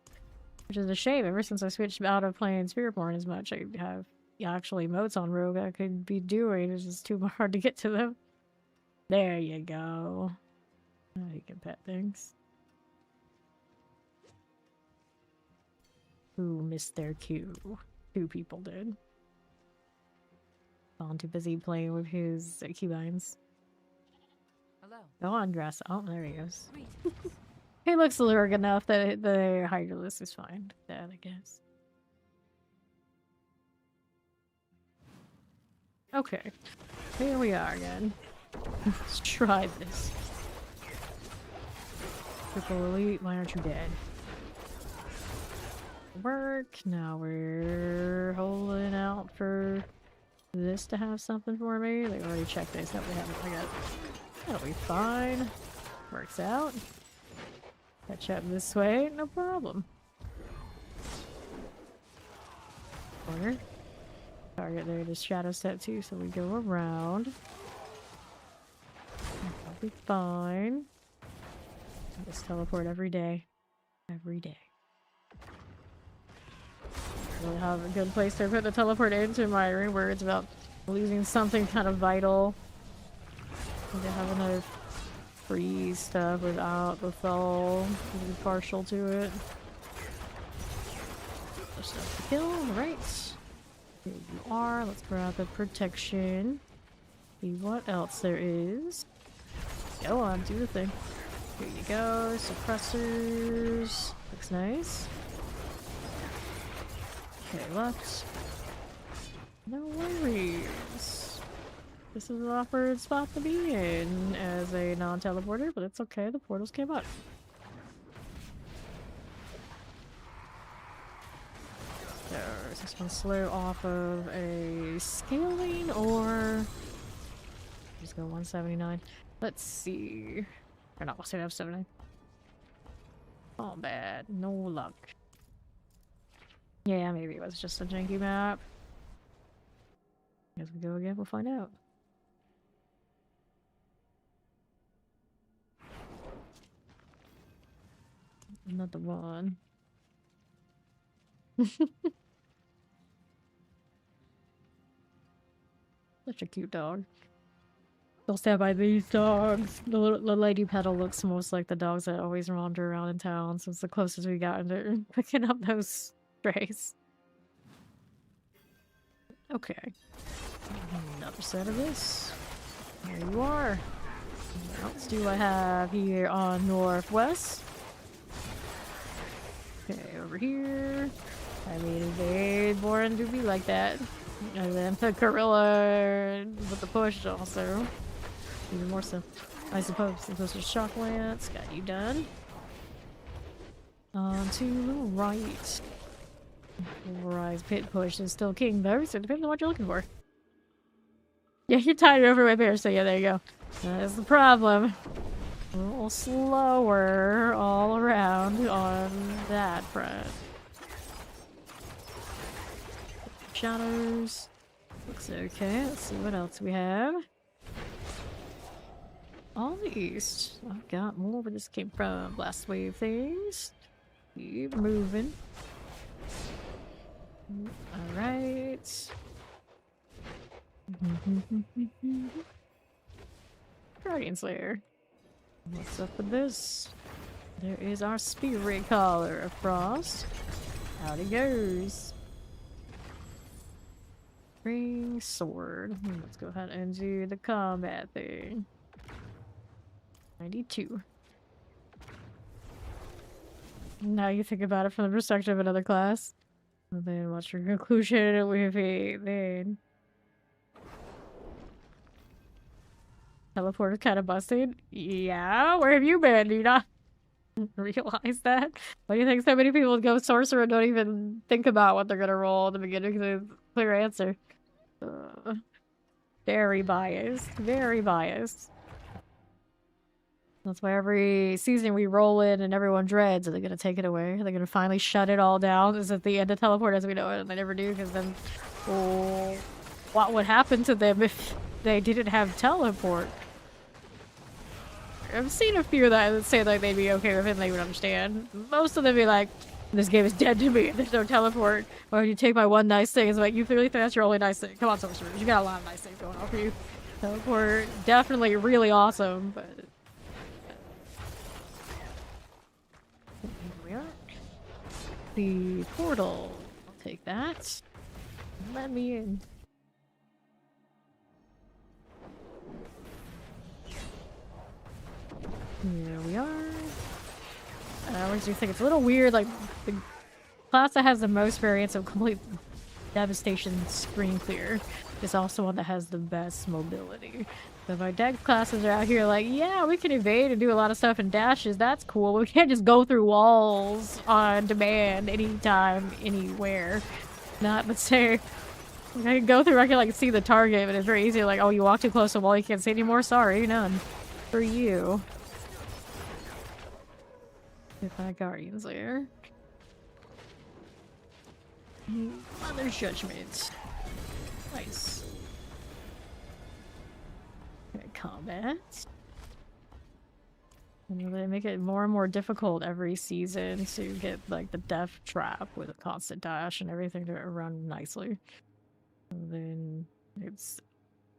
Which is a shame. Ever since I switched out of playing Spiritborn as much, I have actual emotes on Rogue I could be doing. It's just too hard to get to them. There you go. Oh, you can pet things. Who missed their cue? 2 people did. Gone too busy playing with his keybinds. Hello. Go on, Grass. Oh, there he goes. Greetings. He looks lyric enough that the Hydralisk is fine. That, I guess. Okay. Here we are again. Let's try this. Triple Elite, why aren't you dead? Work. Now we're holding out for this to have something for me. They already checked this. No, they haven't. I got. That'll be fine. Works out. Catch up this way. No problem. Corner. Target there to shadow step too, so we go around. That'll be fine. Just teleport every day. Every day. Really have a good place to put the teleport into my ring where it's about losing something kind of vital. To have another free stuff without the fall. Be partial to it. There's stuff to kill on the right. Here you are. Let's grab the protection. See what else there is. Go on, do the thing. Here you go. Suppressors. Looks nice. Okay, left. No worries. This is an awkward spot to be in as a non-teleporter, but it's okay. The portals came up. So, is this one slow off of a scaling or just go 179? Let's see. Or not, we'll say 79. Oh, bad. No luck. Yeah, maybe it was just a janky map. As we go again, we'll find out. Another one. Such a cute dog. Don't stand by these dogs. The lady pedal looks most like the dogs that always wander around in town, so it's the closest we got to picking up those strays. Okay. Another set of this. Here you are. What else do I have here on Northwest? Okay, over here. I mean, they born to be like that. And then the gorilla with the push also. Even more so, I suppose. This is Shock Lance. Got you done. On to the right. Rise Pit Push is still king though, so it depends on what you're looking for. Yeah, you're tired over right there, so yeah, there you go. That's the problem. A little slower all around on that front. Shadows. Looks okay. Let's see what else we have. On the east. I've got more where this came from. Blast wave things. Keep moving. Alright. Guardian Slayer. What's up with this? There is our Spirit Collar of Frost. Out it goes. Ring sword. Let's go ahead and do the combat thing. 92. Now you think about it from the perspective of another class. And then what's your conclusion with it then? Teleport is kind of busted. Yeah, where have you been? Do you not realize that? Why do you think so many people go sorcerer and don't even think about what they're gonna roll at the beginning? Because it's a clear answer. Very biased. Very biased. That's why every season we roll in and everyone dreads. Are they gonna take it away? Are they gonna finally shut it all down? Is it the end of teleport as we know it? And they never do, because then what would happen to them if they didn't have teleport? I've seen a few that say like they'd be okay with it and they would understand. Most of them be like, this game is dead to me. There's no teleport. Or you take my one nice thing. It's like, you really think that's your only nice thing? Come on, sorcerers. You got a lot of nice things going on for you. Teleport, definitely really awesome, but... Here we are. The portal. I'll take that. Let me in. Here we are. What do you think? It's a little weird, like, the class that has the most variance of complete devastation screen clear is also one that has the best mobility. So my deck classes are out here like, yeah, we can evade and do a lot of stuff in dashes, that's cool, but we can't just go through walls on demand anytime, anywhere. Not, let's say, I can go through, I can like see the target, but it's very easy, like, oh, you walk too close to a wall, you can't see anymore, sorry, none. For you. Get that Guardian Slayer. Mother's Judgment. Nice. Okay, combat. And they make it more and more difficult every season to get like the death trap with a constant dash and everything to run nicely. And then it's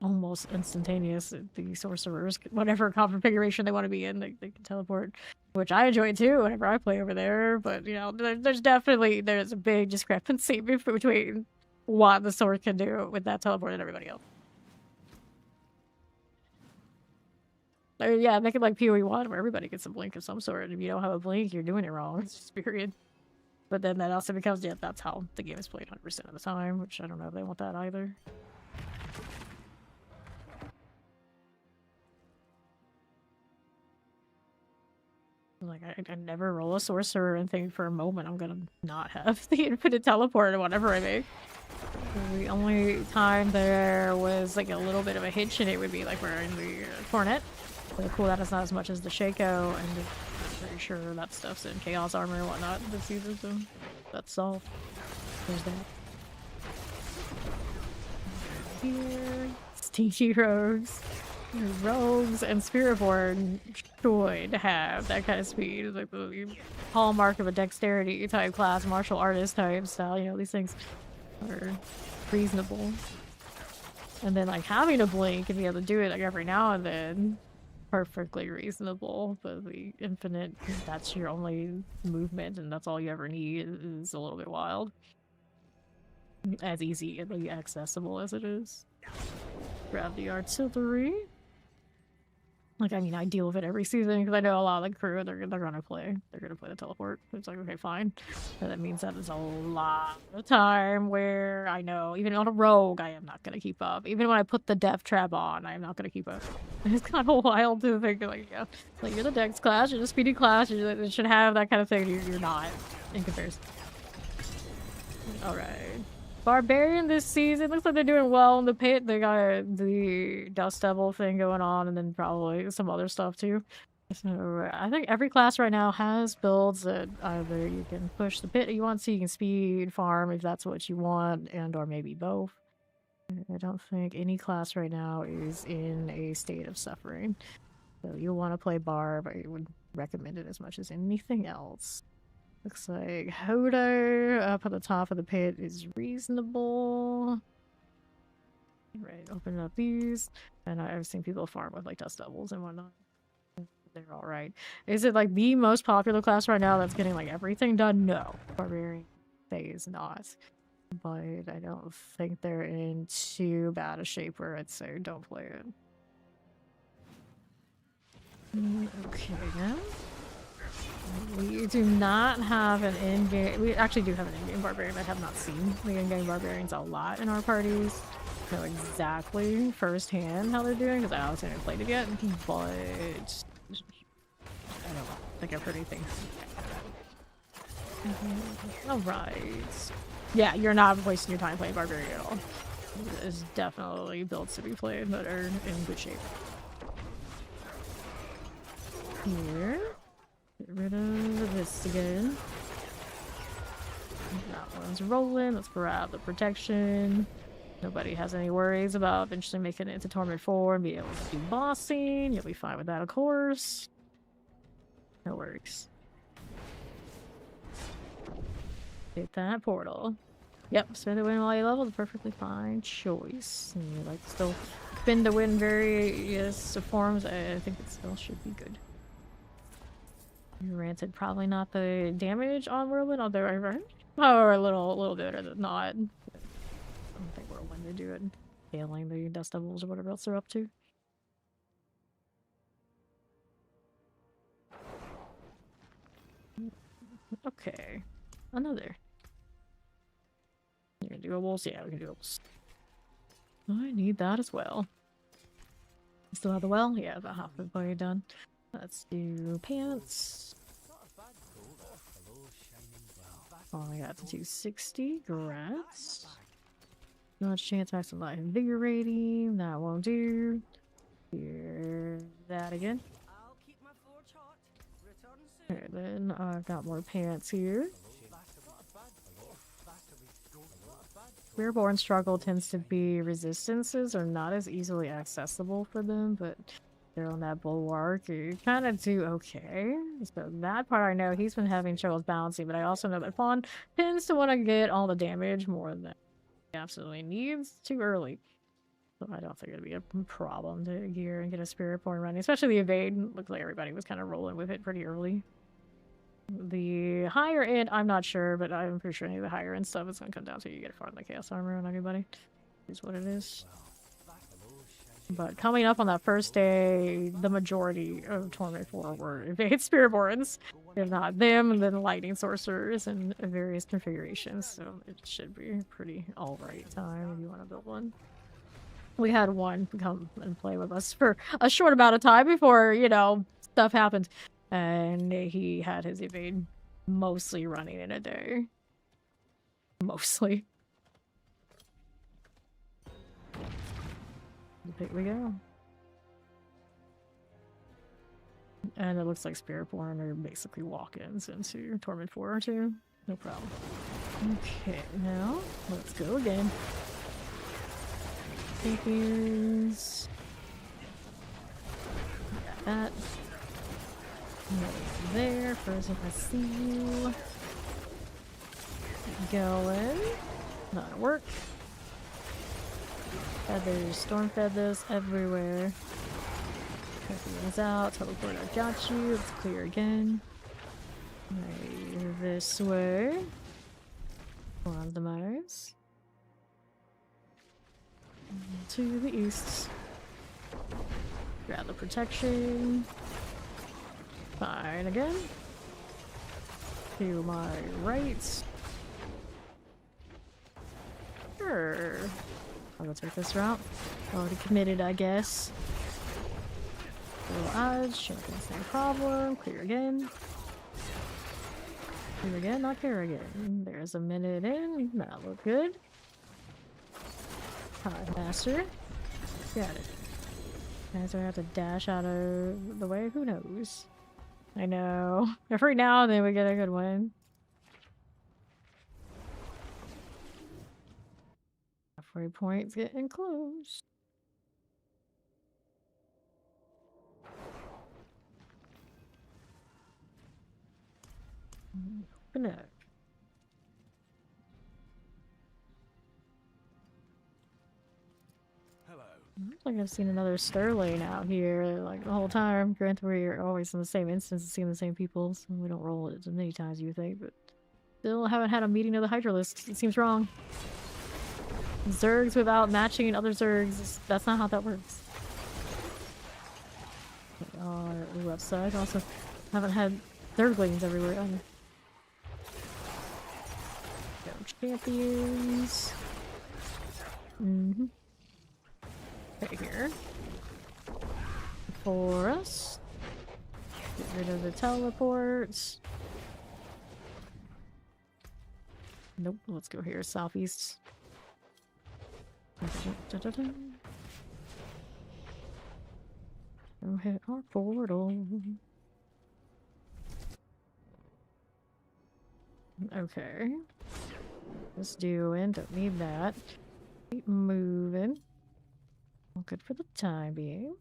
almost instantaneous. The sorcerers, whatever configuration they want to be in, they can teleport, which I enjoy too whenever I play over there. But you know, there's a big discrepancy between what the sword can do with that teleport and everybody else. Yeah, make it like PoE1 where everybody gets a blink of some sort. If you don't have a blink, you're doing it wrong. It's just period. But then that also becomes, yeah, that's how the game is played 100% of the time, which I don't know if they want that either. Like, I never roll a sorcerer and think for a moment I'm gonna not have the infinite teleport or whatever I make. The only time there was like a little bit of a hitch in it would be like we're in the Cornet. The cooldown is not as much as the Shaco, and I'm pretty sure that stuff's in Chaos Armor and whatnot this season, so that's solved. There's that. Here, Stinky Rogues. Rogues and Spiritborn should have that kind of speed, like the hallmark of a dexterity type class, martial artist type style. You know, these things are reasonable. And then like having a blink and be able to do it like every now and then, perfectly reasonable. But the infinite, that's your only movement and that's all you ever need is a little bit wild. As easy and like, accessible as it is. Grab the artillery. Like, I mean, I deal with it every season because I know a lot of the crew, they're gonna play the teleport. It's like, okay, fine. But that means that is a lot of time where I know, even on a rogue, I am not gonna keep up. Even when I put the death trap on, I am not gonna keep up. It's kind of wild to think, like, yeah, like, you're the dex class, you're the speedy class, you should have that kind of thing, you're not, in comparison. Alright. Barbarian this season looks like they're doing well in the pit. They got the Dust Devil thing going on, and then probably some other stuff too. So I think every class right now has builds that either you can push the pit you want, so you can speed farm if that's what you want, and or maybe both. I don't think any class right now is in a state of suffering. So you'll want to play Barb. I would recommend it as much as anything else. Looks like Hodo up at the top of the pit is reasonable. Right, open up these. And I've seen people farm with like dust devils and whatnot. They're alright. Is it like the most popular class right now that's getting like everything done? No. Barbarian phase not. But I don't think they're in too bad a shape where I'd say don't play it. Okay, now. We do not have an in-game. We actually do have an in-game barbarian. I have not seen the in-game barbarians a lot in our parties. I know exactly firsthand how they're doing because I obviously haven't played it yet, but I don't think I've heard anything. Alright. Yeah, you're not wasting your time playing barbarian at all. There's definitely builds to be played that are in good shape. Here. Get rid of this again. That one's rolling. Let's grab the protection. Nobody has any worries about eventually making it into Torment 4 and be able to do bossing. You'll be fine with that, of course. No worries. Hit that portal. Yep, spend the win while you level. It's a perfectly fine choice. And you like still spend the win various forms. I think it still should be good. Granted, probably not the damage on Whirlwind, although I heard a little better than not. I don't think Whirlwind they do it, failing the Dust Devils or whatever else they're up to. Okay, another. You can do doables? Yeah, we can do doables. I need that as well. Still have the well? Yeah, about half the way done. Let's do pants. Only got to 260. Grats. Much chance max and life invigorating. That won't do. Here, that again. Okay, then I've got more pants here. Rearborn struggle tends to be resistances are not as easily accessible for them, but they're on that bulwark. You kind of do okay. So that part I know he's been having troubles balancing, but I also know that Fawn tends to want to get all the damage more than he absolutely needs too early. So I don't think it'd be a problem to gear and get a Spirit Born running, especially the evade. Looks like everybody was kind of rolling with it pretty early. The higher end, I'm not sure, but I'm pretty sure any of the higher end stuff is going to come down to you get far in the Chaos Armor on anybody. Is what it is. But coming up on that first day, the majority of Torment 4 were Evade Spiritborns. If not them, and then Lightning Sorcerers in various configurations. So it should be pretty alright time if you want to build one. We had one come and play with us for a short amount of time before, you know, stuff happened. And he had his evade mostly running in a day. Mostly. Here we go. And it looks like Spiritborn are basically walk-ins into Torment 4 too. No problem. Okay, now let's go again. Figures. Got that. There, first if I see you. Going. Not gonna work. Feathers, storm feathers everywhere. Everyone's out. Teleport, I got you. Let's clear again. Right, this way. Randomize. To the east. Grab the protection. Fine again. To my right. Sure. I'll go take this route. Already committed, I guess. Little odds. Shenangians, no problem. Clear again. Clear again, not clear again. There's a minute in. That look good. Time master. Got it. Guys are gonna have to dash out of the way. Who knows? I know. Every now and then we get a good one. Halfway point's getting close. Open up. Hello. Looks like I've seen another Sterling out here like the whole time. Granted, we're always in the same instance and seeing the same people, so we don't roll it as many times as you think, but still haven't had a meeting of the Hydralisk. It seems wrong. Zergs without matching other Zergs, that's not how that works. Left side also haven't had Zerglings everywhere either. Go champions. Okay, here. For us. Get rid of the teleports. Nope, let's go here, southeast. Go hit our portal. Okay. Just doing, don't need that. Keep moving. All good for the time being.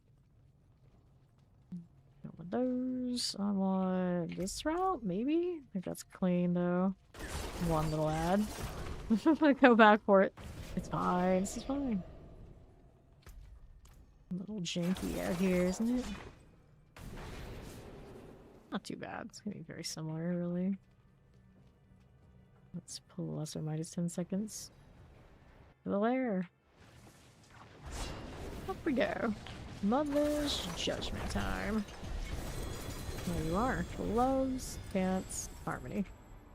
Got one of those. I want this route, maybe? I think that's clean though. One little ad. I'm gonna go back for it. It's fine, this is fine. A little janky out here, isn't it? Not too bad. It's gonna be very similar, really. Let's pull us or minus 10 seconds. To the lair. Up we go. Mother's Judgment time. There you are. Gloves, pants, harmony.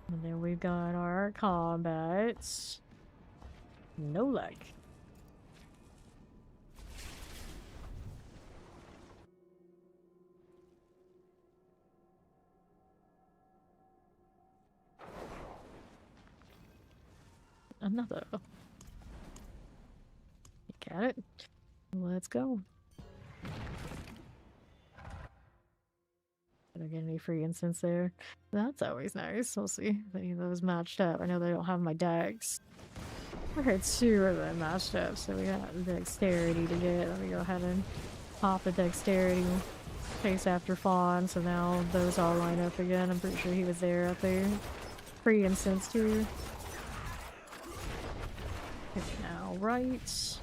And then we've got our combats. No luck. Another. You got it. Let's go. Did I get any free instance there? That's always nice. We'll see if any of those matched up. I know they don't have my decks. I heard two of them matched up, so we got dexterity to get. Let me go ahead and pop the dexterity. Chase after Fawn, so now those all line up again. I'm pretty sure he was there up there. Free instance too. Okay, now right.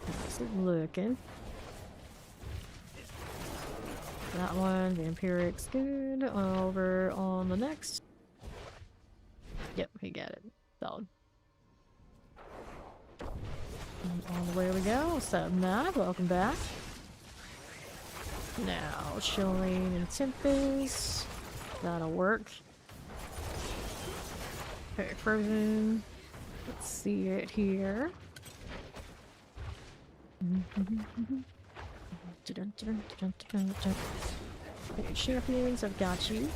How's it looking? That one, the Empiric's good. Over on the next. Yep, he got it. Solid. And on the way we go. What's up, Matt? Welcome back. Now, Chilling and Tempest. That'll work. Okay, Frozen. Let's see it here. Okay, champions, I've got you.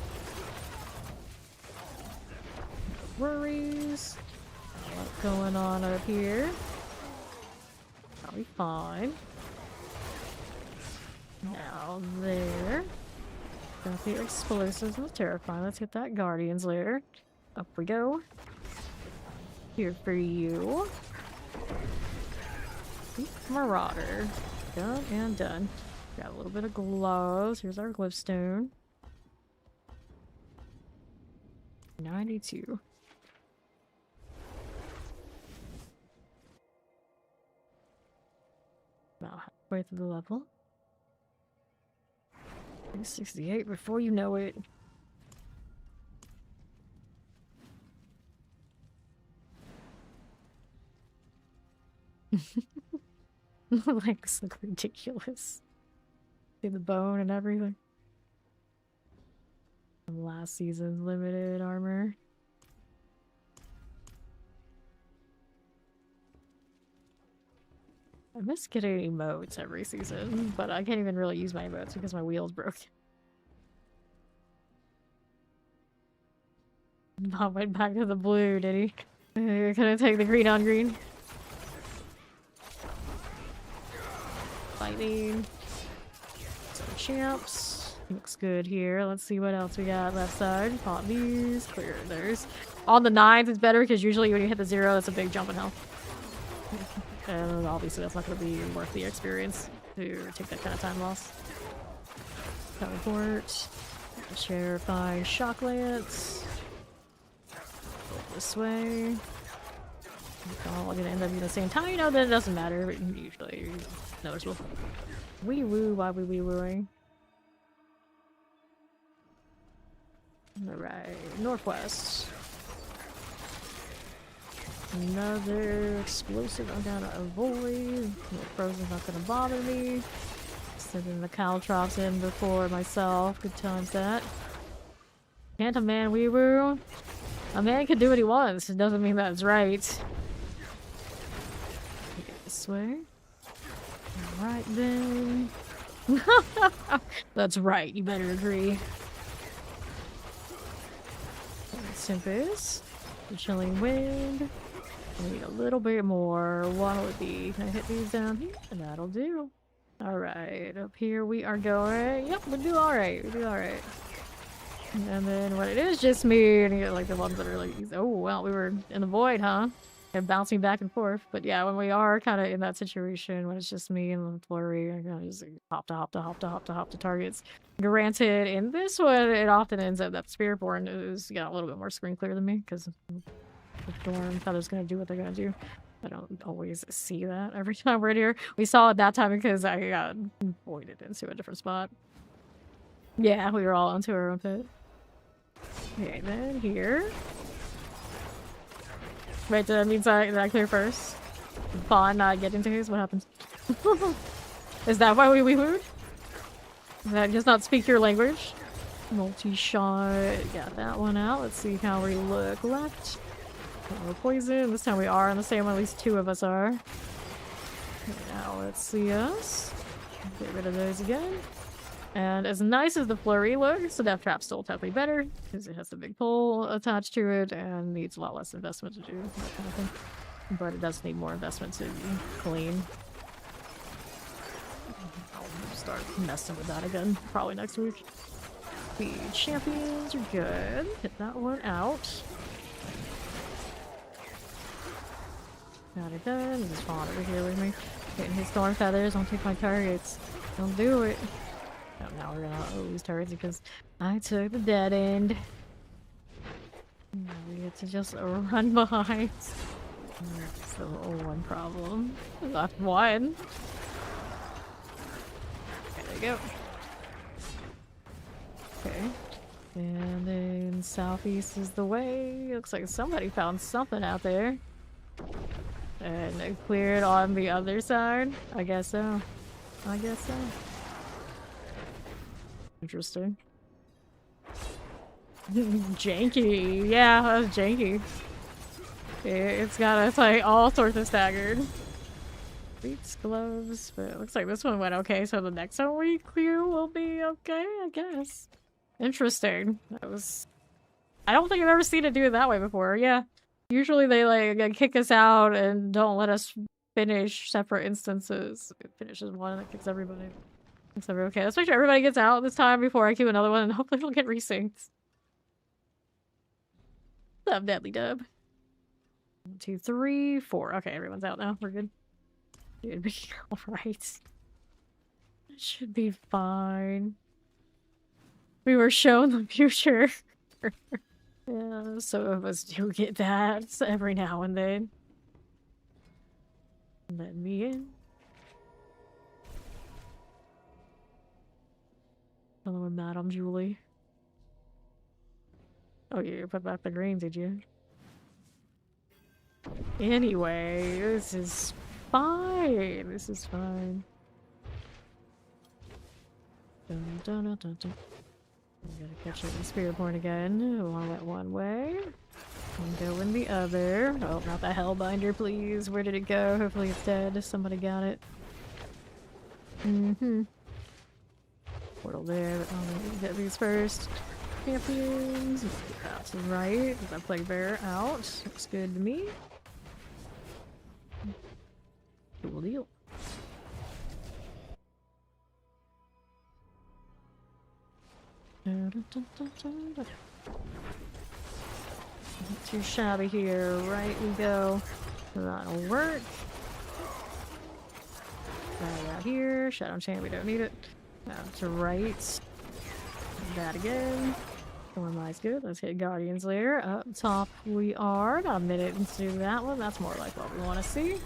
Worries. What's going on up here? I'll be fine. Now there. Got the explosives and the terrifying. Let's hit that Guardian's lair. Up we go. Here for you. Marauder. Done and done. Got a little bit of gloves. Here's our glowstone. 92. halfway through the level. 68 before you know it. Legs look ridiculous. See the bone and everything. Last season's limited armor. I miss getting emotes every season, but I can't even really use my emotes because my wheel's broke. Bob went back to the blue, did he? Couldn't take the green on green. Fighting. Some champs. Looks good here. Let's see what else we got left side. Pop these. Clear theirs. On the 9s, it's better because usually when you hit the 0, it's a big jump in health. And obviously that's not going to be worth the experience to take that kind of time loss. Teleport. Terrifying shock lance. Go this way. They're all gonna end up being the same time. You know, that it doesn't matter, but usually noticeable. Wee woo, why we wee wooing? Alright, northwest. Another explosive I'm gonna avoid. Frozen's not gonna bother me. Sending the caltrops in before myself. Good times that. Can't a man wee woo? A man can do what he wants. It doesn't mean that's right. Get this way. Alright then. That's right, you better agree. Simpus. The chilling wind. I need a little bit more. What would be? Can I hit these down here? That'll do. Alright, up here we are going. Yep, we do alright. We do alright. And then when it is just me, and you get like the ones that are like, oh, well, we were in the void, huh? And bouncing back and forth. But yeah, when we are kind of in that situation, when it's just me and the Flurry, I kind of just like, hop to targets. Granted, in this one, it often ends up that Spiritborn is a little bit more screen clear than me, because the Storm Feather's gonna do what they're gonna do. I don't always see that every time we're in here. We saw it that time because I got voided into a different spot. Yeah, we were all onto our own pit. Okay, then here. Wait, did I clear first? Fawn not get into his? What happens? Is that why we wooed? Does that just not speak your language? Multi-shot. Got that one out. Let's see how we look left. We're poison. This time we are on the same one. At least 2 of us are. Now let's see us. Get rid of those again. And as nice as the Flurry looks, the Death Trap's still technically better because it has the big pole attached to it and needs a lot less investment to do that kind of thing. But it does need more investment to clean. I'll start messing with that again probably next week. The champions are good. Hit that one out. Got it done. Just spawn over here with me. Getting his storm feathers. Don't take my targets. Don't do it. Oh, now we're gonna lose turrets because I took the dead end. Now we get to just run behind. That's the one problem. Left one. Okay, there you go. Okay. And then southeast is the way. Looks like somebody found something out there. And it cleared on the other side. I guess so. I guess so. Interesting. Janky. Yeah, that was janky. It's like all sorts of staggered. Boots, gloves, but it looks like this one went okay, so the next one we clear will be okay, I guess. Interesting. That was... I don't think I've ever seen it do it that way before, yeah. Usually they like kick us out and don't let us finish separate instances. It finishes one and it kicks everybody. So okay, let's make sure everybody gets out this time before I queue another one and hopefully we'll get resynced. Love Deadly Dub. 1, 2, 3, 4. Okay, everyone's out now. We're good. Should be alright. It should be fine. We were shown the future. Yeah, some of us do get that every now and then. Let me in. Hello, Madam Julie. Oh, you put back the green, did you? Anyway, this is fine. This is fine. Dun, dun, dun, dun, dun. I'm gonna catch up the spirit point again. I went one way. I'm going the other. Oh, not the Hellbinder, please. Where did it go? Hopefully it's dead. Somebody got it. Portal there, but I'm gonna get these first. Champions. That's right. Get that plague bear out. Looks good to me. Cool deal. Not too shabby here. Right we go. That'll work. That here. Shadow Enchant, we don't need it. To right. That again. Storm Eye's good. Let's hit Guardian's Lair. Up top we are. About a minute into that one. That's more like what we want to see.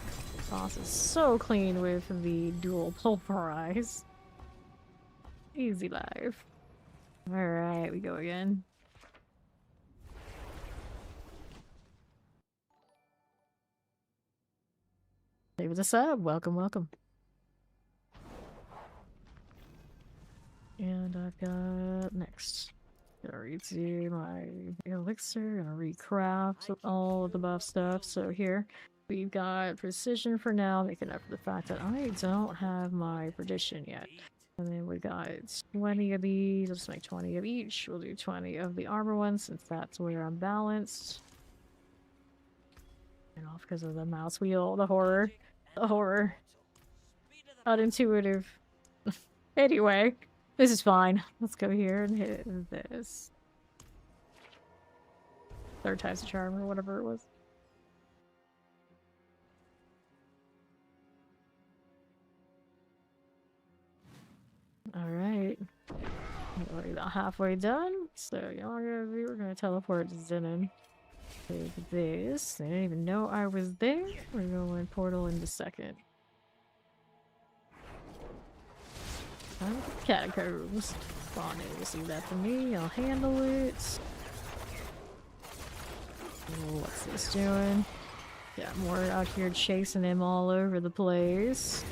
Boss is so clean with the dual pulverize. Easy life. Alright, we go again. Leave us a sub. Welcome, welcome. And I've got next. Gonna redo my elixir, gonna recraft all of the buff stuff. So here we've got precision for now, making up for the fact that I don't have my perdition yet. And then we got 20 of these. Let's make 20 of each. We'll do 20 of the armor ones since that's where I'm balanced. And off because of the mouse wheel, the horror. The horror. Unintuitive. Anyway, this is fine. Let's go here and hit this. Third time's a charm or whatever it was. Alright. We're about halfway done. So, you know what we're gonna do? We're gonna teleport to Zenon. Take this. They didn't even know I was there. We're going portal into second. Catacombs. Spawn in. Receive that from me. I'll handle it. What's this doing? Got more out here chasing him all over the place.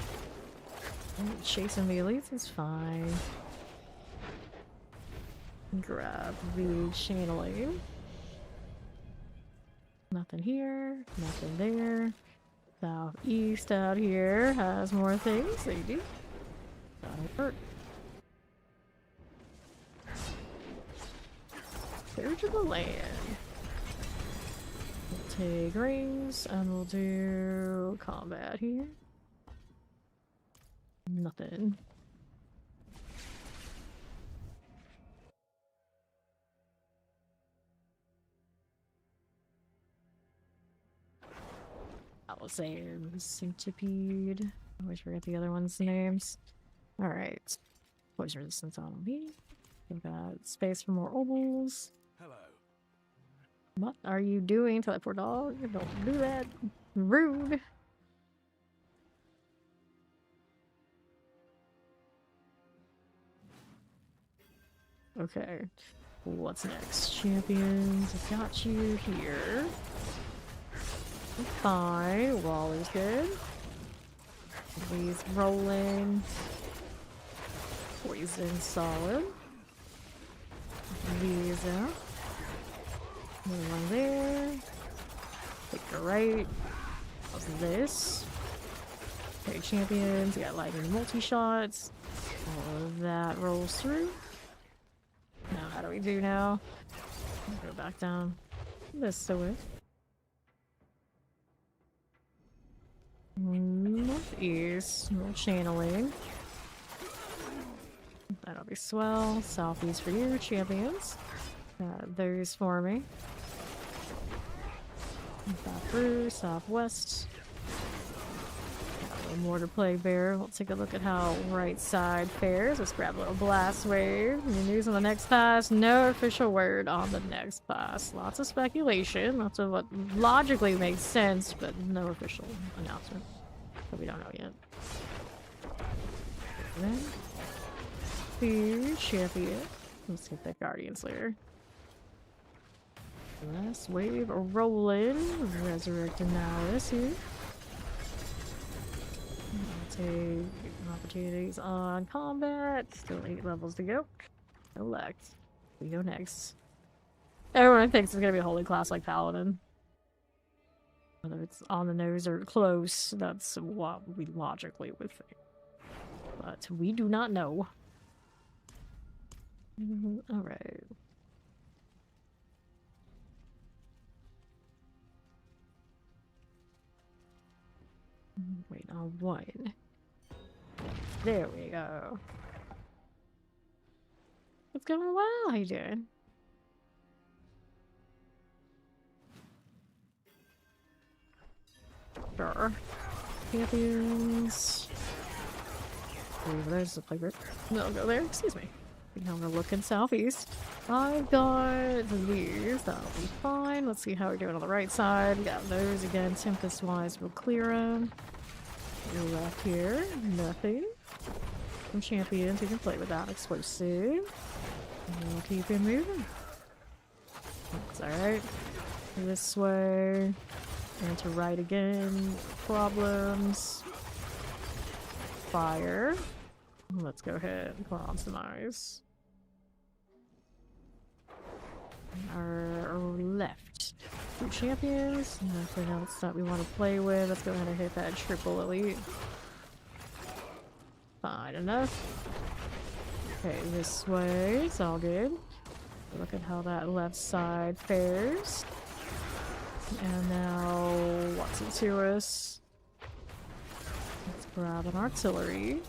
Chasing the elites is fine. Grab the channeling. Nothing here, nothing there. Southeast out here has more things. They do. That'll work. Surge of the land. We'll take rings and we'll do combat here. Nothing. I'll say centipede. I always forget the other one's names. Alright. Poison resistance on me. We've got space for more ovals. Hello. What are you doing, teleport dog? Don't do that. Rude. Okay. What's next? Champions. I've got you here. Fine. Wall is good. These rolling. Poison solid. These out. One there. Take the right. What's this? Okay, champions. You got lightning multi-shots. All of that rolls through. Now, how do we do now? Go back down this way. Northeast, no channeling. That'll be swell. Southeast for you, champions. Those for me. Back through, southwest. Mortar plague bear. We'll take a look at how right side fares. Let's grab a little blast wave. Any news on the next pass? No official word on the next pass. Lots of speculation. Lots of what logically makes sense, but no official announcement. So we don't know yet. Then, The champion. Let's get that Guardian Slayer. Last wave rolling. Resurrecting Nihilus here. I'll take opportunities on combat. Still 8 levels to go. Elect. We go next. Everyone thinks it's gonna be a holy class like Paladin. Whether it's on the nose or close, that's what we logically would think. But we do not know. Alright. Wait on one. There we go. What's going on? Wow, how you doing? Sure. Champions. There's the playground. No, go there. Excuse me. Now we're looking southeast. I've got these. That'll be fine. Let's see how we're doing on the right side. Got those again. Tempest wise, we'll clear them. Your left here. Nothing. Some champions you can play with that explosive. And we'll keep it moving. That's alright. This way. And to right again. Problems. Fire. Let's go ahead and put on some eyes. Our left. 2 champions. Nothing else that we want to play with. Let's go ahead and hit that triple elite. Fine enough. Okay, this way. It's all good. Look at how that left side fares. And now, what's it to us? Let's grab an artillery.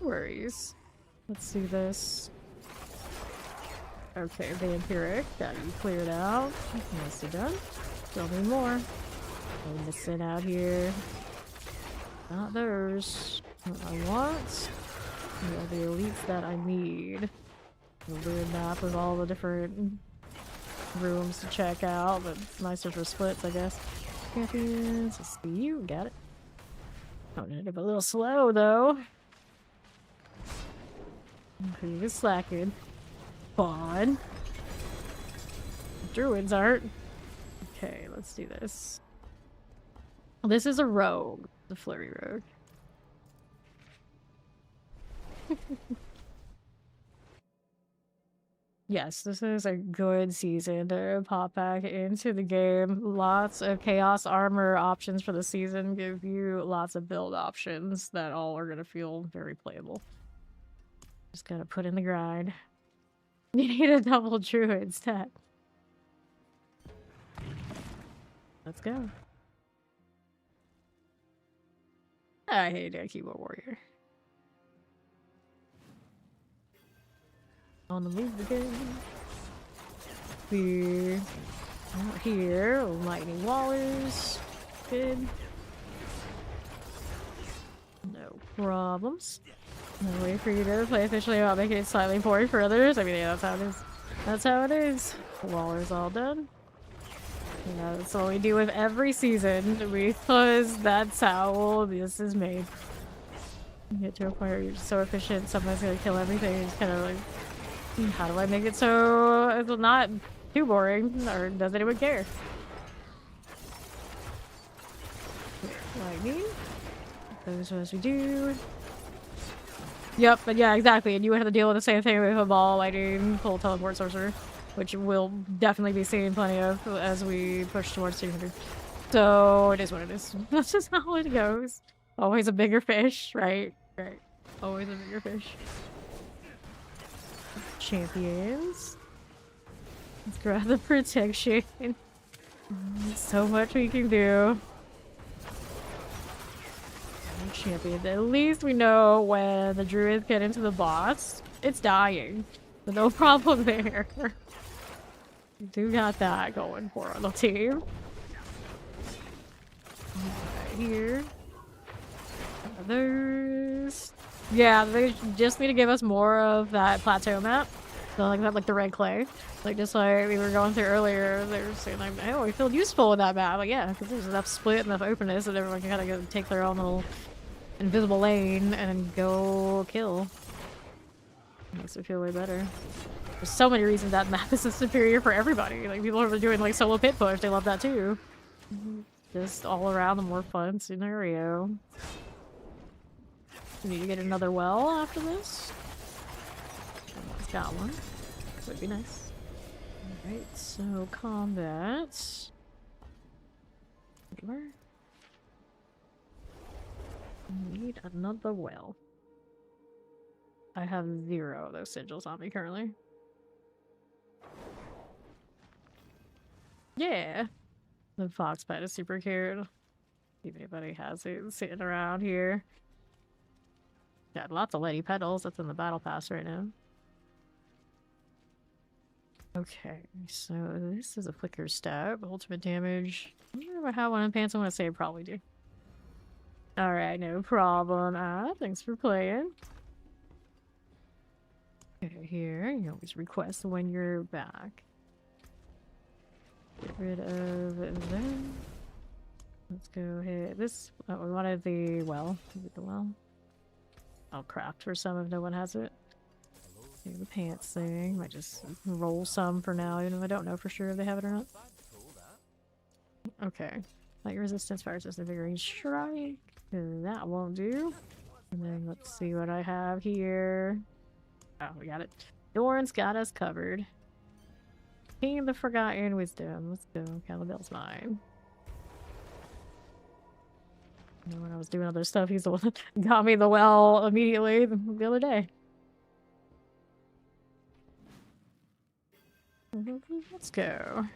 No worries. Let's see this. Okay, vampiric. Got you cleared out. Nicely done. Still need more. I'm missing out here. Not those. What I want. Yeah, the elites that I need. A weird map with all the different rooms to check out, but it's nicer for splits, I guess. Champions, let's see you. Got it. Oh, a little slow though. He was slacking. Fun. Druids aren't. Okay, let's do this. This is a rogue. The Flurry rogue. Yes, this is a good season to pop back into the game. Lots of chaos armor options for the season give you lots of build options that all are going to feel very playable. Just gotta put in the grind. You need a double druid stat. Let's go. I hate a keyboard warrior. On the move again. Here. Out here. Lightning wallers. Good. No problems. No way for you to play officially without making it slightly boring for others. I mean, yeah, that's how it is. That's how it is. Waller's all done. Yeah, that's what we do with every season because that's how this is made. You get to a point where you're just so efficient, someone's gonna kill everything. It's kind of like, how do I make it so it's not too boring, or does anyone care? Lightning. Those as we do. Yep, but yeah, exactly. And you would have to deal with the same thing with a ball, lightning, full teleport sorcerer, which we'll definitely be seeing plenty of as we push towards 200. So it is what it is. That's just how it goes. Always a bigger fish, right? Right. Always a bigger fish. Champions. Let's grab the protection. So much we can do. Champion. At least we know when the druids get into the boss, it's dying. But no problem there. We do got that going for the team. Right here. Others. Yeah, they just need to give us more of that plateau map. So like that, like the red clay. Like just like we were going through earlier, they were saying like, oh, we feel useful with that map. Like, yeah, because there's enough split, enough openness that everyone can kind of go take their own little invisible lane and go kill. Makes it feel way better. There's so many reasons that map is superior for everybody. Like, people are doing like solo pit push, they love that too. Just all around a more fun scenario. We need to get another well after this. Someone's got one. That would be nice. Alright, so combat. Where? Need another well. I have 0 of those sigils on me currently. Yeah! The fox pet is super cute. If anybody has it sitting around here. Got lots of lady petals. That's in the battle pass right now. Okay, so this is a flicker stab. Ultimate damage. I don't know if I have one in pants. I want to say I probably do. Alright, no problem. Thanks for playing. Okay, here. You always request when you're back. Get rid of that. Let's go hit this. Oh, we wanted the well. Get the well. I'll craft for some if no one has it. Do the pants thing. Might just roll some for now, even if I don't know for sure if they have it or not. Okay. Light resistance, fire resistance, vigorous strike. That won't do. And then let's see what I have here. Oh, we got it. Doran's got us covered. King of the Forgotten Wisdom. Let's go. Calibel's mine. You know, when I was doing other stuff, he's the one that got me the well immediately the other day. Let's go.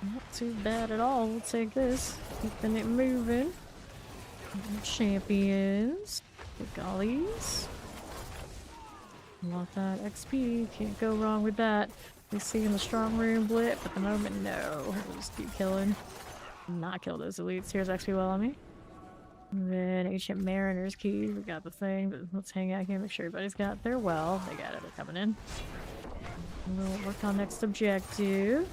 Not too bad at all. We'll take this. Keeping it moving. Champions. The gollies. Want that XP. Can't go wrong with that. We see in the strong room blip. At the moment, no. We'll just keep killing. Not kill those elites. Here's XP well on me. And then Ancient Mariner's Key. We got the thing, but let's hang out here. Make sure everybody's got their well. They got it. They're coming in. We'll work on next objective.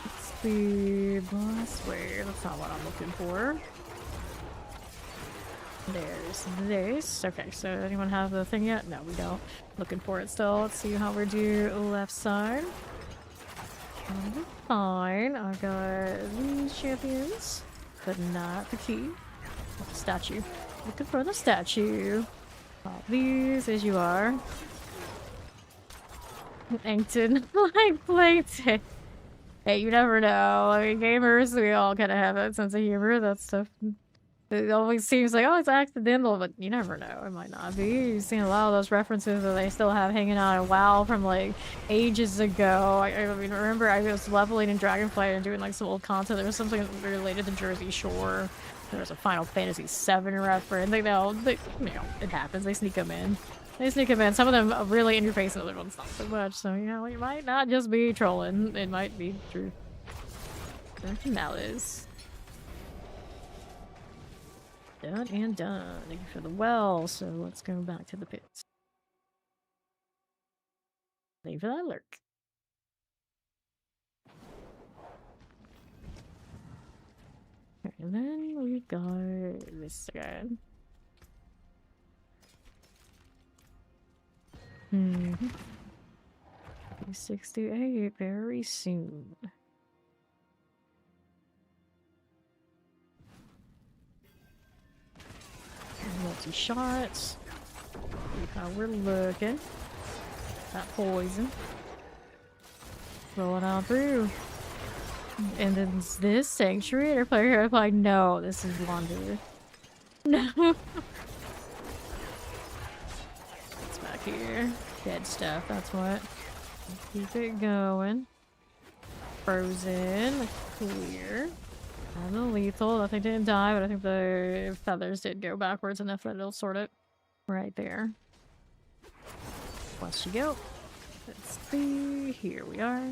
It's the Blastwave. That's not what I'm looking for. There's this. Okay, so anyone have the thing yet? No, we don't. Looking for it still. Let's see how we do left side. Fine. I got these champions, but not the key. Oh, statue. Looking for the statue. Pop these as you are. Plankton. Like plankton. Hey, you never know. I mean, gamers, we all kind of have that sense of humor. That stuff. It always seems like, oh, it's accidental, but you never know. It might not be. You've seen a lot of those references that they still have hanging on in WoW from, like, ages ago. I mean, remember I was leveling in Dragonflight and doing, like, some old content. There was something related to Jersey Shore. There was a Final Fantasy VII reference. They know, it happens. They sneak them in. They sneak them in. Some of them are really in your face, and other ones not so much. So, you know, it might not just be trolling. It might be true. Malice. Done and done. Thank you for the well, so let's go back to the pits. Thank you for that lurk. Okay, and then we've got this guy. 68 very soon. Multi-shots. See how we're looking. That poison. Rolling on through. And then this sanctuary. Our player here, I'm like, no, this is Wonder. No. It's back here. Dead stuff, that's what. Keep it going. Frozen. Clear. And the lethal. Nothing didn't die, but I think the feathers did go backwards enough that it'll sort it right there. Once you go. Let's see. Here we are.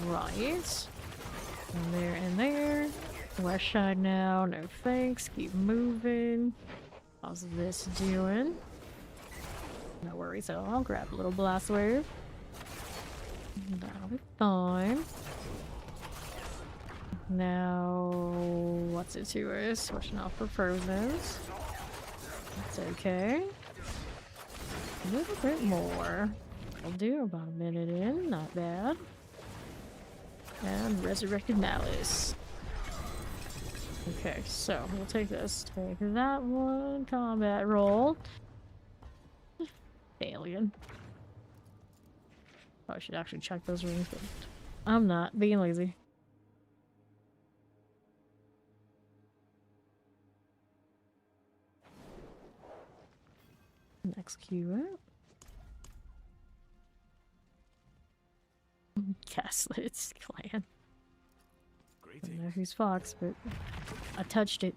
Right. And there and there. West side now. No thanks. Keep moving. How's this doing? No worries at all. I'll grab a little blast wave. That'll be fine. Now, what's it to us? Switching off for Frozens. That's okay. A little bit more. I'll do about a minute in, not bad. And Resurrected Malice. Okay, so we'll take this. Take that one. Combat roll. Alien. I should actually check those rings, but I'm not. Being lazy. Execute. Gaslit clan. I don't know who's Fox, but I touched it.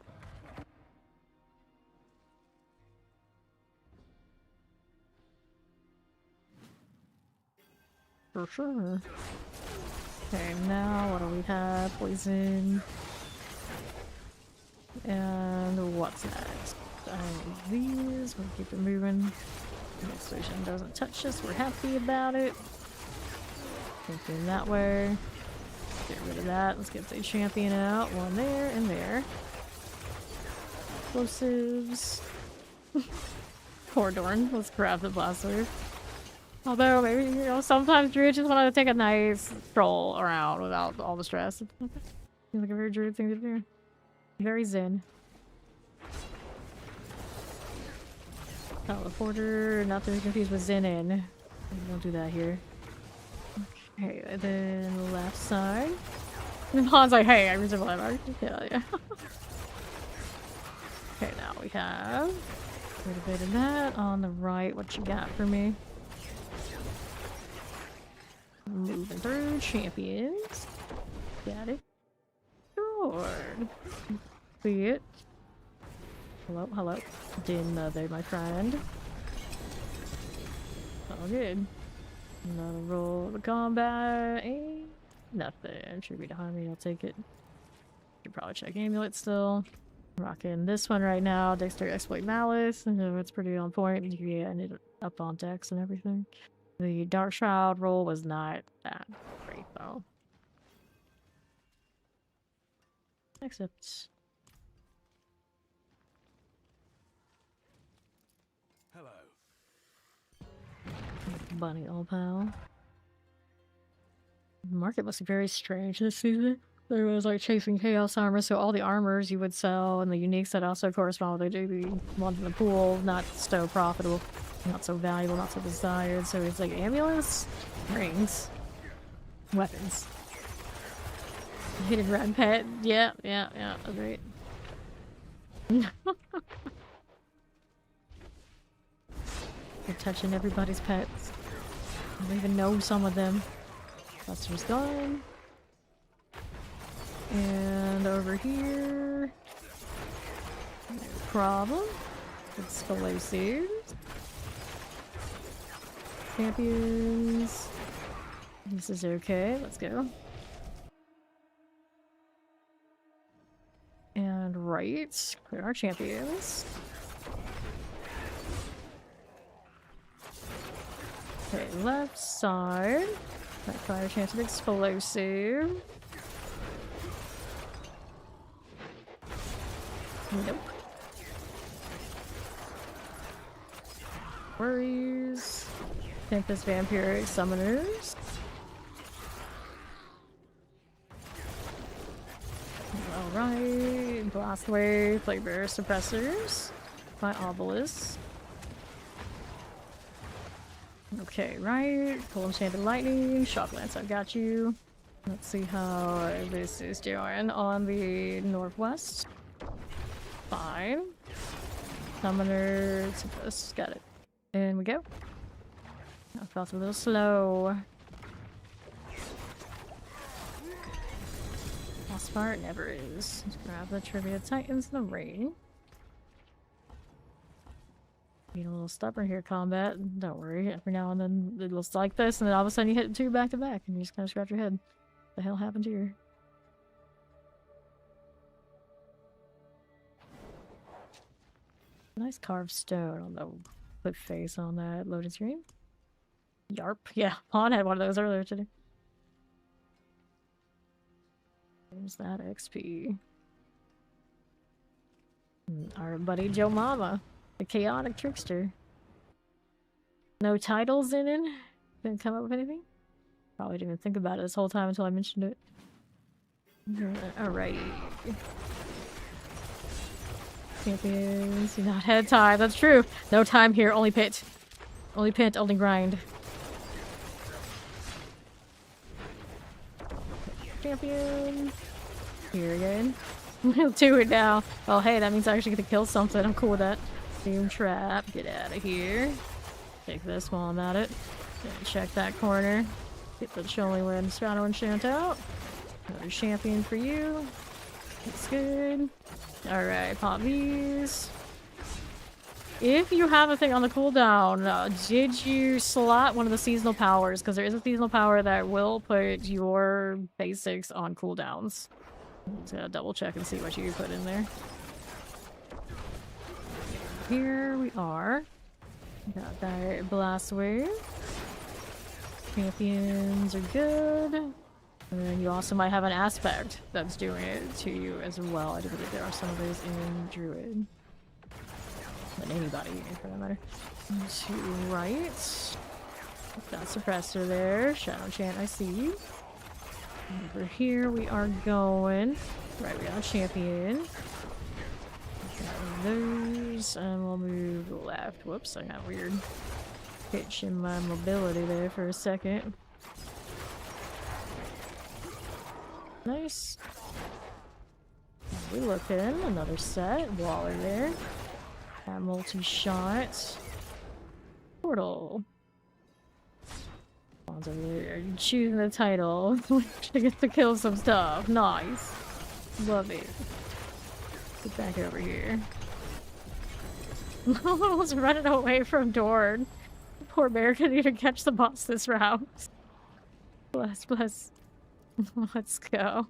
For sure. Okay, now what do we have? Poison. And what's next? These. We'll keep it moving. Next vision doesn't touch us. We're happy about it. Thinking that way. Get rid of that. Let's get the champion out. One there and there. Explosives. Cordorn. Let's grab the blaster. Although, maybe, you know, sometimes druids just want to take a nice stroll around without all the stress. Seems like a very druid thing to do. Very zen. Teleporter, not to be confused with zen in. We don't do that here. Okay, and then left side. And Han's like, hey, I reserve life. Yeah, yeah. Okay, now we have a little bit of that on the right. What you got for me? Moving through champions. Got it. Sword. See it. Hello, hello. Din mother, my friend. All good. Another roll of combat. Nothing. Should be behind me. I'll take it. Should probably check amulet still. Rocking this one right now. Dexter Exploit Malice. It's pretty on point. You can get it up on Dex and everything. The Dark Shroud roll was not that great though. Except Hello. Bunny old pal. The market must be very strange this season. There was like chasing chaos armor, so all the armors you would sell and the uniques that also correspond with the ones in the pool, not so profitable, not so valuable, not so desired. So it's like amulets, rings, weapons. Hidden red pet. Yeah, agreed. You're touching everybody's pets. I don't even know some of them. Buster's gone. And over here, no problem. Explosives. Champions. This is okay. Let's go. And right, clear our champions. Okay, left side. That fire chance of explosive. Nope. Worries. Tempest Vampiric Summoners. Alright. Blast Wave, Flavor Suppressors. My Obelisk. Okay, right. Pull Enchanted Lightning. Shock Lance, I've got you. Let's see how this is doing on the northwest. Fine. Summoner, Tempest, got it. In we go. I felt a little slow. Last part never is. Let's grab the Trivia Titans in the ring. Being a little stubborn here, combat. Don't worry. Every now and then it looks like this, and then all of a sudden you hit two back to back, and you just kind of scratch your head. What the hell happened here? Nice carved stone on the put face on that loading screen. Yarp. Yeah, Pawn had one of those earlier today. There's that XP. Our buddy Joe Mama, the chaotic trickster. No titles in it? Didn't come up with anything? Probably didn't even think about it this whole time until I mentioned it. Alright. Champions, you're not head time. That's true. No time here, only pit. Only pit, only grind. Champion. Here again. We'll do it now. Oh, hey, that means I actually get to kill something. I'm cool with that. Doom trap. Get out of here. Take this while I'm at it. Check that corner. Get the Chilling Wind Shadow Enchant out. Another champion for you. That's good. Alright, pop these. If you have a thing on the cooldown, did you slot one of the seasonal powers? Because there is a seasonal power that will put your basics on cooldowns. Just gotta double check and see what you put in there. Here we are. Got that blast wave. Champions are good. And then you also might have an aspect that's doing it to you as well. I do believe there are some of those in Druid. But anybody, for that matter. To right. Got suppressor there. Shadow Chant, I see. Over here we are going. Right, we got a champion. Got those, and we'll move left. Whoops, I got weird pitch in my mobility there for a second. Nice. We look in, another set. Waller there. That multi-shot. Portal. Over there. Choosing the title. I get to kill some stuff. Nice. Love it. Get back over here. I was running away from Dorn. Poor bear couldn't even catch the boss this round. Bless, bless. Let's go.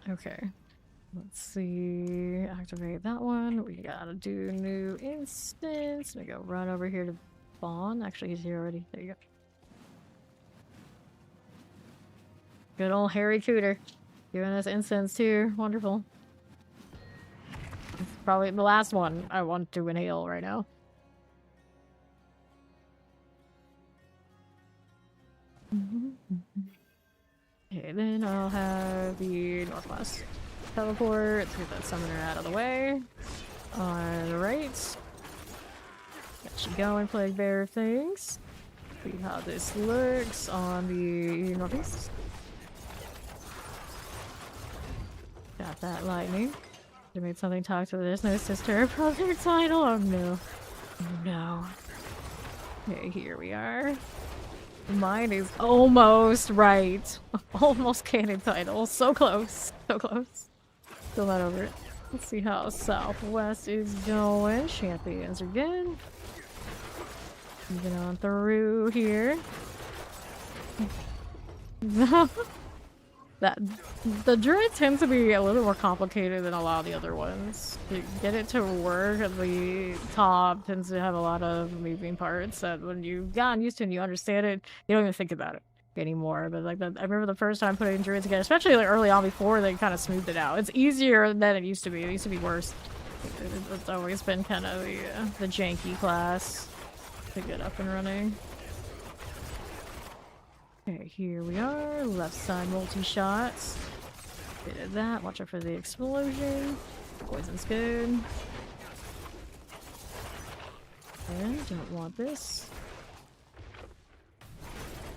Okay. Let's see. Activate that one. We gotta do new instance. We go run over here to Vaughn. Actually, he's here already. There you go. Good old Harry Cooter. Giving us incense too. Wonderful. It's probably the last one I want to inhale right now. Okay, then I'll have the Northwest teleport. Let's get that summoner out of the way. Alright. Got you going, Plague Bear things. See how this looks on the Northeast. Got that lightning. They made something talk to there's no sister brother title. Oh no. Oh no. Okay, here we are. Mine is almost right. Almost canon title. So close. So close. Still not over it. Let's see how Southwest is going. Champions are good. Moving on through here. The druid tends to be a little more complicated than a lot of the other ones. To get it to work at the top tends to have a lot of moving parts that when you've gotten used to it and you understand it, you don't even think about it anymore. But like I remember the first time putting druid together, especially like early on before they kind of smoothed it out. It's easier than it used to be. It used to be worse. It's always been kind of the janky class to get up and running. Okay, here we are. Left side multi-shots. Bit of that. Watch out for the explosion. Poison's good. And don't want this.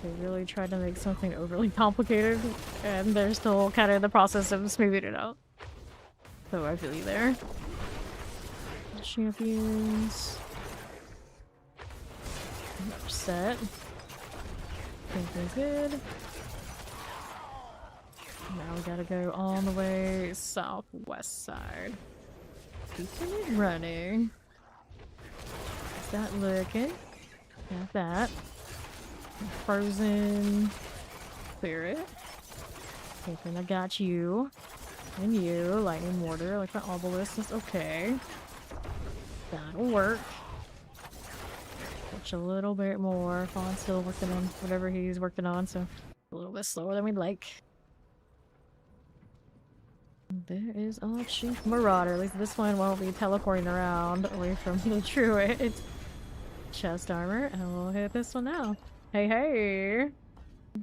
They really tried to make something overly complicated, and they're still kind of in the process of smoothing it out. So I feel you there. Champions. Another set. Everything's good. Now we gotta go on the way southwest side. Keeping it running. How's that looking? Got that. Frozen. Clear it. Okay, then I got you. And you. Lightning mortar. Like the obelisk is okay. That'll work. Push a little bit more. Fawn's still working on whatever he's working on, so a little bit slower than we'd like. There is our Chief Marauder. At least this one won't be teleporting around away from the Druid. Chest armor, and we'll hit this one now. Hey, hey!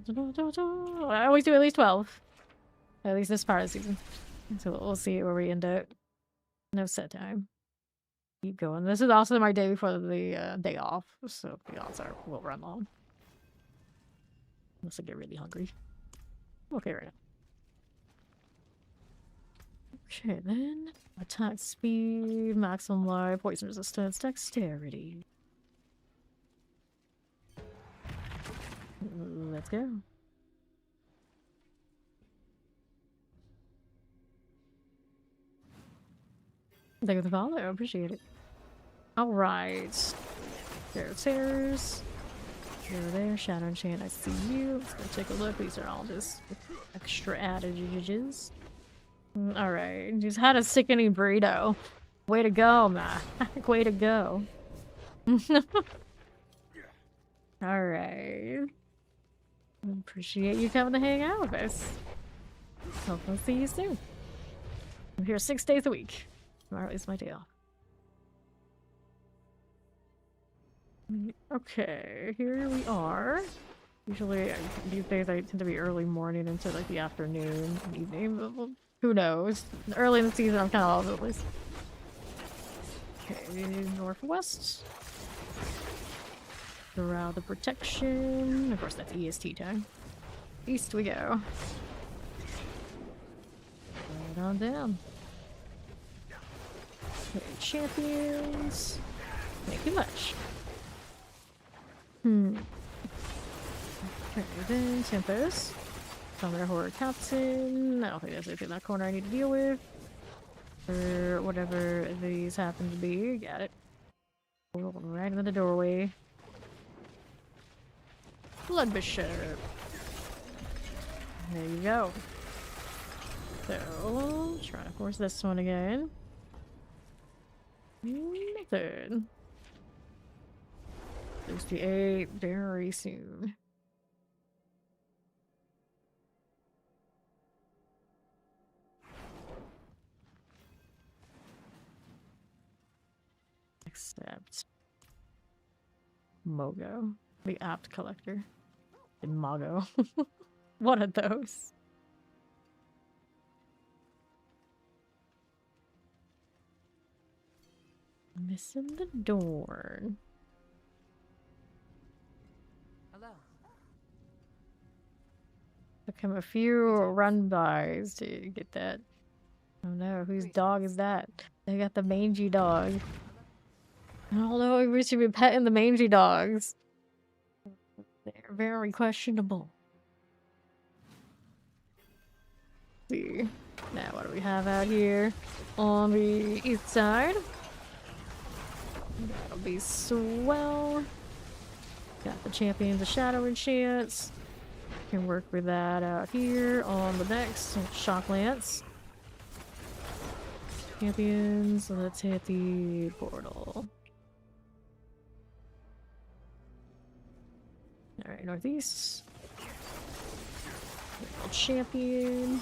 I always do at least 12. At least this part of the season. So we'll see where we end up. No set time. Keep going. This is also my day before the day off, so the odds are we'll run long. Unless I get really hungry. Okay, right now. Okay, then. Attack speed, maximum life, poison resistance, dexterity. Let's go. Thank you for the follow. I appreciate it. Alright. There's there. Shadow Enchant, I see you. Let's go take a look. These are all just extra adages. Alright. Just had a sickening burrito. Way to go, man. Way to go. Alright. Appreciate you coming to hang out with us. Hope I'll see you soon. I'm here 6 days a week. Tomorrow is my day off. Okay, here we are. Usually, these days I tend to be early morning into like the afternoon, evening, but well, who knows? Early in the season, I'm kind of all over the place. Okay, northwest. Around the protection. Of course, that's EST time. East we go. Right on down. Okay, champions. Thank you much. Okay, then Tempest. Summoner Horror Captain. I don't think there's anything in that corner I need to deal with. Or whatever these happen to be. Got it. Right into the doorway. Blood Bishop. There you go. So, trying to force this one again. Method. 68 very soon. Except Mogo, the apt collector. And Mago. One of those. Missing the door. Hello. Took him a few run-bys to get that. Oh no, whose dog is that? They got the mangy dog. I don't know if we should be petting the mangy dogs. They're very questionable. Let's see. Now what do we have out here? On the east side. That'll be swell. Got the Champions of Shadow Enchants. Can work with that out here on the next Shock Lance. Champions, let's hit the portal. Alright, northeast. Champion.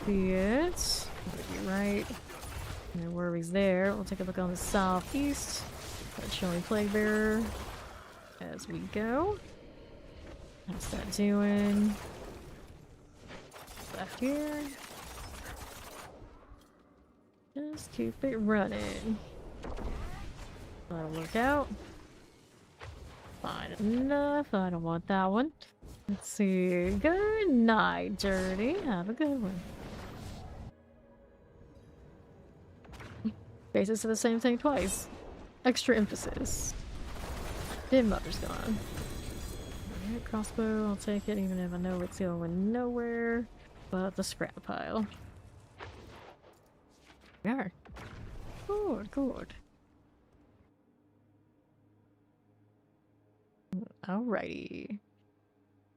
Yes. You're right. No worries there. We'll take a look on the southeast. That Chilling Plague Bearer as we go. How's that doing? Left here. Just keep it running. That'll work out. Fine enough. I don't want that one. Let's see. Good night, Dirty. Have a good one. Basis of the same thing twice. Extra emphasis. Dim Mother's gone. Alright, crossbow. I'll take it even if I know it's going nowhere but the scrap pile. Yeah. Good, good. Alrighty.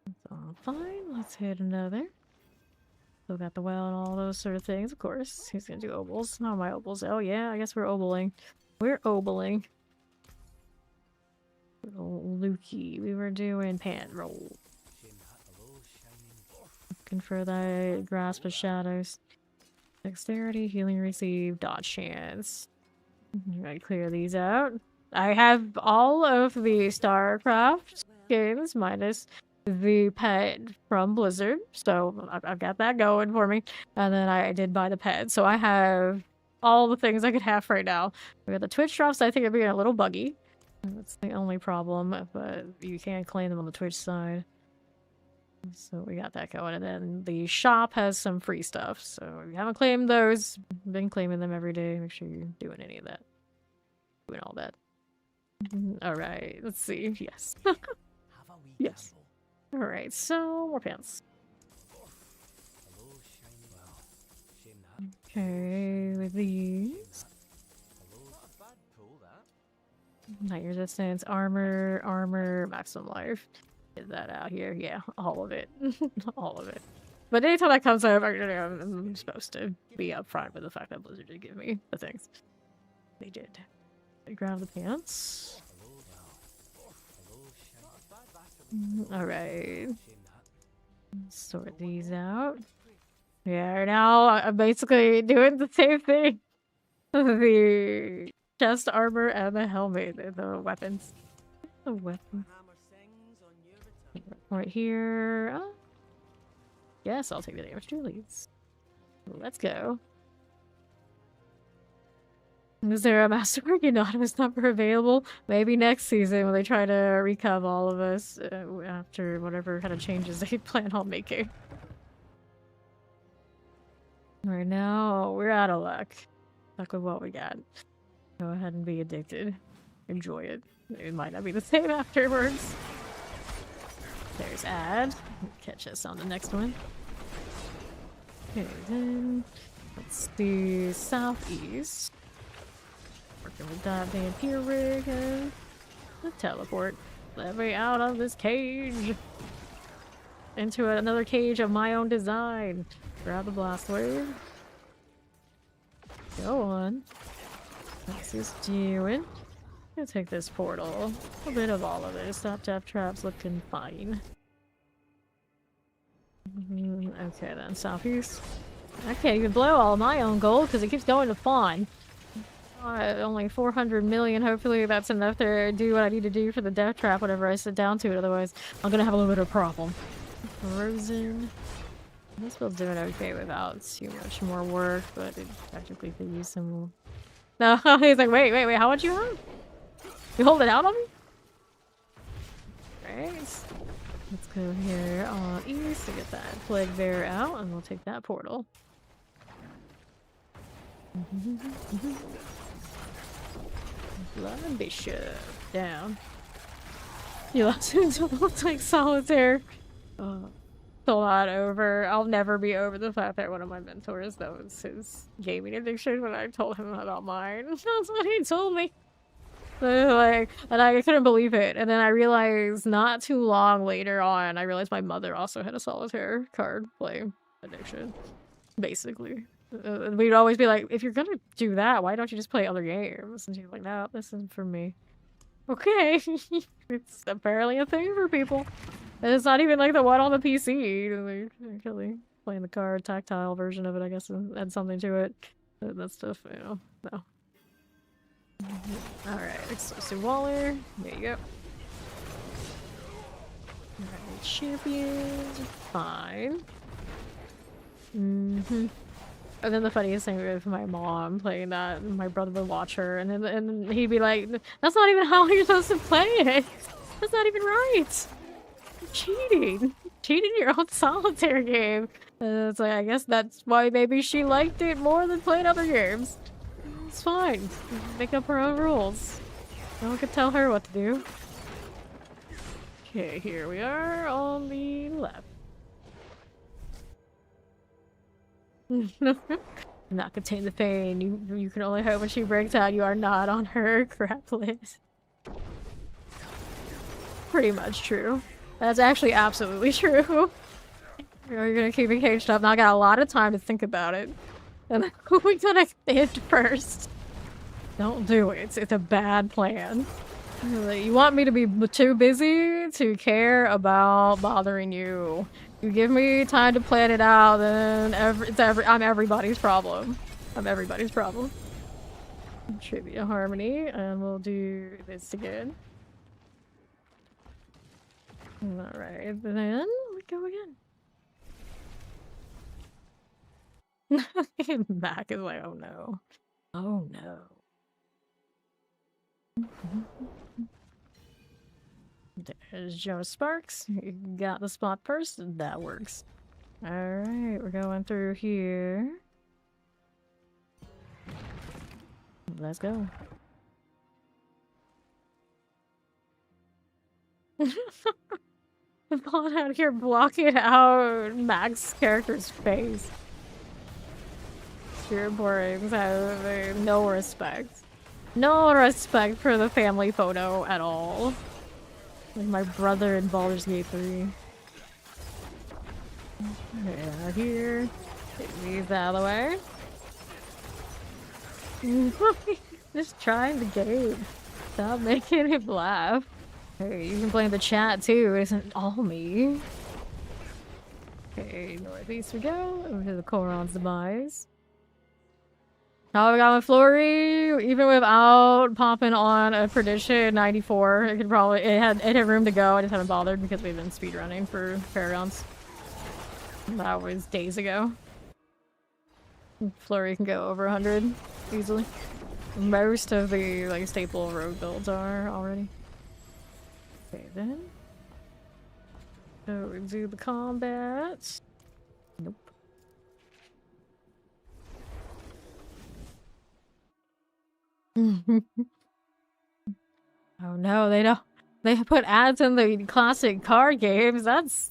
That's all fine. Let's hit another. Still got the well and all those sort of things, of course. Who's gonna do obols? Not my obols. Oh yeah, I guess we're oboling. We're obling. Little Lukey. We were doing pant roll. Looking for that grasp of shadows. Dexterity, healing received, dodge chance. Right, clear these out. I have all of the Starcraft games minus the pet from Blizzard, so I've got that going for me. And then I did buy the pet, so I have all the things I could have right now. We got the Twitch drops. I think it'd be a little buggy. That's the only problem, but you can't claim them on the Twitch side. So we got that going, and then the shop has some free stuff. So if you haven't claimed those, been claiming them every day. Make sure you're doing any of that. Doing all that. Alright, let's see. Yes. Yes. Alright, so more pants. Okay, with these. Night resistance, armor, maximum life. Get that out here. Yeah, all of it. All of it. But anytime that comes up, I'm supposed to be upfront with the fact that Blizzard did give me the things. They did. They grab the pants. Alright. Sort these out. Yeah, now I'm basically doing the same thing. The chest armor and the helmet and the weapons. The weapon. Right here. Oh. Yes, I'll take the damage 2 leads. Let's go. Is there a Masterwork Anonymous number available? Maybe next season when they try to recov all of us after whatever kind of changes they plan on making. Right now, we're out of luck. Luck with what we got. Go ahead and be addicted. Enjoy it. It might not be the same afterwards. There's ad. Catch us on the next one. Okay, then let's do southeast. Working with that vampire rig and the teleport. Let me out of this cage. Into another cage of my own design. Grab the blast wave. Go on. What's this doing? I'm gonna take this portal. A bit of all of it. Stop death traps looking fine. Okay then, southeast. I can't even blow all of my own gold because it keeps going to fawn. Only 400 million. Hopefully that's enough to do what I need to do for the death trap whenever I sit down to it. Otherwise, I'm gonna have a little bit of a problem. Frozen. This build's doing okay without too much more work, but it technically could use some more. No, he's like, wait, how much you have? You hold it out on me? Right. Let's go here on east to get that plague bear out, and we'll take that portal. Blind Bishop down. You lost it looks like solitaire. Still not over. I'll never be over the fact that one of my mentors, that was his gaming addiction when I told him about mine. That's what he told me. Like, and I couldn't believe it. And then I realized not too long later on, I realized my mother also had a solitaire card play addiction. Basically. We'd always be like, if you're gonna do that, why don't you just play other games? And she's like, no, this isn't for me. Okay. It's apparently a thing for people. And it's not even like the one on the PC. Like, actually playing the card tactile version of it, I guess, and add something to it. That stuff, you know, no. Alright, explosive waller. There you go. Alright, champions. Fine. And then the funniest thing with my mom playing that, my brother would watch her, and then he'd be like, that's not even how you're supposed to play it. That's not even right. You're cheating. Cheating your own solitaire game. And it's like, I guess that's why maybe she liked it more than playing other games. It's fine. Make up her own rules. No one can tell her what to do. Okay, here we are on the left. Not contain the pain. You can only hope when she breaks out you are not on her crap list. Pretty much true. That's actually absolutely true. You're gonna keep me caged up. Now I got a lot of time to think about it. And who we gonna hit first? Don't do it. It's a bad plan. You want me to be too busy to care about bothering you. You give me time to plan it out, then I'm everybody's problem. I'm everybody's problem. Trivia harmony, and we'll do this again. Alright, then we go again. Mac is like, oh no. Oh no. There's Joe Sparks. You got the spot first. That works. Alright, we're going through here. Let's go. I'm falling out here blocking out Mac's character's face. Pure boring. Have no respect. No respect for the family photo at all. Like my brother in Baldur's Gate 3. Yeah, here. Get these out of the way. Just trying the game. Stop making him laugh. Hey, you can blame the chat too, it isn't all me. Okay, northeast we go. Over to the Coron's demise. How we got with Flurry, even without popping on a Perdition 94, it could probably it had room to go. I just haven't bothered because we've been speedrunning for Paragons. That was days ago. Flurry can go over 100 easily. Most of the like staple rogue builds are already. Okay then. So we do the combat. Nope. Oh no, they don't. They put ads in the classic card games. That's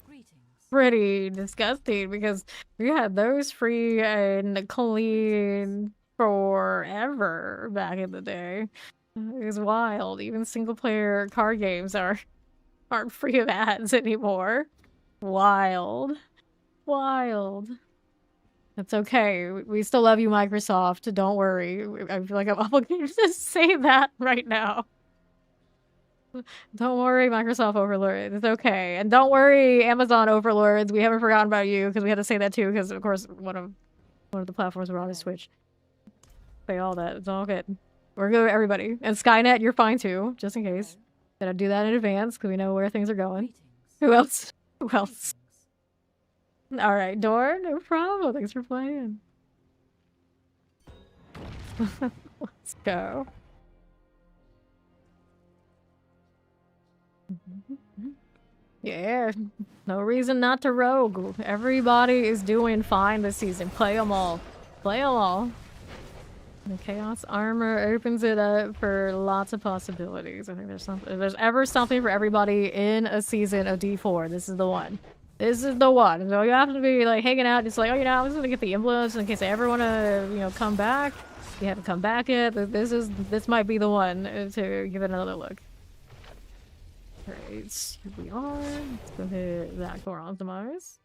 pretty disgusting because we had those free and clean forever back in the day. It was wild. Even single player card games aren't free of ads anymore. Wild. Wild. That's okay. We still love you, Microsoft. Don't worry. I feel like I'm obligated to say that right now. Don't worry, Microsoft Overlords. It's okay. And don't worry, Amazon Overlords. We haven't forgotten about you because we had to say that too because, of course, one of the platforms we're on is Twitch. Say all that. It's all good. We're good with everybody. And Skynet, you're fine too, just in case. Gotta do that in advance because we know where things are going. Who else? Who else? Alright, Dorn, no problem. Thanks for playing. Let's go. Yeah, no reason not to rogue. Everybody is doing fine this season. Play them all. Play them all. The Chaos Armor opens it up for lots of possibilities. I think there's something. If there's ever something for everybody in a season of D4, this is the one. This is the one. So you have to be like hanging out, just like, oh, you know, I'm just gonna get the emblems in case I ever want to, you know, come back. You haven't come back yet. This might be the one to give it another look. Alright, here we are. Let's go hit that Goron's demise.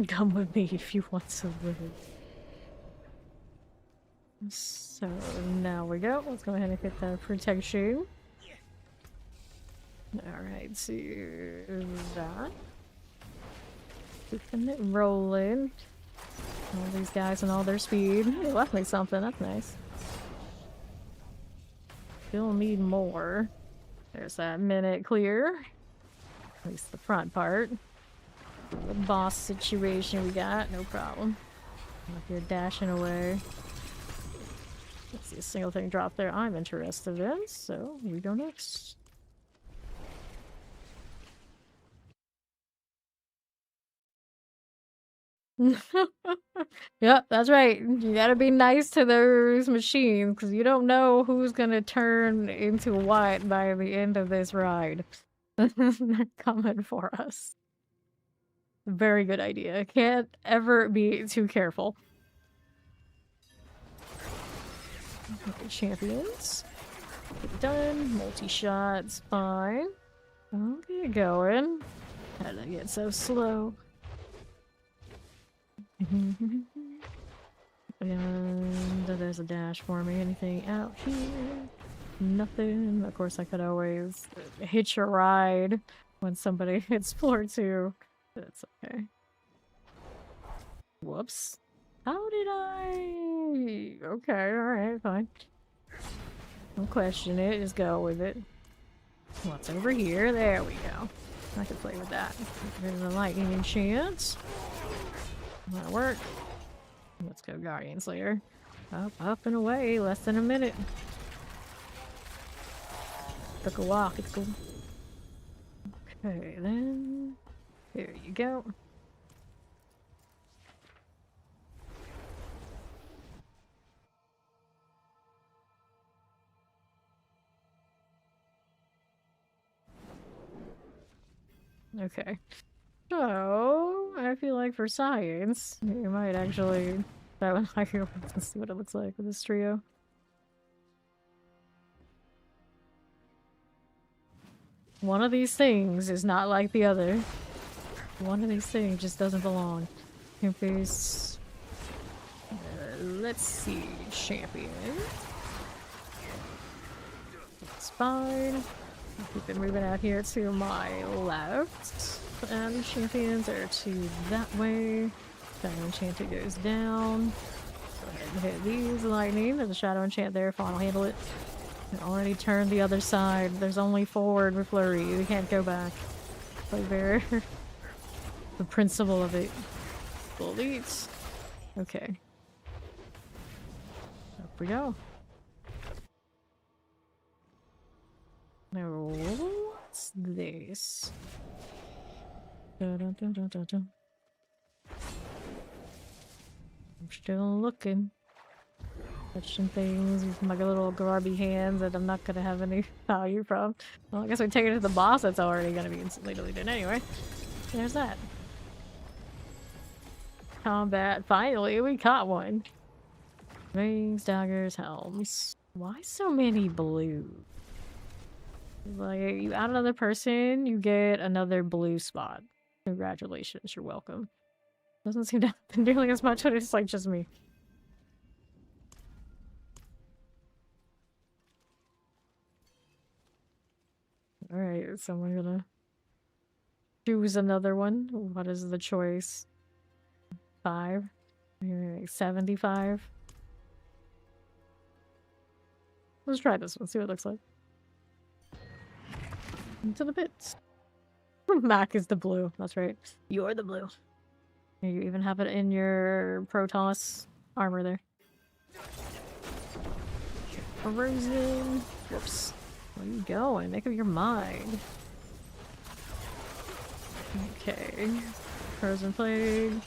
Come with me if you want to live. So now we go. Let's go ahead and hit that protection. Alright, so that. Keeping it rolling. All these guys and all their speed. They left me something, that's nice. Still need more. There's that minute clear. At least the front part. The boss situation we got, no problem. Up here dashing away. Let's see a single thing drop there I'm interested in, so we go next. Yep, that's right. You gotta be nice to those machines, because you don't know who's gonna turn into what by the end of this ride. They're coming for us. Very good idea. Can't ever be too careful. Okay, champions. Get done. Multi-shots, fine. Okay, going. How did I get so slow? And there's a dash for me. Anything out here? Nothing. Of course, I could always hitch a ride when somebody hits floor 2. That's okay. Whoops. How did I... Okay, alright, fine. Don't question it, just go with it. What's over here? There we go. I can play with that. There's a lightning enchant. That'll work. Let's go Guardian Slayer. Up and away. Less than a minute. Took a walk. It's cool. Okay, then. There you go. Okay. So, I feel like for science, you might actually... That one, I can see what it looks like with this trio. One of these things is not like the other. One of these things just doesn't belong. Campus. Let's see. Champion. That's fine. Keep it moving out here to my left. And champions are to that way. Shadow Enchanter goes down. Go ahead and hit these lightning. There's a Shadow Enchant there. Fine, I'll handle it. I already turned the other side. There's only forward with Flurry. We can't go back. Like there. The principle of it. Delete. Okay. Up we go. Now, what's this? Dun, dun, dun, dun, dun, dun. I'm still looking. Touching things with my little grubby hands that I'm not gonna have any value from. Well, I guess we take it to the boss that's already gonna be instantly deleted anyway. There's that. Combat. Finally, we caught one. Rings, daggers, helms. Why so many blue? Like, you add another person, you get another blue spot. Congratulations, you're welcome. Doesn't seem to happen nearly as much, but it's like just me. Alright, so we're gonna choose another one. What is the choice? 5? 75? Let's try this one, see what it looks like. Into the pits. Mac is the blue, that's right. You're the blue. You even have it in your Protoss armor there. Frozen. Whoops. Where are you going? Make up your mind. Okay. Frozen Plague.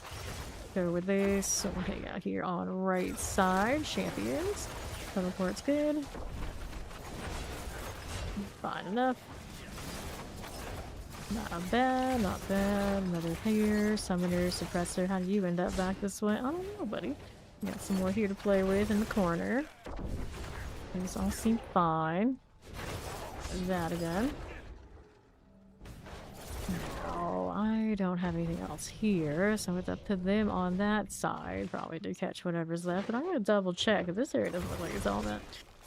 Go with this. So we'll hang out here on right side. Champions. Teleport's good. Fine enough. Not bad, not bad. Another here. Summoner, suppressor. How do you end up back this way? I don't know, buddy. Got some more here to play with in the corner. These all seem fine. That again. No, I don't have anything else here, so it's up to them on that side. Probably to catch whatever's left, but I'm gonna double check because this area doesn't look like it's all that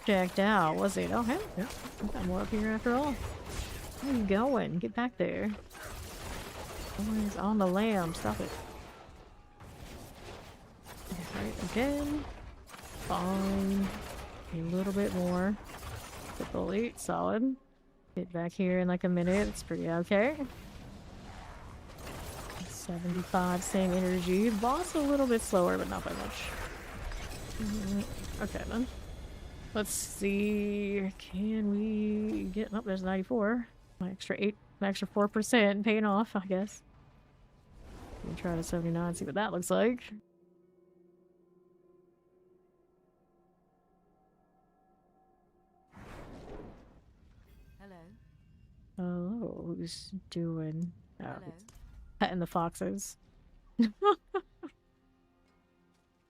checked out, was it? Oh, hey, yeah, we got more up here after all. Where are you going? Get back there. Someone's on the lamb. Stop it. Right again. Fine. A little bit more. Delete. Solid. Get back here in like a minute. It's pretty okay. 75. Same energy. Boss a little bit slower, but not by much. Okay then. Let's see. Can we get... Oh, there's 94. My extra 8, my extra 4% paying off, I guess. We'll try to 79, see what that looks like. Hello. Oh, who's doing? Oh, Hello. petting the foxes.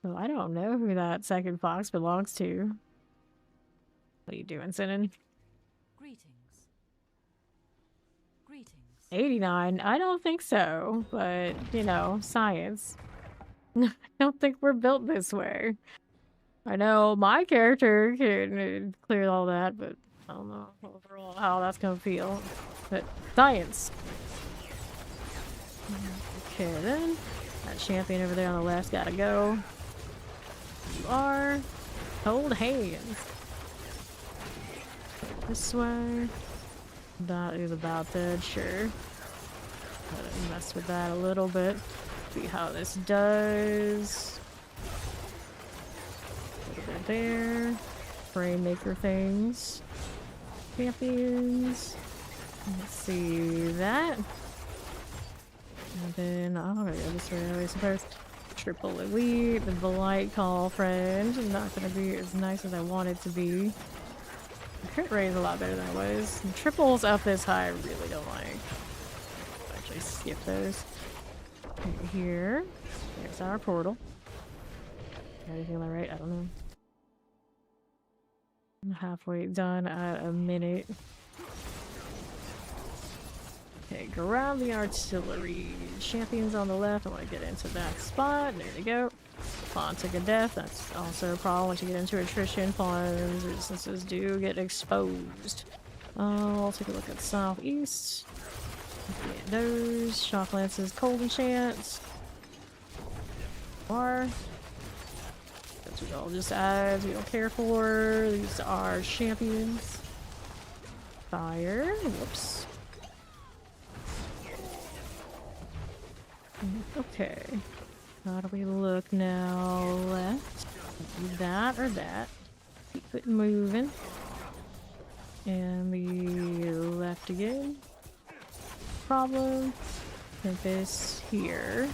Well, I don't know who that second fox belongs to. What are you doing, Sinan? Greetings. Greetings. 89? I don't think so, but, you know, science. I don't think we're built this way. I know my character can clear all that, but I don't know overall how that's gonna feel. But science. Okay then. That champion over there on the left's gotta go. You are. Hold hands. This way. That is about dead, sure. Gotta mess with that a little bit. See how this does. A little bit there. Frame maker things. Champions. Let's see that. And then, oh, I'm gonna go this way, I suppose. Triple elite, the light call friend. Not gonna be as nice as I want it to be. The crit rate is a lot better than it was. And triples up this high I really don't like. I'll actually skip those. Here. There's our portal. Everything right? I don't know. I'm halfway done at a minute. Okay, grab the artillery. Champions on the left. I want to get into that spot. There we go. Pawn took a death. That's also a problem once you get into attrition. Pawn's resistances do get exposed. I'll take a look at southeast. Get those. Shock lances, cold enchants. Are. That's what all just adds. We don't care for. These are champions. Fire. Whoops. Okay. How do we look now? Left. That or that. Keep it moving. And the left again. Problem. Put this here.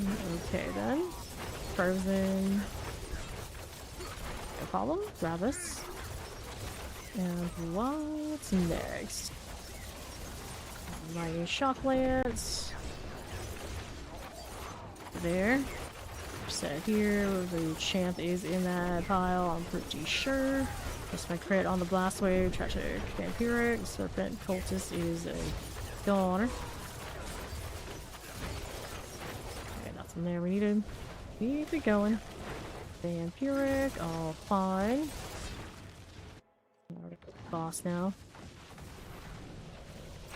Okay then. Frozen. No problem. Grab this. And what's next? My shock lance. There. Set here. The champ is in that pile. I'm pretty sure. That's my crit on the blast wave. Tragic vampiric. Serpent cultist is a goner. Okay, that's in there we needed. Keep it going. Vampiric, all fine. Boss now.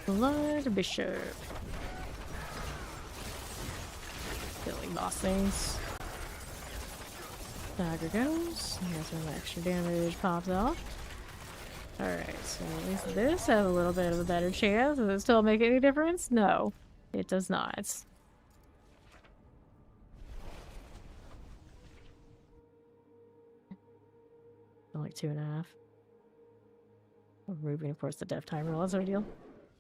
Blood Bishop. Killing boss things. Dagger goes. Here's some extra damage pops off. Alright, so at least this has a little bit of a better chance. Does it still make any difference? No, it does not. Like 2.5. Moving towards the death timer. That's our deal.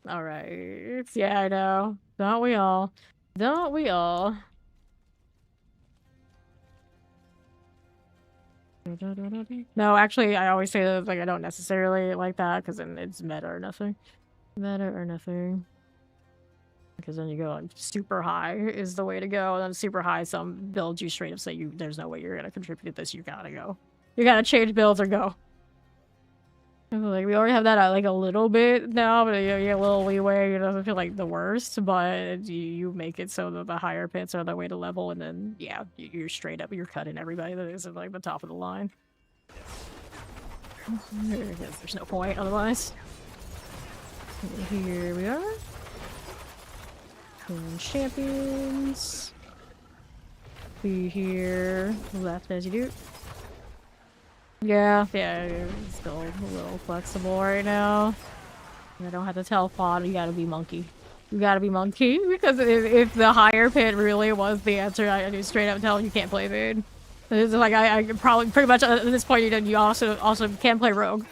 Alright. Yeah, I know. Don't we all? Don't we all? No, actually, I always say that like I don't necessarily like that because then it's meta or nothing. Meta or nothing. Because then you go like super high is the way to go. And then super high, some builds you straight up say there's no way you're gonna contribute to this. You gotta go. You gotta change builds or go. Like we already have that like a little bit now, but you get a little leeway. It doesn't feel like the worst, but you make it so that the higher pits are the way to level, and then yeah, you're straight up. You're cutting everybody that is at like the top of the line. Because there's no point otherwise. Here we are. And champions. Be here. Left as you do. Yeah, it's still a little flexible right now. I don't have to tell Pod, you gotta be monkey. You gotta be monkey, because if the higher pit really was the answer, I do straight up tell him you can't play Vade. It's like, I probably, pretty much at this point, you also can't play Rogue.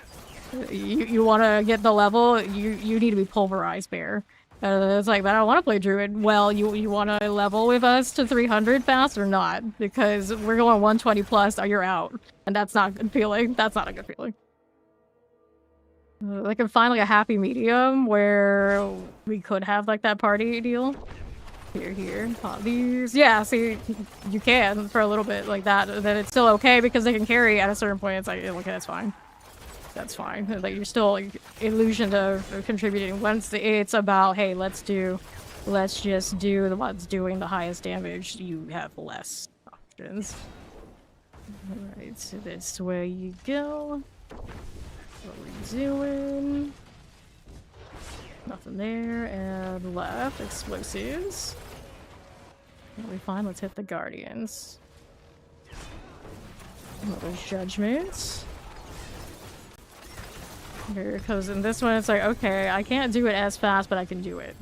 You wanna get the level, you need to be pulverized bear. It's like, but I don't want to play Druid. Well, you want to level with us to 300 fast or not? Because we're going 120 plus, or you're out. And that's not a good feeling. That's not a good feeling. Like, I'm finally a happy medium where we could have, like, that party deal. Here. Pop these. Yeah, see, you can for a little bit like that. Then it's still okay because they can carry at a certain point. It's like, okay, that's fine. That's fine. Like, you're still like, illusion of contributing. Once it's about, hey, let's do let's just do the ones doing the highest damage. You have less options. Alright, so this way you go. What we doing? Nothing there, and left, explosives. What we find? Let's hit the guardians. Another judgment. Here, because in this one it's like, okay, I can't do it as fast, but I can do it.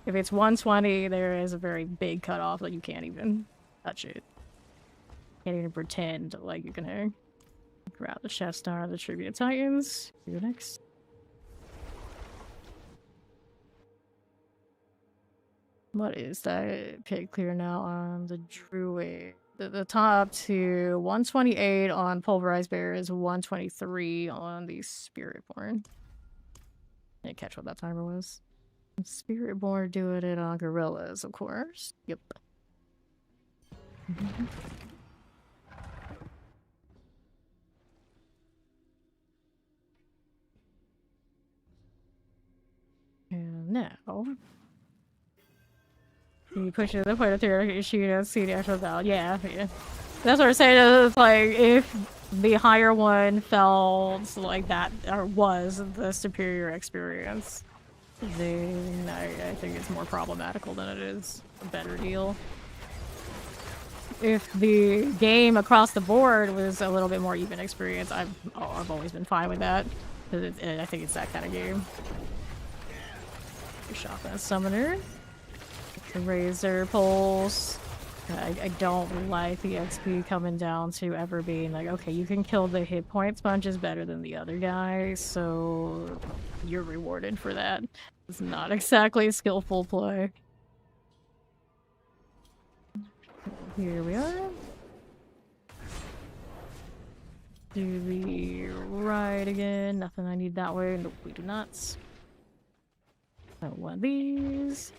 If it's 120, there is a very big cutoff that you can't even touch it. Can't even pretend like you can grab the chef star, the tribute titans. Do next. What is that? Pit clear now on the druid. The top to 128 on pulverized bears, 123 on the spiritborn. Didn't catch what that timer was. Spiritborn doing it on gorillas, of course. Yep. And now you push it to the point of theory, shoot and see the actual value. Yeah. That's what I'm saying. It's like if the higher one felt like that, or was the superior experience, then I think it's more problematical than it is a better deal. If the game across the board was a little bit more even experience, I've always been fine with that. Because I think it's that kind of game. Shotgun summoner. The razor pulse. I don't like the XP coming down to ever being like, okay, you can kill the hit point sponges better than the other guy, so you're rewarded for that. It's not exactly skillful play. Here we are. Do the right again. Nothing I need that way. Nope, we do not. One of these.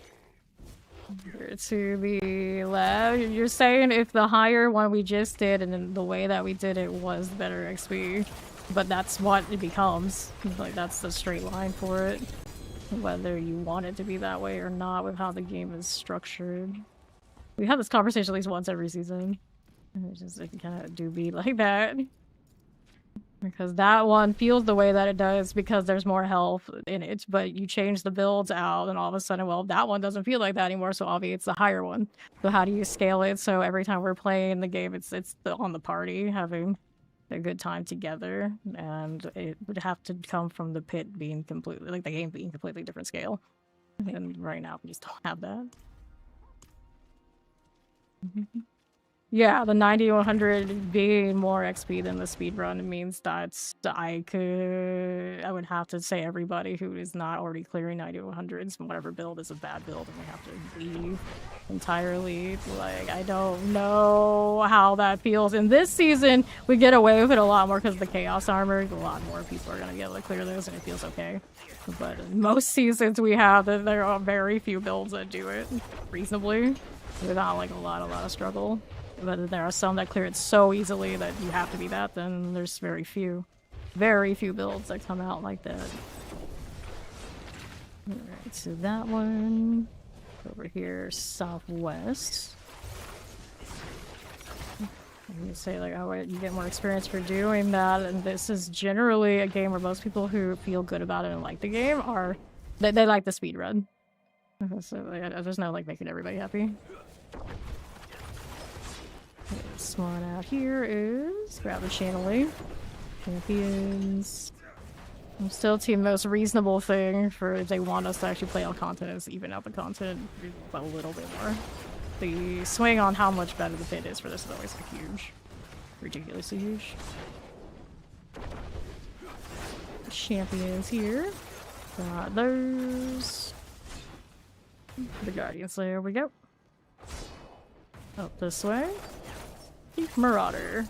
Here to the left. You're saying if the higher one we just did and then the way that we did it was better XP, but that's what it becomes. Like that's the straight line for it. Whether you want it to be that way or not with how the game is structured. We have this conversation at least once every season. It's just it kind of do be like that. Because that one feels the way that it does because there's more health in it, but you change the builds out and all of a sudden, well, that one doesn't feel like that anymore, so obviously it's the higher one. So how do you scale it so every time we're playing the game, it's on the party having a good time together, and it would have to come from the pit being completely, like the game being completely different scale. And right now we just don't have that. Yeah, the 90-100 being more XP than the speedrun means that I would have to say everybody who is not already clearing 90-100s, whatever build is a bad build, and we have to leave entirely. Like, I don't know how that feels. In this season, we get away with it a lot more because of the Chaos Armor. A lot more people are going to be able to clear those, and it feels okay. But in most seasons we have, there are very few builds that do it reasonably without, like, a lot of struggle. But there are some that clear it so easily that you have to be that, then there's very few builds that come out like that. Alright, so that one. Over here, southwest. You say like, oh, you get more experience for doing that, and this is generally a game where most people who feel good about it and like the game are, they like the speedrun. So like, there's no like making everybody happy. This one out here is grab the channeling. Champions. I'm still team most reasonable thing for if they want us to actually play on continents, even out the continent a little bit more. The swing on how much better the pit is for this is always huge. Ridiculously huge. Champions here. Got those. The Guardian Slayer we go. Up this way. Marauder.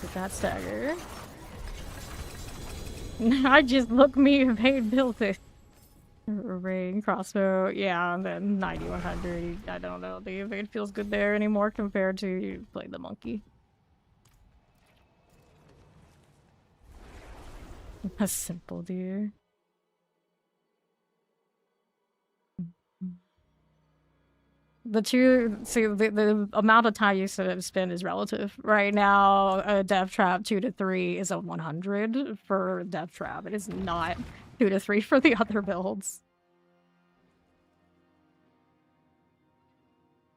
Get that stagger. I just look me and paid built it. Ring, crossbow, yeah, and then 90-100. I don't know. The evade feels good there anymore compared to playing the monkey. A simple deer. the amount of time you spend is relative. Right now, a death trap 2 to 3 is a 100 for death trap. It is not 2 to 3 for the other builds.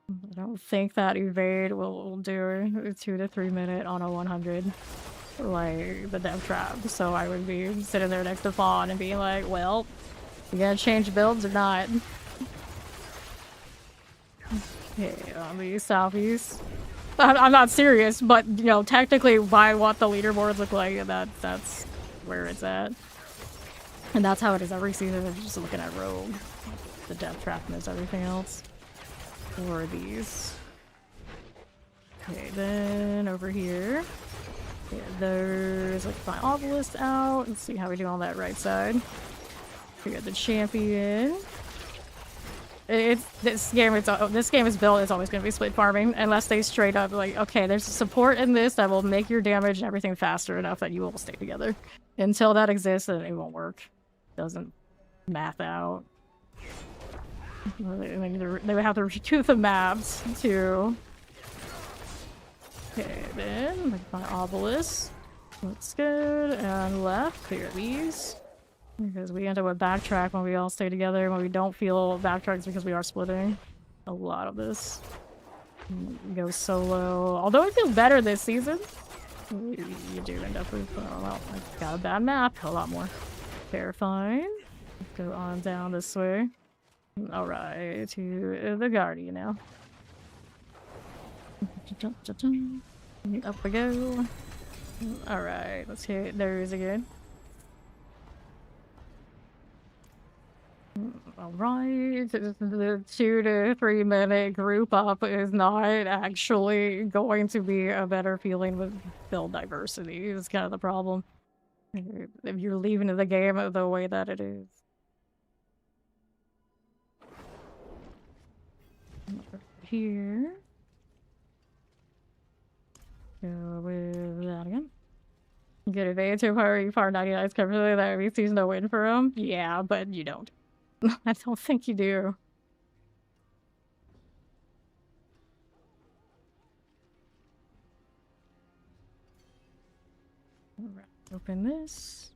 I don't think that evade will do a 2 to 3 minute on a 100 like the death trap. So I would be sitting there next to Fawn and being like, well, you gonna change builds or not? Okay, on the southeast. I'm not serious, but you know, technically by what the leaderboards look like, that's where it's at. And that's how it is every season. I'm just looking at Rogue. The death trap knows everything else. For these. Okay, then over here. Okay, there's like my obelisk out. Let's see how we do on that right side. We got the champion. This game is built. It's always going to be split farming unless they straight up like, okay, there's support in this that will make your damage and everything faster enough that you will stay together. Until that exists, then it won't work. Doesn't math out. They would have to retooth the maps too. Okay, then like my obelisk. Looks good. And left, clear these. Because we end up with backtrack when we all stay together. When we don't feel backtracks because we are splitting. A lot of this go solo. Although it feels better this season, you do end up with, well, I got a bad map. A lot more terrifying. Go on down this way. Alright, to the Guardian now. Up we go. Alright, let's hit those again. Alright, the 2 to 3 minute group up is not actually going to be a better feeling with build diversity. It's kind of the problem. If you're leaving the game the way that it is. Here. Go with that again. Get advantage to par 99 is comfortably that means he's no win for him. Yeah, but you don't. I don't think you do. Alright, open this.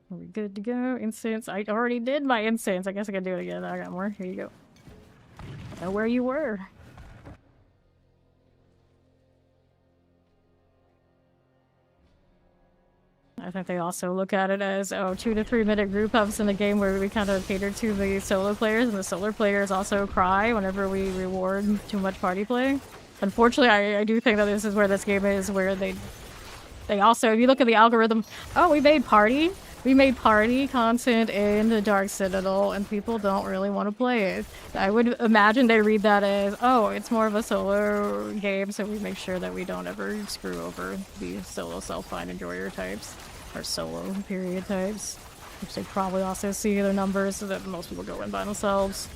Are we good to go? Incense. I already did my incense. I guess I can do it again. I got more. Here you go. I know where you were. I think they also look at it as, 2 to 3 minute group ups in the game where we kind of cater to the solo players, and the solo players also cry whenever we reward too much party play. Unfortunately, I do think that this is where this game is, where they also, if you look at the algorithm, we made party content in the Dark Citadel, and people don't really want to play it. I would imagine they read that as, it's more of a solo game, so we make sure that we don't ever screw over the solo self-find enjoyer types, or solo period types, which they probably also see their numbers, so that most people go in by themselves.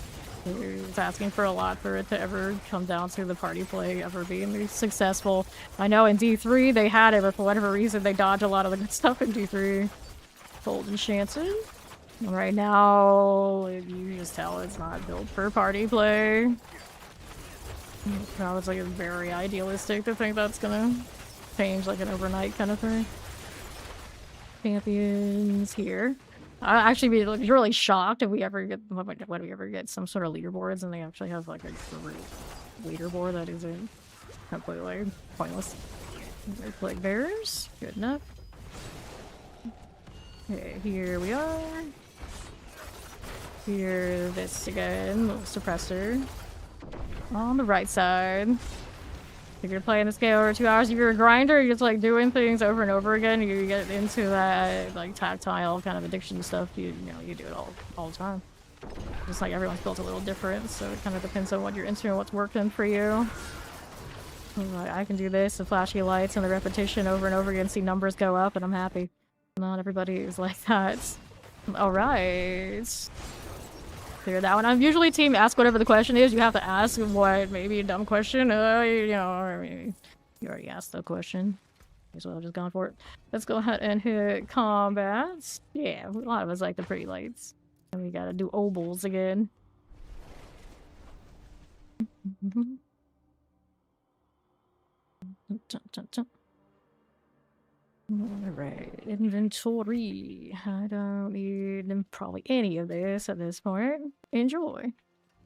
It's asking for a lot for it to ever come down to the party play ever being successful. I know in D3 they had it, but for whatever reason they dodge a lot of the good stuff in D3. Cold Enchanted. Right now, you can just tell it's not built for party play. Now it's like very idealistic to think that's gonna change like an overnight kind of thing. Champions here. I'd actually be really shocked if we ever get when we ever get some sort of leaderboards and they actually have like a group leaderboard that isn't completely pointless. Plague bearers, good enough. Okay, here we are. Here, this again, little suppressor. On the right side. If you're playing this game over 2 hours, if you're a grinder, you're just like doing things over and over again, you get into that like tactile kind of addiction stuff. You know, you do it all the time. Just like everyone's built a little different, so it kind of depends on what you're into and what's working for you. Like, I can do this, the flashy lights and the repetition over and over again, see numbers go up, and I'm happy. Not everybody is like that. Alright. Clear that one. I'm usually team ask whatever the question is. You have to ask what, maybe a dumb question. You know, or maybe you already asked the question. So I've just gone for it. Let's go ahead and hit combat. Yeah, a lot of us like the pretty lights. And we gotta do obols again. Alright, inventory. I don't need probably any of this at this point. Enjoy.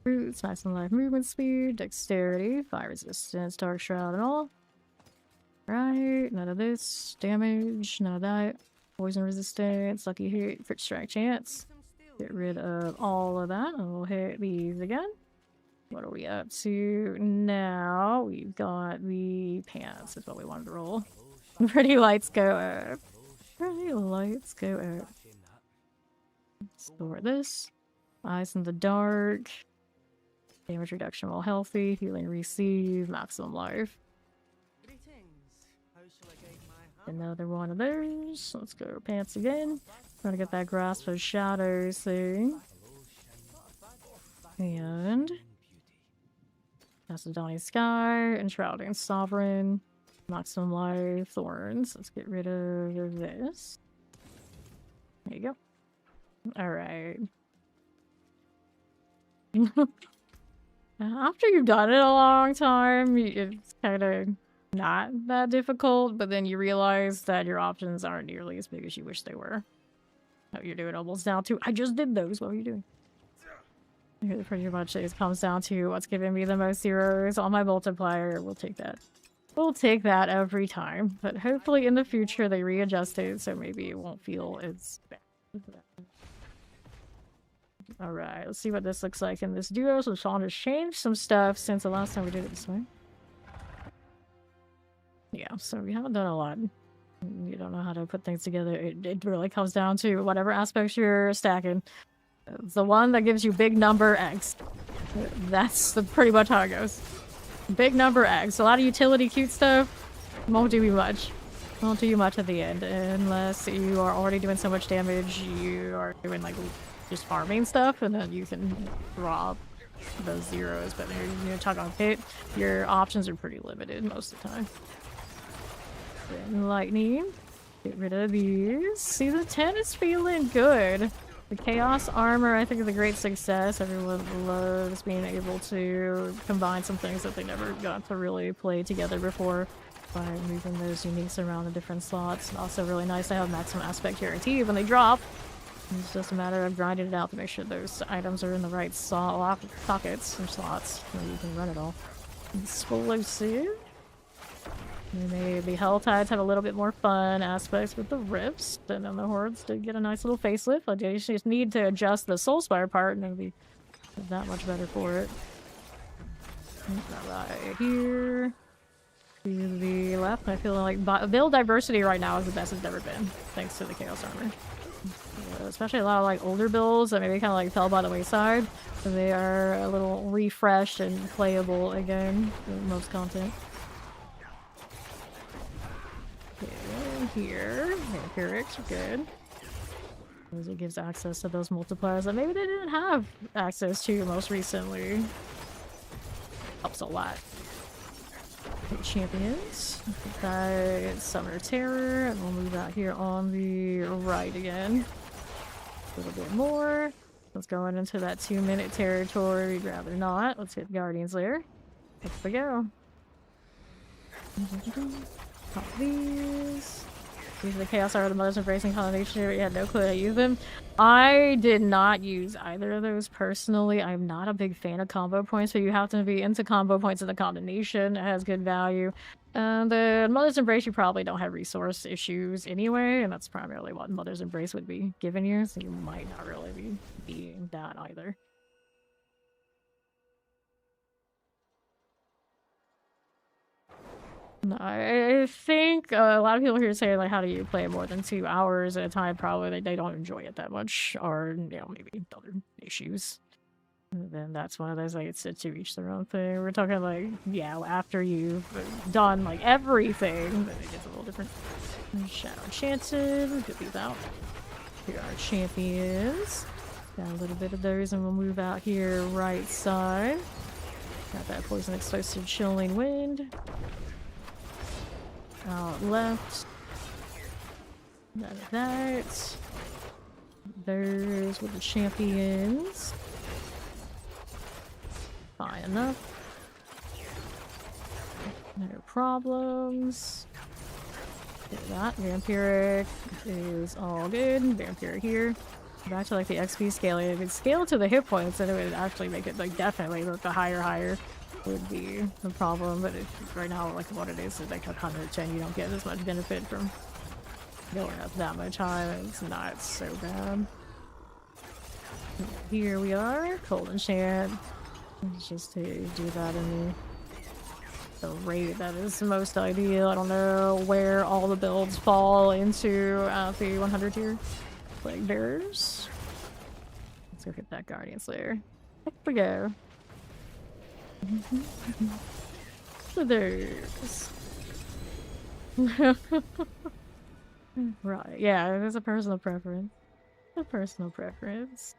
Roots, nice and light movement speed, dexterity, fire resistance, dark shroud and all. Right, none of this. Damage, none of that. Poison resistance, lucky hit, crit strike chance. Get rid of all of that and we'll hit these again. What are we up to now? We've got the pants is what we wanted to roll. Pretty lights go up. Pretty lights go up. Store this. Eyes in the dark. Damage reduction while healthy. Healing receive. Maximum life. Another one of those. Let's go pants again. Trying to get that grasp of shadows thing. And that's the Dawning Sky, Enshrouding Sovereign, Maximum Life, Thorns. Let's get rid of this. There you go. Alright. After you've done it a long time, it's kind of not that difficult, but then you realize that your options aren't nearly as big as you wish they were. Oh, you're doing almost down to, I just did those, what are you doing? Pretty much it comes down to what's giving me the most zeros on my multiplier. We'll take that. We'll take that every time. But hopefully in the future they readjust it so maybe it won't feel as bad. Alright, let's see what this looks like in this duo. So Sean has changed some stuff since the last time we did it this way. Yeah, so we haven't done a lot. You don't know how to put things together. It really comes down to whatever aspects you're stacking. The one that gives you big number X. That's pretty much how it goes. Big number X. A lot of utility cute stuff won't do you much. Won't do you much at the end. Unless you are already doing so much damage, you are doing like just farming stuff, and then you can drop those zeros. But when you're talking about hit, your options are pretty limited most of the time. Then lightning. Get rid of these. Season 10 is feeling good. The Chaos Armor, I think, is a great success. Everyone loves being able to combine some things that they never got to really play together before by moving those uniques around the different slots. Also really nice to have maximum aspect guarantee when they drop. It's just a matter of grinding it out to make sure those items are in the right pockets or slots so you can run it all. Explosive. Maybe the Helltides have a little bit more fun aspects with the rifts, and then the Hordes did get a nice little facelift. I just need to adjust the Soulspire part, and it'll be that much better for it. Right here. To the left, I feel like build diversity right now is the best it's ever been, thanks to the Chaos Armor. Especially a lot of like older builds that maybe kind of like fell by the wayside. So they are a little refreshed and playable again with most content. Here, vampirics are good. Because it gives access to those multipliers that maybe they didn't have access to most recently. Helps a lot. Champions. Got Summoner Terror, and we'll move out here on the right again. A little bit more. Let's go into that 2-minute territory. We'd rather not. Let's hit Guardian's Lair. Here we go. Pop these. These are the Chaos Are the Mother's Embracing Combination. We had no clue how to use them. I did not use either of those personally. I'm not a big fan of combo points, but you have to be into combo points in the combination. It has good value. The Mother's Embrace, you probably don't have resource issues anyway, and that's primarily what Mother's Embrace would be giving you, so you might not really be being that either. I think a lot of people here say, like, how do you play more than 2 hours at a time? Probably they don't enjoy it that much, or, you know, maybe other issues. And then that's one of those, like, it's to each their own thing. We're talking, like, yeah, after you've done, like, everything, then it gets a little different. Shadow Enchanted, get these out. Here are champions. Got a little bit of those, and we'll move out here right side. Got that Poison Explosive Chilling Wind. Out left. None of that. Those with the champions. Fine enough. No problems. Do that. Vampiric is all good. Vampiric here. Back to like the XP scaling. If it scaled to the hit points, then it would actually make it like definitely look the higher would be the problem. But right now, like what it is like 110, you don't get as much benefit from going up that much high. It's not so bad. Here we are, cold enchant. Just to do that in the rate that is most ideal. I don't know where all the builds fall into the 100 tier. Like bears. Let's go hit that Guardian Slayer. Here we go. There's. Right, yeah, it's a personal preference. A personal preference.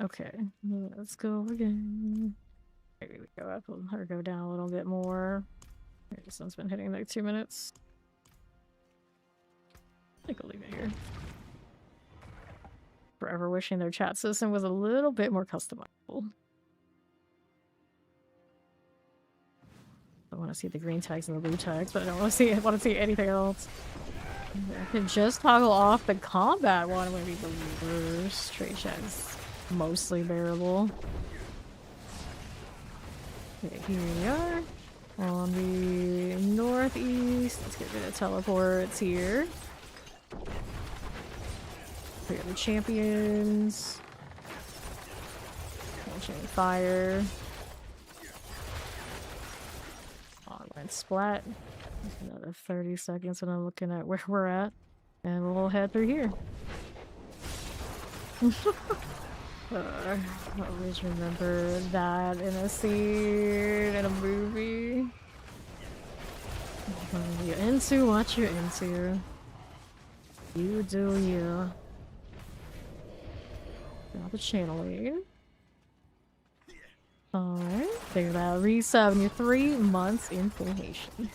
Okay, let's go again. Maybe we go up or go down a little bit more. This one's been hitting like 2 minutes. I think I'll leave it here. Forever wishing their chat system was a little bit more customizable. I want to see the green tags and the blue tags, but I don't want to see anything else. I can just toggle off the combat one. Maybe the worst. Trade chat is mostly bearable. Okay, here we are on the northeast. Let's get rid of teleports here. We have the champions. Chain fire. Online splat. Another 30 seconds and I'm looking at where we're at. And we'll head through here. I always remember that in a scene in a movie. You're into what you're into. You do you. Got the channeling. Alright. Think about resub in your 3 months in formation.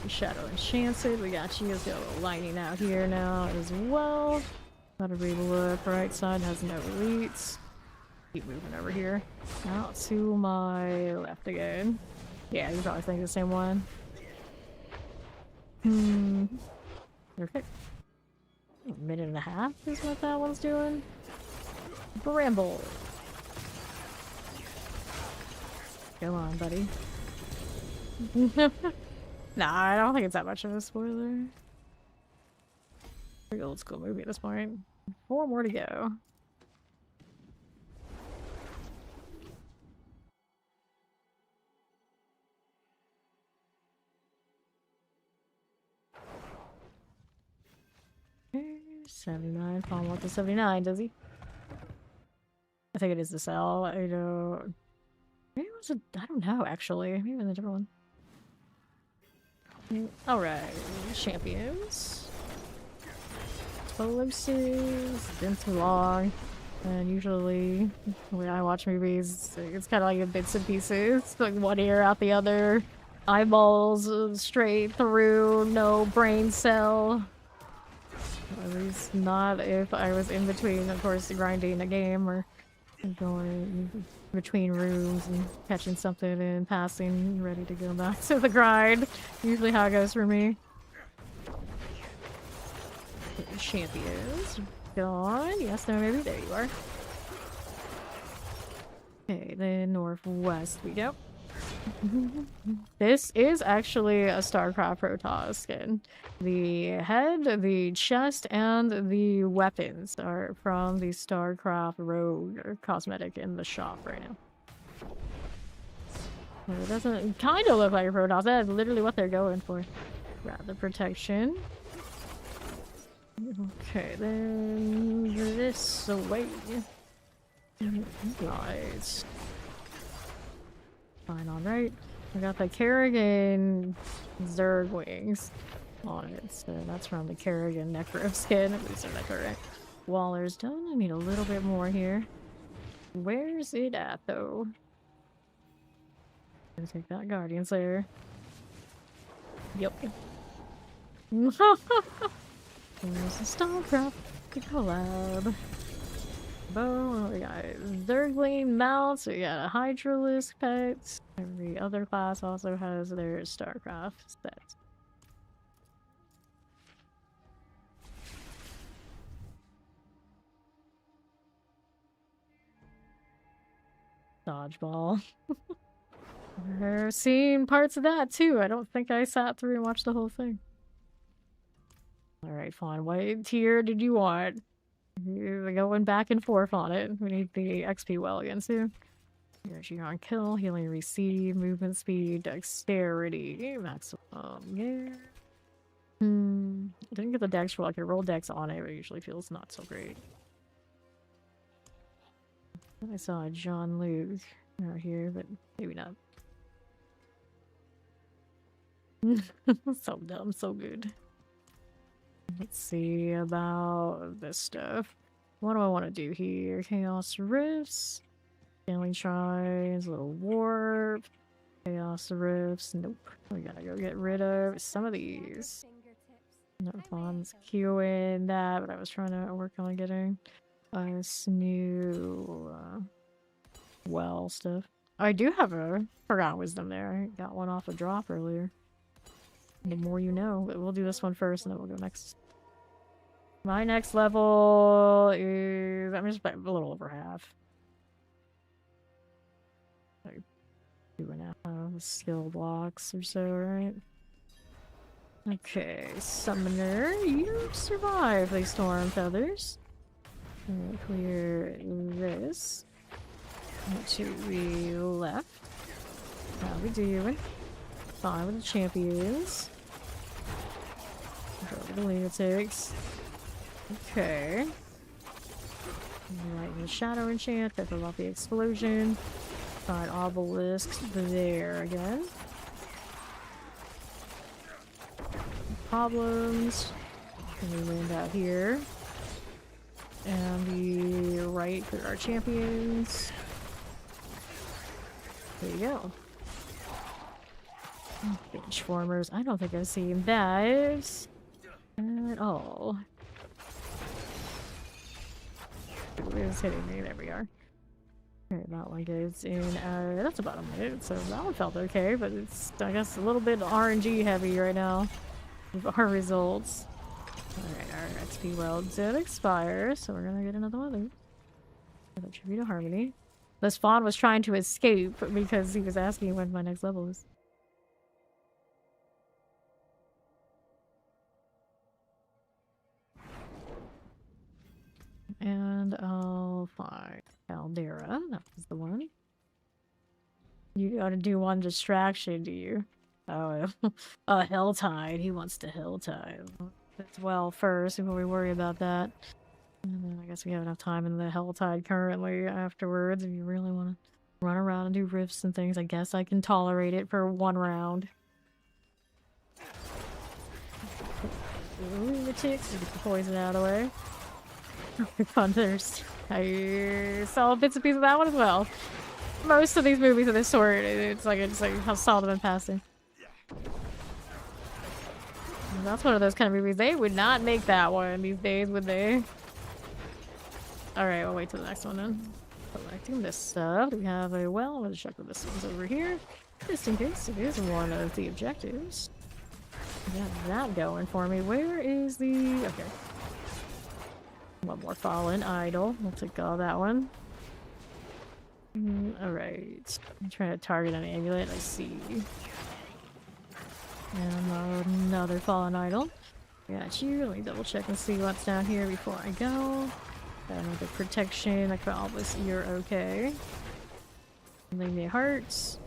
Shadow Enchanted, we got you. Let's get a little lightning out here now as well. Gotta relook. Right side has no elites. Keep moving over here. Out to my left again. Yeah, you probably think the same one. Perfect. A minute and a half is what that one's doing. Bramble. Come on, buddy. Nah, I don't think it's that much of a spoiler. Pretty old school movie at this point. 4 more to go. Okay, 79. Paul wants the 79, does he? I think it is the cell. I don't. Maybe it was a. I don't know, actually. Maybe it was a different one. Alright, champions. Explosives. Been too long. And usually, when I watch movies, it's kind of like in bits and pieces. Like one ear out the other. Eyeballs straight through, no brain cell. At least not if I was in between, of course, grinding a game or going between rooms and catching something and passing, ready to go back to the grind. Usually how it goes for me. Champions. Gone. Yes, no, maybe. There you are. Okay, then northwest we go. This is actually a Starcraft Protoss skin. The head, the chest, and the weapons are from the Starcraft Rogue cosmetic in the shop right now. Well, it doesn't kind of look like a Protoss. That's literally what they're going for. Grab the protection. Okay, then this way. Nice. Fine, alright. I got the Kerrigan Zerg wings on it, so that's from the Kerrigan Necro skin. At least they're that correct. Waller's done. I need a little bit more here. Where's it at, though? Gonna take that Guardian Slayer. Yep. There's a Starcraft collab. Bow, we got Zergling mounts, we got a Hydralisk pet. Every other class also has their Starcraft set. Dodgeball. I've seen parts of that too. I don't think I sat through and watched the whole thing. Alright, fine. What tier did you want? You're going back and forth on it. We need the XP well again soon. Energy on kill, healing receive, movement speed, dexterity, maximum. Yeah. I didn't get the dex roll. I could roll dex on it, but it usually feels not so great. I saw a John Luke out here, but maybe not. So dumb, so good. Let's see about this stuff. What do I want to do here? Chaos Rifts, Scaling Shrines, Little Warp, Chaos Rifts. Nope. We gotta go get rid of some of these. No fun's queuing that, but I was trying to work on getting us new well stuff. I do have a Forgotten Wisdom there. I got one off a drop earlier. The more you know, but we'll do this one first and then we'll go next. My next level is... I'm just a little over half. Like 2.5 skill blocks or so, right? Okay, Summoner, you survive the Storm Feathers. Clear this. To the left. How we doing? Fine with the champions. Go with the lunatics. Okay. Right, the shadow enchant, that off the explosion. Find obelisks there again. Problems. And we land out here. And the right for our champions. There you go. Benchformers. I don't think I've seen that at all. Who is hitting me? There we are. Alright, that one goes in. That's about a minute, so that one felt okay, but it's, I guess, a little bit RNG heavy right now with our results. Alright, our XP well did expire, so we're gonna get another one of these. Another Tribute to Harmony. This Fawn was trying to escape because he was asking when my next level is. And I'll find Caldera. That was the one. You gotta do one distraction, do you? Oh, Helltide. He wants to Helltide. As well first before we worry about that. And then I guess we have enough time in the Helltide currently afterwards if you really want to run around and do rifts and things. I guess I can tolerate it for one round. Lunatics, to get the poison out of the way. Thunderst. I saw bits and pieces of that one as well. Most of these movies of this sort, it's like how saw them in passing. And that's one of those kind of movies. They would not make that one these days, would they? Alright, we'll wait till the next one then. Collecting this stuff. We have a well. Let's check if this one's over here. Just in case it is one of the objectives. Got that going for me. Where is the... Okay. One more Fallen Idol. We'll take all that one. Alright. I'm trying to target an amulet. I see. And another Fallen Idol. Got you. Let me double check and see what's down here before I go. Got another protection. I call this. You're okay. Leave hearts.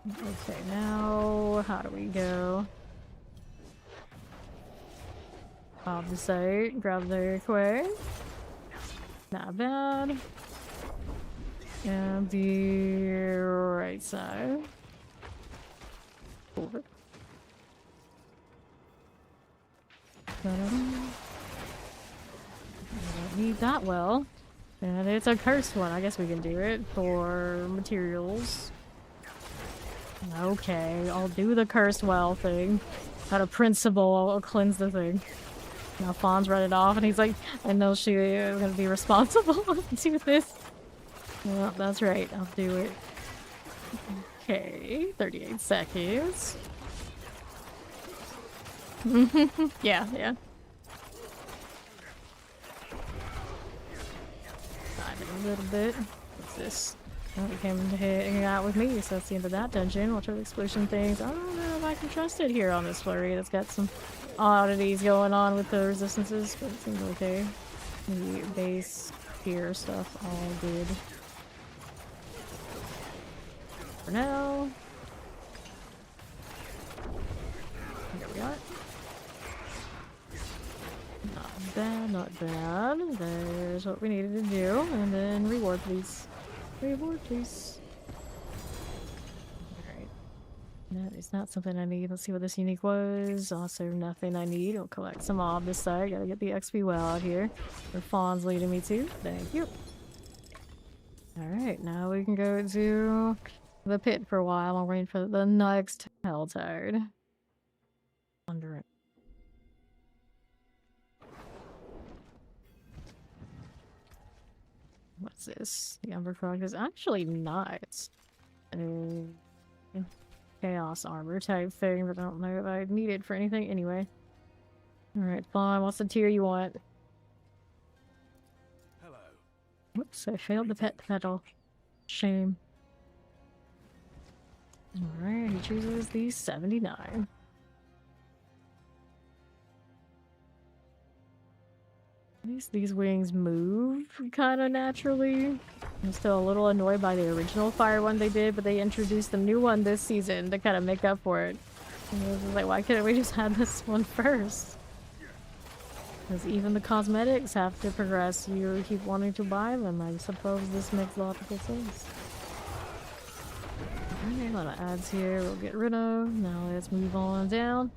Okay, now how do we go? Off the site, grab the quay. Not bad. And the right side. Over. Need that well. And it's a cursed one. I guess we can do it for materials. Okay, I'll do the cursed well thing. Out of principle, I'll cleanse the thing. Now Fawn's run it off, and he's like, I know she is gonna be responsible to do this. Well, that's right, I'll do it. Okay, 38 seconds. Yeah. Dive in a little bit. What's this? Oh, he came to hang out with me, so that's the end of that dungeon. Watch out the explosion things. I don't know if I can trust it here on this flurry. That's got some oddities going on with the resistances, but it seems okay. The base here stuff all good. For now. Here we are. Not bad, not bad. There's what we needed to do. And then reward, please. Reward, please. Alright. That is not something I need. Let's see what this unique was. Also, nothing I need. I'll collect some mob this side. Gotta get the XP well out here. Where Fawn's leading me to. Thank you. Alright, now we can go to the pit for a while. I'm waiting for the next Helltide. Under it. What's this? The Umber Frog is actually not a chaos armor type thing, but I don't know if I need it for anything anyway. Alright, fine. What's the tier you want? Hello. Whoops, I failed the pet pedal. Shame. Alright, he chooses the 79. At least these wings move kind of naturally. I'm still a little annoyed by the original fire one they did, but they introduced the new one this season to kind of make up for it. And I was like, why couldn't we just have this one first? Because even the cosmetics have to progress. You keep wanting to buy them. I suppose this makes logical sense. Okay, a lot of ads here we'll get rid of. Now let's move on down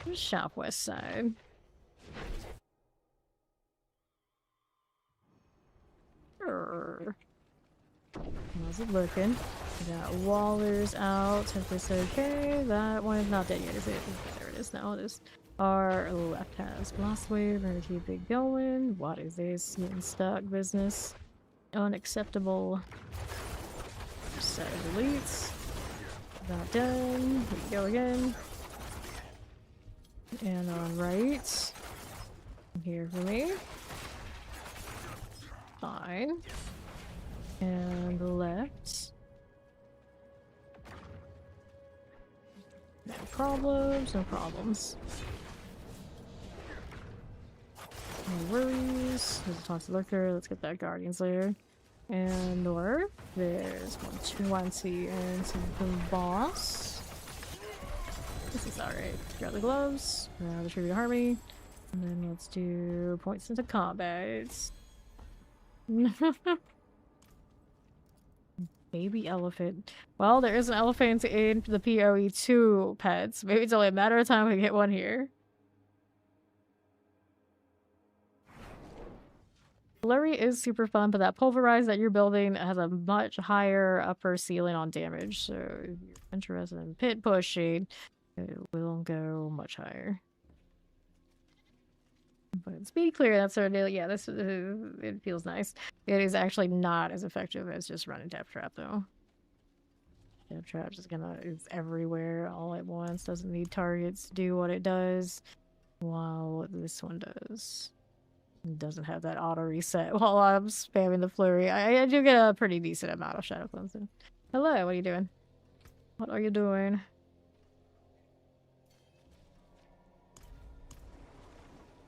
to the southwest side. How's it looking? We got Wallers out. If it's okay, that one is not dead yet, is it? There it is now. It is. Our left has Blast Wave. We're gonna keep it going. What is this? Getting stuck business. Unacceptable. Set of elites. Not done. Here we go again. And on right. Here for me. Fine. And left. No problems, no problems. No worries. There's a toxic lurker. Let's get that Guardian's Lair. And north, there's 120 and some boss. This is alright. Grab the gloves, grab the tribute harmony, and then let's do points into combat. Baby elephant. Well, there is an elephant in the PoE2 pets. Maybe it's only a matter of time we get one here. Flurry is super fun, but that pulverize that you're building has a much higher upper ceiling on damage. So if you're interested in pit pushing, it will go much higher. But speed clear, that's sort of, yeah, this it feels nice. It is actually not as effective as just running Death Trap though. Death Trap is everywhere all at once, doesn't need targets to do what it does, while this one does. It doesn't have that auto reset while I'm spamming the flurry. I do get a pretty decent amount of shadow cleansing. Hello, what are you doing? What are you doing?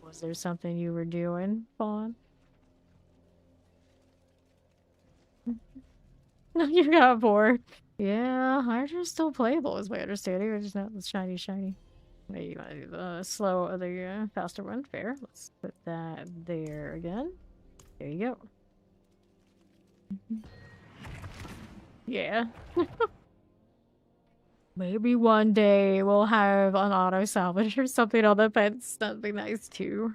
Was there something you were doing, Fawn? No, you got bored. Yeah, ours are still playable is my understanding. They're just not the shiny. Wait, you want to do the slow, the faster one? Fair. Let's put that there again. There you go. Yeah. Maybe one day we'll have an auto salvage or something on the fence. That'd be nice too.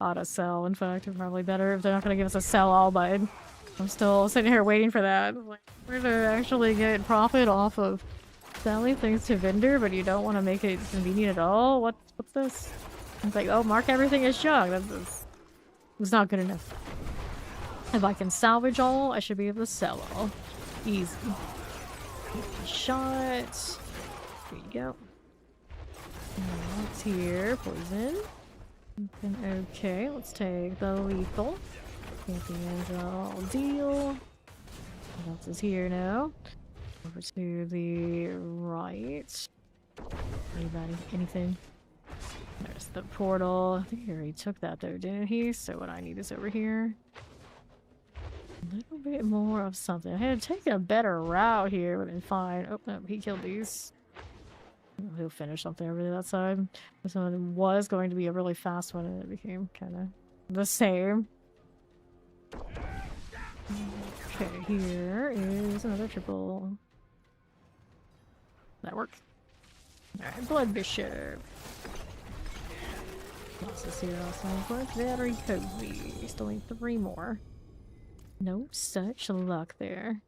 Auto sell, in fact, would probably better if they're not gonna give us a sell all button. I'm still sitting here waiting for that. Like, we're gonna actually get profit off of selling things to vendor, but you don't want to make it convenient at all? What's this? It's like, oh, mark everything as junk. That's not good enough. If I can salvage all, I should be able to sell all. Easy. Shot. There you go. What's here? Poison. Okay, let's take the lethal. Champions all deal. What else is here now? Over to the right. Anybody? Anything? There's the portal. I think he already took that though, didn't he? So what I need is over here. A little bit more of something. I had to take a better route here, but then fine. Oh, no, he killed these. He'll finish something over that side. This one was going to be a really fast one, and it became kind of the same. Okay, here is another triple. That worked. Alright, Blood Bishop. What's this here also? But very cozy. Still need 3 more. No such luck there.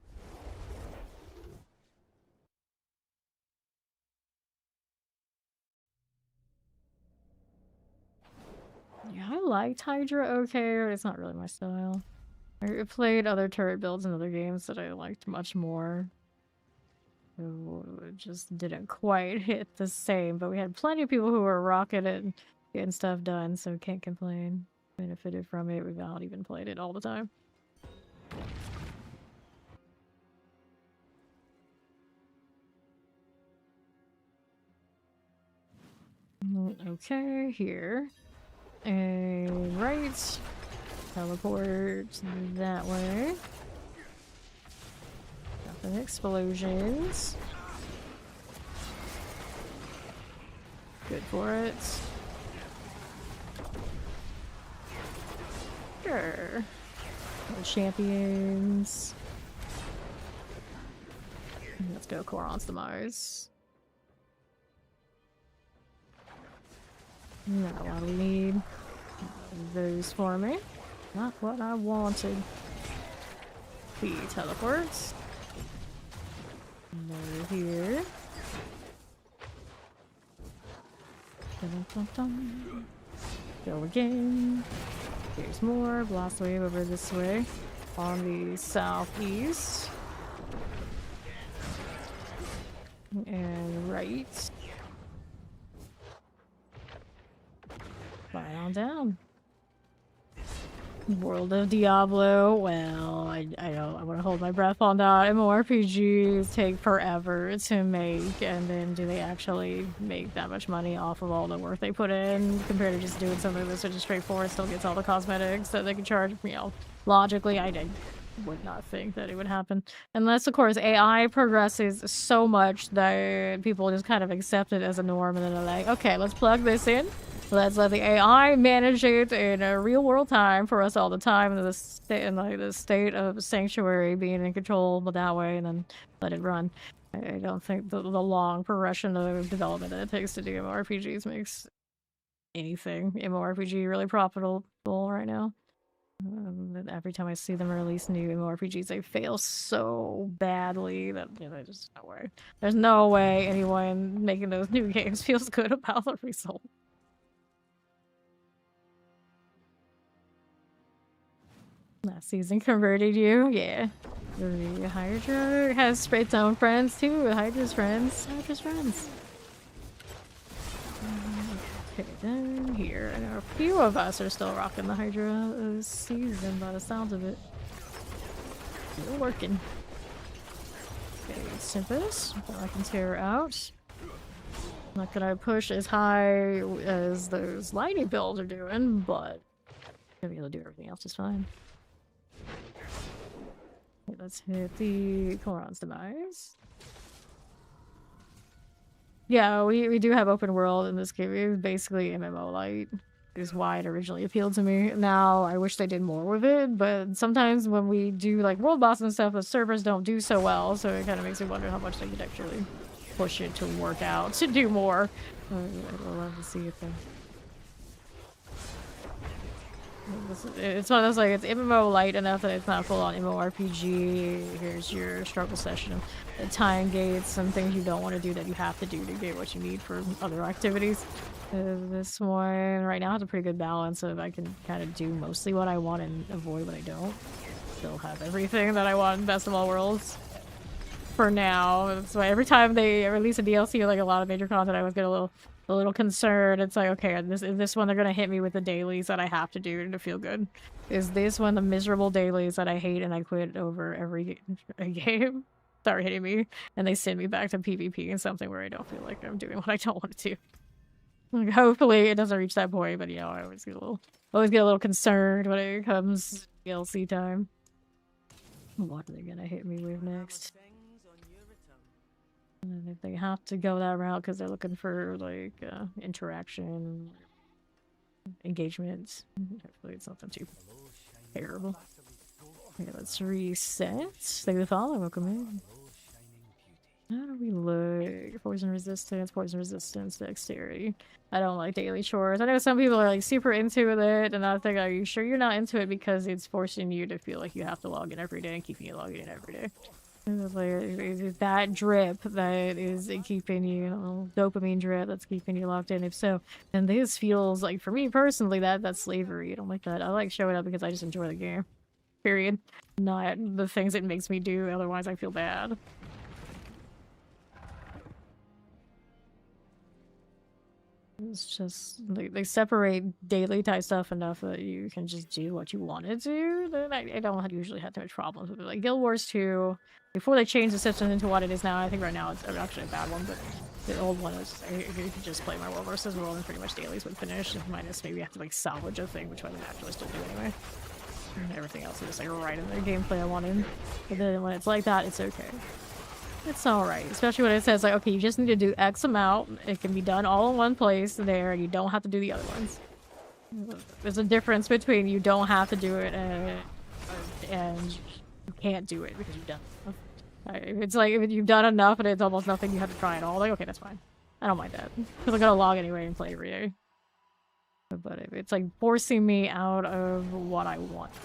Yeah, I liked Hydra okay, but it's not really my style. I played other turret builds in other games that I liked much more. So it just didn't quite hit the same, but we had plenty of people who were rocking it and getting stuff done, so can't complain. Benefited from it, we've not even played it all the time. Okay, here. And right. Teleport that way. Nothing explosions. Good for it. Sure. The champions. Let's go Coron's Demise. Now what do we need? Those for me. Not what I wanted. The teleports. Over here. Dun, dun, dun. Go again. Here's more. Blast wave over this way. On the southeast. And right. Right on down. World of Diablo. Well, I want to hold my breath on that. MMORPGs take forever to make, and then do they actually make that much money off of all the work they put in compared to just doing something that's just straightforward, still gets all the cosmetics that they can charge, you know, logically, I would not think that it would happen. Unless, of course, AI progresses so much that people just kind of accept it as a norm, and then they're like, okay, let's plug this in. Let's let the AI manage it in a real world time for us all the time, in the state of sanctuary being in control that way, and then let it run. I don't think the long progression of development that it takes to do MMORPGs makes anything MMORPG really profitable right now. Every time I see them release new MMORPGs, they fail so badly that, you know, there's no way. There's no way anyone making those new games feels good about the result. Last season converted you, yeah. The Hydra has its own friends too. Hydra's friends. Okay, then here. I know a few of us are still rocking the Hydra this season by the sounds of it. Still working. Okay, Simpus. I can tear her out. Not gonna push as high as those lightning builds are doing, but gonna be able to do everything else just fine. Okay, let's hit the Coron's Demise. Yeah, we do have open world in this game. It was basically MMO light is why it originally appealed to me. Now I wish they did more with it, but sometimes when we do like world boss and stuff, the servers don't do so well, so it kind of makes me wonder how much they could actually push it to work out to do more. I'd love to see it then. It's one of those, like, it's MMO light enough that it's not full-on MMORPG. Here's your struggle session, time gates, and things you don't want to do that you have to do to get what you need for other activities. This one right now has a pretty good balance of I can kind of do mostly what I want and avoid what I don't. Still have everything that I want in Best of All Worlds. For now, that's why every time they release a DLC or like a lot of major content, I always get a little concerned. It's like, okay, this one they're gonna hit me with the dailies that I have to do to feel good. Is this one the miserable dailies that I hate and I quit over every game start hitting me and they send me back to PvP and something where I don't feel like I'm doing what I don't want to do. Like, hopefully it doesn't reach that point, but you know, I always get a little concerned when it comes DLC time. What are they gonna hit me with next? And if they have to go that route because they're looking for like interaction, engagement, hopefully it's nothing too terrible. Okay, let's reset. Thank you for the follow. Welcome in. How do we look? Poison resistance, dexterity. I don't like daily chores. I know some people are like super into it, and I think, are you sure you're not into it because it's forcing you to feel like you have to log in every day and keeping you logging in every day? Is that drip that is keeping you, dopamine drip that's keeping you locked in? If so, then this feels like, for me personally, that's slavery. I don't like that. I like showing up because I just enjoy the game. Period. Not the things it makes me do, otherwise I feel bad. It's just, they separate daily type stuff enough that you can just do what you want to do. Then I don't usually have too much problems with it. Like Guild Wars 2, before they changed the system into what it is now, I think right now it's actually a bad one, but the old one was, you could just play my world versus world and pretty much dailies would finish, minus maybe you have to like salvage a thing, which I would actually still do anyway. And everything else is just like right in the gameplay I wanted. But then when it's like that, it's okay. It's alright, especially when it says like, okay, you just need to do X amount. It can be done all in one place there, and you don't have to do the other ones. There's a difference between you don't have to do it and you can't do it because you've done it. It's like if you've done enough and it's almost nothing you have to try at all, like, okay, that's fine. I don't mind that. Because I'm gonna log anyway and play every day. But if it's like forcing me out of what I want to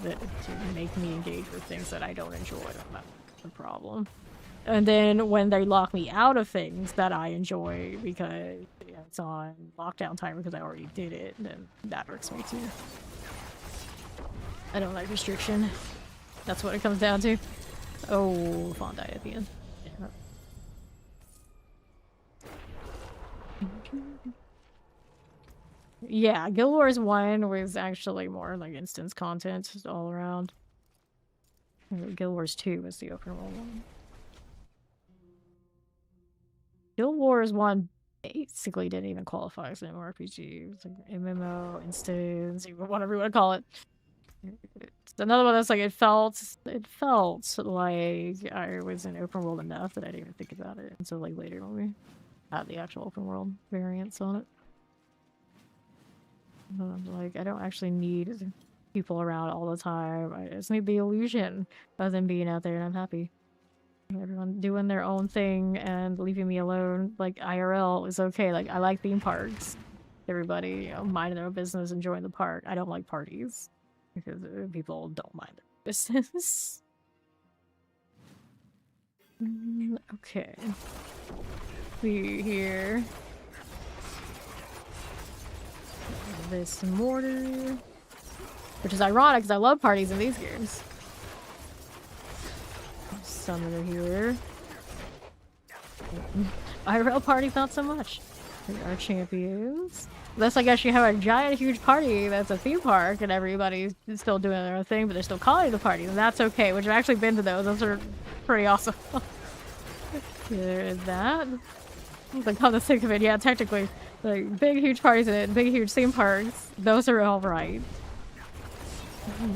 do to make me engage with things that I don't enjoy, that's the problem. And then when they lock me out of things that I enjoy because it's on lockdown time because I already did it, then that hurts me too. I don't like restriction. That's what it comes down to. Oh, Fawn died at the end. Yeah, Guild Wars 1 was actually more like instance content all around. Guild Wars 2 was the open world one. Guild Wars 1 basically didn't even qualify as an MMORPG. It was like MMO, instance, whatever you want to call it. It's another one that's like, it felt like I was in open world enough that I didn't even think about it until like later when we had the actual open world variants on it. Like, I don't actually need people around all the time. I just need the illusion of them being out there, and I'm happy. Everyone doing their own thing and leaving me alone, like IRL, is okay. Like, I like theme parks. Everybody, you know, minding their own business, enjoying the park. I don't like parties because people don't mind their business. Okay. See here. This mortar, which is ironic because I love parties in these games. Summoner here. IRL parties, not so much. Our champions. Unless I guess you have a giant, huge party that's a theme park and everybody's still doing their own thing, but they're still calling it a party, and that's okay. Which I've actually been to those. Those are pretty awesome. There is that. Like, come to think of it, yeah, technically, like, big, huge parties and big, huge theme parks, those are all right.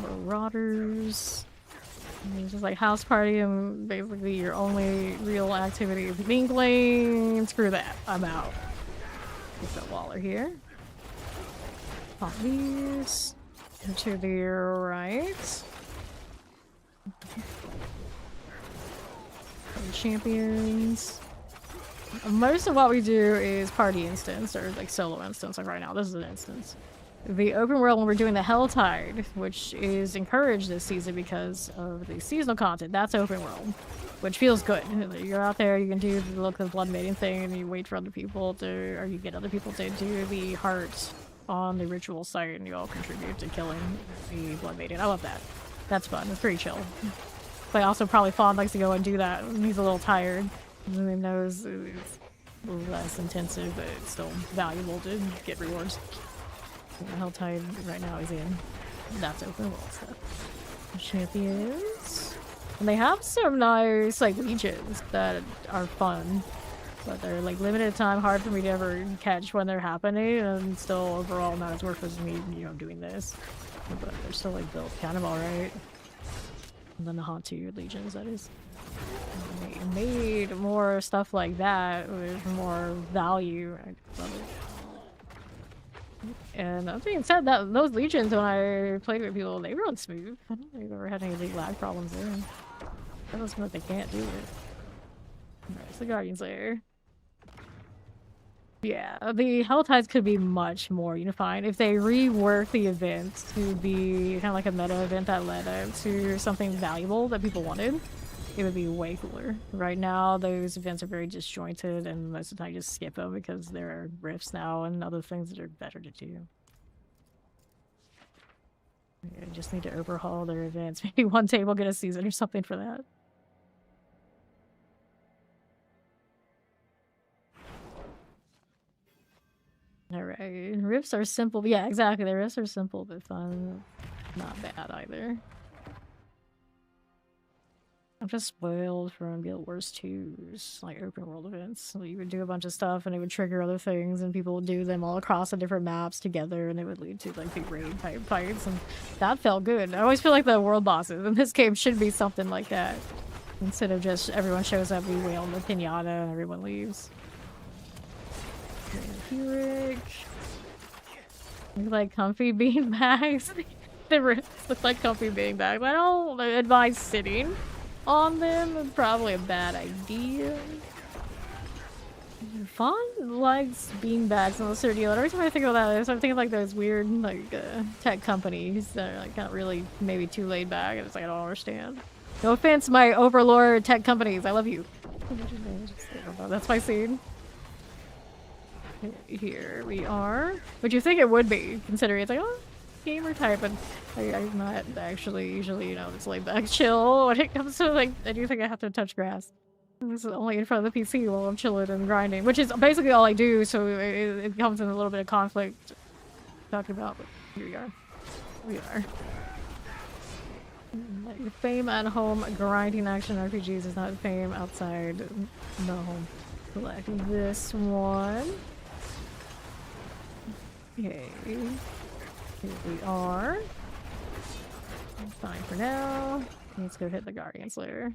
Marauders. It's just like house party and basically your only real activity is mingling. Screw that, I'm out. Get that Waller here. Pop these. To the right. Champions. Most of what we do is party instance or like solo instance. Like right now, this is an instance. the open world when we're doing the Helltide, which is encouraged this season because of the seasonal content. That's open world, which feels good. You're out there, you can do the look of blood mating thing, and you wait for other people to, or you get other people to do the heart on the ritual site, and you all contribute to killing the blood mating. I love that. That's fun. It's pretty chill. But also probably Fawn likes to go and do that when he's a little tired. And he knows it's a little less intensive, but it's still valuable to get rewards. The Helltide right now is in. That's open world stuff. Champions. And they have some nice like legions that are fun. But they're like limited time, hard for me to ever catch when they're happening, and still overall not as worth as me, you know, doing this. But they're still like built kind of alright. And then the Haunted Legions, that is. They made more stuff like that with more value. I love it. And that being said, those legions, when I played with people, they run smooth. I don't think I've ever had any big lag problems there. That doesn't mean that they can't do it. Alright, it's the Guardian Slayer. Yeah, the Helltides could be much more unified if they rework the event to be kind of like a meta event that led up to something valuable that people wanted. It would be way cooler. Right now, those events are very disjointed, and most of the time you just skip them because there are rifts now and other things that are better to do. I just need to overhaul their events. Maybe one table get a season or something for that. Alright, rifts are simple. Yeah, exactly. The rifts are simple but fun. Not bad either. I'm just spoiled from Guild Wars 2's like open world events. So you would do a bunch of stuff and it would trigger other things, and people would do them all across the different maps together, and it would lead to like big raid type fights, and that felt good. I always feel like the world bosses in this game should be something like that. Instead of just everyone shows up, we wail on the pinata, and everyone leaves. Rick. Look like comfy beanbags. The rifts look like comfy beanbags. I don't advise sitting on them. It's probably a bad idea. Fawn likes beanbags in the certain deal. Every time I think about that, I'm thinking of like those weird like tech companies that are like not really maybe too laid back, and it's like I don't understand. No offense, my overlord tech companies. I love you. That's my scene. Here we are. But you think it would be, considering it's like, oh, gamer type, and I'm not actually usually, you know, it's laid back chill when it comes to like, I do think I have to touch grass. This is only in front of the PC while I'm chilling and grinding, which is basically all I do, so it comes in a little bit of conflict talking about, but here we are. We are. Like, fame at home grinding action RPGs is not fame outside the home. Select this one. Okay. Here we are. Fine for now. Let's go hit the Guardian Slayer.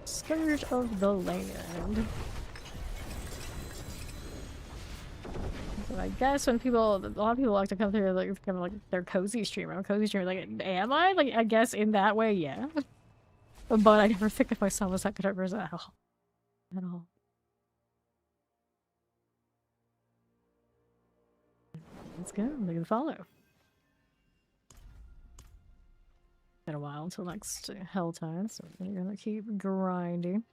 Scourge of the Land. So I guess when people, a lot of people like to come through like kind of like their cozy streamer. I'm a cozy streamer. Like, am I? Like, I guess in that way, yeah. But I never think of myself as that kind of person at all. At all. Let's go. Look at the follow. Been a while until next Helltide, so we're gonna keep grinding.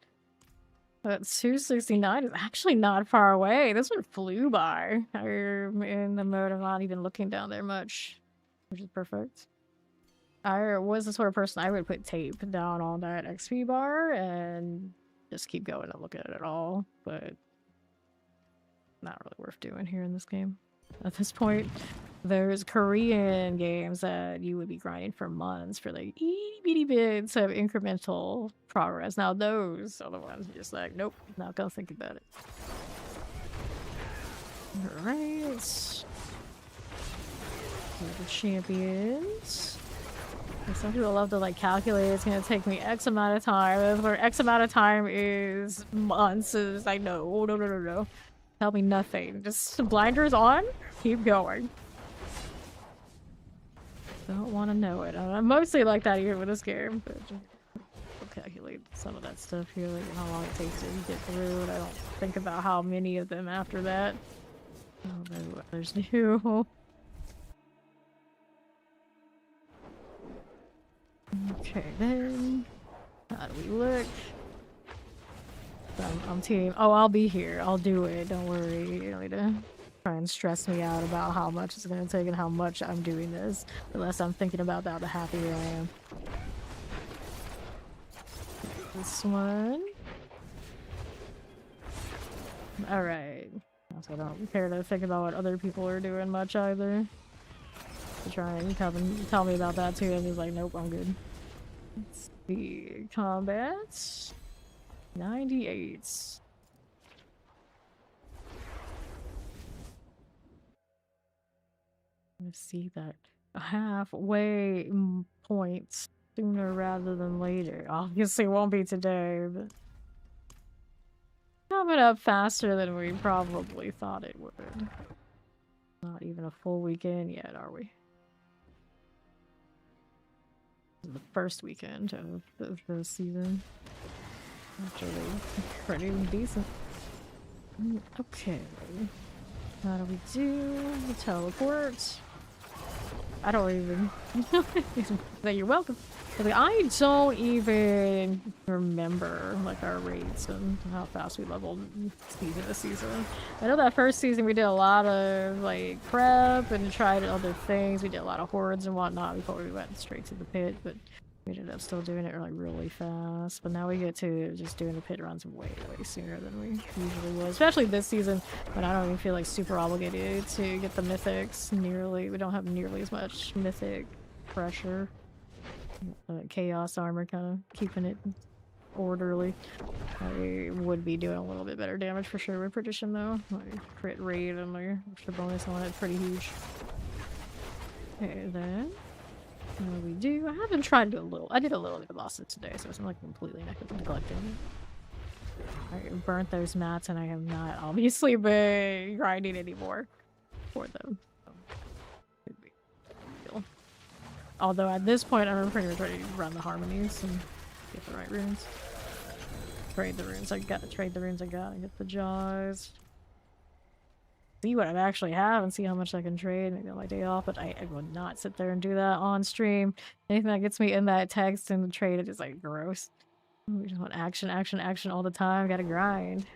But 269 is actually not far away. This one flew by. I'm in the mode of not even looking down there much, which is perfect. I was the sort of person I would put tape down on that XP bar and just keep going and look at it all, but not really worth doing here in this game. At this point, there's Korean games that you would be grinding for months for like itty bitty bits of incremental progress. Now those are the ones you're just like, nope, not gonna think about it. Alright. The champions. And some people love to like calculate it's gonna take me X amount of time. Where X amount of time is months, is like no. Tell me nothing. Just blinders on, keep going. Don't want to know it. I'm mostly like that here with this game, but I'll calculate some of that stuff here, like how long it takes to get through, and I don't think about how many of them after that. Oh, no, there's new. Okay, then. How do we look? I'm team. Oh, I'll be here. I'll do it. Don't worry. You don't need to try and stress me out about how much it's gonna take and how much I'm doing this. The less I'm thinking about that, the happier I am. This one. Alright. Also, I don't care to think about what other people are doing much either. To try and tell me about that too. I'm just like, nope, I'm good. Let's see. Combat. 98. Let's see that halfway point sooner rather than later. Obviously, it won't be today, but coming up faster than we probably thought it would. Not even a full weekend yet, are we? The first weekend of the season. Actually, pretty decent. Okay. How do we do? The teleport. I don't even. You're welcome. Like, I don't even remember like our rates and how fast we leveled season to season. I know that first season we did a lot of like prep and tried other things. We did a lot of hordes and whatnot before we went straight to the pit, but we ended up still doing it like really fast. But now we get to just doing the pit runs way sooner than we usually would. Especially this season when I don't even feel like super obligated to get the mythics nearly. We don't have nearly as much mythic pressure. Chaos armor kind of keeping it orderly. I would be doing a little bit better damage for sure with perdition though. My crit rate and my extra bonus on it pretty huge. Okay then. What do we do? I have been trying to do a little. I did a little bit of bosses today, so it's not like completely neglecting it. I burnt those mats and I have not obviously been grinding anymore for them. Although at this point I'm pretty much ready to run the harmonies and get the right runes. Trade the runes I got, trade the runes I got, and get the jaws. See what I actually have and see how much I can trade maybe on my day off, but I would not sit there and do that on stream. Anything that gets me in that text and the trade, it is like gross. We just want action, action, action all the time. Gotta grind.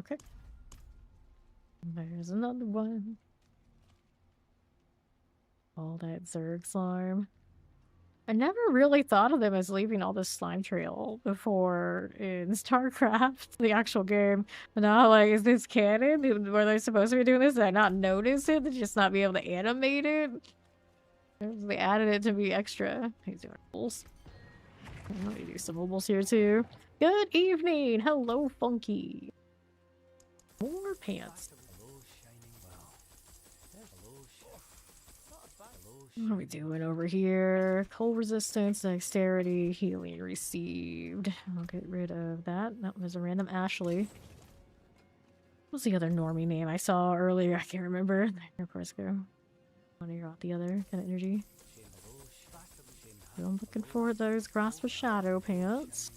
Okay. There's another one. All that Zerg slime. I never really thought of them as leaving all this slime trail before in StarCraft, the actual game. But now, like, is this canon? Were they supposed to be doing this? Did I not notice it? Did I just not be able to animate it? They added it to be extra. He's doing mobiles. Let me do some mobiles here too. Good evening! Hello, Funky. More pants. What are we doing over here? Cold resistance, dexterity, healing received. I'll get rid of that. No, there's a random Ashley. What's the other normie name I saw earlier? I can't remember. Here, Prisco. One of you got the other kind of energy. So I'm looking for those Grasp of Shadow pants.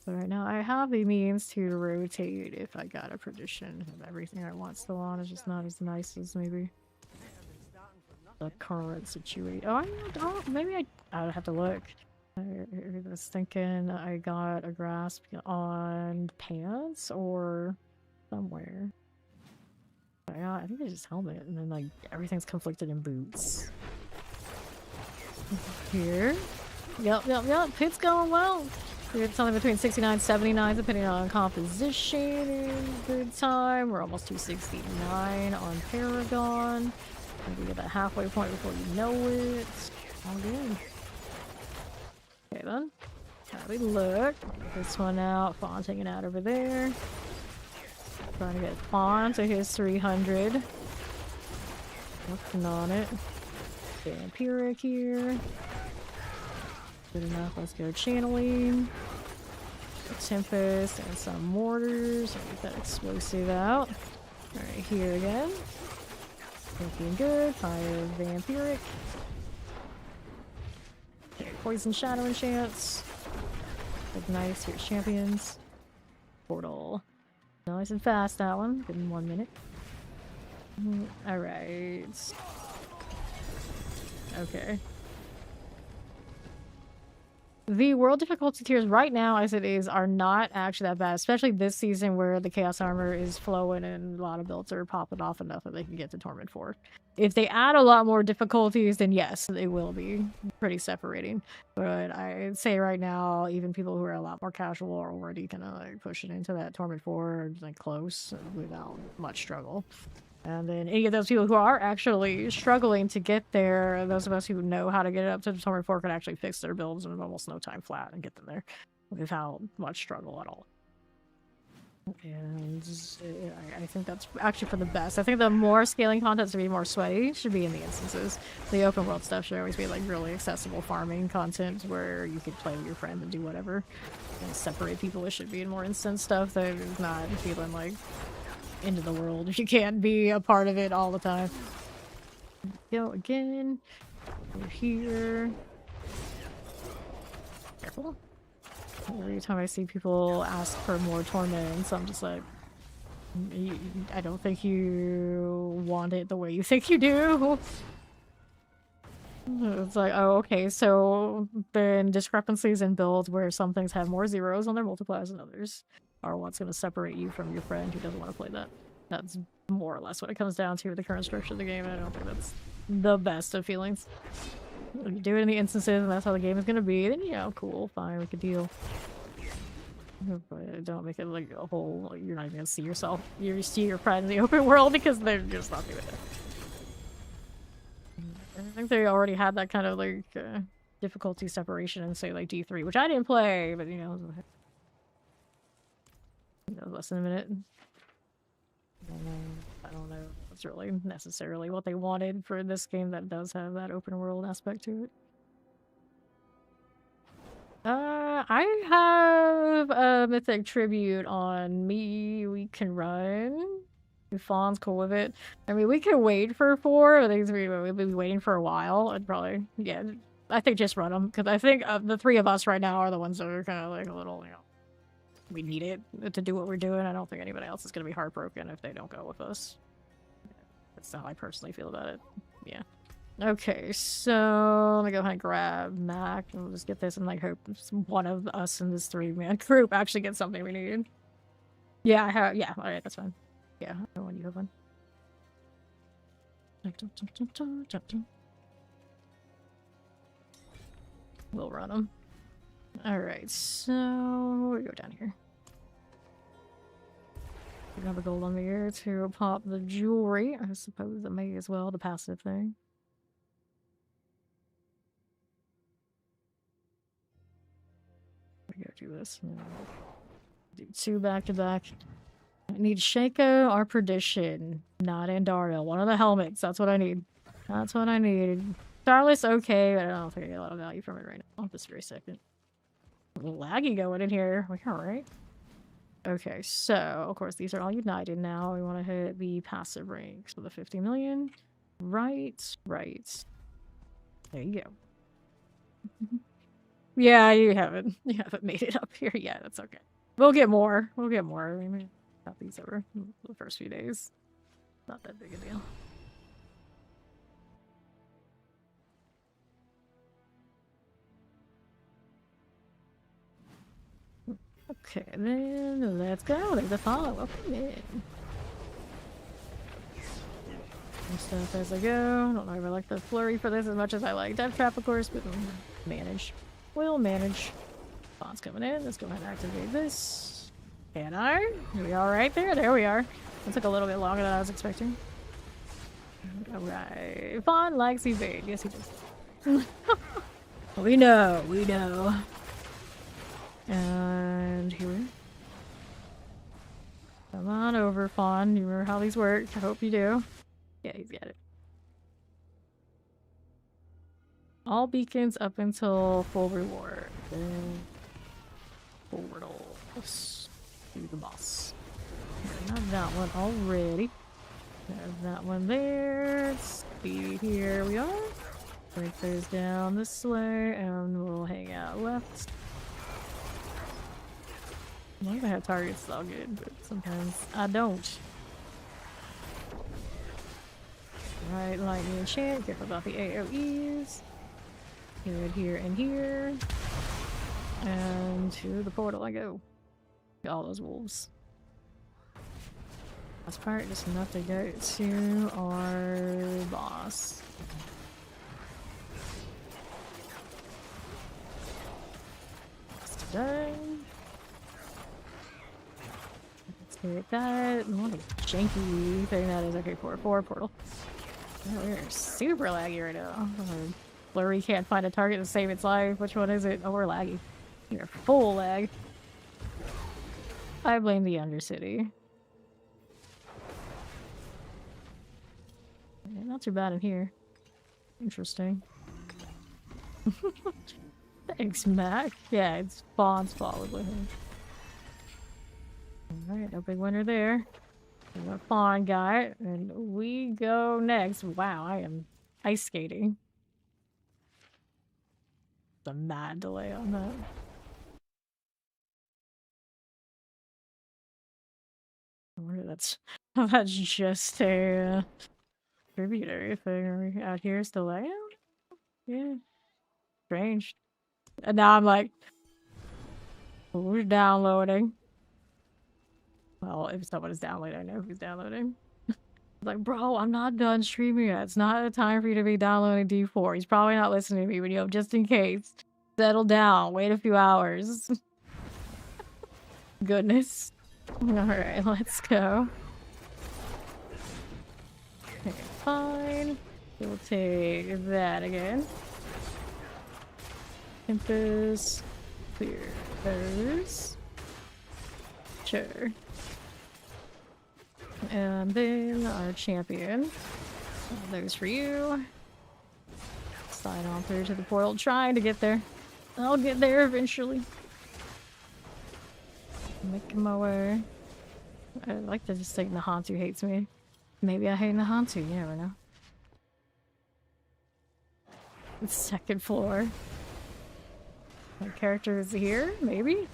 But right now I have the means to rotate if I got a perdition of everything I want still on. It's just not as nice as maybe the current situation. Oh, maybe I would have to look. I was thinking I got a grasp on pants or somewhere. Yeah, I think it's just helmet, and then like everything's conflicted in boots. Here. Yep. Pit's going well. It's something between 69 and 79 depending on composition and good time. We're almost 269 on Paragon. Maybe get that halfway point before you know it. All good. Okay then. How do we look? Get this one out. Fawn's hanging out over there. Trying to get Fawn to his 300. Working on it. Vampiric here. Good enough. Let's go channeling. Tempest and some mortars. Get that explosive out. Alright, here again. Looking good. Fire Vampiric. Okay, Poison Shadow enchants. Ignite, here's champions. Portal. Nice and fast, that one. Give him 1 minute. Alright. Okay. The world difficulty tiers right now, as it is, are not actually that bad, especially this season where the Chaos Armor is flowing and a lot of builds are popping off enough that they can get to Torment 4. If they add a lot more difficulties, then yes, they will be pretty separating. But I'd say right now, even people who are a lot more casual are already kind of like pushing into that Torment 4, like close, without much struggle. And then any of those people who are actually struggling to get there, those of us who know how to get it up to the Torment 4 can actually fix their builds in almost no time flat and get them there without much struggle at all. And I think that's actually for the best. I think the more scaling content to be more sweaty should be in the instances. The open world stuff should always be like really accessible farming content where you could play with your friend and do whatever. And separate people, it should be in more instance stuff that is not feeling like into the world. You can't be a part of it all the time. Go again. Over here. Careful. Every time I see people ask for more torments, I'm just like, I don't think you want it the way you think you do. It's like, oh, okay, so then discrepancies in builds where some things have more zeros on their multipliers than others are what's going to separate you from your friend who doesn't want to play that. That's more or less what it comes down to with the current structure of the game, and I don't think that's the best of feelings. If you do it in the instances and that's how the game is going to be, then yeah, cool, fine, we could deal. But don't make it like a whole, like, you're not even going to see yourself. You see your friend in the open world because they're just not doing it. I think they already had that kind of like difficulty separation in say like D3, which I didn't play, but you know, less than a minute. I don't know if it's really necessarily what they wanted for this game that does have that open world aspect to it. I have a mythic tribute on me. We can run. If Fawn's cool with it. I mean, we can wait for 4. I think we've been waiting for a while. I'd probably, yeah, I think just run them. Because I think the 3 of us right now are the ones that are kind of like a little, you know, we need it to do what we're doing. I don't think anybody else is going to be heartbroken if they don't go with us. That's how I personally feel about it. Yeah. Okay, so let me go ahead and grab Mac and we'll just get this and like hope one of us in this 3-man group actually gets something we need. Yeah, I have. Yeah, alright, that's fine. Yeah, I want you have one. We'll run them. Alright, so we go down here. We have a gold on the air to pop the jewelry. I suppose it may as well, the passive thing. We gotta do this. Do 2 back to back. I need Shaco or Perdition, not Andariel. One of the helmets. That's what I need. That's what I need. Starless, okay, but I don't think I get a lot of value from it right now. This very second. A little laggy going in here. We alright. Okay, so of course these are all united now. We want to hit the passive ranks for the 50 million. Right. There you go. Yeah, you haven't made it up here yet. That's okay. We'll get more. We may got these over the first few days. Not that big a deal. Okay, then let's go. There's a follow. Welcome in. And stuff as I go. Don't know if I like the flurry for this as much as I like Death Trap, of course, but we'll manage. We'll manage. Bond's coming in. Let's go ahead and activate this. Can I? Are we alright there? There we are. It took a little bit longer than I was expecting. Alright. Fawn likes evade. Yes, he does. We know. And here we are. Come on over, Fawn. You remember how these work. I hope you do. Yeah, he's got it. All beacons up until full reward. Portals. To the boss. Not that one already. There's that one there. Let's see, here we are. Break those down this way, and we'll hang out left. Sometimes I have targets so good, but sometimes I don't. Alright, lightning enchant, careful about the AoEs. Good here and here. And to the portal I go. All those wolves. Last part, just enough to get to our boss. It's done. Let's get that. What a janky thing that is. Okay, 4-4 portal. Oh, we're super laggy right now. Flurry can't find a target to save its life. Which one is it? Oh, we're laggy. We're full lag. I blame the Undercity. Yeah, not too bad in here. Interesting. Thanks, Mac. Yeah, it's Fawn's fault with him. Alright, no big winner there. We got Fawn guy, and we go next. Wow, I am ice skating. A mad delay on that. I wonder that's just a tributary thing. Are we out here still out? Yeah. Strange. And now I'm like, who's downloading? Well, if someone is downloading, I know who's downloading. Like, bro, I'm not done streaming yet. It's not the time for you to be downloading D4. He's probably not listening to me, but just in case. Settle down. Wait a few hours. Goodness. Alright, let's go. Okay, fine. We'll take that again. Tempest. Clear those. Sure. And then our champion. Those for you. Slide on through to the portal, trying to get there. I'll get there eventually. Making my way. I like to just think Nahantu hates me. Maybe I hate Nahantu, you never know. The second floor. My character is here, maybe?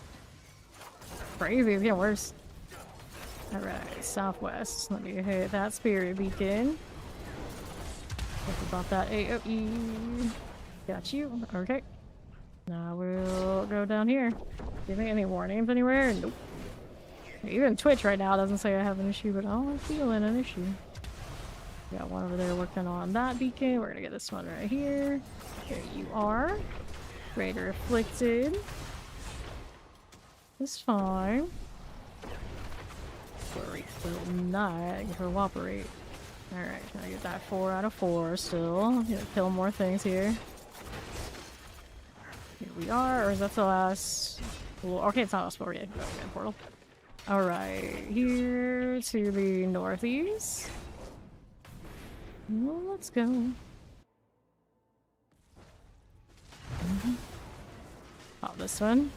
Crazy, it's getting worse. Alright, southwest. Let me hit that spirit beacon. Think about that AoE. Got you. Okay. Now we'll go down here. Give me any warnings anywhere? Nope. Even Twitch right now doesn't say I have an issue, but I'm feeling an issue. Got one over there working on that beacon. We're gonna get this one right here. Here you are. Greater Afflicted. It's fine. Flurry will not cooperate. Alright, can I get that 4 out of 4 still? Gonna kill more things here. Here we are, or is that the last? Well, okay, it's not last floor yet. Okay, portal. Alright, here to the northeast. Well, let's go. Oh, this one.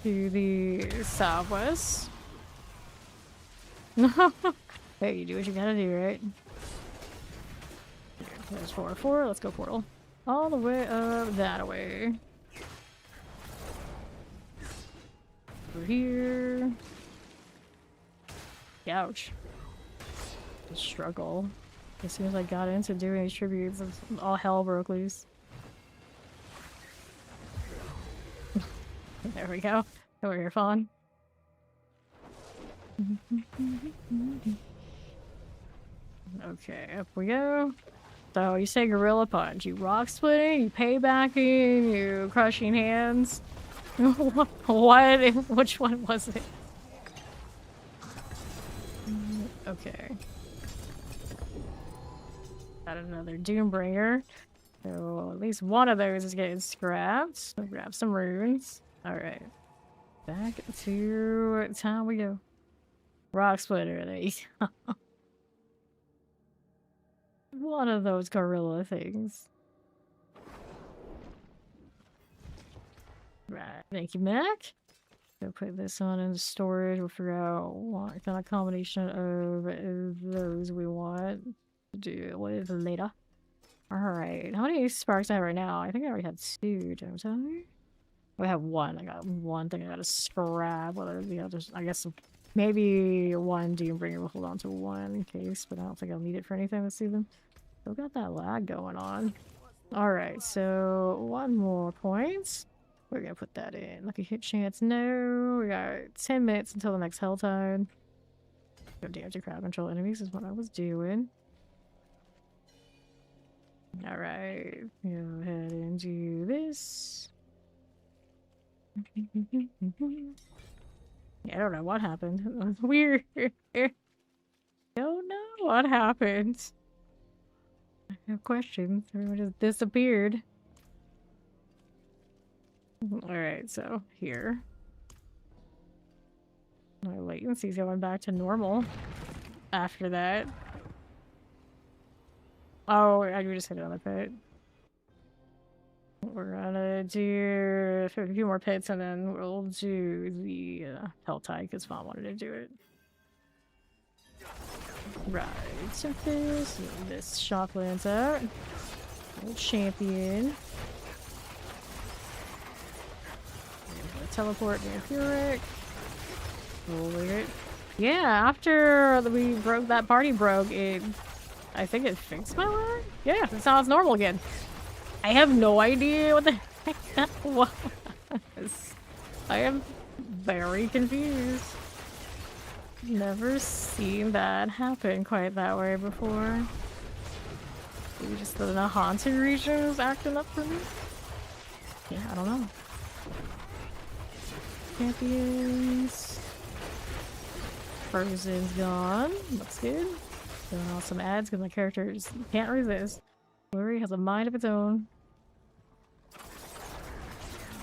To the southwest. Hey, you do what you gotta do, right? There's 4-4. Let's go portal. All the way up that way. Over here. Ouch. The struggle. As soon as I got into doing these tributes, all hell broke loose. There we go. Over here, Fawn. Okay, up we go. So you say gorilla punch, you rock splitting, you paybacking, you crushing hands. What? Which one was it? Okay. Got another Doombringer. So at least one of those is getting scrapped. So grab some runes. Alright. Back to town we go. Rock splitter, there you go. One of those gorilla things. Right. Thank you, Mac. Go put this one into storage. We'll figure out what kind of combination of those we want to do with later. Alright. How many sparks do I have right now? I think I already had 2, don't I? We have one. I got one thing I gotta scrap. Whether the others, I guess maybe one Doombringer will hold on to one in case, but I don't think I'll need it for anything this season. Still got that lag going on. Alright, so one more point. We're gonna put that in. Lucky hit chance, no. We got 10 minutes until the next Helltide. Go damage to crowd control enemies is what I was doing. Alright, go ahead and do this. Yeah, I don't know what happened. It was weird. Don't know what happened. I have questions. Everyone just disappeared. Alright, so here. My latency's going back to normal after that. Oh, I just hit another pit. We're gonna do a few more pits and then we'll do the Helltide because Fawn wanted to do it. Right, so this shop lands out. Old champion. Teleport vampiric. Roll it. Yeah, after we broke that party it I think it fixed my lag? Yeah, it sounds normal again. I have no idea what the heck that was. I am very confused. Never seen that happen quite that way before. Maybe just the haunted region was acting up for me? Yeah, I don't know. Champions. Frozen's gone. Looks good. Doing all some ads because my character just can't resist. Flurry has a mind of its own.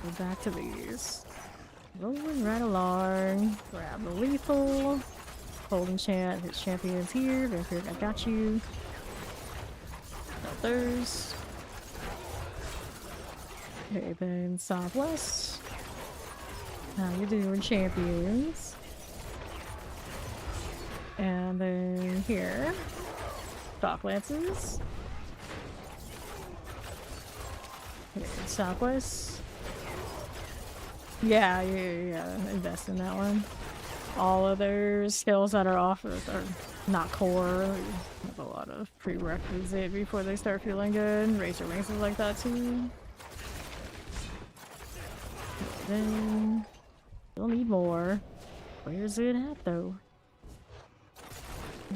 Go back to these. Rolling right along. Grab the lethal. Hold enchant. His champion's here. Vampiric, I got you. Others. Okay, then Southwest. How you doing, champions? And then here. Dock Lances. Okay, Southwest. Yeah, invest in that one. All of their skills that are offered are not core. They have a lot of prerequisite before they start feeling good. Razor Wings is like that too. Then we'll need more. Where's it at though?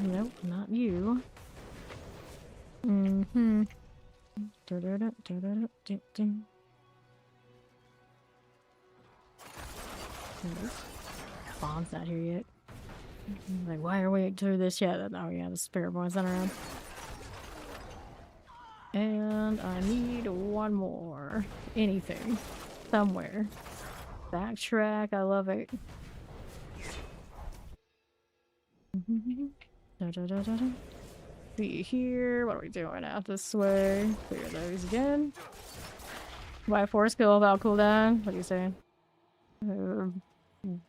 Nope, not you. Mm-hmm. Bomb's not here yet. Like, why are we through this yet? Oh yeah, the spirit boy's not around. And I need one more. Anything. Somewhere. Backtrack, I love it. See here, what are we doing out this way? Clear those again. Why force kill without cooldown? What are you saying?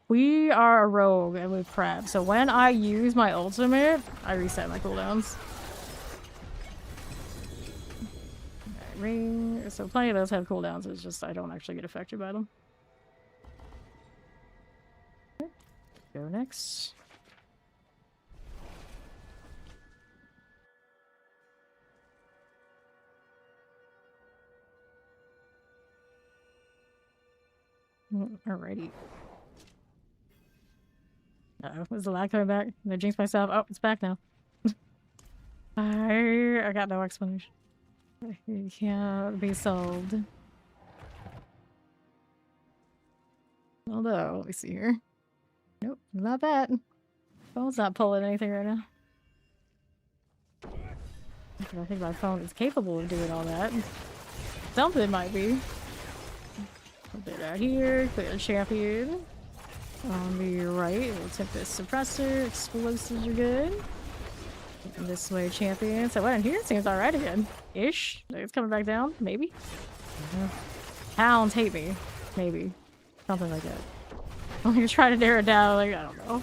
We are a rogue and we prep, so when I use my ultimate, I reset my cooldowns. Right, ring. So plenty of those have cooldowns, it's just I don't actually get affected by them. Go next. Alrighty. Uh-oh, was the lag coming back? Did I jinx myself? Oh, it's back now. I got no explanation. It can't be solved. Although, let me see here. Nope, not that. Phone's not pulling anything right now. I think my phone is capable of doing all that. Something might be. A bit out here, clear the champion. On the right, we'll tip this suppressor. Explosives are good. And this way, champion. So what in here seems alright again. Ish. It's coming back down. Maybe. Hounds hate me. Maybe. Something like that. I'm gonna try to narrow it down. Like, I don't know.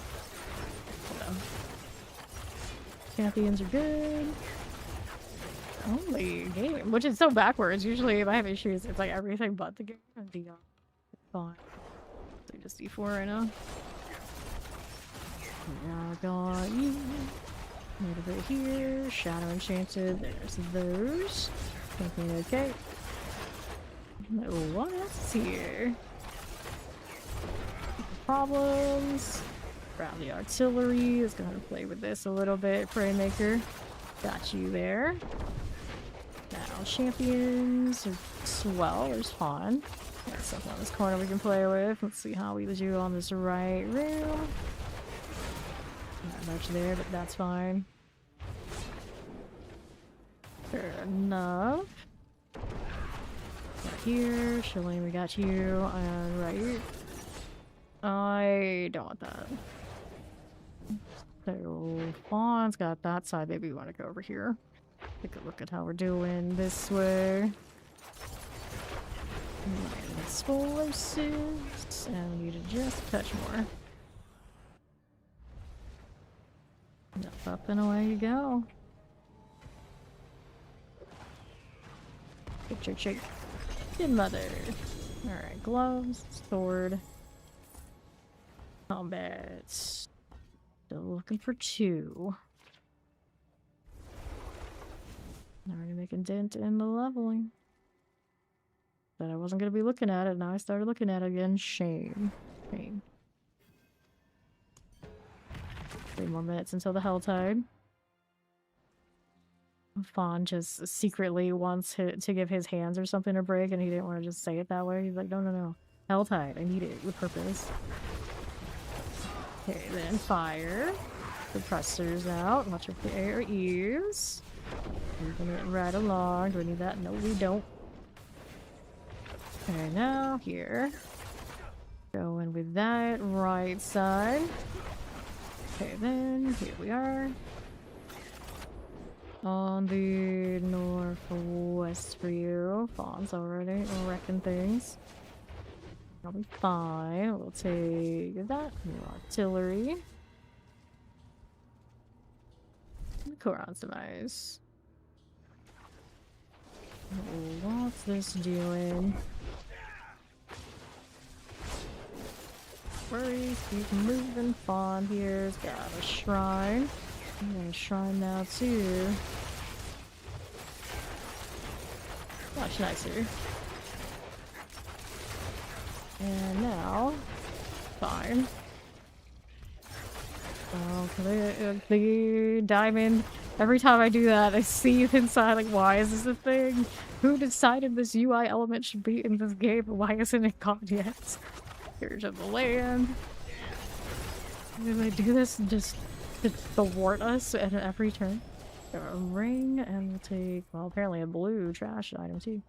Champions are good. Only game, which is so backwards. Usually, if I have issues, it's like everything but the game. Fine. So just D4 right now. Now I got you. Made it right here. Shadow Enchanted. There's those. Okay. What else is here? Problems. Grab the artillery. Let's go ahead and play with this a little bit. Prey Maker. Got you there. Now champions are swell. There's Fawn. Got something on this corner we can play with. Let's see how we do on this right room. Not much there, but that's fine. Fair enough. Right here, Shalane, we got you, and right. I don't want that. So, Fawn's got that side. Maybe we want to go over here. Take a look at how we're doing this way. Explosives, and we need to just touch more. Up and away you go. Shake. Good mother. Alright, gloves, sword. Combat. Still looking for 2. Already making dent in the leveling. But I wasn't gonna be looking at it, now I started looking at it again. Shame. 3 more minutes until the Helltide. Fawn just secretly wants to give his hands or something a break, and he didn't want to just say it that way. He's like, no. Helltide, I need it with purpose. Okay, then fire. Suppressors out. Watch out for air ears. Moving it right along. Do we need that? No, we don't. Okay, now here. Going with that right side. Okay, then here we are. On the northwest for you. Fawn's already wrecking things. I'll be fine. We'll take that. Artillery. Koran's demise. What's this doing? Flurry, keep moving. Fawn here's got a shrine. I'm gonna shrine now too. Much nicer. And now, fine. Oh, the diamond. Every time I do that, I see it inside. Like, why is this a thing? Who decided this UI element should be in this game? Why isn't it gone yet? Here's the land. Do they do this just to thwart us at every turn? A ring, and we'll take, well, apparently a blue trash item too.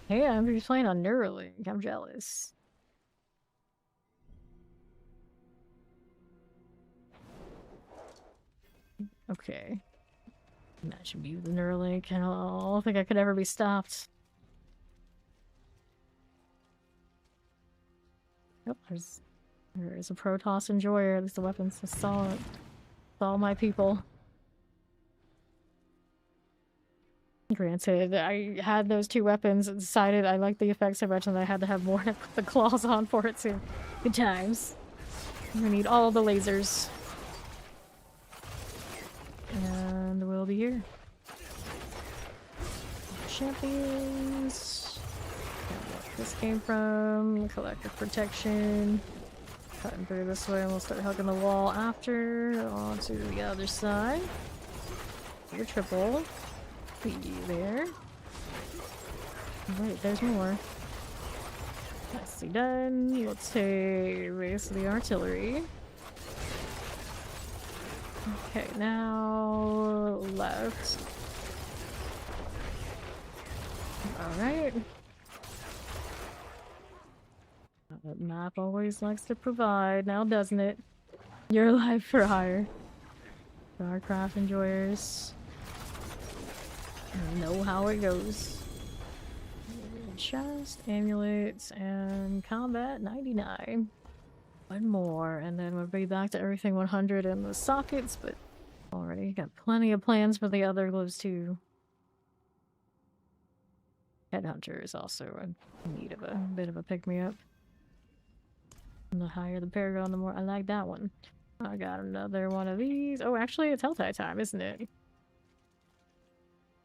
Hey, I'm just playing on Neuralink. I'm jealous. Okay. That should be the Neuralink, and I don't think I could ever be stopped. Oh, there's a Protoss enjoyer. At least the weapons. I saw it. Saw my people. Granted, I had those 2 weapons and decided I liked the effects so much and I had to have more to put the claws on for it too. Good times. We need all the lasers. And we'll be here. Champions. Where this came from. Collective protection. Cutting through this way and we'll start hugging the wall after. On to the other side. Your triple. Put you there. Wait, there's more. Nicely done. Let's take base of the artillery. Okay, now left. Alright. That map always likes to provide, now doesn't it? Your life for hire. Starcraft enjoyers. Know how it goes. Chest, amulets, and combat 99. One more, and then we'll be back to everything 100 in the sockets, but already got plenty of plans for the other gloves too. Headhunter is also in need of a bit of a pick-me-up. The higher the paragon, the more I like that one. I got another one of these. Oh, actually, it's Helltide time, isn't it?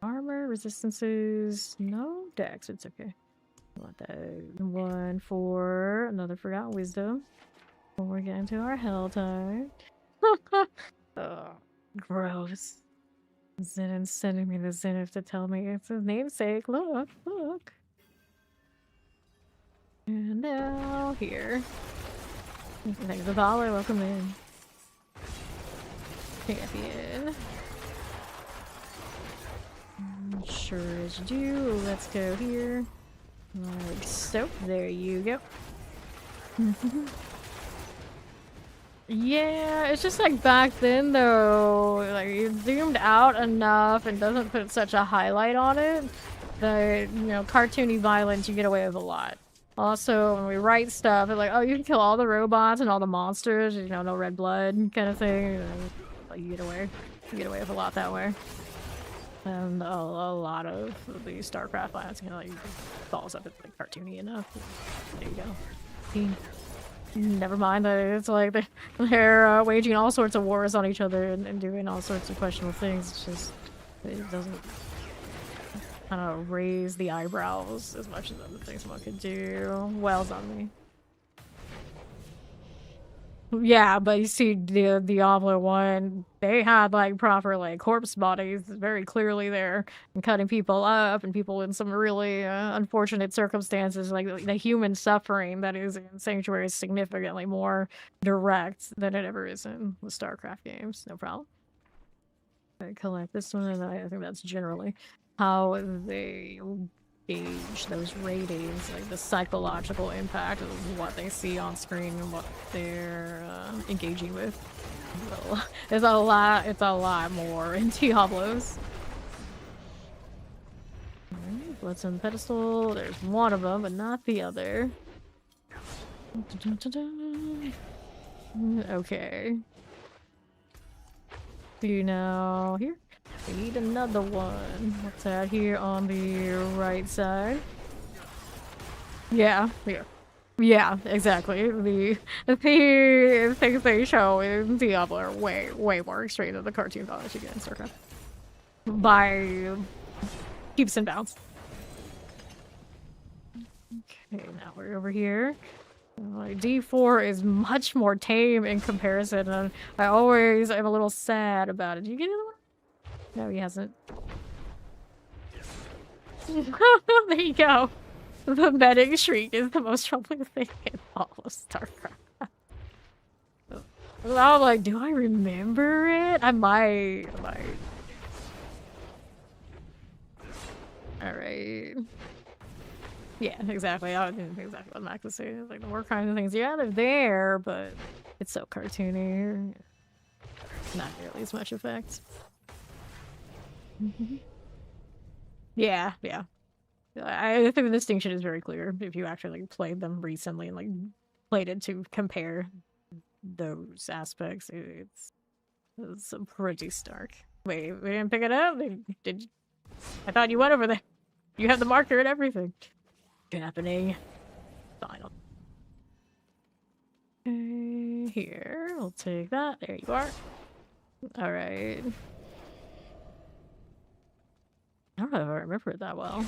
Armor, resistances, no dex. It's okay. I want that one for another Forgotten Wisdom. When we get into our Helltide. Oh, gross. Zenon's sending me the Zenith to tell me it's his namesake. Look, look. And now here. Thanks, Apollo. Welcome in. Champion. Sure as you do. Let's go here. Like so. There you go. Yeah, it's just like back then though, like you zoomed out enough and doesn't put such a highlight on it that, you know, cartoony violence you get away with a lot. Also, when we write stuff, it's like, oh, you can kill all the robots and all the monsters, you know, no red blood kind of thing. You get away with a lot that way. And a lot of the Starcraft violence, you know, like falls up, it's like cartoony enough. There you go. See? Never mind that it's like they're waging all sorts of wars on each other and doing all sorts of questionable things. It's just, it doesn't kind of raise the eyebrows as much as other things one could do. Wells on me. Yeah, but you see the Diablo one, they had like proper like corpse bodies very clearly there and cutting people up and people in some really unfortunate circumstances. Like the human suffering that is in Sanctuary is significantly more direct than it ever is in the Starcraft games. No problem. I collect this one, and I think that's generally how they gauge those ratings, like the psychological impact of what they see on screen and what they're engaging with. So, it's a lot more in Diablos. What's on the pedestal? There's one of them, but not the other. Okay. Do you know here? We need another one. What's that here on the right side? Yeah, here. Yeah, exactly. The things they show in Diablo are way more extreme than the cartoon violence you get in Starcraft. By keeps and bounds. Okay, now we're over here. D4 is much more tame in comparison, and I always am a little sad about it. Did you get another one? No, he hasn't. There you go. The medic shriek is the most troubling thing in all of StarCraft. I'm like, do I remember it? I might. Alright. Yeah, exactly. I didn't exactly what Max was saying. It's like the more kinds of things. Yeah, they're there, but it's so cartoony. Not nearly as much effect. Yeah. I think the distinction is very clear if you actually like played them recently and like played it to compare those aspects. It's pretty stark. Wait, we didn't pick it up? Did I thought you went over there. You have the marker and everything. Happening. Final. Okay, here, we'll take that. There you are. Alright. I don't know if I remember it that well.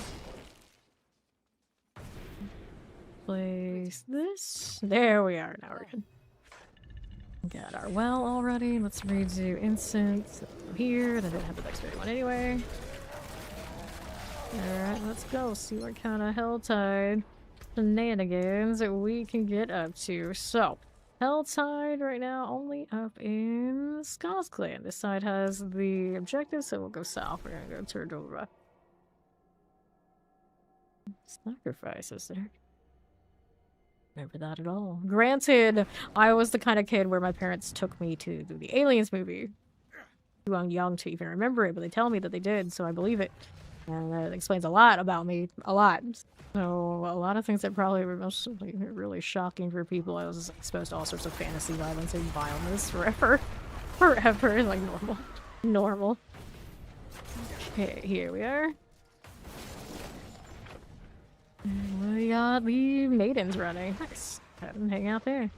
Place this. There we are. Now we're good. Got our well already. Let's redo incense here. I didn't have the dexterity one anyway. Alright, let's go see what kind of Helltide shenanigans we can get up to. So, Helltide right now only up in Scott's clan. This side has the objective, so we'll go south. We're gonna go to Turdova. Sacrifices there. Remember that at all. Granted, I was the kind of kid where my parents took me to the Aliens movie. I'm young to even remember it, but they tell me that they did, so I believe it. And that explains a lot about me. A lot. So, a lot of things that probably were mostly really shocking for people. I was exposed to all sorts of fantasy violence and vileness forever. Forever. Like, normal. Okay, here we are. We got the maidens running. Nice. Have them hang out there.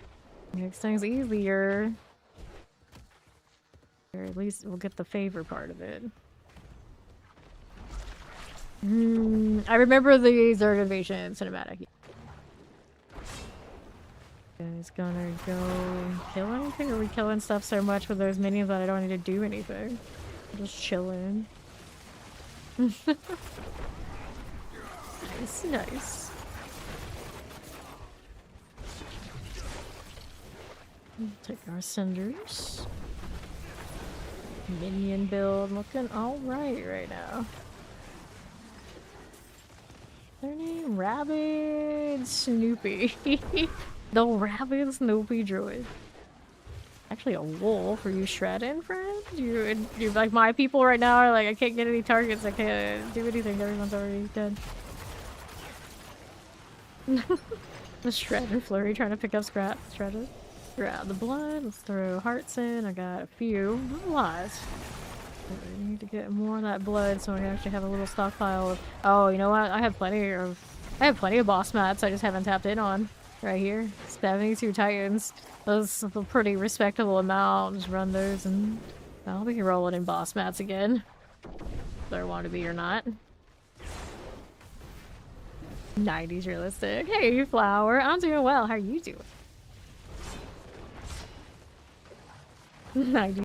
Makes things easier. Or at least we'll get the favor part of it. I remember the Zerg invasion cinematic. Guys gonna go kill anything? Or are we killing stuff so much with those minions that I don't need to do anything? I'm just chilling. Nice, nice. Take our cinders. Minion build looking alright right now. Their name? Rabid Snoopy. The Rabid Snoopy Druid. Actually a wolf. Are you shredding, friend? You're like my people right now are like, I can't get any targets, I can't do anything, everyone's already dead. The shredder Flurry trying to pick up shredder. Grab the blood, let's throw hearts in. I got a few, not a lot. I need to get more of that blood so I can actually have a little stockpile of. Oh, you know what? I have plenty of boss mats I just haven't tapped in on. Right here. 72 titans. That's a pretty respectable amount. Just run those and I'll be rolling in boss mats again. Whether I want to be or not. 90s realistic. Hey, Flower. I'm doing well. How are you doing? 90